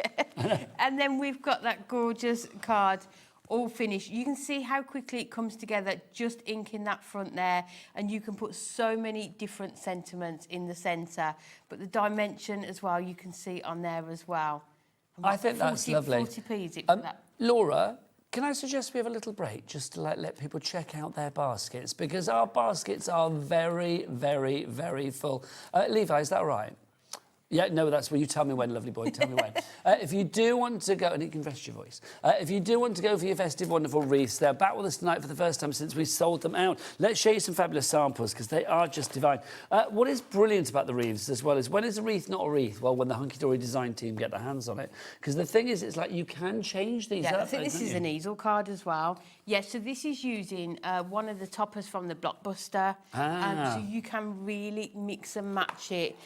And then we've got that gorgeous card all finished. You can see how quickly it comes together, just inking that front there, and you can put so many different sentiments in the centre. But the dimension as well, you can see on there as well. I think that's lovely. 40p is it for that? Laura, can I suggest we have a little break just to let people check out their baskets, because our baskets are very, very, very full. Levi, is that right? Yeah, no, that's where you tell me when, lovely boy, tell me when. If you do want to go, and you can rest your voice, if you do want to go for your festive, wonderful wreaths, they're back with us tonight for the first time since we sold them out. Let's show you some fabulous samples, because they are just divine. What is brilliant about the wreaths as well is, when is a wreath not a wreath? Well, when the Hunkydory design team get their hands on it. Because the thing is, it's like you can change these up. I think this is an easel card as well. Yeah, so this is using one of the toppers from the Blockbuster. So you can really mix and match it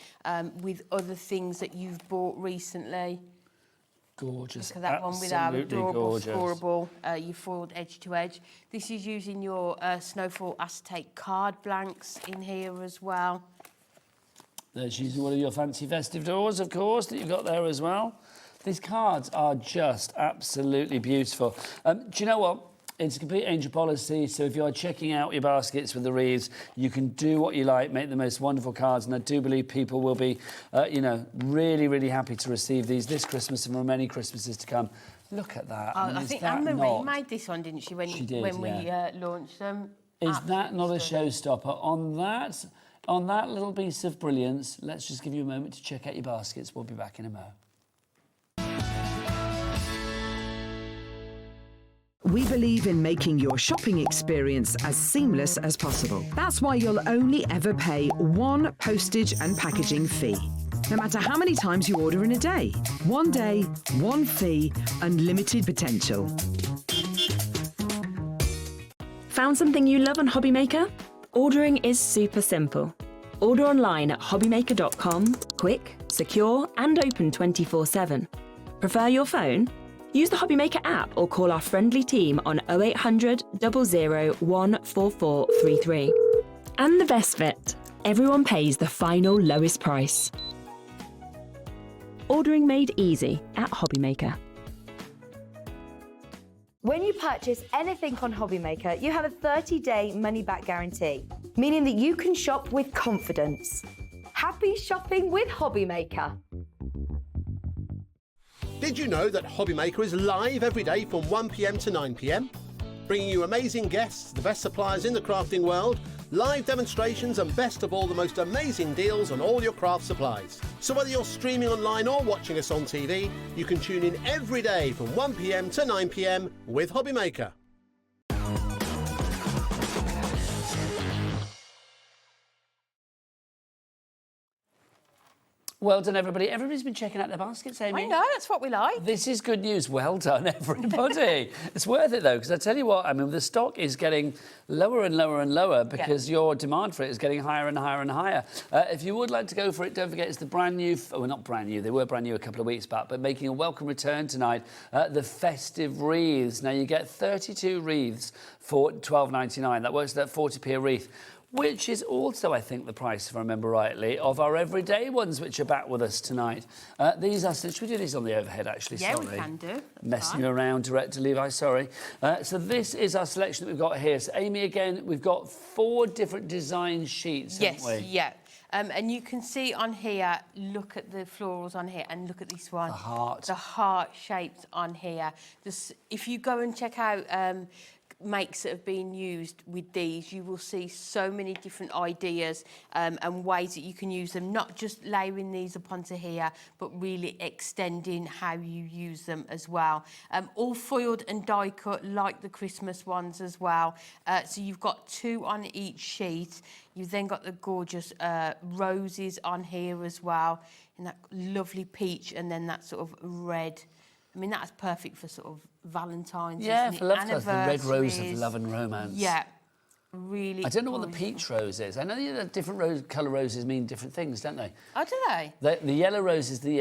with other things that you've bought recently. Gorgeous. Look at that one with our adorable, gorgeous. scoreable, you foiled edge to edge. This is using your Snowfall acetate card blanks in here as well. There's using one of your fancy festive doors, of course, that you've got there as well. These cards are just absolutely beautiful. Do you know what? It's a complete angel policy, so if you're checking out your baskets with the wreaths, you can do what you like, make the most wonderful cards, and I do believe people will be, really, really happy to receive these this Christmas and for many Christmases to come. Look at that. I think Anne-Marie made this one, didn't she, when we launched them? Is that not a showstopper? On that little piece of brilliance, let's just give you a moment to check out your baskets. We'll be back in a moment. we believe in making your shopping experience as seamless as possible. That's why you'll only ever pay one postage and packaging fee, no matter how many times you order in a day. One day, one fee, unlimited potential. Found something you love on HobbyMaker? Ordering is super simple. Order online at hobbymaker.com, quick, secure, and open 24/7. Prefer your phone? Use the HobbyMaker app or call our friendly team on 0800 00 14433. And the best bit, everyone pays the final lowest price. Ordering made easy at HobbyMaker. When you purchase anything on HobbyMaker, you have a 30-day money-back guarantee, meaning that you can shop with confidence. Happy shopping with HobbyMaker. Did you know that HobbyMaker is live every day from 1 p.m. to 9 p.m? Bringing you amazing guests, the best suppliers in the crafting world, live demonstrations and best of all, the most amazing deals on all your craft supplies. So whether you're streaming online or watching us on TV, you can tune in every day from 1 p.m. to 9 p.m. with HobbyMaker. Well done, everybody. Everybody's been checking out their baskets, Amy. I know, that's what we like. This is good news. Well done, everybody. It's worth it, though, because I tell you what, I mean, the stock is getting lower and lower and lower because your demand for it is getting higher and higher and higher. If you would like to go for it, don't forget it's the brand new, well, not brand new, they were brand new a couple of weeks back, but making a welcome return tonight, the festive wreaths. Now, you get 32 wreaths for $12.99. That works at 40p a wreath, which is also, I think, the price, if I remember rightly, of our everyday ones, which are back with us tonight. These are... Should we do these on the overhead, actually? Yeah, sorry. we can do. Messing you around, Director Levi, sorry. So this is our selection that we've got here. So, Amy, again, we've got 4 different design sheets, haven't we? Yes, yeah. And you can see on here, look at the florals on here and look at this one. The heart. The heart shapes on here. If you go and check out... makes that have been used with these, you will see so many different ideas and ways that you can use them, not just layering these up onto here, but really extending how you use them as well. All foiled and die cut like the Christmas ones as well. So you've got 2 on each sheet. You've then got the gorgeous roses on here as well, in that lovely peach and then that sort of red. I mean, that's perfect for sort of Valentine's, yeah, for love, the red rose of Anniversaries. love and romance. Yeah, really. I don't know what the peach rose is. I know that different colour roses mean different things, don't they? Oh, do they? The yellow rose is the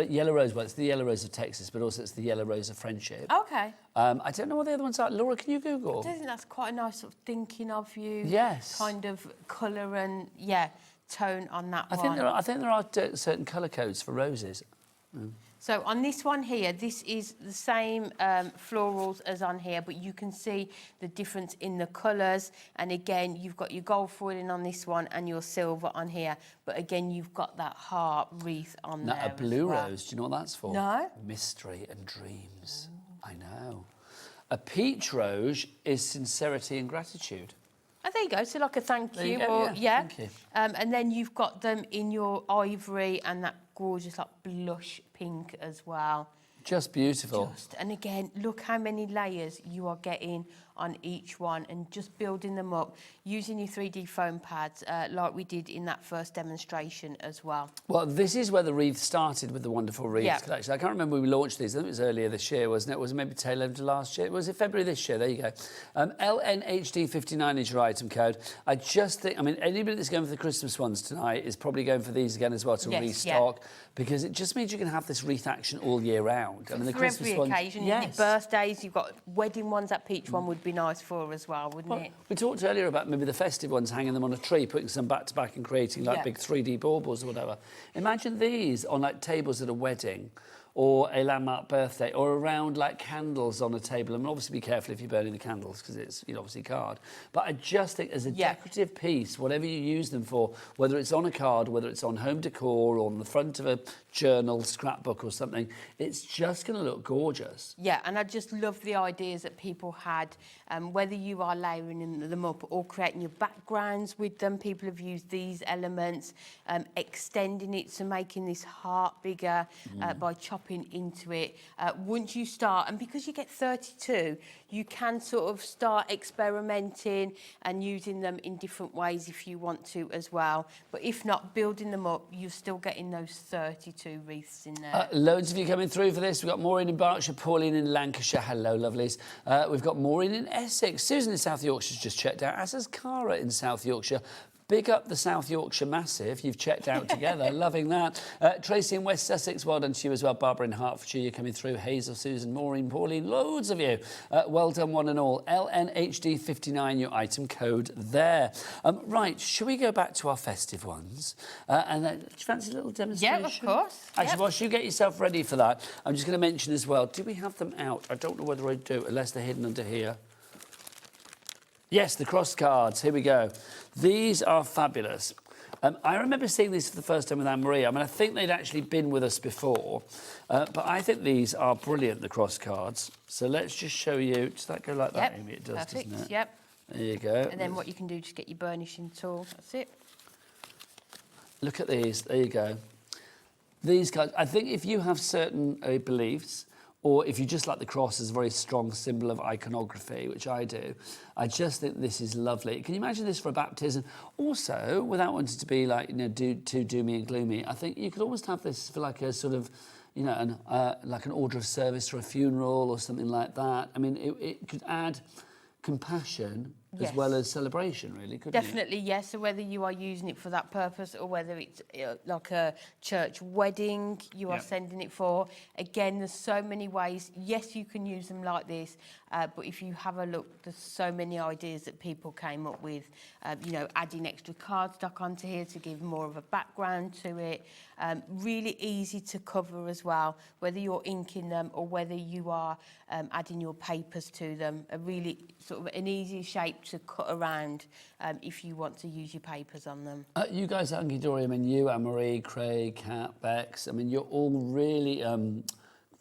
yellow rose. Well, it's the yellow rose of Texas, but also it's the yellow rose of friendship. Okay. I don't know what the other ones are. Laura, can you Google? I don't think that's quite a nice sort of thinking of you. Yes. Kind of colour and tone on that I one. think there are certain colour codes for roses. Mm. So on this one here, this is the same florals as on here, but you can see the difference in the colours. And again, you've got your gold foiling on this one and your silver on here. But again, you've got that heart wreath on there. Now, a blue as well. rose, do you know what that's for? No. Mystery and dreams. I know. A peach rose is sincerity and gratitude. Oh, there you go. So like a thank There you. you go, Or, yeah, thank you. And then you've got them in your ivory and that gorgeous like blush pink as well. Just beautiful. And again, look how many layers you are getting on each one and just building them up using your 3D foam pads like we did in that first demonstration as well. Well, this is where the wreath started with the wonderful wreath Yeah. collection. I can't remember when we launched these. I think it was earlier this year, wasn't it? Was it maybe tail end of last year? Was it February this year? There you go. LNHD59 is your item code. I just think, I mean, anybody that's going for the Christmas ones tonight is probably going for these again as well to restock because it just means you can have this wreath action all year round. I mean, the For Christmas every ones, occasion, yes. birthdays, you've got wedding ones, that peach one would be nice for as well, wouldn't it? We talked earlier about maybe the festive ones, hanging them on a tree, putting some back to back and creating like Yeah. big 3D baubles or whatever. Imagine these on like tables at a wedding or a landmark birthday or around like candles on a table. I mean, obviously be careful if you're burning the candles because it's obviously card. But I just think as a decorative piece, whatever you use them for, whether it's on a card, whether it's on home decor or on the front of a journal, scrapbook or something, it's just going to look gorgeous. Yeah, and I just love the ideas that people had, whether you are layering them up or creating your backgrounds with them. People have used these elements, extending it, so making this heart bigger by chopping chopping into it. Once you start, and because you get 32, you can sort of start experimenting and using them in different ways if you want to as well. But if not, building them up, you're still getting those 32 wreaths in there. Loads of you coming through for this. We've got Maureen in Berkshire, Pauline in Lancashire. Hello, lovelies. We've got Maureen in Essex. Susan in South Yorkshire's just checked out, as has Cara in South Yorkshire. Big up the South Yorkshire Massive. You've checked out together. Loving that. Tracy in West Sussex. Well done to you as well. Barbara in Hertfordshire. You're coming through. Hazel, Susan, Maureen, Pauline. Loads of you. Well done, one and all. LNHD59, your item code there. Right, should we go back to our festive ones? And then, do you fancy a little demonstration? Yeah, of course. Actually, whilst you get yourself ready for that, I'm just going to mention as well, do we have them out? I don't know whether I do, unless they're hidden under here. Yes, the cross cards. Here we go. These are fabulous. I remember seeing these for the first time with Anne-Marie. I mean, I think they'd actually been with us before, but I think these are brilliant, the cross cards. So let's just show you. Does that go like that, Amy? It does, perfect. doesn't it? Yep. There you go. And then what you can do, just get your burnishing tool. That's it. Look at these. There you go. These cards, I think if you have certain beliefs, or if you just like the cross as a very strong symbol of iconography, which I do, I just think this is lovely. Can you imagine this for a baptism? Also, without wanting to be like, you know, too doomy and gloomy, I think you could almost have this for like a sort of, you know, like an order of service for a funeral or something like that. I mean, it could add compassion as well as celebration, really, couldn't it? Definitely, yes. So whether you are using it for that purpose or whether it's like a church wedding you are sending it for, again, there's so many ways. Yes, you can use them like this, but if you have a look, there's so many ideas that people came up with, you know, adding extra cardstock onto here to give more of a background to it. Really easy to cover as well, whether you're inking them or whether you are adding your papers to them. A really sort of an easy shape to cut around if you want to use your papers on them. You guys at Hunkydory, I mean, you, Anne-Marie, Craig, Kat, Bex, I mean, you're all really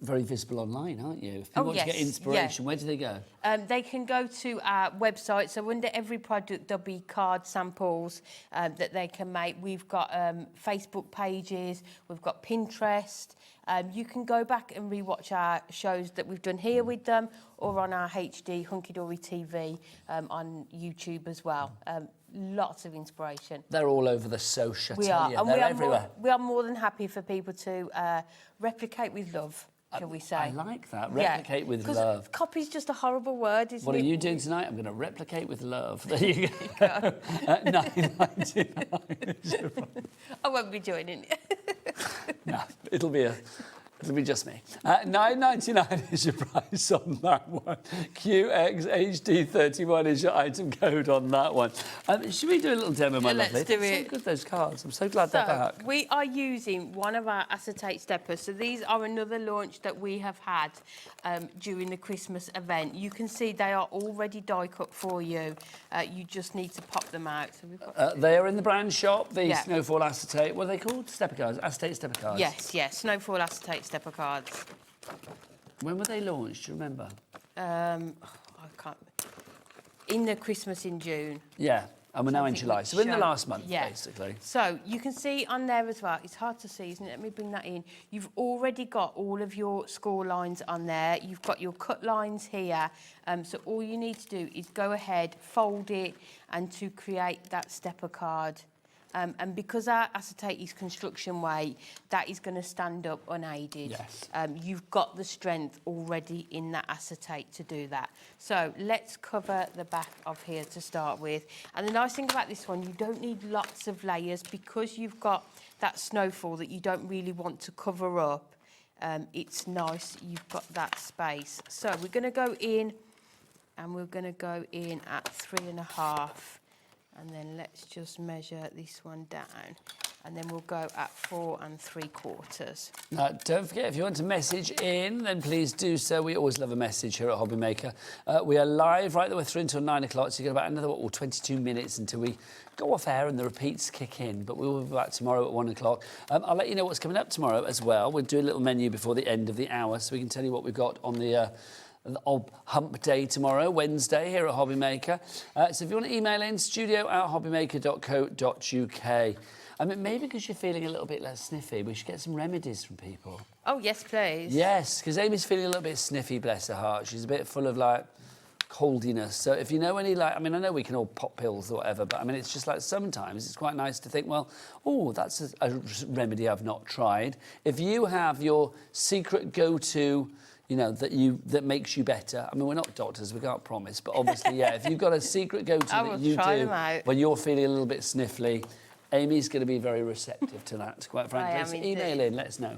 very visible online, aren't you? If people want to get inspiration, where do they go? They can go to our website. So under every product, there'll be card samples that they can make. We've got Facebook pages. We've got Pinterest. You can go back and rewatch our shows that we've done here with them or on our HD Hunkydory TV on YouTube as well. Lots of inspiration. They're all over the social. We are. And they're everywhere. We are more than happy for people to replicate with love. Shall we say? I like that. Replicate with love. Copy's just a horrible word, isn't it? What are you doing tonight? I'm going to replicate with love. There you go. At $9.99. I won't be joining. No, it'll be just me. $9.99 is your price on that one. QXHD31 is your item code on that one. Should we do a little demo, my lovely? Let's do it. So good, those cards. I'm so glad they're back. We are using one of our acetate steppers. So these are another launch that we have had during the Christmas event. You can see they are already die cut for you. You just need to pop them out. So we've got they are in the brand shop, the Snowfall acetate. What are they called? Stepper cards? Acetate stepper cards? Yes. Snowfall acetate stepper cards. When were they launched? Do you remember? I can't. In the Christmas in June. Yeah, and we're now in July. So in the last month, basically. So you can see on there as well, it's hard to see, isn't it? Let me bring that in. You've already got all of your score lines on there. You've got your cut lines here. So all you need to do is go ahead, fold it, and to create that stepper card. And because our acetate is construction weight, that is going to stand up unaided. Yes. You've got the strength already in that acetate to do that. So let's cover the back of here to start with. And the nice thing about this one, you don't need lots of layers because you've got that snowfall that you don't really want to cover up. It's nice, you've got that space. So we're going to go in, and we're going to go in at 3.5. And then let's just measure this one down. And then we'll go at 4 3/4. Now, don't forget, if you want to message in, then please do so. We always love a message here at HobbyMaker. We are live right the way through until 9 o'clock, so you've got about another 22 minutes until we go off air and the repeats kick in. But we will be back tomorrow at 1 o'clock. I'll let you know what's coming up tomorrow as well. We'll do a little menu before the end of the hour, so we can tell you what we've got on the hump day tomorrow, Wednesday, here at HobbyMaker. So if you want to email in, studio@hobbymaker.co.uk. I mean, maybe because you're feeling a little bit less sniffy, we should get some remedies from people. Oh, yes, please. Yes, because Amy's feeling a little bit sniffy, bless her heart. She's a bit full of, like, coldiness. So if you know any, like, I mean, I know we can all pop pills or whatever, but I mean, it's just like sometimes it's quite nice to think, well, oh, that's a remedy I've not tried. If you have your secret go-to, you know, that makes you better. I mean, we're not doctors, we can't promise, but obviously, yeah, if you've got a secret go-to that you do when you're feeling a little bit sniffly, Amy's going to be very receptive to that, quite frankly. So email in, let us know.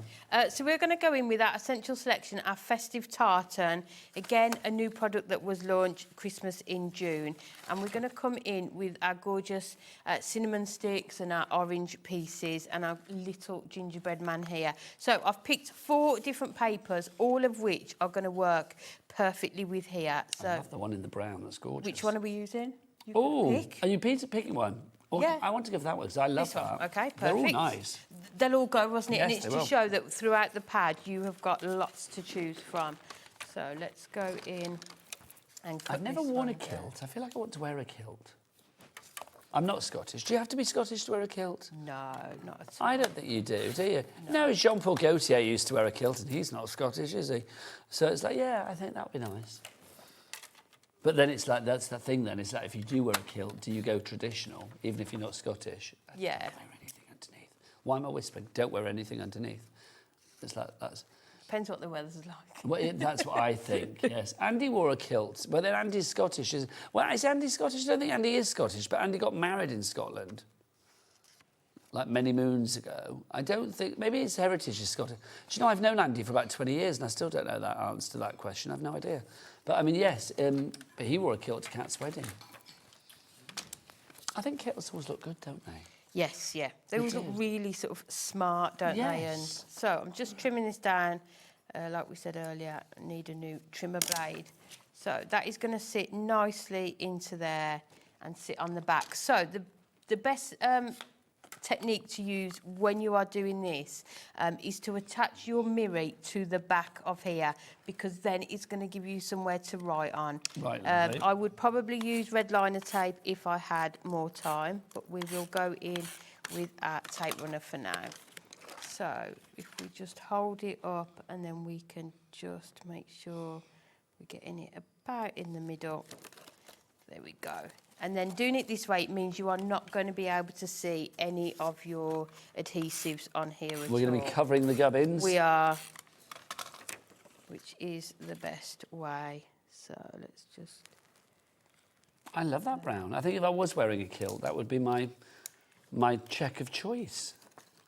So we're going to go in with our essential selection, our festive tartan. Again, a new product that was launched Christmas in June. And we're going to come in with our gorgeous cinnamon sticks and our orange pieces and our little gingerbread man here. So I've picked 4 different papers, all of which are going to work perfectly with here. So I love the one in the brown, that's gorgeous. Which one are we using? Oh, are you picking one? Oh, yeah. I want to give that one because I love that. Okay, perfect. They're all nice. They'll all go, wasn't it? Yes, and it's to show that throughout the pad you have got lots to choose from. So let's go in and cut I've never worn a kilt. I feel like I want to wear a kilt. I'm not Scottish. Do you have to be Scottish to wear a kilt? No, not at all. I don't think you do you? No, Jean-Paul Gaultier used to wear a kilt and he's not Scottish, is he? So it's like, yeah, I think that would be nice. But then it's like, that's the thing then, it's like if you do wear a kilt, do you go traditional, even if you're not Scottish? Yeah. Don't wear anything underneath. Why am I whispering? Don't wear anything underneath. It's like, that's... Depends what the weather's like. Well, that's what I think, yes. Andy wore a kilt. Well, then Andy's Scottish. Well, is Andy Scottish? I don't think Andy is Scottish, but Andy got married in Scotland, like many moons ago. I don't think... Maybe his heritage is Scottish. Do you know, I've known Andy for about 20 years, and I still don't know that answer to that question. I've no idea. But, I mean, yes, but he wore a kilt to Kat's wedding. I think kilts always look good, don't they? Yes, yeah. They always look really sort of smart, don't they? And so I'm just trimming this down. Like we said earlier, I need a new trimmer blade. So that is going to sit nicely into there and sit on the back. So the best technique to use when you are doing this is to attach your mirror to the back of here, because then it's going to give you somewhere to write on. Right, I would probably use red liner tape if I had more time, but we will go in with our tape runner for now. So if we just hold it up and then we can just make sure we're getting it about in the middle. There we go. And then doing it this way, it means you are not going to be able to see any of your adhesives on here at all. We're going to be covering the gubbins. We are, which is the best way. So let's just... I love that brown. I think if I was wearing a kilt, that would be my check of choice.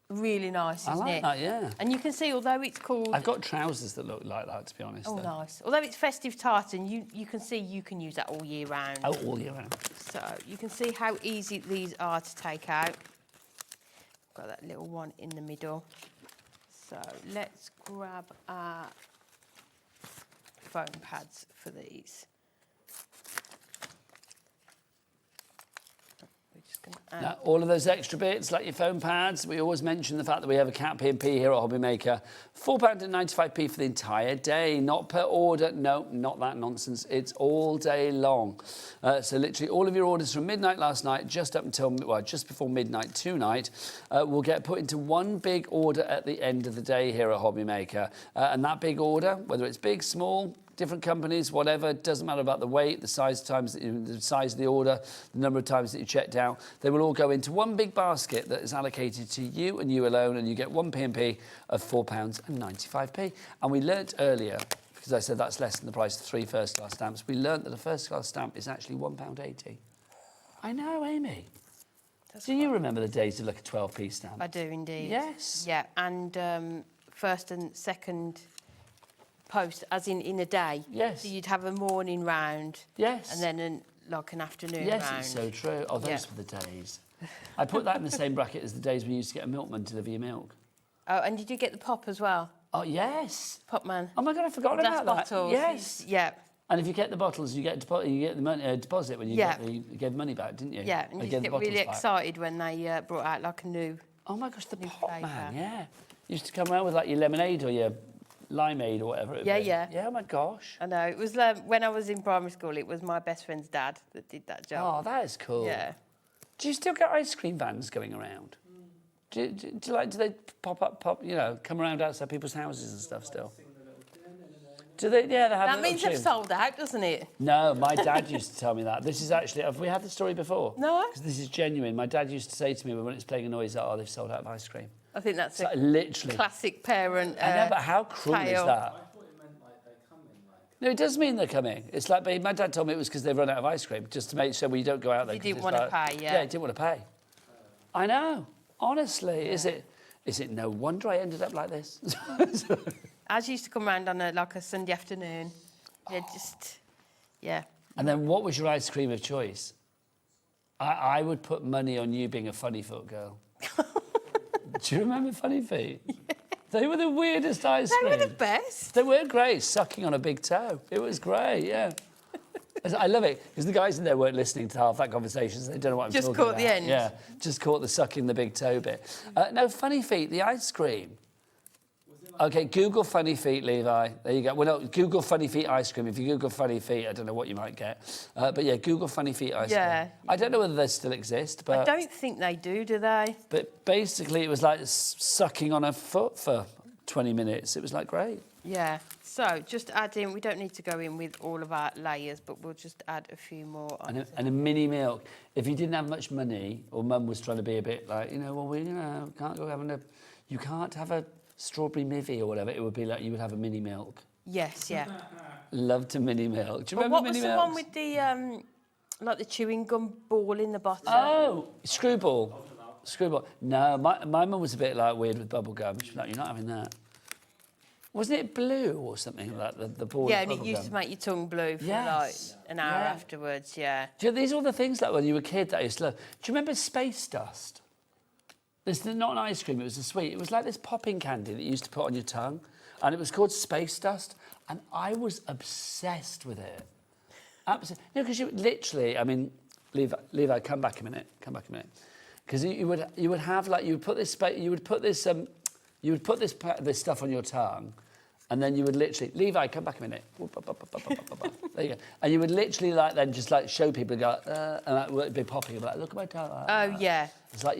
Really nice, isn't it? I like that, yeah. And you can see, although it's called... I've got trousers that look like that, to be honest. Oh, though. nice. Although it's festive tartan, you can see you can use that all year round. Oh, all year round. So you can see how easy these are to take out. Got that little one in the middle. So let's grab our foam pads for these. Now, all of those extra bits, like your foam pads, we always mention the fact that we have a cat P&P here at HobbyMaker. £4.95p for the entire day, not per order. No, not that nonsense. It's all day long. So literally all of your orders from midnight last night, just up until, well, just before midnight tonight, will get put into one big order at the end of the day here at HobbyMaker. And that big order, whether it's big, small, different companies, whatever, it doesn't matter about the weight, the size of the order, the number of times that you checked out. They will all go into one big basket that is allocated to you and you alone, and you get one P&P of £4.95p. And we learnt earlier, because I said that's less than the price of 3 first-class stamps, we learnt that a first-class stamp is actually £1.80. I know, Amy. Do you remember the days of like a 12p stamp? I do indeed. Yes. Yeah, and first and second post, as in a day. Yes. So you'd have a morning round. Yes. And then an afternoon yes, round. It's so true. Oh, those were the days. I put that in the same bracket as the days we used to get a milkman to deliver your milk. Oh, and did you get the pop as well? Oh, yes. Pop man. Oh, my God, I forgot about that. Bottles. Yes. Yeah. And if you get the bottles, you get the money, deposit when you gave money back, didn't you? Yeah, and you get really excited when they brought out like a new... Oh, my gosh, the pop man, yeah. You used to come around with like your lemonade or your limeade or whatever it was. Yeah. Yeah, oh my gosh. I know. It was when I was in primary school, it was my best friend's dad that did that job. Oh, that is cool. Yeah. Do you still get ice cream vans going around? Do they come around outside people's houses and stuff still? Do they? Yeah, they have. That means they've sold out, doesn't it? No, my dad used to tell me that. This is actually. Have we had the story before? No. Because this is genuine. My dad used to say to me when it's playing a noise, "Oh, they've sold out of ice cream." I think that's like literally classic parent. I know, but how cruel is that? No, it does mean they're coming. It's like my dad told me it was because they've run out of ice cream, just to make sure you don't go out there. You didn't want to pay, yeah. Yeah, he didn't want to pay. I know. Honestly, is it no wonder I ended up like this? As used to come round on a Sunday afternoon. Yeah. And then what was your ice cream of choice? I would put money on you being a funny foot girl. Do you remember Funny Feet? Yeah. They were the weirdest ice cream. They were the best. They were great, sucking on a big toe. It was great, yeah. I love it, because the guys in there weren't listening to half that conversation, so they don't know what I'm talking about. Just caught the end. Yeah, just caught the sucking the big toe bit. No, Funny Feet, the ice cream. OK, Google Funny Feet, Levi. There you go. Well, no, Google Funny Feet ice cream. If you Google Funny Feet, I don't know what you might get. But yeah, Google Funny Feet ice cream. I don't know whether they still exist, but... I don't think they do they? But basically, it was like sucking on a foot for 20 minutes. It was like great. Yeah. So just add in, we don't need to go in with all of our layers, but we'll just add a few more on. And a mini milk. If you didn't have much money, or Mum was trying to be a bit like, can't go having you can't have a strawberry mivvy or whatever, it would be like you would have a mini milk. Yes, yeah. Loved a mini milk. Do you remember mini milk? What was the one with the, like the chewing gum ball in the bottom? Oh, screwball. Screwball. No, my mum was a bit like weird with bubble gum. She was like, you're not having that. Wasn't it blue or something like the ball? Yeah, and it used to make your tongue blue for like an hour afterwards. Yeah. Do you know, these are all the things like when you were a kid that I used to love. Do you remember Space Dust? It's not an ice cream, it was a sweet. It was like this popping candy that you used to put on your tongue, and it was called Space Dust, and I was obsessed with it. Absolutely. Because you literally, I mean, Levi, come back a minute. Because you would have like, you would put this stuff on your tongue, and then you would literally, Levi, come back a minute. There you go. And you would literally like then just like show people and go, and that would be popping, like, look at my tongue. Oh, yeah. It's like,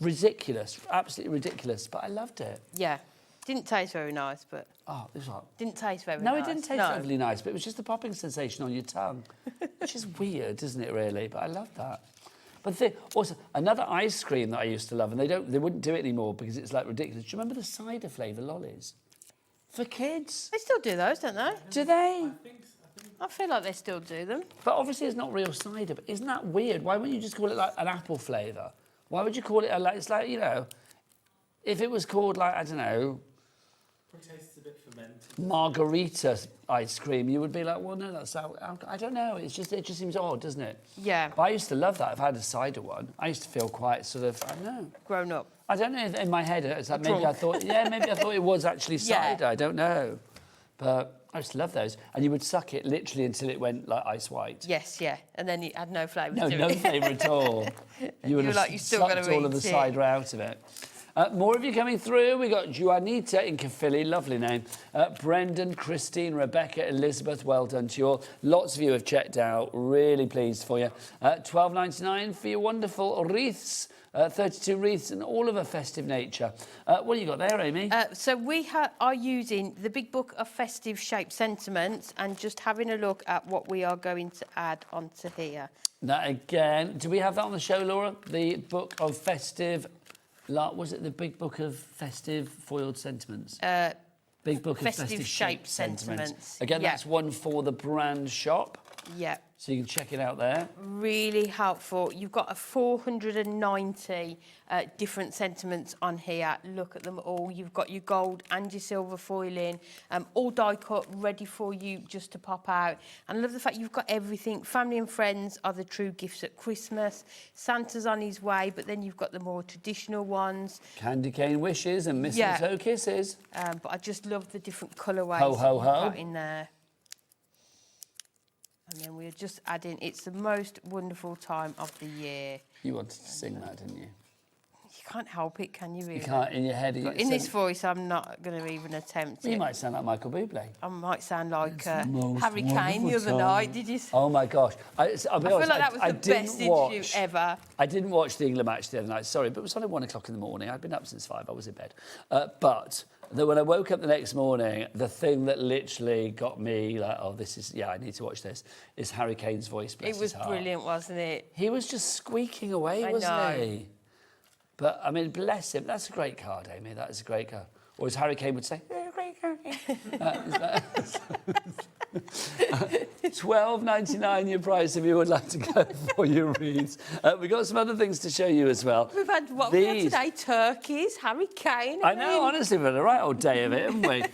ridiculous, absolutely ridiculous, but I loved it. Yeah. Didn't taste very nice, but... Oh, it was what? Didn't taste very nice. No, it didn't taste overly nice, but it was just the popping sensation on your tongue, which is weird, isn't it, really? But I love that. But also, another ice cream that I used to love, and they wouldn't do it anymore because it's like ridiculous. Do you remember the cider flavour lollies? For kids. They still do those, don't they? Do they? I feel like they still do them. But obviously it's not real cider, but isn't that weird? Why wouldn't you just call it like an apple flavour? Why would you call it it's like, if it was called like, I don't know... It tastes a bit fermented. Margarita ice cream, you would be like, well, no, that's I don't know. It just seems odd, doesn't it? Yeah. But I used to love that. I've had a cider one. I used to feel quite sort of, I don't know. Grown up. I don't know if in my head it's like maybe I thought it was actually cider. I don't know. But I used to love those. And you would suck it literally until it went like ice white. Yes, yeah. And then it had no flavour to it. No flavour at all. You would have sucked all of the cider out of it. More of you coming through. We got Juanita in Caerphilly, lovely name. Brendan, Christine, Rebecca, Elizabeth, well done to you all. Lots of you have checked out, really pleased for you. $12.99 for your wonderful wreaths. 32 wreaths and all of a festive nature. What do you got there, Amy? So we are using the Big Book of Festive Shaped Sentiments and just having a look at what we are going to add onto here. Now, again, do we have that on the show, Laura? The Book of Festive... Was it the Big Book of Festive Foiled Sentiments? Big Book of Festive Shaped Sentiments. Again, that's one for the brand shop. Yeah. So you can check it out there. Really helpful. You've got 490 different sentiments on here. Look at them all. You've got your gold and your silver foiling, all die cut, ready for you just to pop out. And I love the fact you've got everything. Family and friends are the true gifts at Christmas. Santa's on his way, but then you've got the more traditional ones. Candy cane wishes and mistletoe kisses. But I just love the different colourways ho, ho, ho. you've got in there. And then we're just adding, it's the most wonderful time of the year. You wanted to sing that, didn't you? You can't help it, can you really? You can't, in your head. In this voice, I'm not going to even attempt it. You might sound like Michael Bublé. I might sound like Harry Kane the other night. Did you? Oh my gosh! I'll be honest, feel like that was the best interview ever. I didn't watch the England match the other night. Sorry, but it was only 1 o'clock in the morning. I'd been up since 5. I was in bed, but. When I woke up the next morning, the thing that literally got me like, oh, this is, I need to watch this, is Harry Kane's voice. Bless it was his heart. brilliant, wasn't it? He was just squeaking away, wasn't he? But, I mean, bless him. That's a great card, Amy. That is a great card. Or as Harry Kane would say, great card. $12.99 your price if you would like to go for your reads. We've got some other things to show you as well. We've had what we had today, turkeys, Harry Kane. I know, honestly, we've had a right old day of it, haven't we?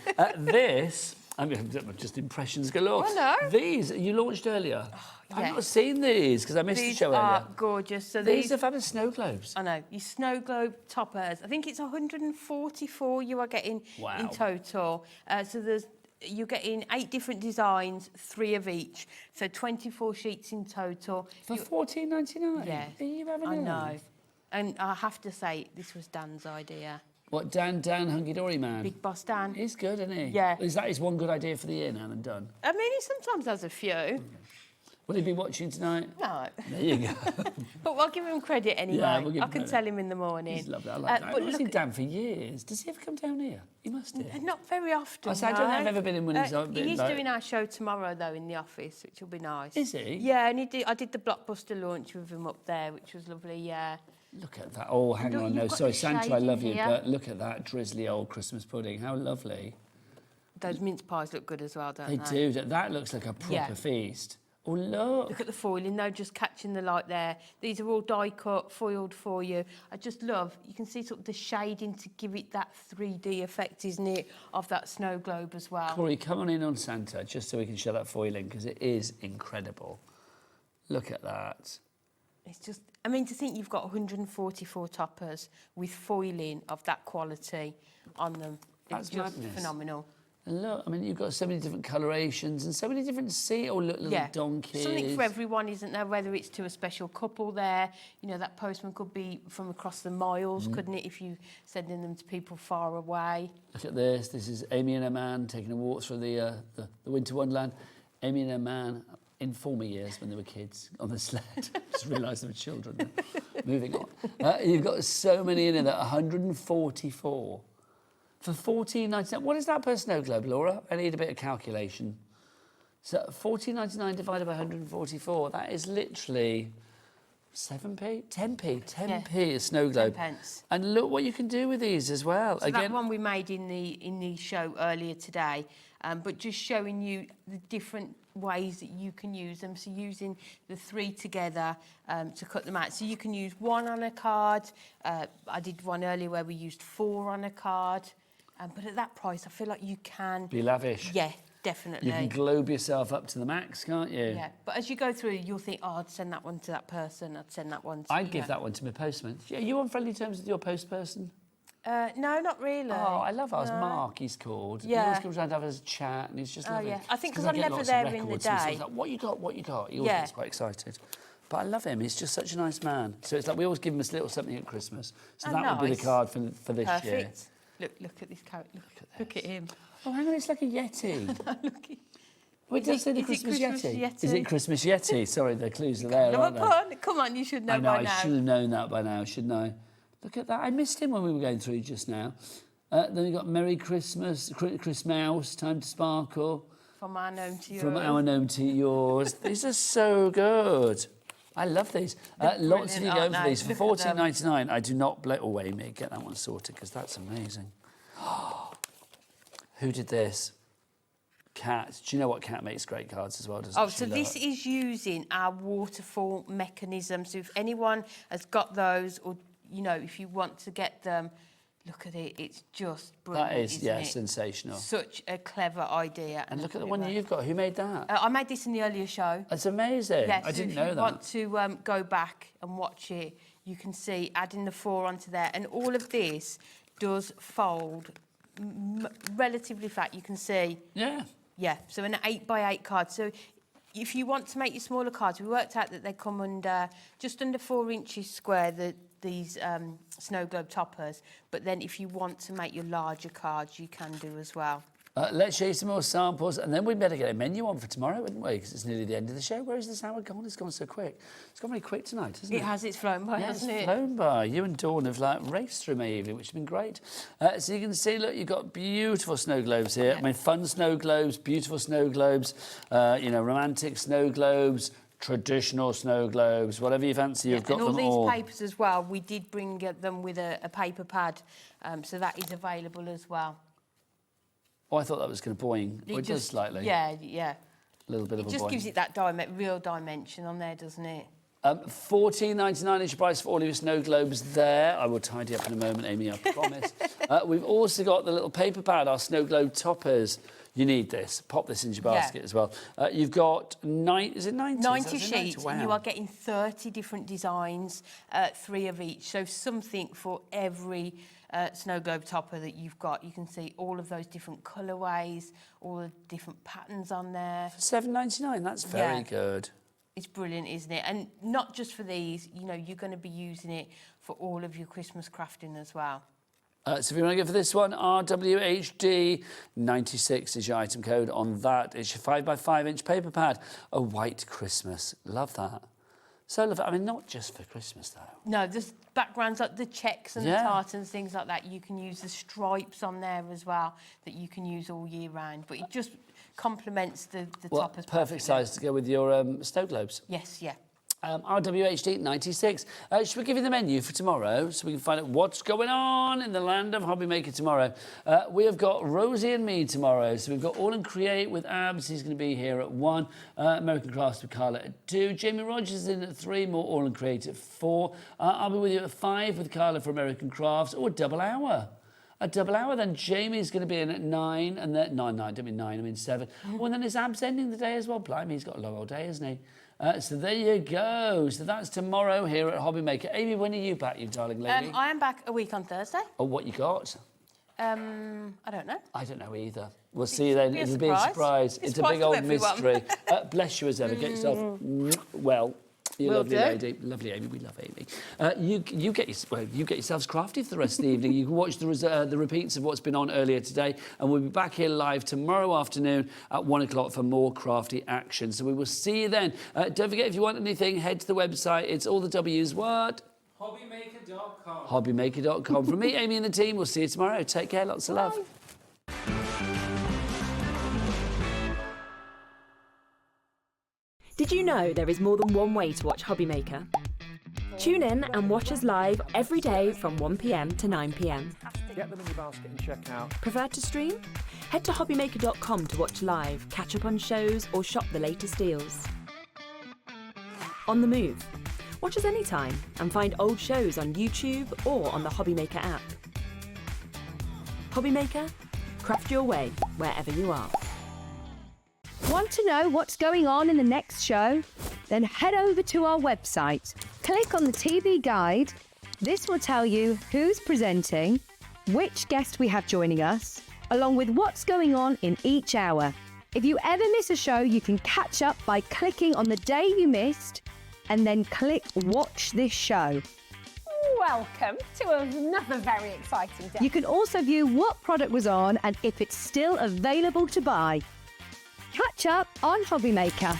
This, I mean, just impressions galore. I know. These, you launched earlier. Yes. I've not seen these because I missed the show earlier. These are gorgeous. So these are fabulous snow globes. I know. Your snow globe toppers. I think it's 144 you are getting in total. You're getting 8 different designs, 3 of each. So 24 sheets in total. For $14.99? Yeah. Are you having I know. And I have to say, this was Dan's idea. What, Dan, Hunkydory man? Big Boss Dan. He's good, isn't he? Yeah. Is that his one good idea for the year now and done? I mean, he sometimes has a few. Will he be watching tonight? No. There you go. But we'll give him credit anyway. Yeah, we'll give him I can credit. tell him in the morning. He's lovely. I like that. I've seen Dan for years. Does he ever come down here? He must do. Not very often. I don't know. I've never been in when he's He's doing our show tomorrow, though, in the office, which will be nice. Is he? Yeah, and I did the Blockbuster launch with him up there, which was lovely, yeah. Look at that. Oh, hang on. No, sorry, Santa, I love you, here. but look at that drizzly old Christmas pudding. How lovely. Those mince pies look good as well, don't They they? do. That looks like a proper feast. Oh, look. Look at the foiling, though, just catching the light there. These are all die cut, foiled for you. I just love, you can see sort of the shading to give it that 3D effect, isn't it, of that snow globe as well. Corey, come on in on Santa, just so we can show that foiling, because it is incredible. Look at that. It's just, I mean, to think you've got 144 toppers with foiling of that quality on them. That's it's just madness. Phenomenal. And look, I mean, you've got so many different colorations and so many different little donkeys. Something for everyone, isn't there? Whether it's to a special couple there, you know, that postman could be from across the miles, couldn't it, if you sending them to people far away. Look at this. This is Amy and her man taking a walk through the winter wonderland. Amy and her man in former years when they were kids on the sled. Just realised they were children. Moving on. You've got so many in there, 144. For $14.99, what is that per snow globe, Laura? I need a bit of calculation. So $14.99 divided by 144, that is literally 7p? 10p a snow globe. 10 pence. And look what you can do with these as well. So that one we made in the show earlier today, but just showing you the different ways that you can use them. So using the 3 together to cut them out. So you can use 1 on a card. I did one earlier where we used 4 on a card. But at that price, I feel like you can... Be lavish. Yeah, definitely. You can globe yourself up to the max, can't you? Yeah, but as you go through, you'll think, oh, I'd send that one to that person, I'd send that one to... I'd give that one to my postman. Are you on friendly terms with your post person? No, not really. Oh, I love ours. No. Mark, he's called. Yeah. He always comes round to have a chat and he's just lovely. Yeah. I think 'Cause because I'm get never lots of there in the records and day. stuff like, what you got? He always gets quite excited. But I love him. He's just such a nice man. So it's like we always give him a little something at Christmas. So that would be the card for this year. Look at this character. Look at him. Oh, hang on, it's like a Yeti. Look. Well, it does say the Christmas Yeti. Is it Christmas Yeti? Sorry, the clues are there, aren't they? Come on, you should know I know, by now. I should have known that by now, shouldn't I? Look at that. I missed him when we were going through just now. Then we've got Merry Christmas, Christmas, Time to Sparkle. From our gnome to yours. From our gnome to yours. These are so good. I love these. Lots of you going for these. For $14.99, I do not blow away me. Get that one sorted, because that's amazing. Who did this? Kat. Do you know what Kat makes great cards as well, doesn't she? So this is using our waterfall mechanism. So if anyone has got those, or, you know, if you want to get them, look at it. It's just brilliant, That is, isn't it? sensational. Such a clever idea. And look at the one you've got. Who made that? I made this in the earlier show. That's amazing. Yes, I didn't know if you that. want to go back and watch it, you can see adding the 4 onto there. And all of this does fold relatively flat, you can see. Yeah. Yeah, so an 8x8 card. So if you want to make your smaller cards, we worked out that they come under just under 4 inches square, the these snow globe toppers, but then if you want to make your larger cards, you can do as well. Let's show you some more samples, and then we'd better get a menu on for tomorrow, wouldn't we? Because it's nearly the end of the show. Where is this hour gone? It's gone so quick. It's gone very quick tonight, hasn't it? It has. It's flown by, hasn't it? It's flown by. You and Dawn have raced through my evening, which has been great. So you can see, look, you've got beautiful snow globes here. I mean, fun snow globes, beautiful snow globes, romantic snow globes, traditional snow globes, whatever you fancy, you've got them all. And all these papers as well, we did bring them with a paper pad, so that is available as well. Oh, I thought that was going to boing. It does slightly. Yeah, yeah. A little bit of a boing. It just gives it that real dimension on there, doesn't it? $14.99 is your price for all of your snow globes there. I will tidy up in a moment, Amy, I promise. We've also got the little paper pad, our snow globe toppers. You need this. Pop this into your basket as well. You've got 90 sheets, and you are getting 30 different designs, 3 of each. So something for every snow globe topper that you've got. You can see all of those different colourways, all the different patterns on there. For $7.99, that's very good. It's brilliant, isn't it? And not just for these, you're going to be using it for all of your Christmas crafting as well. So if you want to go for this one, RWHD96 is your item code on that. It's your 5x5-inch paper pad. A white Christmas. Love that. So love it. I mean, not just for Christmas, though. No, there's backgrounds like the checks and the tartans, things like that. You can use the stripes on there as well that you can use all year round. But it just complements the toppers. Perfect size to go with your snow globes. Yes, yeah. RWHD96. Should we give you the menu for tomorrow so we can find out what's going on in the land of HobbyMaker tomorrow? We have got Rosie and me tomorrow. So we've got All and Create with Abs. He's going to be here at 1. American Crafts with Carla at 2. Jamie Rogers is in at 3. More All and Create at 4. I'll be with you at 5 with Carla for American Crafts. Or a double hour. A double hour, then Jamie's going to be in at 9, and then... No, I don't mean 9, I mean 7. Oh, and then it's Abs ending the day as well. Blimey, he's got a long old day, hasn't he? So there you go. So that's tomorrow here at HobbyMaker. Amy, when are you back, you darling lady? I am back a week on Thursday. Oh, what you got? I don't know. I don't know either. We'll see you then. It'll be a surprise. It's a big old mystery. Bless you as ever. Get yourself well. You lovely lady, lovely Amy. We love Amy. You get yourselves crafty for the rest of the evening. You can watch the repeats of what's been on earlier today, and we'll be back here live tomorrow afternoon at 1 o'clock for more crafty action. So we will see you then. Don't forget, if you want anything, head to the website. It's all the W's. What? HobbyMaker.com. HobbyMaker.com. From me, Amy, and the team. We'll see you tomorrow. Take care. Lots of love. Did you know there is more than one way to watch HobbyMaker? Tune in and watch us live every day from 1 p.m. to 9 p.m. Get them in your basket and check out. Prefer to stream? Head to HobbyMaker.com to watch live, catch up on shows, or shop the latest deals. On the move? Watch us anytime and find old shows on YouTube or on the HobbyMaker app. HobbyMaker? Craft your way wherever you are. Want to know what's going on in the next show? Then head over to our website. Click on the TV guide. This will tell you who's presenting, which guest we have joining us, along with what's going on in each hour. If you ever miss a show, you can catch up by clicking on the day you missed and then click Watch This Show. Welcome to another very exciting day. You can also view what product was on and if it's still available to buy. Catch up on HobbyMaker.